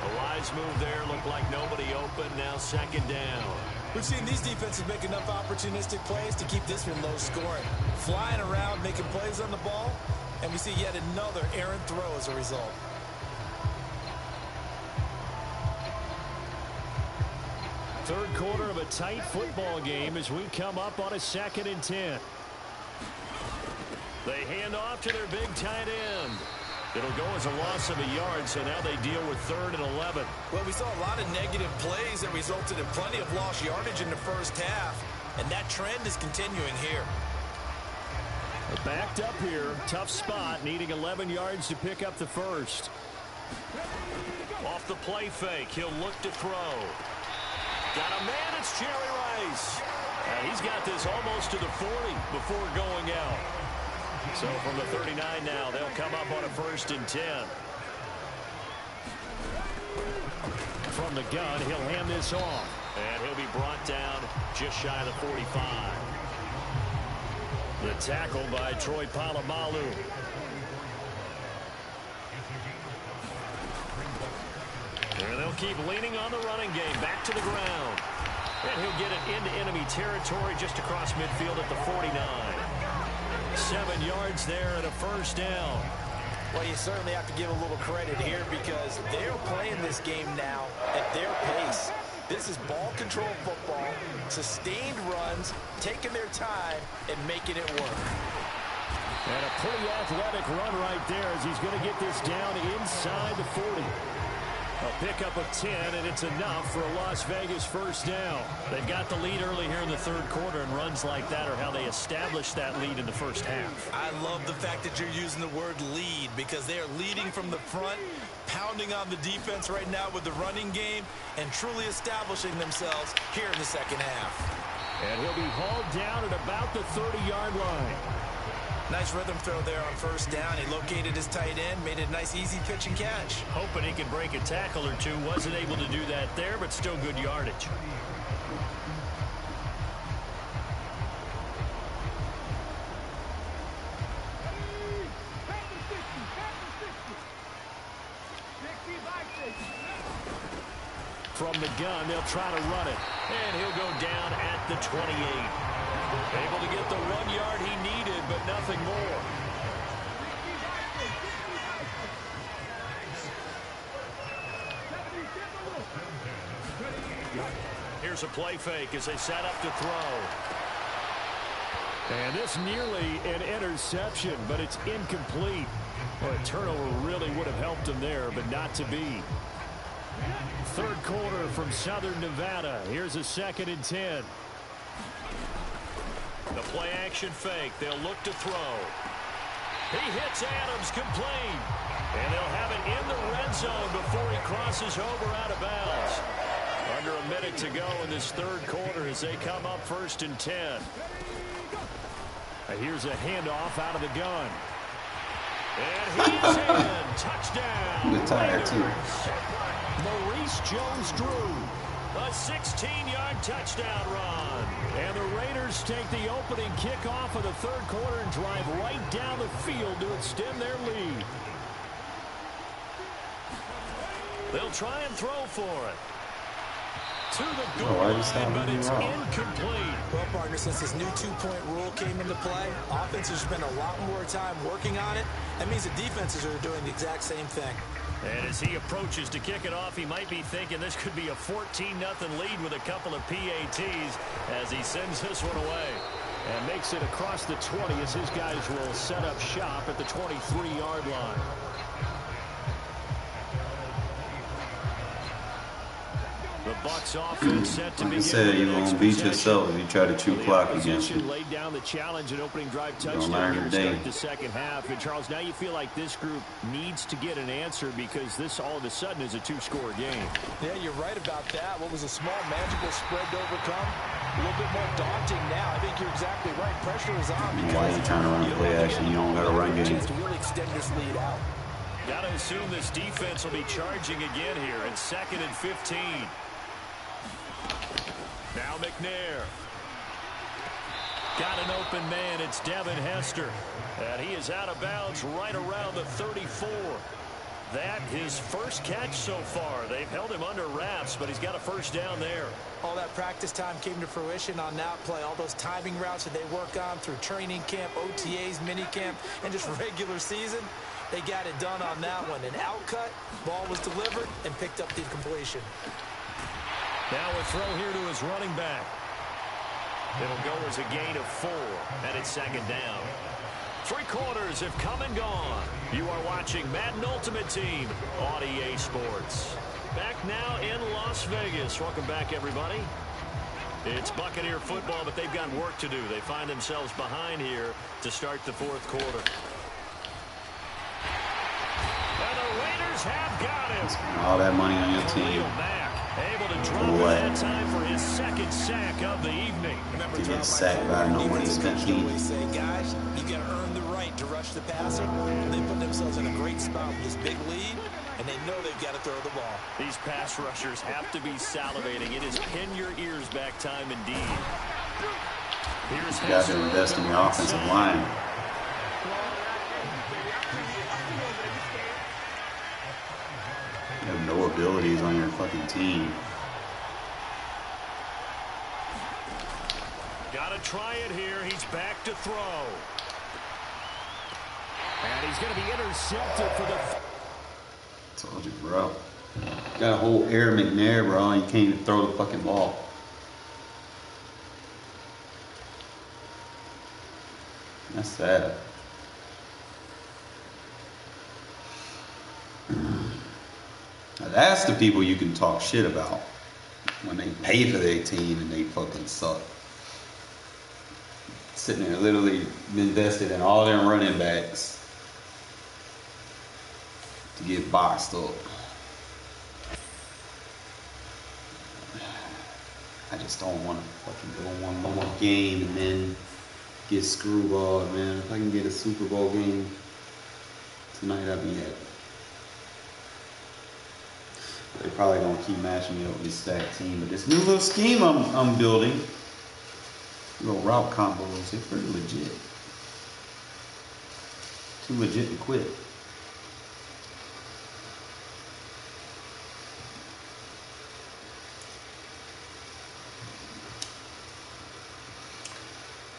A wise move there. Looked like nobody open. Now second down. We've seen these defenses make enough opportunistic plays to keep this one low scoring. Flying around, making plays on the ball. And we see yet another errant throw as a result. Third quarter of a tight football game as we come up on a 2nd and 10. They hand off to their big tight end. It'll go as a loss of a yard, so now they deal with 3rd and 11. Well, we saw a lot of negative plays that resulted in plenty of lost yardage in the first half, and that trend is continuing here. Backed up here, tough spot, needing 11 yards to pick up the first. Off the play fake, he'll look to throw. Got a man, it's Jerry Rice. He's got this almost to the 40 before going out. So from the 39 now, they'll come up on a 1st and 10. From the gun, he'll hand this off. And he'll be brought down just shy of the 45. The tackle by Troy Polamalu. And they'll keep leaning on the running game. Back to the ground. And he'll get it into enemy territory just across midfield at the 49. 7 yards there and a 1st down. Well, you certainly have to give a little credit here because they're playing this game now at their pace. This is ball control football, sustained runs, taking their time, and making it work. And a pretty athletic run right there as he's going to get this down inside the 40. A pickup of 10, and it's enough for a Las Vegas 1st down. They've got the lead early here in the 3rd quarter, and runs like that are how they establish that lead in the first half. I love the fact that you're using the word lead because they are leading from the front, pounding on the defense right now with the running game, and truly establishing themselves here in the 2nd half. And he'll be hauled down at about the 30-yard line. Nice rhythm throw there on 1st down. He located his tight end, made it a nice easy pitch and catch. Hoping he could break a tackle or two. Wasn't able to do that there, but still good yardage. From the gun, they'll try to run it. And he'll go down at the 28. Able to get the 1 yard he needed, but nothing more. Here's a play fake as they set up to throw. And this nearly an interception, but it's incomplete. Well, a turnover really would have helped him there, but not to be. 3rd quarter from Southern Nevada. Here's a 2nd and 10. The play action fake. They'll look to throw. He hits Adams complete. And they'll have it in the red zone before he crosses over out of bounds. Under a minute to go in this 3rd quarter as they come up 1st and 10. Here's a handoff out of the gun. And he's in. Touchdown. Good tire, too. Maurice Jones-Drew. A 16-yard touchdown run. And the Raiders take the opening kickoff of the 3rd quarter and drive right down the field to extend their lead. They'll try and throw for it. To the goal line, but it's incomplete. Well, partner, since this new 2-point rule came into play, offenses spend a lot more time working on it. That means the defenses are doing the exact same thing. And as he approaches to kick it off, he might be thinking this could be a 14-0 lead with a couple of PATs as he sends this one away. And makes it across the 20 as his guys will set up shop at the 23-yard line. The Bucs offense set to begin. Like I said, you're going to beat yourself if you try to chew clock against you. Laid down the challenge and opening drive touchdown to start the 2nd half. And Charles, now you feel like this group needs to get an answer because this all of a sudden is a 2-score game. Yeah, you're right about that. What was a small magical spread to overcome? A little bit more daunting now. I think you're exactly right. Pressure is on. Why are you trying to run play action? You don't got to run game. To really extend this lead out. Got to assume this defense will be charging again here in 2nd and 15. Now McNair. Got an open man. It's Devin Hester. And he is out of bounds right around the 34. That his first catch so far. They've held him under wraps, but he's got a first down there. All that practice time came to fruition on that play. All those timing routes that they work on through training camp, OTAs, minicamp, and just regular season, they got it done on that one. An out cut, ball was delivered, and picked up the completion. Now a throw here to his running back. It'll go as a gain of 4, and it's second down. 3 quarters have come and gone. You are watching Madden Ultimate Team on EA Sports. Back now in Las Vegas. Welcome back, everybody. It's Buccaneer football, but they've got work to do. They find themselves behind here to start the 4th quarter. And the Raiders have got him. Spend all that money on your team. Able to drop it that time for his second sack of the evening. To get sacked by nobody's compete. Say, guys, you got to earn the right to rush the passer. They put themselves in a great spot with this big lead, and they know they've got to throw the ball. These pass rushers have to be salivating. It is pin your ears back time indeed. You got to invest in your offensive line. You have no abilities on your fucking team. Got to try it here. He's back to throw. And he's going to be intercepted for the... Told you, bro. Got a whole Air McNair, bro, and you can't even throw the fucking ball. That's sad. Now that's the people you can talk shit about when they pay for their team and they fucking suck. Sitting there literally invested in all their running backs to get boxed up. I just don't want to fucking go one more game and then get screwballed, man. If I can get a Super Bowl game tonight, I'd be happy. They're probably gonna keep matching me up with this stacked team, but this new little scheme I'm building, little route combos, they're pretty legit. Too legit to quit.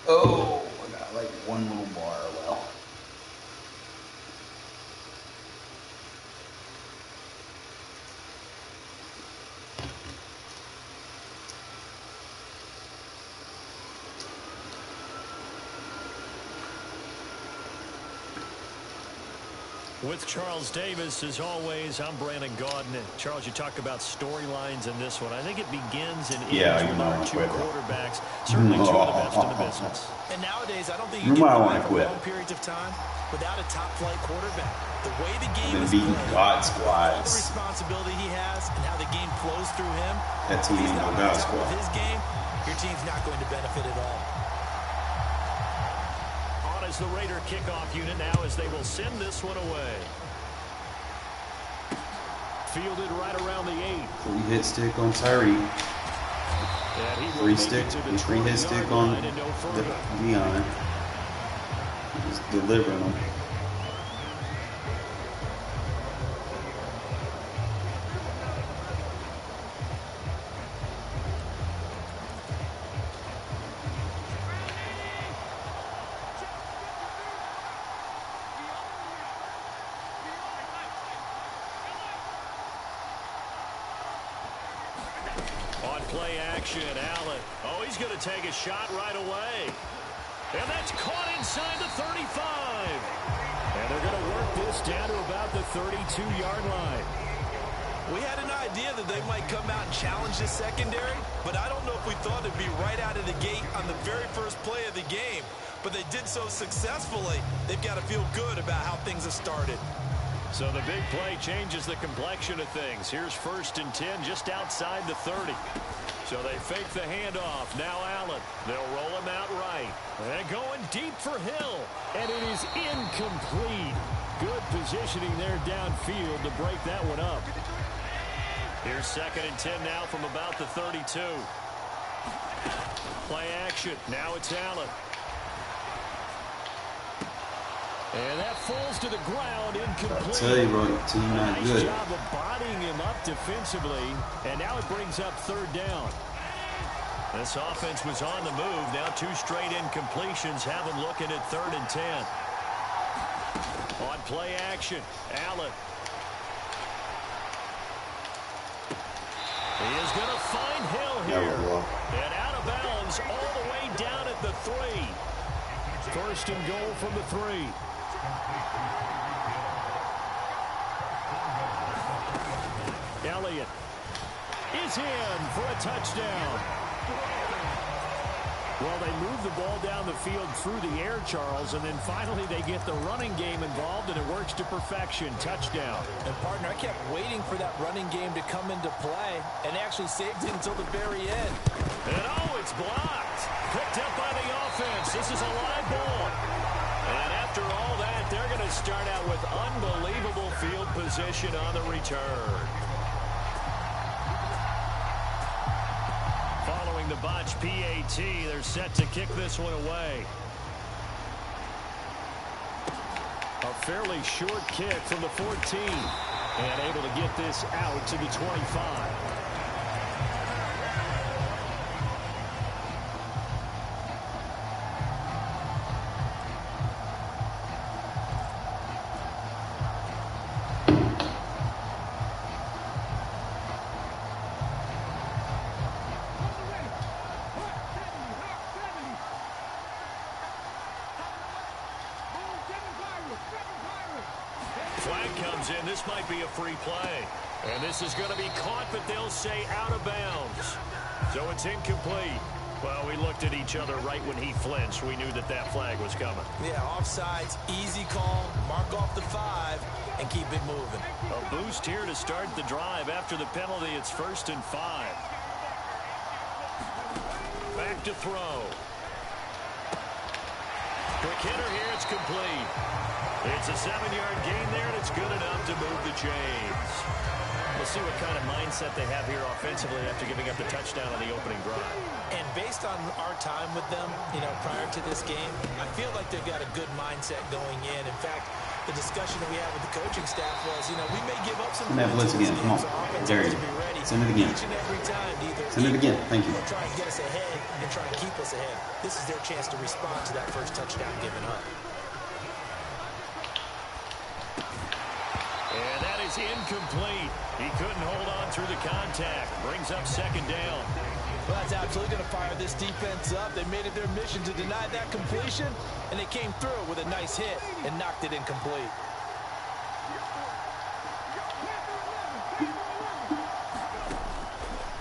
Oh, I got like one little bar. Well. With Charles Davis, as always, I'm Brandon Gaudin. Charles, you talk about storylines in this one. I think it begins and ends with our 2 quarterbacks. Certainly 2 of the best in the business. And nowadays, I don't think you can go for long periods of time without a top-flight quarterback. The way the game is played, God all squads. the responsibility he has and how the game flows through him, That team ain't no God squad. with his game, your team's not going to benefit at all. As the Raider kickoff unit now as they will send this one away. Fielded right around the 8. 3-hit stick on Tyree. 3-hit stick on Leon. Just delivering them. Play action, Allen. Oh, he's going to take a shot right away. And that's caught inside the 35. And they're going to work this down to about the 32-yard line. We had an idea that they might come out and challenge this secondary, but I don't know if we thought it'd be right out of the gate on the very first play of the game. But they did so successfully, they've got to feel good about how things have started. So the big play changes the complexion of things. Here's 1st and 10 just outside the 30. So they fake the handoff. Now Allen. They'll roll him out right. And going deep for Hill. And it is incomplete. Good positioning there downfield to break that one up. Here's 2nd and 10 now from about the 32. Play action. Now it's Allen. And that falls to the ground, incomplete. I tell you, bro, team not nice good. job of bodying him up defensively, and now it brings up third down. This offense was on the move. Now 2 straight incompletions have them looking at 3rd and 10. On play action, Allen. He is going to find Hill here. And out of bounds all the way down at the 3. 1st and goal from the 3. Elliott is in for a touchdown. Well, they move the ball down the field through the air, Charles, and then finally they get the running game involved, and it works to perfection. Touchdown. And, partner, I kept waiting for that running game to come into play and actually saved it until the very end. And, oh, it's blocked. Picked up by the offense. This is a live ball. And after all that, they're going to start out with unbelievable field position on the return. Following the botch PAT, they're set to kick this one away. A fairly short kick from the 14. And able to get this out to the 25. This might be a free play. And this is going to be caught, but they'll say out of bounds. So it's incomplete. Well, we looked at each other right when he flinched. We knew that that flag was coming. Yeah, offsides, easy call, mark off the 5, and keep it moving. A boost here to start the drive. After the penalty, it's 1st and 5. Back to throw. Quick hitter here, it's complete. It's a 7-yard gain there, and it's good enough to move the chains. We'll see what kind of mindset they have here offensively after giving up the touchdown on the opening drive. And based on our time with them, prior to this game, I feel like they've got a good mindset going in. In fact, the discussion that we had with the coaching staff was, we may give up some blitz again. Come on, Darren. Send it again. Send it again. Thank you. Try and get us ahead and try and keep us ahead. This is their chance to respond to that first touchdown given up. And that is incomplete. He couldn't hold on through the contact. Brings up 2nd down. Well, that's absolutely going to fire this defense up. They made it their mission to deny that completion, and they came through with a nice hit and knocked it incomplete.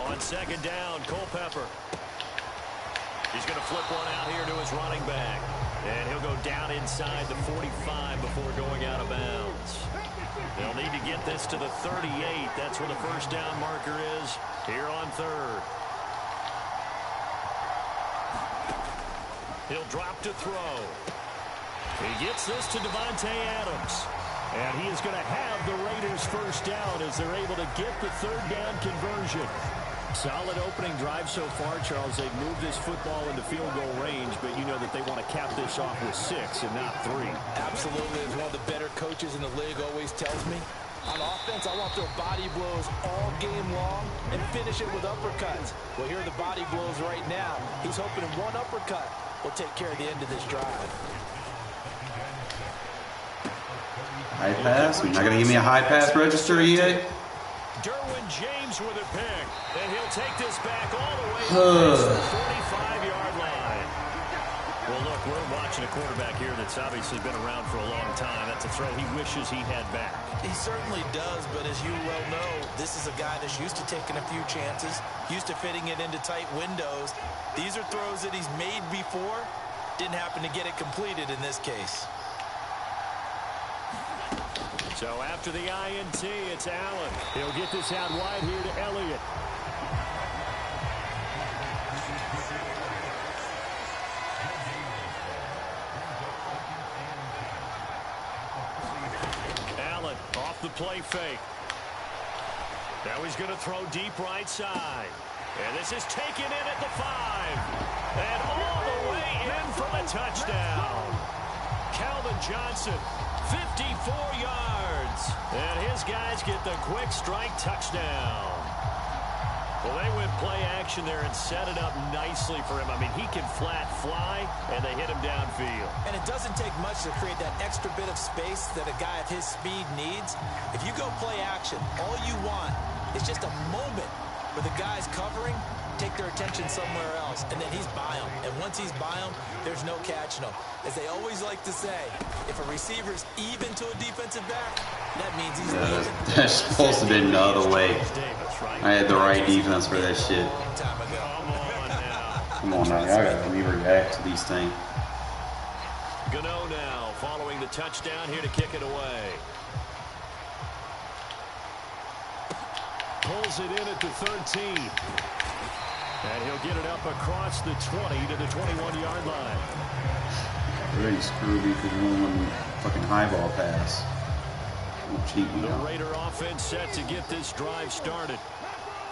On 2nd down, Culpepper. He's going to flip one out here to his running back. And he'll go down inside the 45 before going out of bounds. They'll need to get this to the 38. That's where the 1st down marker is here on 3rd. He'll drop to throw. He gets this to Devontae Adams. And he is going to have the Raiders 1st down as they're able to get the 3rd down conversion. Solid opening drive so far, Charles. They've moved this football into field goal range, but you know that they want to cap this off with 6 and not 3. Absolutely. As one of the better coaches in the league always tells me, on offense, I want to throw body blows all game long and finish it with uppercuts. Well, here are the body blows right now. He's hoping one uppercut will take care of the end of this drive. High pass? You're not going to give me a high pass register yet? Derwin James with a pick, and he'll take this back all the way to the 45-yard line. Well, look, we're watching a quarterback here that's obviously been around for a long time. That's a throw he wishes he had back. He certainly does, but as you well know, this is a guy that's used to taking a few chances, used to fitting it into tight windows. These are throws that he's made before. Didn't happen to get it completed in this case. So after the INT, it's Allen. He'll get this out wide here to Elliott. Allen off the play fake. Now he's going to throw deep right side. And this is taken in at the 5. And all the way in for the touchdown. Calvin Johnson, 54 yards. And his guys get the quick strike touchdown. Well, they went play action there and set it up nicely for him. I mean, he can flat fly, and they hit him downfield. And it doesn't take much to create that extra bit of space that a guy of his speed needs. If you go play action, all you want is just a moment where the guy's covering, take their attention somewhere else, and then he's by him. And once he's by him, there's no catching him. As they always like to say, if a receiver's even to a defensive back, that means he's leaving. That's supposed to have been the other way. I had the right defense for that shit. Come on now, y'all gotta react to these things. Gano now following the touchdown here to kick it away. Pulls it in at the 13. And he'll get it up across the 20 to the 21-yard line. Really screwed because one fucking high ball pass. The Raider offense set to get this drive started.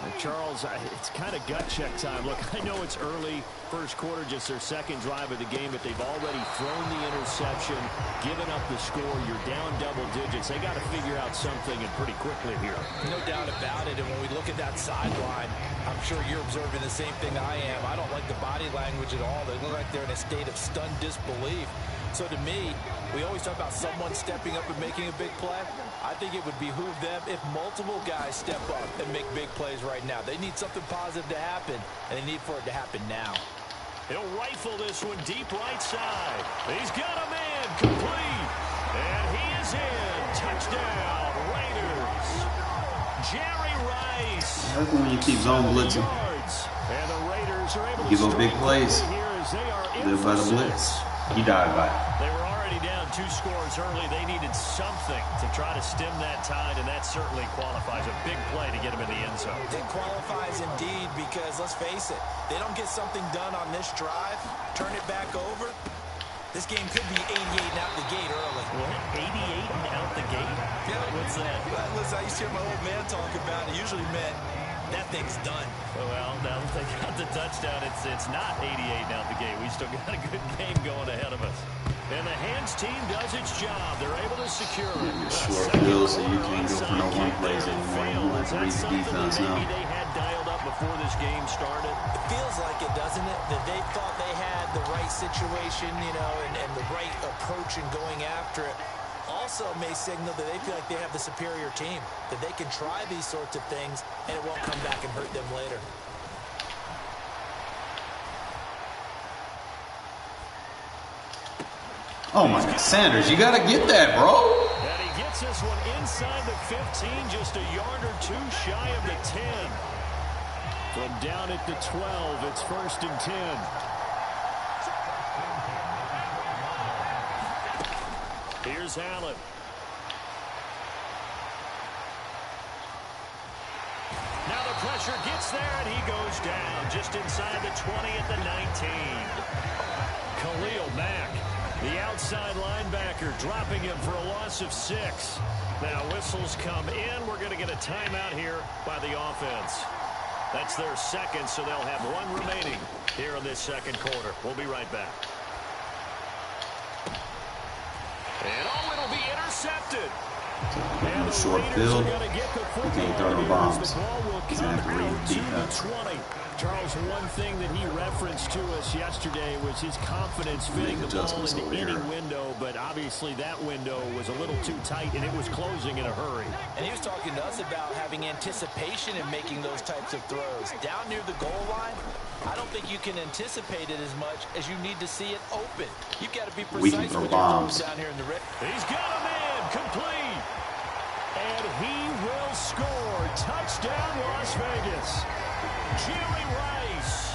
And Charles, it's kind of gut check time. Look, I know it's early, first quarter, just their second drive of the game, but they've already thrown the interception, given up the score. You're down double digits. They got to figure out something, and pretty quickly here. No doubt about it. And when we look at that sideline, I'm sure you're observing the same thing I am. I don't like the body language at all. They look like they're in a state of stunned disbelief. So to me, we always talk about someone stepping up and making a big play. I think it would behoove them if multiple guys step up and make big plays right now. They need something positive to happen, and they need for it to happen now. He'll rifle this one deep right side. He's got a man complete, and he is in. Touchdown, Raiders. Jerry Rice. That's when you keep zone blitzing. And the Raiders are able to give up big plays. Live by the blitz. He died by it. They were already down 2 scores early. They needed something to try to stem that tide, and that certainly qualifies. A big play to get him in the end zone. It qualifies indeed because, let's face it, they don't get something done on this drive, turn it back over, this game could be 88 and out the gate early. What? 88 and out the gate? Yeah. What's that? Listen, I used to hear my old man talk about it. It usually meant that thing's done. Well, now that they got the touchdown, it's not 88 and out the gate. We still got a good game going ahead of us. And the hands team does its job. They're able to secure it. Short field, so you can't go for no one plays anymore. You have to read the defense now. Maybe they had dialed up before this game started. It feels like it, doesn't it? That they thought they had the right situation, you know, and the right approach in going after it. Also may signal that they feel like they have the superior team, that they can try these sorts of things, and it won't come back and hurt them later. Oh my God, Sanders, you gotta get that, bro. And he gets this one inside the 15, just a yard or 2 shy of the 10. From down at the 12, it's 1st and 10. Here's Allen. Now the pressure gets there, and he goes down just inside the 20 at the 19. Khalil Mack, the outside linebacker, dropping him for a loss of 6. Now whistles come in. We're going to get a timeout here by the offense. That's their second, so they'll have 1 remaining here in this second quarter. We'll be right back. And it'll be intercepted. In a short field, you can't throw no bombs. He's going to have to read the defense. Charles, one thing that he referenced to us yesterday was his confidence fitting the ball into any window, but obviously that window was a little too tight, and it was closing in a hurry. And he was talking to us about having anticipation in making those types of throws. Down near the goal line, I don't think you can anticipate it as much as you need to see it open. You've got to be precise with your throws down here in the rim. He's got a man complete, and he will score. Touchdown, Las Vegas. Jerry Rice,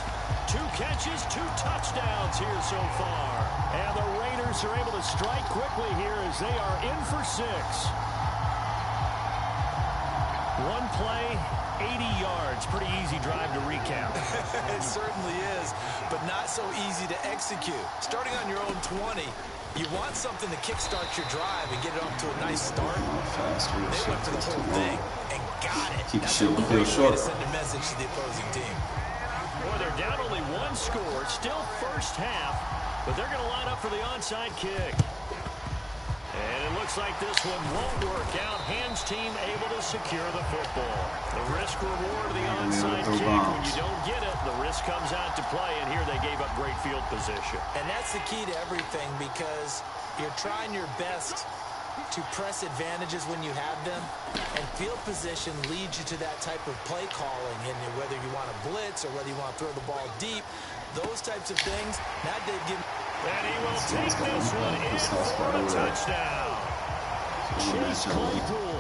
2 catches, 2 touchdowns here so far. And the Raiders are able to strike quickly here as they are in for 6. 1 play, 80 yards. Pretty easy drive to recap. It certainly is, but not so easy to execute. Starting on your own 20, you want something to kickstart your drive and get it off to a nice start. They went for the whole thing and got it. Keep shooting the field short. To send a message to the opposing team. Boy, they're down only one score. Still first half, but they're going to line up for the onside kick. And it looks like this one won't work out. Hands team able to secure the football. The risk reward of the onside kick. When you don't get it, the risk comes out to play. And here they gave up great field position. And that's the key to everything, because you're trying your best to press advantages when you have them, and field position leads you to that type of play calling. And whether you want to blitz or whether you want to throw the ball deep, those types of things. Now they've given. And he will take this one in for a touchdown. Chase Claypool,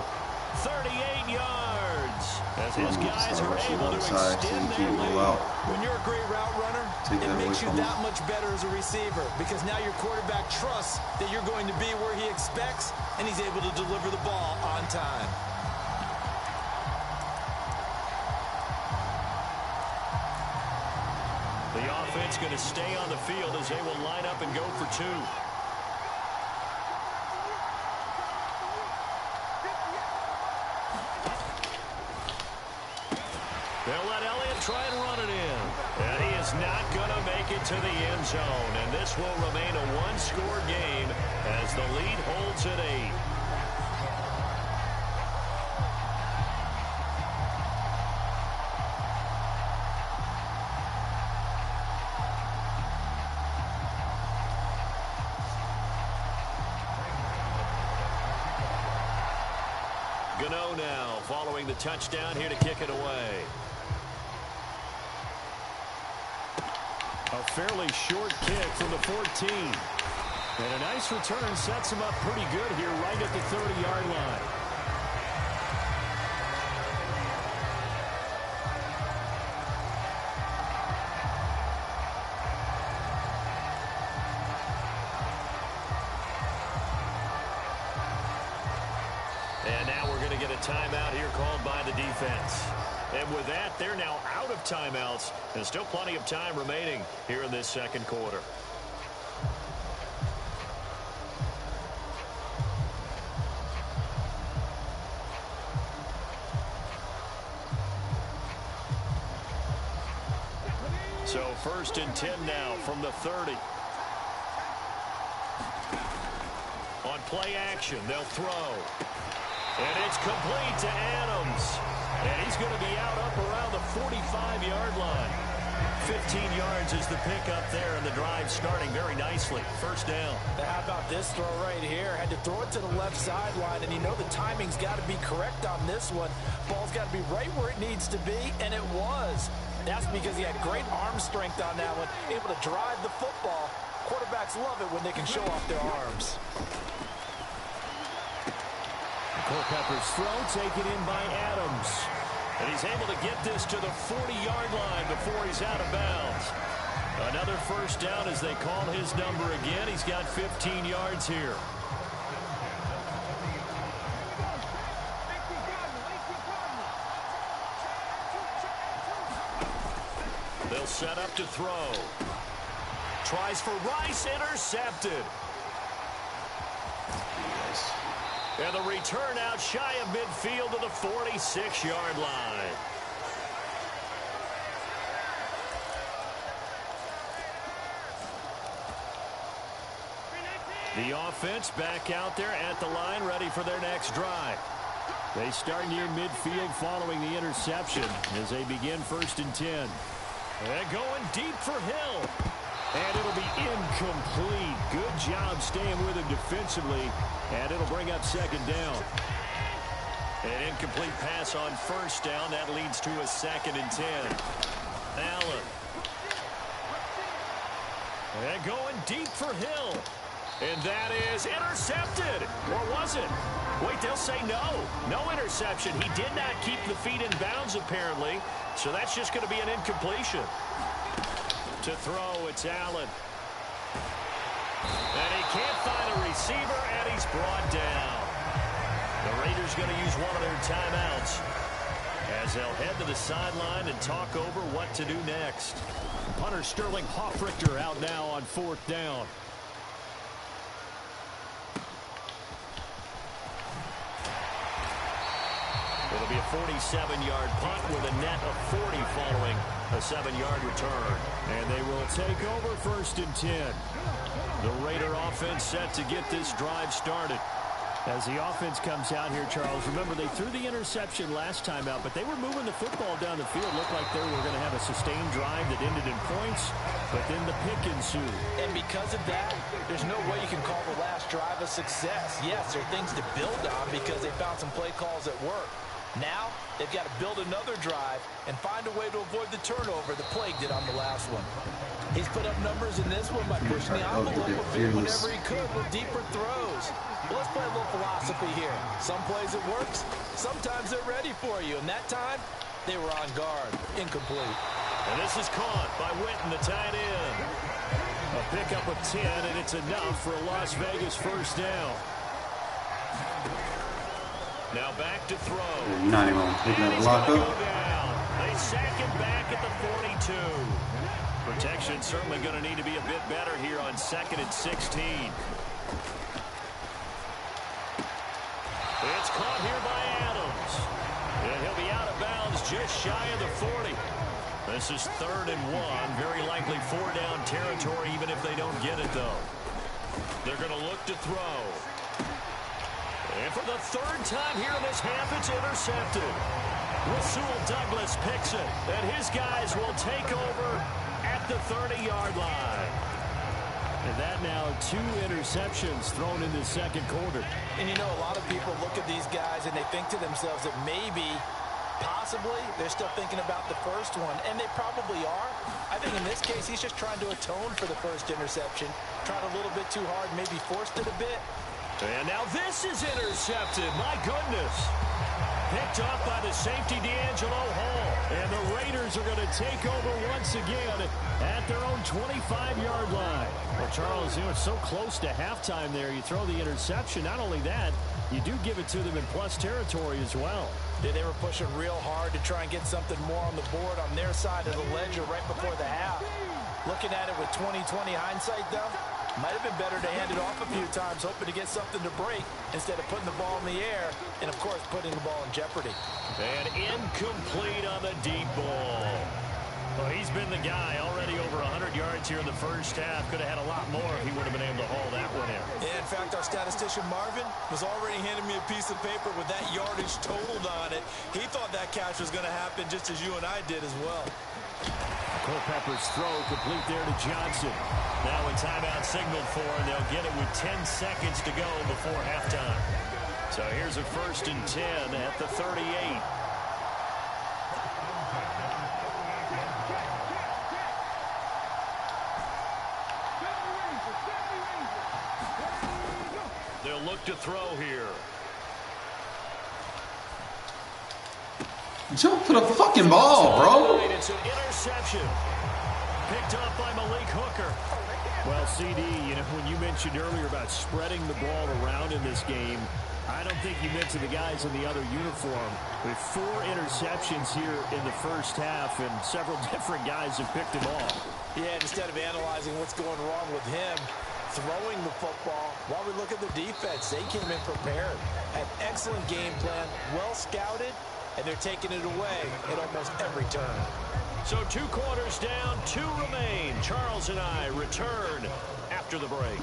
38 yards. As his guys are able to extend their lead. When you're a great route runner, it makes you that much better as a receiver, because now your quarterback trusts that you're going to be where he expects, and he's able to deliver the ball on time. The offense going to stay on the field as they will line up and go for two. They'll let Elliott try and run it in. And he is not going to make it to the end zone. And this will remain a one-score game as the lead holds at 8. Gano now following the touchdown here to kick it away. A fairly short kick from the 14. And a nice return sets him up pretty good here right at the 30-yard line. And now we're going to get a timeout here called by the defense. And with that, they're now out of timeouts. And still plenty of time remaining here in this second quarter. So 1st and 10 now from the 30. On play action, they'll throw. And it's complete to Adams. And he's going to be out up around the 45-yard line. 15 yards is the pickup there, and the drive starting very nicely. First down. Now how about this throw right here? Had to throw it to the left sideline, and you know the timing's got to be correct on this one. Ball's got to be right where it needs to be, and it was. That's because he had great arm strength on that one, able to drive the football. Quarterbacks love it when they can show off their arms. Culpepper's throw taken in by Adams. And he's able to get this to the 40-yard line before he's out of bounds. Another first down as they call his number again. He's got 15 yards here. They'll set up to throw. Tries for Rice, intercepted. And the return out shy of midfield to the 46-yard line. The offense back out there at the line, ready for their next drive. They start near midfield following the interception as they begin 1st and 10. And going deep for Hill. And it'll be incomplete. Good job staying with him defensively. And it'll bring up 2nd down. An incomplete pass on 1st down. That leads to a 2nd and 10. Allen. And going deep for Hill. And that is intercepted. Or was it? Wait, they'll say no. No interception. He did not keep the feet in bounds, apparently. So that's just going to be an incompletion. To throw, it's Allen. And he can't find a receiver, and he's brought down. The Raiders going to use one of their timeouts as they'll head to the sideline and talk over what to do next. Punter Sterling Hoffrichter out now on 4th down. It'll be a 47-yard punt with a net of 40 following A 7-yard return. And they will take over 1st and 10. The Raider offense set to get this drive started. As the offense comes out here, Charles, remember they threw the interception last time out, but they were moving the football down the field. Looked like they were going to have a sustained drive that ended in points, but then the pick ensued. And because of that, there's no way you can call the last drive a success. Yes, there are things to build on because they found some play calls that work. Now, they've got to build another drive and find a way to avoid the turnover the Plague did on the last one. He's put up numbers in this one by pushing the envelope a bit whenever he could with deeper throws. Well, let's play a little philosophy here. Some plays it works, sometimes they're ready for you. And that time, they were on guard. Incomplete. And this is caught by Witten, the tight end. A pickup of 10, and it's enough for a Las Vegas 1st down. Now back to throw. You're not even taking that block up. They sack him back at the 42. Protection certainly going to need to be a bit better here on 2nd and 16. It's caught here by Adams. And he'll be out of bounds just shy of the 40. This is 3rd and 1. Very likely 4-down territory even if they don't get it, though. They're going to look to throw. And for the 3rd time here in this half, it's intercepted. Rasul Douglas picks it, and his guys will take over at the 30-yard line. And that now 2 interceptions thrown in the 2nd quarter. And you know, a lot of people look at these guys and they think to themselves that maybe, possibly, they're still thinking about the first one, and they probably are. I think in this case, he's just trying to atone for the first interception. Tried a little bit too hard, maybe forced it a bit. And now this is intercepted. My goodness. Picked off by the safety, D'Angelo Hall. And the Raiders are going to take over once again at their own 25-yard line. Well, Charles, it's so close to halftime there. You throw the interception. Not only that, you do give it to them in plus territory as well. They were pushing real hard to try and get something more on the board on their side of the ledger right before the half. Looking at it with 20/20 hindsight, though, might have been better to hand it off a few times, hoping to get something to break instead of putting the ball in the air and, of course, putting the ball in jeopardy. And incomplete on the deep ball. Well, he's been the guy already over 100 yards here in the first half. Could have had a lot more if he would have been able to haul that one in. Yeah, in fact, our statistician Marvin was already handing me a piece of paper with that yardage totaled on it. He thought that catch was going to happen just as you and I did as well. Culpepper's throw complete there to Johnson. Now a timeout signaled for, and they'll get it with 10 seconds to go before halftime. So here's a 1st and 10 at the 38. They'll look to throw here. Jump for the fucking ball, bro. It's an interception. Picked up by Malik Hooker. Well, CD, you know, when you mentioned earlier about spreading the ball around in this game, I don't think you meant to the guys in the other uniform. With 4 interceptions here in the first half, and several different guys have picked him off. Yeah, instead of analyzing what's going wrong with him, throwing the football, while we look at the defense, they came in prepared. Had excellent game plan, well scouted, and they're taking it away at almost every turn. So 2 quarters down, 2 remain. Charles and I return after the break.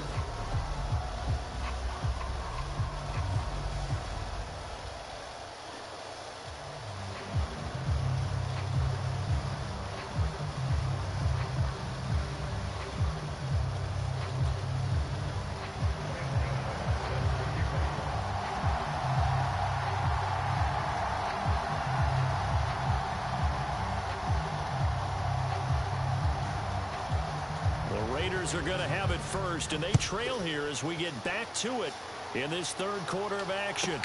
Are going to have it first, and they trail here as we get back to it in this 3rd quarter of action.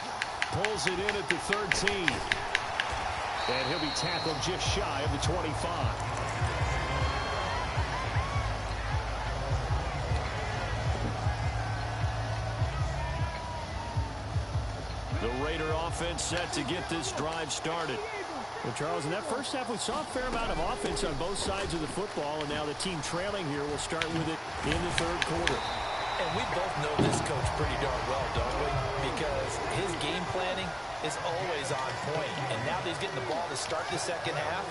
Pulls it in at the 13. And he'll be tackled just shy of the 25. The Raider offense set to get this drive started. Well, Charles, in that first half, we saw a fair amount of offense on both sides of the football, and now the team trailing here will start with it in the 3rd quarter. And we both know this coach pretty darn well, don't we? Because his game planning is always on point. And now that he's getting the ball to start the second half,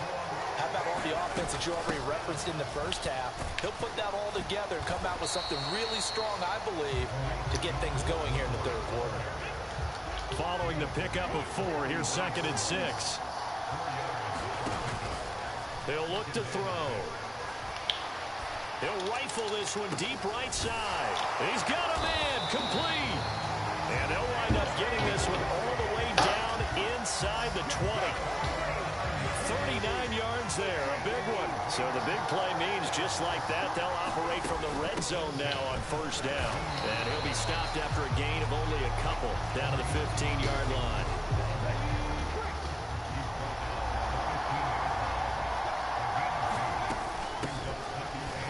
How about all the offense that you already referenced in the first half? He'll put that all together and come out with something really strong, I believe, to get things going here in the third quarter. Following the pickup of 4, here's 2nd and 6. He'll look to throw. He'll rifle this one deep right side. He's got him in, complete. And he'll wind up getting this one all the way down inside the 20. 39 yards there, a big one. So the big play means just like that, they'll operate from the red zone now on 1st down. And he'll be stopped after a gain of only a couple down to the 15-yard line.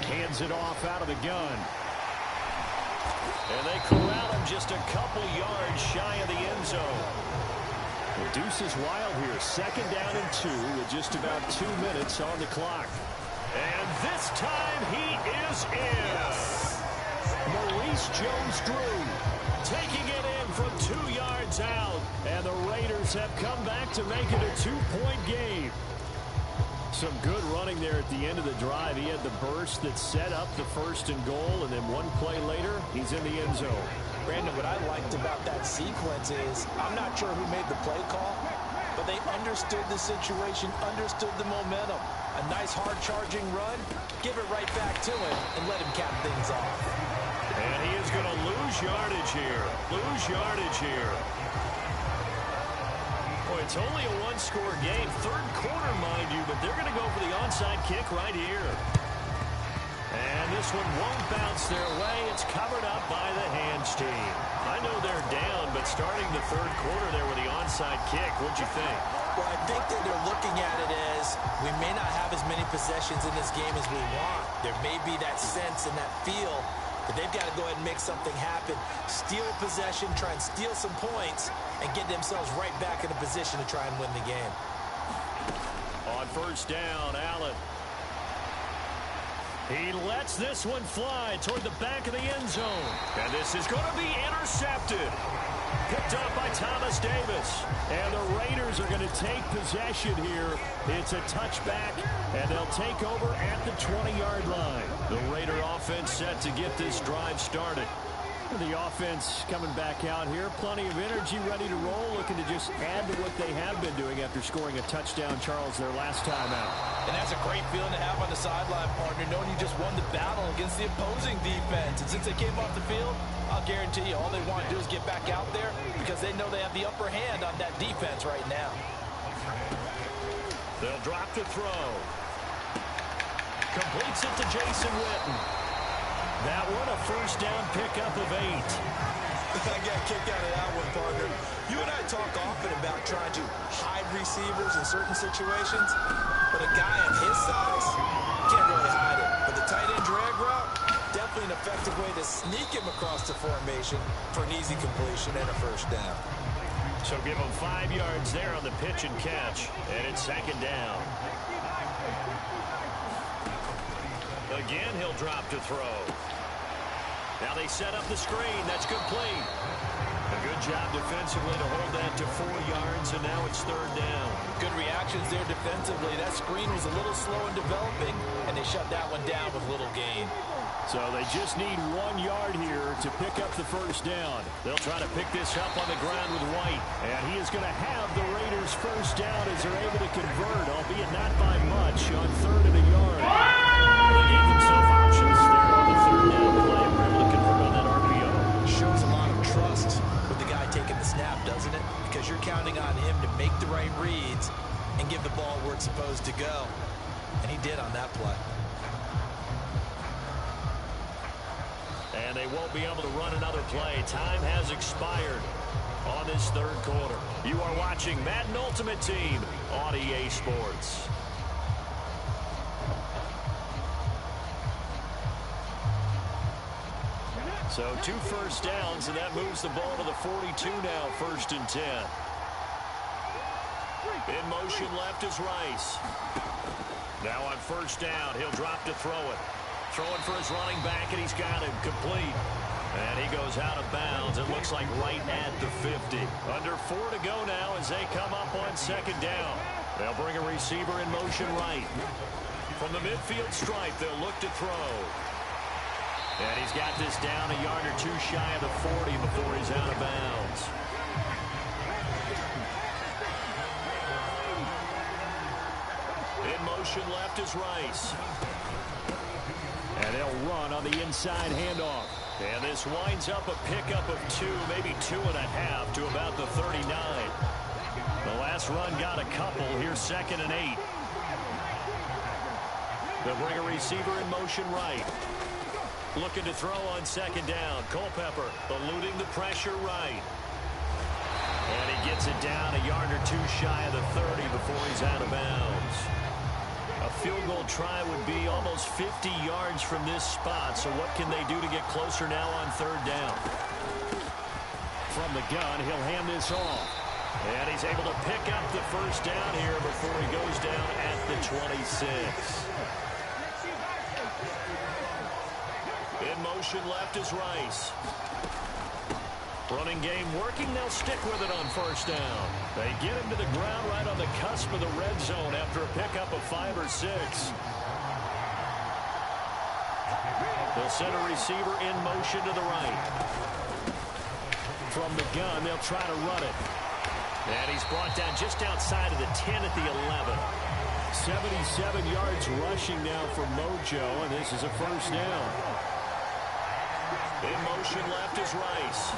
Hands it off out of the gun. And they corral him just a couple yards shy of the end zone. The deuce is wild here. 2nd down and 2 with just about 2 minutes on the clock. And this time he is in. Maurice Jones-Drew taking it in from 2 yards out. And the Raiders have come back to make it a 2-point game. Some good running there at the end of the drive. He had the burst that set up the 1st and goal, and then one play later, he's in the end zone. Brandon, what I liked about that sequence is, I'm not sure who made the play call, but they understood the situation, understood the momentum. A nice hard-charging run, give it right back to him, and let him cap things off. And he is going to lose yardage here. Boy, it's only a 1-score game. 3rd quarter, mind you, but they're going to go for the onside kick right here. And this one won't bounce their way. It's covered up by the hands team. I know they're down, but starting the 3rd quarter there with the onside kick, what'd you think? Well, I think that they're looking at it as we may not have as many possessions in this game as we want. There may be that sense and that feel, but they've got to go ahead and make something happen. Steal possession, try and steal some points, and get themselves right back in a position to try and win the game. On 1st down, Allen. He lets this one fly toward the back of the end zone. And this is going to be intercepted. Picked up by Thomas Davis. And the Raiders are going to take possession here. It's a touchback, and they'll take over at the 20-yard line. The Raider offense set to get this drive started. The offense coming back out here. Plenty of energy, ready to roll, looking to just add to what they have been doing after scoring a touchdown, Charles, their last time out. And that's a great feeling to have on the sideline, partner, knowing you just won the battle against the opposing defense. And since they came off the field, I'll guarantee you all they want to do is get back out there because they know they have the upper hand on that defense right now. They'll drop to throw. Completes it to Jason Witten. That one, a 1st down pickup of 8. I got kicked out of that one, partner. You and I talk often about trying to hide receivers in certain situations, but a guy of his size can't really hide it. But the tight end drag route, definitely an effective way to sneak him across the formation for an easy completion and a 1st down. So give him 5 yards there on the pitch and catch, and it's 2nd down. Again, he'll drop to throw. Now they set up the screen. That's complete. A good job defensively to hold that to 4 yards, and now it's 3rd down. Good reactions there defensively. That screen was a little slow in developing, and they shut that one down with little gain. So they just need 1 yard here to pick up the 1st down. They'll try to pick this up on the ground with White, and he is going to have the Raiders 1st down as they're able to convert, albeit not by much, on 3rd and a yard. They gave themselves options there on the 3rd down play. We're able to convert on that RPO. Shows a lot of trust with the guy taking the snap, doesn't it? Because you're counting on him to make the right reads and give the ball where it's supposed to go. And he did on that play. And they won't be able to run another play. Time has expired on this 3rd quarter. You are watching Madden Ultimate Team on EA Sports. So 2 1st downs, and that moves the ball to the 42 now, 1st and 10. In motion left is Rice. Now on 1st down, he'll drop to throw it. Throwing for his running back, and he's got him complete. And he goes out of bounds. It looks like right at the 50. Under 4 to go now as they come up on 2nd down. They'll bring a receiver in motion right. From the midfield stripe, they'll look to throw. And he's got this down a yard or two shy of the 40 before he's out of bounds. In motion left is Rice. And they'll run on the inside handoff. And this winds up a pickup of 2, maybe 2.5 to about the 39. The last run got a couple. Here's 2nd and 8. They'll bring a receiver in motion right. Looking to throw on 2nd down. Culpepper eluding the pressure right. And he gets it down a yard or two shy of the 30 before he's out of bounds. A field goal try would be almost 50 yards from this spot. So what can they do to get closer now on 3rd down? From the gun, he'll hand this off. And he's able to pick up the 1st down here before he goes down at the 26. In motion left is Rice. Running game working. They'll stick with it on 1st down. They get him to the ground right on the cusp of the red zone after a pickup of 5 or 6. They'll send a receiver in motion to the right. From the gun, they'll try to run it. And he's brought down just outside of the 10 at the 11. 77 yards rushing now for Mojo, and this is a 1st down. In motion left is Rice.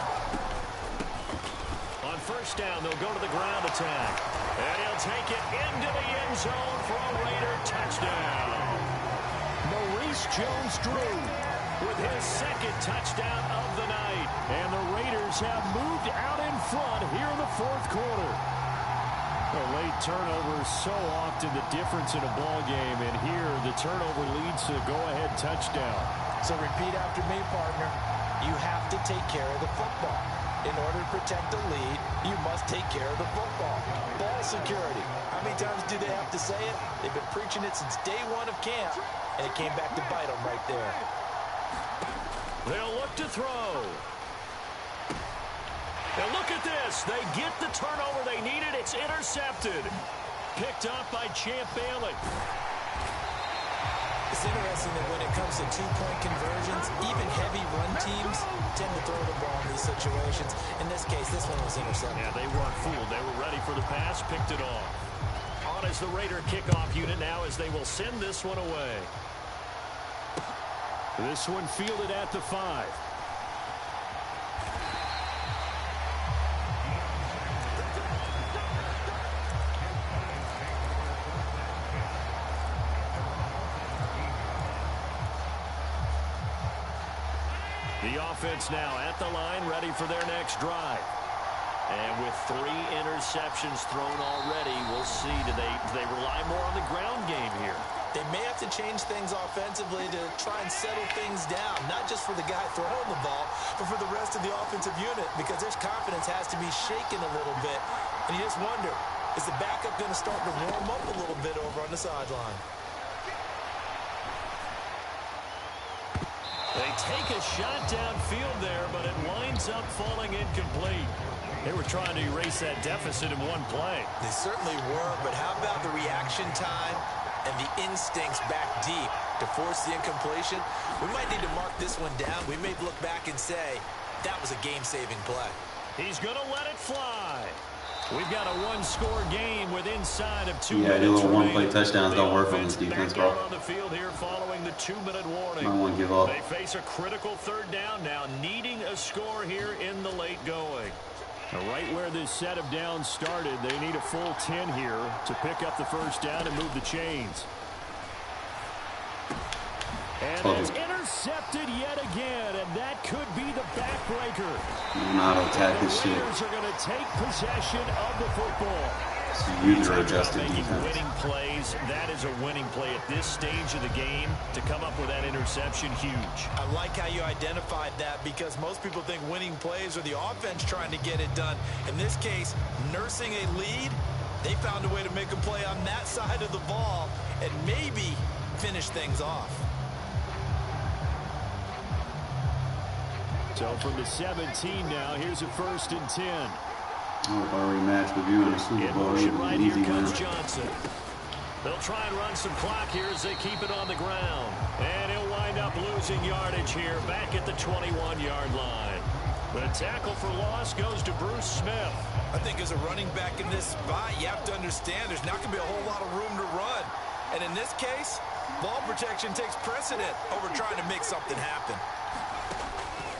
On 1st down, they'll go to the ground attack. And he'll take it into the end zone for a Raider touchdown. Maurice Jones-Drew with his 2nd touchdown of the night. And the Raiders have moved out in front here in the 4th quarter. A late turnover is so often the difference in a ball game. And here, the turnover leads to a go-ahead touchdown. So repeat after me, partner. You have to take care of the football. In order to protect the lead, you must take care of the football. Ball security. How many times do they have to say it? They've been preaching it since day 1 of camp, and it came back to bite them right there. They'll look to throw. And look at this. They get the turnover they needed. It's intercepted. Picked up by Champ Bailey. It's interesting that when it comes to 2-point conversions, even heavy run teams tend to throw the ball in these situations. In this case, this one was intercepted. Yeah, they weren't fooled. They were ready for the pass, picked it off. On is the Raider kickoff unit now as they will send this one away. This one fielded at the 5. The offense now at the line, ready for their next drive. And with 3 interceptions thrown already, we'll see. Do they rely more on the ground game here? They may have to change things offensively to try and settle things down, not just for the guy throwing the ball, but for the rest of the offensive unit, because their confidence has to be shaken a little bit. And you just wonder, is the backup going to start to warm up a little bit over on the sideline? They take a shot downfield there, but it winds up falling incomplete. They were trying to erase that deficit in one play. They certainly were, but how about the reaction time and the instincts back deep to force the incompletion? We might need to mark this one down. We may look back and say, that was a game-saving play. He's going to let it fly. We've got a 1-score game with inside of 2 minutes. Yeah, the little one-play touchdowns don't work on this defense, bro. On the field here following the 2-minute warning. I won't give up. They face a critical 3rd down now, needing a score here in the late going. Right where this set of downs started, they need a full 10 here to pick up the 1st down and move the chains. And it's intercepted yet again, and that could be the backbreaker. Not attack this shit. The Raiders are going to take possession of the football. It's a user-adjusted defense. Winning plays, that is a winning play at this stage of the game. To come up with that interception, huge. I like how you identified that, because most people think winning plays are the offense trying to get it done. In this case, nursing a lead, they found a way to make a play on that side of the ball and maybe finish things off. So from the 17 now, here's a 1st and 10. I hope I rematch with you in the Super Bowl. Right here comes Johnson. They'll try and run some clock here as they keep it on the ground. And he'll wind up losing yardage here back at the 21-yard line. The tackle for loss goes to Bruce Smith. I think as a running back in this spot, you have to understand there's not going to be a whole lot of room to run. And in this case, ball protection takes precedent over trying to make something happen.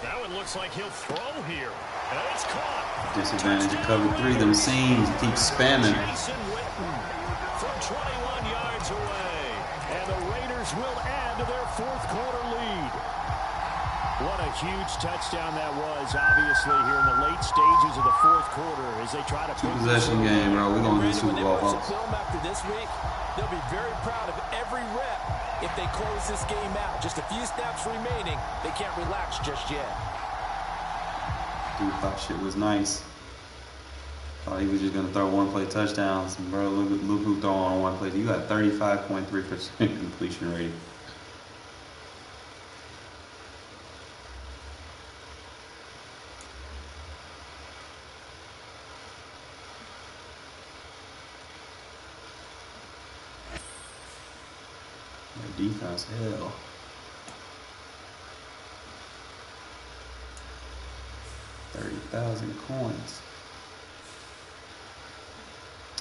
That one looks like he'll throw here. And it's caught. Disadvantage of cover 3. Them seams keep spamming. Jason Witten from 21 yards away. And the Raiders will add to their fourth quarter lead. What a huge touchdown that was, obviously, here in the late stages of the fourth quarter as they try to put possession game, bro. We're going to the Super Bowl, folks. After this week, they'll be very proud of every rep if they close this game out. Just a few snaps remaining. They can't relax just yet. Dude thought shit was nice. Thought he was just going to throw one-play touchdowns. And bro, look who throwing on one play. You got 35.3% completion rate. Defense, hell. $30,000 coins.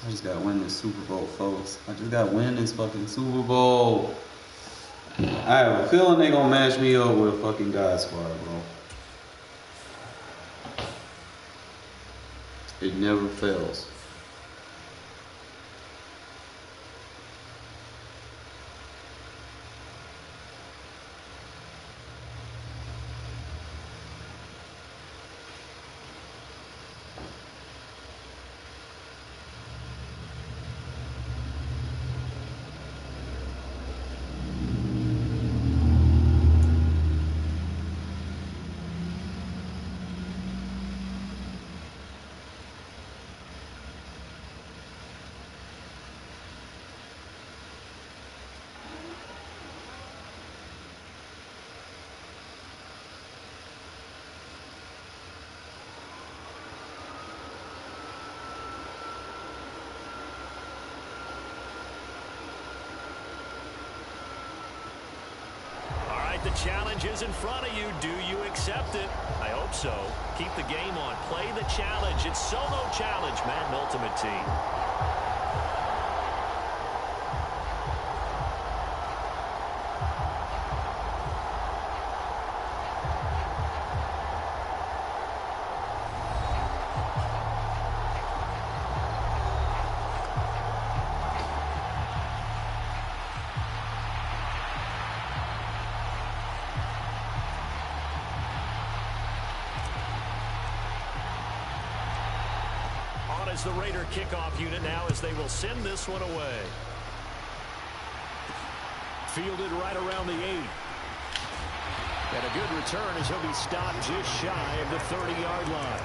I just gotta win this Super Bowl, folks. I just gotta win this fucking Super Bowl. I have a feeling they gonna match me up with a fucking God Squad, bro. It never fails. The challenge is in front of you. Do you accept it? I hope so. Keep the game on. Play the challenge. It's solo challenge, Madden Ultimate Team. Is the Raider kickoff unit now as they will send this one away. Fielded right around the 8. And a good return as he'll be stopped just shy of the 30-yard line.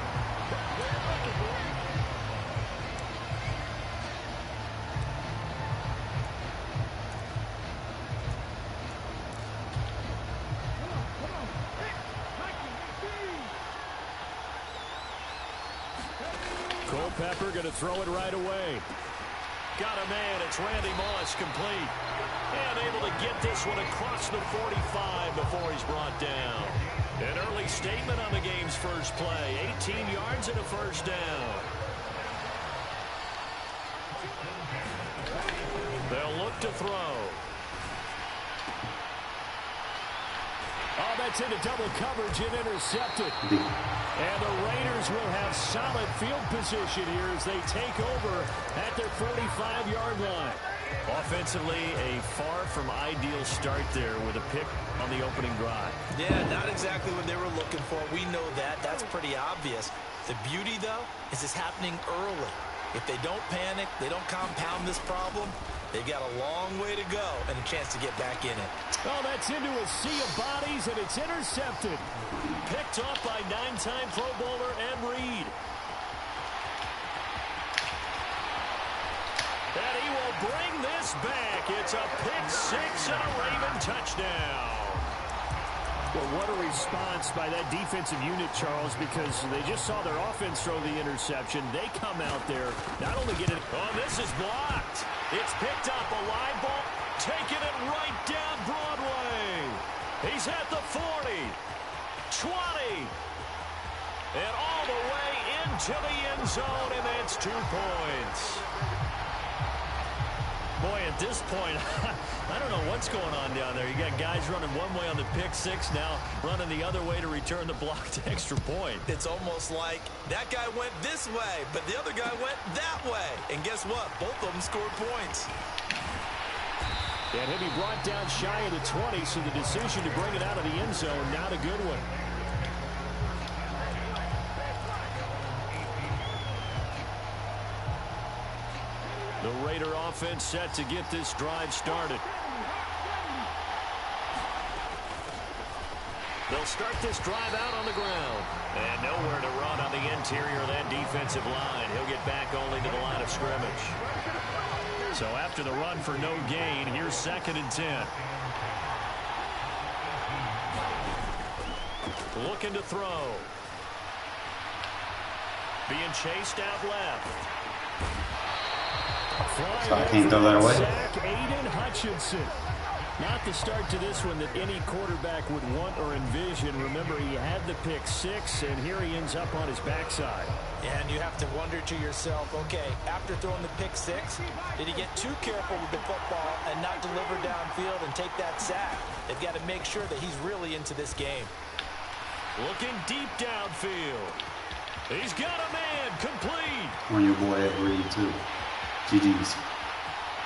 Pepper going to throw it right away. Got a man. It's Randy Moss complete. And able to get this one across the 45 before he's brought down. An early statement on the game's first play. 18 yards and a first down. They'll look to throw. Oh, that's into double coverage and intercepted. And the Raiders will have solid field position here as they take over at their 45-yard line. Offensively, a far from ideal start there with a pick on the opening drive. Yeah, not exactly what they were looking for. We know that. That's pretty obvious. The beauty, though, is it's happening early. If they don't panic, they don't compound this problem, they've got a long way to go and a chance to get back in it. Oh, that's into a sea of bodies, and it's intercepted. Picked off by 9-time Pro Bowler Ed Reed. And he will bring this back. It's a pick six and a Raven touchdown. Well, what a response by that defensive unit, Charles, because they just saw their offense throw the interception. They come out there, not only get it. Oh, this is blocked. It's picked up, a live ball, taking it right down Broadway. He's at the 40, 20, and all the way into the end zone, and that's 2 points. Boy, at this point, I don't know what's going on down there. You got guys running one way on the pick six, now running the other way to return the blocked extra point. It's almost like that guy went this way, but the other guy went that way. And guess what? Both of them scored points. And he'll be brought down shy of the 20, so the decision to bring it out of the end zone, not a good one. The Raider offense set to get this drive started. They'll start this drive out on the ground. And nowhere to run on the interior of that defensive line. He'll get back only to the line of scrimmage. So after the run for no gain, here's 2nd and 10. Looking to throw. Being chased out left. So I can't throw that away. Aiden Hutchinson. Not the start to this one that any quarterback would want or envision. Remember, he had the pick six, and here he ends up on his backside. And you have to wonder to yourself, okay, after throwing the pick six, did he get too careful with the football and not deliver downfield and take that sack? They've got to make sure that he's really into this game. Looking deep downfield. He's got a man complete. On your boy Ed Reed, too. GG's.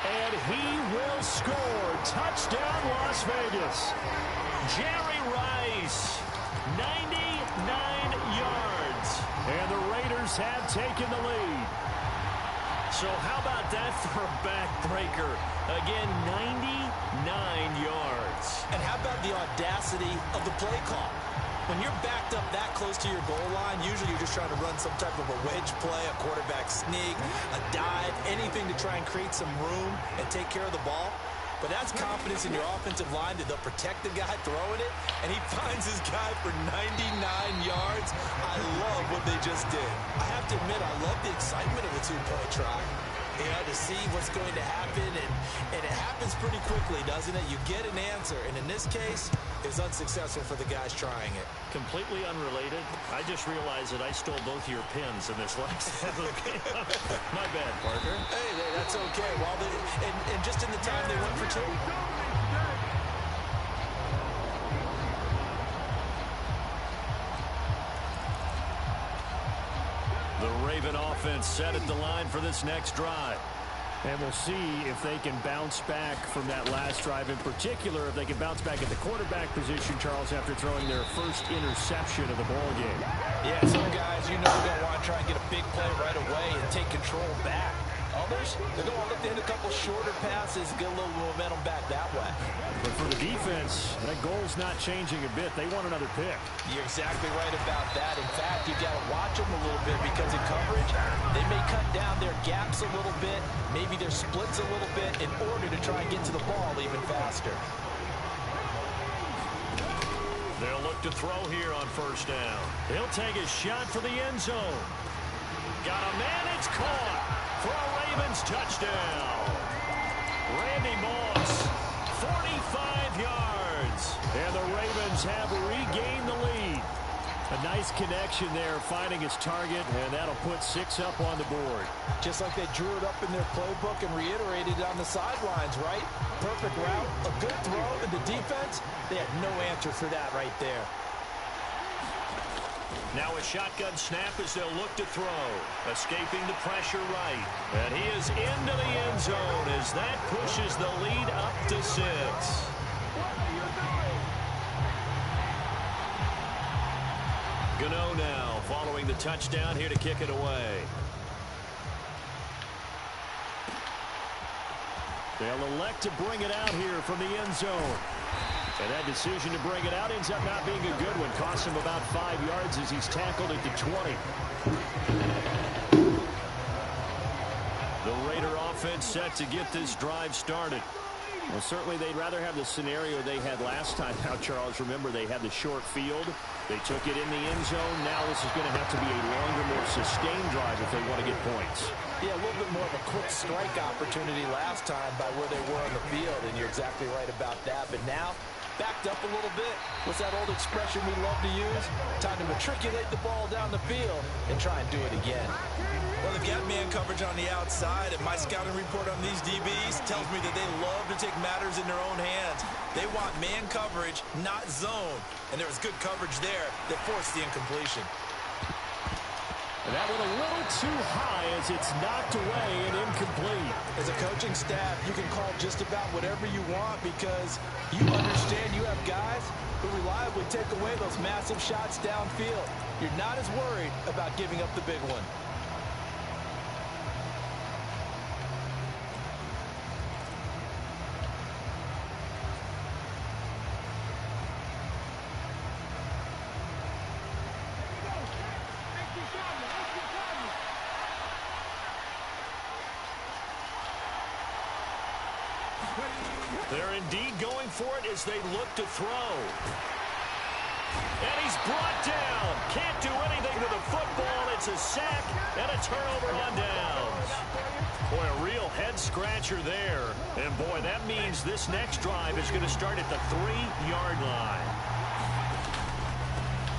And he will score. Touchdown, Las Vegas. Jerry Rice, 99 yards. And the Raiders have taken the lead. So how about that for a backbreaker? Again, 99 yards. And how about the audacity of the play call? When you're backed up that close to your goal line, usually you're just trying to run some type of a wedge play, a quarterback sneak, a dive, anything to try and create some room and take care of the ball. But that's confidence in your offensive line that they'll protect the guy throwing it, and he finds his guy for 99 yards. I love what they just did. I have to admit, I love the excitement of a two-point try. You know, to see what's going to happen, and it happens pretty quickly, doesn't it? You get an answer, and in this case, it's unsuccessful for the guys trying it. Completely unrelated. I just realized that I stole both of your pins in this last game. My bad, Parker. Hey, that's okay. Well, and just in the time they went for two. The Raven offense set at the line for this next drive. And we'll see if they can bounce back from that last drive. In particular, if they can bounce back at the quarterback position, Charles, after throwing their first interception of the ball game. Yeah, some guys, you know, they're going to want to try and get a big play right away and take control back. Others, they're going to look to hit a couple shorter passes, get a little momentum back that way. But for the defense, that goal's not changing a bit. They want another pick. You're exactly right about that. In fact, you've got to watch them a little bit because in coverage, they may cut down their gaps a little bit, maybe their splits a little bit in order to try and get to the ball even faster. They'll look to throw here on first down. He'll take a shot for the end zone. Got a man, it's caught for a Ravens touchdown. Randy Moss, 45 yards. And the Ravens have regained the lead. A nice connection there, finding his target, and that'll put 6 up on the board. Just like they drew it up in their playbook and reiterated it on the sidelines, right? Perfect route, a good throw, and the defense, they had no answer for that right there. Now a shotgun snap as they'll look to throw. Escaping the pressure right. And he is into the end zone as that pushes the lead up to 6. Gano now following the touchdown here to kick it away. They'll elect to bring it out here from the end zone. And that decision to bring it out ends up not being a good one. Costs him about 5 yards as he's tackled at the 20. The Raider offense set to get this drive started. Well, certainly they'd rather have the scenario they had last time out, Charles. Remember, they had the short field. They took it in the end zone. Now this is going to have to be a longer, more sustained drive if they want to get points. Yeah, a little bit more of a quick strike opportunity last time by where they were on the field, and you're exactly right about that. But now, backed up a little bit. What's that old expression we love to use? Time to matriculate the ball down the field and try and do it again. Well, they've got man coverage on the outside, and my scouting report on these DBs tells me that they love to take matters in their own hands. They want man coverage, not zone. And there was good coverage there that forced the incompletion. And that went a little too high as it's knocked away and incomplete. As a coaching staff, you can call just about whatever you want because you understand you have guys who reliably take away those massive shots downfield. You're not as worried about giving up the big one. They're indeed going for it as they look to throw. And he's brought down. Can't do anything to the football. It's a sack and a turnover on downs. Boy, a real head-scratcher there. And, boy, that means this next drive is going to start at the 3-yard line.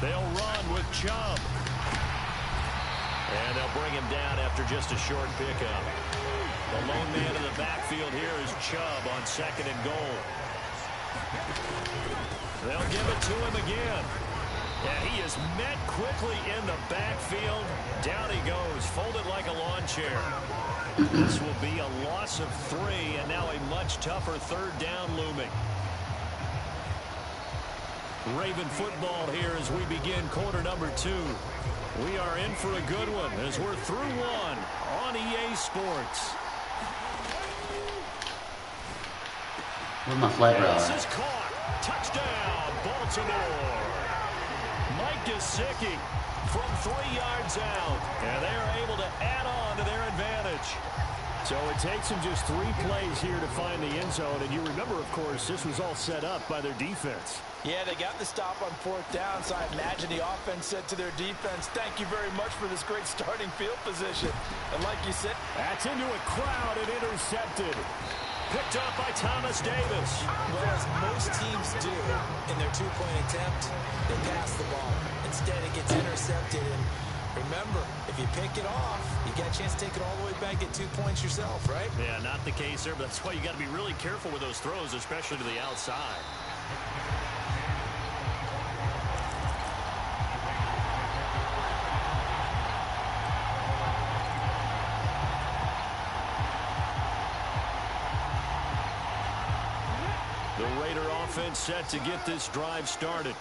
They'll run with Chubb. And they'll bring him down after just a short pickup. The lone man in the backfield here is Chubb on 2nd and goal. They'll give it to him again. And he is met quickly in the backfield. Down he goes, folded like a lawn chair. This will be a loss of 3, and now a much tougher 3rd down looming. Raven football here as we begin quarter number 2. We are in for a good one as we're through 1 on EA Sports. Where's my flat route? This is caught. Touchdown, Baltimore. Mike Gesicki from 3 yards out. And they are able to add on to their advantage. So it takes them just 3 plays here to find the end zone. And you remember, of course, this was all set up by their defense. Yeah, they got the stop on 4th down, so I imagine the offense said to their defense, thank you very much for this great starting field position. And like you said, that's into a crowd and intercepted. Picked up by Thomas Davis. Well, as most teams do in their 2-point attempt, they pass the ball. Instead, it gets intercepted. And remember, if you pick it off, you got a chance to take it all the way back, get 2 points yourself, right? Yeah, not the case there, but that's why you got to be really careful with those throws, especially to the outside. Offense set to get this drive started.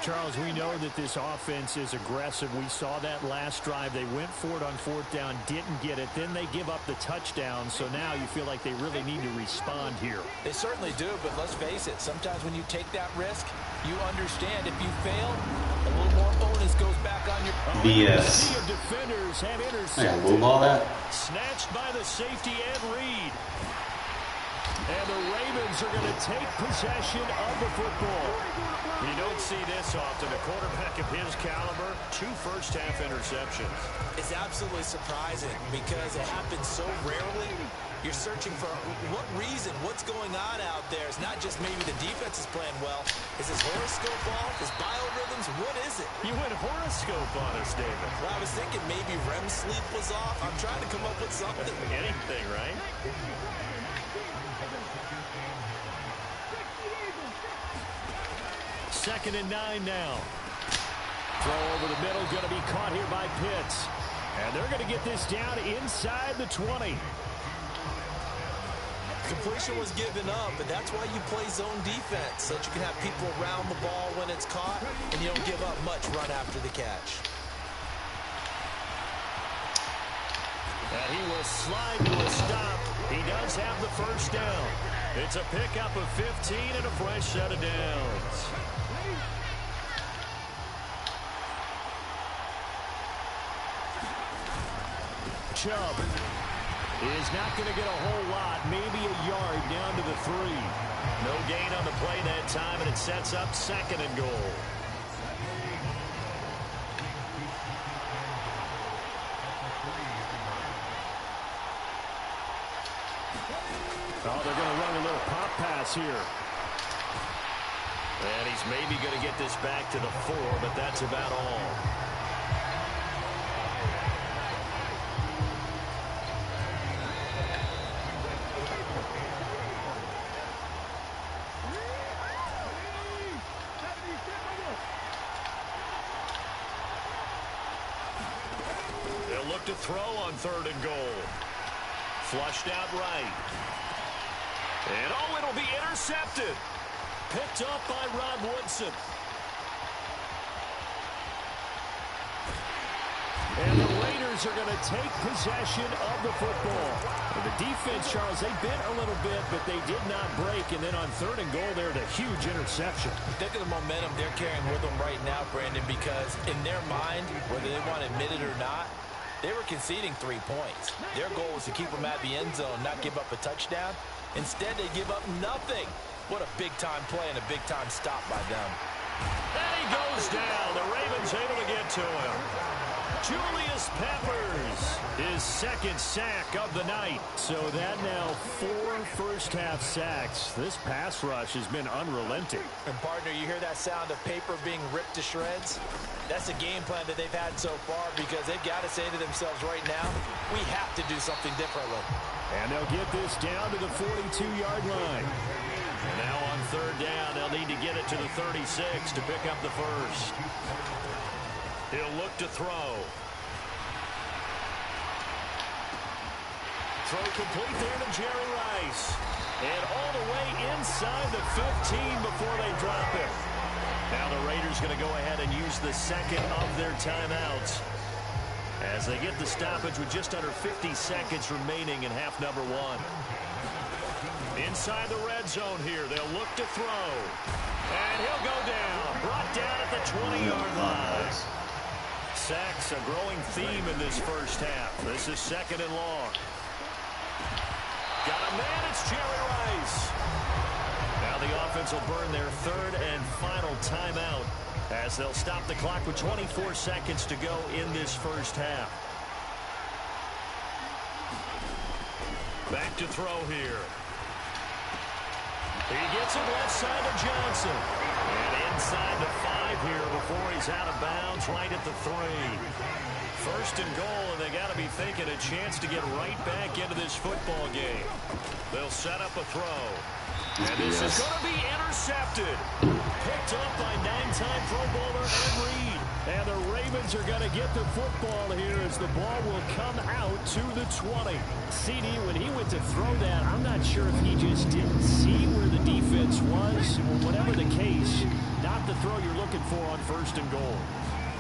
Charles, we know that this offense is aggressive. We saw that last drive. They went for it on 4th down, didn't get it. Then they give up the touchdown. So now you feel like they really need to respond here. They certainly do, but let's face it. Sometimes when you take that risk, you understand if you fail, a little more onus goes back on your BS. Defenders have intercepted. Yeah, move all that. Snatched by the safety Ed Reed. And the Ravens are going to take possession of the football. You don't see this often. A quarterback of his caliber, 2 first-half interceptions. It's absolutely surprising because it happens so rarely. You're searching for what reason, what's going on out there. It's not just maybe the defense is playing well. Is his horoscope off? His biorhythms? What is it? You went horoscope on us, David. Well, I was thinking maybe REM sleep was off. I'm trying to come up with something. Anything, right? Second and 9 now. Throw over the middle, going to be caught here by Pitts. And they're going to get this down inside the 20. Completion was given up, but that's why you play zone defense, so that you can have people around the ball when it's caught, and you don't give up much run after the catch. And he will slide to a stop. He does have the first down. It's a pickup of 15 and a fresh set of downs. Chubb is not going to get a whole lot, maybe a yard down to the 3. No gain on the play that time, and it sets up 2nd and goal. Oh, they're going to run a little pop pass here. And he's maybe going to get this back to the 4, but that's about all. They'll look to throw on 3rd and goal. Flushed out right. And oh, it'll be intercepted. Picked up by Rod Woodson. And the Raiders are going to take possession of the football. And the defense, Charles, they bit a little bit, but they did not break. And then on 3rd and goal, there's a huge interception. Think of the momentum they're carrying with them right now, Brandon, because in their mind, whether they want to admit it or not, they were conceding 3 points. Their goal was to keep them at the end zone, not give up a touchdown. Instead, they give up nothing. What a big-time play and a big-time stop by them. And he goes down. The Ravens able to get to him. Julius Peppers, his 2nd sack of the night. So that now 4 first-half sacks. This pass rush has been unrelenting. And, partner, you hear that sound of paper being ripped to shreds? That's a game plan that they've had so far because they've got to say to themselves right now, we have to do something differently. And they'll get this down to the 42-yard line. And now on 3rd down, they'll need to get it to the 36 to pick up the 1st. He'll look to throw. Throw complete there to Jerry Rice. And all the way inside the 15 before they drop it. Now the Raiders going to go ahead and use the 2nd of their timeouts as they get the stoppage with just under 50 seconds remaining in half number 1. Inside the red zone here, they'll look to throw. And he'll go down. Brought down at the 20-yard line. Sacks a growing theme in this first half. This is 2nd and long. Got a man, it's Jerry Rice. Now the offense will burn their 3rd and final timeout as they'll stop the clock with 24 seconds to go in this first half. Back to throw here. He gets it left side to Johnson. And inside the 5 here before he's out of bounds right at the 3. 1st and goal, and they got to be thinking a chance to get right back into this football game. They'll set up a throw. And this is going to be intercepted. Picked up by 9-time Pro Bowler Ed Reed. And the Ravens are going to get the football here as the ball will come out to the 20. CD, when he went to throw that, I'm not sure if he just didn't see where the defense was. Or whatever the case, not the throw you're looking for on 1st and goal.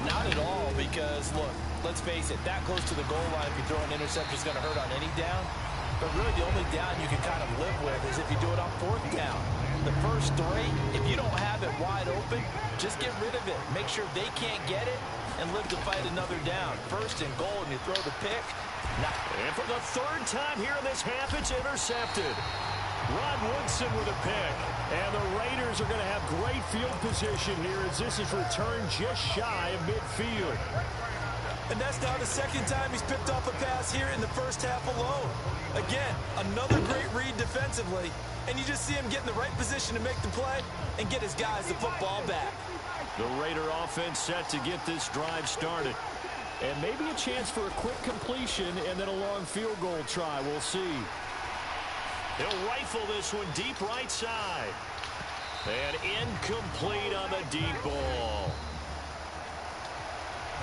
Not at all, because, look, let's face it, that close to the goal line, if you throw an interception, is going to hurt on any down. But really, the only down you can kind of live with is if you do it on 4th down. The first 3, if you don't have it wide open, just get rid of it. Make sure they can't get it and live to fight another down. 1st and goal, and you throw the pick. And for the 3rd time here in this half, it's intercepted. Rod Woodson with a pick. And the Raiders are going to have great field position here as this is returned just shy of midfield. And that's now the 2nd time he's picked off a pass here in the first half alone. Again, another great read defensively. And you just see him get in the right position to make the play and get his guys the football back. The Raider offense set to get this drive started. And maybe a chance for a quick completion and then a long field goal try. We'll see. He'll rifle this one deep right side. And incomplete on the deep ball.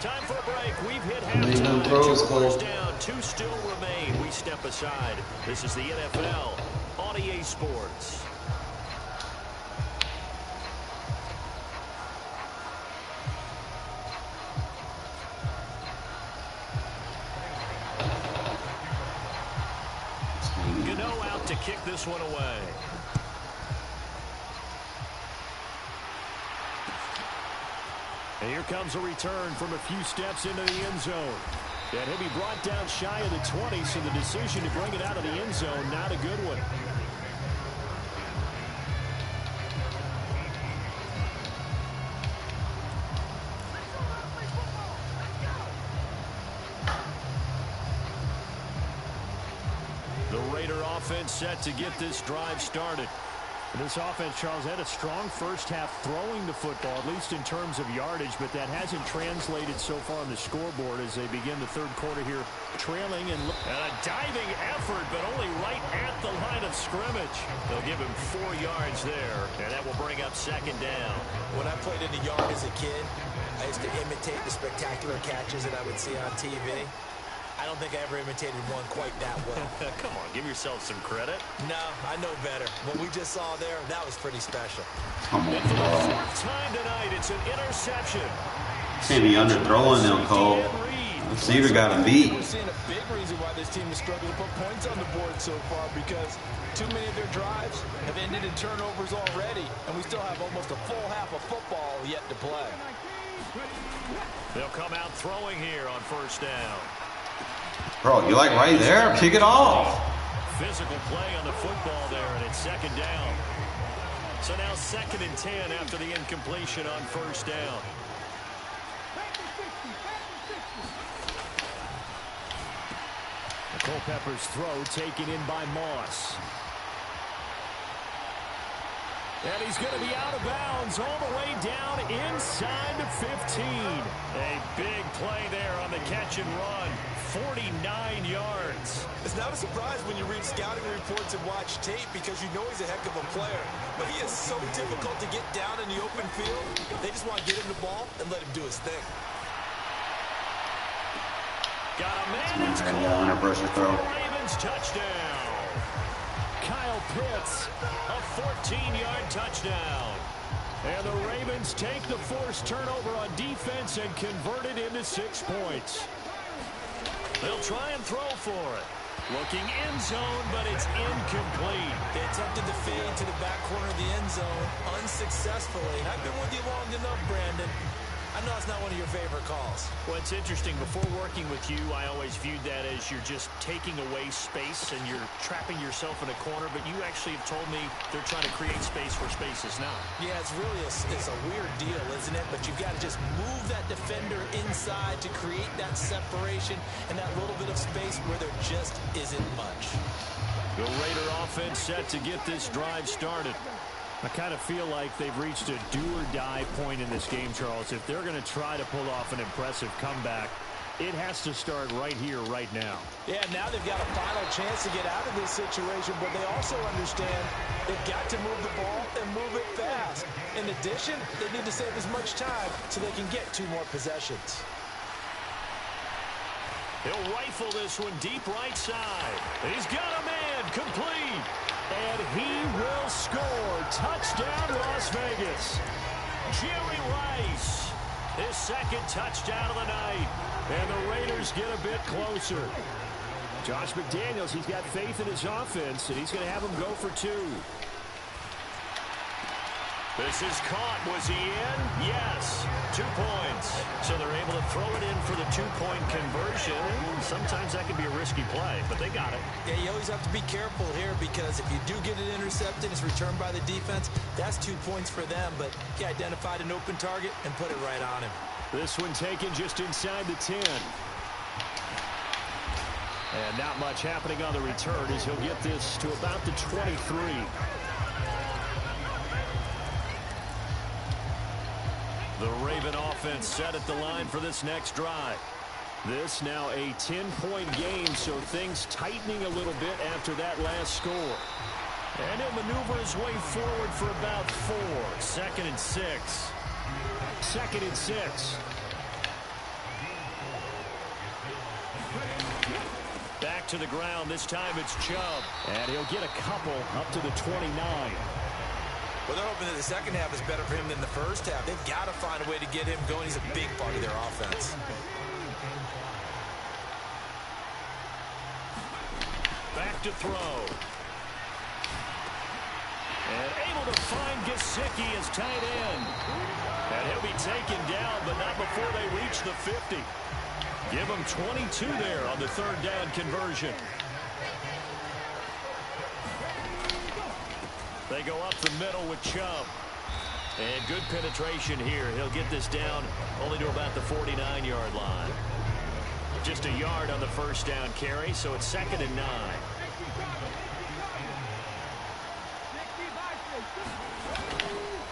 Time for a break. We've hit halftime. 2 scores down. 2 still remain. We step aside. This is the NFL on EA Sports. Gano out to kick this one away. And here comes a return from a few steps into the end zone. And he'll be brought down shy of the 20, so the decision to bring it out of the end zone, not a good one. The Raider offense set to get this drive started. This offense, Charles, had a strong first half throwing the football, at least in terms of yardage, but that hasn't translated so far on the scoreboard as they begin the third quarter here, trailing and a diving effort, but only right at the line of scrimmage. They'll give him 4 yards there, and that will bring up second down. When I played in the yard as a kid, I used to imitate the spectacular catches that I would see on TV. I don't think I ever imitated one quite that well. Come on, give yourself some credit. No, I know better. What we just saw there, that was pretty special. And for the 4th time tonight, it's an interception. Can't be underthrowing them, Cole. Receiver got him beat. We're seeing a big reason why this team is struggling to put points on the board so far, because too many of their drives have ended in turnovers already, and we still have almost a full half of football yet to play. They'll come out throwing here on first down. Bro, you like right there? Kick it off. Physical play on the football there, and it's second down. So now 2nd and 10 after the incompletion on first down. Culpepper's throw taken in by Moss. And he's going to be out of bounds all the way down inside the 15. A big play there on the catch and run. 49 yards. It's not a surprise when you read scouting reports and watch tape, because you know he's a heck of a player. But he is so difficult to get down in the open field. They just want to get him the ball and let him do his thing. Got a man. It's under pressure throw. Ravens touchdown. Kyle Pitts, a 14-yard touchdown. And the Ravens take the forced turnover on defense and convert it into 6 points. They'll try and throw for it. Looking end zone, but it's incomplete. They attempted the fade to the back corner of the end zone unsuccessfully. I've been with you long enough, Brandon. I know it's not one of your favorite calls. Well, it's interesting. Before working with you, I always viewed that as you're just taking away space and you're trapping yourself in a corner. But you actually have told me they're trying to create space where space is not. Yeah, it's really it's a weird deal, isn't it? But you've got to just move that defender inside to create that separation and that little bit of space where there just isn't much. The Raider offense set to get this drive started. I kind of feel like they've reached a do-or-die point in this game, Charles. If they're going to try to pull off an impressive comeback, it has to start right here, right now. Yeah, now they've got a final chance to get out of this situation, but they also understand they've got to move the ball and move it fast. In addition, they need to save as much time so they can get 2 more possessions. He'll rifle this one deep right side. He's got a man, complete. And he will score. Touchdown, Las Vegas. Jerry Rice, his 2nd touchdown of the night. And the Raiders get a bit closer. Josh McDaniels, he's got faith in his offense, and he's going to have them go for 2. This is caught. Was he in? Yes. 2 points. So they're able to throw it in for the 2-point conversion. Sometimes that can be a risky play, but they got it. Yeah, you always have to be careful here, because if you do get it intercepted, it's returned by the defense. That's 2 points for them, but he identified an open target and put it right on him. This one taken just inside the 10. And not much happening on the return as he'll get this to about the 23. The Raven offense set at the line for this next drive. This now a 10-point game, so things tightening a little bit after that last score. And he'll maneuver his way forward for about 4. 2nd and 6. 2nd and 6. Back to the ground. This time it's Chubb. And he'll get a couple up to the 29. Well, they're hoping that the second half is better for him than the first half. They've got to find a way to get him going. He's a big part of their offense. Back to throw. And able to find Gesicki as tight end. And he'll be taken down, but not before they reach the 50. Give them 22 there on the third down conversion. They go up the middle with Chubb. And good penetration here. He'll get this down only to about the 49-yard line. Just a yard on the first down carry, so it's 2nd and 9.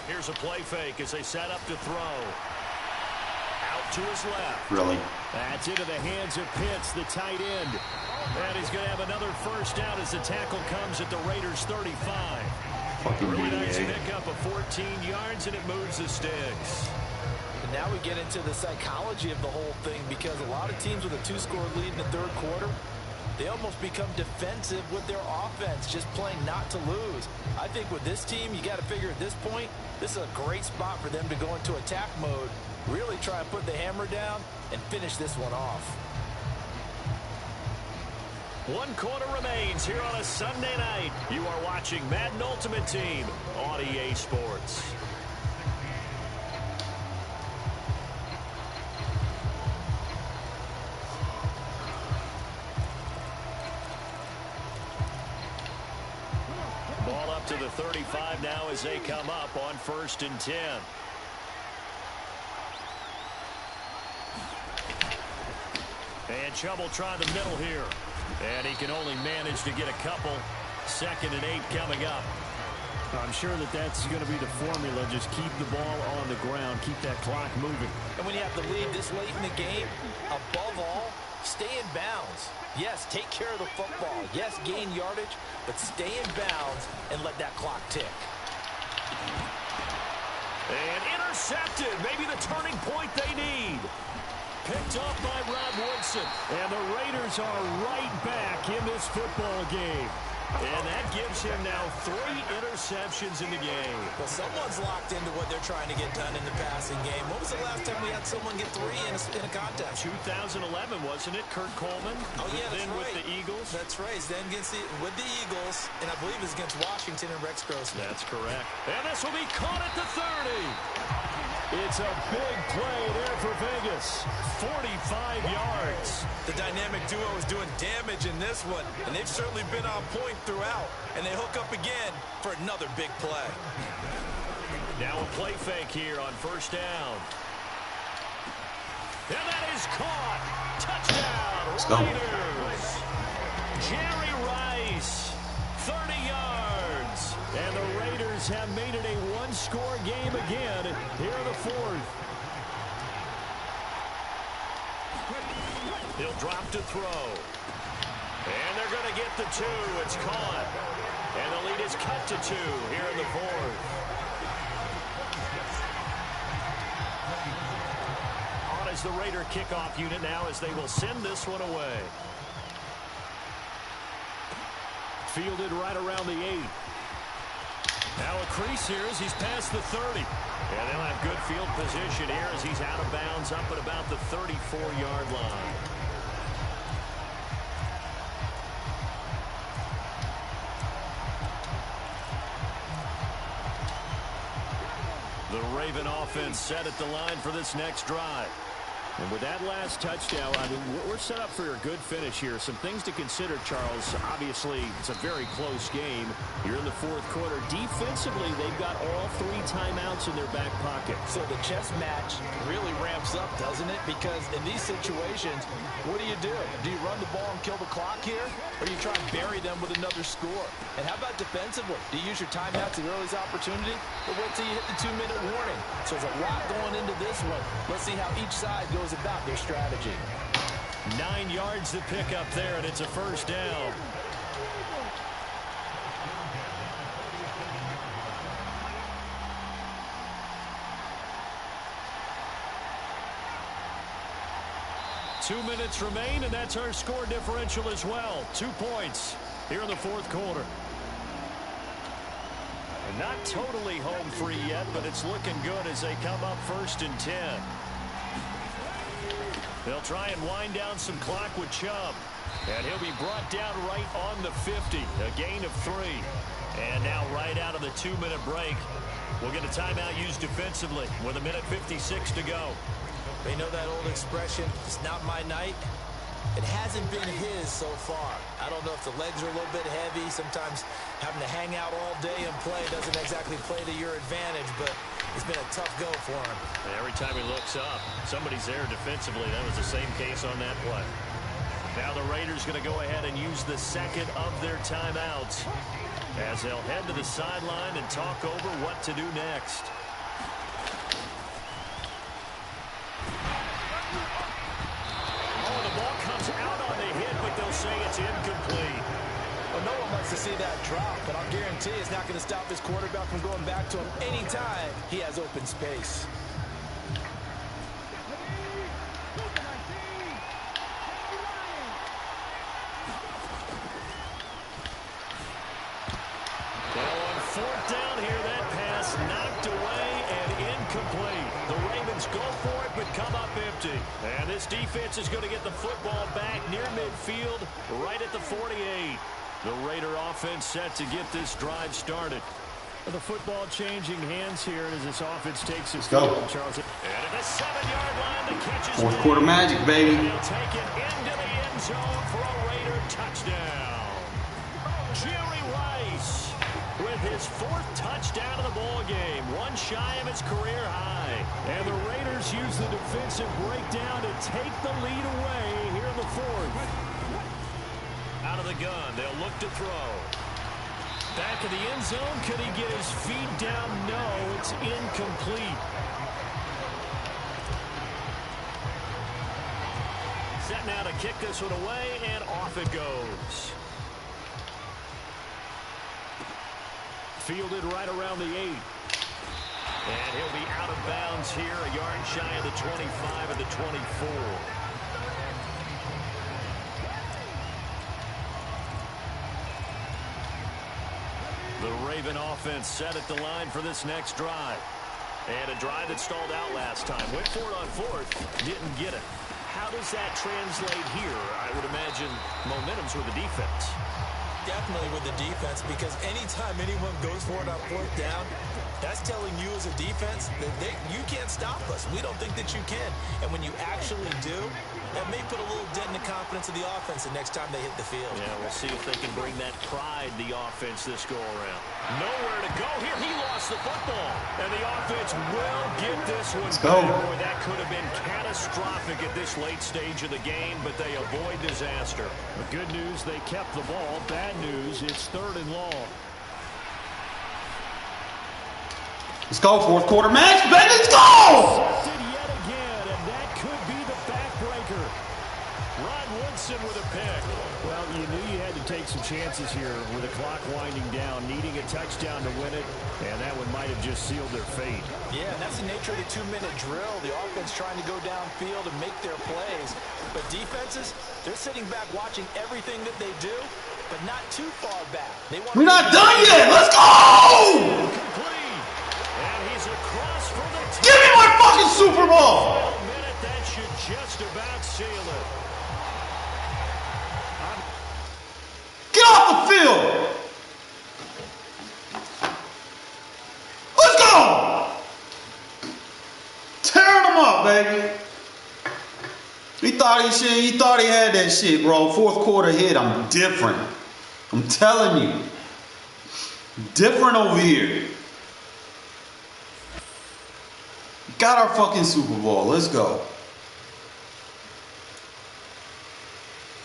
Here's a play fake as they set up to throw. Out to his left. Really? That's into the hands of Pitts, the tight end. And he's going to have another first down as the tackle comes at the Raiders' 35. Really nice pickup of 14 yards, and it moves the sticks. And now we get into the psychology of the whole thing, because a lot of teams with a 2-score lead in the third quarter, they almost become defensive with their offense, just playing not to lose. I think with this team, you got to figure at this point, this is a great spot for them to go into attack mode, really try and put the hammer down and finish this one off. 1 quarter remains here on a Sunday night. You are watching Madden Ultimate Team on EA Sports. Ball up to the 35 now as they come up on 1st and 10. And Chubb will try the middle here. And he can only manage to get a couple. 2nd and 8 coming up. I'm sure that that's going to be the formula. Just keep the ball on the ground. Keep that clock moving. And when you have the lead this late in the game, above all, stay in bounds. Yes, take care of the football. Yes, gain yardage, but stay in bounds and let that clock tick. And intercepted. Maybe the turning point they need. Picked up by Rob Woodson. And the Raiders are right back in this football game. And that gives him now 3 interceptions in the game. Well, someone's locked into what they're trying to get done in the passing game. When was the last time we had someone get 3 in a contest? 2011, wasn't it? Kurt Coleman. Oh, yeah, that's then right. With the Eagles. That's right. Then with the Eagles, and I believe it's against Washington and Rex Grossman. That's correct. And this will be caught at the 30. It's a big play there for Vegas. 45 yards. The dynamic duo is doing damage in this one, and they've certainly been on point throughout. And they hook up again for another big play. Now a play fake here on 1st down. And that is caught. Touchdown, Raiders. Jerry Rice, 30 yards. And the Raiders have made it a 1-score game again here in the 4th. He'll drop to throw. And they're going to get the 2. It's caught. And the lead is cut to 2 here in the 4th. On is the Raider kickoff unit now as they will send this one away. Fielded right around the 8. Now a crease here as he's past the 30. And they'll have good field position here as he's out of bounds up at about the 34-yard line. The Raven offense set at the line for this next drive. And with that last touchdown, I mean, we're set up for a good finish here. Some things to consider, Charles. Obviously, it's a very close game. You're in the 4th quarter. Defensively, they've got all 3 timeouts in their back pocket. So the chess match really ramps up, doesn't it? Because in these situations, what do? Do you run the ball and kill the clock here? Or do you try and bury them with another score? And how about defensively? Do you use your timeouts at earliest opportunity? Or wait till you hit the 2-minute warning? So there's a lot going into this one. Let's see how each side goes about their strategy. 9 yards to pick up there, and it's a 1st down. Two minutes remain, and that's our score differential as well. 2 points here in the 4th quarter. And not totally home free yet, but it's looking good as they come up 1st and 10. They'll try and wind down some clock with Chubb. And he'll be brought down right on the 50. A gain of 3. And now right out of the 2-minute break, we'll get a timeout used defensively with 1:56 to go. They know that old expression, it's not my night. It hasn't been his so far. I don't know if the legs are a little bit heavy. Sometimes having to hang out all day and play doesn't exactly play to your advantage, but it's been a tough go for him. Every time he looks up, somebody's there defensively. That was the same case on that play. Now the Raiders going to go ahead and use the second of their timeouts as they'll head to the sideline and talk over what to do next. Say it's incomplete. Well, no one wants to see that drop, but I'll guarantee it's not going to stop his quarterback from going back to him anytime he has open space. Well, on fourth down here, that pass knocked away and incomplete. The Ravens go for it, but come up empty. And this defense is going to get the football back near midfield, right at the 48. The Raider offense set to get this drive started. The football changing hands here as this offense takes its field. Charles. And at the 7-yard line, the catch is fourth quarter magic, baby. They'll take it into the end zone for a Raider touchdown. Jerry Rice with his fourth touchdown of the ball game, one shy of his career high. And the Raiders use the defensive breakdown to take the lead away here in the fourth. Out of the gun, they'll look to throw. Back of the end zone, could he get his feet down? No, it's incomplete. Set now to kick this one away, and off it goes. Fielded right around the 8. And he'll be out of bounds here, a yard shy of the 25 of the 24. The Raven offense set at the line for this next drive. And a drive that stalled out last time. Went for it on fourth, didn't get it. How does that translate here? I would imagine momentum's with the defense. Definitely with the defense, because anytime anyone goes for it on fourth down, that's telling you as a defense that you can't stop us. We don't think that you can. And when you actually do, that may put a little dent in the confidence of the offense the next time they hit the field. Yeah, we'll see if they can bring that pride, the offense, this go-around. Nowhere to go here. He lost the football. And the offense will get this one. Let's go. Boy, that could have been catastrophic at this late stage of the game, but they avoid disaster. The good news, they kept the ball. Bad news, it's 3rd and long. Let's go, fourth quarter match, baby, let's go! Yet again, and that could be the backbreaker. Rod Woodson with a pick. Well, you knew you had to take some chances here with the clock winding down, needing a touchdown to win it, and that one might have just sealed their fate. Yeah, and that's the nature of the 2-minute drill. The offense trying to go downfield and make their plays. But defenses, they're sitting back watching everything that they do, but not too far back. We're not done yet, let's go! And he's across for the team. Give me my fucking Super Bowl! That should just about seal it. Get off the field! Let's go! Tearing them up, baby. He thought he had that shit, bro. Fourth quarter hit. I'm different. I'm telling you. Different over here. Got our fucking Super Bowl. Let's go.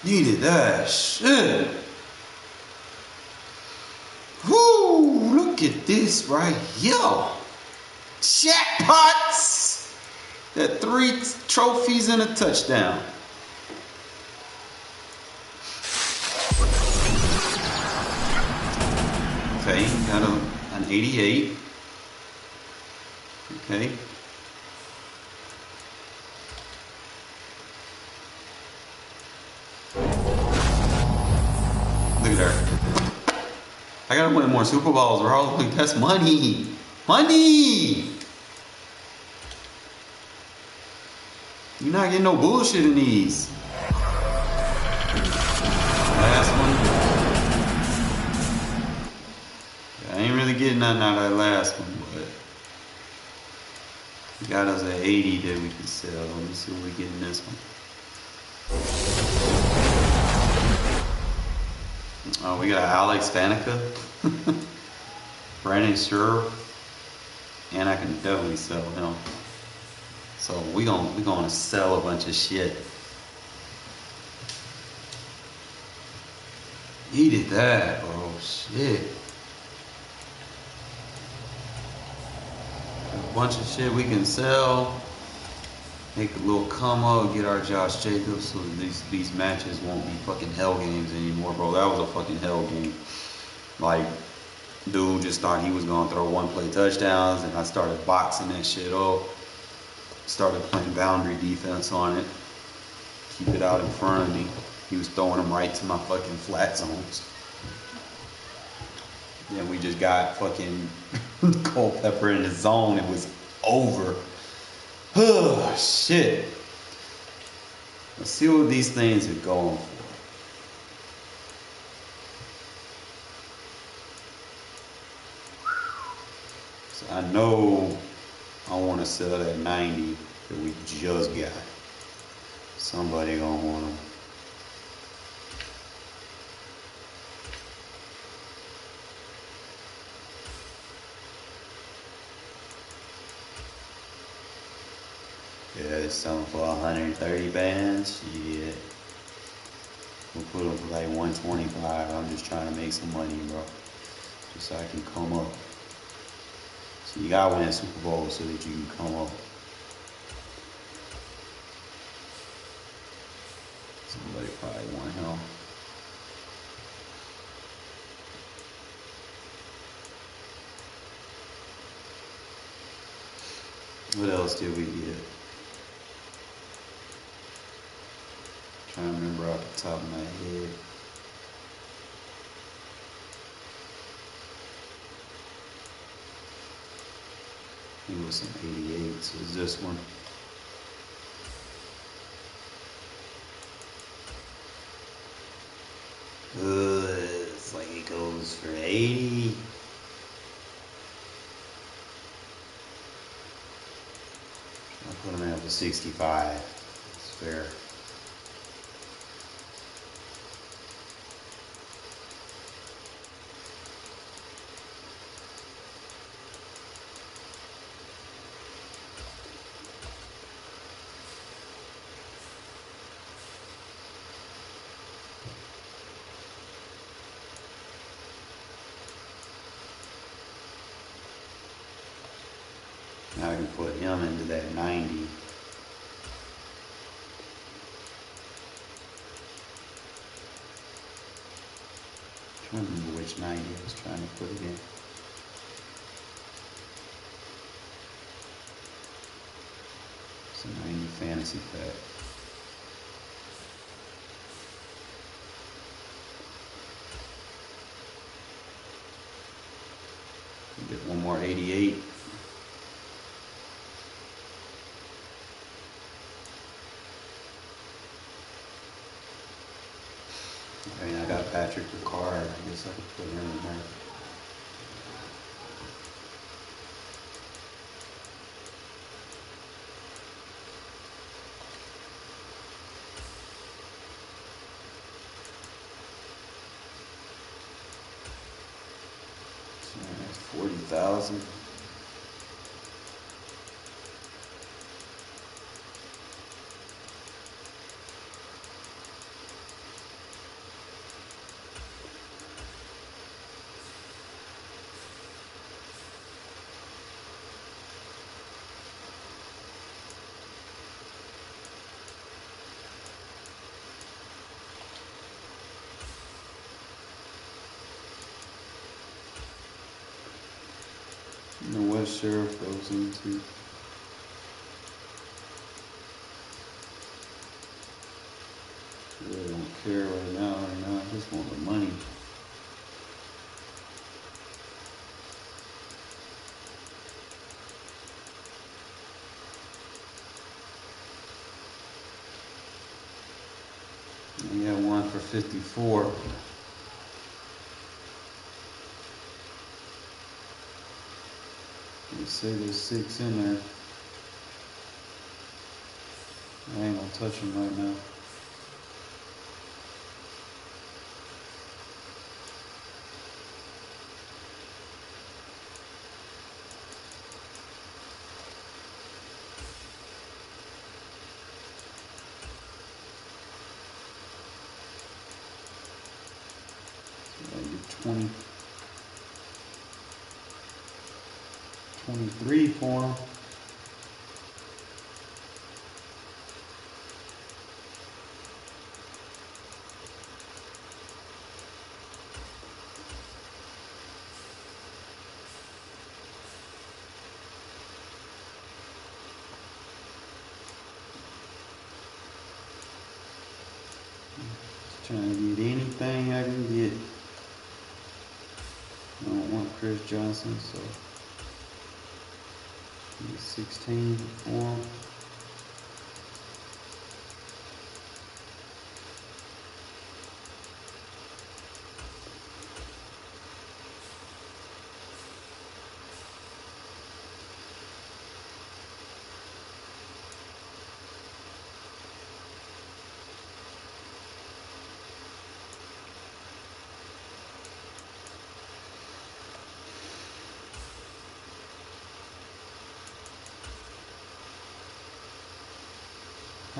Needed that shit. Whoo, look at this right here. Jackpots. Got 3 trophies and a touchdown. Okay, got an 88. Okay. Look at her. I gotta win more Super Bowls, bro. Look, that's money. Money! You're not getting no bullshit in these. Last one. I ain't really getting nothing out of that last one, but Got us at 80 that we can sell. Let me see what we get in this one. Oh, we got Alex Faneca, Brandon Sure, and I can definitely sell him. So we gonna sell a bunch of shit. He did that, bro. Shit. A bunch of shit we can sell. Make a little come up, get our Josh Jacobs, so these matches won't be fucking hell games anymore, bro. That was a fucking hell game. Like, dude just thought he was gonna throw one play touchdowns, and I started boxing that shit up. Started playing boundary defense on it. Keep it out in front of me. He was throwing them right to my fucking flat zones. Then we just got fucking Culpepper in the zone. It was over. Oh, shit. Let's see what these things are going for. So I know I want to sell that 90 that we just got. Somebody gonna want them. Yeah, it's selling for 130 bands. Yeah. We'll put them for like 125. I'm just trying to make some money, bro. Just so I can come up. So you gotta win a Super Bowl so that you can come up. Somebody probably want him. What else did we get? Trying to remember off the top of my head. It was some 88s. Is this one? It's like it goes for 80. I'll put them in for 65. It's fair. Now I can put him into that 90. I'm trying to remember which 90 I was trying to put it in. It's a 90 fantasy pack. Get one more 88. I mean, I got Patrick Carr. I guess I could put him in there. So that's 40,000. And the West Sheriff goes into. Really don't care right now. I just want the money. I got one for 54. Let's say there's 6 in there. I ain't gonna touch him right now. So I do 20, 23 for him. Trying to get anything I can get. I don't want Chris Johnson, so 16 for him.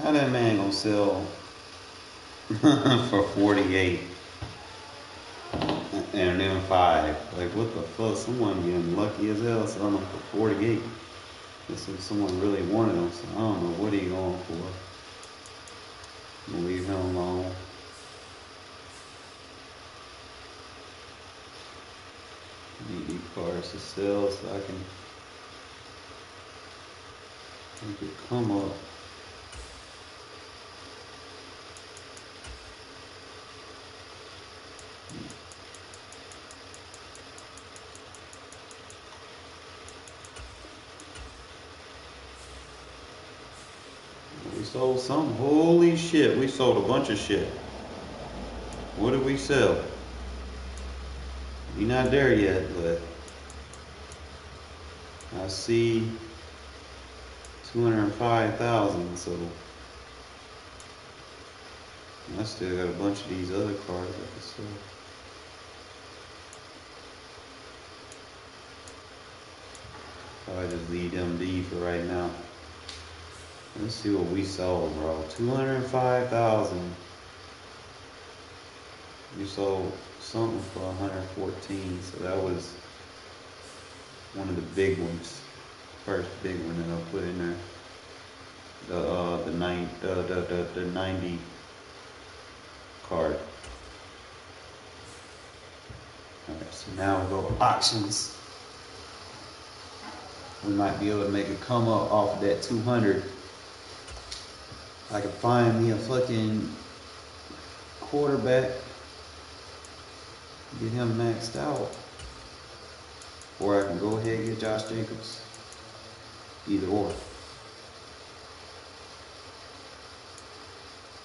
How that man gonna sell for 48 and then 5? Like, what the fuck? Someone getting lucky as hell selling them for 48. This is someone really wanted them, so I don't know what he going for. I'm gonna leave him alone. Need these cars to sell so I can make it come up. We sold some. Holy shit, we sold a bunch of shit. What did we sell? We're not there yet, but I see 205,000, so I still got a bunch of these other cars I can sell. Probably just leave MD for right now. Let's see what we sold, bro. 205,000. We sold something for 114, so that was one of the big ones. First big one that I put in there. The 90 card. Alright, so now we go to auctions. We might be able to make a come up off of that 200. I can find me a fucking quarterback, get him maxed out, or I can go ahead and get Josh Jacobs. Either or.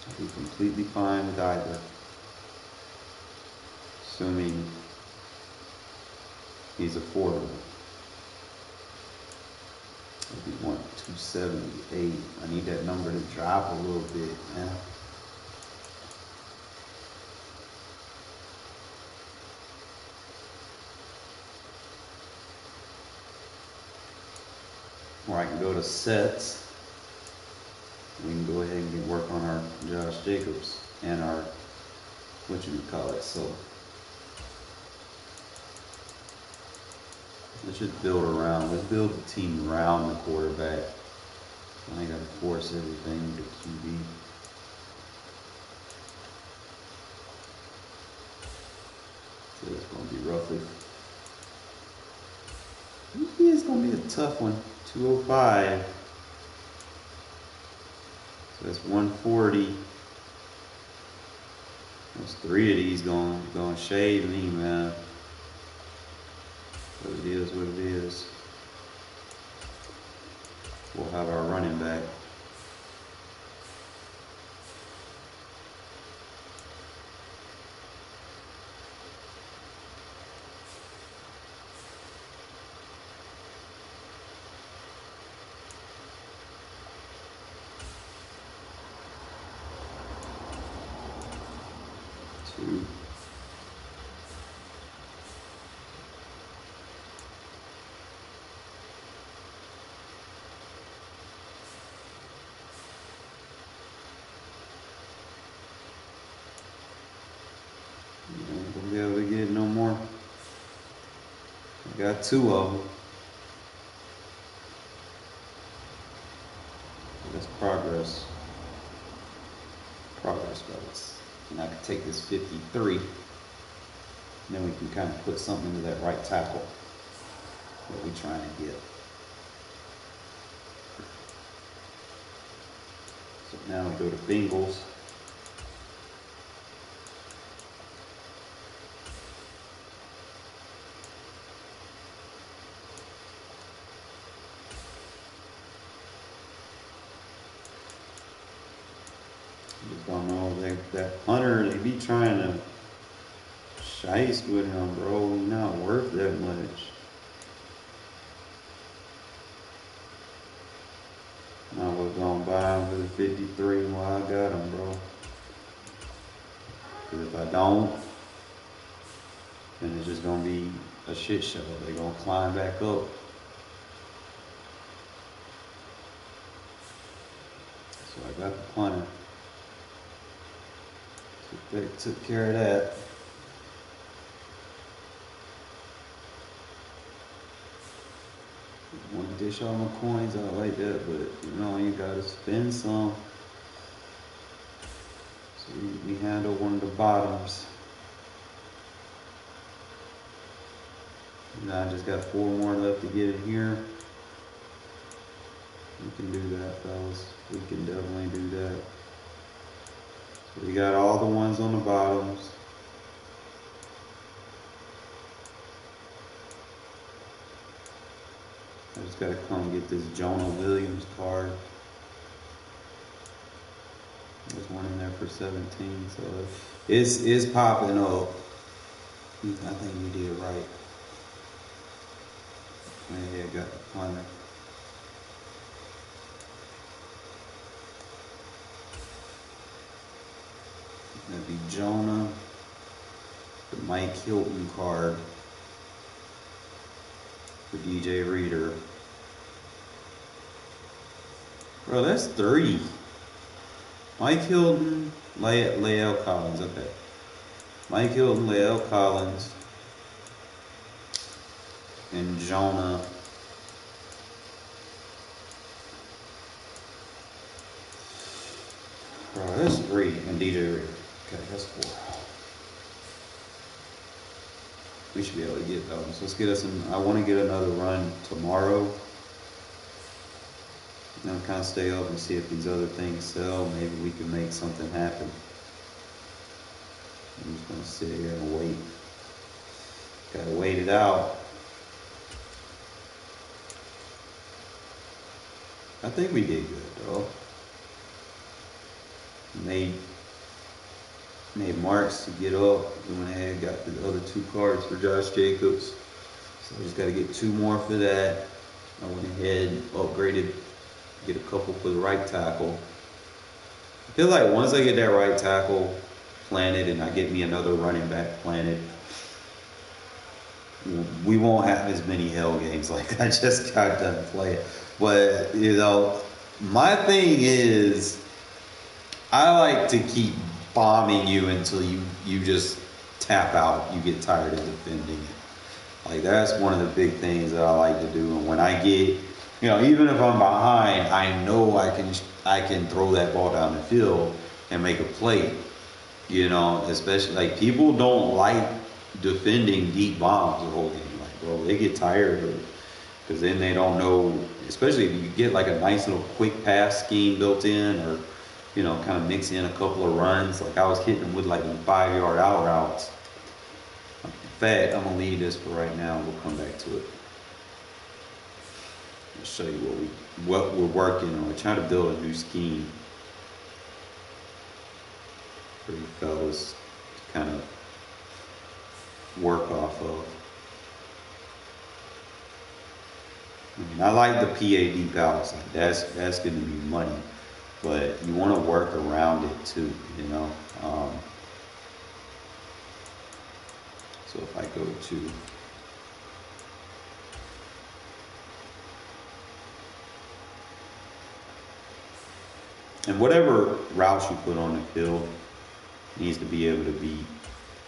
I'll be completely fine with either, assuming he's affordable. We want 278. I need that number to drop a little bit, man. Or I can go to sets. We can go ahead and work on our Josh Jacobs and our, what you would call it, so. Let's just build around. Let's build the team around the quarterback. I ain't gotta force everything to QB. So it's gonna be roughly. It's gonna be a tough one. 205. So that's 140. There's 3 of these going shade me, man. But it is what it is. We'll have our running back. Not gonna be able to get no more. I got 2 of them. That's progress. Progress, fellas. And I can take this 53. And then we can kind of put something into that right tackle. What we trying to get. So now we go to Bengals. Just don't know, that Hunter, they be trying to shice with him, bro. He's not worth that much. I was gonna buy him for the 53 while I got him, bro. Because if I don't, then it's just gonna be a shit show. They're gonna climb back up. So I got the punter. Took care of that. Want to dish all my coins out like that, but you know, you gotta spend some. So we handle one of the bottoms. Now I just got 4 more left to get in here. We can do that, fellas. We can definitely do that. So we got all the ones on the bottoms. I just gotta come get this Jonah Williams card. There's one in there for 17, so it's popping up. I think we did right. Yeah, got the punter. That'd be Jonah, the Mike Hilton card for DJ Reader. Bro, that's 3. Mike Hilton, Lael Collins, okay. Mike Hilton, Lael Collins, and Jonah. Bro, that's 3, and DJ Reader. Okay, that's 4. We should be able to get those. Let's get us I want to get another run tomorrow. And I'll kind of stay up and see if these other things sell. Maybe we can make something happen. I'm just going to sit here and wait. Got to wait it out. I think we did good, though. Made marks to get up. We went ahead and got the other 2 cards for Josh Jacobs. So I just got to get 2 more for that. I went ahead and upgraded, get a couple for the right tackle. I feel like once I get that right tackle planted and I get me another running back planted, we won't have as many hell games like I just got done playing. But, you know, my thing is, I like to keep bombing you until you just tap out. You get tired of defending it. Like, that's one of the big things that I like to do. And when I get, you know, even if I'm behind, I know I can throw that ball down the field and make a play. You know, especially, like, people don't like defending deep bombs the whole game. Like, bro, they get tired of it. Because then they don't know, especially if you get like a nice little quick pass scheme built in, or, you know, kind of mix in a couple of runs. Like, I was hitting them with like 5-yard out routes. In fact, I'm going to leave this for right now. We'll come back to it. I'll show you what we're working on. We're trying to build a new scheme for you fellas to kind of work off of. I mean, I like the PAD palace. Like, that's going to be money. But you want to work around it too, you know. So if I go to and whatever routes you put on the field needs to be able to be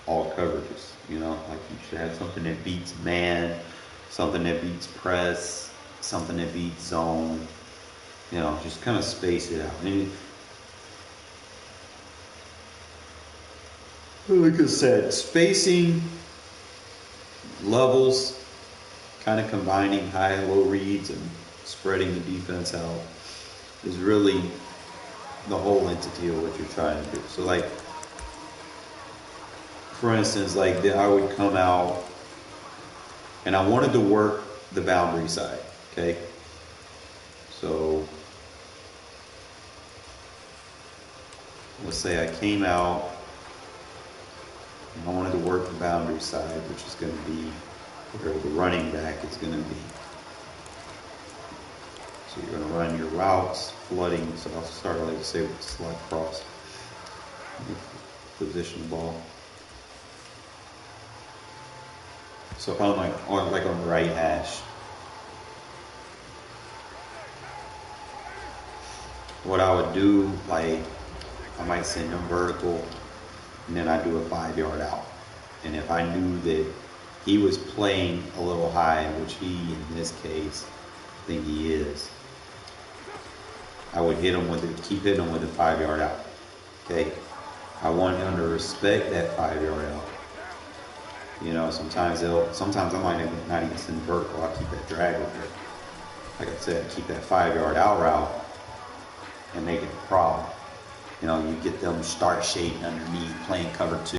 all coverages. You know, like you should have something that beats man, something that beats press, something that beats zone. You know, just kind of space it out. And like I said, spacing, levels, kind of combining high and low reads and spreading the defense out is really the whole entity of what you're trying to do. So like, for instance, like I would come out and I wanted to work the boundary side, okay? So let's say I came out and I wanted to work the boundary side, which is going to be where the running back is going to be. So you're going to run your routes, flooding. So I'll start, like I say, with the slot cross. Position the ball. So if I'm like on the right hash, what I would do, like I might send him vertical, and then I do a 5-yard out. And if I knew that he was playing a little high, which he, in this case, I think he is, I would hit him keep hitting him with a 5-yard out. Okay, I want him to respect that 5-yard out. You know, sometimes I might not even send vertical. I'll keep that drag over there. Like I said, keep that 5-yard out route and make it a problem. You know, you get them start shading underneath, playing cover 2.